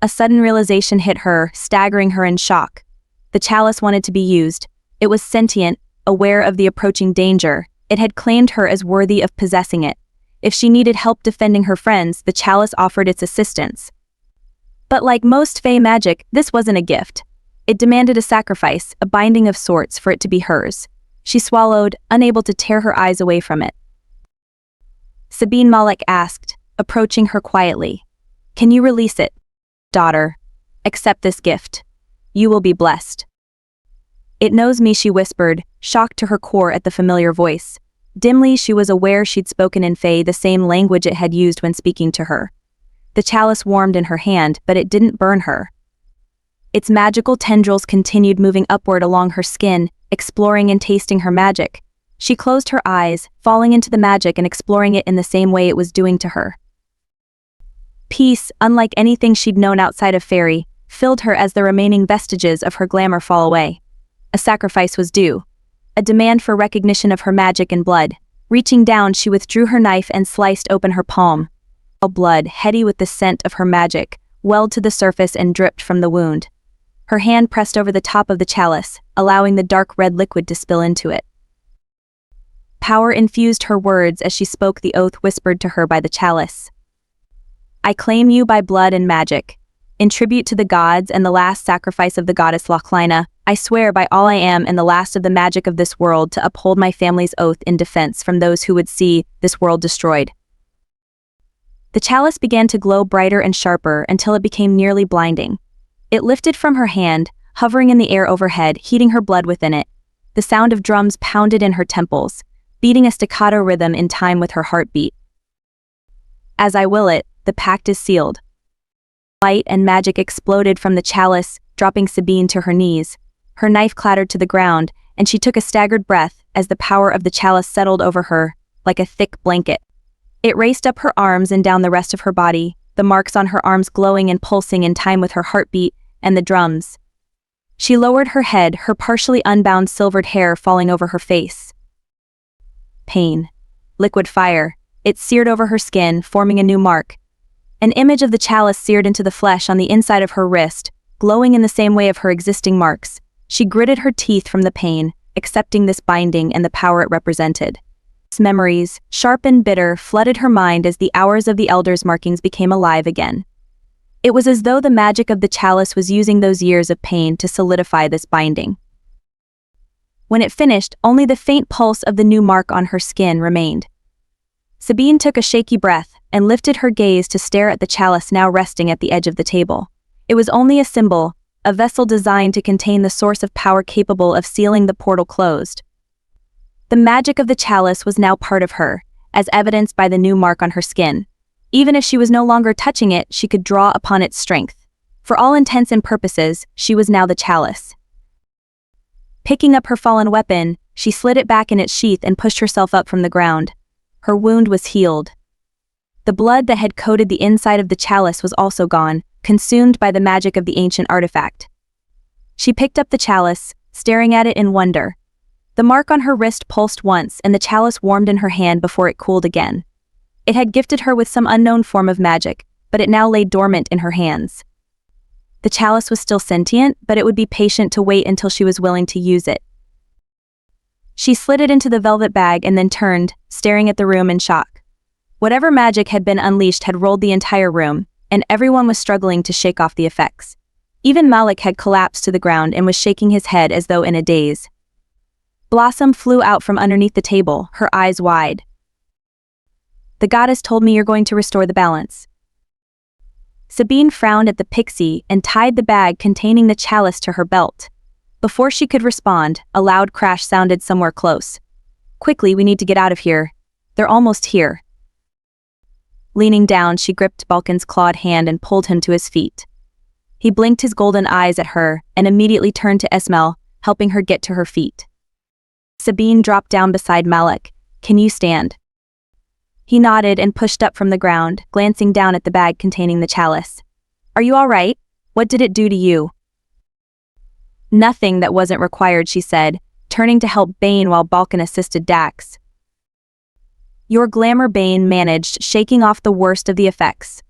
A sudden realization hit her, staggering her in shock. The chalice wanted to be used. It was sentient, aware of the approaching danger. It had claimed her as worthy of possessing it. If she needed help defending her friends, the chalice offered its assistance. But like most Fae magic, this wasn't a gift. It demanded a sacrifice, a binding of sorts, for it to be hers. She swallowed, unable to tear her eyes away from it. Sabine Malek asked, approaching her quietly. Can you release it, daughter? Accept this gift. You will be blessed. It knows me, she whispered, shocked to her core at the familiar voice. Dimly, she was aware she'd spoken in Fae the same language it had used when speaking to her. The chalice warmed in her hand, but it didn't burn her. Its magical tendrils continued moving upward along her skin, exploring and tasting her magic. She closed her eyes, falling into the magic and exploring it in the same way it was doing to her. Peace, unlike anything she'd known outside of fairy, filled her as the remaining vestiges of her glamour fall away. A sacrifice was due. A demand for recognition of her magic and blood. Reaching down, she withdrew her knife and sliced open her palm. All blood, heady with the scent of her magic, welled to the surface and dripped from the wound. Her hand pressed over the top of the chalice, allowing the dark red liquid to spill into it. Power infused her words as she spoke the oath whispered to her by the chalice. I claim you by blood and magic. In tribute to the gods and the last sacrifice of the goddess Lochlina, I swear by all I am and the last of the magic of this world to uphold my family's oath in defense from those who would see this world destroyed. The chalice began to glow brighter and sharper until it became nearly blinding. It lifted from her hand, hovering in the air overhead, heating her blood within it. The sound of drums pounded in her temples, beating a staccato rhythm in time with her heartbeat. As I will it, the pact is sealed. Light and magic exploded from the chalice, dropping Sabine to her knees. Her knife clattered to the ground, and she took a staggered breath as the power of the chalice settled over her, like a thick blanket. It raced up her arms and down the rest of her body, the marks on her arms glowing and pulsing in time with her heartbeat and the drums. She lowered her head, her partially unbound silvered hair falling over her face. Pain. Liquid fire. It seared over her skin, forming a new mark. An image of the chalice seared into the flesh on the inside of her wrist, glowing in the same way of her existing marks. She gritted her teeth from the pain, accepting this binding and the power it represented. Memories, sharp and bitter, flooded her mind as the hours of the Elder's markings became alive again. It was as though the magic of the chalice was using those years of pain to solidify this binding. When it finished, only the faint pulse of the new mark on her skin remained. Sabine took a shaky breath and lifted her gaze to stare at the chalice now resting at the edge of the table. It was only a symbol, a vessel designed to contain the source of power capable of sealing the portal closed. The magic of the chalice was now part of her, as evidenced by the new mark on her skin. Even if she was no longer touching it, she could draw upon its strength. For all intents and purposes, she was now the chalice. Picking up her fallen weapon, she slid it back in its sheath and pushed herself up from the ground. Her wound was healed. The blood that had coated the inside of the chalice was also gone, consumed by the magic of the ancient artifact. She picked up the chalice, staring at it in wonder. The mark on her wrist pulsed once and the chalice warmed in her hand before it cooled again. It had gifted her with some unknown form of magic, but it now lay dormant in her hands. The chalice was still sentient, but it would be patient to wait until she was willing to use it. She slid it into the velvet bag and then turned, staring at the room in shock. Whatever magic had been unleashed had rolled the entire room, and everyone was struggling to shake off the effects. Even Malek had collapsed to the ground and was shaking his head as though in a daze. Blossom flew out from underneath the table, her eyes wide. The goddess told me you're going to restore the balance. Sabine frowned at the pixie and tied the bag containing the chalice to her belt. Before she could respond, a loud crash sounded somewhere close. Quickly, we need to get out of here. They're almost here. Leaning down, she gripped Balkan's clawed hand and pulled him to his feet. He blinked his golden eyes at her and immediately turned to Esmel, helping her get to her feet. Sabine dropped down beside Malek. Can you stand? He nodded and pushed up from the ground, glancing down at the bag containing the chalice. Are you all right? What did it do to you? Nothing that wasn't required, she said, turning to help Bane while Balkan assisted Dax. Your glamour, Bane managed, shaking off the worst of the effects.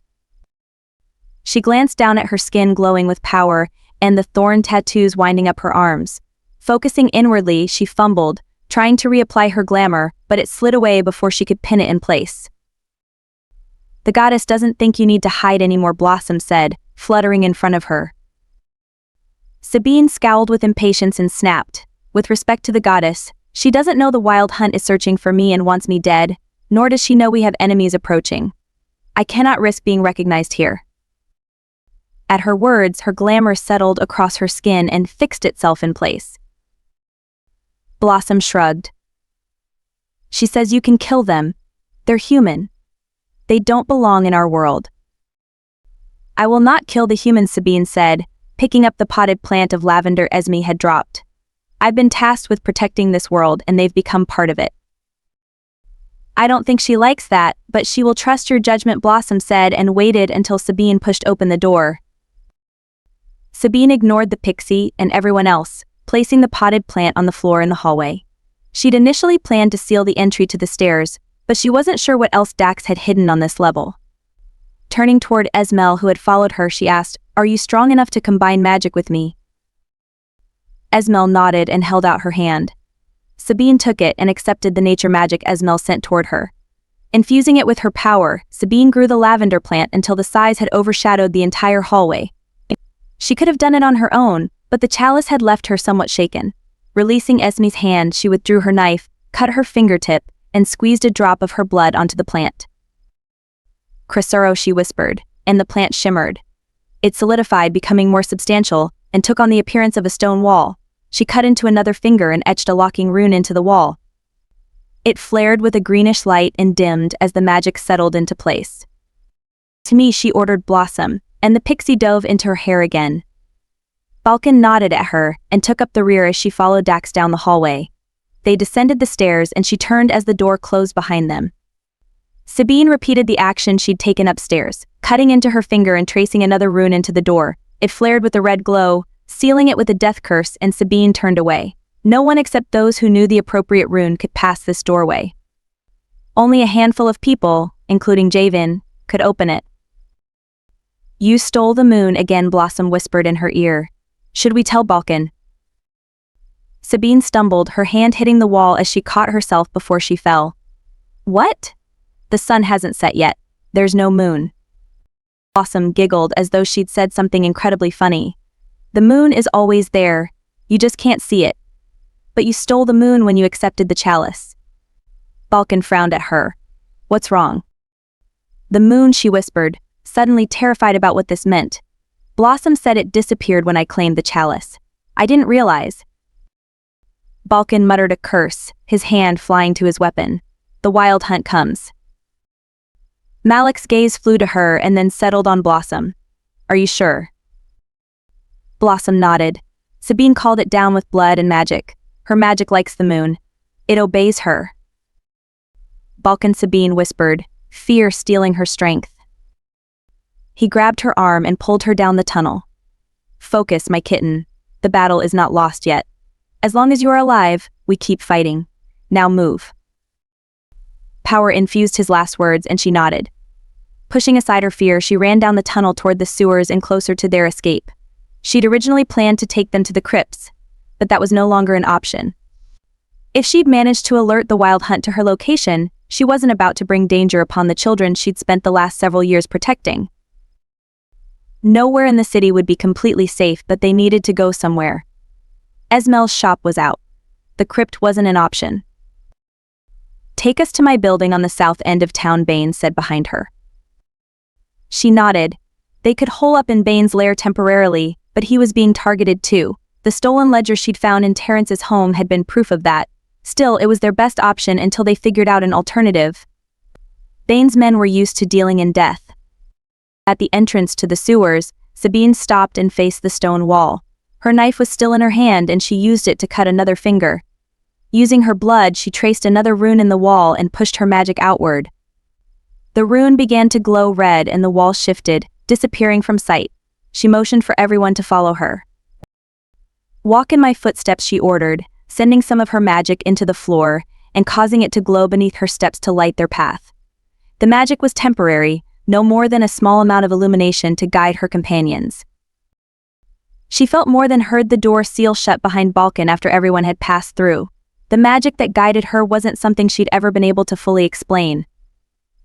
She glanced down at her skin glowing with power and the thorn tattoos winding up her arms. Focusing inwardly, she fumbled, trying to reapply her glamour, but it slid away before she could pin it in place. The goddess doesn't think you need to hide anymore, Blossom said, fluttering in front of her. Sabine scowled with impatience and snapped. With respect to the goddess, she doesn't know the wild hunt is searching for me and wants me dead, nor does she know we have enemies approaching. I cannot risk being recognized here. At her words, her glamour settled across her skin and fixed itself in place. Blossom shrugged. She says you can kill them. They're human. They don't belong in our world. I will not kill the humans, Sabine said, picking up the potted plant of lavender Esme had dropped. I've been tasked with protecting this world and they've become part of it. I don't think she likes that, but she will trust your judgment, Blossom said and waited until Sabine pushed open the door. Sabine ignored the pixie and everyone else, placing the potted plant on the floor in the hallway. She'd initially planned to seal the entry to the stairs, but she wasn't sure what else Dax had hidden on this level. Turning toward Esmel, who had followed her, she asked, Are you strong enough to combine magic with me? Esmel nodded and held out her hand. Sabine took it and accepted the nature magic Esmel sent toward her. Infusing it with her power, Sabine grew the lavender plant until the size had overshadowed the entire hallway. She could have done it on her own, but the chalice had left her somewhat shaken. Releasing Esme's hand, she withdrew her knife, cut her fingertip, and squeezed a drop of her blood onto the plant. Crescero, she whispered, and the plant shimmered. It solidified, becoming more substantial, and took on the appearance of a stone wall. She cut into another finger and etched a locking rune into the wall. It flared with a greenish light and dimmed as the magic settled into place. To me, she ordered Blossom, and the pixie dove into her hair again. Balkan nodded at her and took up the rear as she followed Dax down the hallway. They descended the stairs and she turned as the door closed behind them. Sabine repeated the action she'd taken upstairs, cutting into her finger and tracing another rune into the door. It flared with a red glow, sealing it with a death curse, and Sabine turned away. No one except those who knew the appropriate rune could pass this doorway. Only a handful of people, including Javen, could open it. You stole the moon again, Blossom whispered in her ear. Should we tell Balkan? Sabine stumbled, her hand hitting the wall as she caught herself before she fell. What? The sun hasn't set yet. There's no moon. Blossom giggled as though she'd said something incredibly funny. The moon is always there. You just can't see it. But you stole the moon when you accepted the chalice. Balkan frowned at her. What's wrong? The moon, she whispered, suddenly terrified about what this meant. Blossom said it disappeared when I claimed the chalice. I didn't realize. Balkan muttered a curse, his hand flying to his weapon. The wild hunt comes. Malek's gaze flew to her and then settled on Blossom. Are you sure? Blossom nodded. Sabine called it down with blood and magic. Her magic likes the moon. It obeys her. Balkan Sabine whispered, fear stealing her strength. He grabbed her arm and pulled her down the tunnel. Focus, my kitten. The battle is not lost yet. As long as you are alive, we keep fighting. Now move. Power infused his last words and she nodded. Pushing aside her fear, she ran down the tunnel toward the sewers and closer to their escape. She'd originally planned to take them to the crypts, but that was no longer an option. If she'd managed to alert the wild hunt to her location, she wasn't about to bring danger upon the children she'd spent the last several years protecting. Nowhere in the city would be completely safe, but they needed to go somewhere. Esmel's shop was out. The crypt wasn't an option. Take us to my building on the south end of town, Bane said behind her. She nodded. They could hole up in Bane's lair temporarily, but he was being targeted too. The stolen ledger she'd found in Terrence's home had been proof of that. Still, it was their best option until they figured out an alternative. Bane's men were used to dealing in death. At the entrance to the sewers, Sabine stopped and faced the stone wall. Her knife was still in her hand and she used it to cut another finger. Using her blood, she traced another rune in the wall and pushed her magic outward. The rune began to glow red and the wall shifted, disappearing from sight. She motioned for everyone to follow her. Walk in my footsteps, she ordered, sending some of her magic into the floor and causing it to glow beneath her steps to light their path. The magic was temporary, no more than a small amount of illumination to guide her companions. She felt more than heard the door seal shut behind Balkan after everyone had passed through. The magic that guided her wasn't something she'd ever been able to fully explain.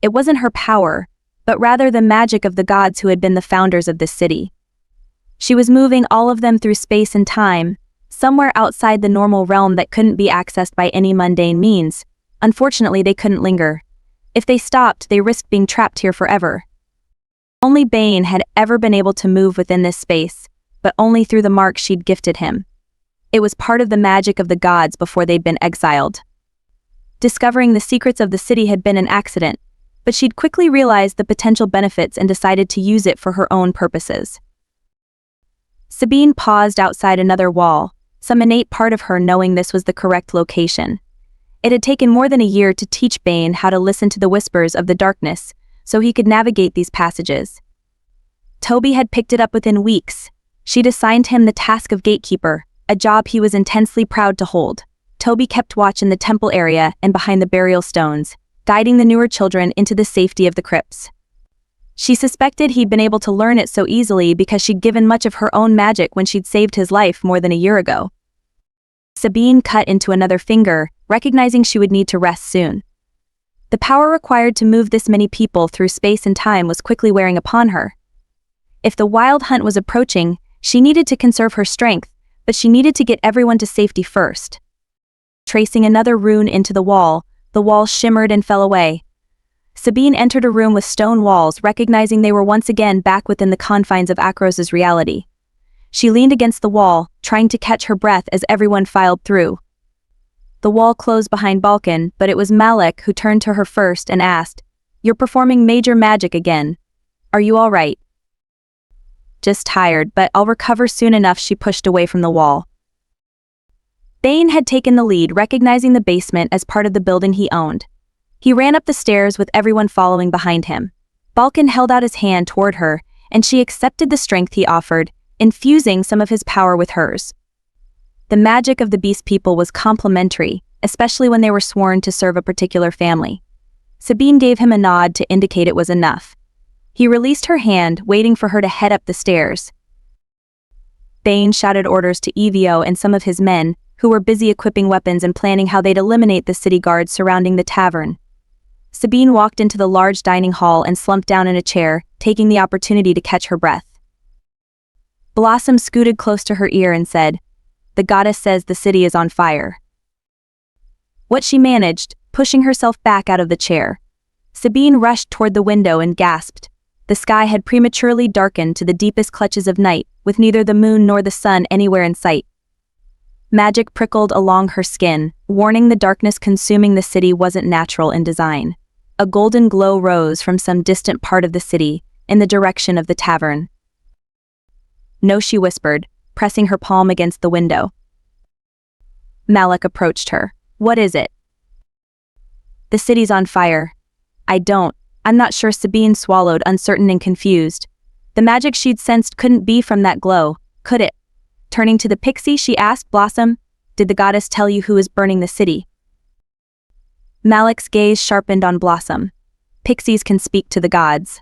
It wasn't her power, but rather the magic of the gods who had been the founders of this city. She was moving all of them through space and time, somewhere outside the normal realm that couldn't be accessed by any mundane means. Unfortunately, they couldn't linger. If they stopped, they risked being trapped here forever. Only Bane had ever been able to move within this space, but only through the mark she'd gifted him. It was part of the magic of the gods before they'd been exiled. Discovering the secrets of the city had been an accident, but she'd quickly realized the potential benefits and decided to use it for her own purposes. Sabine paused outside another wall, some innate part of her knowing this was the correct location. It had taken more than a year to teach Bane how to listen to the whispers of the darkness, so he could navigate these passages. Toby had picked it up within weeks. She'd assigned him the task of gatekeeper, a job he was intensely proud to hold. Toby kept watch in the temple area and behind the burial stones, guiding the newer children into the safety of the crypts. She suspected he'd been able to learn it so easily because she'd given much of her own magic when she'd saved his life more than a year ago. Sabine cut into another finger, recognizing she would need to rest soon. The power required to move this many people through space and time was quickly wearing upon her. If the wild hunt was approaching, she needed to conserve her strength, but she needed to get everyone to safety first. Tracing another rune into the wall shimmered and fell away. Sabine entered a room with stone walls, recognizing they were once again back within the confines of Akros's reality. She leaned against the wall, trying to catch her breath as everyone filed through. The wall closed behind Balkan, but it was Malek who turned to her first and asked, "You're performing major magic again. Are you all right?" "Just tired, but I'll recover soon enough," she pushed away from the wall. Bane had taken the lead, recognizing the basement as part of the building he owned. He ran up the stairs with everyone following behind him. Balkan held out his hand toward her, and she accepted the strength he offered, infusing some of his power with hers. The magic of the beast people was complementary, especially when they were sworn to serve a particular family. Sabine gave him a nod to indicate it was enough. He released her hand, waiting for her to head up the stairs. Bane shouted orders to Evio and some of his men, who were busy equipping weapons and planning how they'd eliminate the city guards surrounding the tavern. Sabine walked into the large dining hall and slumped down in a chair, taking the opportunity to catch her breath. Blossom scooted close to her ear and said, "The goddess says the city is on fire." What she managed, pushing herself back out of the chair. Sabine rushed toward the window and gasped, The sky had prematurely darkened to the deepest clutches of night, with neither the moon nor the sun anywhere in sight. Magic prickled along her skin, warning the darkness consuming the city wasn't natural in design. A golden glow rose from some distant part of the city, in the direction of the tavern. "No," she whispered, pressing her palm against the window. Malek approached her. "What is it?" "The city's on fire." I'm not sure." Sabine swallowed, uncertain and confused. The magic she'd sensed couldn't be from that glow, could it? Turning to the pixie, she asked, "Blossom, did the goddess tell you who is burning the city?" Malek's gaze sharpened on Blossom. Pixies can speak to the gods.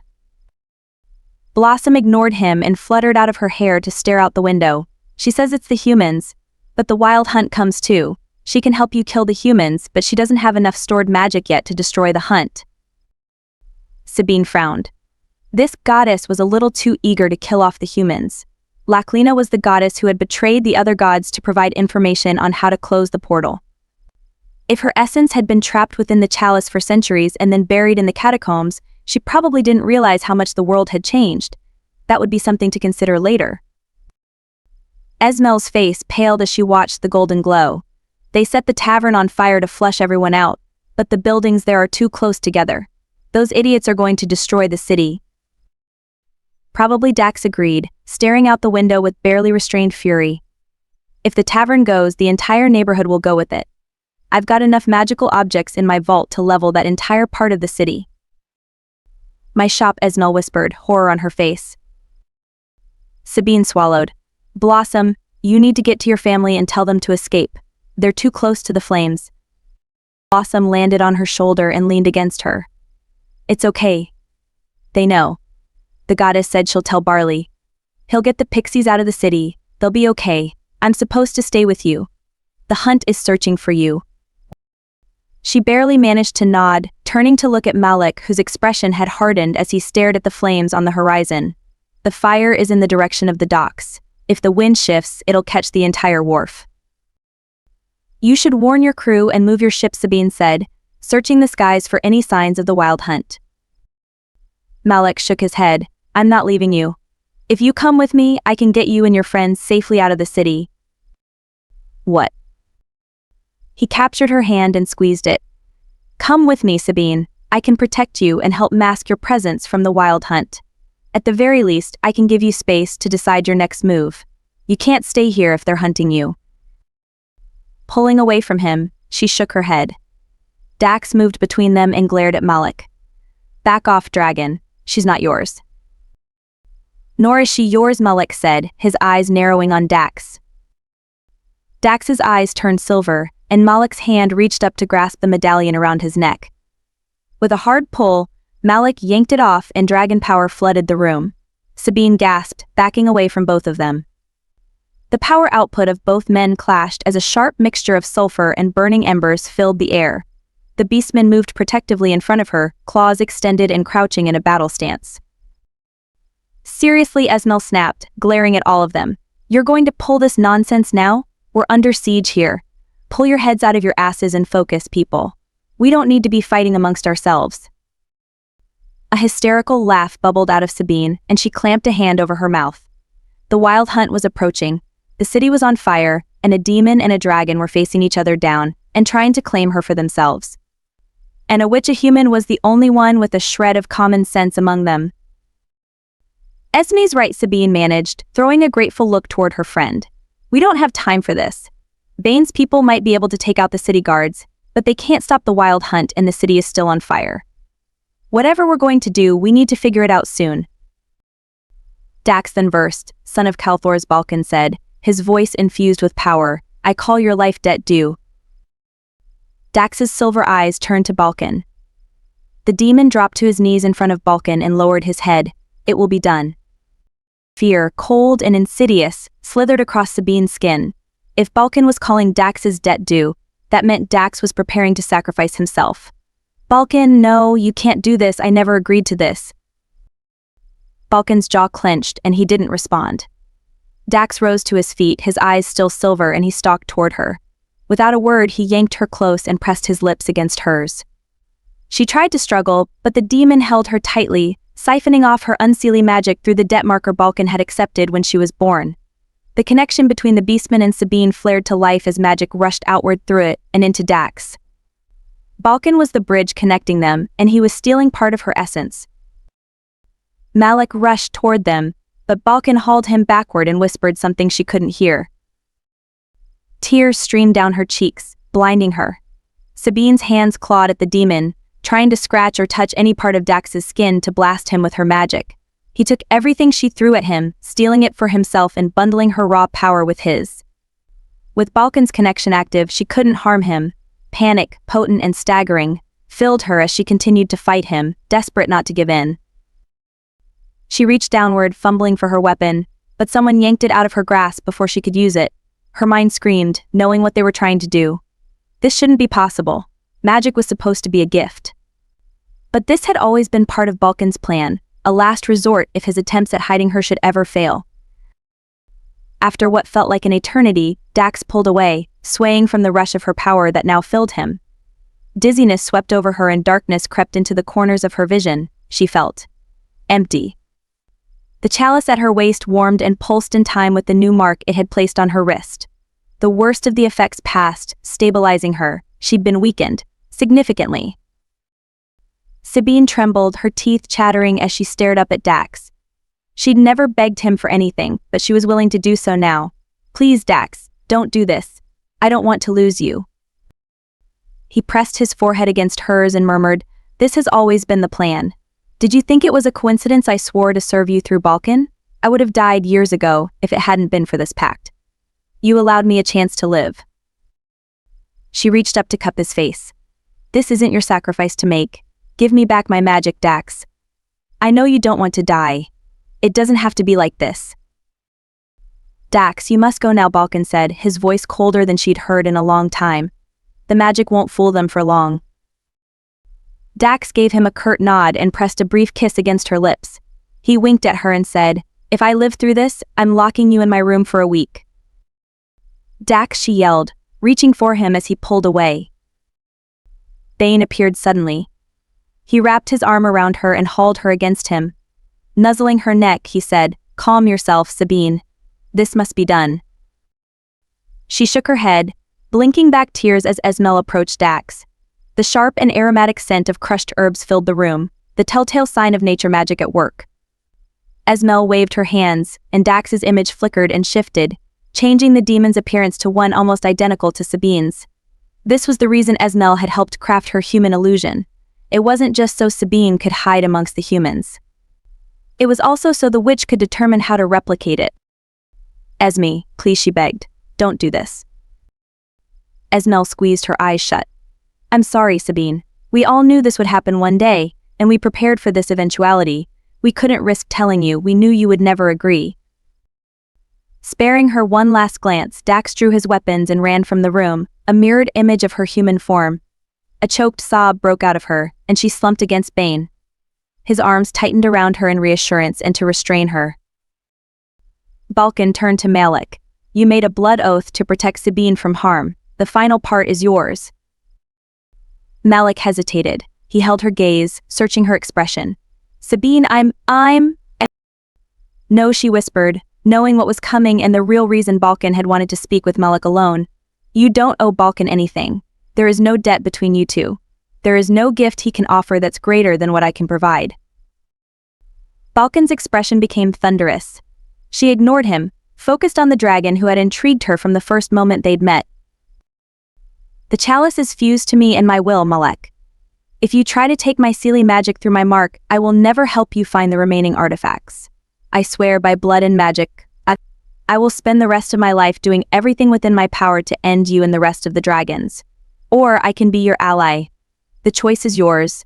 Blossom ignored him and fluttered out of her hair to stare out the window. "She says it's the humans, but the wild hunt comes too. She can help you kill the humans, but she doesn't have enough stored magic yet to destroy the hunt." Sabine frowned. This goddess was a little too eager to kill off the humans. Laklina was the goddess who had betrayed the other gods to provide information on how to close the portal. If her essence had been trapped within the chalice for centuries and then buried in the catacombs, she probably didn't realize how much the world had changed. That would be something to consider later. Esmel's face paled as she watched the golden glow. They set the tavern on fire to flush everyone out, but the buildings there are too close together. Those idiots are going to destroy the city. Probably, Dax agreed, staring out the window with barely restrained fury. If the tavern goes, the entire neighborhood will go with it. I've got enough magical objects in my vault to level that entire part of the city. "My shop," Esmel whispered, horror on her face. Sabine swallowed. "Blossom, you need to get to your family and tell them to escape. They're too close to the flames." Blossom landed on her shoulder and leaned against her. "It's okay. They know. The goddess said she'll tell Barley. He'll get the pixies out of the city. They'll be okay. I'm supposed to stay with you. The hunt is searching for you." She barely managed to nod, turning to look at Malek, whose expression had hardened as he stared at the flames on the horizon. "The fire is in the direction of the docks. If the wind shifts, it'll catch the entire wharf." "You should warn your crew and move your ship," Sabine said, searching the skies for any signs of the wild hunt. Malek shook his head. "I'm not leaving you. If you come with me, I can get you and your friends safely out of the city." "What?" He captured her hand and squeezed it. "Come with me, Sabine. I can protect you and help mask your presence from the wild hunt. At the very least, I can give you space to decide your next move. You can't stay here if they're hunting you." Pulling away from him, she shook her head. Dax moved between them and glared at Malek. "Back off, dragon. She's not yours." "Nor is she yours," Malek said, his eyes narrowing on Dax. Dax's eyes turned silver, and Malek's hand reached up to grasp the medallion around his neck. With a hard pull, Malek yanked it off and dragon power flooded the room. Sabine gasped, backing away from both of them. The power output of both men clashed as a sharp mixture of sulfur and burning embers filled the air. The beastman moved protectively in front of her, claws extended and crouching in a battle stance. "Seriously," Esmel snapped, glaring at all of them. "You're going to pull this nonsense now? We're under siege here. Pull your heads out of your asses and focus, people. We don't need to be fighting amongst ourselves." A hysterical laugh bubbled out of Sabine, and she clamped a hand over her mouth. The wild hunt was approaching. The city was on fire, and a demon and a dragon were facing each other down and trying to claim her for themselves. And a witch-a-human was the only one with a shred of common sense among them. "Esme's right," Sabine managed, throwing a grateful look toward her friend. "We don't have time for this. Bane's people might be able to take out the city guards, but they can't stop the wild hunt and the city is still on fire. Whatever we're going to do, we need to figure it out soon." Dax then burst, son of Calthor's Balkan said, his voice infused with power. "I call your life debt due." Dax's silver eyes turned to Balkan. The demon dropped to his knees in front of Balkan and lowered his head. "It will be done." Fear, cold and insidious, slithered across Sabine's skin. If Balkan was calling Dax's debt due, that meant Dax was preparing to sacrifice himself. "Balkan, no, you can't do this. I never agreed to this." Balkan's jaw clenched and he didn't respond. Dax rose to his feet, his eyes still silver, and he stalked toward her. Without a word, he yanked her close and pressed his lips against hers. She tried to struggle, but the demon held her tightly, siphoning off her unseelie magic through the debt marker Balkan had accepted when she was born. The connection between the beastman and Sabine flared to life as magic rushed outward through it and into Dax. Balkan was the bridge connecting them, and he was stealing part of her essence. Malek rushed toward them, but Balkan hauled him backward and whispered something she couldn't hear. Tears streamed down her cheeks, blinding her. Sabine's hands clawed at the demon, trying to scratch or touch any part of Dax's skin to blast him with her magic. He took everything she threw at him, stealing it for himself and bundling her raw power with his. With Balkan's connection active, she couldn't harm him. Panic, potent and staggering, filled her as she continued to fight him, desperate not to give in. She reached downward, fumbling for her weapon, but someone yanked it out of her grasp before she could use it. Her mind screamed, knowing what they were trying to do. This shouldn't be possible. Magic was supposed to be a gift. But this had always been part of Balkan's plan, a last resort if his attempts at hiding her should ever fail. After what felt like an eternity, Dax pulled away, swaying from the rush of her power that now filled him. Dizziness swept over her and darkness crept into the corners of her vision. She felt empty. The chalice at her waist warmed and pulsed in time with the new mark it had placed on her wrist. The worst of the effects passed, stabilizing her. She'd been weakened, significantly. Sabine trembled, her teeth chattering as she stared up at Dax. She'd never begged him for anything, but she was willing to do so now. "Please, Dax, don't do this. I don't want to lose you." He pressed his forehead against hers and murmured, "This has always been the plan. Did you think it was a coincidence I swore to serve you through Balkan? I would have died years ago if it hadn't been for this pact. You allowed me a chance to live." She reached up to cup his face. "This isn't your sacrifice to make. Give me back my magic, Dax. I know you don't want to die. It doesn't have to be like this." "Dax, you must go now," Balkan said, his voice colder than she'd heard in a long time. "The magic won't fool them for long." Dax gave him a curt nod and pressed a brief kiss against her lips. He winked at her and said, "If I live through this, I'm locking you in my room for a week." "Dax," she yelled, reaching for him as he pulled away. Bane appeared suddenly. He wrapped his arm around her and hauled her against him. Nuzzling her neck, he said, "Calm yourself, Sabine. This must be done." She shook her head, blinking back tears as Esmel approached Dax. The sharp and aromatic scent of crushed herbs filled the room, the telltale sign of nature magic at work. Esmel waved her hands, and Dax's image flickered and shifted, changing the demon's appearance to one almost identical to Sabine's. This was the reason Esmel had helped craft her human illusion. It wasn't just so Sabine could hide amongst the humans. It was also so the witch could determine how to replicate it. "Esme, please," she begged. "Don't do this." Esmel squeezed her eyes shut. "I'm sorry, Sabine. We all knew this would happen one day, and we prepared for this eventuality. We couldn't risk telling you, we knew you would never agree." Sparing her one last glance, Dax drew his weapons and ran from the room, a mirrored image of her human form. A choked sob broke out of her, and she slumped against Bane. His arms tightened around her in reassurance and to restrain her. Balkan turned to Malek. "You made a blood oath to protect Sabine from harm. The final part is yours." Malek hesitated. He held her gaze, searching her expression. "Sabine, I'm... No," she whispered, knowing what was coming and the real reason Balkan had wanted to speak with Malek alone. "You don't owe Balkan anything. There is no debt between you two. There is no gift he can offer that's greater than what I can provide." Balkan's expression became thunderous. She ignored him, focused on the dragon who had intrigued her from the first moment they'd met. "The chalice is fused to me and my will, Malek. If you try to take my silly magic through my mark, I will never help you find the remaining artifacts. I swear by blood and magic, I will spend the rest of my life doing everything within my power to end you and the rest of the dragons. Or I can be your ally. The choice is yours."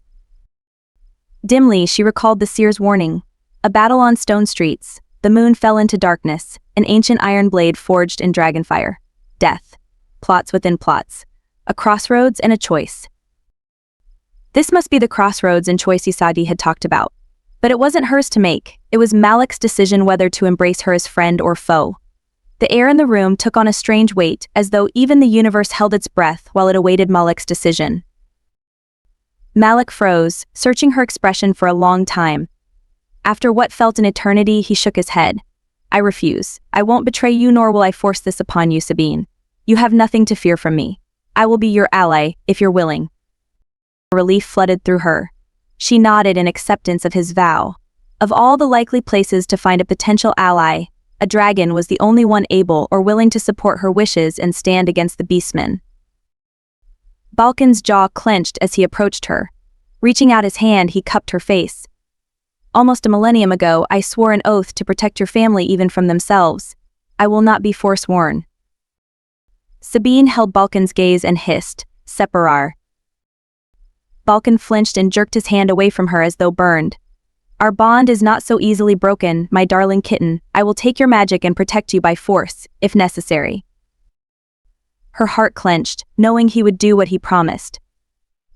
Dimly, she recalled the seer's warning. A battle on stone streets. The moon fell into darkness. An ancient iron blade forged in dragonfire. Death. Plots within plots. A crossroads and a choice. This must be the crossroads and choice Isadi had talked about. But it wasn't hers to make. It was Malek's decision whether to embrace her as friend or foe. The air in the room took on a strange weight, as though even the universe held its breath while it awaited Malek's decision. Malek froze, searching her expression for a long time. After what felt an eternity, he shook his head. I refuse. I won't betray you, nor will I force this upon you, Sabine. You have nothing to fear from me. I will be your ally, if you're willing. Relief flooded through her. She nodded in acceptance of his vow. Of all the likely places to find a potential ally, a dragon was the only one able or willing to support her wishes and stand against the beastmen. Balkan's jaw clenched as he approached her. Reaching out his hand, he cupped her face. Almost a millennium ago, I swore an oath to protect your family even from themselves. I will not be forsworn. Sabine held Balkan's gaze and hissed, Separar. Balkan flinched and jerked his hand away from her as though burned. Our bond is not so easily broken, my darling kitten. I will take your magic and protect you by force, if necessary. Her heart clenched, knowing he would do what he promised.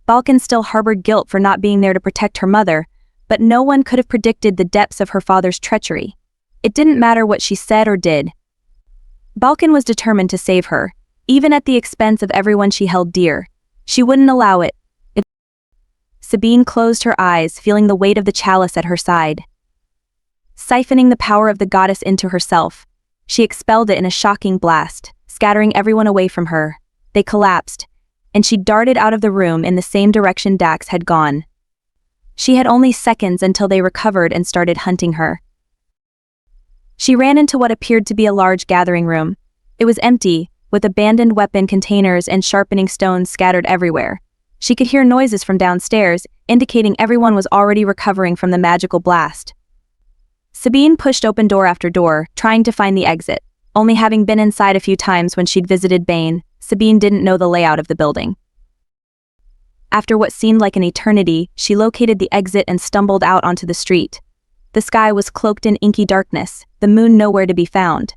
Balkan still harbored guilt for not being there to protect her mother, but no one could have predicted the depths of her father's treachery. It didn't matter what she said or did. Balkan was determined to save her, even at the expense of everyone she held dear. She wouldn't allow it. Sabine closed her eyes, feeling the weight of the chalice at her side. Siphoning the power of the goddess into herself, she expelled it in a shocking blast, scattering everyone away from her. They collapsed, and she darted out of the room in the same direction Dax had gone. She had only seconds until they recovered and started hunting her. She ran into what appeared to be a large gathering room. It was empty, with abandoned weapon containers and sharpening stones scattered everywhere. She could hear noises from downstairs, indicating everyone was already recovering from the magical blast. Sabine pushed open door after door, trying to find the exit. Only having been inside a few times when she'd visited Bane, Sabine didn't know the layout of the building. After what seemed like an eternity, she located the exit and stumbled out onto the street. The sky was cloaked in inky darkness, the moon nowhere to be found.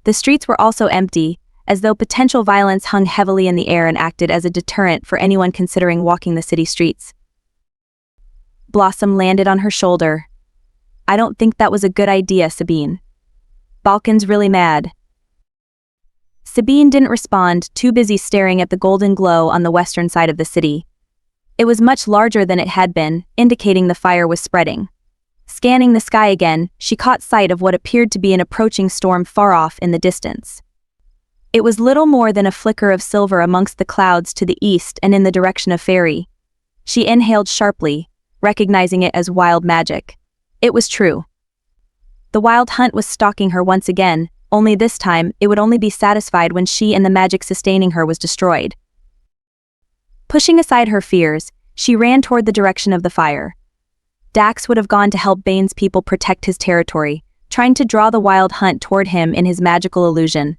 The streets were also empty, as though potential violence hung heavily in the air and acted as a deterrent for anyone considering walking the city streets. Blossom landed on her shoulder. I don't think that was a good idea, Sabine. Balkan's really mad. Sabine didn't respond, too busy staring at the golden glow on the western side of the city. It was much larger than it had been, indicating the fire was spreading. Scanning the sky again, she caught sight of what appeared to be an approaching storm far off in the distance. It was little more than a flicker of silver amongst the clouds to the east and in the direction of Fairy. She inhaled sharply, recognizing it as wild magic. It was true. The wild hunt was stalking her once again, only this time it would only be satisfied when she and the magic sustaining her was destroyed. Pushing aside her fears, she ran toward the direction of the fire. Dax would have gone to help Bane's people protect his territory, trying to draw the wild hunt toward him in his magical illusion.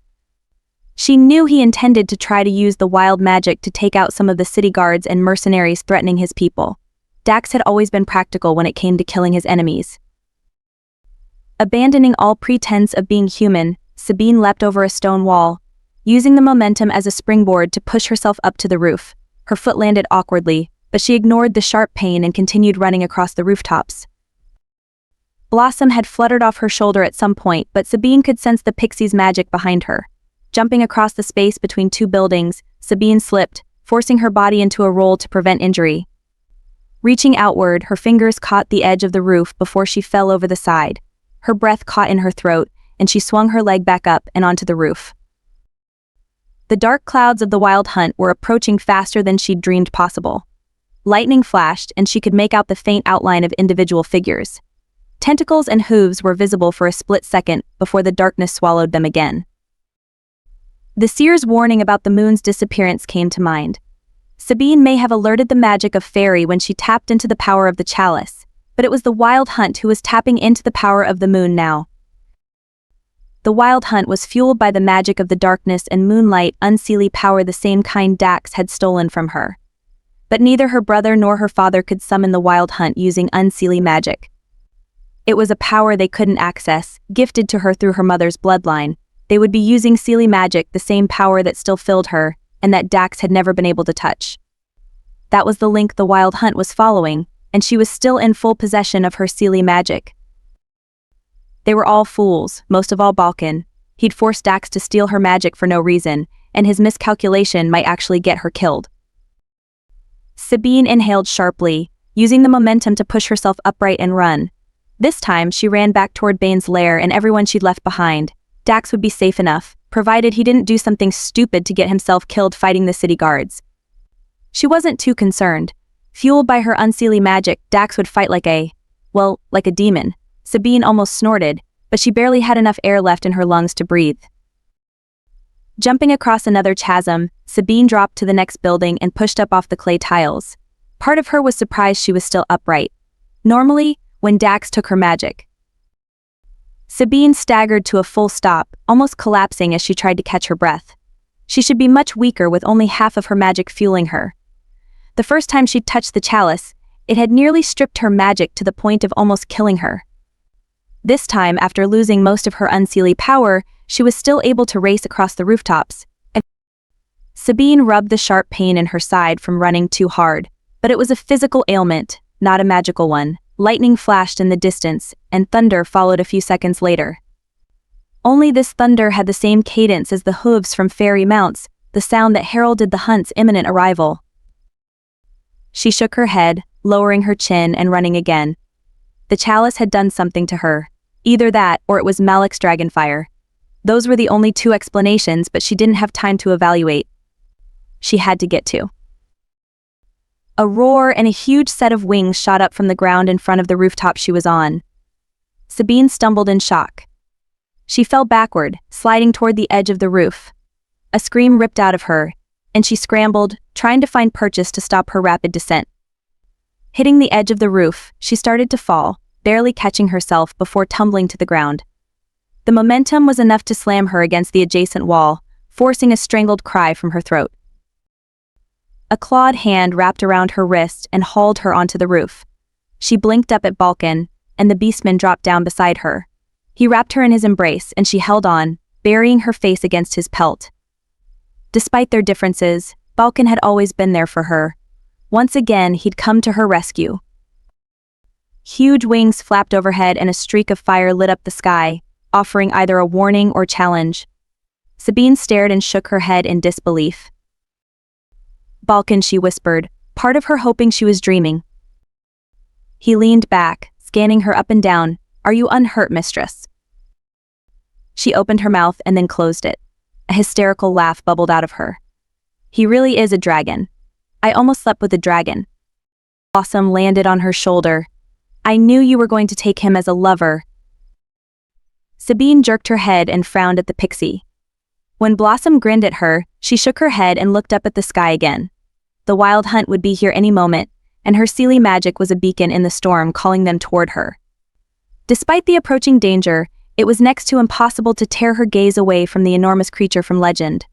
She knew he intended to try to use the wild magic to take out some of the city guards and mercenaries threatening his people. Dax had always been practical when it came to killing his enemies. Abandoning all pretense of being human, Sabine leapt over a stone wall, using the momentum as a springboard to push herself up to the roof. Her foot landed awkwardly, but she ignored the sharp pain and continued running across the rooftops. Blossom had fluttered off her shoulder at some point, but Sabine could sense the pixie's magic behind her. Jumping across the space between two buildings, Sabine slipped, forcing her body into a roll to prevent injury. Reaching outward, her fingers caught the edge of the roof before she fell over the side. Her breath caught in her throat, and she swung her leg back up and onto the roof. The dark clouds of the wild hunt were approaching faster than she'd dreamed possible. Lightning flashed, and she could make out the faint outline of individual figures. Tentacles and hooves were visible for a split second before the darkness swallowed them again. The seer's warning about the moon's disappearance came to mind. Sabine may have alerted the magic of Fairy when she tapped into the power of the chalice, but it was the wild hunt who was tapping into the power of the moon now. The wild hunt was fueled by the magic of the darkness and moonlight, unseelie power, the same kind Dax had stolen from her. But neither her brother nor her father could summon the wild hunt using unseelie magic. It was a power they couldn't access, gifted to her through her mother's bloodline. They would be using Seelie magic, the same power that still filled her, and that Dax had never been able to touch. That was the link the wild hunt was following, and she was still in full possession of her Seelie magic. They were all fools, most of all Balkan. He'd forced Dax to steal her magic for no reason, and his miscalculation might actually get her killed. Sabine inhaled sharply, using the momentum to push herself upright and run. This time, she ran back toward Bane's lair and everyone she'd left behind. Dax would be safe enough, provided he didn't do something stupid to get himself killed fighting the city guards. She wasn't too concerned. Fueled by her unseelie magic, Dax would fight like a demon. Sabine almost snorted, but she barely had enough air left in her lungs to breathe. Jumping across another chasm, Sabine dropped to the next building and pushed up off the clay tiles. Part of her was surprised she was still upright. Normally, when Dax took her magic. Sabine staggered to a full stop, almost collapsing as she tried to catch her breath. She should be much weaker with only half of her magic fueling her. The first time she'd touched the chalice, it had nearly stripped her magic to the point of almost killing her. This time, after losing most of her unseelie power, she was still able to race across the rooftops. Sabine rubbed the sharp pain in her side from running too hard, but it was a physical ailment, not a magical one. Lightning flashed in the distance, and thunder followed a few seconds later. Only this thunder had the same cadence as the hooves from fairy mounts, the sound that heralded the hunt's imminent arrival. She shook her head, lowering her chin and running again. The chalice had done something to her. Either that, or it was Malek's dragonfire. Those were the only two explanations, but she didn't have time to evaluate. She had to get to. A roar and a huge set of wings shot up from the ground in front of the rooftop she was on. Sabine stumbled in shock. She fell backward, sliding toward the edge of the roof. A scream ripped out of her, and she scrambled, trying to find purchase to stop her rapid descent. Hitting the edge of the roof, she started to fall, barely catching herself before tumbling to the ground. The momentum was enough to slam her against the adjacent wall, forcing a strangled cry from her throat. A clawed hand wrapped around her wrist and hauled her onto the roof. She blinked up at Balkan, and the beastman dropped down beside her. He wrapped her in his embrace and she held on, burying her face against his pelt. Despite their differences, Balkan had always been there for her. Once again, he'd come to her rescue. Huge wings flapped overhead and a streak of fire lit up the sky, offering either a warning or challenge. Sabine stared and shook her head in disbelief. Balkan, she whispered, part of her hoping she was dreaming. He leaned back, scanning her up and down. Are you unhurt, mistress? She opened her mouth and then closed it. A hysterical laugh bubbled out of her. He really is a dragon. I almost slept with a dragon. Blossom landed on her shoulder. I knew you were going to take him as a lover. Sabine jerked her head and frowned at the pixie. When Blossom grinned at her, she shook her head and looked up at the sky again. The wild hunt would be here any moment, and her seelie magic was a beacon in the storm calling them toward her. Despite the approaching danger, it was next to impossible to tear her gaze away from the enormous creature from legend.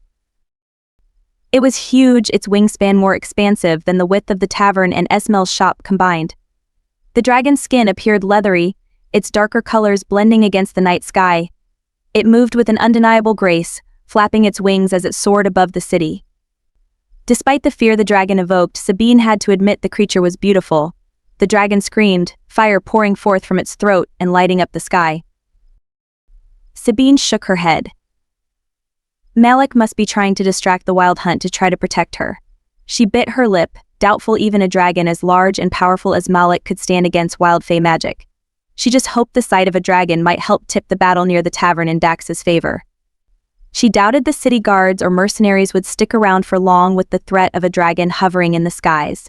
It was huge, its wingspan more expansive than the width of the tavern and Esmel's shop combined. The dragon's skin appeared leathery, its darker colors blending against the night sky. It moved with an undeniable grace, flapping its wings as it soared above the city. Despite the fear the dragon evoked, Sabine had to admit the creature was beautiful. The dragon screamed, fire pouring forth from its throat and lighting up the sky. Sabine shook her head. Malek must be trying to distract the wild hunt to try to protect her. She bit her lip, doubtful even a dragon as large and powerful as Malek could stand against wild fae magic. She just hoped the sight of a dragon might help tip the battle near the tavern in Dax's favor. She doubted the city guards or mercenaries would stick around for long with the threat of a dragon hovering in the skies.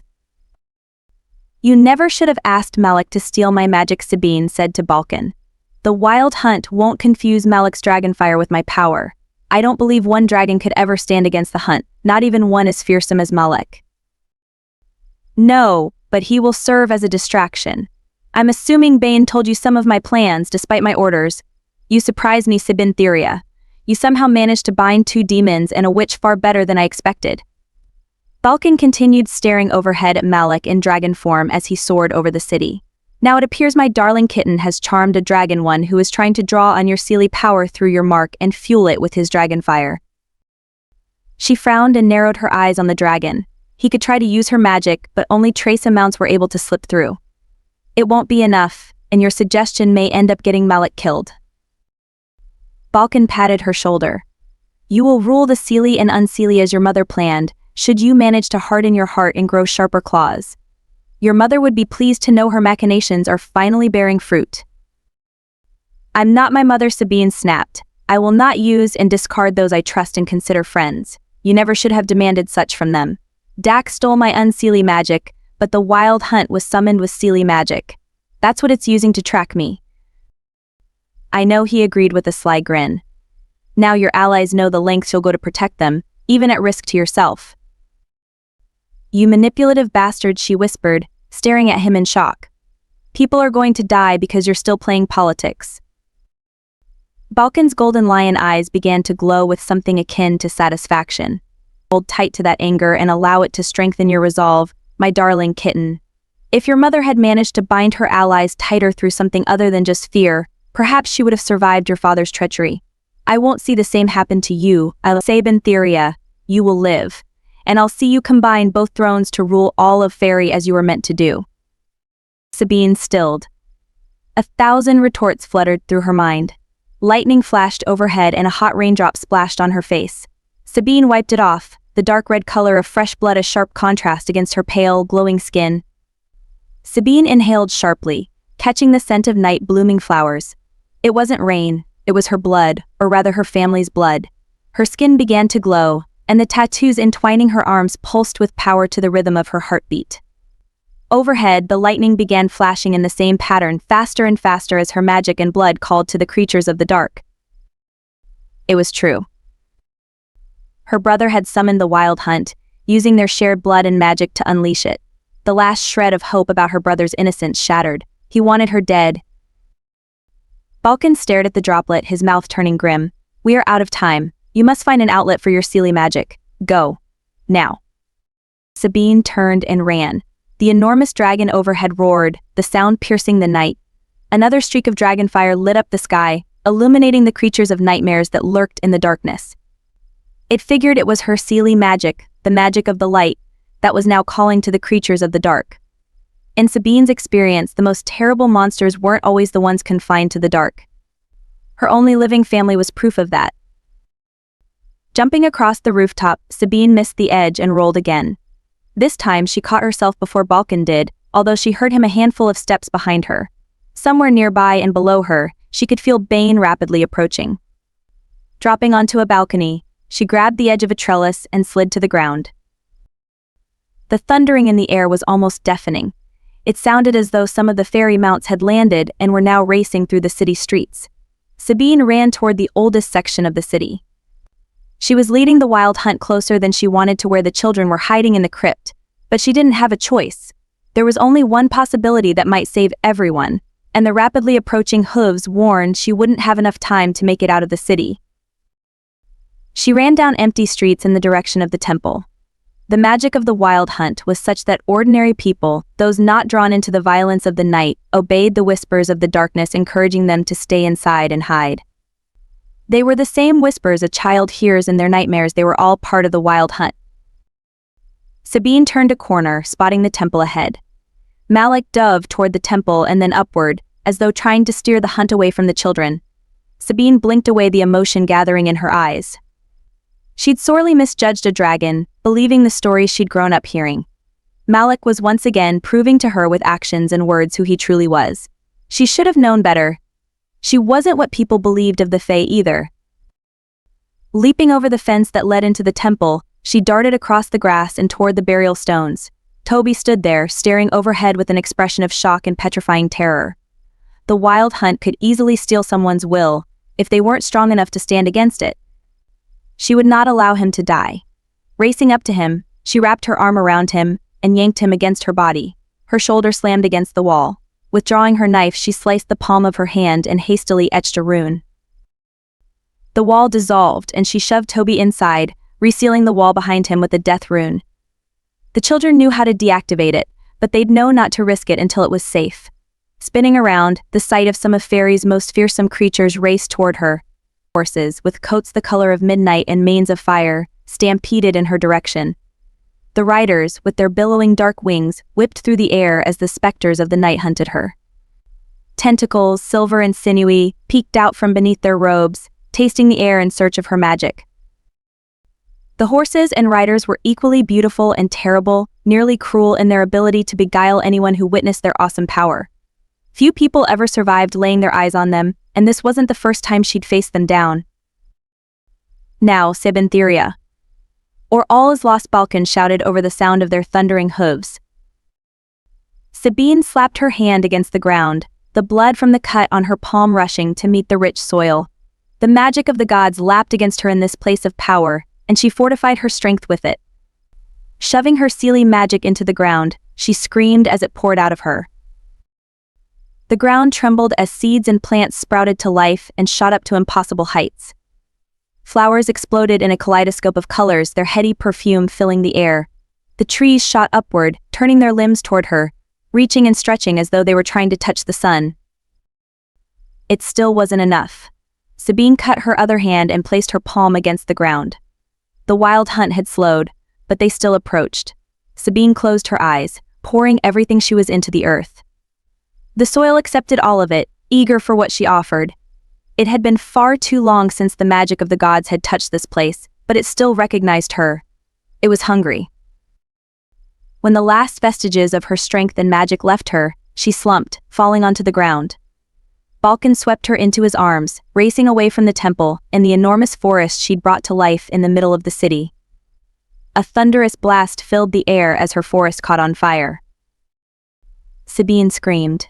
You never should have asked Malek to steal my magic, Sabine said to Balkan. The wild hunt won't confuse Malek's dragonfire with my power. I don't believe one dragon could ever stand against the hunt, not even one as fearsome as Malek. No, but he will serve as a distraction. I'm assuming Bane told you some of my plans despite my orders. You surprised me, Sabine Theria. You somehow managed to bind two demons and a witch far better than I expected. Balkan continued staring overhead at Malek in dragon form as he soared over the city. Now it appears my darling kitten has charmed a dragon one who is trying to draw on your seelie power through your mark and fuel it with his dragon fire. She frowned and narrowed her eyes on the dragon. He could try to use her magic, but only trace amounts were able to slip through. It won't be enough, and your suggestion may end up getting Malek killed. Balkan patted her shoulder. You will rule the seelie and unseelie as your mother planned, should you manage to harden your heart and grow sharper claws. Your mother would be pleased to know her machinations are finally bearing fruit. I'm not my mother, Sabine snapped. I will not use and discard those I trust and consider friends. You never should have demanded such from them. Dak stole my unseelie magic, but the wild hunt was summoned with seelie magic. That's what it's using to track me. I know, he agreed with a sly grin. Now your allies know the lengths you'll go to protect them, even at risk to yourself. You manipulative bastard, she whispered, staring at him in shock. People are going to die because you're still playing politics. Balkan's golden lion eyes began to glow with something akin to satisfaction. Hold tight to that anger and allow it to strengthen your resolve, my darling kitten. If your mother had managed to bind her allies tighter through something other than just fear, perhaps she would have survived your father's treachery. I won't see the same happen to you, Sabine Theria. You will live. And I'll see you combine both thrones to rule all of Fairy as you were meant to do. Sabine stilled. 1,000 retorts fluttered through her mind. Lightning flashed overhead and a hot raindrop splashed on her face. Sabine wiped it off, the dark red color of fresh blood a sharp contrast against her pale, glowing skin. Sabine inhaled sharply, catching the scent of night blooming flowers. It wasn't rain, it was her blood, or rather her family's blood. Her skin began to glow, and the tattoos entwining her arms pulsed with power to the rhythm of her heartbeat. Overhead, the lightning began flashing in the same pattern, faster and faster as her magic and blood called to the creatures of the dark. It was true. Her brother had summoned the wild hunt, using their shared blood and magic to unleash it. The last shred of hope about her brother's innocence shattered. He wanted her dead. Balkan stared at the droplet, his mouth turning grim. We are out of time. You must find an outlet for your seelie magic. Go. Now. Sabine turned and ran. The enormous dragon overhead roared, the sound piercing the night. Another streak of dragon fire lit up the sky, illuminating the creatures of nightmares that lurked in the darkness. It figured it was her seelie magic, the magic of the light, that was now calling to the creatures of the dark. In Sabine's experience, the most terrible monsters weren't always the ones confined to the dark. Her only living family was proof of that. Jumping across the rooftop, Sabine missed the edge and rolled again. This time she caught herself before Balkan did, although she heard him a handful of steps behind her. Somewhere nearby and below her, she could feel Bane rapidly approaching. Dropping onto a balcony, she grabbed the edge of a trellis and slid to the ground. The thundering in the air was almost deafening. It sounded as though some of the fairy mounts had landed and were now racing through the city streets. Sabine ran toward the oldest section of the city. She was leading the wild hunt closer than she wanted to where the children were hiding in the crypt, but she didn't have a choice. There was only one possibility that might save everyone, and the rapidly approaching hooves warned she wouldn't have enough time to make it out of the city. She ran down empty streets in the direction of the temple. The magic of the wild hunt was such that ordinary people, those not drawn into the violence of the night, obeyed the whispers of the darkness, encouraging them to stay inside and hide. They were the same whispers a child hears in their nightmares. They were all part of the wild hunt. Sabine turned a corner, spotting the temple ahead. Malek dove toward the temple and then upward, as though trying to steer the hunt away from the children. Sabine blinked away, the emotion gathering in her eyes. She'd sorely misjudged a dragon, believing the stories she'd grown up hearing. Malek was once again proving to her with actions and words who he truly was. She should have known better. She wasn't what people believed of the Fae either. Leaping over the fence that led into the temple, she darted across the grass and toward the burial stones. Toby stood there, staring overhead with an expression of shock and petrifying terror. The wild hunt could easily steal someone's will, if they weren't strong enough to stand against it. She would not allow him to die. Racing up to him, she wrapped her arm around him and yanked him against her body. Her shoulder slammed against the wall. Withdrawing her knife, she sliced the palm of her hand and hastily etched a rune. The wall dissolved, and she shoved Toby inside, resealing the wall behind him with the death rune. The children knew how to deactivate it, but they'd know not to risk it until it was safe. Spinning around, the sight of some of Fairy's most fearsome creatures raced toward her. Horses, with coats the color of midnight and manes of fire, stampeded in her direction. The riders, with their billowing dark wings, whipped through the air as the specters of the night hunted her. Tentacles, silver and sinewy, peeked out from beneath their robes, tasting the air in search of her magic. The horses and riders were equally beautiful and terrible, nearly cruel in their ability to beguile anyone who witnessed their awesome power. Few people ever survived laying their eyes on them, and this wasn't the first time she'd faced them down. Now, Sabine, or all is lost, Balkan shouted over the sound of their thundering hooves. Sabine slapped her hand against the ground, the blood from the cut on her palm rushing to meet the rich soil. The magic of the gods lapped against her in this place of power, and she fortified her strength with it. Shoving her silly magic into the ground, she screamed as it poured out of her. The ground trembled as seeds and plants sprouted to life and shot up to impossible heights. Flowers exploded in a kaleidoscope of colors, their heady perfume filling the air. The trees shot upward, turning their limbs toward her, reaching and stretching as though they were trying to touch the sun. It still wasn't enough. Sabine cut her other hand and placed her palm against the ground. The wild hunt had slowed, but they still approached. Sabine closed her eyes, pouring everything she was into the earth. The soil accepted all of it, eager for what she offered. It had been far too long since the magic of the gods had touched this place, but it still recognized her. It was hungry. When the last vestiges of her strength and magic left her, she slumped, falling onto the ground. Balkan swept her into his arms, racing away from the temple and the enormous forest she'd brought to life in the middle of the city. A thunderous blast filled the air as her forest caught on fire. Sabine screamed.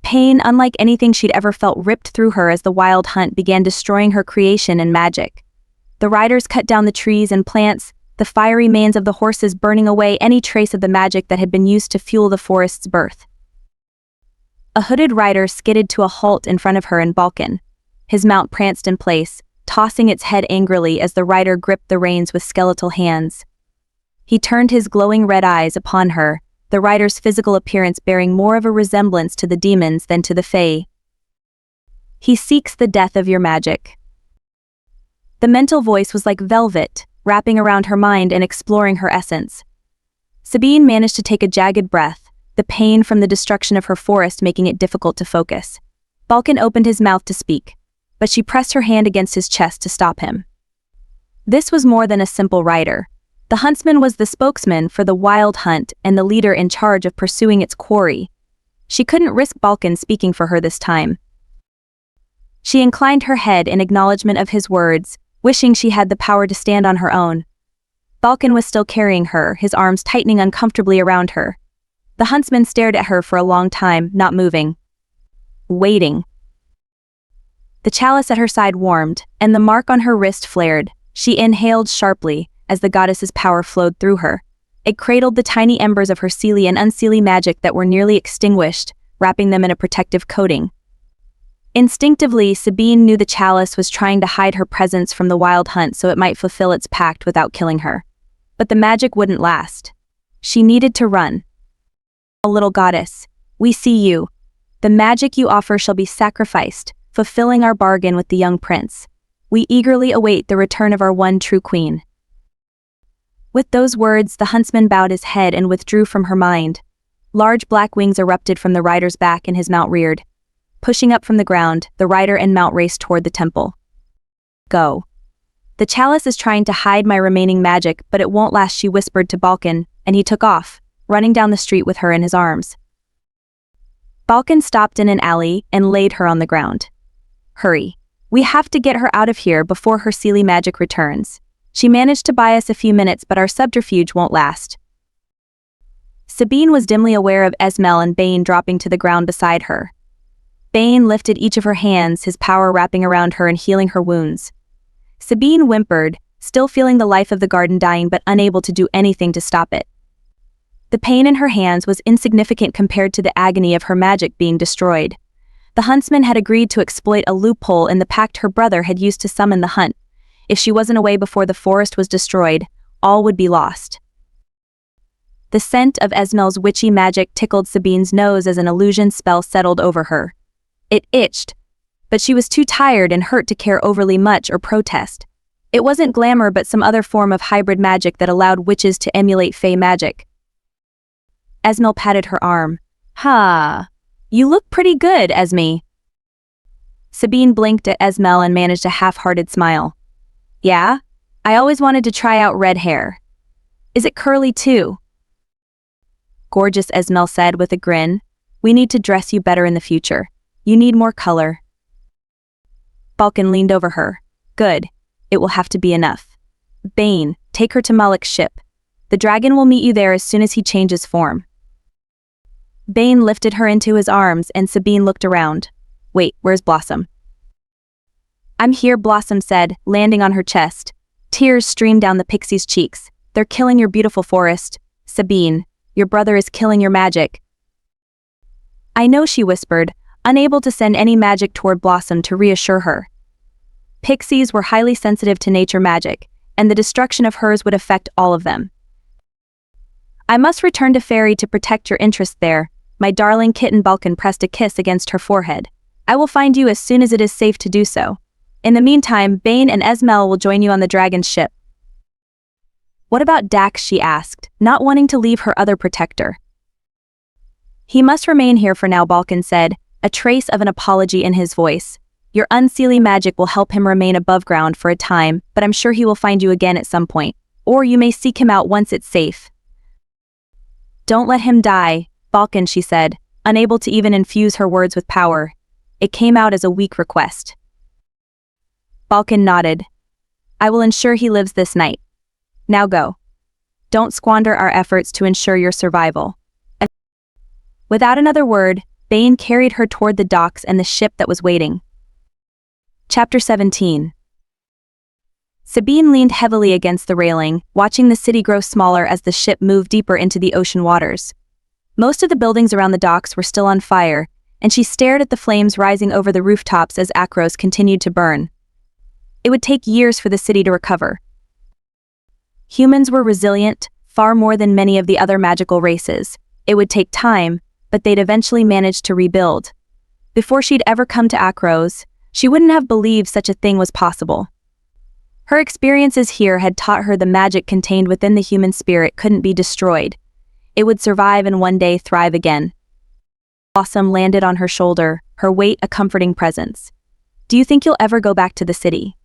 Pain, unlike anything she'd ever felt, ripped through her as the wild hunt began destroying her creation and magic. The riders cut down the trees and plants, the fiery manes of the horses burning away any trace of the magic that had been used to fuel the forest's birth. A hooded rider skidded to a halt in front of her and Balkan. His mount pranced in place, tossing its head angrily as the rider gripped the reins with skeletal hands. He turned his glowing red eyes upon her, the rider's physical appearance bearing more of a resemblance to the demons than to the Fae. He seeks the death of your magic. The mental voice was like velvet, wrapping around her mind and exploring her essence. Sabine managed to take a jagged breath, the pain from the destruction of her forest making it difficult to focus. Balkan opened his mouth to speak, but she pressed her hand against his chest to stop him. This was more than a simple rider. The huntsman was the spokesman for the wild hunt and the leader in charge of pursuing its quarry. She couldn't risk Balkan speaking for her this time. She inclined her head in acknowledgement of his words, wishing she had the power to stand on her own. Balkan was still carrying her, his arms tightening uncomfortably around her. The huntsman stared at her for a long time, not moving. Waiting. The chalice at her side warmed, and the mark on her wrist flared. She inhaled sharply, as the goddess's power flowed through her. It cradled the tiny embers of her seelie and unseelie magic that were nearly extinguished, wrapping them in a protective coating. Instinctively, Sabine knew the chalice was trying to hide her presence from the wild hunt so it might fulfill its pact without killing her. But the magic wouldn't last. She needed to run. "O little goddess, we see you. The magic you offer shall be sacrificed, fulfilling our bargain with the young prince. We eagerly await the return of our one true queen." With those words, the huntsman bowed his head and withdrew from her mind. Large black wings erupted from the rider's back and his mount reared. Pushing up from the ground, the rider and mount raced toward the temple. "Go. The chalice is trying to hide my remaining magic, but it won't last," she whispered to Balkan, and he took off, running down the street with her in his arms. Balkan stopped in an alley and laid her on the ground. "Hurry. We have to get her out of here before her silly magic returns. She managed to buy us a few minutes, but our subterfuge won't last." Sabine was dimly aware of Esmel and Bane dropping to the ground beside her. Bane lifted each of her hands, his power wrapping around her and healing her wounds. Sabine whimpered, still feeling the life of the garden dying but unable to do anything to stop it. The pain in her hands was insignificant compared to the agony of her magic being destroyed. The huntsman had agreed to exploit a loophole in the pact her brother had used to summon the hunt. If she wasn't away before the forest was destroyed, all would be lost. The scent of Esmel's witchy magic tickled Sabine's nose as an illusion spell settled over her. It itched, but she was too tired and hurt to care overly much or protest. It wasn't glamour but some other form of hybrid magic that allowed witches to emulate Fae magic. Esmel patted her arm. "Ha! You look pretty good, Esme." Sabine blinked at Esmel and managed a half-hearted smile. "Yeah? I always wanted to try out red hair. Is it curly too?" "Gorgeous," Esmel said with a grin. "We need to dress you better in the future. You need more color. Balkan leaned over her. Good. It will have to be enough. Bane, take her to Malek's ship. The dragon will meet you there as soon as he changes form. Bane lifted her into his arms and Sabine looked around. Wait, where's Blossom? I'm here, Blossom said, landing on her chest. Tears streamed down the pixie's cheeks. They're killing your beautiful forest. Sabine, your brother is killing your magic. I know, she whispered, unable to send any magic toward Blossom to reassure her. Pixies were highly sensitive to nature magic, and the destruction of hers would affect all of them. I must return to Fairy to protect your interests there. My darling kitten. Balkan pressed a kiss against her forehead. I will find you as soon as it is safe to do so. In the meantime, Bane and Esmel will join you on the dragon's ship. What about Dax? She asked, not wanting to leave her other protector. He must remain here for now, Balkan said, a trace of an apology in his voice. Your unseelie magic will help him remain above ground for a time, but I'm sure he will find you again at some point. Or you may seek him out once it's safe. Don't let him die, Balkan, she said, unable to even infuse her words with power. It came out as a weak request. Balkan nodded. I will ensure he lives this night. Now go. Don't squander our efforts to ensure your survival. Without another word, Bane carried her toward the docks and the ship that was waiting. Chapter 17. Sabine leaned heavily against the railing, watching the city grow smaller as the ship moved deeper into the ocean waters. Most of the buildings around the docks were still on fire, and she stared at the flames rising over the rooftops as Akros continued to burn. It would take years for the city to recover. Humans were resilient, far more than many of the other magical races. It would take time, but they'd eventually manage to rebuild. Before she'd ever come to Akros, she wouldn't have believed such a thing was possible. Her experiences here had taught her the magic contained within the human spirit couldn't be destroyed. It would survive and one day thrive again. Blossom landed on her shoulder, her weight a comforting presence. Do you think you'll ever go back to the city?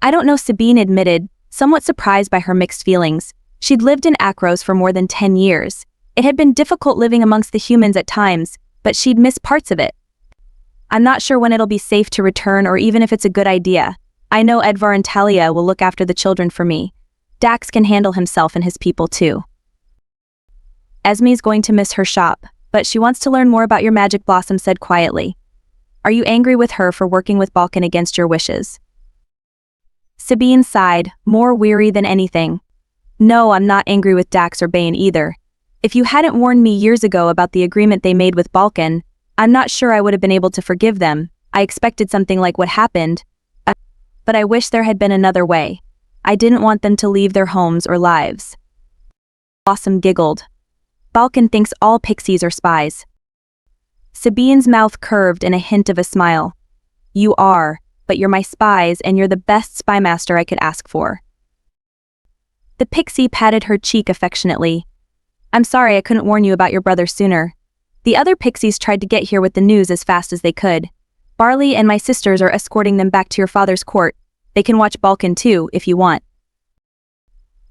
I don't know, Sabine admitted, somewhat surprised by her mixed feelings. She'd lived in Akros for more than 10 years. It had been difficult living amongst the humans at times, but she'd missed parts of it. I'm not sure when it'll be safe to return or even if it's a good idea. I know Edvar and Talia will look after the children for me. Dax can handle himself and his people too. Esme's going to miss her shop, but she wants to learn more about your magic, Blossom said quietly. Are you angry with her for working with Balkan against your wishes? Sabine sighed, more weary than anything. No, I'm not angry with Dax or Bane either. If you hadn't warned me years ago about the agreement they made with Balkan, I'm not sure I would have been able to forgive them. I expected something like what happened. But I wish there had been another way. I didn't want them to leave their homes or lives. Blossom giggled. Balkan thinks all pixies are spies. Sabine's mouth curved in a hint of a smile. You are, but you're my spies and you're the best spymaster I could ask for. The pixie patted her cheek affectionately. I'm sorry I couldn't warn you about your brother sooner. The other pixies tried to get here with the news as fast as they could. Barley and my sisters are escorting them back to your father's court. They can watch Balkan too, if you want.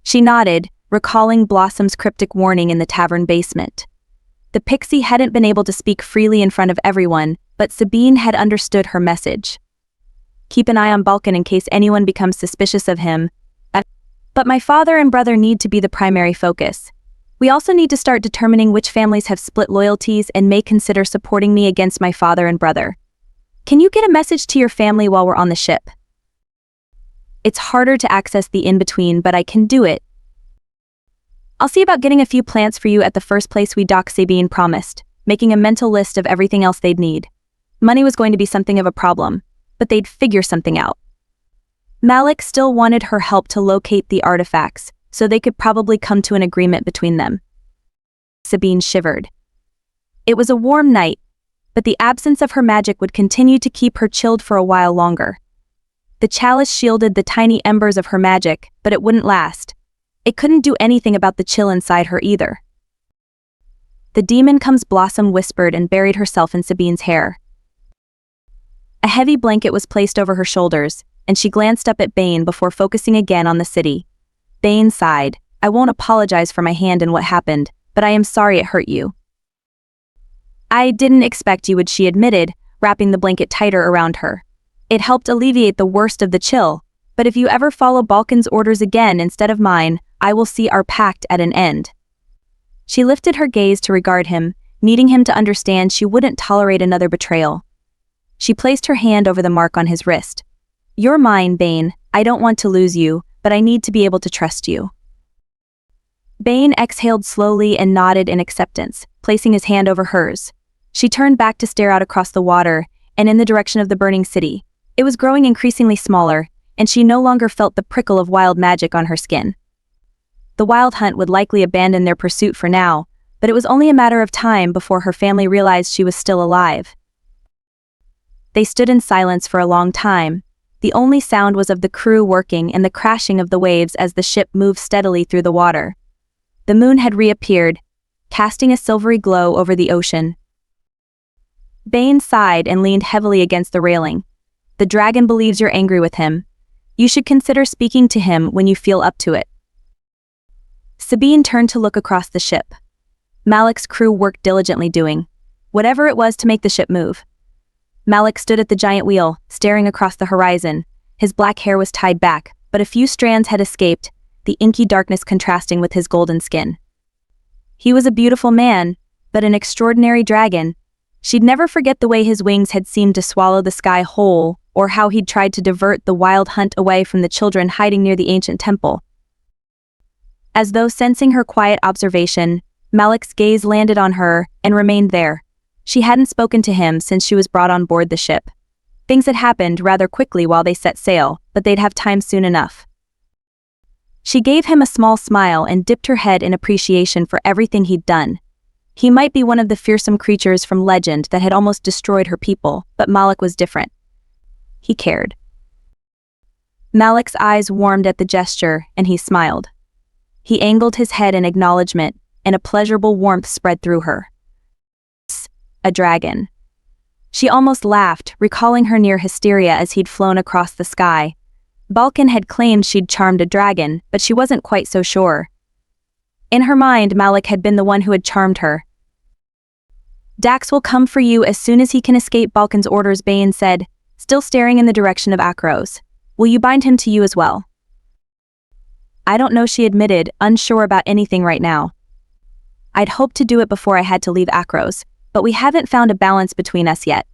She nodded, recalling Blossom's cryptic warning in the tavern basement. The pixie hadn't been able to speak freely in front of everyone, but Sabine had understood her message. Keep an eye on Balkan in case anyone becomes suspicious of him. But my father and brother need to be the primary focus. We also need to start determining which families have split loyalties and may consider supporting me against my father and brother. Can you get a message to your family while we're on the ship? It's harder to access the in-between, but I can do it. I'll see about getting a few plants for you at the first place we dock, Sabine promised, making a mental list of everything else they'd need. Money was going to be something of a problem, but they'd figure something out. Malek still wanted her help to locate the artifacts, so they could probably come to an agreement between them. Sabine shivered. It was a warm night, but the absence of her magic would continue to keep her chilled for a while longer. The chalice shielded the tiny embers of her magic, but it wouldn't last. It couldn't do anything about the chill inside her either. The demon comes, Blossom whispered and buried herself in Sabine's hair. A heavy blanket was placed over her shoulders, and she glanced up at Bane before focusing again on the city. Bane sighed. I won't apologize for my hand and what happened, but I am sorry it hurt you. I didn't expect you would, she admitted, wrapping the blanket tighter around her. It helped alleviate the worst of the chill, but if you ever follow Balkan's orders again instead of mine, I will see our pact at an end. She lifted her gaze to regard him, needing him to understand she wouldn't tolerate another betrayal. She placed her hand over the mark on his wrist. You're mine, Bane. I don't want to lose you, but I need to be able to trust you. Bane exhaled slowly and nodded in acceptance, placing his hand over hers. She turned back to stare out across the water and in the direction of the burning city. It was growing increasingly smaller, and she no longer felt the prickle of wild magic on her skin. The Wild Hunt would likely abandon their pursuit for now, but it was only a matter of time before her family realized she was still alive. They stood in silence for a long time. The only sound was of the crew working and the crashing of the waves as the ship moved steadily through the water. The moon had reappeared, casting a silvery glow over the ocean. Bane sighed and leaned heavily against the railing. The dragon believes you're angry with him. You should consider speaking to him when you feel up to it. Sabine turned to look across the ship. Malek's crew worked diligently doing whatever it was to make the ship move. Malek stood at the giant wheel, staring across the horizon. His black hair was tied back, but a few strands had escaped, the inky darkness contrasting with his golden skin. He was a beautiful man, but an extraordinary dragon. She'd never forget the way his wings had seemed to swallow the sky whole, or how he'd tried to divert the Wild Hunt away from the children hiding near the ancient temple. As though sensing her quiet observation, Malek's gaze landed on her and remained there. She hadn't spoken to him since she was brought on board the ship. Things had happened rather quickly while they set sail, but they'd have time soon enough. She gave him a small smile and dipped her head in appreciation for everything he'd done. He might be one of the fearsome creatures from legend that had almost destroyed her people, but Malek was different. He cared. Malek's eyes warmed at the gesture, and he smiled. He angled his head in acknowledgement, and a pleasurable warmth spread through her. A dragon. She almost laughed, recalling her near hysteria as he'd flown across the sky. Balkan had claimed she'd charmed a dragon, but she wasn't quite so sure. In her mind, Malek had been the one who had charmed her. Dax will come for you as soon as he can escape Balkan's orders, Bane said, still staring in the direction of Akros. Will you bind him to you as well? I don't know, she admitted, unsure about anything right now. I'd hoped to do it before I had to leave Akros, but we haven't found a balance between us yet.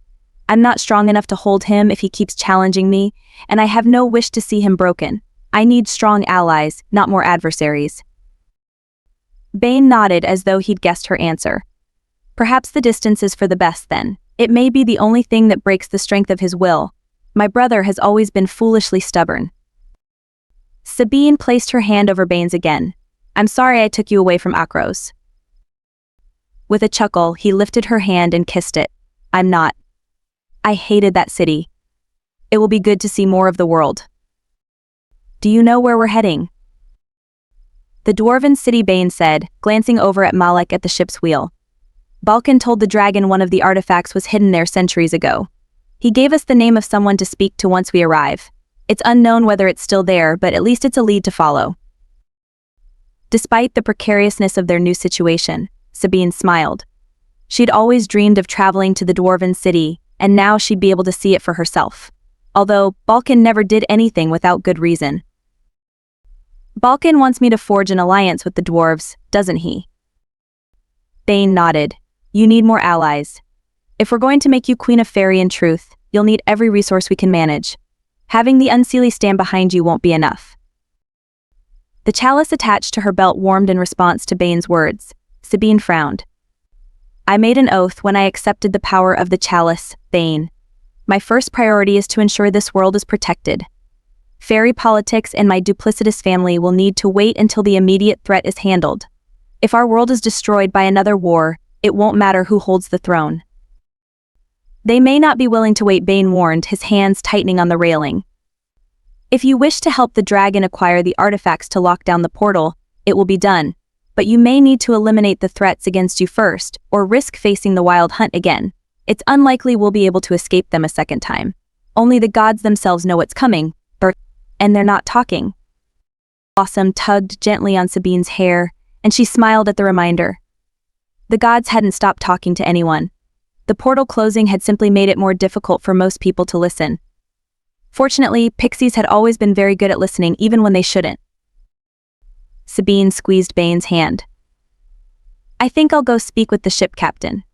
I'm not strong enough to hold him if he keeps challenging me, and I have no wish to see him broken. I need strong allies, not more adversaries. Bane nodded as though he'd guessed her answer. Perhaps the distance is for the best then. It may be the only thing that breaks the strength of his will. My brother has always been foolishly stubborn. Sabine placed her hand over Bane's again. I'm sorry I took you away from Akros. With a chuckle, he lifted her hand and kissed it. I'm not. I hated that city. It will be good to see more of the world. Do you know where we're heading? The dwarven city, Bane said, glancing over at Malek at the ship's wheel. Balkan told the dragon one of the artifacts was hidden there centuries ago. He gave us the name of someone to speak to once we arrive. It's unknown whether it's still there, but at least it's a lead to follow. Despite the precariousness of their new situation, Sabine smiled. She'd always dreamed of traveling to the dwarven city, and now she'd be able to see it for herself. Although, Balkan never did anything without good reason. Balkan wants me to forge an alliance with the dwarves, doesn't he? Bane nodded. You need more allies. If we're going to make you Queen of Fairy in truth, you'll need every resource we can manage. Having the Unseelie stand behind you won't be enough. The chalice attached to her belt warmed in response to Bane's words. Sabine frowned. I made an oath when I accepted the power of the chalice, Bane. My first priority is to ensure this world is protected. Fairy politics and my duplicitous family will need to wait until the immediate threat is handled. If our world is destroyed by another war, it won't matter who holds the throne. They may not be willing to wait, Bane warned, his hands tightening on the railing. If you wish to help the dragon acquire the artifacts to lock down the portal, it will be done, but you may need to eliminate the threats against you first, or risk facing the Wild Hunt again. It's unlikely we'll be able to escape them a second time. Only the gods themselves know what's coming, and they're not talking. Blossom tugged gently on Sabine's hair, and she smiled at the reminder. The gods hadn't stopped talking to anyone. The portal closing had simply made it more difficult for most people to listen. Fortunately, pixies had always been very good at listening even when they shouldn't. Sabine squeezed Bane's hand. I think I'll go speak with the ship captain.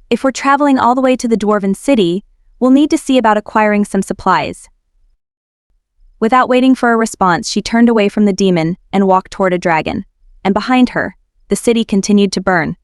If we're traveling all the way to the Dwarven City, we'll need to see about acquiring some supplies. Without waiting for a response, she turned away from the demon and walked toward a dragon. And behind her, the city continued to burn,